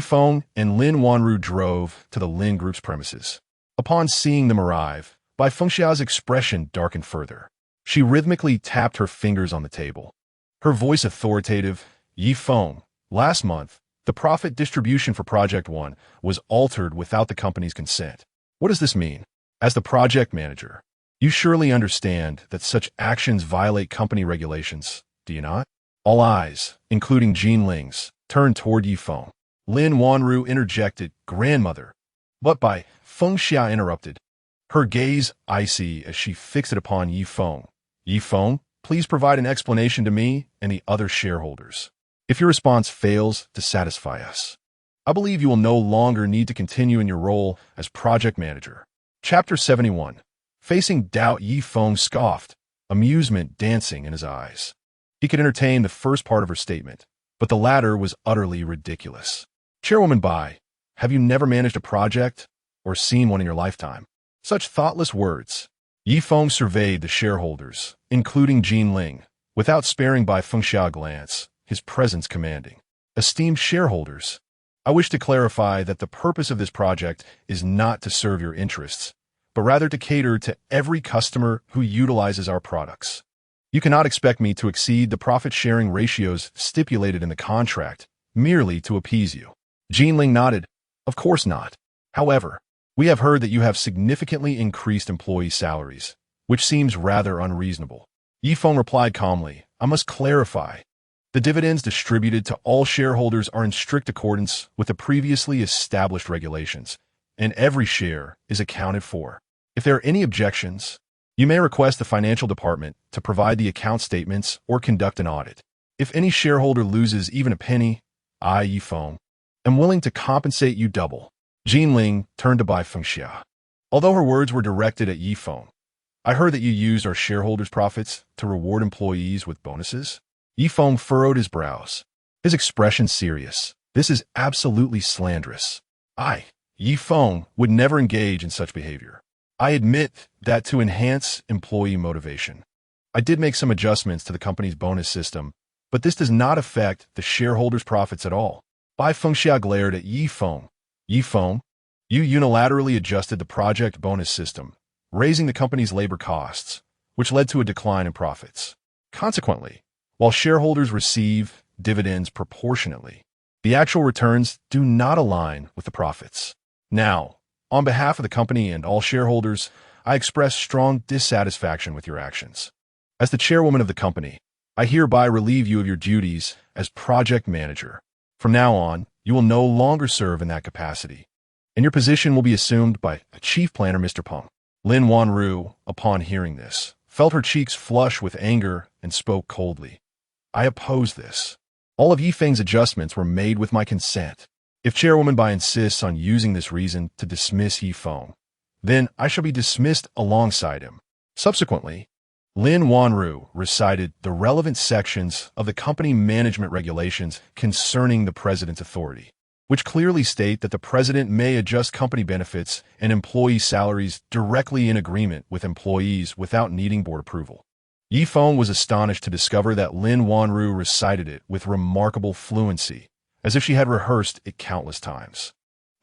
Feng and Lin Wanru drove to the Lin Group's premises. Upon seeing them arrive, Bai Fengxiao's expression darkened further. She rhythmically tapped her fingers on the table, her voice authoritative. Feng, last month, the profit distribution for Project 1 was altered without the company's consent. What does this mean? As the project manager, you surely understand that such actions violate company regulations, do you not? All eyes, including Ling's, turned toward Feng. Lin Wanru interjected, Grandmother. But Bai Fengxiao interrupted. her gaze icy as she fixed it upon Yi Feng. Yi Feng, please provide an explanation to me and the other shareholders. If your response fails to satisfy us, I believe you will no longer need to continue in your role as project manager. Chapter 71. Facing doubt, Yi Feng scoffed, amusement dancing in his eyes. He could entertain the first part of her statement, but the latter was utterly ridiculous. Chairwoman Bai, have you never managed a project or seen one in your lifetime? Such thoughtless words. Yi Feng surveyed the shareholders, including Jin Ling, without sparing Bai Fengxia a glance, his presence commanding. Esteemed shareholders, I wish to clarify that the purpose of this project is not to serve your interests, but rather to cater to every customer who utilizes our products. You cannot expect me to exceed the profit-sharing ratios stipulated in the contract merely to appease you. Jin Ling nodded. Of course not. However, we have heard that you have significantly increased employee salaries, which seems rather unreasonable. Yi Feng replied calmly, I must clarify. The dividends distributed to all shareholders are in strict accordance with the previously established regulations, and every share is accounted for. If there are any objections, you may request the financial department to provide the account statements or conduct an audit. If any shareholder loses even a penny, I, Yi Feng, am willing to compensate you double. Jin Ling turned to Bai Fengxia. Although her words were directed at Yi Feng, I heard that you used our shareholders' profits to reward employees with bonuses. Yi Feng furrowed his brows, his expression serious. This is absolutely slanderous. I, Yi Feng, would never engage in such behavior. I admit that to enhance employee motivation, I did make some adjustments to the company's bonus system, but this does not affect the shareholders' profits at all. Bai Fengxia glared at Yi Feng. Yi Feng, you unilaterally adjusted the project bonus system, raising the company's labor costs, which led to a decline in profits. Consequently, while shareholders receive dividends proportionately, the actual returns do not align with the profits. Now, on behalf of the company and all shareholders, I express strong dissatisfaction with your actions. As the chairwoman of the company, I hereby relieve you of your duties as project manager. From now on, you will no longer serve in that capacity, and your position will be assumed by a chief planner, Mr. Peng. Lin Wanru, upon hearing this, felt her cheeks flush with anger and spoke coldly. I oppose this. All of Yi Feng's adjustments were made with my consent. If Chairwoman Bai insists on using this reason to dismiss Yi Feng, then I shall be dismissed alongside him. Subsequently, Lin Wanru recited the relevant sections of the company management regulations concerning the president's authority, which clearly state that the president may adjust company benefits and employee salaries directly in agreement with employees without needing board approval. Yi Feng was astonished to discover that Lin Wanru recited it with remarkable fluency, as if she had rehearsed it countless times.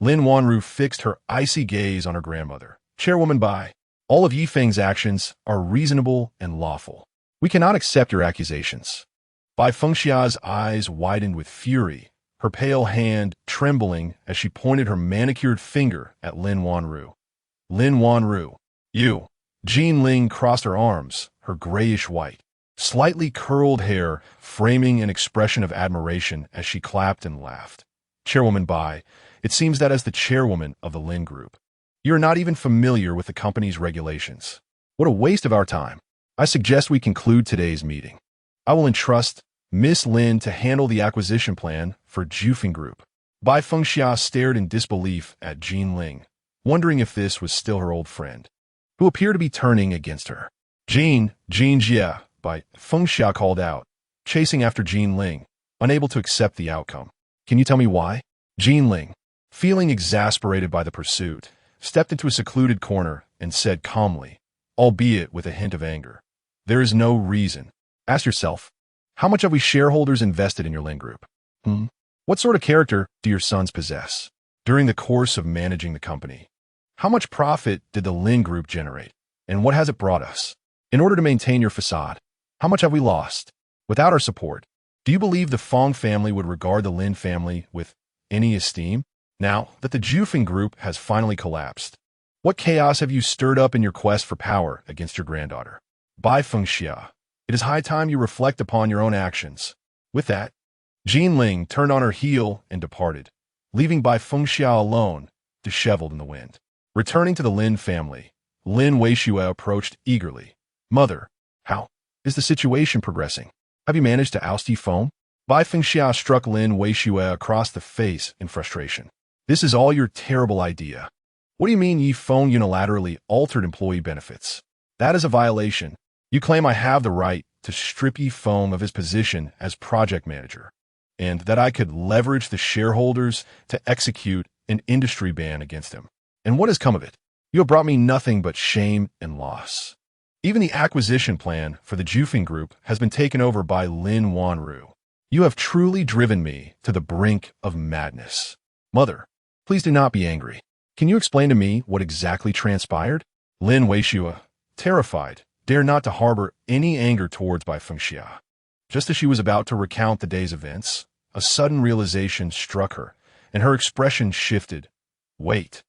Lin Wanru fixed her icy gaze on her grandmother. Chairwoman Bai, all of Yi Feng's actions are reasonable and lawful. We cannot accept your accusations. Bai Fengxia's eyes widened with fury, her pale hand trembling as she pointed her manicured finger at Lin Wanru. Lin Wanru, you. Jin Ling crossed her arms, her grayish-white, slightly curled hair framing an expression of admiration as she clapped and laughed. Chairwoman Bai, it seems that as the chairwoman of the Lin Group, you are not even familiar with the company's regulations. What a waste of our time. I suggest we conclude today's meeting. I will entrust Miss Lin to handle the acquisition plan for Zhao Group. Bai Fengxia stared in disbelief at Jin Ling, wondering if this was still her old friend, who appeared to be turning against her. Yanjing Ye, Bai Fengxia called out, chasing after Jin Ling, unable to accept the outcome. Can you tell me why? Jin Ling, feeling exasperated by the pursuit, stepped into a secluded corner and said calmly, albeit with a hint of anger, there is no reason. Ask yourself, how much have we shareholders invested in your Lin Group? What sort of character do your sons possess? During the course of managing the company, how much profit did the Lin Group generate, and what has it brought us? In order to maintain your facade, how much have we lost? Without our support, do you believe the Feng family would regard the Lin family with any esteem? Now that the Zhao Group has finally collapsed, what chaos have you stirred up in your quest for power against your granddaughter? Bai Fengxia, it is high time you reflect upon your own actions. With that, Jin Ling turned on her heel and departed, leaving Bai Fengxia alone, disheveled in the wind. Returning to the Lin family, Lin Wanru approached eagerly. Mother, how is the situation progressing? Have you managed to oust Feng? Feng struck Lin Wanru across the face in frustration. This is all your terrible idea. What do you mean Feng unilaterally altered employee benefits? That is a violation. You claim I have the right to strip Feng of his position as project manager, and that I could leverage the shareholders to execute an industry ban against him. And what has come of it? You have brought me nothing but shame and loss. Even the acquisition plan for the Zhao Group has been taken over by Lin Wanru. You have truly driven me to the brink of madness. Mother, please do not be angry. Can you explain to me what exactly transpired? Lin Wanru, terrified, dared not to harbor any anger towards Feng. Just as she was about to recount the day's events, a sudden realization struck her, and her expression shifted. Wait,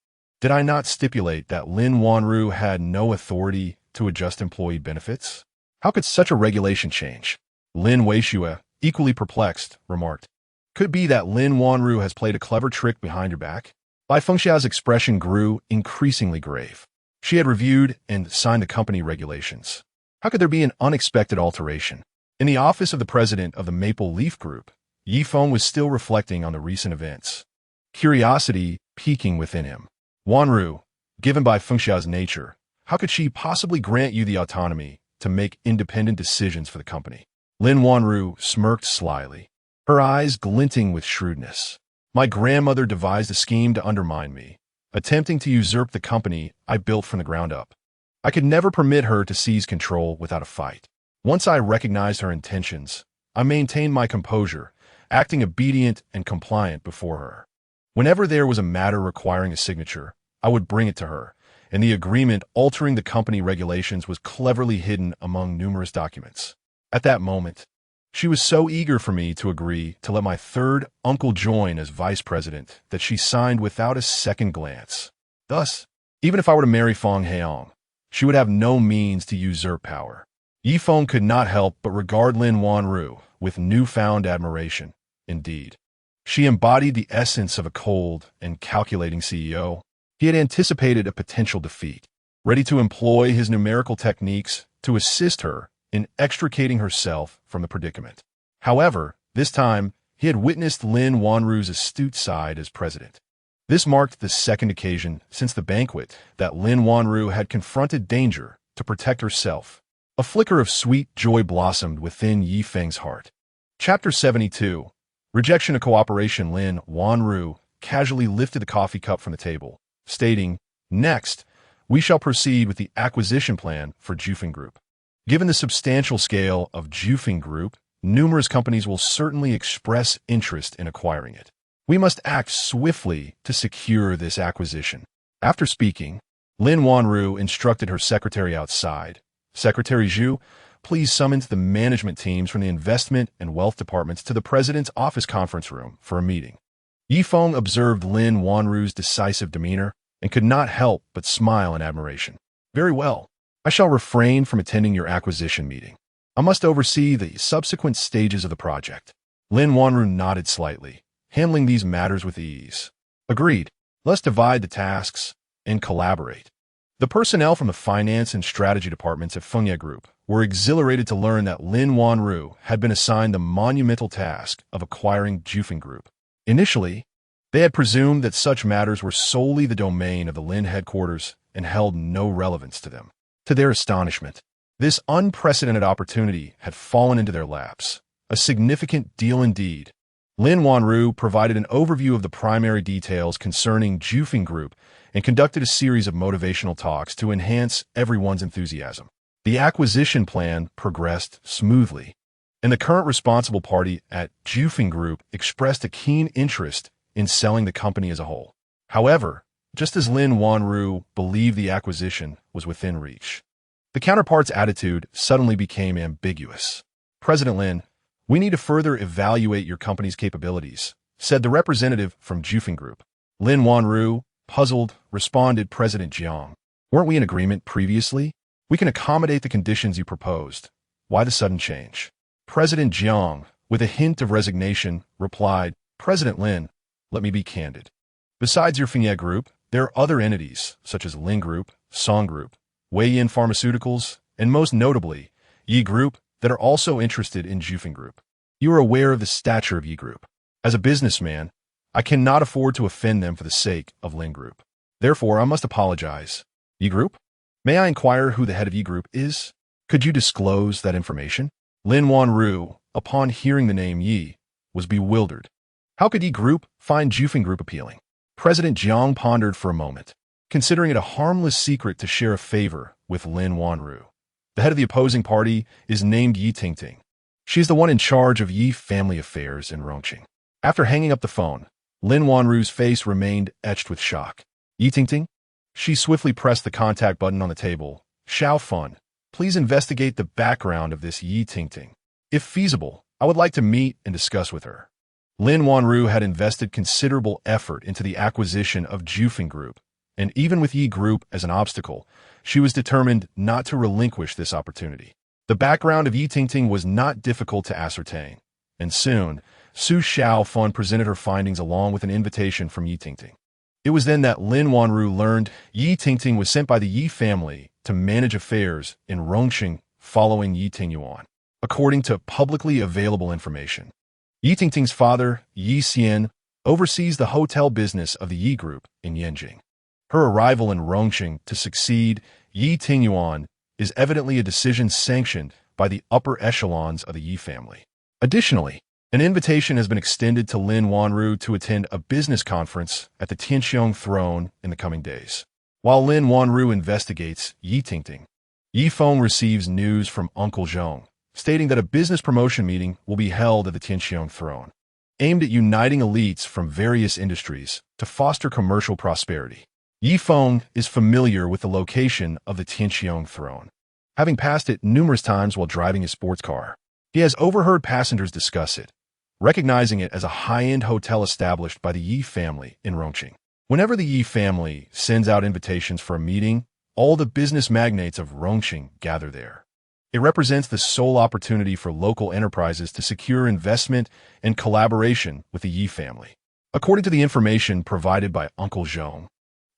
did I not stipulate that Lin Wanru had no authority to adjust employee benefits? How could such a regulation change? Lin Wanru, equally perplexed, remarked. Could be that Lin Wanru has played a clever trick behind your back? Feng's expression grew increasingly grave. She had reviewed and signed the company regulations. How could there be an unexpected alteration? In the office of the president of the Maple Leaf Group, Feng was still reflecting on the recent events, curiosity piquing within him. Wanru, given by Feng's nature, how could she possibly grant you the autonomy to make independent decisions for the company? Lin Wanru smirked slyly, her eyes glinting with shrewdness. My grandmother devised a scheme to undermine me, attempting to usurp the company I built from the ground up. I could never permit her to seize control without a fight. Once I recognized her intentions, I maintained my composure, acting obedient and compliant before her. Whenever there was a matter requiring a signature, I would bring it to her, and the agreement altering the company regulations was cleverly hidden among numerous documents. At that moment, she was so eager for me to agree to let my third uncle join as vice president that she signed without a second glance. Thus, even if I were to marry Feng, she would have no means to usurp power. Feng could not help but regard Lin Wanru with newfound admiration. Indeed, she embodied the essence of a cold and calculating CEO. He had anticipated a potential defeat, ready to employ his numerical techniques to assist her in extricating herself from the predicament. However, this time, he had witnessed Lin Wanru's astute side as president. This marked the second occasion since the banquet that Lin Wanru had confronted danger to protect herself. A flicker of sweet joy blossomed within Feng's heart. Chapter 72. Rejection of Cooperation. Lin Wanru casually lifted the coffee cup from the table, stating, Next, we shall proceed with the acquisition plan for Zhao Group. Given the substantial scale of Zhao Group, numerous companies will certainly express interest in acquiring it. We must act swiftly to secure this acquisition. After speaking, Lin Wanru instructed her secretary outside. Secretary Zhao, please summon the management teams from the investment and wealth departments to the president's office conference room for a meeting. Feng observed Lin Wanru's decisive demeanor and could not help but smile in admiration. Very well. I shall refrain from attending your acquisition meeting. I must oversee the subsequent stages of the project. Lin Wanru nodded slightly, handling these matters with ease. Agreed. Let's divide the tasks and collaborate. The personnel from the finance and strategy departments at Feng Group were exhilarated to learn that Lin Wanru had been assigned the monumental task of acquiring Zhao Group. Initially, they had presumed that such matters were solely the domain of the Lin headquarters and held no relevance to them. To their astonishment, this unprecedented opportunity had fallen into their laps. A significant deal indeed. Lin Wanru provided an overview of the primary details concerning Zhao Group and conducted a series of motivational talks to enhance everyone's enthusiasm. The acquisition plan progressed smoothly, and the current responsible party at Zhao Group expressed a keen interest in selling the company as a whole. However, just as Lin Wanru believed the acquisition was within reach, the counterpart's attitude suddenly became ambiguous. President Lin, we need to further evaluate your company's capabilities, said the representative from Zhao Group. Lin Wanru, puzzled, responded, President Jiang, weren't we in agreement previously? We can accommodate the conditions you proposed. Why the sudden change? President Jiang, with a hint of resignation, replied, President Lin, let me be candid. Besides your Feng Group, there are other entities, such as Lin Group, Song Group, Wei Yin Pharmaceuticals, and most notably, Yi Group, that are also interested in Zhao Group. You are aware of the stature of Yi Group. As a businessman, I cannot afford to offend them for the sake of Lin Group. Therefore, I must apologize. Yi Group? May I inquire who the head of Yi Group is? Could you disclose that information? Lin Wanru, upon hearing the name Yi, was bewildered. How could Yi Group find Zhao Group appealing? President Jiang pondered for a moment, considering it a harmless secret to share a favor with Lin Wanru. The head of the opposing party is named Yi Tingting. She is the one in charge of Yi family affairs in Rongqing. After hanging up the phone, Lin Wanru's face remained etched with shock. Yi Tingting? She swiftly pressed the contact button on the table. Zhao Feng, please investigate the background of this Yi Tingting. If feasible, I would like to meet and discuss with her. Lin Wanru had invested considerable effort into the acquisition of Zhao Group, and even with Yi Group as an obstacle, she was determined not to relinquish this opportunity. The background of Yi Tingting was not difficult to ascertain, and soon, Zhao Feng presented her findings along with an invitation from Yi Tingting. It was then that Lin Wanru learned Yi Tingting was sent by the Yi family to manage affairs in Rongqing following Yi Tingyuan. According to publicly available information, Yi Tingting's father, Yi Xian, oversees the hotel business of the Yi Group in Yanjing. Her arrival in Rongqing to succeed Yi Tingyuan is evidently a decision sanctioned by the upper echelons of the Yi family. Additionally, an invitation has been extended to Lin Wanru to attend a business conference at the Tianqiong throne in the coming days. While Lin Wanru investigates Yi Tingting, Yi Feng receives news from Uncle Zhao, stating that a business promotion meeting will be held at the Tianqiong throne, aimed at uniting elites from various industries to foster commercial prosperity. Yi Feng is familiar with the location of the Tianqiong throne, having passed it numerous times while driving his sports car. He has overheard passengers discuss it, recognizing it as a high-end hotel established by the Yi family in Rongqing. Whenever the Yi family sends out invitations for a meeting, all the business magnates of Rongqing gather there. It represents the sole opportunity for local enterprises to secure investment and collaboration with the Yi family. According to the information provided by Uncle Zhao,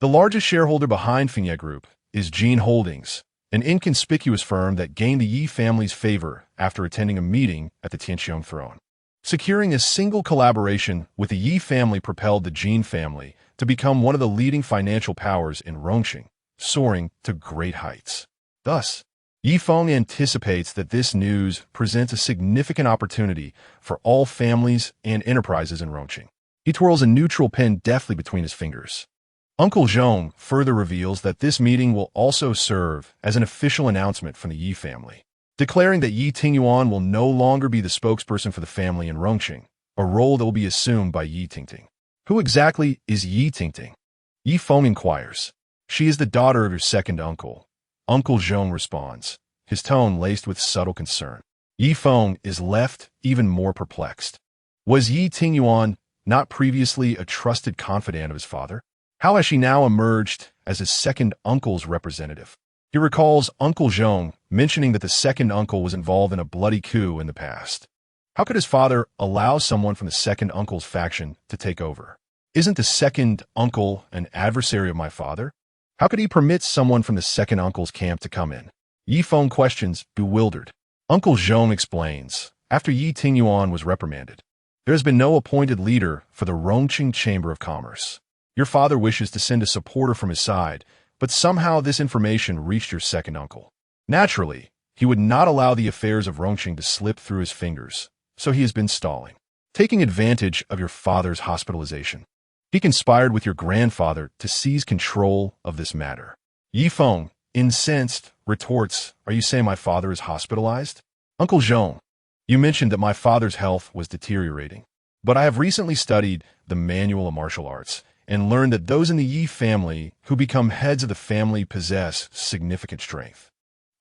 the largest shareholder behind Feng Group is Jin Holdings, an inconspicuous firm that gained the Yi family's favor after attending a meeting at the Tianqiong throne. Securing a single collaboration with the Yi family propelled the Jin family to become one of the leading financial powers in Rongqing, soaring to great heights. Thus, Yi Feng anticipates that this news presents a significant opportunity for all families and enterprises in Rongqing. He twirls a neutral pen deftly between his fingers. Uncle Zhao further reveals that this meeting will also serve as an official announcement from the Yi family, declaring that Yi Tingyuan will no longer be the spokesperson for the family in Rongqing, a role that will be assumed by Yi Tingting. Who exactly is Yi Tingting? Yi Feng inquires. She is the daughter of your second uncle. Uncle Zhao responds, his tone laced with subtle concern. Yi Feng is left even more perplexed. Was Yi Tingyuan not previously a trusted confidant of his father? How has she now emerged as his second uncle's representative? He recalls Uncle Zhao mentioning that the second uncle was involved in a bloody coup in the past. How could his father allow someone from the second uncle's faction to take over? Isn't the second uncle an adversary of my father? How could he permit someone from the second uncle's camp to come in? Yi Feng questions, bewildered. Uncle Zhao explains, after Yi Tingyuan was reprimanded, there has been no appointed leader for the Rongqing Chamber of Commerce. Your father wishes to send a supporter from his side, but somehow this information reached your second uncle. Naturally, he would not allow the affairs of Rongqing to slip through his fingers, so he has been stalling, taking advantage of your father's hospitalization. He conspired with your grandfather to seize control of this matter. Yi Feng, incensed, retorts, are you saying my father is hospitalized? Uncle Zhao, you mentioned that my father's health was deteriorating, but I have recently studied the manual of martial arts and learned that those in the Yi family who become heads of the family possess significant strength.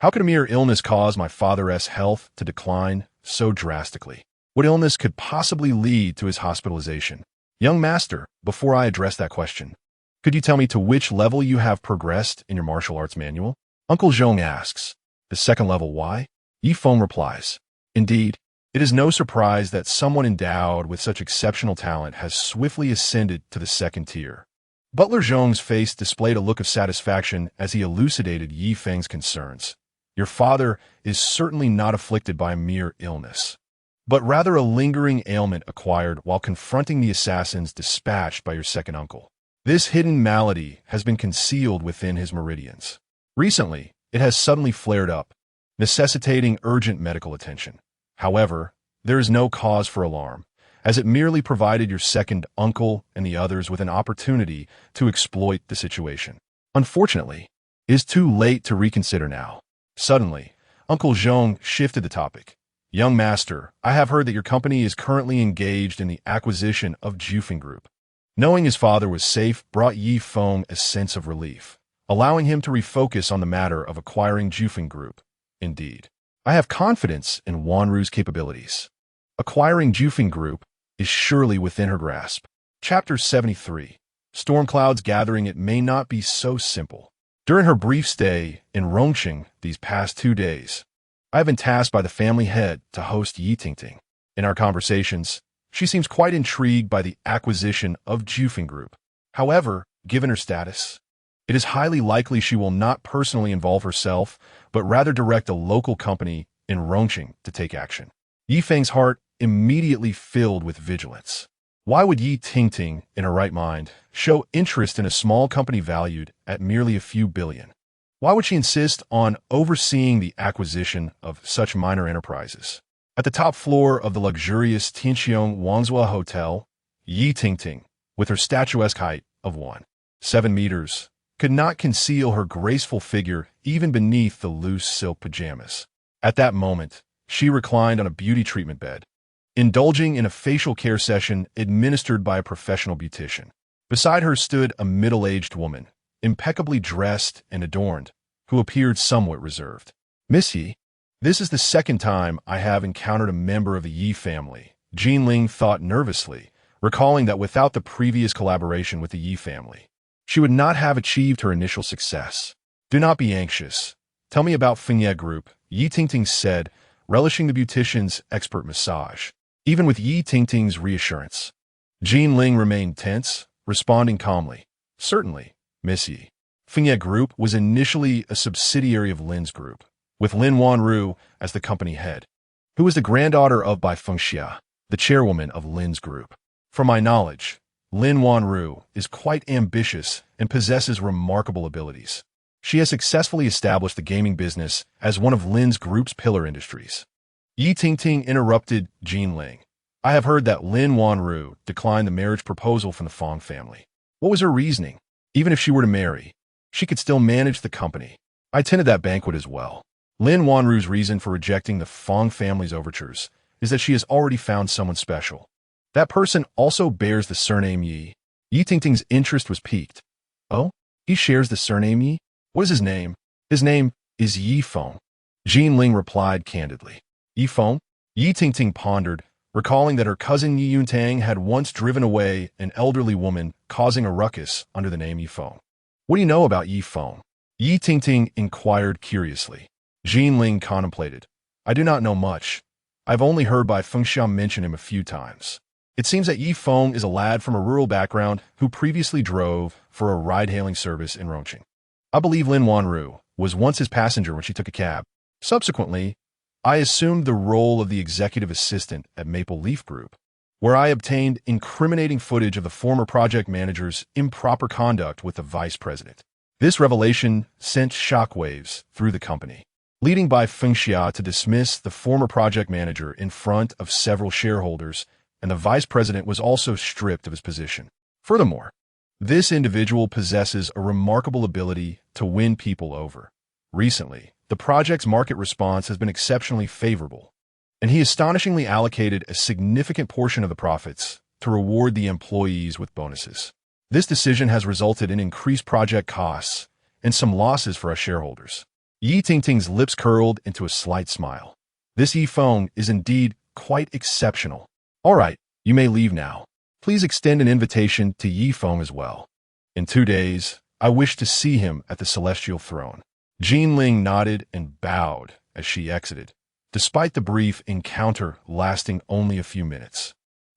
How could a mere illness cause my father's health to decline so drastically? What illness could possibly lead to his hospitalization? Young master, before I address that question, could you tell me to which level you have progressed in your martial arts manual? Uncle Zhao asks. The second level, why? Yi Feng replies. Indeed, it is no surprise that someone endowed with such exceptional talent has swiftly ascended to the second tier. Butler Zhong's face displayed a look of satisfaction as he elucidated Yi Feng's concerns. Your father is certainly not afflicted by a mere illness, but rather a lingering ailment acquired while confronting the assassins dispatched by your second uncle. This hidden malady has been concealed within his meridians. Recently, it has suddenly flared up, necessitating urgent medical attention. However, there is no cause for alarm, as it merely provided your second uncle and the others with an opportunity to exploit the situation. Unfortunately, it is too late to reconsider now. Suddenly, Uncle Zhong shifted the topic. Young master, I have heard that your company is currently engaged in the acquisition of Jufeng Group. Knowing his father was safe brought Yi Feng a sense of relief, allowing him to refocus on the matter of acquiring Jufeng Group. Indeed, I have confidence in Wanru's capabilities. Acquiring Jufeng Group is surely within her grasp. Chapter 73. Storm clouds gathering. It may not be so simple. During her brief stay in Rongqing these past 2 days, I have been tasked by the family head to host Yi Tingting. In our conversations, she seems quite intrigued by the acquisition of Jufeng Group. However, given her status, it is highly likely she will not personally involve herself, but rather direct a local company in Rongqing to take action. Yi Feng's heart immediately filled with vigilance. Why would Yi Tingting, in her right mind, show interest in a small company valued at merely a few billion? Why would she insist on overseeing the acquisition of such minor enterprises? At the top floor of the luxurious Tianxiong Wangzhou Hotel, Yi Tingting, with her statuesque height of 1.7 meters, could not conceal her graceful figure even beneath the loose silk pajamas. At that moment, she reclined on a beauty treatment bed, indulging in a facial care session administered by a professional beautician. Beside her stood a middle-aged woman, impeccably dressed and adorned, who appeared somewhat reserved. Miss Yi, this is the second time I have encountered a member of the Yi family, Jinling thought nervously, recalling that without the previous collaboration with the Yi family, she would not have achieved her initial success. Do not be anxious. Tell me about Feng Group, Yi Tingting said, relishing the beautician's expert massage. Even with Yi Tingting's reassurance, Jinling remained tense, responding calmly. Certainly, Miss Yi. Feng Group was initially a subsidiary of Lin's group, with Lin Wanru as the company head, who was the granddaughter of Bai Fengxia, the chairwoman of Lin's group. From my knowledge, Lin Wanru is quite ambitious and possesses remarkable abilities. She has successfully established the gaming business as one of Lin's group's pillar industries. Yi Tingting interrupted Jinling. I have heard that Lin Wanru declined the marriage proposal from the Feng family. What was her reasoning? Even if she were to marry, she could still manage the company. I attended that banquet as well. Lin Wanru's reason for rejecting the Feng family's overtures is that she has already found someone special. That person also bears the surname Yi. Yi Tingting's interest was piqued. Oh, he shares the surname Yi? What is his name? His name is Yi Feng. Jinling replied candidly. Yi Feng? Yi Tingting pondered, recalling that her cousin Yi Yuntang had once driven away an elderly woman, causing a ruckus under the name Yi Feng. What do you know about Yi Feng? Yi Tingting inquired curiously. Jinling contemplated. I do not know much. I've only heard Bai Fengxia mention him a few times. It seems that Yi Feng is a lad from a rural background who previously drove for a ride-hailing service in Rongqing. I believe Lin Wanru was once his passenger when she took a cab. Subsequently, I assumed the role of the executive assistant at Maple Leaf Group, where I obtained incriminating footage of the former project manager's improper conduct with the vice president. This revelation sent shockwaves through the company, leading Bai Fengxia to dismiss the former project manager in front of several shareholders, and the vice president was also stripped of his position. Furthermore, this individual possesses a remarkable ability to win people over. Recently, the project's market response has been exceptionally favorable, and he astonishingly allocated a significant portion of the profits to reward the employees with bonuses. This decision has resulted in increased project costs and some losses for our shareholders. Yi Tingting's lips curled into a slight smile. This Yi Feng is indeed quite exceptional. All right, you may leave now. Please extend an invitation to Yi Feng as well. In 2 days, I wish to see him at the celestial throne. Jinling nodded and bowed as she exited, despite the brief encounter lasting only a few minutes.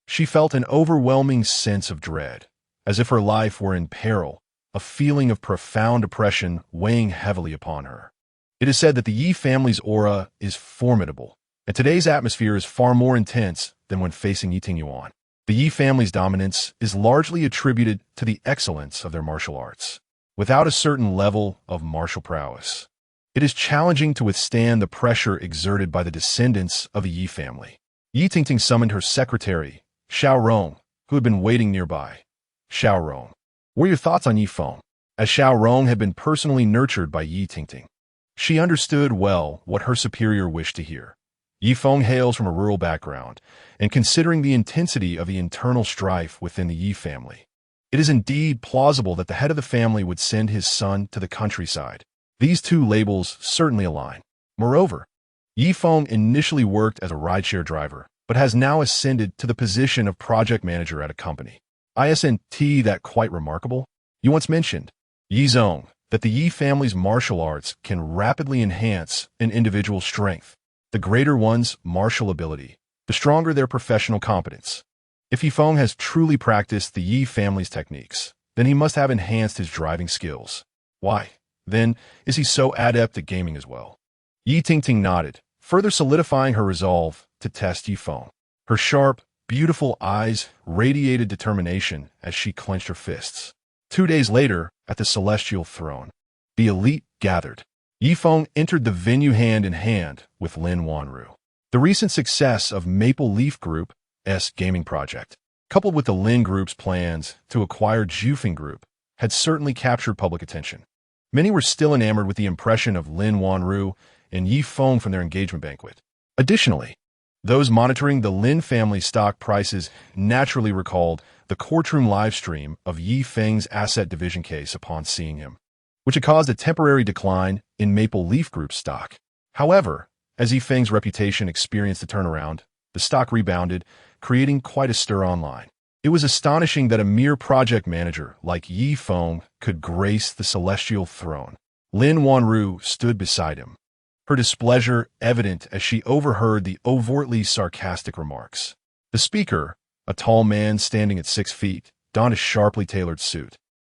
She felt an overwhelming sense of dread, as if her life were in peril, a feeling of profound oppression weighing heavily upon her. It is said that the Yi family's aura is formidable, and today's atmosphere is far more intense than when facing Yiting Yuan. The Yi family's dominance is largely attributed to the excellence of their martial arts. Without a certain level of martial prowess, it is challenging to withstand the pressure exerted by the descendants of the Yi family. Yi Tingting summoned her secretary, Xiao Rong, who had been waiting nearby. Xiao Rong, what are your thoughts on Yi Feng? As Xiao Rong had been personally nurtured by Yi Tingting, she understood well what her superior wished to hear. Yi Feng hails from a rural background, and considering the intensity of the internal strife within the Yi family, it is indeed plausible that the head of the family would send his son to the countryside. These two labels certainly align. Moreover, Yi Feng initially worked as a rideshare driver, but has now ascended to the position of project manager at a company. Isn't that quite remarkable? You once mentioned, Yi Zong, that the Yi family's martial arts can rapidly enhance an individual's strength. The greater one's martial ability, the stronger their professional competence. If Yi Feng has truly practiced the Yi family's techniques, then he must have enhanced his driving skills. Why, then, is he so adept at gaming as well? Yi Tingting nodded, further solidifying her resolve to test Yi Feng. Her sharp, beautiful eyes radiated determination as she clenched her fists. 2 days later, at the celestial throne, the elite gathered. Yi Feng entered the venue hand in hand with Lin Wanru. The recent success of Maple Leaf Group's gaming project, coupled with the Lin Group's plans to acquire Zhufeng Group, had certainly captured public attention. Many were still enamored with the impression of Lin Wanru and Yi Feng from their engagement banquet. Additionally, those monitoring the Lin family stock prices naturally recalled the courtroom livestream of Yi Feng's asset division case upon seeing him, which had caused a temporary decline in Maple Leaf Group's stock. However, as Yi Feng's reputation experienced a turnaround, the stock rebounded, creating quite a stir online. It was astonishing that a mere project manager like Yi Feng could grace the celestial throne. Lin Wanru stood beside him, her displeasure evident as she overheard the overtly sarcastic remarks. The speaker, a tall man standing at 6 feet, donned a sharply tailored suit,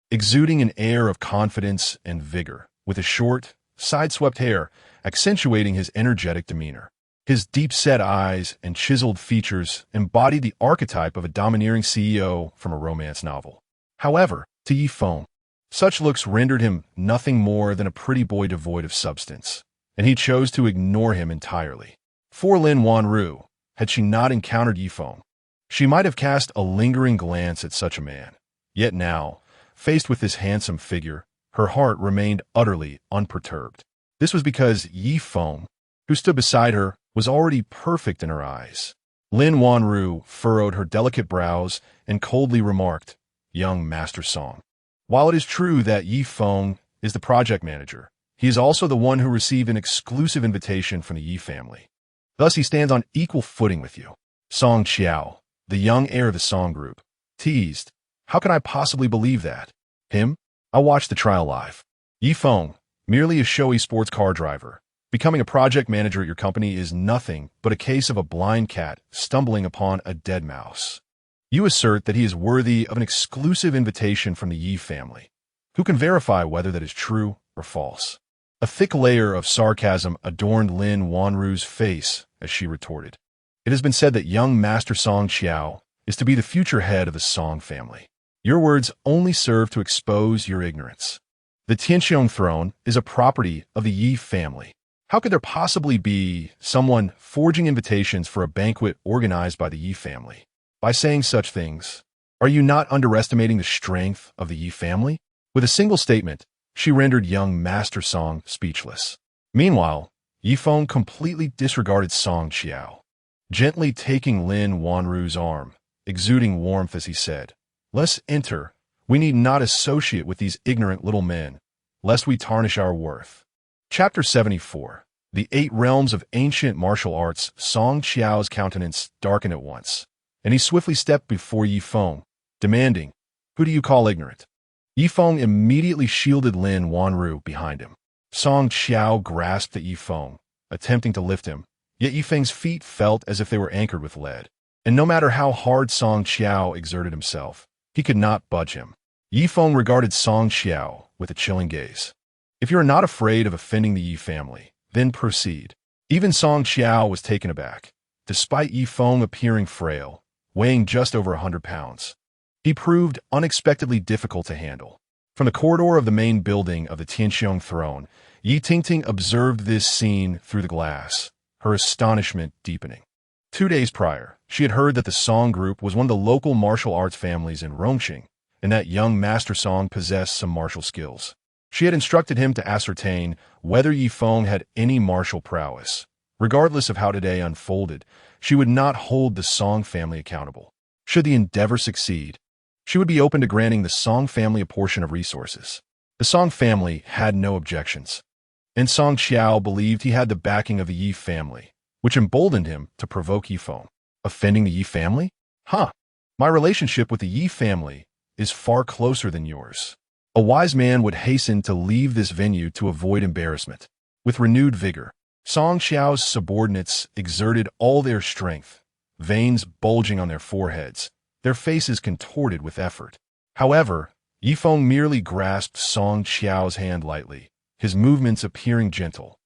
exuding an air of confidence and vigor, with his short, side-swept hair accentuating his energetic demeanor. His deep-set eyes and chiseled features embodied the archetype of a domineering CEO from a romance novel. However, to Yi Feng, such looks rendered him nothing more than a pretty boy devoid of substance, and he chose to ignore him entirely. For Lin Wanru, had she not encountered Yi Feng, she might have cast a lingering glance at such a man. Yet now, faced with this handsome figure, her heart remained utterly unperturbed. This was because Yi Feng, who stood beside her, was already perfect in her eyes. Lin Wanru furrowed her delicate brows and coldly remarked, "Young Master Song, while it is true that Yi Feng is the project manager, he is also the one who received an exclusive invitation from the Yi family. Thus he stands on equal footing with you." Song Qiao, the young heir of the Song Group, teased, "How can I possibly believe that? Him? I watched the trial live. Yi Feng, merely a showy sports car driver. Becoming a project manager at your company is nothing but a case of a blind cat stumbling upon a dead mouse. You assert that he is worthy of an exclusive invitation from the Yi family. Who can verify whether that is true or false?" A thick layer of sarcasm adorned Lin Wanru's face as she retorted, "It has been said that young Master Song Qiao is to be the future head of the Song family. Your words only serve to expose your ignorance. The Tianxiong throne is a property of the Yi family. How could there possibly be someone forging invitations for a banquet organized by the Yi family? By saying such things, are you not underestimating the strength of the Yi family?" With a single statement, she rendered young Master Song speechless. Meanwhile, Yi Feng completely disregarded Song Qiao, gently taking Lin Wanru's arm, exuding warmth as he said, "Let's enter. We need not associate with these ignorant little men, lest we tarnish our worth." Chapter 74. The 8 Realms of Ancient Martial Arts. Song Qiao's countenance darkened at once, and he swiftly stepped before Yi Feng, demanding, "Who do you call ignorant?" Yi Feng immediately shielded Lin Wanru behind him. Song Qiao grasped at Yi Feng, attempting to lift him, yet Yi Feng's feet felt as if they were anchored with lead. And no matter how hard Song Qiao exerted himself, He could not budge him. Yi Feng regarded Song Xiao with a chilling gaze. If you are not afraid of offending the Yi family, then proceed. Even Song Xiao was taken aback. Despite Yi Feng appearing frail, weighing just over 100 pounds, he proved unexpectedly difficult to handle. From the corridor of the main building of the Tianxiong throne, Yi Tingting observed this scene through the glass, her astonishment deepening. 2 days prior, she had heard that the Song group was one of the local martial arts families in Rongqing, and that young Master Song possessed some martial skills. She had instructed him to ascertain whether Yi Feng had any martial prowess. Regardless of how today unfolded, she would not hold the Song family accountable. Should the endeavor succeed, she would be open to granting the Song family a portion of resources. The Song family had no objections, and Song Xiao believed he had the backing of the Yi family, which emboldened him to provoke Yi Feng. Offending the Yi family? Huh. My relationship with the Yi family is far closer than yours. A wise man would hasten to leave this venue to avoid embarrassment. With renewed vigor, Song Xiao's subordinates exerted all their strength, veins bulging on their foreheads, their faces contorted with effort. However, Yi Feng merely grasped Song Xiao's hand lightly, his movements appearing gentle.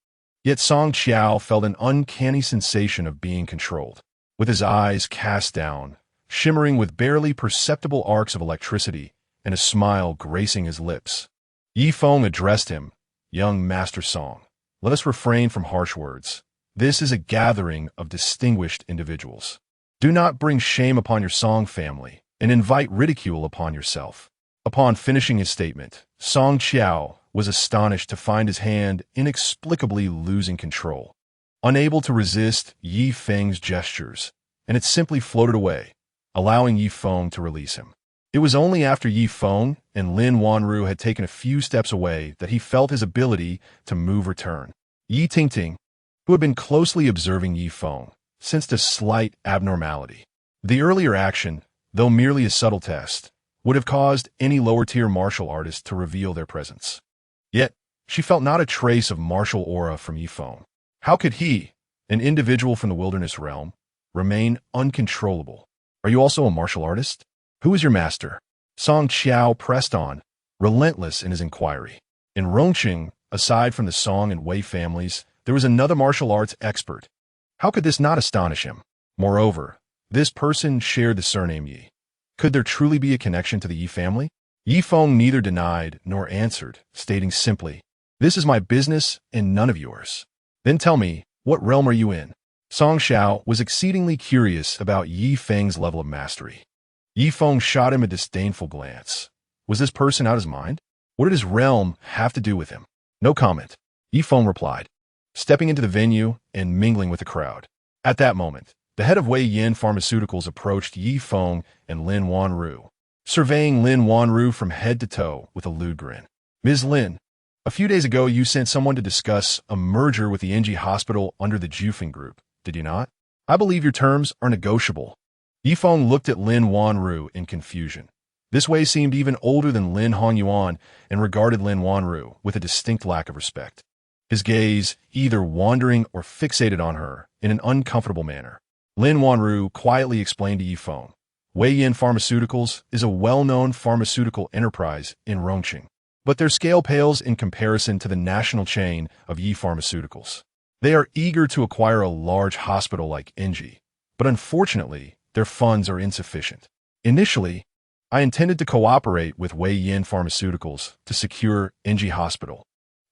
Yet Song Xiao felt an uncanny sensation of being controlled. With his eyes cast down, shimmering with barely perceptible arcs of electricity, and a smile gracing his lips, Yi Feng addressed him, "Young Master Song, let us refrain from harsh words. This is a gathering of distinguished individuals. Do not bring shame upon your Song family and invite ridicule upon yourself." Upon finishing his statement, Song Xiao was astonished to find his hand inexplicably losing control. Unable to resist Yi Feng's gestures, and it simply floated away, allowing Yi Feng to release him. It was only after Yi Feng and Lin Wanru had taken a few steps away that he felt his ability to move return. Yi Tingting, who had been closely observing Yi Feng, sensed a slight abnormality. The earlier action, though merely a subtle test, would have caused any lower-tier martial artist to reveal their presence. Yet, she felt not a trace of martial aura from Yi Feng. How could he, an individual from the wilderness realm, remain uncontrollable? Are you also a martial artist? Who is your master? Song Xiao pressed on, relentless in his inquiry. In Rongqing, aside from the Song and Wei families, there was another martial arts expert. How could this not astonish him? Moreover, this person shared the surname Yi. Could there truly be a connection to the Yi family? Yi Feng neither denied nor answered, stating simply, "This is my business and none of yours." "Then tell me, what realm are you in?" Song Xiao was exceedingly curious about Yi Feng's level of mastery. Yi Feng shot him a disdainful glance. Was this person out of his mind? What did his realm have to do with him? No comment, Yi Feng replied, stepping into the venue and mingling with the crowd. At that moment, the head of Wei Yin Pharmaceuticals approached Yi Feng and Lin Wanru, surveying Lin Wanru from head to toe with a lewd grin. "Ms. Lin, a few days ago you sent someone to discuss a merger with the NG hospital under the Jufeng Group, did you not? I believe your terms are negotiable." Yi Feng looked at Lin Wanru in confusion. This Wei seemed even older than Lin Hongyuan and regarded Lin Wanru with a distinct lack of respect. His gaze either wandering or fixated on her in an uncomfortable manner. Lin Wanru quietly explained to Yi Feng, "Wei Yin Pharmaceuticals is a well-known pharmaceutical enterprise in Rongqing, but their scale pales in comparison to the national chain of Yi Pharmaceuticals. They are eager to acquire a large hospital like NG, but unfortunately, their funds are insufficient. Initially, I intended to cooperate with Wei Yin Pharmaceuticals to secure NG Hospital,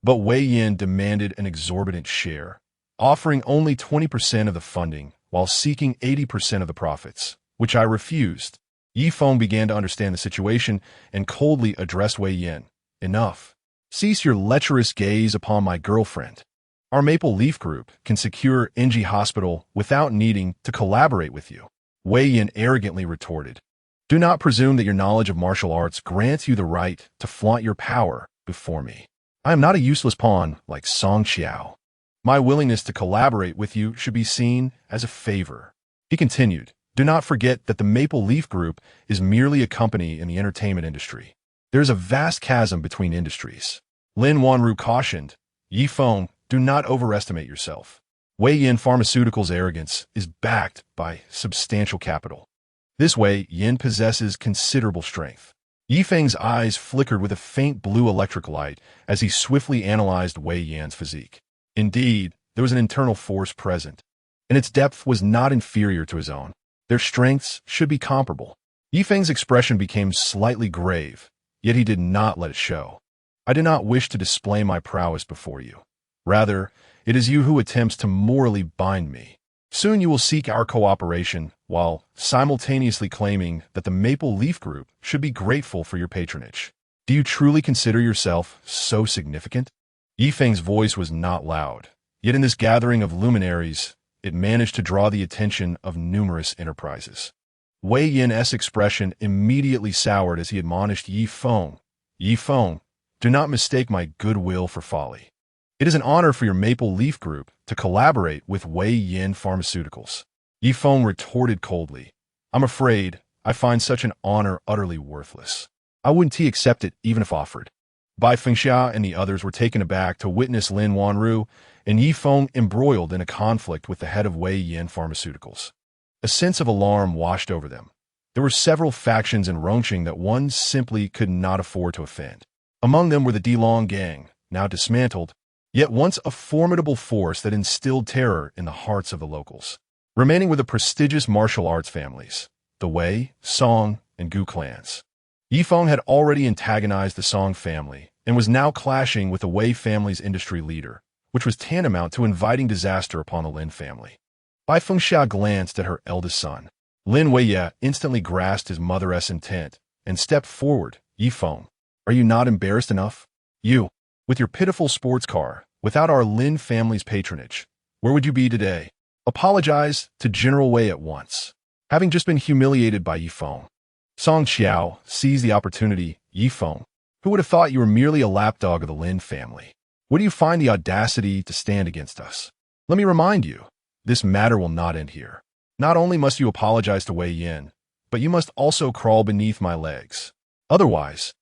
but Wei Yin demanded an exorbitant share, offering only 20% of the funding while seeking 80% of the profits, which I refused." Yi Feng began to understand the situation and coldly addressed Wei Yin. "Enough. Cease your lecherous gaze upon my girlfriend. Our Maple Leaf Group can secure NG Hospital without needing to collaborate with you." Wei Yin arrogantly retorted, "Do not presume that your knowledge of martial arts grants you the right to flaunt your power before me. I am not a useless pawn like Song Xiao. My willingness to collaborate with you should be seen as a favor." He continued, "Do not forget that the Maple Leaf Group is merely a company in the entertainment industry. There is a vast chasm between industries." Lin Wanru cautioned, "Yi Feng, do not overestimate yourself. Wei Yin Pharmaceuticals' arrogance is backed by substantial capital. This way, Yin possesses considerable strength. Yifeng's eyes flickered with a faint blue electric light as he swiftly analyzed Wei Yan's physique. Indeed, there was an internal force present, and its depth was not inferior to his own. Their strengths should be comparable. Yifeng's expression became slightly grave, yet he did not let it show. I do not wish to display my prowess before you. Rather, it is you who attempts to morally bind me. Soon you will seek our cooperation, while simultaneously claiming that the Maple Leaf Group should be grateful for your patronage. Do you truly consider yourself so significant? Yifeng's voice was not loud, yet in this gathering of luminaries, it managed to draw the attention of numerous enterprises. Wei Yan's expression immediately soured as he admonished Yi Feng. Yi Feng, do not mistake my goodwill for folly. It is an honor for your Maple Leaf Group to collaborate with Wei Yan Pharmaceuticals. Yi Feng retorted coldly. I'm afraid I find such an honor utterly worthless. I wouldn't accept it even if offered. Bai Fengxia and the others were taken aback to witness Lin Wanru and Yi Feng embroiled in a conflict with the head of Wei Yan Pharmaceuticals. A sense of alarm washed over them. There were several factions in Rongqing that one simply could not afford to offend. Among them were the Dilong Gang, now dismantled, yet once a formidable force that instilled terror in the hearts of the locals. Remaining were the prestigious martial arts families, the Wei, Song, and Gu clans. Yifeng had already antagonized the Song family and was now clashing with the Wei family's industry leader, which was tantamount to inviting disaster upon the Lin family. Bai Fengxia glanced at her eldest son. Lin Weiye instantly grasped his mother's intent and stepped forward. Yifeng, are you not embarrassed enough? You, with your pitiful sports car, without our Lin family's patronage, where would you be today? Apologize to General Wei at once. Having just been humiliated by Yifeng, Song Qiao seized the opportunity. Yifeng, who would have thought you were merely a lapdog of the Lin family? Where do you find the audacity to stand against us? Let me remind you, this matter will not end here. Not only must you apologize to Wei Yan, but you must also crawl beneath my legs. Otherwise,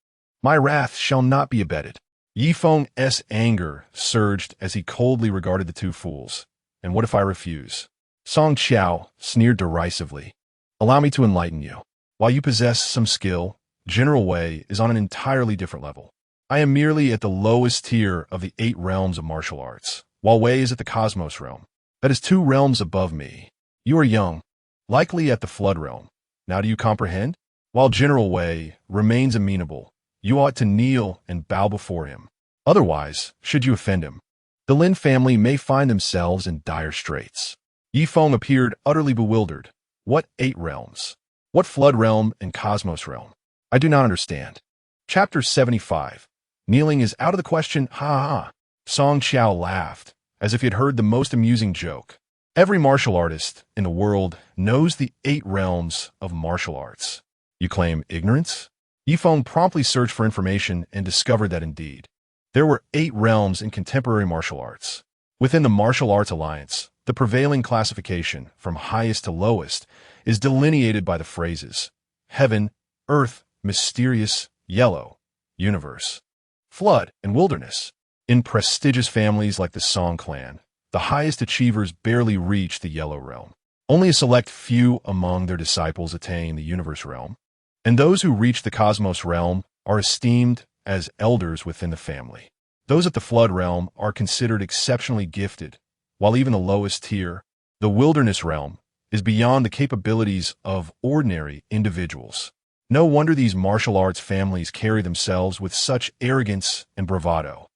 my wrath shall not be abated. Yifeng's anger surged as he coldly regarded the two fools. And what if I refuse? Song Qiao sneered derisively. Allow me to enlighten you. While you possess some skill, General Wei is on an entirely different level. I am merely at the lowest tier of the 8 realms of martial arts, while Wei is at the Cosmos realm. That is 2 realms above me. You are young, likely at the Flood realm. Now do you comprehend? While General Wei remains amenable, you ought to kneel and bow before him. Otherwise, should you offend him, the Lin family may find themselves in dire straits. Yifeng appeared utterly bewildered. What 8 realms? What Flood realm and Cosmos realm? I do not understand. Chapter 75. Kneeling is out of the question, ha ha. Song Qiao laughed, as if he had heard the most amusing joke. Every martial artist in the world knows the 8 realms of martial arts. You claim ignorance? Yifeng promptly searched for information and discovered that indeed, there were 8 realms in contemporary martial arts. Within the Martial Arts Alliance, the prevailing classification, from highest to lowest, is delineated by the phrases heaven, earth, mysterious, yellow, universe, flood, and wilderness. In prestigious families like the Song clan, the highest achievers barely reach the yellow realm. Only a select few among their disciples attain the universe realm, and those who reach the Cosmos realm are esteemed as elders within the family. Those at the Flood realm are considered exceptionally gifted, while even the lowest tier, the Wilderness realm, is beyond the capabilities of ordinary individuals. No wonder these martial arts families carry themselves with such arrogance and bravado.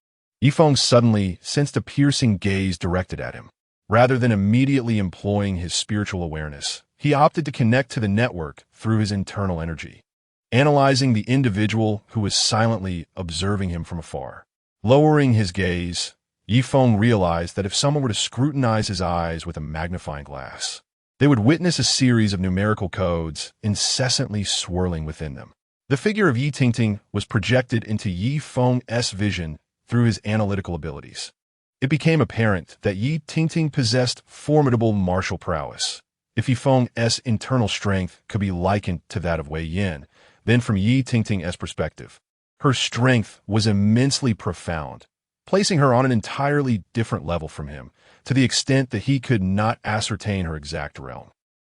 Yifeng suddenly sensed a piercing gaze directed at him. Rather than immediately employing his spiritual awareness, he opted to connect to the network through his internal energy, analyzing the individual who was silently observing him from afar. Lowering his gaze, Yifeng realized that if someone were to scrutinize his eyes with a magnifying glass, they would witness a series of numerical codes incessantly swirling within them. The figure of Yi Tingting was projected into Yifeng's vision through his analytical abilities. It became apparent that Yi Tingting possessed formidable martial prowess. If Yifeng's internal strength could be likened to that of Wei Yan, then from Yi Tingting's perspective, her strength was immensely profound, placing her on an entirely different level from him, to the extent that he could not ascertain her exact realm.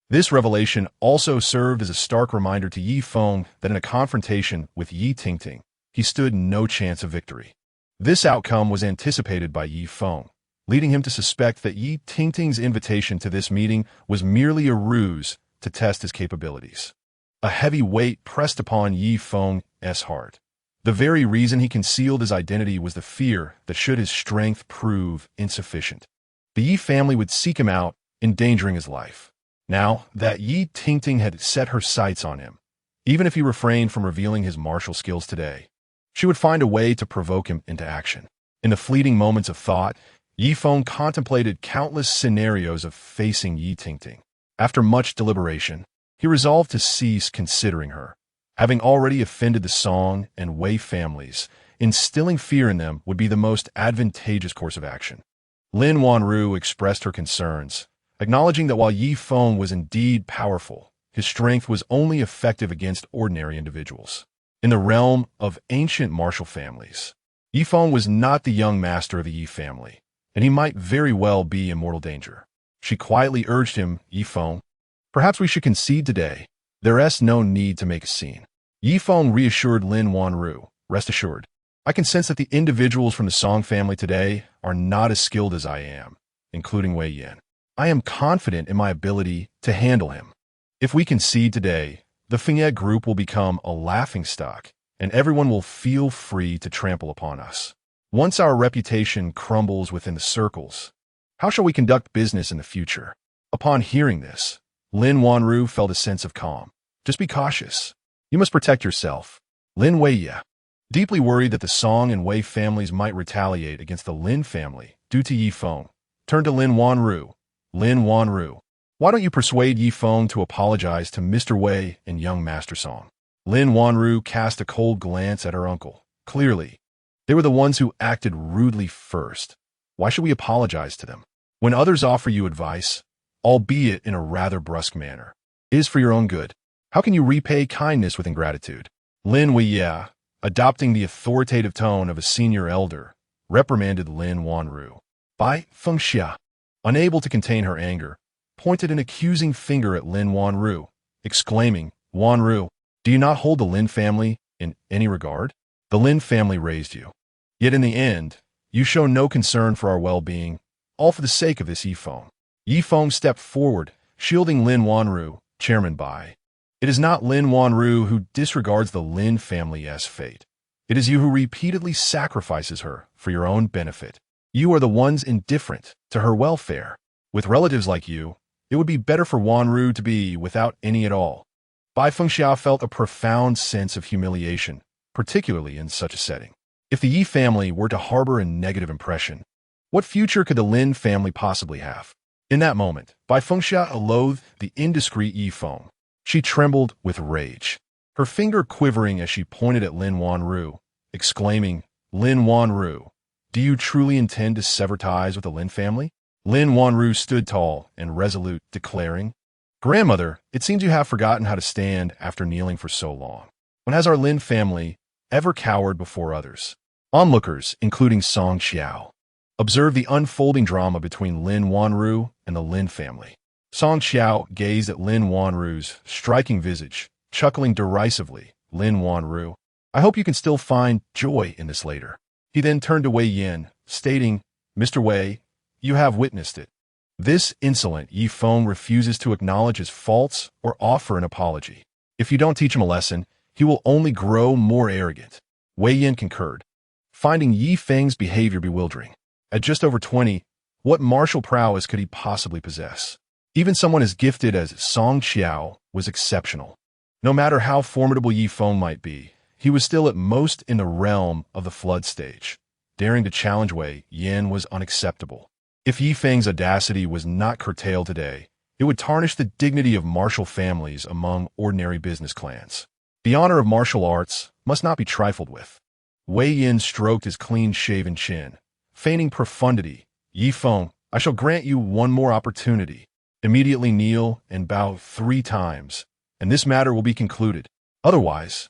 This revelation also served as a stark reminder to Yi Feng that in a confrontation with Yi Tingting, he stood no chance of victory. This outcome was anticipated by Yi Feng, leading him to suspect that Yi Tingting's invitation to this meeting was merely a ruse to test his capabilities. A heavy weight pressed upon Yi Feng's heart. The very reason he concealed his identity was the fear that should his strength prove insufficient, the Yi family would seek him out, endangering his life. Now that Yi Tingting had set her sights on him, even if he refrained from revealing his martial skills today, she would find a way to provoke him into action. In the fleeting moments of thought, Yi Feng contemplated countless scenarios of facing Yi Tingting. After much deliberation, he resolved to cease considering her. Having already offended the Song and Wei families, instilling fear in them would be the most advantageous course of action. Lin Wanru expressed her concerns, acknowledging that while Yi Feng was indeed powerful, his strength was only effective against ordinary individuals. In the realm of ancient martial families, Yi Feng was not the young master of the Yi family, and he might very well be in mortal danger. She quietly urged him, Yi Feng, perhaps we should concede today. There's no need to make a scene. Yi Feng reassured Lin Wanru, rest assured, I can sense that the individuals from the Song family today are not as skilled as I am, including Wei Yan. I am confident in my ability to handle him. If we concede today, the Feng group will become a laughingstock, and everyone will feel free to trample upon us. Once our reputation crumbles within the circles, how shall we conduct business in the future? Upon hearing this, Lin Wanru felt a sense of calm. Just be cautious. You must protect yourself. Lin Wei, deeply worried that the Song and Wei families might retaliate against the Lin family due to Yi Feng, turned to Lin Wanru. Lin Wanru, why don't you persuade Yi Feng to apologize to Mr. Wei and young Master Song? Lin Wanru cast a cold glance at her uncle. Clearly, they were the ones who acted rudely first. Why should we apologize to them? When others offer you advice, albeit in a rather brusque manner, it is for your own good. How can you repay kindness with ingratitude? Lin Wei, adopting the authoritative tone of a senior elder, reprimanded Lin Wanru. Bai Fengxia, unable to contain her anger, pointed an accusing finger at Lin Wanru, exclaiming, Wanru, do you not hold the Lin family in any regard? The Lin family raised you. Yet in the end, you show no concern for our well-being, all for the sake of this Yi Feng. Yi Feng stepped forward, shielding Lin Wanru, Chairman Bai. It is not Lin Wanru who disregards the Lin family's fate. It is you who repeatedly sacrifices her for your own benefit. You are the ones indifferent to her welfare. With relatives like you, it would be better for Wanru to be without any at all. Bai Fengxia felt a profound sense of humiliation, particularly in such a setting. If the Yi family were to harbor a negative impression, what future could the Lin family possibly have? In that moment, Bai Fengxia loathed the indiscreet Yi Feng. She trembled with rage, her finger quivering as she pointed at Lin Wanru, exclaiming, Lin Wanru, do you truly intend to sever ties with the Lin family? Lin Wanru stood tall and resolute, declaring, Grandmother, it seems you have forgotten how to stand after kneeling for so long. When has our Lin family ever cowered before others? Onlookers, including Song Xiao, observed the unfolding drama between Lin Wanru and the Lin family. Song Xiao gazed at Lin Wanru's striking visage, chuckling derisively. Lin Wanru, I hope you can still find joy in this later. He then turned to Wei Yan, stating, Mr. Wei, you have witnessed it. This insolent Yi Feng refuses to acknowledge his faults or offer an apology. If you don't teach him a lesson, he will only grow more arrogant. Wei Yan concurred, finding Yi Feng's behavior bewildering. At just over 20, what martial prowess could he possibly possess? Even someone as gifted as Song Xiao was exceptional. No matter how formidable Yi Feng might be, he was still at most in the realm of the flood stage. Daring to challenge Wei Yan was unacceptable. If Yi Feng's audacity was not curtailed today, it would tarnish the dignity of martial families among ordinary business clans. The honor of martial arts must not be trifled with. Wei Yan stroked his clean-shaven chin, feigning profundity. Yi Feng, I shall grant you one more opportunity. Immediately kneel and bow 3 times, and this matter will be concluded. Otherwise,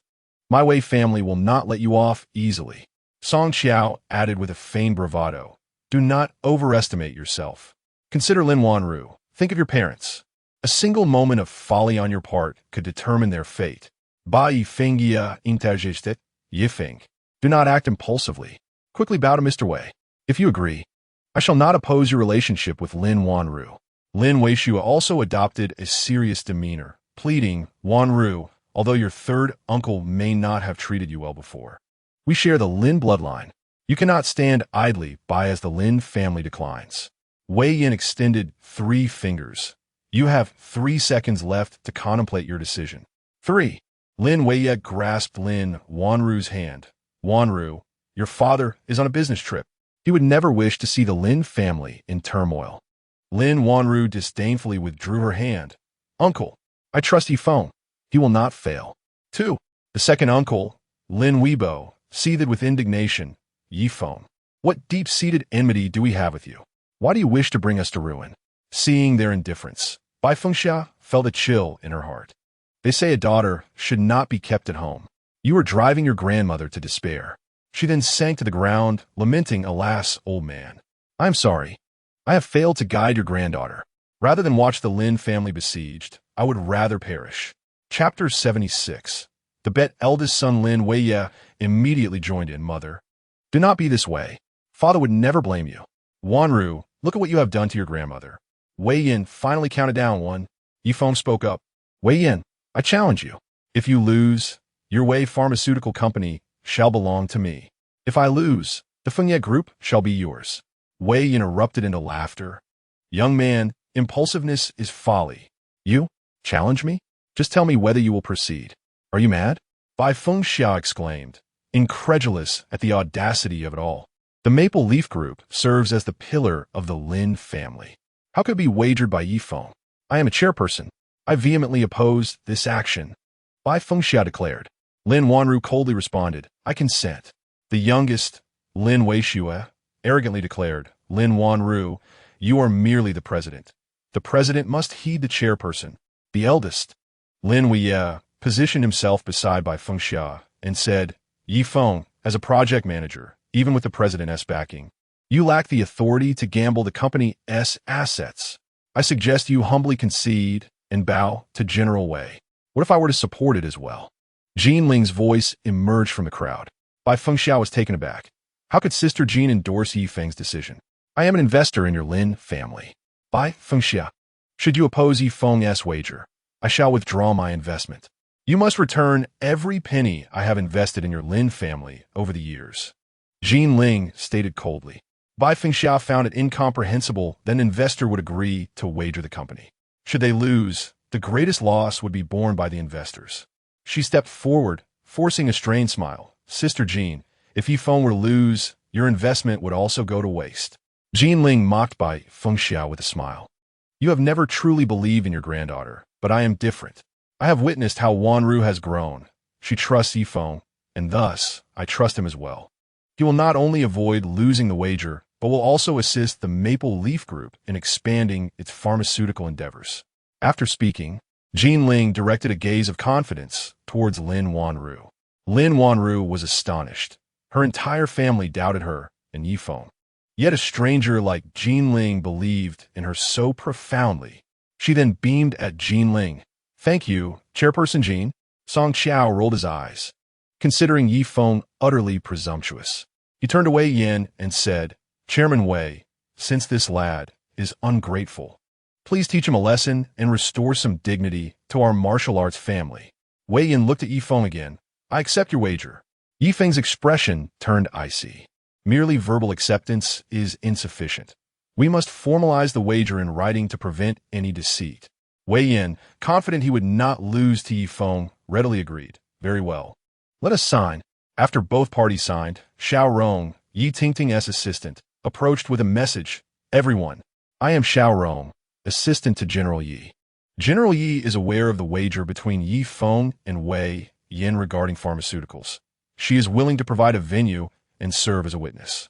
my Wei family will not let you off easily. Song Xiao added with a feigned bravado, do not overestimate yourself. Consider Lin Wanru. Think of your parents. A single moment of folly on your part could determine their fate. Ba yi Feng ya intergested, Yi Feng. Do not act impulsively. Quickly bow to Mr. Wei. If you agree, I shall not oppose your relationship with Lin Wanru. Lin Weishua also adopted a serious demeanor, pleading, Wanru, although your third uncle may not have treated you well before. We share the Lin bloodline. You cannot stand idly by as the Lin family declines. Wei Yin extended 3 fingers. You have 3 seconds left to contemplate your decision. 3. Lin Weiye grasped Lin Wanru's hand. Wanru, your father is on a business trip. He would never wish to see the Lin family in turmoil. Lin Wanru disdainfully withdrew her hand. Uncle, I trust Yi Feng. He will not fail. 2. The second uncle, Lin Weibo, seethed with indignation. Yi Feng, what deep-seated enmity do we have with you? Why do you wish to bring us to ruin? Seeing their indifference, Bai Fengxia felt a chill in her heart. They say a daughter should not be kept at home. You are driving your grandmother to despair. She then sank to the ground, lamenting, alas, old man. I am sorry. I have failed to guide your granddaughter. Rather than watch the Lin family besieged, I would rather perish. Chapter 76. The Bet eldest son Lin Weiye immediately joined in. Mother, do not be this way. Father would never blame you. Wanru, look at what you have done to your grandmother. Wei Yin finally counted down 1. Yi Feng spoke up. Wei Yin, I challenge you. If you lose, your Wei Pharmaceutical Company shall belong to me. If I lose, the Fengye Group shall be yours. Wei Yin erupted into laughter. Young man, impulsiveness is folly. You? Challenge me? Just tell me whether you will proceed. Are you mad? Bai Fengxia exclaimed, incredulous at the audacity of it all. The Maple Leaf Group serves as the pillar of the Lin family. How could it be wagered by Yi Feng? I am a chairperson. I vehemently oppose this action. Bai Fengxia declared. Lin Wanru coldly responded, I consent. The youngest, Lin Weishua, arrogantly declared, Lin Wanru, you are merely the president. The president must heed the chairperson. The eldest, Lin Weiye, positioned himself beside Bai Fengxia and said, Yi Feng, as a project manager, even with the president's backing, you lack the authority to gamble the company's assets. I suggest you humbly concede and bow to General Wei. What if I were to support it as well? Jean Ling's voice emerged from the crowd. Bai Fengxia was taken aback. How could Sister Jean endorse Yi Feng's decision? I am an investor in your Lin family. Bai Fengxia, should you oppose Yi Feng's wager, I shall withdraw my investment. You must return every penny I have invested in your Lin family over the years. Jean Ling stated coldly. Bai Fengxia found it incomprehensible that an investor would agree to wager the company. Should they lose, the greatest loss would be borne by the investors. She stepped forward, forcing a strained smile. Sister Jean, if Yi Feng were to lose, your investment would also go to waste. Jean Ling mocked Bai Fengxia with a smile. You have never truly believed in your granddaughter, but I am different. I have witnessed how Wanru has grown. She trusts Yi Feng, and thus I trust him as well. He will not only avoid losing the wager, but will also assist the Maple Leaf Group in expanding its pharmaceutical endeavors. After speaking, Jean Ling directed a gaze of confidence towards Lin Wanru. Lin Wanru was astonished. Her entire family doubted her and Yi Feng. Yet a stranger like Jean Ling believed in her so profoundly. She then beamed at Jean Ling. Thank you, Chairperson Jean. Song Qiao rolled his eyes, considering Yi Feng utterly presumptuous. He turned to Wei Yin and said, Chairman Wei, since this lad is ungrateful, please teach him a lesson and restore some dignity to our martial arts family. Wei Yin looked at Yi Feng again. I accept your wager. Yi Feng's expression turned icy. Merely verbal acceptance is insufficient. We must formalize the wager in writing to prevent any deceit. Wei Yin, confident he would not lose to Yi Feng, readily agreed. Very well. Let us sign. After both parties signed, Xiao Rong, Yi Tingting's assistant, approached with a message. Everyone, I am Xiao Rong, assistant to General Yi. General Yi is aware of the wager between Yi Feng and Wei Yin regarding pharmaceuticals. She is willing to provide a venue and serve as a witness.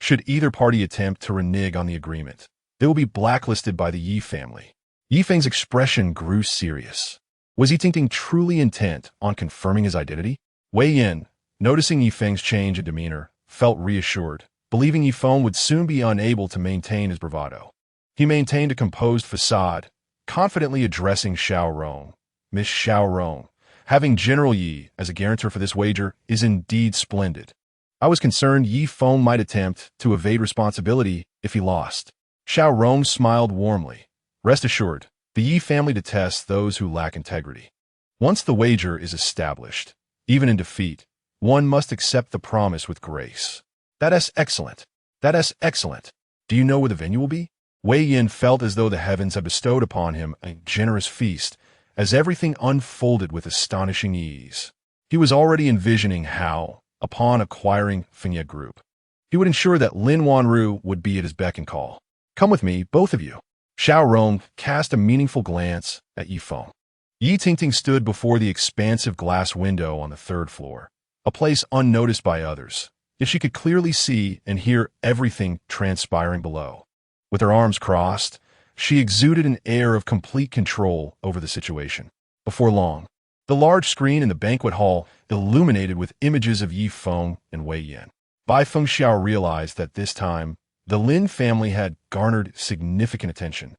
Should either party attempt to renege on the agreement, they will be blacklisted by the Yi family. Yi Feng's expression grew serious. Was Yi Tingting truly intent on confirming his identity? Wei Yin, noticing Yi Feng's change in demeanor, felt reassured, believing Yi Feng would soon be unable to maintain his bravado. He maintained a composed facade, confidently addressing Xiao Rong. Miss Xiao Rong, having General Yi as a guarantor for this wager is indeed splendid. I was concerned Yi Feng might attempt to evade responsibility if he lost. Xiao Rong smiled warmly. Rest assured, the Yi family detests those who lack integrity. Once the wager is established, even in defeat, one must accept the promise with grace. That is excellent. That is excellent. Do you know where the venue will be? Wei Yin felt as though the heavens had bestowed upon him a generous feast, as everything unfolded with astonishing ease. He was already envisioning how, upon acquiring Feng Group, he would ensure that Lin Wanru would be at his beck and call. Come with me, both of you. Xiao Rong cast a meaningful glance at Yi Feng. Yi Tingting stood before the expansive glass window on the third floor, a place unnoticed by others, yet she could clearly see and hear everything transpiring below. With her arms crossed, she exuded an air of complete control over the situation. Before long, the large screen in the banquet hall illuminated with images of Yi Feng and Wei Yin. Bai Feng Xiao realized that this time, the Lin family had garnered significant attention,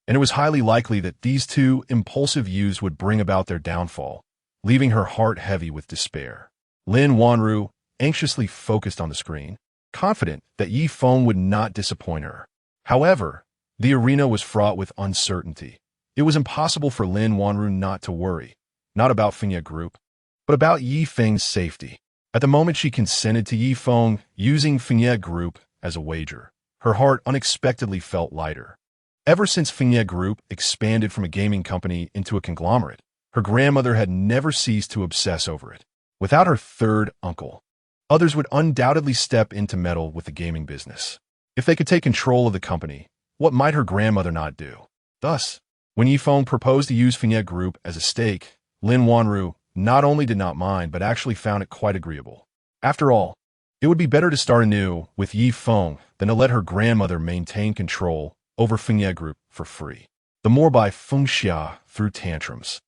and it was highly likely that these two impulsive youths would bring about their downfall, leaving her heart heavy with despair. Lin Wanru anxiously focused on the screen, confident that Yi Feng would not disappoint her. However, the arena was fraught with uncertainty. It was impossible for Lin Wanru not to worry, not about Feng Group, but about Yi Feng's safety. At the moment she consented to Yi Feng using Feng Group as a wager, her heart unexpectedly felt lighter. Ever since Feng Group expanded from a gaming company into a conglomerate, her grandmother had never ceased to obsess over it. Without her third uncle, others would undoubtedly step in to meddle with the gaming business. If they could take control of the company, what might her grandmother not do? Thus, when Yi Feng proposed to use Feng Group as a stake, Lin Wanru not only did not mind, but actually found it quite agreeable. After all, it would be better to start anew with Yi Feng than to let her grandmother maintain control over Feng Group for free. The more Bai Feng Xia threw tantrums,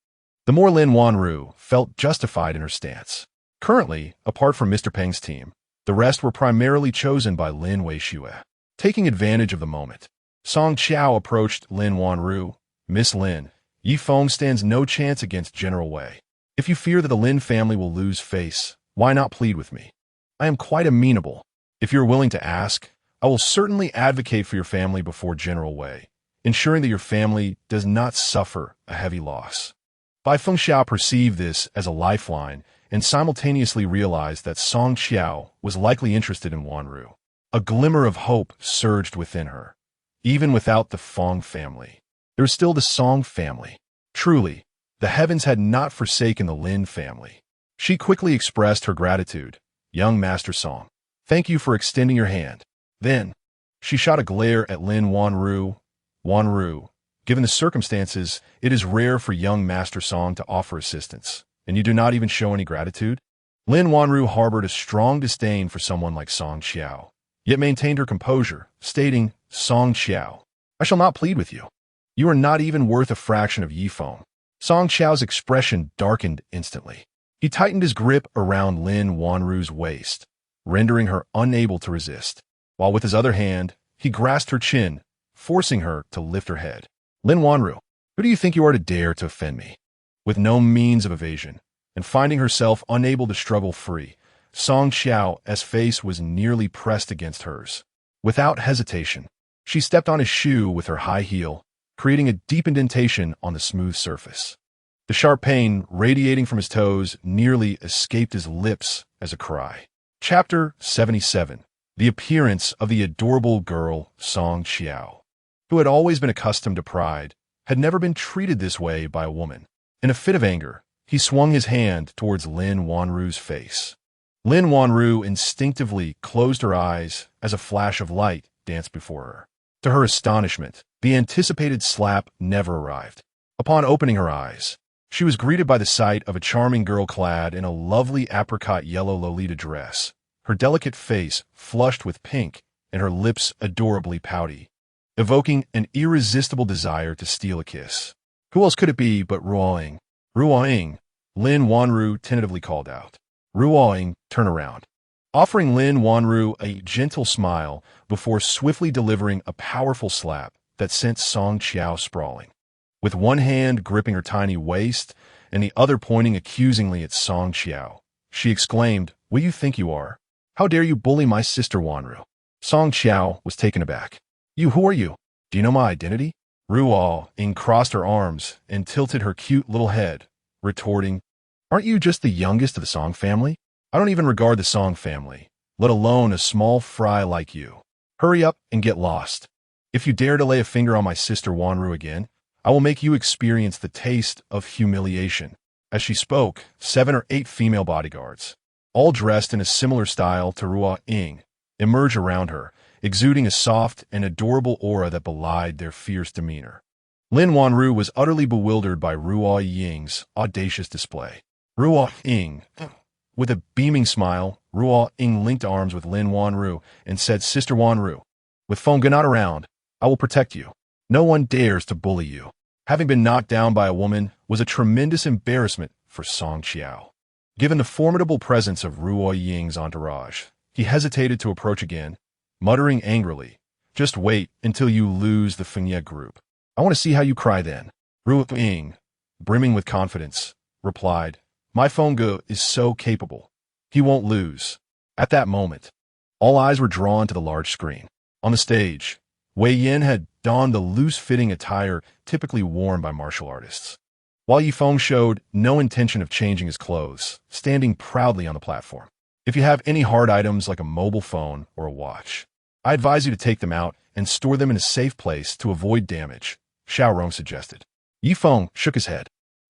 the more Lin Wanru felt justified in her stance. Currently, apart from Mr. Peng's team, the rest were primarily chosen by Lin Weishue. Taking advantage of the moment, Song Qiao approached Lin Wanru. Miss Lin, Yi Feng stands no chance against General Wei. If you fear that the Lin family will lose face, why not plead with me? I am quite amenable. If you're willing to ask, I will certainly advocate for your family before General Wei, ensuring that your family does not suffer a heavy loss. Bai Feng Xiao perceived this as a lifeline and simultaneously realized that Song Qiao was likely interested in Wanru. A glimmer of hope surged within her. Even without the Feng family, there was still the Song family. Truly, the heavens had not forsaken the Lin family. She quickly expressed her gratitude. Young Master Song, thank you for extending your hand. Then, she shot a glare at Lin Wanru. Wanru, given the circumstances, it is rare for young Master Song to offer assistance, and you do not even show any gratitude? Lin Wanru harbored a strong disdain for someone like Song Qiao, yet maintained her composure, stating, Song Qiao, I shall not plead with you. You are not even worth a fraction of Yi Feng. Song Qiao's expression darkened instantly. He tightened his grip around Lin Wanru's waist, rendering her unable to resist, while with his other hand, he grasped her chin, forcing her to lift her head. Lin Wanru, who do you think you are to dare to offend me? With no means of evasion, and finding herself unable to struggle free, Song Qiao's face was nearly pressed against hers. Without hesitation, she stepped on his shoe with her high heel, creating a deep indentation on the smooth surface. The sharp pain radiating from his toes nearly escaped his lips as a cry. Chapter 77. The appearance of the adorable girl Song Qiao, who had always been accustomed to pride, had never been treated this way by a woman. In a fit of anger, he swung his hand towards Lin Wanru's face. Lin Wanru instinctively closed her eyes as a flash of light danced before her. To her astonishment, the anticipated slap never arrived. Upon opening her eyes, she was greeted by the sight of a charming girl clad in a lovely apricot yellow Lolita dress, her delicate face flushed with pink and her lips adorably pouty, evoking an irresistible desire to steal a kiss. Who else could it be but Ruoying? Ruoying, Lin Wanru tentatively called out. Ruoying turned around, offering Lin Wanru a gentle smile before swiftly delivering a powerful slap that sent Song Qiao sprawling. with one hand gripping her tiny waist and the other pointing accusingly at Song Qiao. She exclaimed, "What do you think you are? How dare you bully my sister Wanru?" Song Qiao was taken aback. Who are you? Do you know my identity?" Ruo crossed her arms and tilted her cute little head, retorting, "Aren't you just the youngest of the Song family? I don't even regard the Song family, let alone a small fry like you. Hurry up and get lost. If you dare to lay a finger on my sister Wanru again, I will make you experience the taste of humiliation." As she spoke, 7 or 8 female bodyguards, all dressed in a similar style to Ruo Ying, emerged around her, exuding a soft and adorable aura that belied their fierce demeanor. Lin Wanru was utterly bewildered by Ruo Ying's audacious display. Ruo Ying, with a beaming smile, Ruo Ying linked arms with Lin Wanru and said, "Sister Wanru, with Feng not around, I will protect you. No one dares to bully you." Having been knocked down by a woman was a tremendous embarrassment for Song Qiao. Given the formidable presence of Ruo Ying's entourage, he hesitated to approach again, muttering angrily, "Just wait until you lose the Feng group. I want to see how you cry then." Ruo Ying, brimming with confidence, replied, "My Feng is so capable. He won't lose." At that moment, all eyes were drawn to the large screen. On the stage, Wei Yin had donned the loose-fitting attire typically worn by martial artists, while Yifeng showed no intention of changing his clothes, standing proudly on the platform. "If you have any hard items like a mobile phone or a watch, I advise you to take them out and store them in a safe place to avoid damage," Xiao Rong suggested. Yifeng shook his head.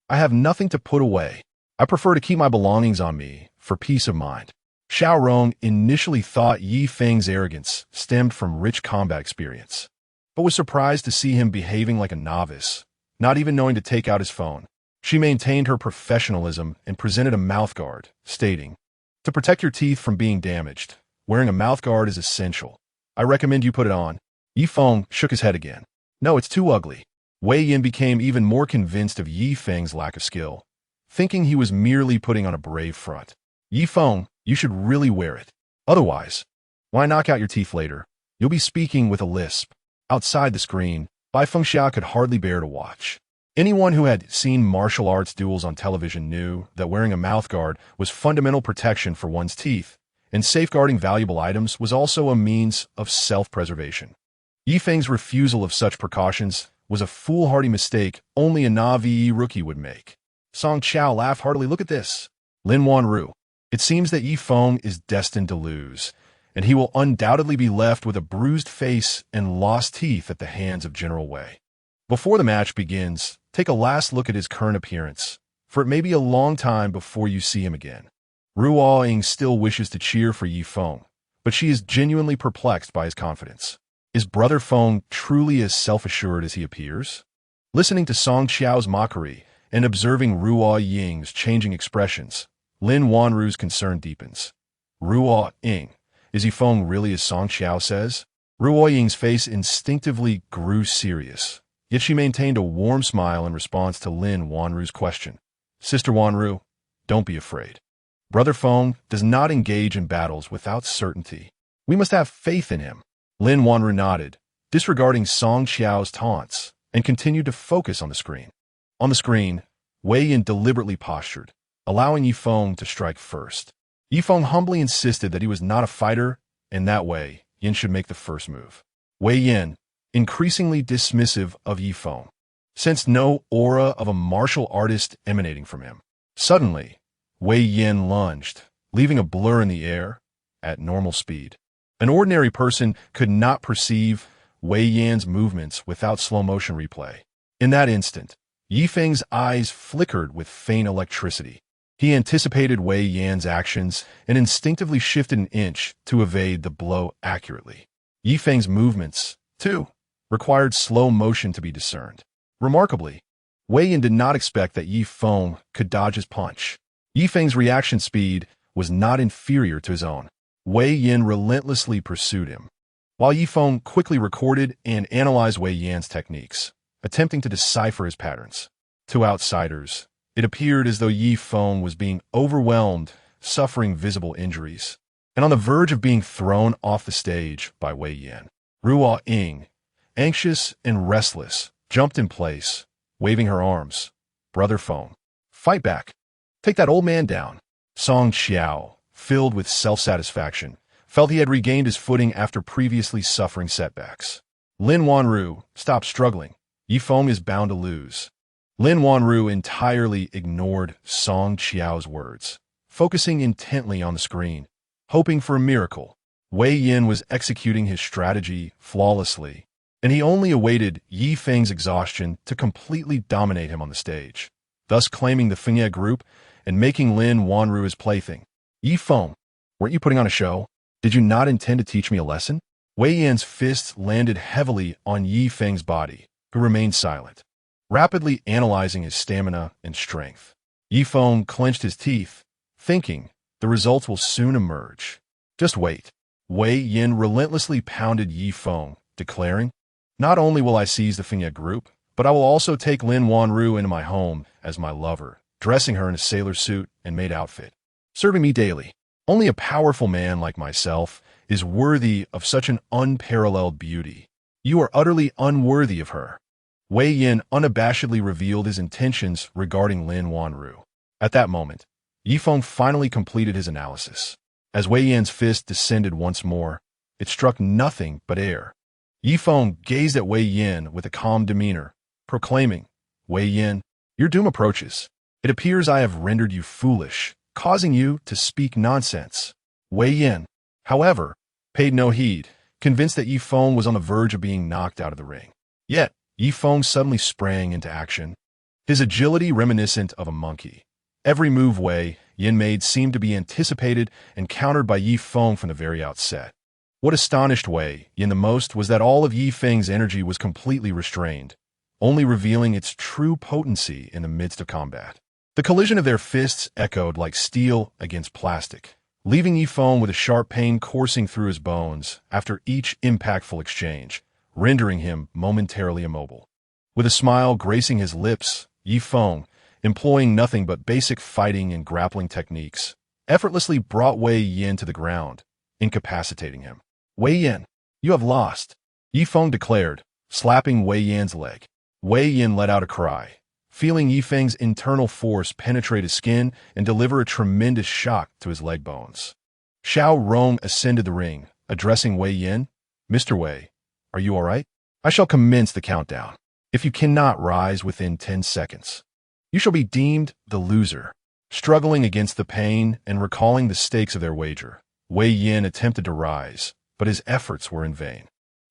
"I have nothing to put away. I prefer to keep my belongings on me for peace of mind." Xiao Rong initially thought Yifeng's arrogance stemmed from rich combat experience, but was surprised to see him behaving like a novice, not even knowing to take out his phone. She maintained her professionalism and presented a mouthguard, stating, "To protect your teeth from being damaged, wearing a mouthguard is essential. I recommend you put it on." Yifeng shook his head again. "No, it's too ugly." Wei Yin became even more convinced of Yifeng's lack of skill, thinking he was merely putting on a brave front. "Yifeng, you should really wear it. Otherwise, why knock out your teeth later? You'll be speaking with a lisp." Outside the screen, Bai Fengxia could hardly bear to watch. Anyone who had seen martial arts duels on television knew that wearing a mouthguard was fundamental protection for one's teeth, and safeguarding valuable items was also a means of self-preservation. Yifeng's refusal of such precautions was a foolhardy mistake only a Navi rookie would make. Song Qiao laughed heartily. "Look at this. Lin Wanru. It seems that Yifeng is destined to lose, and he will undoubtedly be left with a bruised face and lost teeth at the hands of General Wei. Before the match begins, take a last look at his current appearance, for it may be a long time before you see him again." Ruo Ying still wishes to cheer for Yifeng, but she is genuinely perplexed by his confidence. Is brother Feng truly as self-assured as he appears? Listening to Song Qiao's mockery and observing Ruo Ying's changing expressions, Lin Wanru's concern deepens. "Ruo Ying, is Yifeng really as Song Qiao says?" Ruo Ying's face instinctively grew serious, yet she maintained a warm smile in response to Lin Wanru's question. "Sister Wanru, don't be afraid. Brother Feng does not engage in battles without certainty. We must have faith in him." Lin Wanru nodded, disregarding Song Qiao's taunts, and continued to focus on the screen. On the screen, Wei Yin deliberately postured, allowing Yifeng to strike first. Yifeng humbly insisted that he was not a fighter, and that way, Yin should make the first move. Wei Yin, increasingly dismissive of Yifeng, sensed no aura of a martial artist emanating from him. Suddenly, Wei Yin lunged, leaving a blur in the air, at normal speed. An ordinary person could not perceive Wei Yin's movements without slow-motion replay. In that instant, Yifeng's eyes flickered with faint electricity. He anticipated Wei Yan's actions and instinctively shifted an inch to evade the blow accurately. Yifeng's movements, too, required slow motion to be discerned. Remarkably, Wei Yan did not expect that Yifeng could dodge his punch. Yifeng's reaction speed was not inferior to his own. Wei Yan relentlessly pursued him, while Yifeng quickly recorded and analyzed Wei Yan's techniques, attempting to decipher his patterns. To outsiders, it appeared as though Yifeng was being overwhelmed, suffering visible injuries, and on the verge of being thrown off the stage by Wei Yan. Ruo Ying, anxious and restless, jumped in place, waving her arms. Brother Feng, fight back. Take that old man down. Song Xiao, filled with self-satisfaction, felt he had regained his footing after previously suffering setbacks. Lin Wanru, stop struggling. Yi Feng is bound to lose. Lin Wanru entirely ignored Song Xiao's words, focusing intently on the screen, hoping for a miracle. Wei Yin was executing his strategy flawlessly, and he only awaited Yi Feng's exhaustion to completely dominate him on the stage, thus claiming the Feng group and making Lin Wanru his plaything. Yi Feng, weren't you putting on a show? Did you not intend to teach me a lesson? Wei Yin's fists landed heavily on Yi Feng's body, who remained silent, rapidly analyzing his stamina and strength. Yi Feng clenched his teeth, thinking the results will soon emerge. Just wait. Wei Yin relentlessly pounded Yi Feng, declaring, not only will I seize the Feng group, but I will also take Lin Wanru into my home as my lover, dressing her in a sailor suit and maid outfit, serving me daily. Only a powerful man like myself is worthy of such an unparalleled beauty. You are utterly unworthy of her. Wei Yin unabashedly revealed his intentions regarding Lin Wanru. At that moment, Yi Feng finally completed his analysis. As Wei Yin's fist descended once more, it struck nothing but air. Yi Feng gazed at Wei Yin with a calm demeanor, proclaiming, Wei Yin, your doom approaches. It appears I have rendered you foolish, causing you to speak nonsense. Wei Yin, however, paid no heed, convinced that Yi Feng was on the verge of being knocked out of the ring. Yet, Yi Feng suddenly sprang into action, his agility reminiscent of a monkey. Every move Wei Yin made seemed to be anticipated and countered by Yi Feng from the very outset. What astonished Wei Yin the most was that all of Yi Feng's energy was completely restrained, only revealing its true potency in the midst of combat. The collision of their fists echoed like steel against plastic, leaving Yi Feng with a sharp pain coursing through his bones after each impactful exchange, rendering him momentarily immobile. With a smile gracing his lips, Yi Feng, employing nothing but basic fighting and grappling techniques, effortlessly brought Wei Yin to the ground, incapacitating him. Wei Yin, you have lost, Yi Feng declared, slapping Wei Yin's leg. Wei Yin let out a cry, feeling Yi Feng's internal force penetrate his skin and deliver a tremendous shock to his leg bones. Zhao Rong ascended the ring, addressing Wei Yin. Mr. Wei, are you all right? I shall commence the countdown. If you cannot rise within 10 seconds, you shall be deemed the loser. Struggling against the pain and recalling the stakes of their wager, Wei Yin attempted to rise, but his efforts were in vain.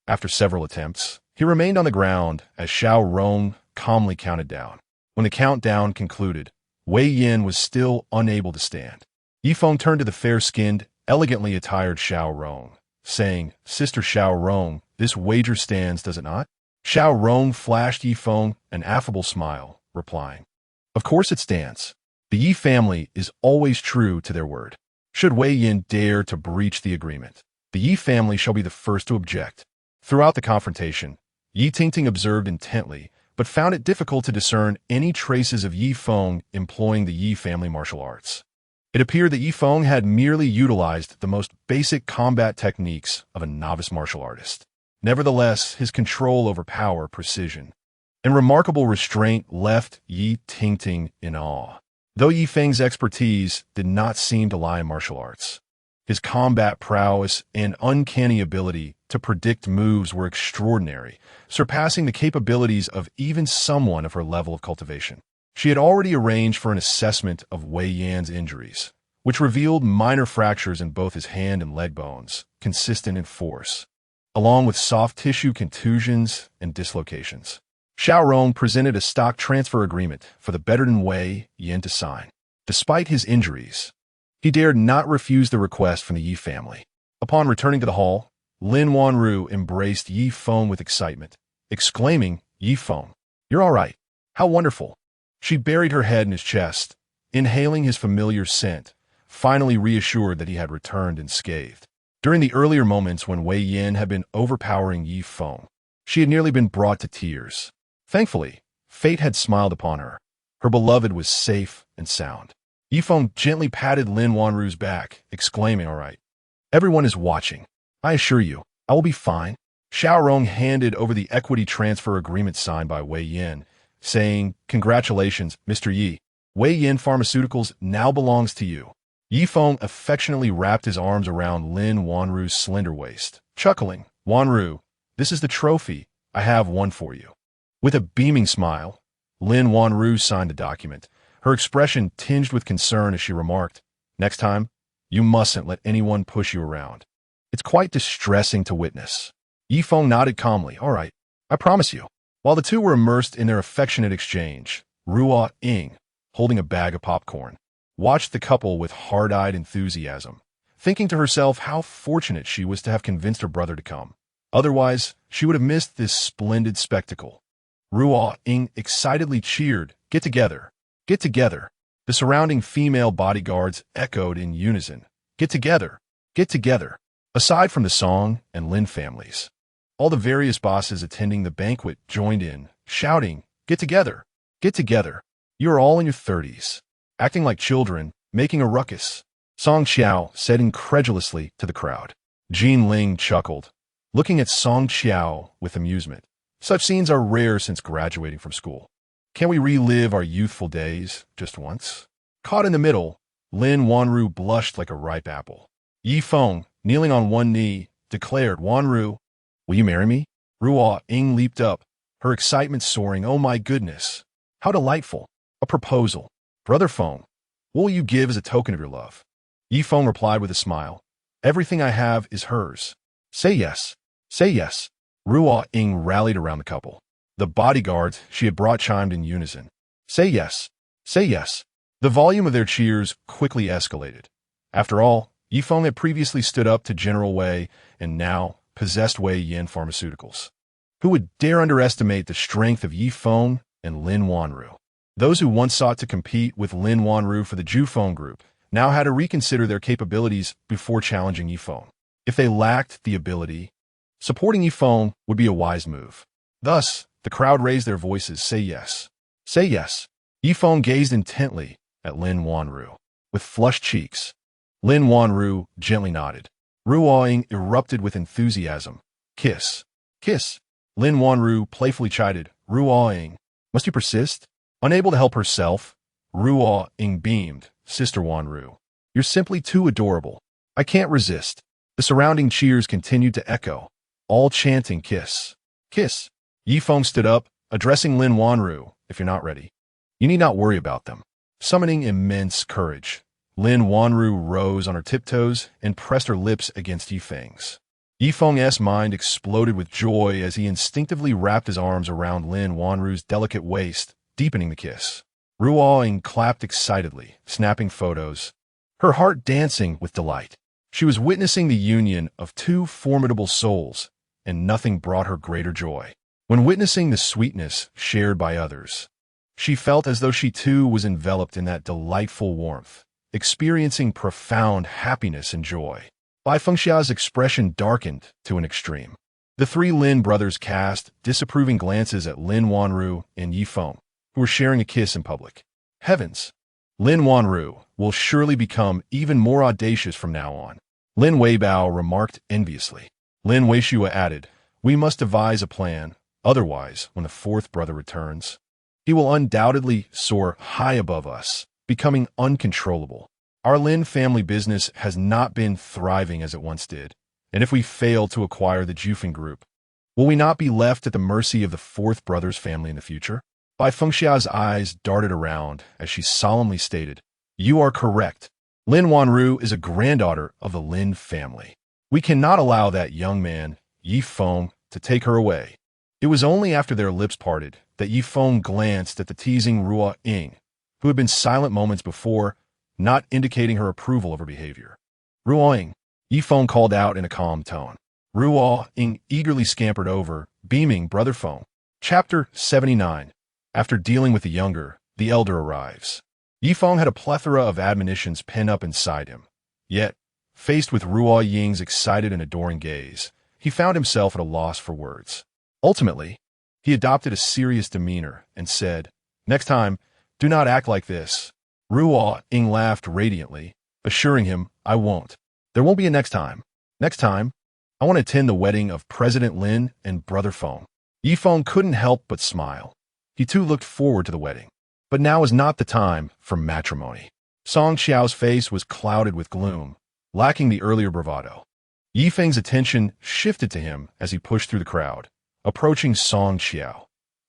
After several attempts, he remained on the ground as Zhao Rong calmly counted down. When the countdown concluded, Wei Yin was still unable to stand. Yi Feng turned to the fair-skinned, elegantly attired Zhao Rong, saying, Sister Zhao Rong, this wager stands, does it not? Zhao Rong flashed Yi Feng an affable smile, replying, Of course it stands. The Yi family is always true to their word. Should Wei Yin dare to breach the agreement, the Yi family shall be the first to object. Throughout the confrontation, Yi Tingting observed intently, but found it difficult to discern any traces of Yi Feng employing the Yi family martial arts. It appeared that Yi Feng had merely utilized the most basic combat techniques of a novice martial artist. Nevertheless, his control over power, precision, and remarkable restraint left Yi Tingting in awe. Though Yi Feng's expertise did not seem to lie in martial arts, his combat prowess and uncanny ability to predict moves were extraordinary, surpassing the capabilities of even someone of her level of cultivation. She had already arranged for an assessment of Wei Yan's injuries, which revealed minor fractures in both his hand and leg bones, consistent in force, along with soft tissue contusions and dislocations. Zhao Rong presented a stock transfer agreement for the veteran Wei Yin to sign. Despite his injuries, he dared not refuse the request from the Yi family. Upon returning to the hall, Lin Wanru embraced Yi Feng with excitement, exclaiming, Yi Feng, you're all right. How wonderful. She buried her head in his chest, inhaling his familiar scent, finally reassured that he had returned unscathed. During the earlier moments when Wei Yin had been overpowering Yi Feng, she had nearly been brought to tears. Thankfully, fate had smiled upon her. Her beloved was safe and sound. Yi Feng gently patted Lin Wanru's back, exclaiming, all right. Everyone is watching. I assure you, I will be fine. Zhao Rong handed over the equity transfer agreement signed by Wei Yin, saying, "Congratulations, Mr. Yi. Wei Yin Pharmaceuticals now belongs to you." Yi Feng affectionately wrapped his arms around Lin Wanru's slender waist, chuckling, "Wanru, this is the trophy. I have one for you." With a beaming smile, Lin Wanru signed the document, her expression tinged with concern as she remarked, "Next time, you mustn't let anyone push you around. It's quite distressing to witness." Yi Feng nodded calmly. "All right, I promise you." While the two were immersed in their affectionate exchange, Ruo Ying, holding a bag of popcorn, watched the couple with hard-eyed enthusiasm, thinking to herself how fortunate she was to have convinced her brother to come. Otherwise, she would have missed this splendid spectacle. Ruo Ying excitedly cheered, "Get together! Get together!" The surrounding female bodyguards echoed in unison, "Get together! Get together!" Aside from the Song and Lin families, all the various bosses attending the banquet joined in, shouting, "Get together! Get together! You are all in your 30s, acting like children, making a ruckus," Song Qiao said incredulously to the crowd. Jean Ling chuckled, looking at Song Qiao with amusement. "Such scenes are rare since graduating from school. Can we relive our youthful days just once?" Caught in the middle, Lin Wanru blushed like a ripe apple. Yi Feng, kneeling on one knee, declared, "Wanru, will you marry me?" Ruo Ying leaped up, her excitement soaring. "Oh my goodness! How delightful! A proposal. Brother Feng, what will you give as a token of your love?" Yi Feng replied with a smile, "Everything I have is hers. Say yes. Say yes." Ruo Ying rallied around the couple. The bodyguards she had brought chimed in unison. "Say yes. Say yes." The volume of their cheers quickly escalated. After all, Yi Feng had previously stood up to General Wei and now possessed Wei Yin Pharmaceuticals. Who would dare underestimate the strength of Yi Feng and Lin Wanru? Those who once sought to compete with Lin Wanru for the Jufeng Group now had to reconsider their capabilities before challenging Yi Feng. If they lacked the ability, supporting Yi Feng would be a wise move. Thus, the crowd raised their voices, "Say yes. Say yes." Yi Feng gazed intently at Lin Wanru. With flushed cheeks, Lin Wanru gently nodded. Ruo Ying erupted with enthusiasm. "Kiss. Kiss." Lin Wanru playfully chided, "Ruo Ying, must you persist?" Unable to help herself, Ruo Ying beamed, "Sister Wanru, you're simply too adorable. I can't resist." The surrounding cheers continued to echo, all chanting, "Kiss. Kiss." Yi Feng stood up, addressing Lin Wanru, "If you're not ready, you need not worry about them." Summoning immense courage, Lin Wanru rose on her tiptoes and pressed her lips against Yi Feng's. Yi Feng's mind exploded with joy as he instinctively wrapped his arms around Lin Wanru's delicate waist, deepening the kiss. Ruo Ying clapped excitedly, snapping photos, her heart dancing with delight. She was witnessing the union of two formidable souls, and nothing brought her greater joy. When witnessing the sweetness shared by others, she felt as though she too was enveloped in that delightful warmth, experiencing profound happiness and joy. Bai Fengxia's expression darkened to an extreme. The three Lin brothers cast disapproving glances at Lin Wanru and Yi Feng, who were sharing a kiss in public. Heavens! Lin Wanru will surely become even more audacious from now on, Lin Weibao remarked enviously. Lin Weishua added, "We must devise a plan, otherwise, when the fourth brother returns, he will undoubtedly soar high above us, becoming uncontrollable. Our Lin family business has not been thriving as it once did, and if we fail to acquire the Jufeng Group, will we not be left at the mercy of the fourth brother's family in the future?" Bai Fengxia's eyes darted around as she solemnly stated, "You are correct. Lin Wanru is a granddaughter of the Lin family. We cannot allow that young man, Yi Feng, to take her away." It was only after their lips parted that Yi Feng glanced at the teasing Ruo Ying, who had been silent moments before, not indicating her approval of her behavior. "Ruo Ying," Yi Feng called out in a calm tone. Ruo Ying eagerly scampered over, beaming, "Brother Feng." Chapter 79. After dealing with the younger, the elder arrives. Yi Feng had a plethora of admonitions pent up inside him. Yet, faced with Ruo Ying's excited and adoring gaze, he found himself at a loss for words. Ultimately, he adopted a serious demeanor and said, "Next time, do not act like this." Ruo Ying laughed radiantly, assuring him, "I won't. There won't be a next time. Next time, I want to attend the wedding of President Lin and Brother Feng." Yi Feng couldn't help but smile. He too looked forward to the wedding. But now was not the time for matrimony. Song Qiao's face was clouded with gloom, lacking the earlier bravado. Yi Feng's attention shifted to him as he pushed through the crowd, approaching Song Qiao.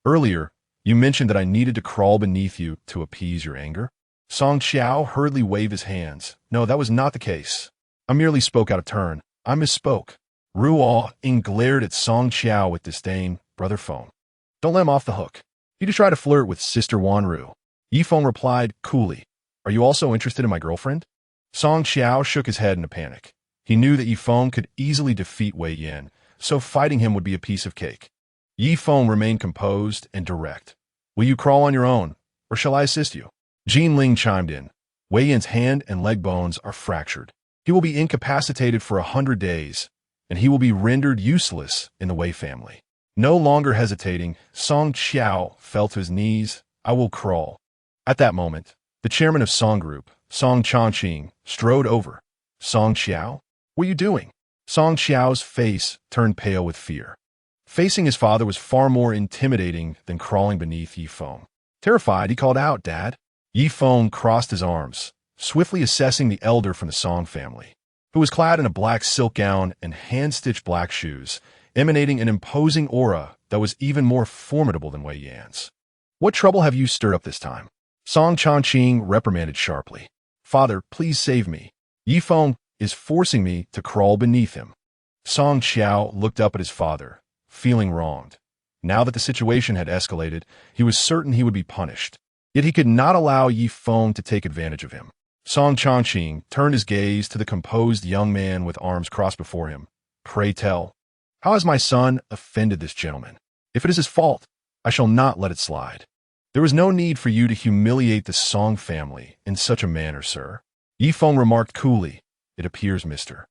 Earlier, you mentioned that I needed to crawl beneath you to appease your anger? Song Qiao hurriedly waved his hands. No, that was not the case. I merely spoke out of turn. I misspoke. Ruo Ying glared at Song Qiao with disdain. Brother Feng, don't let him off the hook. You just try to flirt with Sister Wanru. Yi Feng replied coolly. Are you also interested in my girlfriend? Song Qiao shook his head in a panic. He knew that Yi Feng could easily defeat Wei Yan, so fighting him would be a piece of cake. Yi Feng remained composed and direct. Will you crawl on your own, or shall I assist you? Jin Ling chimed in. Wei Yan's hand and leg bones are fractured. He will be incapacitated for 100 days, and he will be rendered useless in the Wei family. No longer hesitating, Song Qiao fell to his knees. I will crawl. At that moment, the chairman of Song Group, Song Chongqing, strode over. Song Qiao? What are you doing? Song Qiao's face turned pale with fear. Facing his father was far more intimidating than crawling beneath Yi Feng. Terrified, he called out, Dad. Yi Feng crossed his arms, swiftly assessing the elder from the Song family, who was clad in a black silk gown and hand-stitched black shoes, emanating an imposing aura that was even more formidable than Wei Yan's. What trouble have you stirred up this time? Song Chongqing reprimanded sharply. Father, please save me. Yi Feng is forcing me to crawl beneath him. Song Qiao looked up at his father, feeling wronged. Now that the situation had escalated, he was certain he would be punished. Yet he could not allow Yi Feng to take advantage of him. Song Chongqing turned his gaze to the composed young man with arms crossed before him. Pray tell, how has my son offended this gentleman? If it is his fault, I shall not let it slide. There was no need for you to humiliate the Song family in such a manner, sir. Yi Feng remarked coolly. It appears, Mr.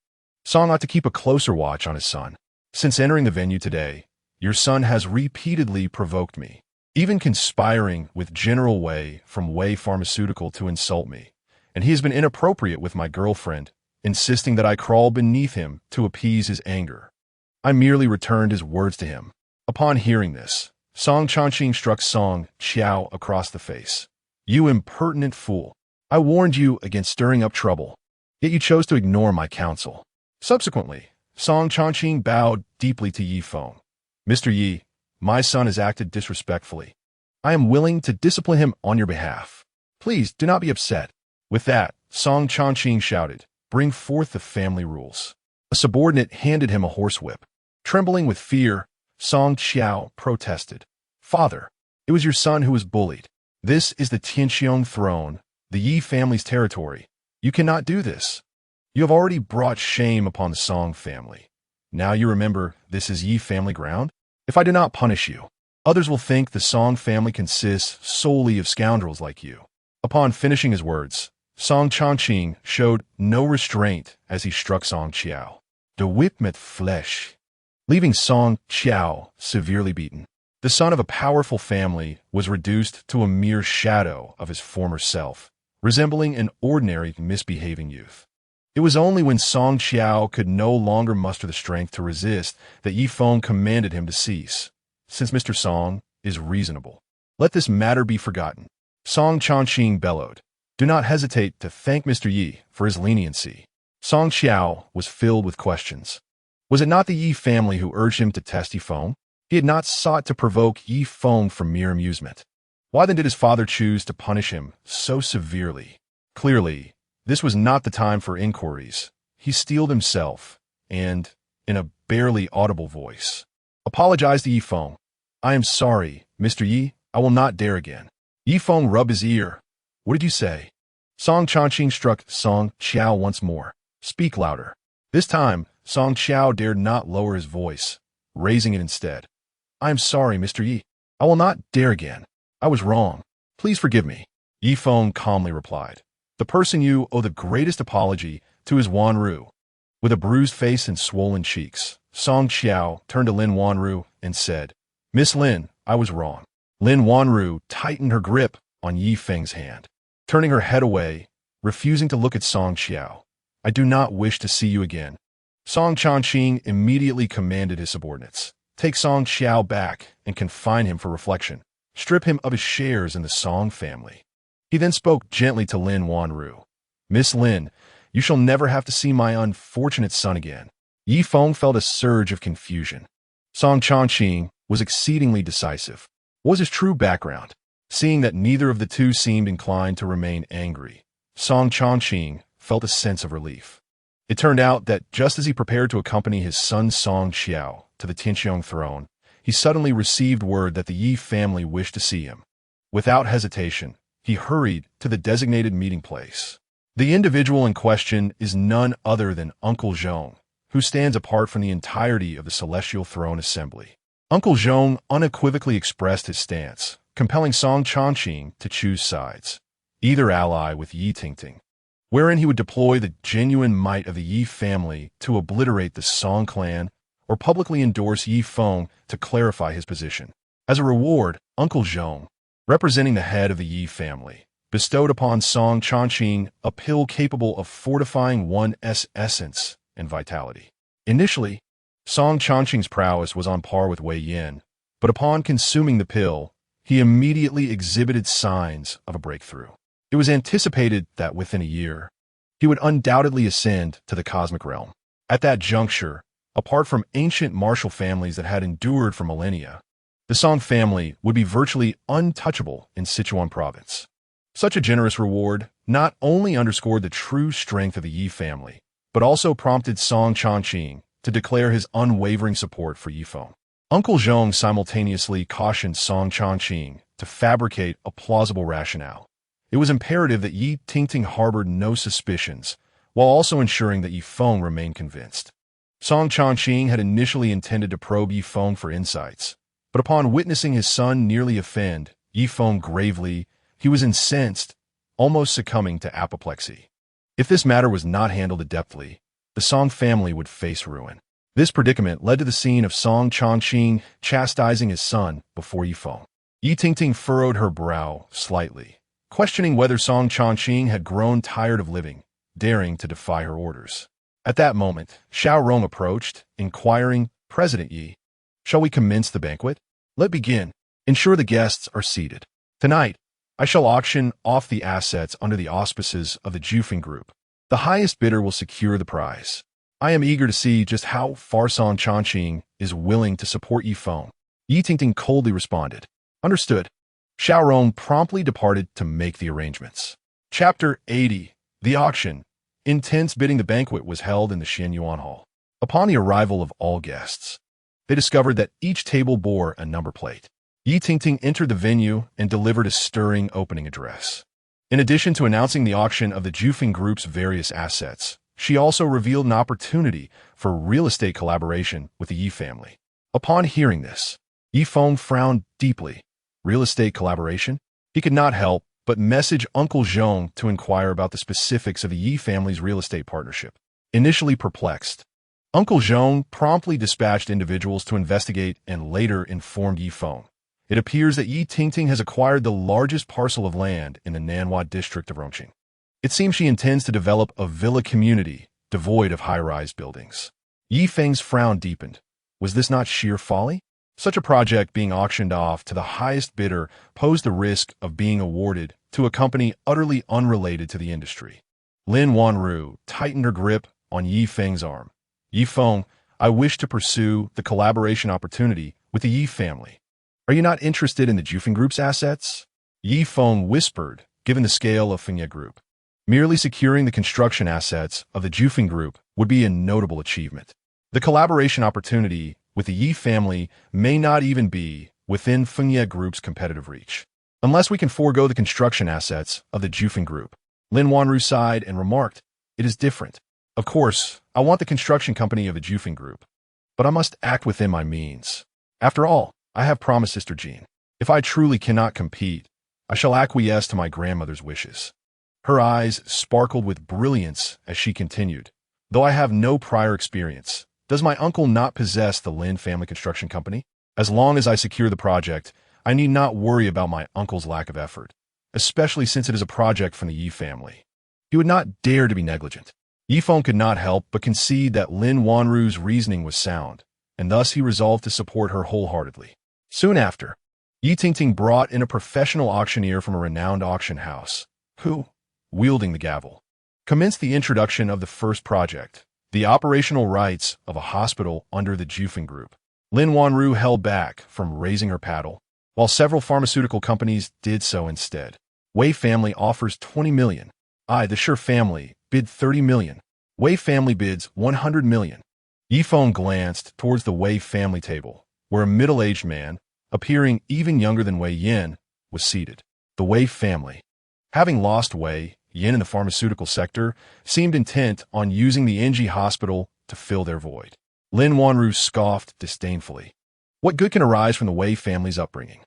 Song ought to keep a closer watch on his son. Since entering the venue today, your son has repeatedly provoked me, even conspiring with General Wei from Wei Pharmaceutical to insult me, and he has been inappropriate with my girlfriend, insisting that I crawl beneath him to appease his anger. I merely returned his words to him. Upon hearing this, Song Chongqing struck Song Qiao across the face. You impertinent fool! I warned you against stirring up trouble, yet you chose to ignore my counsel. Subsequently, Song Chongqing bowed deeply to Yi Feng. Mr. Yi, my son has acted disrespectfully. I am willing to discipline him on your behalf. Please do not be upset. With that, Song Chongqing shouted, Bring forth the family rules. A subordinate handed him a horsewhip. Trembling with fear, Song Qiao protested. Father, it was your son who was bullied. This is the Tianqiong throne, the Yi family's territory. You cannot do this. You have already brought shame upon the Song family. Now you remember this is Yi family ground? If I do not punish you, others will think the Song family consists solely of scoundrels like you. Upon finishing his words, Song Chongqing showed no restraint as he struck Song Qiao. The whip met flesh, leaving Song Qiao severely beaten. The son of a powerful family was reduced to a mere shadow of his former self, resembling an ordinary misbehaving youth. It was only when Song Qiao could no longer muster the strength to resist that Yi Feng commanded him to cease. Since Mr. Song is reasonable, let this matter be forgotten. Song Chongqing bellowed. Do not hesitate to thank Mr. Yi for his leniency. Song Qiao was filled with questions. Was it not the Yi family who urged him to test Yi Feng? He had not sought to provoke Yi Feng for mere amusement. Why then did his father choose to punish him so severely? Clearly, this was not the time for inquiries. He steeled himself, and, in a barely audible voice, apologized to Yi Feng. I am sorry, Mr. Yi, I will not dare again. Yi Feng rubbed his ear. What did you say? Song Chongqing struck Song Qiao once more. Speak louder. This time, Song Qiao dared not lower his voice, raising it instead. I am sorry, Mr. Yi. I will not dare again. I was wrong. Please forgive me. Yi Feng calmly replied. The person you owe the greatest apology to is Wanru. With a bruised face and swollen cheeks, Song Qiao turned to Lin Wanru and said, Miss Lin, I was wrong. Lin Wanru tightened her grip on Yi Feng's hand, turning her head away, refusing to look at Song Qiao. I do not wish to see you again. Song Chongqing immediately commanded his subordinates. Take Song Qiao back and confine him for reflection. strip him of his shares in the Song family. He then spoke gently to Lin Wanru. "Miss Lin, you shall never have to see my unfortunate son again." Yi Feng felt a surge of confusion. Song Chongqing was exceedingly decisive. What was his true background? Seeing that neither of the two seemed inclined to remain angry, Song Chongqing felt a sense of relief. It turned out that just as he prepared to accompany his son Song Xiao to the Tianqiong throne, he suddenly received word that the Yi family wished to see him. Without hesitation, he hurried to the designated meeting place. The individual in question is none other than Uncle Zhong, who stands apart from the entirety of the Celestial Throne Assembly. Uncle Zhong unequivocally expressed his stance, compelling Song Chongqing to choose sides, either ally with Yi Tingting, wherein he would deploy the genuine might of the Yi family to obliterate the Song clan, or publicly endorse Yi Feng to clarify his position. As a reward, Uncle Zhong, representing the head of the Yi family, bestowed upon Song Chongqing a pill capable of fortifying one's essence and vitality. Initially, Song Chongqing's prowess was on par with Wei Yin, but upon consuming the pill, he immediately exhibited signs of a breakthrough. It was anticipated that within a year, he would undoubtedly ascend to the cosmic realm. At that juncture, apart from ancient martial families that had endured for millennia, the Song family would be virtually untouchable in Sichuan province. Such a generous reward not only underscored the true strength of the Yi family, but also prompted Song Chongqing to declare his unwavering support for Yi Feng. Uncle Zhong simultaneously cautioned Song Chongqing to fabricate a plausible rationale. It was imperative that Yi Tingting harbored no suspicions, while also ensuring that Yi Feng remained convinced. Song Chongqing had initially intended to probe Yi Feng for insights, but upon witnessing his son nearly offend Yi Feng gravely, he was incensed, almost succumbing to apoplexy. If this matter was not handled adeptly, the Song family would face ruin. This predicament led to the scene of Song Chongqing chastising his son before Yi Feng. Yi Tingting furrowed her brow slightly, questioning whether Song Chongqing had grown tired of living, daring to defy her orders. At that moment, Xiao Rong approached, inquiring, "President Yi, shall we commence the banquet? Let begin. Ensure the guests are seated. Tonight, I shall auction off the assets under the auspices of the Jufeng Group. The highest bidder will secure the prize. I am eager to see just how far Song Chongqing is willing to support Yi Feng." Yi Tingting coldly responded, "Understood." Xiao Rong promptly departed to make the arrangements. Chapter 80. The Auction. Intense bidding. The banquet was held in the Xianyuan Hall. Upon the arrival of all guests, they discovered that each table bore a number plate. Yi Tingting entered the venue and delivered a stirring opening address. In addition to announcing the auction of the Jufeng Group's various assets, she also revealed an opportunity for real estate collaboration with the Yi family. Upon hearing this, Yi Feng frowned deeply. Real estate collaboration? He could not help but message Uncle Zhong to inquire about the specifics of the Yi family's real estate partnership. Initially perplexed, Uncle Zhong promptly dispatched individuals to investigate and later informed Yi Feng. It appears that Yi Tingting has acquired the largest parcel of land in the Nanhua district of Rongqing. It seems she intends to develop a villa community devoid of high-rise buildings. Yi Feng's frown deepened. Was this not sheer folly? Such a project being auctioned off to the highest bidder posed the risk of being awarded to a company utterly unrelated to the industry. Lin Wanru tightened her grip on Yi Feng's arm. "Yi Feng, I wish to pursue the collaboration opportunity with the Yi family. Are you not interested in the Jufeng Group's assets?" Yi Feng whispered, given the scale of Feng Group. Merely securing the construction assets of the Jufeng Group would be a notable achievement. The collaboration opportunity with the Yi family may not even be within Feng Group's competitive reach. Unless we can forego the construction assets of the Jufeng Group. Lin Wanru sighed and remarked, "It is different. Of course, I want the construction company of the Jufeng Group, but I must act within my means. After all, I have promised Sister Jean. If I truly cannot compete, I shall acquiesce to my grandmother's wishes." Her eyes sparkled with brilliance as she continued, "Though I have no prior experience, does my uncle not possess the Lin family construction company? As long as I secure the project, I need not worry about my uncle's lack of effort, especially since it is a project from the Yi family. He would not dare to be negligent." Yi Feng could not help but concede that Lin Wanru's reasoning was sound, and thus he resolved to support her wholeheartedly. Soon after, Yi Tingting brought in a professional auctioneer from a renowned auction house, who, wielding the gavel, commenced the introduction of the first project, the operational rights of a hospital under the Feng Group. Lin Wanru held back from raising her paddle, while several pharmaceutical companies did so instead. Wei family offers 20 million. The Shi family bid 30 million. Wei family bids 100 million. Yi Feng glanced towards the Wei family table, where a middle-aged man, appearing even younger than Wei Yin, was seated. The Wei family, having lost Wei Yin in the pharmaceutical sector, seemed intent on using the NG hospital to fill their void. Lin Wanru scoffed disdainfully. What good can arise from the Wei family's upbringing?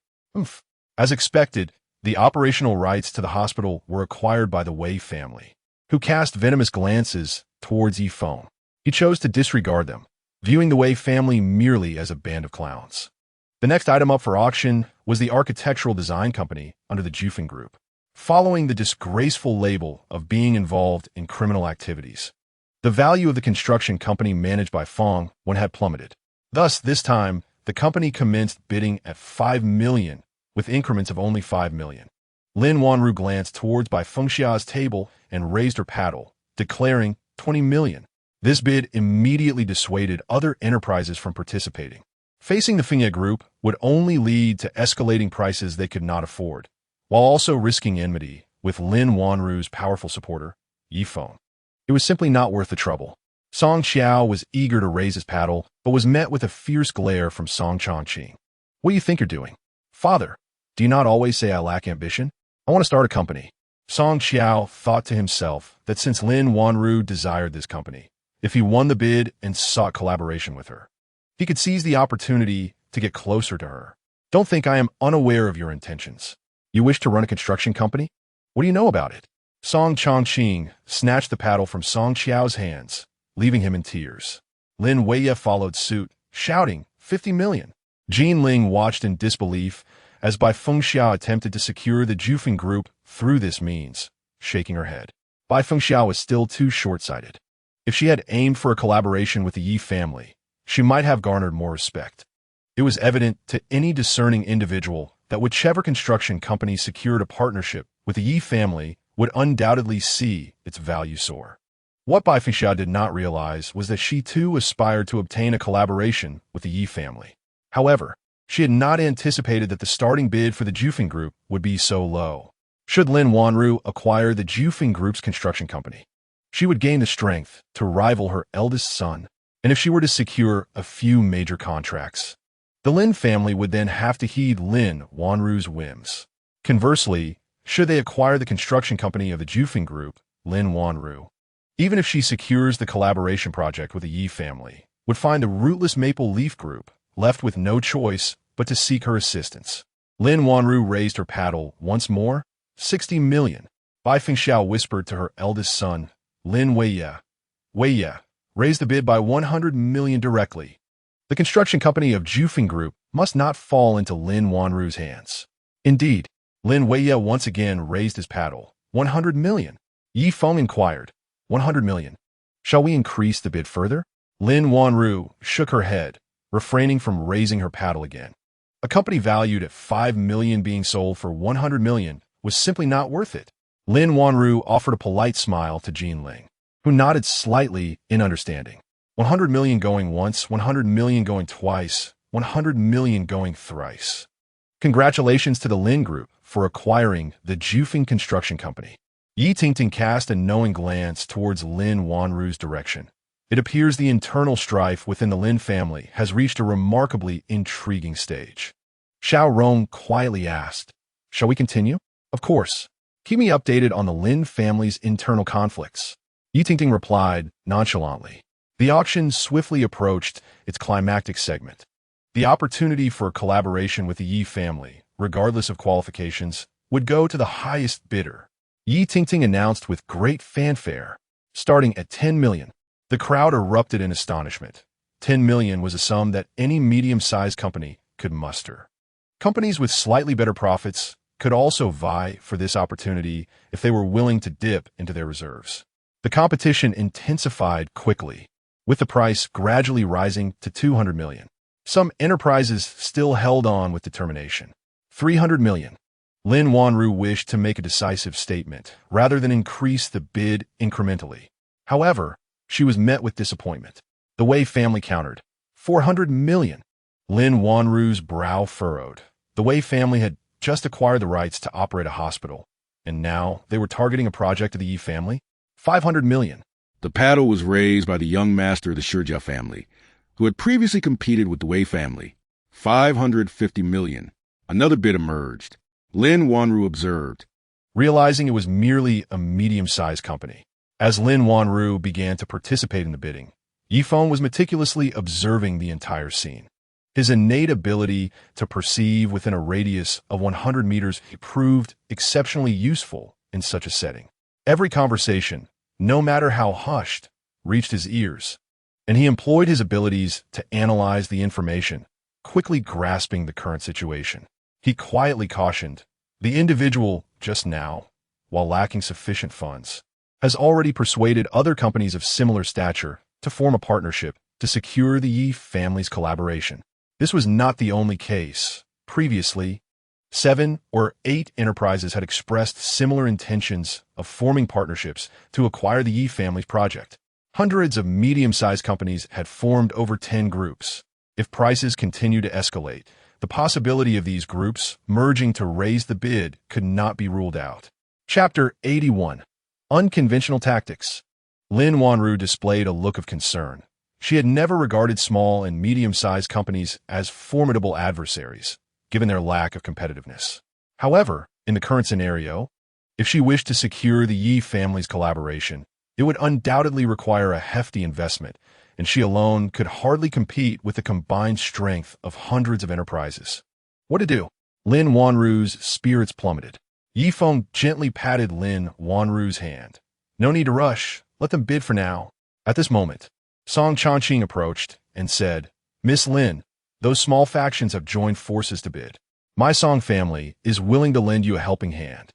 As expected, the operational rights to the hospital were acquired by the Wei family, who cast venomous glances towards Yi Feng. He chose to disregard them, viewing the Wei family merely as a band of clowns. The next item up for auction was the architectural design company under the Feng Group, following the disgraceful label of being involved in criminal activities. The value of the construction company managed by Feng had plummeted. Thus, this time, the company commenced bidding at 5 million, with increments of only 5 million. Lin Wanru glanced towards Fengxia's table and raised her paddle, declaring 20 million. This bid immediately dissuaded other enterprises from participating. Facing the Feng Group would only lead to escalating prices they could not afford, while also risking enmity with Lin Wanru's powerful supporter, Yi Feng. It was simply not worth the trouble. Song Xiao was eager to raise his paddle, but was met with a fierce glare from Song Chongqing. What do you think you're doing? Father, do you not always say I lack ambition? I want to start a company. Song Xiao thought to himself that since Lin Wanru desired this company, if he won the bid and sought collaboration with her, he could seize the opportunity to get closer to her. Don't think I am unaware of your intentions. You wish to run a construction company? What do you know about it? Song Chongqing snatched the paddle from Song Xiao's hands, leaving him in tears. Lin Weiye followed suit, shouting, 50 million. Jin Ling watched in disbelief as Fengxia attempted to secure the Feng Group through this means, shaking her head. Fengxia was still too short-sighted. If she had aimed for a collaboration with the Yi family, she might have garnered more respect. It was evident to any discerning individual that whichever construction company secured a partnership with the Yi family would undoubtedly see its value soar. What Fengxia did not realize was that she too aspired to obtain a collaboration with the Yi family. However, she had not anticipated that the starting bid for the Feng Group would be so low. Should Lin Wanru acquire the Feng Group's construction company, she would gain the strength to rival her eldest son, and if she were to secure a few major contracts, the Lin family would then have to heed Lin Wanru's whims. Conversely, should they acquire the construction company of the Feng Group, Lin Wanru, even if she secures the collaboration project with the Yi family, would find the rootless Maple Leaf Group left with no choice but to seek her assistance. Lin Wanru raised her paddle once more, 60 million. Fengxia whispered to her eldest son, Lin Weiye. Weiye, raise the bid by 100 million directly. The construction company of Feng Group must not fall into Lin Wanru's hands. Indeed, Lin Weiye once again raised his paddle, 100 million. Yi Feng inquired, 100 million. Shall we increase the bid further? Lin Wanru shook her head, refraining from raising her paddle again. A company valued at 5 million being sold for 100 million was simply not worth it. Lin Wanru offered a polite smile to Jin Ling, who nodded slightly in understanding. 100 million going once, 100 million going twice, 100 million going thrice. Congratulations to the Lin Group for acquiring the Feng Construction Company. Yi Tingting cast a knowing glance towards Lin Wanru's direction. It appears the internal strife within the Lin family has reached a remarkably intriguing stage. Xiao Rong quietly asked, shall we continue? Of course. Keep me updated on the Lin family's internal conflicts. Yi Tingting replied nonchalantly. The auction swiftly approached its climactic segment. The opportunity for collaboration with the Yi family, regardless of qualifications, would go to the highest bidder. Yi Tingting announced with great fanfare, starting at 10 million. The crowd erupted in astonishment. 10 million was a sum that any medium-sized company could muster. Companies with slightly better profits could also vie for this opportunity if they were willing to dip into their reserves. The competition intensified quickly, with the price gradually rising to 200 million. Some enterprises still held on with determination, 300 million. Lin Wanru wished to make a decisive statement, rather than increase the bid incrementally. However, she was met with disappointment. The Wei family countered, 400 million. Lin Wanru's brow furrowed. The Wei family had just acquired the rights to operate a hospital, and now they were targeting a project of the Yi family? 500 million. The paddle was raised by the young master of the Shirjia family, who had previously competed with the Wei family. 550 million. Another bid emerged. Lin Wanru observed, realizing it was merely a medium-sized company. As Lin Wanru began to participate in the bidding, Feng was meticulously observing the entire scene. His innate ability to perceive within a radius of 100 meters proved exceptionally useful in such a setting. Every conversation, no matter how hushed, reached his ears, and he employed his abilities to analyze the information, quickly grasping the current situation. He quietly cautioned, the individual just now, while lacking sufficient funds, has already persuaded other companies of similar stature to form a partnership to secure the Yi family's collaboration. This was not the only case. Previously, 7 or 8 enterprises had expressed similar intentions of forming partnerships to acquire the Yi family's project. Hundreds of medium-sized companies had formed over 10 groups. If prices continue to escalate, the possibility of these groups merging to raise the bid could not be ruled out. Chapter 81. Unconventional Tactics. Lin Wanru displayed a look of concern. She had never regarded small and medium-sized companies as formidable adversaries, given their lack of competitiveness. However, in the current scenario, if she wished to secure the Yi family's collaboration, it would undoubtedly require a hefty investment, and she alone could hardly compete with the combined strength of hundreds of enterprises. What to do? Lin Wanru's spirits plummeted. Feng gently patted Lin Wanru's hand. No need to rush. Let them bid for now. At this moment, Song Changqing approached and said, Miss Lin, those small factions have joined forces to bid. My Song family is willing to lend you a helping hand.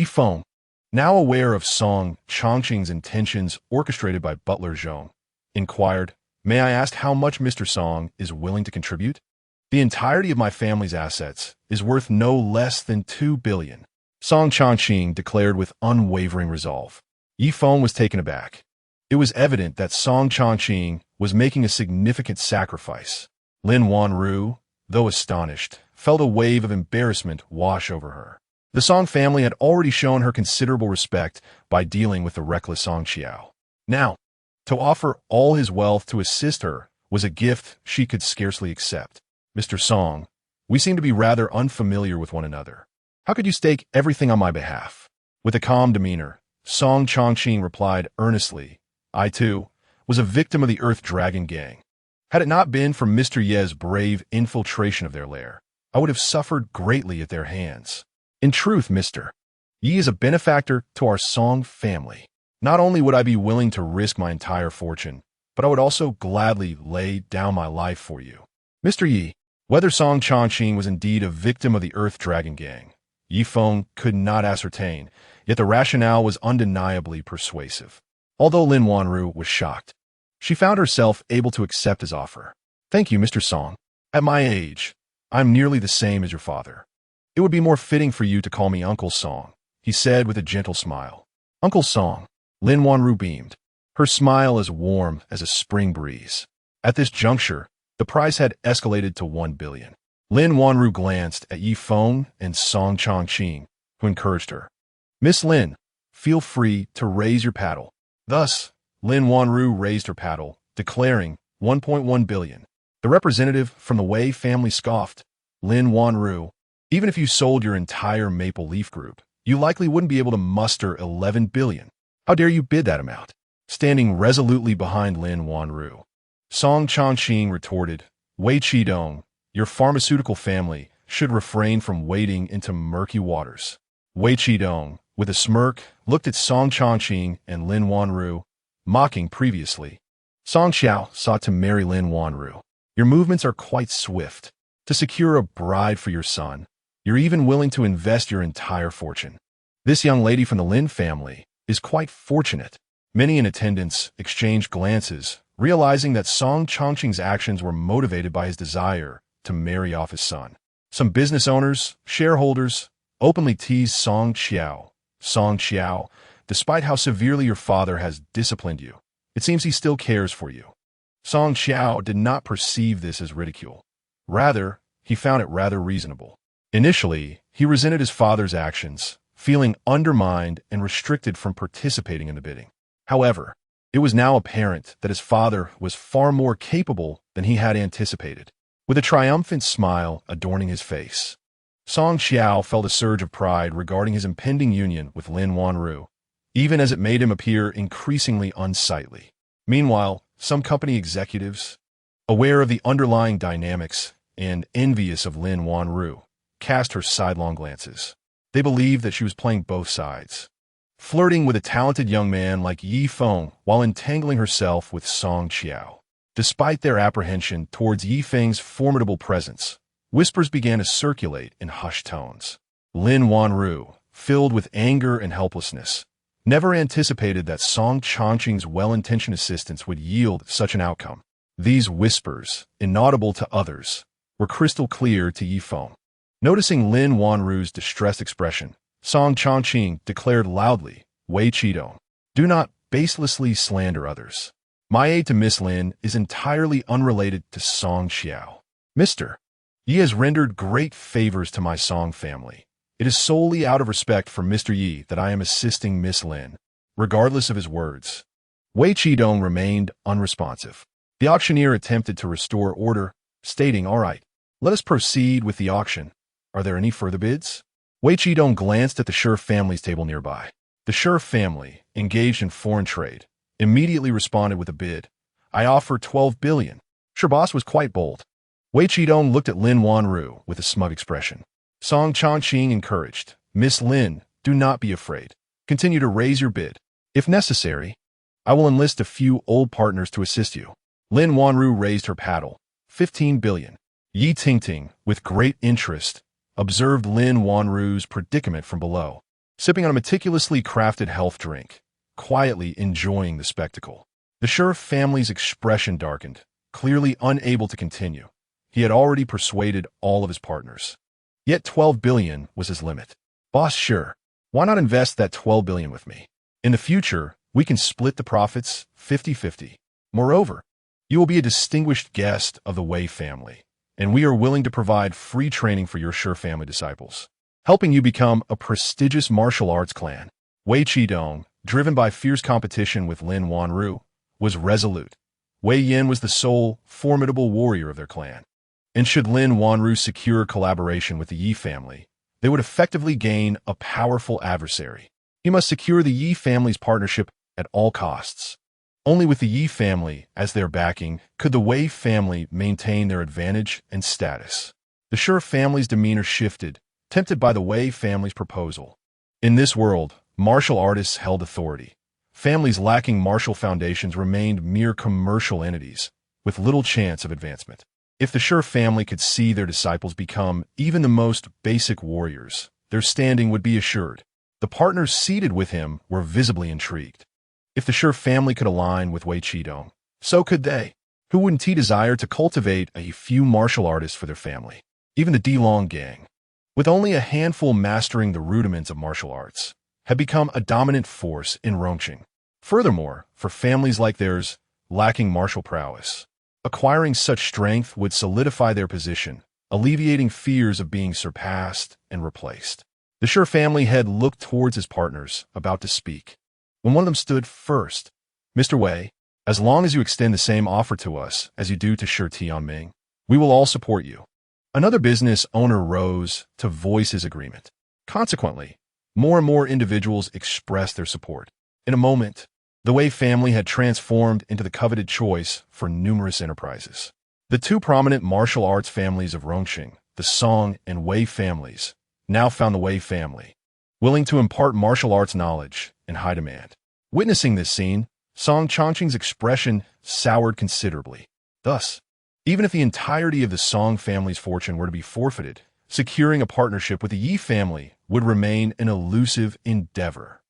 Feng, now aware of Song Changqing's intentions orchestrated by butler Zhao, inquired, may I ask how much Mr. Song is willing to contribute? The entirety of my family's assets is worth no less than 2 billion. Song Changqing declared with unwavering resolve. Feng was taken aback. It was evident that Song Changqing was making a significant sacrifice. Lin Wanru, though astonished, felt a wave of embarrassment wash over her. The Song family had already shown her considerable respect by dealing with the reckless Song Qiao. Now, to offer all his wealth to assist her was a gift she could scarcely accept. Mr. Song, we seem to be rather unfamiliar with one another. How could you stake everything on my behalf? With a calm demeanor, Song Changqing replied earnestly, I, too, was a victim of the Earth Dragon Gang. Had it not been for Mr. Ye's brave infiltration of their lair, I would have suffered greatly at their hands. In truth, Mr. Yi is a benefactor to our Song family. Not only would I be willing to risk my entire fortune, but I would also gladly lay down my life for you. Mr. Yi, whether Song Changqing was indeed a victim of the Earth Dragon Gang, Feng could not ascertain, yet the rationale was undeniably persuasive. Although Lin Wanru was shocked, she found herself able to accept his offer. Thank you, Mr. Song. At my age, I'm nearly the same as your father. It would be more fitting for you to call me Uncle Song, he said with a gentle smile. Uncle Song. Lin Wanru beamed, her smile as warm as a spring breeze. At this juncture, the price had escalated to 1 billion. Lin Wanru glanced at Feng and Song Changqing, who encouraged her. Miss Lin, feel free to raise your paddle. Thus, Lin Wanru raised her paddle, declaring 1.1 billion. The representative from the Wei family scoffed. Lin Wanru, even if you sold your entire Maple Leaf Group, you likely wouldn't be able to muster 11 billion. How dare you bid that amount? Standing resolutely behind Lin Wanru, Song Changqing retorted, Wei Qidong, your pharmaceutical family should refrain from wading into murky waters. Wei Qidong, with a smirk, looked at Song Changqing and Lin Wanru, mocking previously. Song Xiao sought to marry Lin Wanru. Your movements are quite swift. To secure a bride for your son, you're even willing to invest your entire fortune. This young lady from the Lin family is quite fortunate. Many in attendance exchanged glances, realizing that Song Changqing's actions were motivated by his desire to marry off his son. Some business owners, shareholders, openly teased Song Qiao. Song Qiao, despite how severely your father has disciplined you, it seems he still cares for you. Song Qiao did not perceive this as ridicule. Rather, he found it rather reasonable. Initially, he resented his father's actions, feeling undermined and restricted from participating in the bidding. However, it was now apparent that his father was far more capable than he had anticipated. With a triumphant smile adorning his face, Song Qiao felt a surge of pride regarding his impending union with Lin Wanru, even as it made him appear increasingly unsightly. Meanwhile, some company executives, aware of the underlying dynamics and envious of Lin Wanru, cast her sidelong glances. They believed that she was playing both sides, flirting with a talented young man like Feng while entangling herself with Song Qiao. Despite their apprehension towards Feng's formidable presence, whispers began to circulate in hushed tones. Lin Wanru, filled with anger and helplessness, never anticipated that Song Changqing's well-intentioned assistance would yield such an outcome. These whispers, inaudible to others, were crystal clear to Feng. Noticing Lin Wanru's distressed expression, Song Changqing declared loudly, "Wei Qidong, do not baselessly slander others. My aid to Miss Lin is entirely unrelated to Song Qiao. Mr. Yi has rendered great favors to my Song family. It is solely out of respect for Mr. Yi that I am assisting Miss Lin." Regardless of his words, Wei Qidong remained unresponsive. The auctioneer attempted to restore order, stating, "All right, let us proceed with the auction. Are there any further bids?" Wei Qidong glanced at the Shur family's table nearby. The Shur family, engaged in foreign trade, immediately responded with a bid. "I offer 12 billion. Shur boss was quite bold." Wei Qidong looked at Lin Wanru with a smug expression. Song Changqing encouraged, "Miss Lin, do not be afraid. Continue to raise your bid. If necessary, I will enlist a few old partners to assist you." Lin Wanru raised her paddle. 15 billion. Yi Tingting, with great interest, observed Lin Wanru's predicament from below, sipping on a meticulously crafted health drink, quietly enjoying the spectacle. The Shur family's expression darkened, clearly unable to continue. He had already persuaded all of his partners. Yet 12 billion was his limit. "Boss Shur, why not invest that 12 billion with me? In the future, we can split the profits 50-50. Moreover, you will be a distinguished guest of the Wei family, and we are willing to provide free training for your Shur family disciples, helping you become a prestigious martial arts clan." Wei Qidong, driven by fierce competition with Lin Wanru, was resolute. Wei Yin was the sole, formidable warrior of their clan, and should Lin Wanru secure collaboration with the Yi family, they would effectively gain a powerful adversary. He must secure the Yi family's partnership at all costs. Only with the Yi family as their backing could the Wei family maintain their advantage and status. The Shur family's demeanor shifted, tempted by the Wei family's proposal. In this world, martial artists held authority. Families lacking martial foundations remained mere commercial entities, with little chance of advancement. If the Shur family could see their disciples become even the most basic warriors, their standing would be assured. The partners seated with him were visibly intrigued. If the Shur family could align with Wei Qidong, so could they. Who wouldn't he desire to cultivate a few martial artists for their family? Even the Dilong gang, with only a handful mastering the rudiments of martial arts, had become a dominant force in Rongqing. Furthermore, for families like theirs, lacking martial prowess, acquiring such strength would solidify their position, alleviating fears of being surpassed and replaced. The Shur family head looked towards his partners, about to speak, when one of them stood first. "Mr. Wei, as long as you extend the same offer to us as you do to Shur Tianming, we will all support you." Another business owner rose to voice his agreement. Consequently, more and more individuals expressed their support. In a moment, the Wei family had transformed into the coveted choice for numerous enterprises. The two prominent martial arts families of Rongqing, the Song and Wei families, now found the Wei family willing to impart martial arts knowledge in high demand. Witnessing this scene, Song Changqing's expression soured considerably. Thus, even if the entirety of the Song family's fortune were to be forfeited, securing a partnership with the Yi family would remain an elusive endeavor.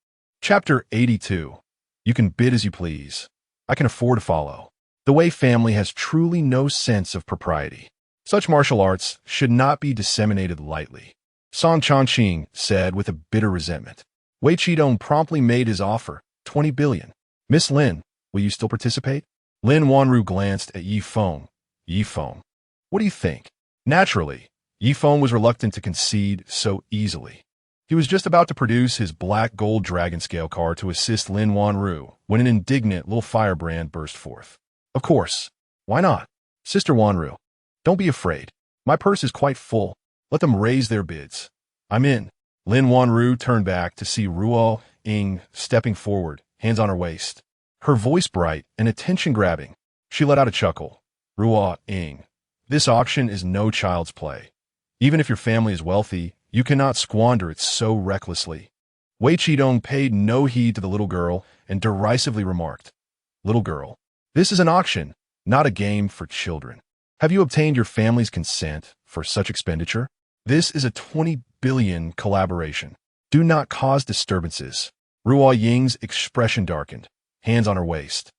Chapter 82. You can bid as you please. I can afford to follow. The Wei family has truly no sense of propriety. Such martial arts should not be disseminated lightly, Song Chongqing said with a bitter resentment. Wei Qidong promptly made his offer, 20 billion. Miss Lin, will you still participate? Lin Wanru glanced at Yi Feng. Yi Feng, what do you think? Naturally, Yi Feng was reluctant to concede so easily. He was just about to produce his black gold dragon scale card to assist Lin Wanru when an indignant little firebrand burst forth. Of course. Why not? Sister Wanru, don't be afraid. My purse is quite full. Let them raise their bids. I'm in. Lin Wanru turned back to see Ruo Ying stepping forward, hands on her waist. Her voice bright and attention-grabbing. She let out a chuckle. Ruo Ying, this auction is no child's play. Even if your family is wealthy, you cannot squander it so recklessly. Wei Qidong paid no heed to the little girl and derisively remarked, Little girl, this is an auction, not a game for children. Have you obtained your family's consent for such expenditure? This is a 20 billion collaboration. Do not cause disturbances. Ruo Ying's expression darkened, hands on her waist.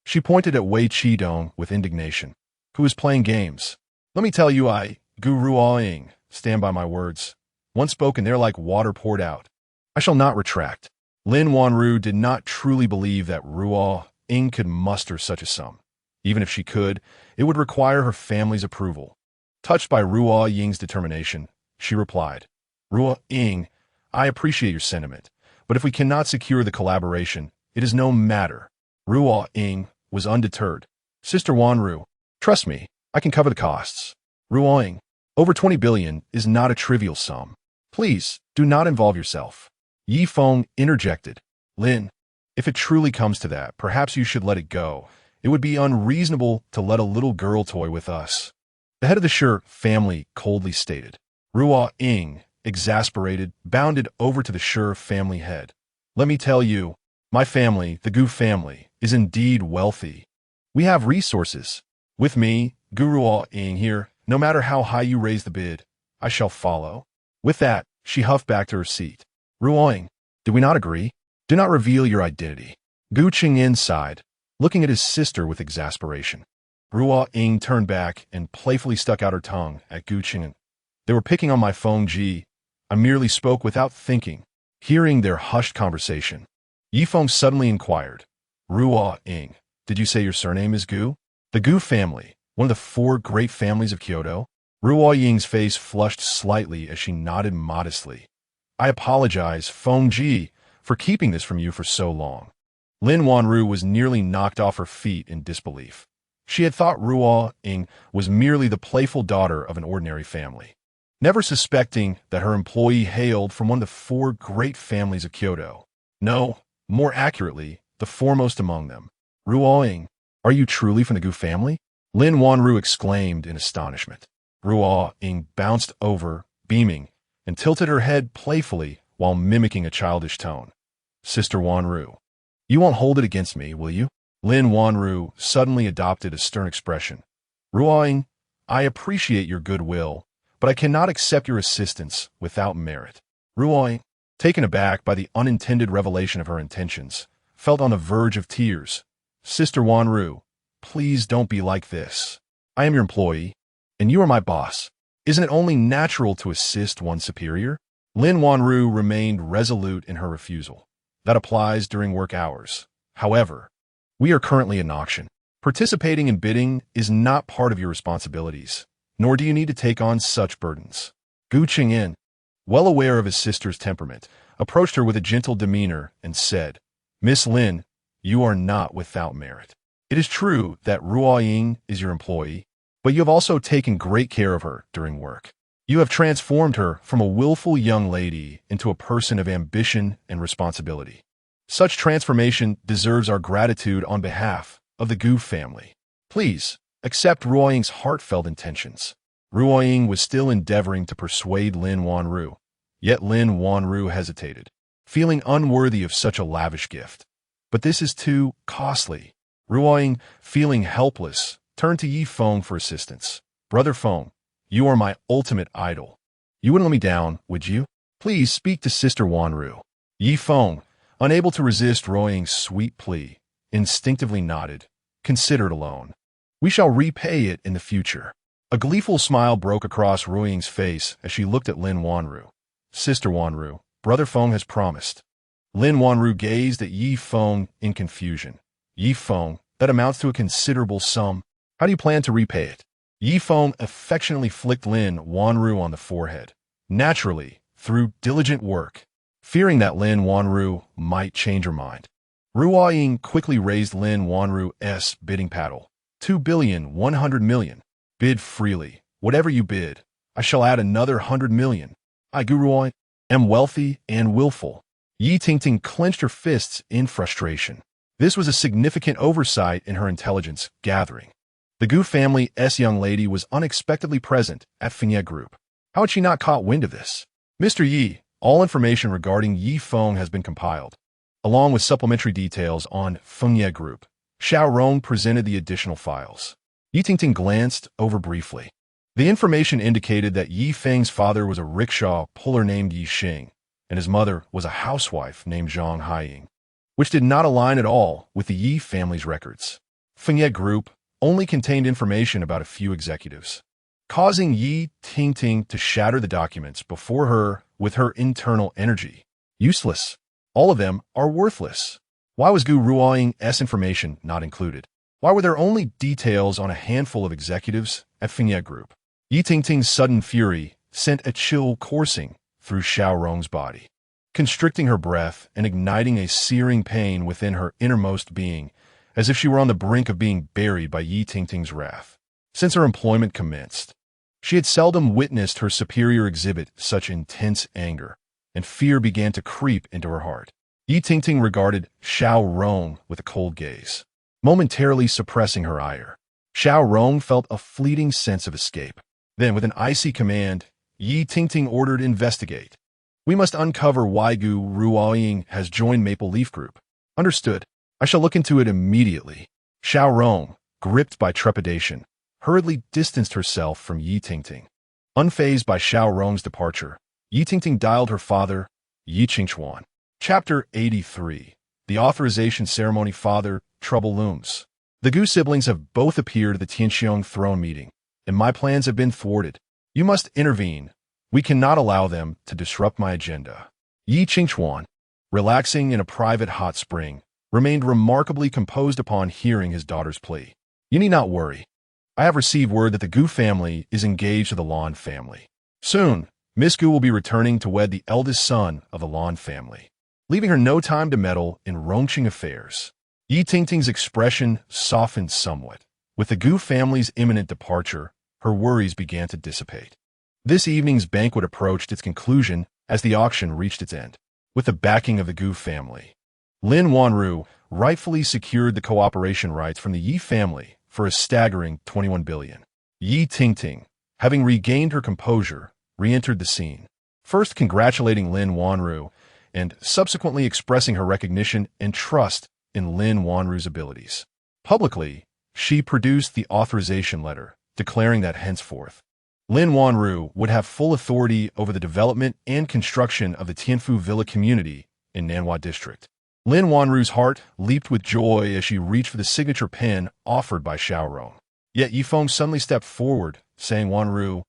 She pointed at Wei Qidong with indignation, who is playing games. Let me tell you, Gu Ruo Ying, stand by my words. Once spoken, they're like water poured out. I shall not retract. Lin Wanru did not truly believe that Ruo Ying could muster such a sum. Even if she could, it would require her family's approval. Touched by Ruo Ying's determination, she replied, Ruo Ying, I appreciate your sentiment, but if we cannot secure the collaboration, it is no matter. Ruo Ying was undeterred. Sister Wanru, trust me, I can cover the costs. Ruo Ying, over 20 billion is not a trivial sum. Please, do not involve yourself. Yi Feng interjected. Lin, if it truly comes to that, perhaps you should let it go. It would be unreasonable to let a little girl toy with us. The head of the Shi family coldly stated. Ruo Ying, exasperated, bounded over to the Shi family head. Let me tell you, my family, the Gu family, is indeed wealthy. We have resources. With me, Gu Ruo Ying here, no matter how high you raise the bid, I shall follow. With that, she huffed back to her seat. Ruo Ying, did we not agree? Do not reveal your identity. Gu Qingyin sighed, looking at his sister with exasperation. Ruo Ying turned back and playfully stuck out her tongue at Gu Qingyin. They were picking on my Feng Ji. I merely spoke without thinking, hearing their hushed conversation. Yi Feng suddenly inquired, Ruo Ying, did you say your surname is Gu? The Gu family, one of the 4 great families of Kyoto? Ruo Ying's face flushed slightly as she nodded modestly. I apologize, Feng Ji, for keeping this from you for so long. Lin Wanru was nearly knocked off her feet in disbelief. She had thought Ruo Ying was merely the playful daughter of an ordinary family, never suspecting that her employee hailed from one of the 4 great families of Kyoto. No, more accurately, the foremost among them. Ruo Ying, are you truly from the Gu family? Lin Wanru exclaimed in astonishment. Ruo Ying bounced over, beaming, and tilted her head playfully while mimicking a childish tone. Sister Wanru, you won't hold it against me, will you? Lin Wanru suddenly adopted a stern expression. Ruo Ying, I appreciate your goodwill, but I cannot accept your assistance without merit. Ruo Ying, taken aback by the unintended revelation of her intentions, felt on the verge of tears. Sister Wanru, please don't be like this. I am your employee, and you are my boss. Isn't it only natural to assist one's superior? Lin Wanru remained resolute in her refusal. That applies during work hours. However, we are currently in auction. Participating in bidding is not part of your responsibilities, nor do you need to take on such burdens. Gu Qingyin, well aware of his sister's temperament, approached her with a gentle demeanor and said, Miss Lin, you are not without merit. It is true that Ruo Ying is your employee, but you have also taken great care of her during work. You have transformed her from a willful young lady into a person of ambition and responsibility. Such transformation deserves our gratitude on behalf of the Gu family. Please, accept Ruo Ying's heartfelt intentions. Ruo Ying was still endeavoring to persuade Lin Wanru, yet Lin Wanru hesitated, feeling unworthy of such a lavish gift. But this is too costly. Ruo Ying, feeling helpless, turned to Yi Feng for assistance. Brother Feng, you are my ultimate idol. You wouldn't let me down, would you? Please speak to Sister Wanru. Yi Feng, unable to resist Ruo Ying's sweet plea, instinctively nodded. Consider it alone. We shall repay it in the future. A gleeful smile broke across Ruiying's face as she looked at Lin Wanru. Sister Wanru, brother Feng has promised. Lin Wanru gazed at Yi Feng in confusion. Yi Feng, that amounts to a considerable sum. How do you plan to repay it? Yi Feng affectionately flicked Lin Wanru on the forehead. Naturally, through diligent work. Fearing that Lin Wanru might change her mind, Ruiying quickly raised Lin Wanru's bidding paddle. 2,100,000,000. Bid freely. Whatever you bid, I shall add another 100,000,000. I, Ruiying, am wealthy and willful. Yi Tingting clenched her fists in frustration. This was a significant oversight in her intelligence gathering. The Gu family's young lady was unexpectedly present at Feng Group. How had she not caught wind of this? Mr. Yi, all information regarding Yi Feng has been compiled, along with supplementary details on Feng Group. Zhao Rong presented the additional files. Yi Tingting glanced over briefly. The information indicated that Yi Feng's father was a rickshaw puller named Yi Xing, and his mother was a housewife named Zhang Haiying, which did not align at all with the Yi family's records. Feng Group only contained information about a few executives, causing Yi Tingting to shatter the documents before her with her internal energy. Useless. All of them are worthless. Why was Gu Ruiying's information not included? Why were there only details on a handful of executives at Feng Group? Yi Tingting's sudden fury sent a chill coursing through Zhao Rong's body, constricting her breath and igniting a searing pain within her innermost being, as if she were on the brink of being buried by Yi Tingting's wrath. Since her employment commenced, she had seldom witnessed her superior exhibit such intense anger, and fear began to creep into her heart. Yi Tingting regarded Zhao Rong with a cold gaze, momentarily suppressing her ire. Zhao Rong felt a fleeting sense of escape. Then, with an icy command, Yi Tingting ordered investigate. We must uncover why Gu Ruiying has joined Maple Leaf Group. Understood. I shall look into it immediately. Zhao Rong, gripped by trepidation, hurriedly distanced herself from Yi Tingting. Unfazed by Zhao Rong's departure, Yi Tingting dialed her father, Yi Qingchuan. Chapter 83. The Authorization Ceremony. Father, trouble looms. The Gu siblings have both appeared at the Tianxiong throne meeting, and my plans have been thwarted. You must intervene. We cannot allow them to disrupt my agenda. Yi Qingchuan, relaxing in a private hot spring, remained remarkably composed upon hearing his daughter's plea. You need not worry. I have received word that the Gu family is engaged to the Lan family. Soon, Miss Gu will be returning to wed the eldest son of the Lan family, leaving her no time to meddle in Rongqing affairs. Yi Tingting's expression softened somewhat. With the Gu family's imminent departure, her worries began to dissipate. This evening's banquet approached its conclusion as the auction reached its end. With the backing of the Gu family, Lin Wanru rightfully secured the cooperation rights from the Yi family for a staggering 21 billion. Yi Tingting, having regained her composure, re-entered the scene, first congratulating Lin Wanru and subsequently expressing her recognition and trust in Lin Wanru's abilities. Publicly, she produced the authorization letter, declaring that henceforth, Lin Wanru would have full authority over the development and construction of the Tianfu Villa community in Nanhua District. Lin Wanru's heart leaped with joy as she reached for the signature pen offered by Zhao Rong. Yet Yi Feng suddenly stepped forward, saying, Wanru,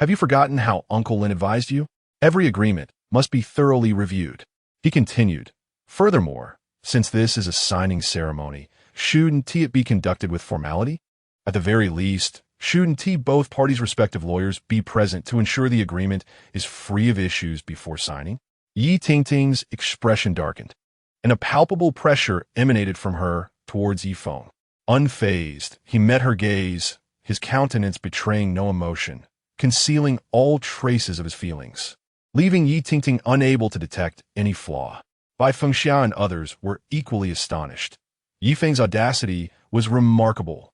have you forgotten how Uncle Lin advised you? Every agreement must be thoroughly reviewed. He continued, furthermore, since this is a signing ceremony, shouldn't it be conducted with formality? At the very least, shouldn't both parties' respective lawyers be present to ensure the agreement is free of issues before signing? Yi Tingting's expression darkened, and a palpable pressure emanated from her towards Yi Feng. Unfazed, he met her gaze, his countenance betraying no emotion, concealing all traces of his feelings, leaving Yi Tingting unable to detect any flaw. Bai Fengxia and others were equally astonished. Yi Feng's audacity was remarkable.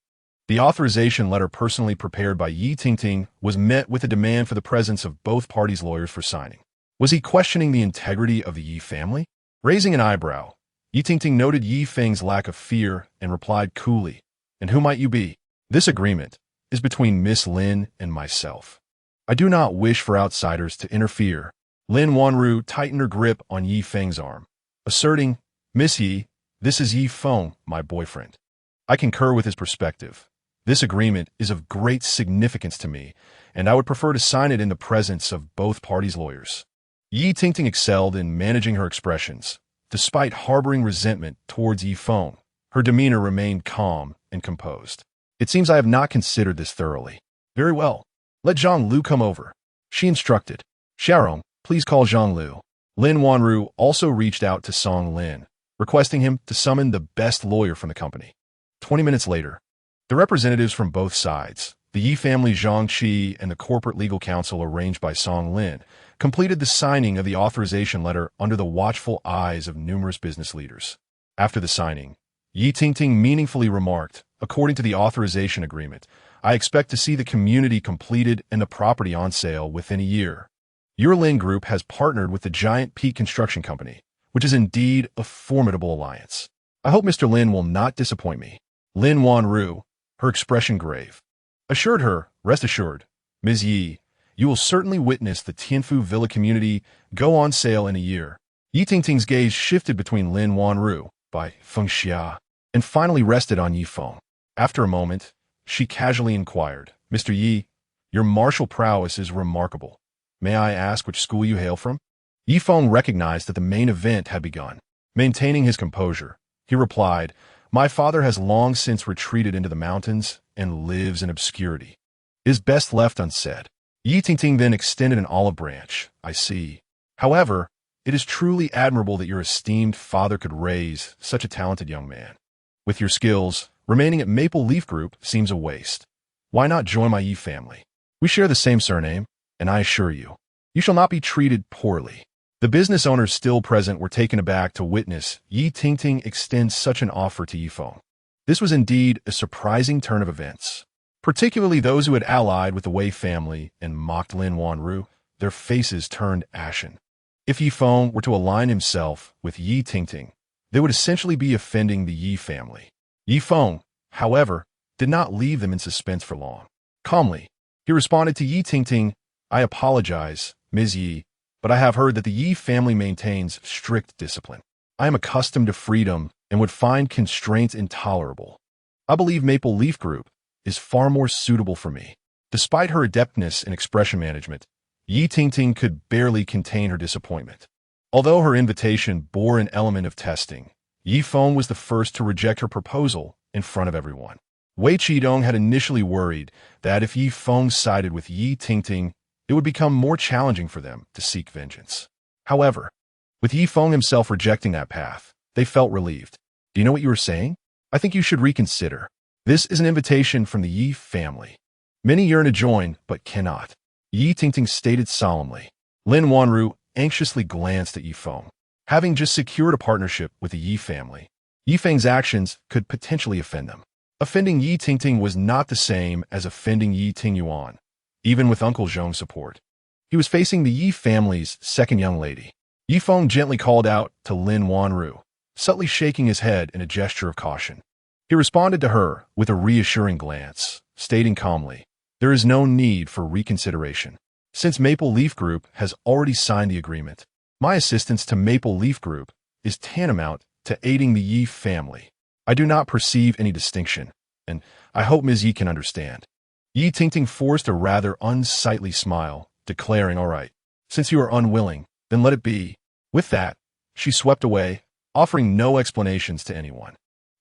The authorization letter personally prepared by Yi Tingting was met with a demand for the presence of both parties' lawyers for signing. Was he questioning the integrity of the Yi family? Raising an eyebrow, Yi Tingting noted Yi Feng's lack of fear and replied coolly, and who might you be? This agreement is between Miss Lin and myself. I do not wish for outsiders to interfere. Lin Wanru tightened her grip on Yi Feng's arm, asserting, Miss Yi, this is Yi Feng, my boyfriend. I concur with his perspective. This agreement is of great significance to me, and I would prefer to sign it in the presence of both parties' lawyers. Yi Tingting excelled in managing her expressions. Despite harboring resentment towards Yi Feng, her demeanor remained calm and composed. It seems I have not considered this thoroughly. Very well. Let Zhang Lu come over. She instructed. Xiaorong, please call Zhang Lu. Lin Wanru also reached out to Song Lin, requesting him to summon the best lawyer from the company. 20 minutes later, the representatives from both sides, the Yi family Zhang Qi and the corporate legal counsel arranged by Song Lin, completed the signing of the authorization letter under the watchful eyes of numerous business leaders. After the signing, Yi Tingting meaningfully remarked, according to the authorization agreement, I expect to see the community completed and the property on sale within a year. Your Lin Group has partnered with the giant Peak Construction Company, which is indeed a formidable alliance. I hope Mr. Lin will not disappoint me. Lin Wanru, her expression grave, assured her, rest assured, Ms. Yi, you will certainly witness the Tianfu Villa community go on sale in a year. Yi Tingting's gaze shifted between Lin Wanru, by Feng Xia, and finally rested on Yi Feng. After a moment, she casually inquired, Mr. Yi, your martial prowess is remarkable. May I ask which school you hail from? Yi Feng recognized that the main event had begun. Maintaining his composure, he replied, my father has long since retreated into the mountains and lives in obscurity. It is best left unsaid. Yi Tingting then extended an olive branch. I see. However, it is truly admirable that your esteemed father could raise such a talented young man. With your skills, remaining at Maple Leaf Group seems a waste. Why not join my Yi family? We share the same surname, and I assure you, you shall not be treated poorly. The business owners still present were taken aback to witness Yi Tingting extend such an offer to Yi Feng. This was indeed a surprising turn of events. Particularly those who had allied with the Wei family and mocked Lin Wanru, their faces turned ashen. If Yi Feng were to align himself with Yi Tingting, they would essentially be offending the Yi family. Yi Feng, however, did not leave them in suspense for long. Calmly, he responded to Yi Tingting, I apologize, Ms. Yi, but I have heard that the Yi family maintains strict discipline. I am accustomed to freedom and would find constraints intolerable. I believe Maple Leaf Group is far more suitable for me. Despite her adeptness in expression management, Yi Tingting could barely contain her disappointment. Although her invitation bore an element of testing, Yi Feng was the first to reject her proposal in front of everyone. Wei Qidong had initially worried that if Yi Feng sided with Yi Tingting, it would become more challenging for them to seek vengeance. However, with Yi Feng himself rejecting that path, they felt relieved. Do you know what you were saying? I think you should reconsider. This is an invitation from the Yi family. Many yearn to join, but cannot. Yi Tingting stated solemnly. Lin Wanru anxiously glanced at Yi Feng. Having just secured a partnership with the Yi family, Yi Feng's actions could potentially offend them. Offending Yi Tingting was not the same as offending Yi Tingyuan, even with Uncle Zhong's support. He was facing the Yi family's second young lady. Yi Feng gently called out to Lin Wanru, subtly shaking his head in a gesture of caution. He responded to her with a reassuring glance, stating calmly, there is no need for reconsideration. Since Maple Leaf Group has already signed the agreement, my assistance to Maple Leaf Group is tantamount to aiding the Yi family. I do not perceive any distinction, and I hope Ms. Yi can understand. Yi Tingting forced a rather unsightly smile, declaring, all right, since you are unwilling, then let it be. With that, she swept away, offering no explanations to anyone.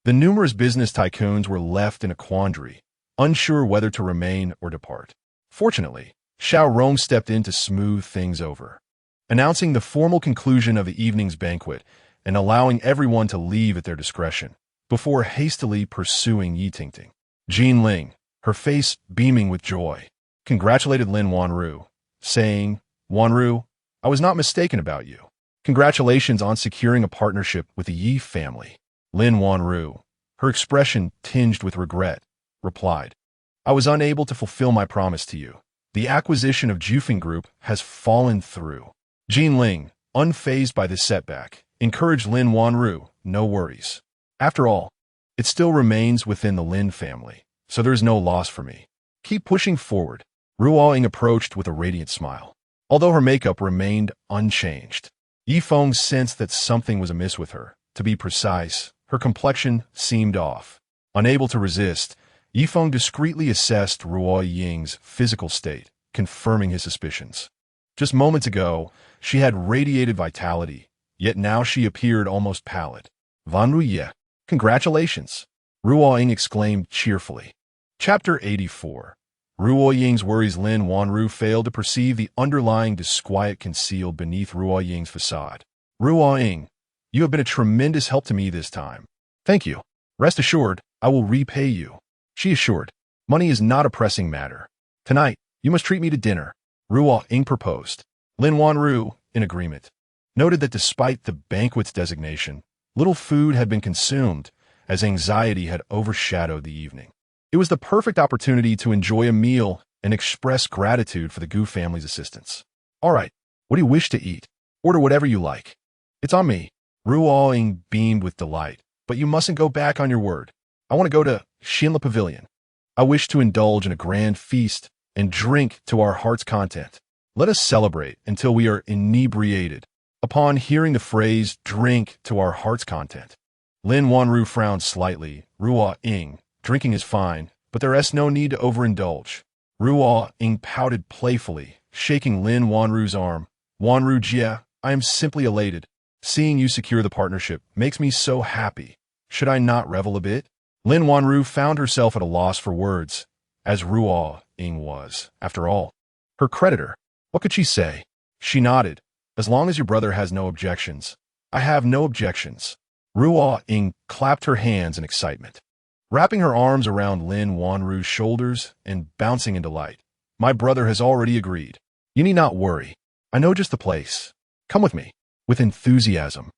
The numerous business tycoons were left in a quandary, unsure whether to remain or depart. Fortunately, Xiaorong stepped in to smooth things over, announcing the formal conclusion of the evening's banquet and allowing everyone to leave at their discretion, before hastily pursuing Yi Tingting. Jean Ling, her face beaming with joy, congratulated Lin Wanru, saying, Wanru, I was not mistaken about you. Congratulations on securing a partnership with the Yi family. Lin Wanru, her expression tinged with regret, replied, I was unable to fulfill my promise to you. The acquisition of Jufeng Group has fallen through. Jean Ling, unfazed by this setback, encouraged Lin Wanru, no worries. After all, it still remains within the Lin family, so there is no loss for me. Keep pushing forward. Ruo Ying approached with a radiant smile. Although her makeup remained unchanged, Yi Feng sensed that something was amiss with her. To be precise, her complexion seemed off. Unable to resist, Yi Feng discreetly assessed Ruo Ying's physical state, confirming his suspicions. Just moments ago, she had radiated vitality, yet now she appeared almost pallid. Wanru Ye, congratulations! Ruo Ying exclaimed cheerfully. Chapter 84. Ruo Ying's worries. Lin Wanru failed to perceive the underlying disquiet concealed beneath Ruo Ying's facade. Ruo Ying, you have been a tremendous help to me this time. Thank you. Rest assured, I will repay you. She assured. Money is not a pressing matter. Tonight, you must treat me to dinner. Ruo Ying proposed. Lin Wanru, in agreement, noted that despite the banquet's designation, little food had been consumed, as anxiety had overshadowed the evening. It was the perfect opportunity to enjoy a meal and express gratitude for the Gu family's assistance. All right, what do you wish to eat? Order whatever you like. It's on me. Ruo Ying beamed with delight, but you mustn't go back on your word. I want to go to Xinla Pavilion. I wish to indulge in a grand feast and drink to our heart's content. Let us celebrate until we are inebriated. Upon hearing the phrase, drink to our heart's content, Lin Wanru frowned slightly. Ruo Ying, drinking is fine, but there is no need to overindulge. Ruo Ying pouted playfully, shaking Lin Wanru's arm. Wanru Jie, I am simply elated. Seeing you secure the partnership makes me so happy. Should I not revel a bit? Lin Wanru found herself at a loss for words, as Ruo Ying was, after all, her creditor. What could she say? She nodded. As long as your brother has no objections. I have no objections. Ruo Ying clapped her hands in excitement, wrapping her arms around Lin Wanru's shoulders and bouncing in delight. My brother has already agreed. You need not worry. I know just the place. Come with me. With enthusiasm,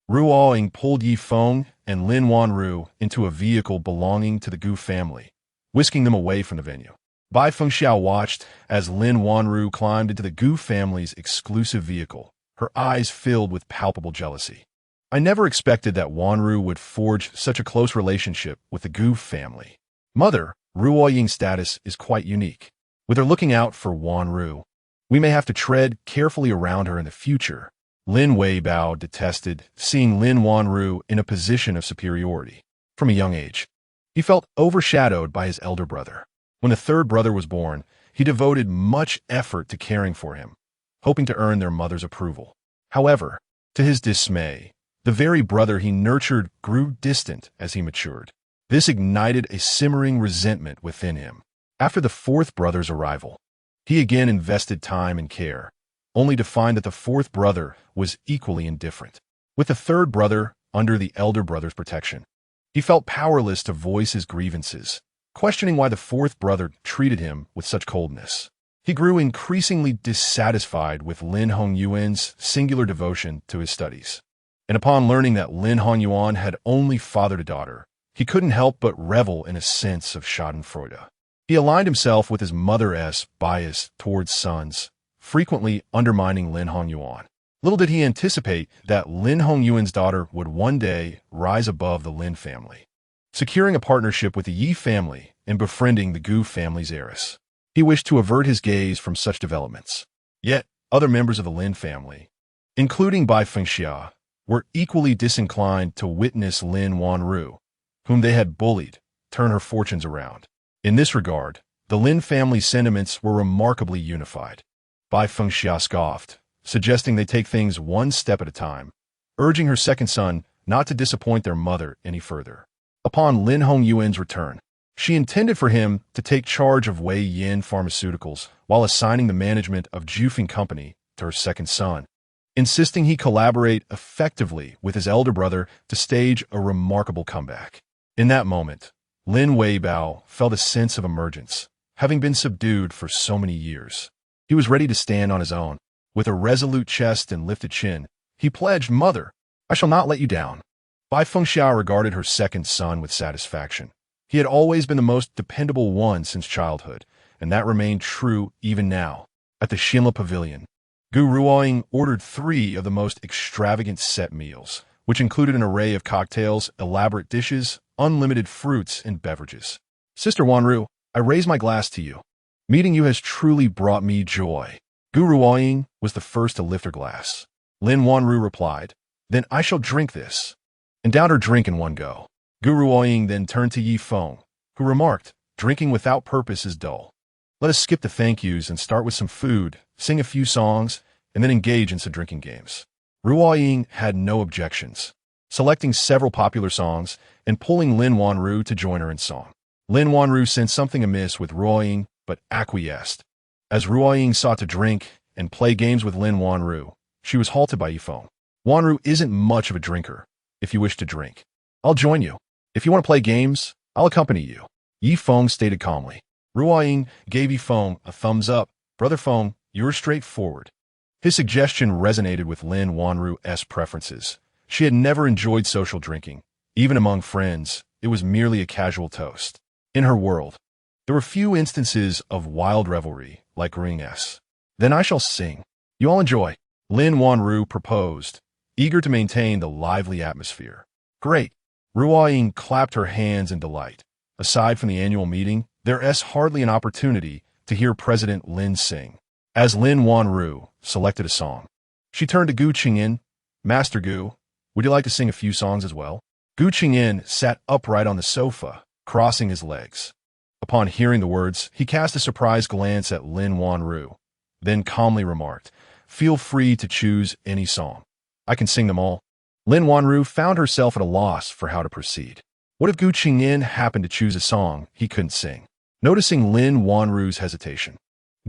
Ruo Ying pulled Yi Feng and Lin Wanru into a vehicle belonging to the Gu family, whisking them away from the venue. Bai Fengxiao watched as Lin Wanru climbed into the Gu family's exclusive vehicle, her eyes filled with palpable jealousy. I never expected that Wanru would forge such a close relationship with the Gu family. Mother, Ruo Ying's status is quite unique. With her looking out for Wanru, we may have to tread carefully around her in the future. Lin Weibao detested seeing Lin Wanru in a position of superiority. From a young age, he felt overshadowed by his elder brother. When the third brother was born, he devoted much effort to caring for him, hoping to earn their mother's approval. However, to his dismay, the very brother he nurtured grew distant as he matured. This ignited a simmering resentment within him. After the fourth brother's arrival, he again invested time and care, only to find that the fourth brother was equally indifferent. With the third brother under the elder brother's protection, he felt powerless to voice his grievances, questioning why the fourth brother treated him with such coldness. He grew increasingly dissatisfied with Lin Hongyuan's singular devotion to his studies. And upon learning that Lin Hongyuan had only fathered a daughter, he couldn't help but revel in a sense of schadenfreude. He aligned himself with his mother's bias towards sons, frequently undermining Lin Hongyuan. Little did he anticipate that Lin Hongyuan's daughter would one day rise above the Lin family, securing a partnership with the Yi family and befriending the Gu family's heiress. He wished to avert his gaze from such developments. Yet, other members of the Lin family, including Bai Fengxiao, were equally disinclined to witness Lin Wanru, whom they had bullied, turn her fortunes around. In this regard, the Lin family's sentiments were remarkably unified. Bai Fengxiao scoffed, suggesting they take things one step at a time, urging her second son not to disappoint their mother any further. Upon Lin Hongyuan's return, she intended for him to take charge of Wei Yin Pharmaceuticals while assigning the management of Jufeng Company to her second son, insisting he collaborate effectively with his elder brother to stage a remarkable comeback. In that moment, Lin Weibao felt a sense of emergence, having been subdued for so many years. He was ready to stand on his own. With a resolute chest and lifted chin, he pledged, "Mother, I shall not let you down." Bai Fengxiao regarded her second son with satisfaction. He had always been the most dependable one since childhood, and that remained true even now. At the Xinla Pavilion, Gu Ruoying ordered 3 of the most extravagant set meals, which included an array of cocktails, elaborate dishes, unlimited fruits, and beverages. Sister Wanru, I raise my glass to you. Meeting you has truly brought me joy. Gu Ruoying was the first to lift her glass. Lin Wanru replied, "Then I shall drink this," and downed her drink in one go. Gu Ruoying then turned to Yi Feng, who remarked, Drinking without purpose is dull. Let us skip the thank yous and start with some food, sing a few songs, and then engage in some drinking games. Ruoying had no objections, selecting several popular songs and pulling Lin Wanru to join her in song. Lin Wanru sensed something amiss with Ruoying, but acquiesced. As Ruoying sought to drink and play games with Lin Wanru, she was halted by Feng. Wanru isn't much of a drinker. If you wish to drink, I'll join you. If you want to play games, I'll accompany you. Feng stated calmly. Ruoying gave Feng a thumbs up. Brother Feng, you're straightforward. His suggestion resonated with Lin Wanru's preferences. She had never enjoyed social drinking. Even among friends, it was merely a casual toast. In her world, there were few instances of wild revelry like rings. Then I shall sing. You all enjoy. Lin Wanru proposed, eager to maintain the lively atmosphere. Great. Ruoying clapped her hands in delight. Aside from the annual meeting, there's hardly an opportunity to hear President Lin sing. As Lin Wanru selected a song, she turned to Gu Qingyin. Master Gu, would you like to sing a few songs as well? Gu Qingyin sat upright on the sofa, crossing his legs. Upon hearing the words, he cast a surprised glance at Lin Wanru, then calmly remarked, feel free to choose any song. I can sing them all. Lin Wanru found herself at a loss for how to proceed. What if Gu Qingyin happened to choose a song he couldn't sing? Noticing Lin Wanru's hesitation,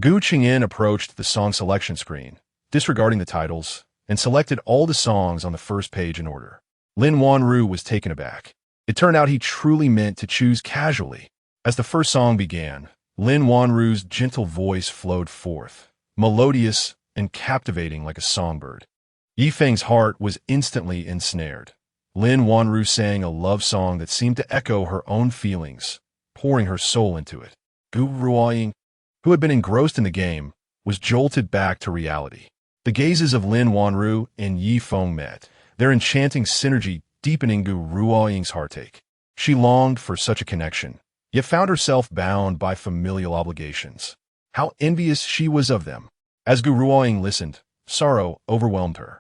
Gu Qingyin approached the song selection screen, disregarding the titles, and selected all the songs on the first page in order. Lin Wanru was taken aback. It turned out he truly meant to choose casually. As the first song began, Lin Wanru's gentle voice flowed forth, melodious and captivating like a songbird. Feng's heart was instantly ensnared. Lin Wanru sang a love song that seemed to echo her own feelings, pouring her soul into it. Gu Ruoying, who had been engrossed in the game, was jolted back to reality. The gazes of Lin Wanru and Feng met, their enchanting synergy deepening Gu Ruoying's heartache. She longed for such a connection, yet found herself bound by familial obligations. How envious she was of them. As Gu Ruoying listened, sorrow overwhelmed her,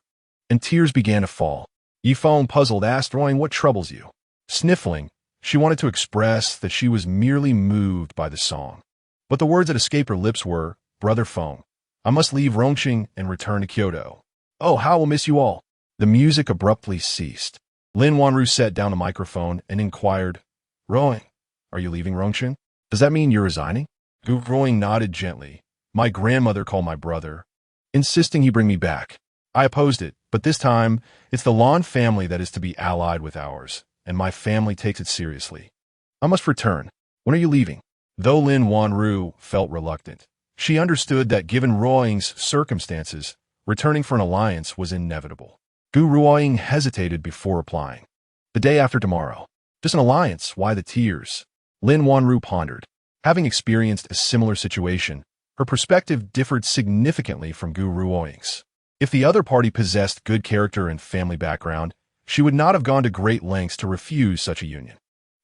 and tears began to fall. Feng, puzzled, asked Ruoying, what troubles you? Sniffling, she wanted to express that she was merely moved by the song. But the words that escaped her lips were, Brother Feng, I must leave Rongqing and return to Kyoto. Oh, how I will miss you all. The music abruptly ceased. Lin Wanru set down the microphone and inquired, Ruoying, are you leaving Rongqing? Does that mean you're resigning? Gu Ruoying nodded gently. My grandmother called my brother, insisting he bring me back. I opposed it, but this time, it's the Lan family that is to be allied with ours, and my family takes it seriously. I must return. When are you leaving? Though Lin Wanru felt reluctant, she understood that given Ruoying's circumstances, returning for an alliance was inevitable. Gu Ruoying hesitated before replying. The day after tomorrow. Just an alliance, why the tears? Lin Wanru pondered. Having experienced a similar situation, her perspective differed significantly from Gu Ruoying's. If the other party possessed good character and family background, she would not have gone to great lengths to refuse such a union.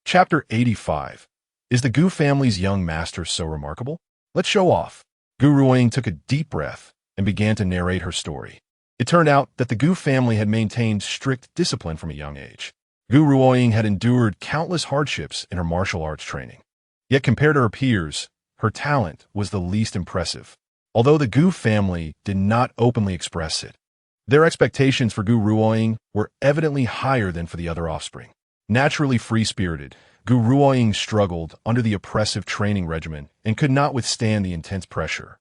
Chapter 85. Is the Gu family's young master so remarkable? Let's show off. Gu Ruoying took a deep breath and began to narrate her story. It turned out that the Gu family had maintained strict discipline from a young age. Gu Ruoying had endured countless hardships in her martial arts training. Yet compared to her peers, her talent was the least impressive. Although the Gu family did not openly express it, their expectations for Gu Ruoying were evidently higher than for the other offspring. Naturally free-spirited, Gu Ruoying struggled under the oppressive training regimen and could not withstand the intense pressure.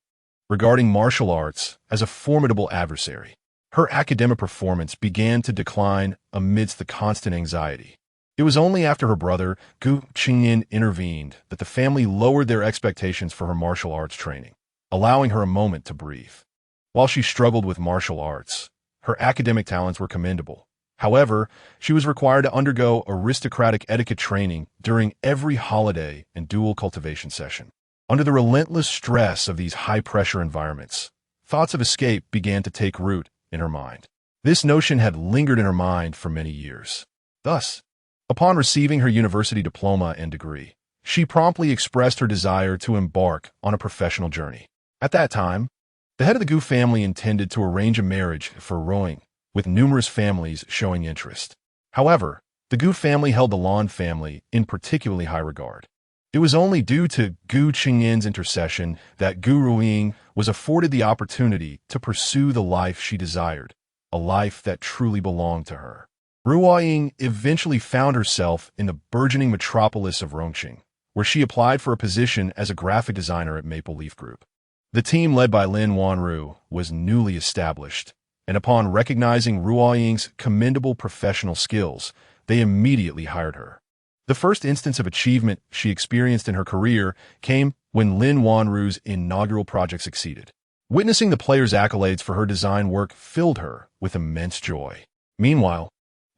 Regarding martial arts as a formidable adversary, her academic performance began to decline amidst the constant anxiety. It was only after her brother, Gu Qingyin, intervened that the family lowered their expectations for her martial arts training, allowing her a moment to breathe. While she struggled with martial arts, her academic talents were commendable. However, she was required to undergo aristocratic etiquette training during every holiday and dual cultivation session. Under the relentless stress of these high-pressure environments, thoughts of escape began to take root in her mind. This notion had lingered in her mind for many years. Thus, upon receiving her university diploma and degree, she promptly expressed her desire to embark on a professional journey. At that time, the head of the Gu family intended to arrange a marriage for Ruoying, with numerous families showing interest. However, the Gu family held the Lan family in particularly high regard. It It was only due to Gu Qingyin's intercession that Gu Ruiying was afforded the opportunity to pursue the life she desired, a life that truly belonged to her. Ruiying eventually found herself in the burgeoning metropolis of Rongqing, where she applied for a position as a graphic designer at Maple Leaf Group. The team led by Lin Wanru was newly established, and upon recognizing Ruiying's commendable professional skills, they immediately hired her. The first instance of achievement she experienced in her career came when Lin Wanru's inaugural project succeeded. Witnessing the players' accolades for her design work filled her with immense joy. Meanwhile,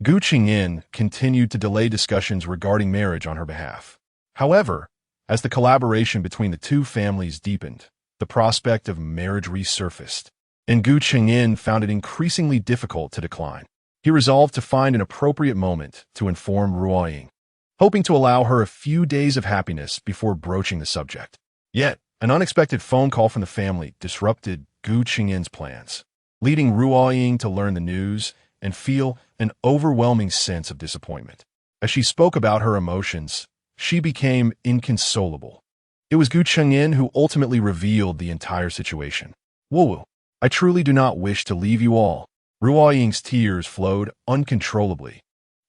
Gu Qingyin continued to delay discussions regarding marriage on her behalf. However, as the collaboration between the two families deepened, the prospect of marriage resurfaced, and Gu Qingyin found it increasingly difficult to decline. He resolved to find an appropriate moment to inform Ruiying, hoping to allow her a few days of happiness before broaching the subject. Yet, an unexpected phone call from the family disrupted Gu Qingyin's plans, leading Ruiying to learn the news and feel an overwhelming sense of disappointment. As she spoke about her emotions, she became inconsolable. It was Gu Qingyin who ultimately revealed the entire situation. "Wu, I truly do not wish to leave you all." Ruiying's tears flowed uncontrollably,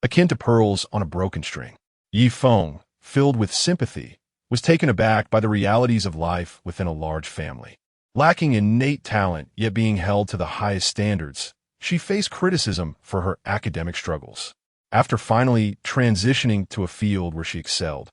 akin to pearls on a broken string. Feng, filled with sympathy, was taken aback by the realities of life within a large family. Lacking innate talent, yet being held to the highest standards, she faced criticism for her academic struggles. After finally transitioning to a field where she excelled,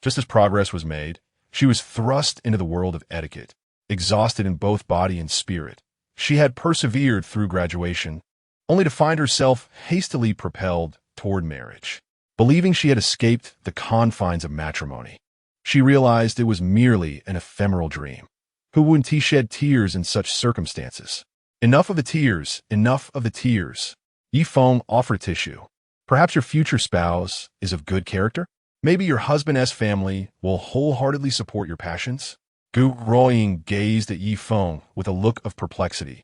just as progress was made, she was thrust into the world of etiquette. Exhausted in both body and spirit, she had persevered through graduation, only to find herself hastily propelled toward marriage. Believing she had escaped the confines of matrimony, she realized it was merely an ephemeral dream. Who wouldn't shed tears in such circumstances? Enough of the tears, enough of the tears. Feng offered tissue. Perhaps your future spouse is of good character? Maybe your husband's family will wholeheartedly support your passions? Gu Ruiying gazed at Feng with a look of perplexity,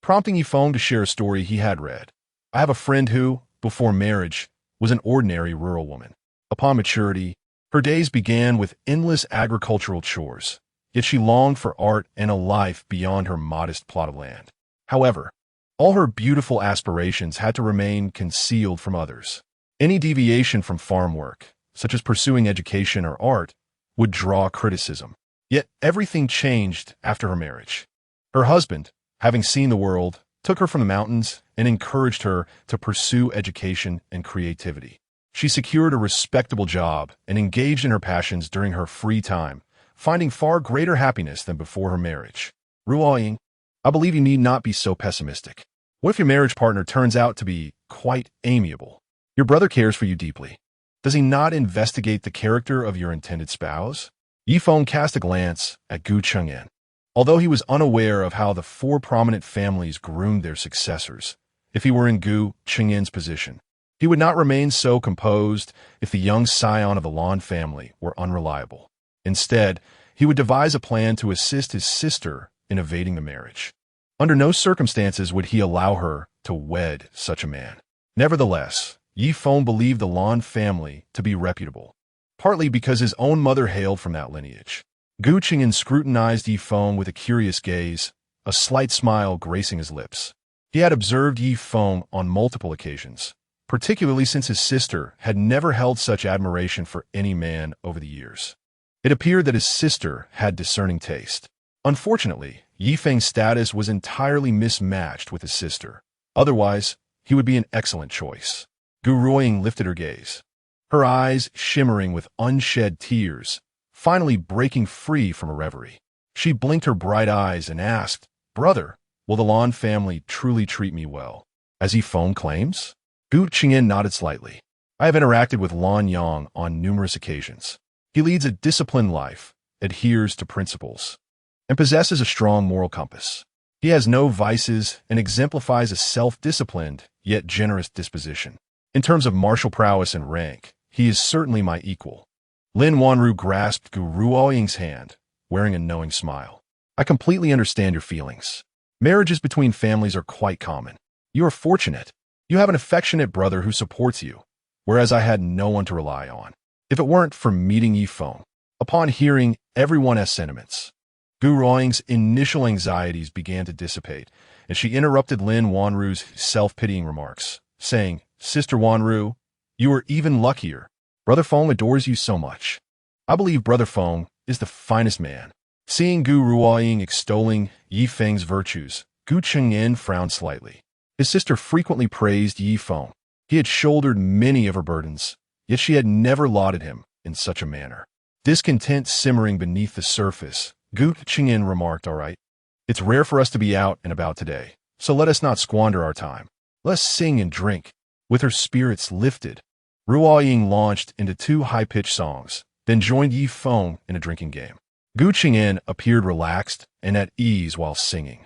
prompting Feng to share a story he had read. "I have a friend who, before marriage, was an ordinary rural woman. Upon maturity, her days began with endless agricultural chores, yet she longed for art and a life beyond her modest plot of land. However, all her beautiful aspirations had to remain concealed from others. Any deviation from farm work, such as pursuing education or art, would draw criticism. Yet everything changed after her marriage. Her husband, having seen the world, took her from the mountains and encouraged her to pursue education and creativity. She secured a respectable job and engaged in her passions during her free time, finding far greater happiness than before her marriage. Ruiying, I believe you need not be so pessimistic. What if your marriage partner turns out to be quite amiable? Your brother cares for you deeply. Does he not investigate the character of your intended spouse?" Feng cast a glance at Gu Qingyin. Although he was unaware of how the four prominent families groomed their successors, if he were in Gu Qingyin's position, he would not remain so composed if the young scion of the Lan family were unreliable. Instead, he would devise a plan to assist his sister in evading the marriage. Under no circumstances would he allow her to wed such a man. Nevertheless, Feng believed the Lan family to be reputable, partly because his own mother hailed from that lineage. Gu Qingyin scrutinized Feng with a curious gaze, a slight smile gracing his lips. He had observed Feng on multiple occasions, particularly since his sister had never held such admiration for any man over the years. It appeared that his sister had discerning taste. Unfortunately, Feng's status was entirely mismatched with his sister. Otherwise, he would be an excellent choice. Gu Ruiying lifted her gaze, her eyes shimmering with unshed tears, finally breaking free from a reverie. She blinked her bright eyes and asked, "Brother, will the Lan family truly treat me well, as Feng claims?" Gu Qingyin nodded slightly. "I have interacted with Lan Yang on numerous occasions. He leads a disciplined life, adheres to principles, and possesses a strong moral compass. He has no vices and exemplifies a self-disciplined, yet generous disposition. In terms of martial prowess and rank, he is certainly my equal." Lin Wanru grasped Gu Ruiying's hand, wearing a knowing smile. "I completely understand your feelings. Marriages between families are quite common. You are fortunate. You have an affectionate brother who supports you, whereas I had no one to rely on. If it weren't for meeting Feng, Upon hearing everyone's sentiments, Gu Ruoying's initial anxieties began to dissipate, and she interrupted Lin Wanru's self-pitying remarks, saying, "Sister Wanru, you are even luckier. Brother Feng adores you so much. I believe Brother Feng is the finest man." Seeing Gu Ruoying extolling Yi Feng's virtues, Gu Chengyan frowned slightly. His sister frequently praised Yi Feng. He had shouldered many of her burdens, yet she had never lauded him in such a manner. Discontent simmering beneath the surface, Gu Chengyan remarked, "All right, it's rare for us to be out and about today, so let us not squander our time. Let's sing and drink." With her spirits lifted, Ruoying launched into two high-pitched songs, then joined Yi Feng in a drinking game. Gu Chengyan appeared relaxed and at ease while singing,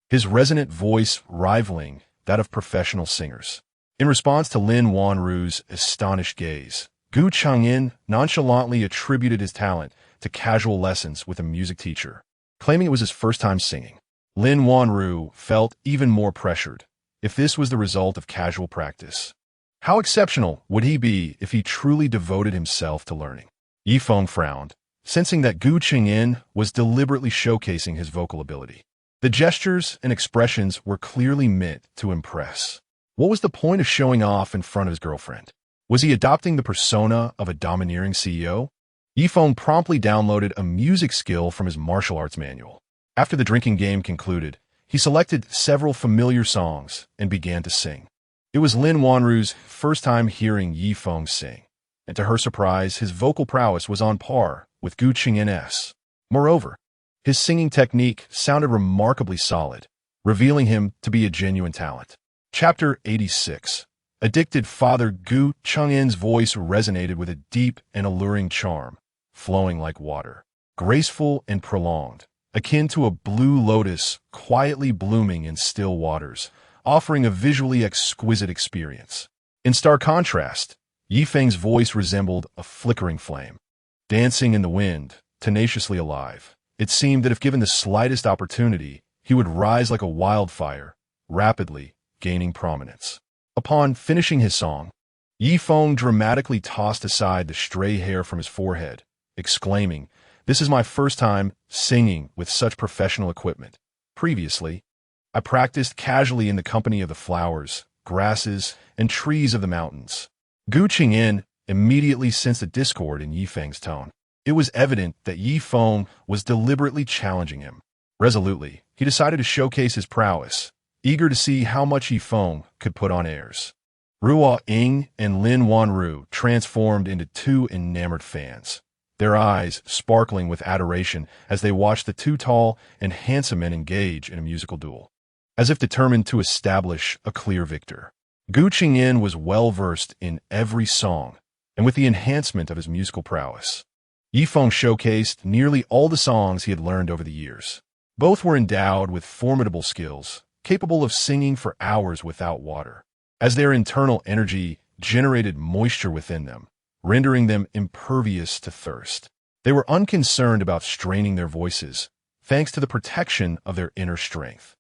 his resonant voice rivaling that of professional singers. In response to Lin Wanru's astonished gaze, Gu Chengyan nonchalantly attributed his talent to casual lessons with a music teacher, claiming it was his first time singing. Lin Wanru felt even more pressured. If this was the result of casual practice, how exceptional would he be if he truly devoted himself to learning? Yi Feng frowned, sensing that Gu Chengyan was deliberately showcasing his vocal ability. The gestures and expressions were clearly meant to impress. What was the point of showing off in front of his girlfriend? Was he adopting the persona of a domineering CEO? Yi Feng promptly downloaded a music skill from his martial arts manual. After the drinking game concluded, he selected several familiar songs and began to sing. It was Lin Wanru's first time hearing Yi Feng sing, and to her surprise, his vocal prowess was on par with Gu Chengyan's. Moreover, his singing technique sounded remarkably solid, revealing him to be a genuine talent. Chapter 86. Addicted Father. Gu Chengyan's voice resonated with a deep and alluring charm, flowing like water, graceful and prolonged, akin to a blue lotus quietly blooming in still waters, offering a visually exquisite experience. In stark contrast, Yi Feng's voice resembled a flickering flame, dancing in the wind, tenaciously alive. It seemed that if given the slightest opportunity, he would rise like a wildfire, rapidly gaining prominence. Upon finishing his song, Yi Feng dramatically tossed aside the stray hair from his forehead, exclaiming, "This is my first time singing with such professional equipment. Previously, I practiced casually in the company of the flowers, grasses, and trees of the mountains." Gu Chengyan immediately sensed a discord in Yi Feng's tone. It was evident that Yi Feng was deliberately challenging him. Resolutely, he decided to showcase his prowess, eager to see how much Yi Feng could put on airs. Ruoying and Lin Wanru transformed into two enamored fans, their eyes sparkling with adoration as they watched the two tall and handsome men engage in a musical duel. As if determined to establish a clear victor, Gu Chengyan was well-versed in every song, and with the enhancement of his musical prowess, Yi Feng showcased nearly all the songs he had learned over the years. Both were endowed with formidable skills, capable of singing for hours without water, as their internal energy generated moisture within them, rendering them impervious to thirst. They were unconcerned about straining their voices, thanks to the protection of their inner strength.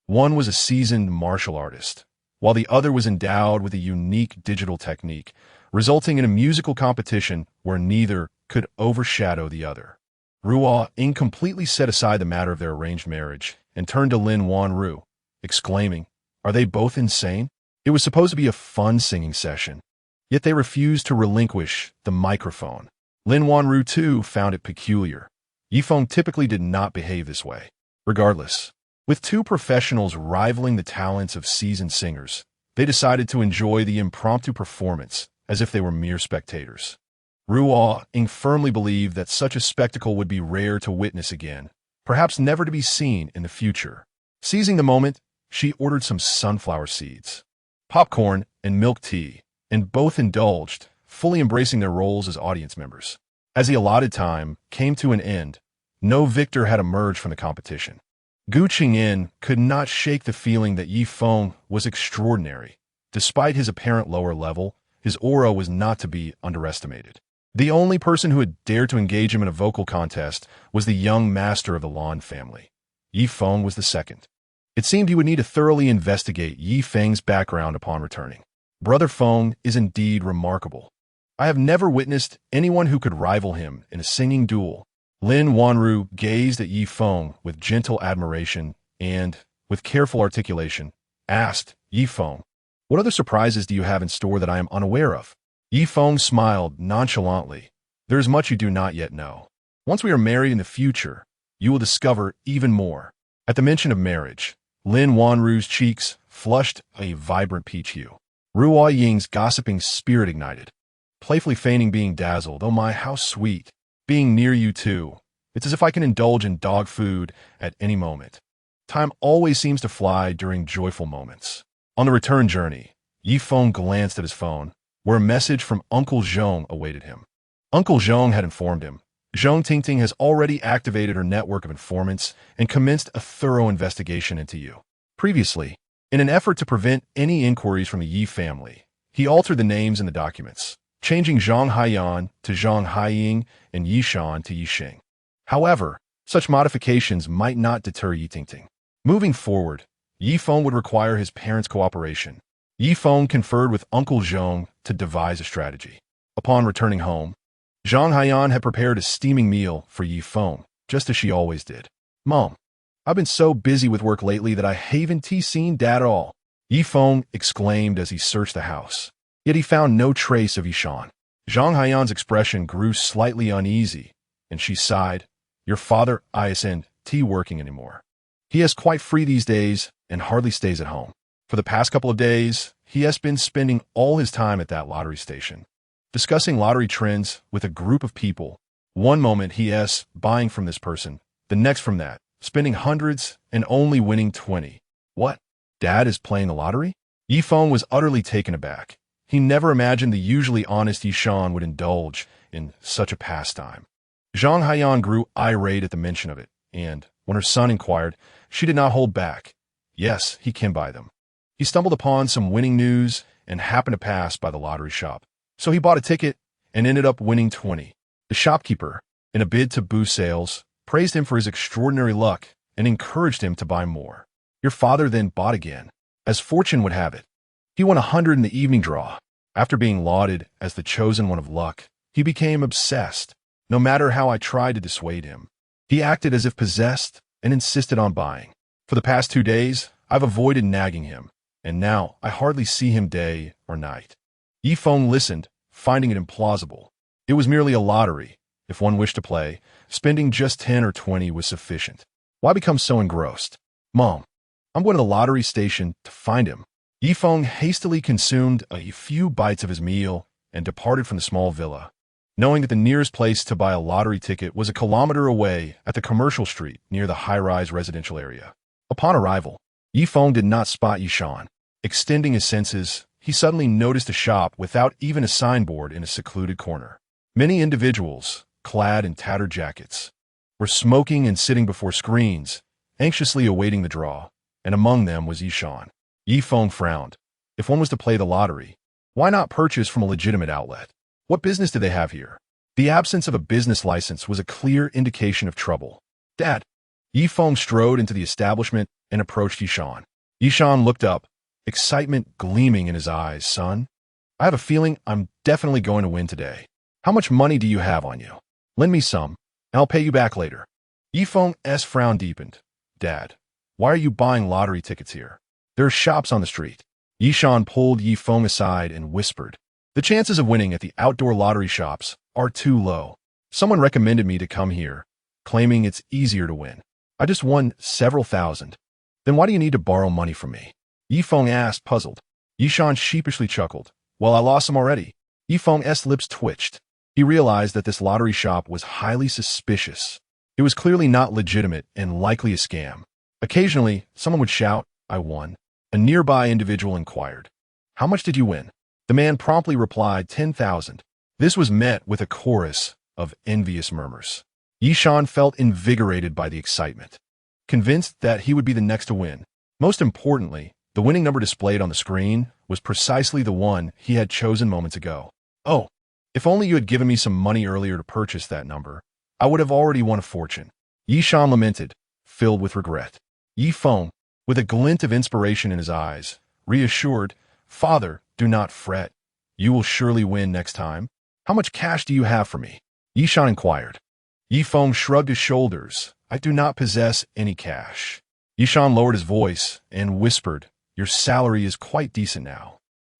One was a seasoned martial artist, while the other was endowed with a unique digital technique, resulting in a musical competition where neither could overshadow the other. Ruoying completely set aside the matter of their arranged marriage and turned to Lin Wanru, exclaiming, "Are they both insane?" It was supposed to be a fun singing session, yet they refused to relinquish the microphone. Lin Wanru, too, found it peculiar. Yi Feng typically did not behave this way. Regardless, with two professionals rivaling the talents of seasoned singers, they decided to enjoy the impromptu performance as if they were mere spectators. Ruoying firmly believed that such a spectacle would be rare to witness again, perhaps never to be seen in the future. Seizing the moment, she ordered some sunflower seeds, popcorn, and milk tea, and both indulged, fully embracing their roles as audience members. As the allotted time came to an end, no victor had emerged from the competition. Gu Chengyan could not shake the feeling that Yi Feng was extraordinary. Despite his apparent lower level, his aura was not to be underestimated. The only person who had dared to engage him in a vocal contest was the young master of the Lan family. Yi Feng was the second. It seemed he would need to thoroughly investigate Yi Feng's background upon returning. Brother Feng is indeed remarkable. I have never witnessed anyone who could rival him in a singing duel. Lin Wanru gazed at Yi Feng with gentle admiration and, with careful articulation, asked, Yi Feng, what other surprises do you have in store that I am unaware of? Yi Feng smiled nonchalantly. There is much you do not yet know. Once we are married in the future, you will discover even more. At the mention of marriage, Lin Wanru's cheeks flushed a vibrant peach hue. Ruo Ying's gossiping spirit ignited, playfully feigning being dazzled. Oh my, how sweet. Being near you too. It's as if I can indulge in dog food at any moment. Time always seems to fly during joyful moments. On the return journey, Yi Feng glanced at his phone, where a message from Uncle Zhong awaited him. Uncle Zhong had informed him, Zhong Tingting has already activated her network of informants and commenced a thorough investigation into you. Previously, in an effort to prevent any inquiries from the Yi family, he altered the names in the documents, changing Zhang Haiyan to Zhang Haiying and Yishan to Yixing. However, such modifications might not deter Yi Tingting. Moving forward, Yi Feng would require his parents' cooperation. Yi Feng conferred with Uncle Zhong to devise a strategy. Upon returning home, Zhang Haiyan had prepared a steaming meal for Yi Feng, just as she always did. Mom, I've been so busy with work lately that I haven't seen Dad at all, Yi Feng exclaimed as he searched the house. Yet he found no trace of Yishan. Zhang Haiyan's expression grew slightly uneasy, and she sighed. Your father isn't working anymore. He is quite free these days and hardly stays at home. For the past couple of days, he has been spending all his time at that lottery station, discussing lottery trends with a group of people. One moment he is buying from this person, the next from that, spending hundreds and only winning 20. What? Dad is playing the lottery? Yi Feng was utterly taken aback. He never imagined the usually honest Yishan would indulge in such a pastime. Zhang Haiyan grew irate at the mention of it, and, when her son inquired, she did not hold back. Yes, he can buy them. He stumbled upon some winning news and happened to pass by the lottery shop. So he bought a ticket and ended up winning 20. The shopkeeper, in a bid to boost sales, praised him for his extraordinary luck and encouraged him to buy more. Your father then bought again. As fortune would have it, he won 100 in the evening draw. After being lauded as the chosen one of luck, he became obsessed. No matter how I tried to dissuade him, he acted as if possessed and insisted on buying. For the past 2 days, I've avoided nagging him, and now I hardly see him day or night. Yi Feng listened, finding it implausible. It was merely a lottery. If one wished to play, spending just 10 or 20 was sufficient. Why become so engrossed? Mom, I'm going to the lottery station to find him. Yi Feng hastily consumed a few bites of his meal and departed from the small villa, knowing that the nearest place to buy a lottery ticket was a kilometer away at the commercial street near the high-rise residential area. Upon arrival, Yi Feng did not spot Yishan. Extending his senses, he suddenly noticed a shop without even a signboard in a secluded corner. Many individuals, clad in tattered jackets, were smoking and sitting before screens, anxiously awaiting the draw, and among them was Yishan. Yi Feng frowned. If one was to play the lottery, why not purchase from a legitimate outlet? What business did they have here? The absence of a business license was a clear indication of trouble. Dad. Yi Feng strode into the establishment and approached Yishan. Yishan looked up, excitement gleaming in his eyes. Son, I have a feeling I'm definitely going to win today. How much money do you have on you? Lend me some, and I'll pay you back later. Yi Feng's frown deepened. Dad, why are you buying lottery tickets here? There are shops on the street. Yishan pulled Yi Feng aside and whispered. The chances of winning at the outdoor lottery shops are too low. Someone recommended me to come here, claiming it's easier to win. I just won several thousand. Then why do you need to borrow money from me? Yi Feng asked, puzzled. Yishan sheepishly chuckled. Well, I lost some already. Yi Feng's lips twitched. He realized that this lottery shop was highly suspicious. It was clearly not legitimate and likely a scam. Occasionally, someone would shout, I won. A nearby individual inquired, how much did you win? The man promptly replied, 10,000. This was met with a chorus of envious murmurs. Yishan felt invigorated by the excitement, convinced that he would be the next to win. Most importantly, the winning number displayed on the screen was precisely the one he had chosen moments ago. Oh, if only you had given me some money earlier to purchase that number, I would have already won a fortune. Yishan lamented, filled with regret. Yi Feng, with a glint of inspiration in his eyes, reassured, Father, do not fret. You will surely win next time. How much cash do you have for me? Yishan inquired. Yifeng shrugged his shoulders. I do not possess any cash. Yishan lowered his voice and whispered, your salary is quite decent now.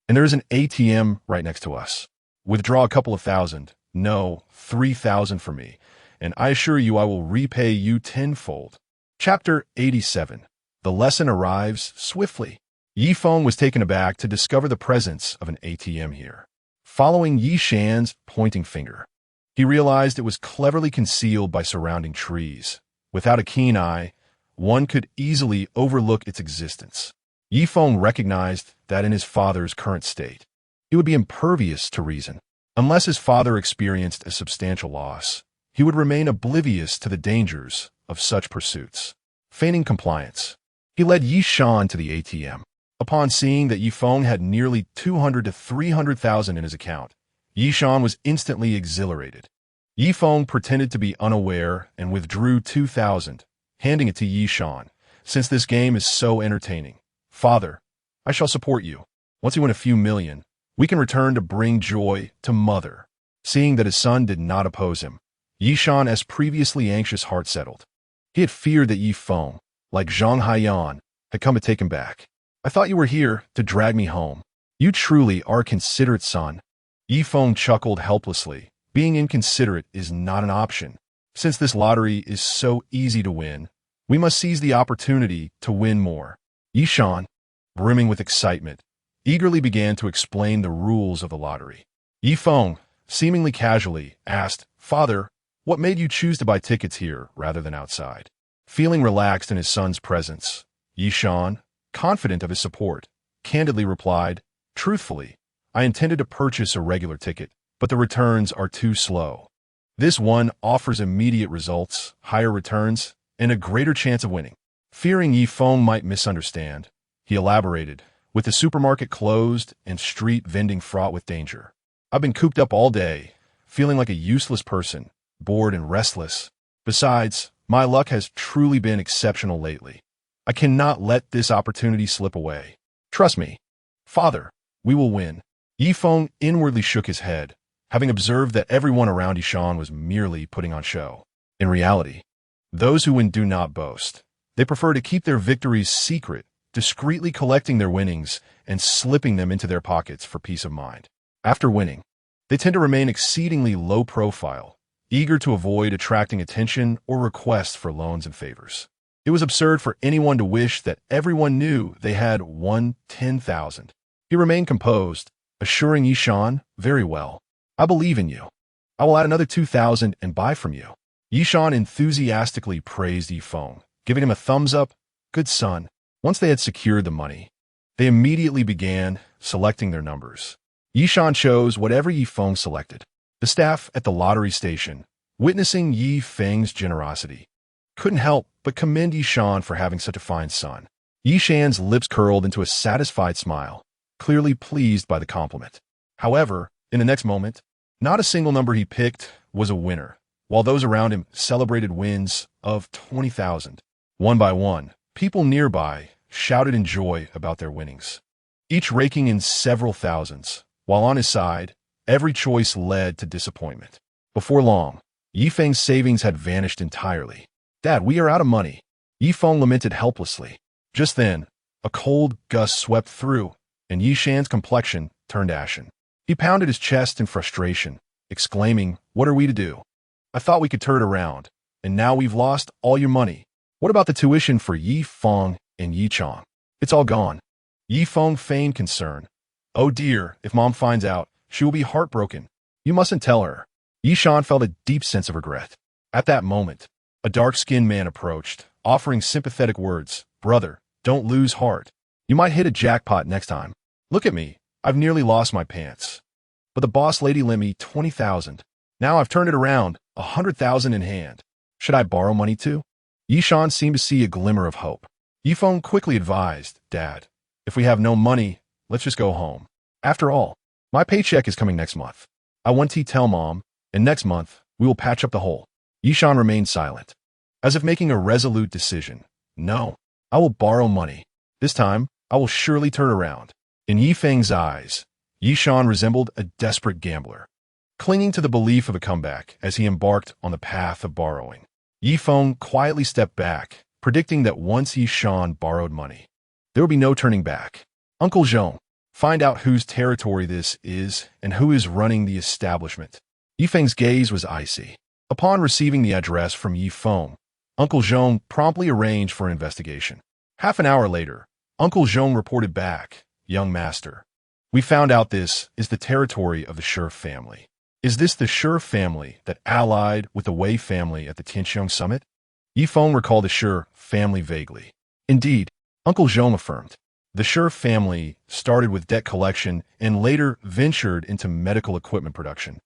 And there is an ATM right next to us. Withdraw a couple of thousand, no, 3,000 for me, and I assure you I will repay you tenfold. Chapter 87. The lesson arrives swiftly. Yifeng was taken aback to discover the presence of an ATM here. Following Yishan's pointing finger, he realized it was cleverly concealed by surrounding trees. Without a keen eye, one could easily overlook its existence. Yifeng recognized that in his father's current state, he would be impervious to reason. Unless his father experienced a substantial loss, he would remain oblivious to the dangers of such pursuits. Feigning compliance, he led Yishan to the ATM. Upon seeing that Yifeng had nearly 200 to 300,000 in his account, Yishan was instantly exhilarated. Yifeng pretended to be unaware and withdrew 2,000, handing it to Yishan. Since this game is so entertaining, Father, I shall support you. Once you win a few million, we can return to bring joy to Mother. Seeing that his son did not oppose him, Yishan's previously anxious heart settled. He had feared that Yifeng, like Zhang Haiyan, had come to take him back. I thought you were here to drag me home. You truly are a considerate son. Yifeng chuckled helplessly. Being inconsiderate is not an option. Since this lottery is so easy to win, we must seize the opportunity to win more. Yishan, brimming with excitement, eagerly began to explain the rules of the lottery. Yifeng, seemingly casually, asked, Father, what made you choose to buy tickets here rather than outside? Feeling relaxed in his son's presence, Yishan, confident of his support, candidly replied, Truthfully, I intended to purchase a regular ticket, but the returns are too slow. This one offers immediate results, higher returns, and a greater chance of winning. Fearing Yifeng might misunderstand, he elaborated, with the supermarket closed and street vending fraught with danger. I've been cooped up all day, feeling like a useless person, bored and restless. Besides, my luck has truly been exceptional lately. I cannot let this opportunity slip away. Trust me. Father, we will win. Yifeng inwardly shook his head, having observed that everyone around Yishan was merely putting on show. In reality, those who win do not boast. They prefer to keep their victories secret, discreetly collecting their winnings and slipping them into their pockets for peace of mind. After winning, they tend to remain exceedingly low profile, eager to avoid attracting attention or requests for loans and favors. It was absurd for anyone to wish that everyone knew they had won 10,000. He remained composed, assuring Yishan, very well. I believe in you. I will add another 2,000 and buy from you. Yishan enthusiastically praised Yifeng, giving him a thumbs up. Good son. Once they had secured the money, they immediately began selecting their numbers. Yishan chose whatever Yifeng selected. The staff at the lottery station, witnessing Yifeng's generosity, couldn't help but commend Yishan for having such a fine son. Yishan's lips curled into a satisfied smile, clearly pleased by the compliment. However, in the next moment, not a single number he picked was a winner, while those around him celebrated wins of 20,000. One by one, people nearby shouted in joy about their winnings, each raking in several thousands, while on his side, every choice led to disappointment. Before long, Yifeng's savings had vanished entirely. Dad, we are out of money. Yifeng lamented helplessly. Just then, a cold gust swept through, and Yishan's complexion turned ashen. He pounded his chest in frustration, exclaiming, What are we to do? I thought we could turn it around, and now we've lost all your money. What about the tuition for Yifeng and Yichang? It's all gone. Yifeng feigned concern. Oh dear, if Mom finds out, she will be heartbroken. You mustn't tell her. Yishan felt a deep sense of regret. At that moment, a dark-skinned man approached, offering sympathetic words. Brother, don't lose heart. You might hit a jackpot next time. Look at me. I've nearly lost my pants. But the boss lady lent me 20,000. Now I've turned it around, 100,000 in hand. Should I borrow money too? Yishan seemed to see a glimmer of hope. Yifeng quickly advised, Dad, if we have no money, let's just go home. After all, my paycheck is coming next month. I want to tell Mom, and next month, we will patch up the hole. Yishan remained silent, as if making a resolute decision. No, I will borrow money. This time, I will surely turn around. In Yifeng's eyes, Yishan resembled a desperate gambler. clinging to the belief of a comeback as he embarked on the path of borrowing. Yi Feng quietly stepped back, predicting that once Yi Shan borrowed money, there would be no turning back. Uncle Zhao, find out whose territory this is and who is running the establishment. Yi Feng's gaze was icy. Upon receiving the address from Yi Feng, Uncle Zhao promptly arranged for an investigation. Half an hour later, Uncle Zhao reported back, "Young master, we found out this is the territory of the Shi family." Is this the Shi family that allied with the Wei family at the Tianxiong summit? Yi Feng recalled the Shi family vaguely. Indeed, Uncle Zhao affirmed. The Shi family started with debt collection and later ventured into medical equipment production,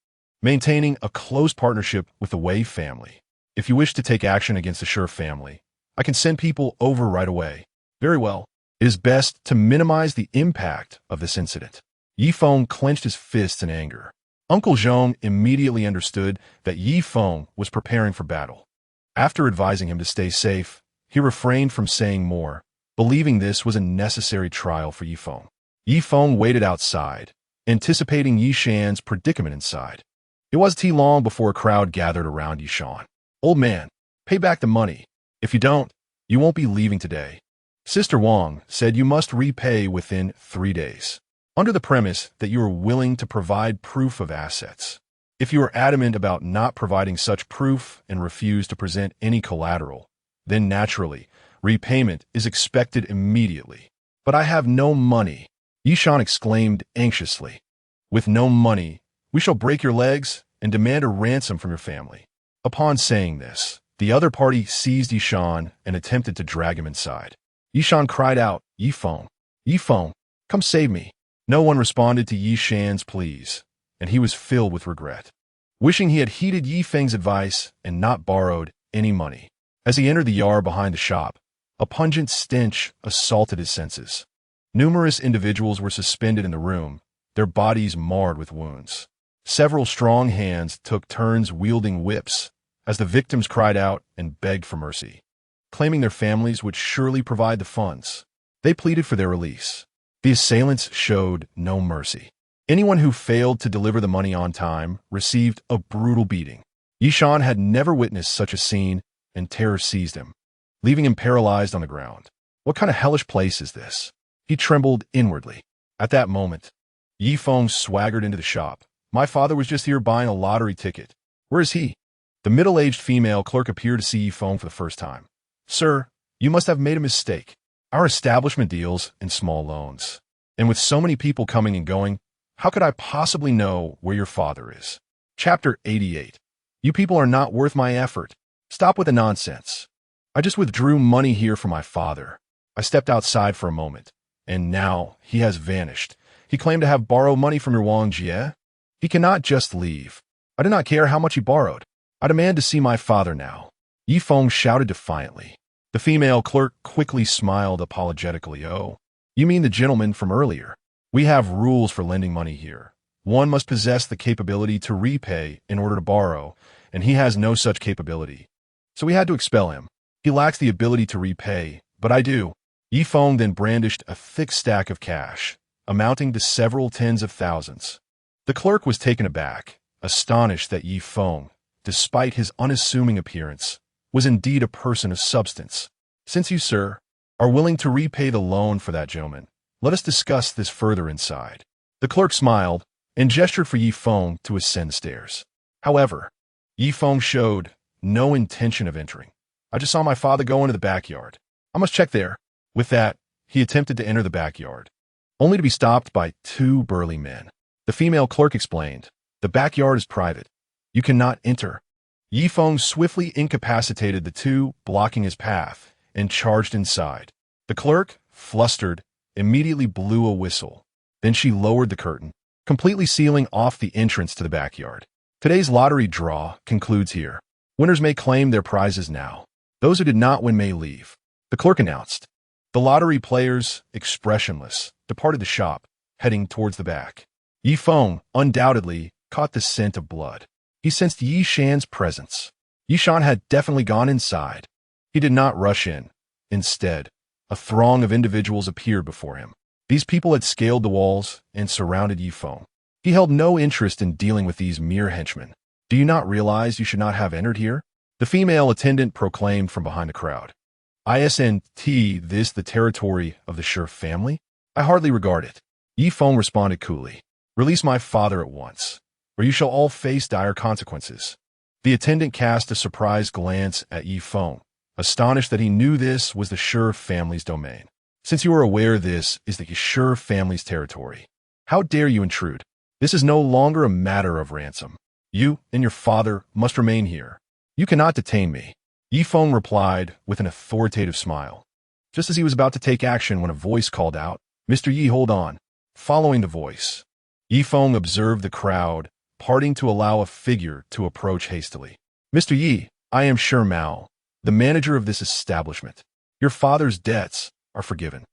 maintaining a close partnership with the Wei family. If you wish to take action against the Shi family, I can send people over right away. Very well. It is best to minimize the impact of this incident. Yi Feng clenched his fists in anger. Uncle Zhao immediately understood that Yi Feng was preparing for battle. After advising him to stay safe, he refrained from saying more, believing this was a necessary trial for Yi Feng. Yi Feng waited outside, anticipating Yi Shan's predicament inside. It wasn't too long before a crowd gathered around Yi Shan. "Old man, pay back the money. If you don't, you won't be leaving today. Sister Wang said you must repay within 3 days, under the premise that you are willing to provide proof of assets. If you are adamant about not providing such proof and refuse to present any collateral, then naturally, repayment is expected immediately." "But I have no money," Yi Shan exclaimed anxiously. "With no money, we shall break your legs and demand a ransom from your family." Upon saying this, the other party seized Yi Shan and attempted to drag him inside. Yi Shan cried out, Yi Feng, come save me." No one responded to Yi Shan's pleas, and he was filled with regret, wishing he had heeded Yi Feng's advice and not borrowed any money. As he entered the yard behind the shop, a pungent stench assaulted his senses. Numerous individuals were suspended in the room, their bodies marred with wounds. Several strong hands took turns wielding whips as the victims cried out and begged for mercy, claiming their families would surely provide the funds. They pleaded for their release. The assailants showed no mercy. Anyone who failed to deliver the money on time received a brutal beating. Yi Shan had never witnessed such a scene, and terror seized him, leaving him paralyzed on the ground. What kind of hellish place is this? He trembled inwardly. At that moment, Yi Feng swaggered into the shop. "My father was just here buying a lottery ticket. Where is he?" The middle-aged female clerk appeared to see Yi Feng for the first time. "Sir, you must have made a mistake. Our establishment deals in small loans. And with so many people coming and going, how could I possibly know where your father is?" Chapter 88. You people are not worth my effort. Stop with the nonsense. I just withdrew money here from my father. I stepped outside for a moment, and now he has vanished. He claimed to have borrowed money from your Yanjing Ye. He cannot just leave. I do not care how much he borrowed. I demand to see my father now. Yi Feng shouted defiantly. The female clerk quickly smiled apologetically. "Oh, you mean the gentleman from earlier? We have rules for lending money here. One must possess the capability to repay in order to borrow, and he has no such capability. So we had to expel him. He lacks the ability to repay, but I do." Yi Feng then brandished a thick stack of cash, amounting to several tens of thousands. The clerk was taken aback, astonished that Yi Feng, despite his unassuming appearance, was indeed a person of substance. "Since you, sir, are willing to repay the loan for that gentleman, let us discuss this further inside." The clerk smiled and gestured for Yi Feng to ascend the stairs. However, Yi Feng showed no intention of entering. "I just saw my father go into the backyard. I must check there." With that, he attempted to enter the backyard, only to be stopped by 2 burly men. The female clerk explained, "The backyard is private. You cannot enter." Yi Feng swiftly incapacitated the 2 blocking his path and charged inside. The clerk, flustered, immediately blew a whistle. Then she lowered the curtain, completely sealing off the entrance to the backyard. Today's lottery draw concludes here. Winners may claim their prizes now. Those who did not win may leave. The clerk announced. The lottery players, expressionless, departed the shop, heading towards the back. Yi Feng, undoubtedly, caught the scent of blood. He sensed Yi Shan's presence. Yi Shan had definitely gone inside. He did not rush in. Instead, a throng of individuals appeared before him. These people had scaled the walls and surrounded Yi Feng. He held no interest in dealing with these mere henchmen. Do you not realize you should not have entered here? The female attendant proclaimed from behind the crowd. Isn't this the territory of the Shi family? I hardly regard it. Yi Feng responded coolly. Release my father at once, or you shall all face dire consequences. The attendant cast a surprised glance at Yi Feng, astonished that he knew this was the Shi family's domain. Since you are aware this is the Shi family's territory, how dare you intrude? This is no longer a matter of ransom. You and your father must remain here. You cannot detain me. Yi Feng replied with an authoritative smile, just as he was about to take action when a voice called out, Mr. Yi, hold on. Following the voice, Yi Feng observed the crowd, parting to allow a figure to approach hastily. Mr. Yi, I am Shi Mao, the manager of this establishment. Your father's debts are forgiven.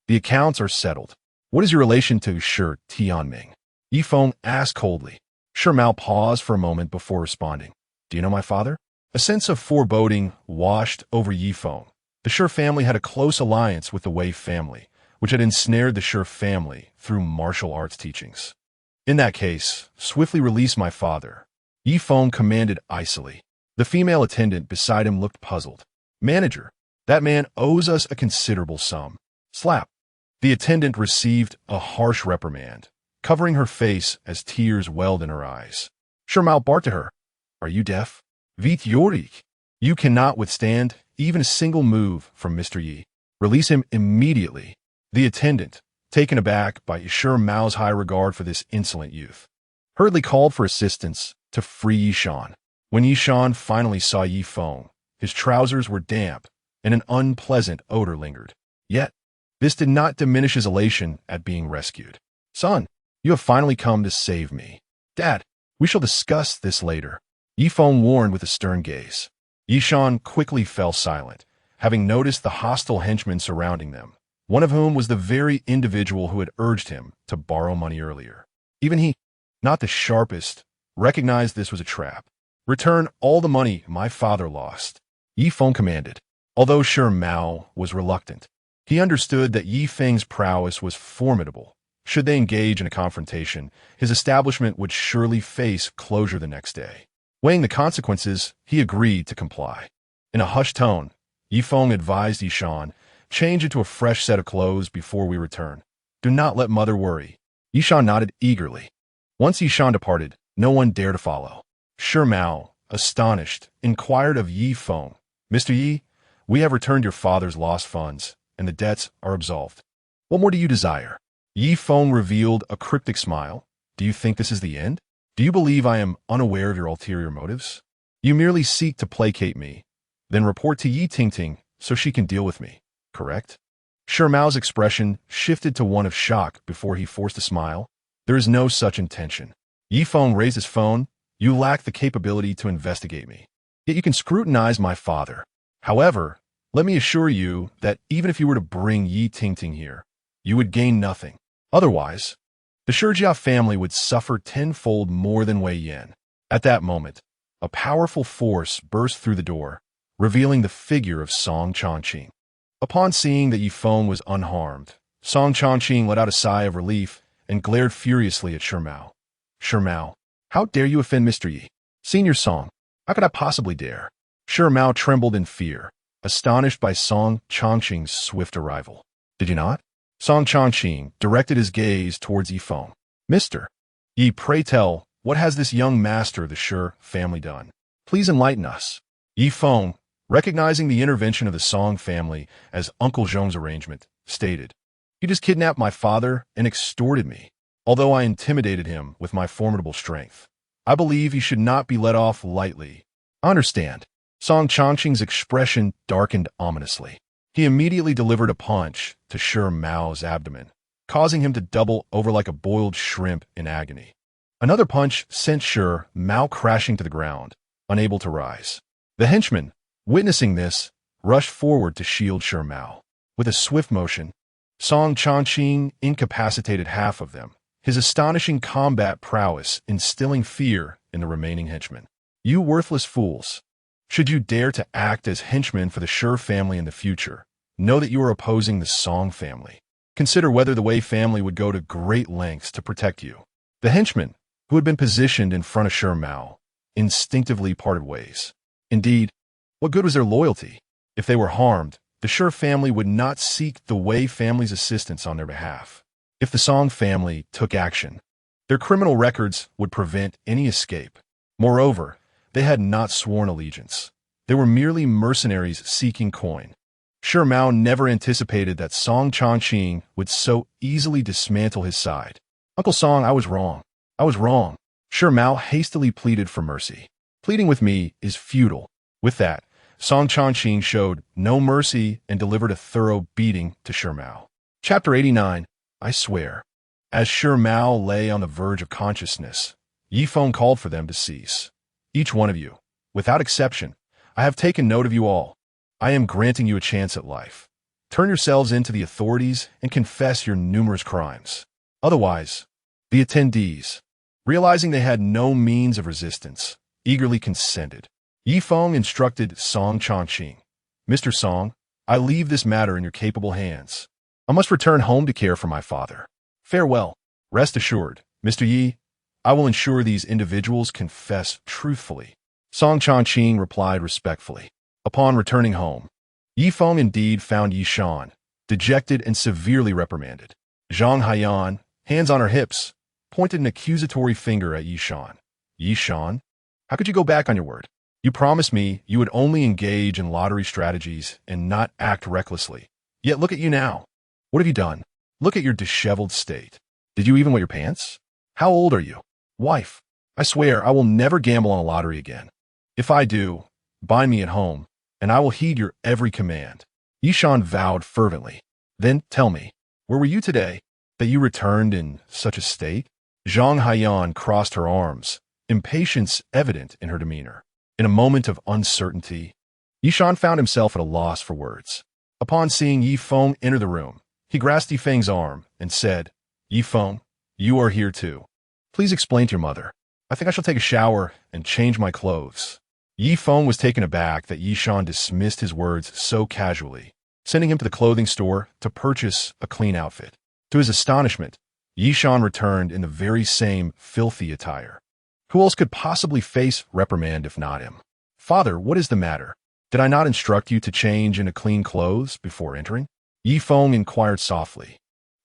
The accounts are settled. What is your relation to Shi Tianming? Yi Feng asked coldly. Shi Mao paused for a moment before responding. Do you know my father? A sense of foreboding washed over Yi Feng. The Shi family had a close alliance with the Wei family, which had ensnared the Shi family through martial arts teachings. In that case, swiftly release my father. Yi Feng commanded icily. The female attendant beside him looked puzzled. Manager, that man owes us a considerable sum. Slap. The attendant received a harsh reprimand, covering her face as tears welled in her eyes. Shi Mao barked at her. Are you deaf? Vit Yorik. You cannot withstand even a single move from Mr. Yi. Release him immediately. The attendant, taken aback by Shi Mao's high regard for this insolent youth, hurriedly called for assistance to free Yi Shan. When Yi Shan finally saw Yi Feng, his trousers were damp and an unpleasant odor lingered. Yet, this did not diminish his elation at being rescued. Son, you have finally come to save me. Dad, we shall discuss this later. Yi Feng warned with a stern gaze. Yi Shan quickly fell silent, having noticed the hostile henchmen surrounding them, one of whom was the very individual who had urged him to borrow money earlier. Even he, not the sharpest, recognized this was a trap. Return all the money my father lost, Yi Feng commanded. Although Shi Mao was reluctant, he understood that Yi Feng's prowess was formidable. Should they engage in a confrontation, his establishment would surely face closure the next day. Weighing the consequences, he agreed to comply. In a hushed tone, Yi Feng advised Yi Shan, change into a fresh set of clothes before we return. Do not let mother worry. Yi Shan nodded eagerly. Once Yi Shan departed, no one dared to follow. Shi Mao, astonished, inquired of Yi Feng, Mr. Yi, we have returned your father's lost funds, and the debts are absolved. What more do you desire? Yi Feng revealed a cryptic smile. Do you think this is the end? Do you believe I am unaware of your ulterior motives? You merely seek to placate me, then report to Yi Tingting so she can deal with me, correct? Shi Mao's expression shifted to one of shock before he forced a smile. There is no such intention. Yi Feng raised his phone. You lack the capability to investigate me. Yet you can scrutinize my father. However, let me assure you that even if you were to bring Yi Tingting here, you would gain nothing. Otherwise, the Shijia family would suffer tenfold more than Wei Yan. At that moment, a powerful force burst through the door, revealing the figure of Song Chongqing. Upon seeing that Yi Feng was unharmed, Song Chongqing let out a sigh of relief and glared furiously at Shi Mao. Shi Mao, how dare you offend Mr. Yi? Senior Song, how could I possibly dare? Shi Mao trembled in fear, astonished by Song Chongqing's swift arrival. Did you not? Song Chongqing directed his gaze towards Yi Feng. Mr. Yi, pray tell, what has this young master of the Shi family done? Please enlighten us. Yi Feng, recognizing the intervention of the Song family as Uncle Zhong's arrangement, stated, He just kidnapped my father and extorted me. Although I intimidated him with my formidable strength, I believe he should not be let off lightly. Understand. Song Chongqing's expression darkened ominously. He immediately delivered a punch to Shi Mao's abdomen, causing him to double over like a boiled shrimp in agony. Another punch sent Shi Mao crashing to the ground, unable to rise. The henchman, witnessing this, rushed forward to shield Shi Mao. With a swift motion, Song Chongqing incapacitated half of them, his astonishing combat prowess instilling fear in the remaining henchmen. You worthless fools! Should you dare to act as henchmen for the Shi family in the future, know that you are opposing the Song family. Consider whether the Wei family would go to great lengths to protect you. The henchmen, who had been positioned in front of Shi Mao, instinctively parted ways. Indeed, what good was their loyalty? If they were harmed, the Shi family would not seek the Wei family's assistance on their behalf. If the Song family took action, their criminal records would prevent any escape. Moreover, they had not sworn allegiance. They were merely mercenaries seeking coin. Shi Mao never anticipated that Song Chongqing would so easily dismantle his side. Uncle Song, I was wrong. I was wrong. Shi Mao hastily pleaded for mercy. Pleading with me is futile. With that, Song Chongqing showed no mercy and delivered a thorough beating to Shi Mao. Chapter 89, I swear. As Shi Mao lay on the verge of consciousness, Yi Feng called for them to cease. Each one of you, without exception, I have taken note of you all. I am granting you a chance at life. Turn yourselves in to the authorities and confess your numerous crimes. Otherwise, the attendees, realizing they had no means of resistance, eagerly consented. Yi Feng instructed Song Chongqing, Mr. Song, I leave this matter in your capable hands. I must return home to care for my father. Farewell. Rest assured, Mr. Yi, I will ensure these individuals confess truthfully. Song Chongqing replied respectfully. Upon returning home, Yi Feng indeed found Yi Shan, dejected and severely reprimanded. Zhang Haiyan, hands on her hips, pointed an accusatory finger at Yi Shan. Yi Shan, how could you go back on your word? You promised me you would only engage in lottery strategies and not act recklessly. Yet look at you now. What have you done? Look at your disheveled state. Did you even wear your pants? How old are you? Wife, I swear I will never gamble on a lottery again. If I do, bind me at home, and I will heed your every command. Yi Shan vowed fervently. Then tell me, where were you today, that you returned in such a state? Zhang Haiyan crossed her arms, impatience evident in her demeanor. In a moment of uncertainty, Yi Shan found himself at a loss for words. Upon seeing Yi Feng enter the room, he grasped Yi Feng's arm and said, Yi Feng, you are here too. Please explain to your mother. I think I shall take a shower and change my clothes. Yi Feng was taken aback that Yi Shan dismissed his words so casually, sending him to the clothing store to purchase a clean outfit. To his astonishment, Yi Shan returned in the very same filthy attire. Who else could possibly face reprimand if not him? Father, what is the matter? Did I not instruct you to change into clean clothes before entering? Yi Feng inquired softly.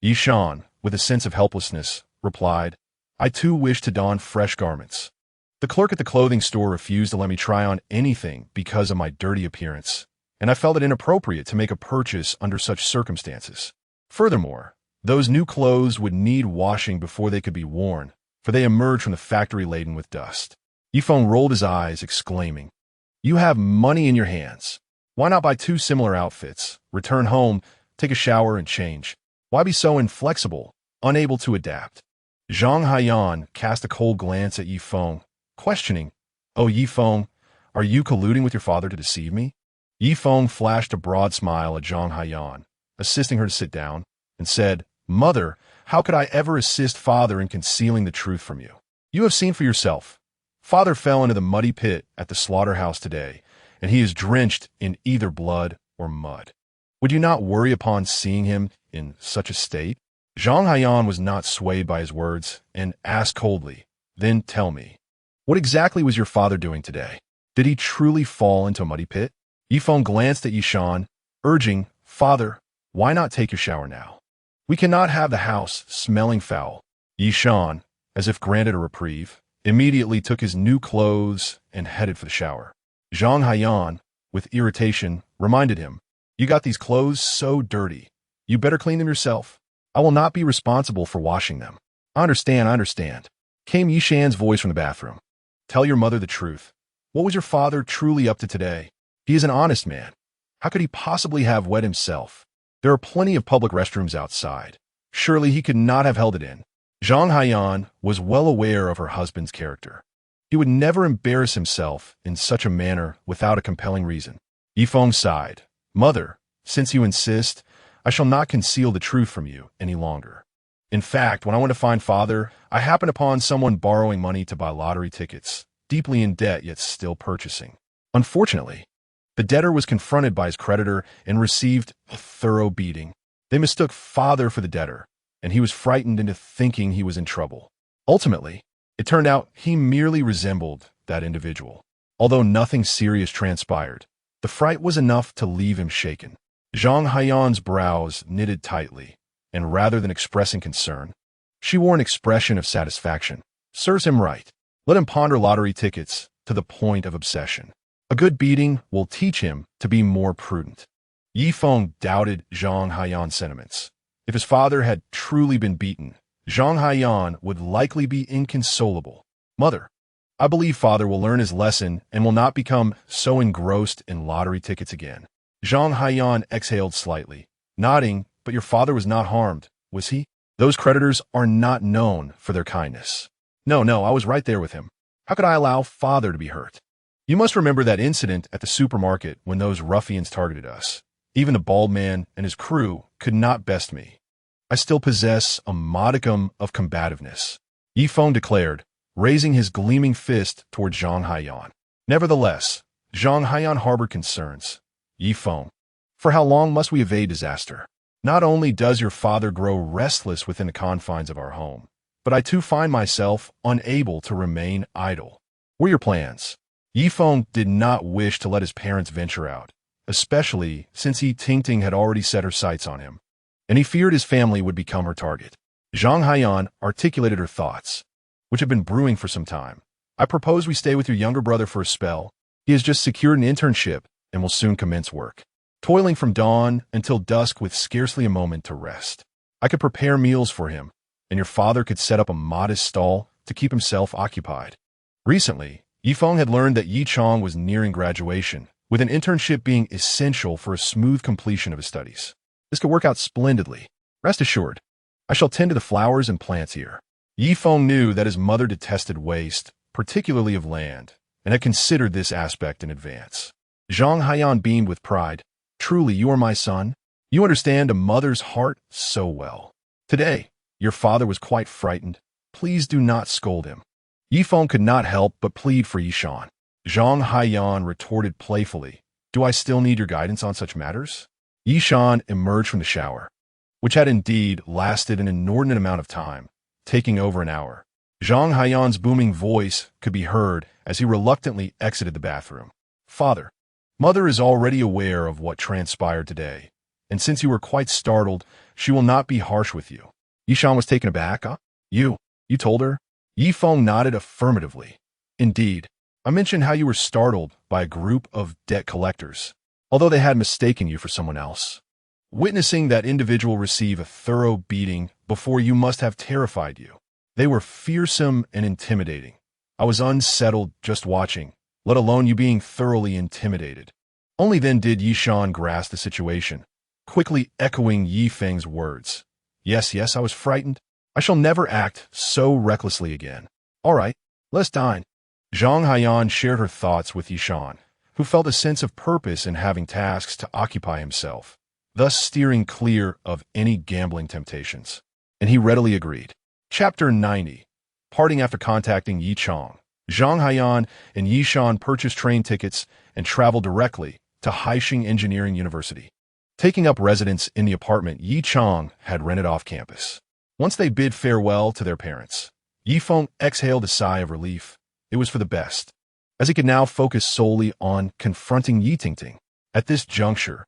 Yi Shan, with a sense of helplessness, replied, I too wish to don fresh garments. The clerk at the clothing store refused to let me try on anything because of my dirty appearance, and I felt it inappropriate to make a purchase under such circumstances. Furthermore, those new clothes would need washing before they could be worn, for they emerged from the factory laden with dust. Yi Feng rolled his eyes, exclaiming, You have money in your hands. Why not buy two similar outfits, return home, take a shower, and change? Why be so inflexible, unable to adapt? Zhang Haiyan cast a cold glance at Yi Feng, questioning, Oh, Yi Feng, are you colluding with your father to deceive me? Yi Feng flashed a broad smile at Zhang Haiyan, assisting her to sit down, and said, Mother, how could I ever assist father in concealing the truth from you? You have seen for yourself. Father fell into the muddy pit at the slaughterhouse today, and he is drenched in either blood or mud. Would you not worry upon seeing him in such a state? Zhang Haiyan was not swayed by his words and asked coldly, Then tell me, what exactly was your father doing today? Did he truly fall into a muddy pit? Yi Feng glanced at Yi Shan, urging, Father, why not take your shower now? We cannot have the house smelling foul. Yi Shan, as if granted a reprieve, immediately took his new clothes and headed for the shower. Zhang Haiyan, with irritation, reminded him, You got these clothes so dirty. You better clean them yourself. I will not be responsible for washing them. I understand, came Yi Shan's voice from the bathroom. Tell your mother the truth. What was your father truly up to today? He is an honest man. How could he possibly have wet himself? There are plenty of public restrooms outside. Surely he could not have held it in. Zhang Haiyan was well aware of her husband's character. He would never embarrass himself in such a manner without a compelling reason. Yi Feng sighed. Mother, since you insist, I shall not conceal the truth from you any longer. In fact, when I went to find father, I happened upon someone borrowing money to buy lottery tickets, deeply in debt yet still purchasing. Unfortunately, the debtor was confronted by his creditor and received a thorough beating. They mistook father for the debtor, and he was frightened into thinking he was in trouble. Ultimately, it turned out he merely resembled that individual. Although nothing serious transpired, the fright was enough to leave him shaken. Zhang Haiyan's brows knitted tightly, and rather than expressing concern, she wore an expression of satisfaction. Serves him right. Let him ponder lottery tickets to the point of obsession. A good beating will teach him to be more prudent. Yi Feng doubted Zhang Haiyan's sentiments. If his father had truly been beaten, Zhang Haiyan would likely be inconsolable. Mother, I believe father will learn his lesson and will not become so engrossed in lottery tickets again. Zhang Haiyan exhaled slightly, nodding, but your father was not harmed, was he? Those creditors are not known for their kindness. No, I was right there with him. How could I allow father to be hurt? You must remember that incident at the supermarket when those ruffians targeted us. Even the bald man and his crew could not best me. I still possess a modicum of combativeness, Yi Feng declared, raising his gleaming fist toward Zhang Haiyan. Nevertheless, Zhang Haiyan harbored concerns. Yi Feng, for how long must we evade disaster? Not only does your father grow restless within the confines of our home, but I too find myself unable to remain idle. What are your plans? Yi Feng did not wish to let his parents venture out, especially since Yi Tingting had already set her sights on him, and he feared his family would become her target. Zhang Haiyan articulated her thoughts, which had been brewing for some time. I propose we stay with your younger brother for a spell. He has just secured an internship and will soon commence work, toiling from dawn until dusk with scarcely a moment to rest. I could prepare meals for him, and your father could set up a modest stall to keep himself occupied. Recently, Yi Feng had learned that Yi Chong was nearing graduation, with an internship being essential for a smooth completion of his studies. This could work out splendidly. Rest assured, I shall tend to the flowers and plants here. Yi Feng knew that his mother detested waste, particularly of land, and had considered this aspect in advance. Zhang Haiyan beamed with pride. Truly, you are my son. You understand a mother's heart so well. Today, your father was quite frightened. Please do not scold him. Yi Feng could not help but plead for Yi Shan. Zhang Haiyan retorted playfully, do I still need your guidance on such matters? Yi Shan emerged from the shower, which had indeed lasted an inordinate amount of time, taking over an hour. Zhang Haiyan's booming voice could be heard as he reluctantly exited the bathroom. Father, mother is already aware of what transpired today, and since you were quite startled, she will not be harsh with you. Yi Shan was taken aback. Huh? You told her? Yi Feng nodded affirmatively. Indeed, I mentioned how you were startled by a group of debt collectors, although they had mistaken you for someone else. Witnessing that individual receive a thorough beating before you must have terrified you. They were fearsome and intimidating. I was unsettled just watching, let alone you being thoroughly intimidated. Only then did Yi Shan grasp the situation, quickly echoing Yi Feng's words. Yes, I was frightened. I shall never act so recklessly again. All right, let's dine. Zhang Haiyan shared her thoughts with Yi Shan, who felt a sense of purpose in having tasks to occupy himself, thus steering clear of any gambling temptations. And he readily agreed. Chapter 90. Parting after contacting Yi Chong, Zhang Haiyan and Yi Shan purchased train tickets and traveled directly to Haixing Engineering University, taking up residence in the apartment Yi Chong had rented off campus. Once they bid farewell to their parents, Yi Feng exhaled a sigh of relief. It was for the best, as he could now focus solely on confronting Yi Tingting. At this juncture,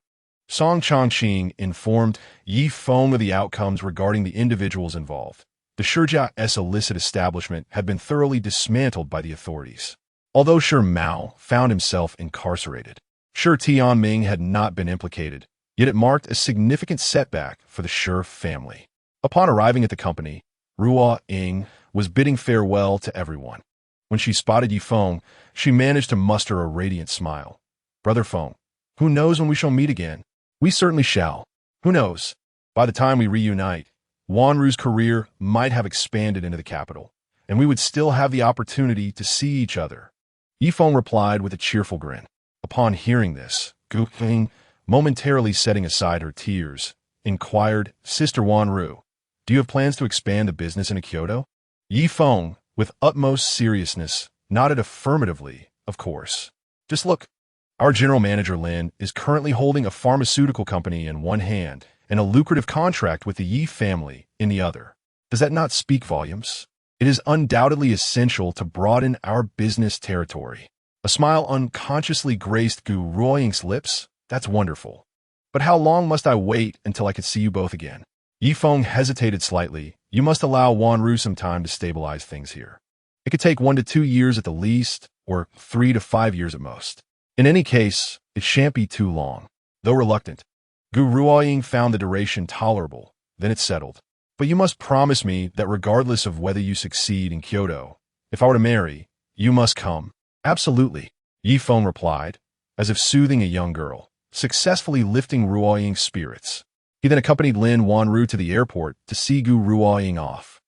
Song Chongqing informed Yi Feng of the outcomes regarding the individuals involved. The Shijia's illicit establishment had been thoroughly dismantled by the authorities. Although Shi Mao found himself incarcerated, Shi Tianming had not been implicated, yet it marked a significant setback for the Shi family. Upon arriving at the company, Ruo Ying was bidding farewell to everyone. When she spotted Yi Feng, she managed to muster a radiant smile. Brother Feng, who knows when we shall meet again? We certainly shall. Who knows? By the time we reunite, Wanru's career might have expanded into the capital, and we would still have the opportunity to see each other. Yi Feng replied with a cheerful grin. Upon hearing this, Gu Ping, momentarily setting aside her tears, inquired, Sister Wanru, do you have plans to expand the business in Kyoto? Yi Feng, with utmost seriousness, nodded affirmatively, of course. Just look, our general manager Lin is currently holding a pharmaceutical company in one hand and a lucrative contract with the Yi family in the other. Does that not speak volumes? It is undoubtedly essential to broaden our business territory. A smile unconsciously graced Gu Ruoying's lips. That's wonderful. But how long must I wait until I could see you both again? Yi Feng hesitated slightly. You must allow Wanru some time to stabilize things here. It could take 1 to 2 years at the least, or 3 to 5 years at most. In any case, it shan't be too long. Though reluctant, Gu Ruoying found the duration tolerable. Then it settled. But you must promise me that regardless of whether you succeed in Kyoto, if I were to marry, you must come. Absolutely, Yi Feng replied, as if soothing a young girl, successfully lifting Ruoying's spirits. He then accompanied Lin Wanru to the airport to see Gu Ruoying off.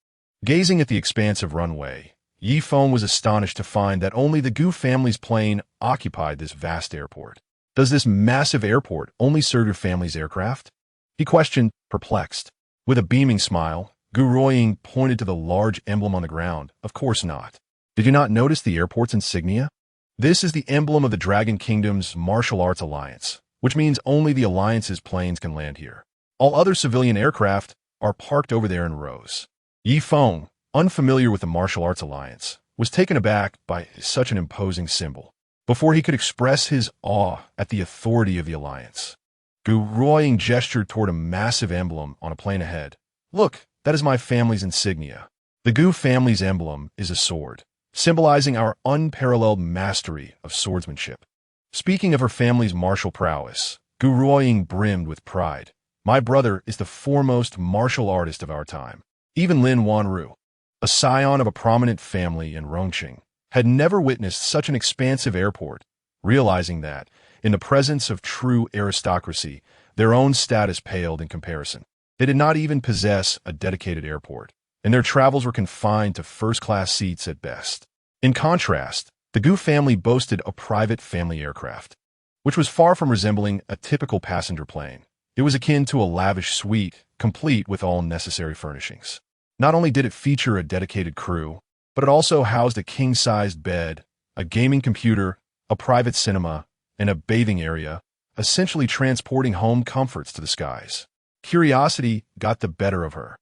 Gazing at the expansive runway, Yi Feng was astonished to find that only the Gu family's plane occupied this vast airport. Does this massive airport only serve your family's aircraft? He questioned, perplexed. With a beaming smile, Gu Ruoying pointed to the large emblem on the ground. Of course not. Did you not notice the airport's insignia? This is the emblem of the Dragon Kingdom's martial arts alliance, which means only the alliance's planes can land here. All other civilian aircraft are parked over there in rows. Yi Feng, unfamiliar with the martial arts alliance, was taken aback by such an imposing symbol. Before he could express his awe at the authority of the alliance, Gu Ruoying gestured toward a massive emblem on a plane ahead. Look, that is my family's insignia. The Gu family's emblem is a sword, symbolizing our unparalleled mastery of swordsmanship. Speaking of her family's martial prowess, Gu Ruoying brimmed with pride. My brother is the foremost martial artist of our time. Even Lin Wanru, a scion of a prominent family in Rongqing, had never witnessed such an expansive airport, realizing that, in the presence of true aristocracy, their own status paled in comparison. They did not even possess a dedicated airport, and their travels were confined to first-class seats at best. In contrast, the Gu family boasted a private family aircraft, which was far from resembling a typical passenger plane. It was akin to a lavish suite, complete with all necessary furnishings. Not only did it feature a dedicated crew, but it also housed a king-sized bed, a gaming computer, a private cinema, and a bathing area, essentially transporting home comforts to the skies. Curiosity got the better of her,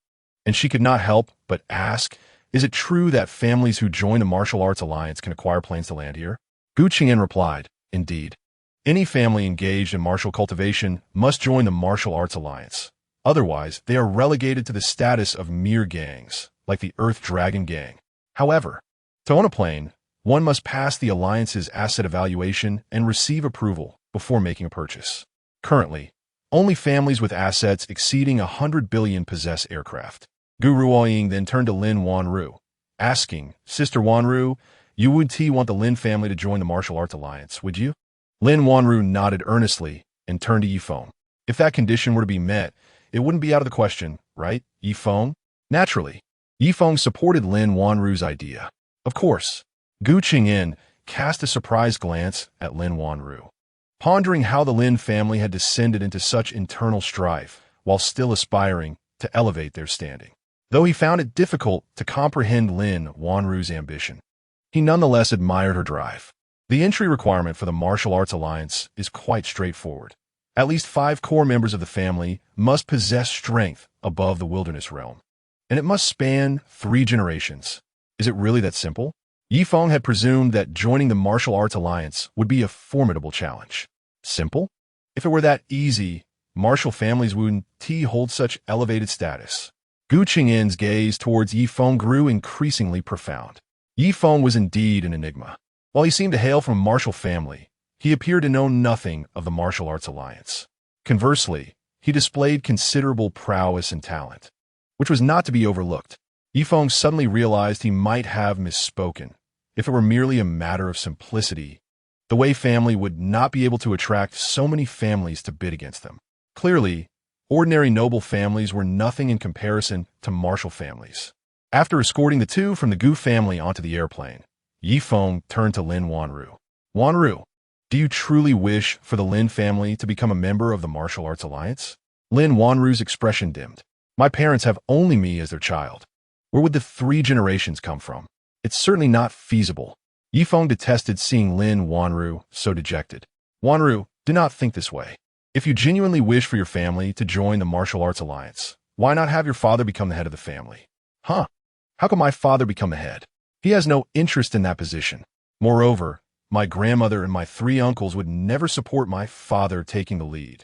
and she could not help but ask, is it true that families who join the Martial Arts Alliance can acquire planes to land here? Gu Qingyan replied, indeed. Any family engaged in martial cultivation must join the Martial Arts Alliance. Otherwise, they are relegated to the status of mere gangs, like the Earth Dragon Gang. However, to own a plane, one must pass the Alliance's asset evaluation and receive approval before making a purchase. Currently, only families with assets exceeding 100 billion possess aircraft. Gu Ruoying then turned to Lin Wanru, asking, Sister Wanru, you would want the Lin family to join the Martial Arts Alliance, would you? Lin Wanru nodded earnestly and turned to Yi Feng. If that condition were to be met, it wouldn't be out of the question, right, Yi Feng? Naturally, Yi Feng supported Lin Wanru's idea. Of course, Gu Qingyan cast a surprised glance at Lin Wanru, pondering how the Lin family had descended into such internal strife while still aspiring to elevate their standing. Though he found it difficult to comprehend Lin Wanru's ambition, he nonetheless admired her drive. The entry requirement for the Martial Arts Alliance is quite straightforward. At least 5 core members of the family must possess strength above the wilderness realm, and it must span 3 generations. Is it really that simple? Yi Feng had presumed that joining the Martial Arts Alliance would be a formidable challenge. Simple? If it were that easy, martial families wouldn't hold such elevated status. Gu Qingyan's gaze towards Yi Feng grew increasingly profound. Yi Feng was indeed an enigma. While he seemed to hail from a martial family, he appeared to know nothing of the Martial Arts Alliance. Conversely, he displayed considerable prowess and talent, which was not to be overlooked. Yi Feng suddenly realized he might have misspoken. If it were merely a matter of simplicity, the Wei family would not be able to attract so many families to bid against them. Clearly, ordinary noble families were nothing in comparison to martial families. After escorting the 2 from the Gu family onto the airplane, Yi Feng turned to Lin Wanru. Wanru, do you truly wish for the Lin family to become a member of the Martial Arts Alliance? Lin Wanru's expression dimmed. My parents have only me as their child. Where would the 3 generations come from? It's certainly not feasible. Yi Feng detested seeing Lin Wanru so dejected. Wanru, do not think this way. If you genuinely wish for your family to join the Martial Arts Alliance, why not have your father become the head of the family? Huh? How can my father become a head? He has no interest in that position. Moreover, my grandmother and my 3 uncles would never support my father taking the lead.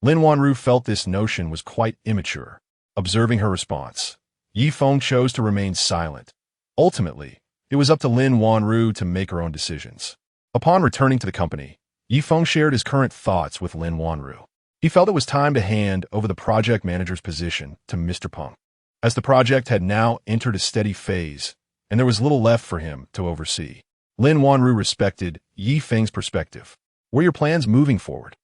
Lin Wanru felt this notion was quite immature. Observing her response, Yi Feng chose to remain silent. Ultimately, it was up to Lin Wanru to make her own decisions. Upon returning to the company, Yi Feng shared his current thoughts with Lin Wanru. He felt it was time to hand over the project manager's position to Mr. Peng, as the project had now entered a steady phase, and there was little left for him to oversee. Lin Wanru respected Yi Feng's perspective. What are your plans moving forward?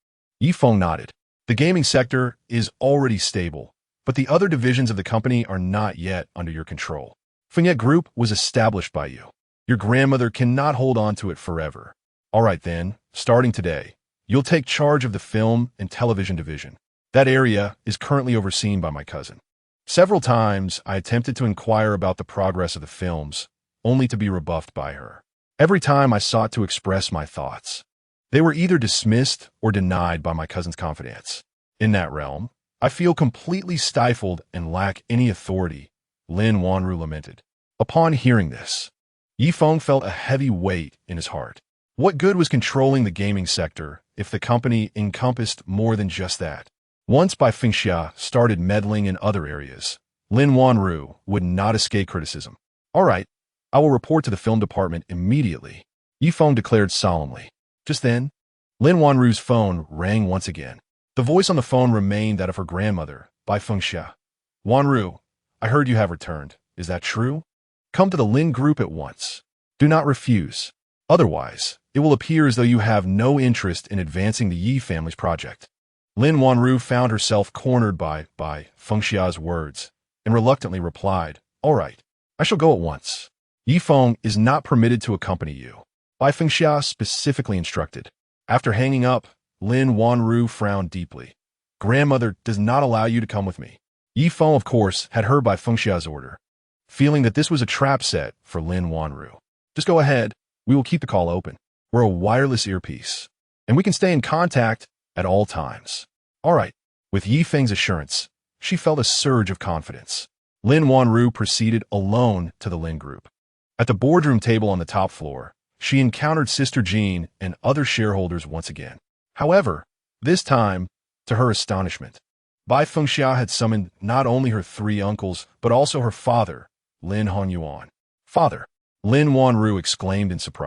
Yi Feng nodded. The gaming sector is already stable, but the other divisions of the company are not yet under your control. Feng Group was established by you. Your grandmother cannot hold on to it forever. All right then, starting today, you'll take charge of the film and television division. That area is currently overseen by my cousin. Several times, I attempted to inquire about the progress of the films, only to be rebuffed by her. Every time I sought to express my thoughts, they were either dismissed or denied by my cousin's confidants. In that realm, I feel completely stifled and lack any authority, Lin Wanru lamented. Upon hearing this, Yi Feng felt a heavy weight in his heart. What good was controlling the gaming sector if the company encompassed more than just that? Once Bai Fengxia started meddling in other areas, Lin Wanru would not escape criticism. All right, I will report to the film department immediately, Yi Feng declared solemnly. Just then, Lin Wanru's phone rang once again. The voice on the phone remained that of her grandmother, Bai Fengxia. Wanru, I heard you have returned. Is that true? Come to the Lin Group at once. Do not refuse. Otherwise, it will appear as though you have no interest in advancing the Yi family's project. Lin Wanru found herself cornered by Fengxia's words and reluctantly replied, All right, I shall go at once. Yi Feng is not permitted to accompany you, Bai Fengxia specifically instructed. After hanging up, Lin Wanru frowned deeply. Grandmother does not allow you to come with me. Yi Feng, of course, had heard Bai Fengxia's order, feeling that this was a trap set for Lin Wanru. Just go ahead. We will keep the call open. We're a wireless earpiece, and we can stay in contact at all times. All right. With Yi Feng's assurance, she felt a surge of confidence. Lin Wanru proceeded alone to the Lin Group. At the boardroom table on the top floor, she encountered Sister Jean and other shareholders once again. However, this time, to her astonishment, Bai Fengxia had summoned not only her 3 uncles, but also her father, Lin Honyuan. Father, Lin Wanru exclaimed in surprise.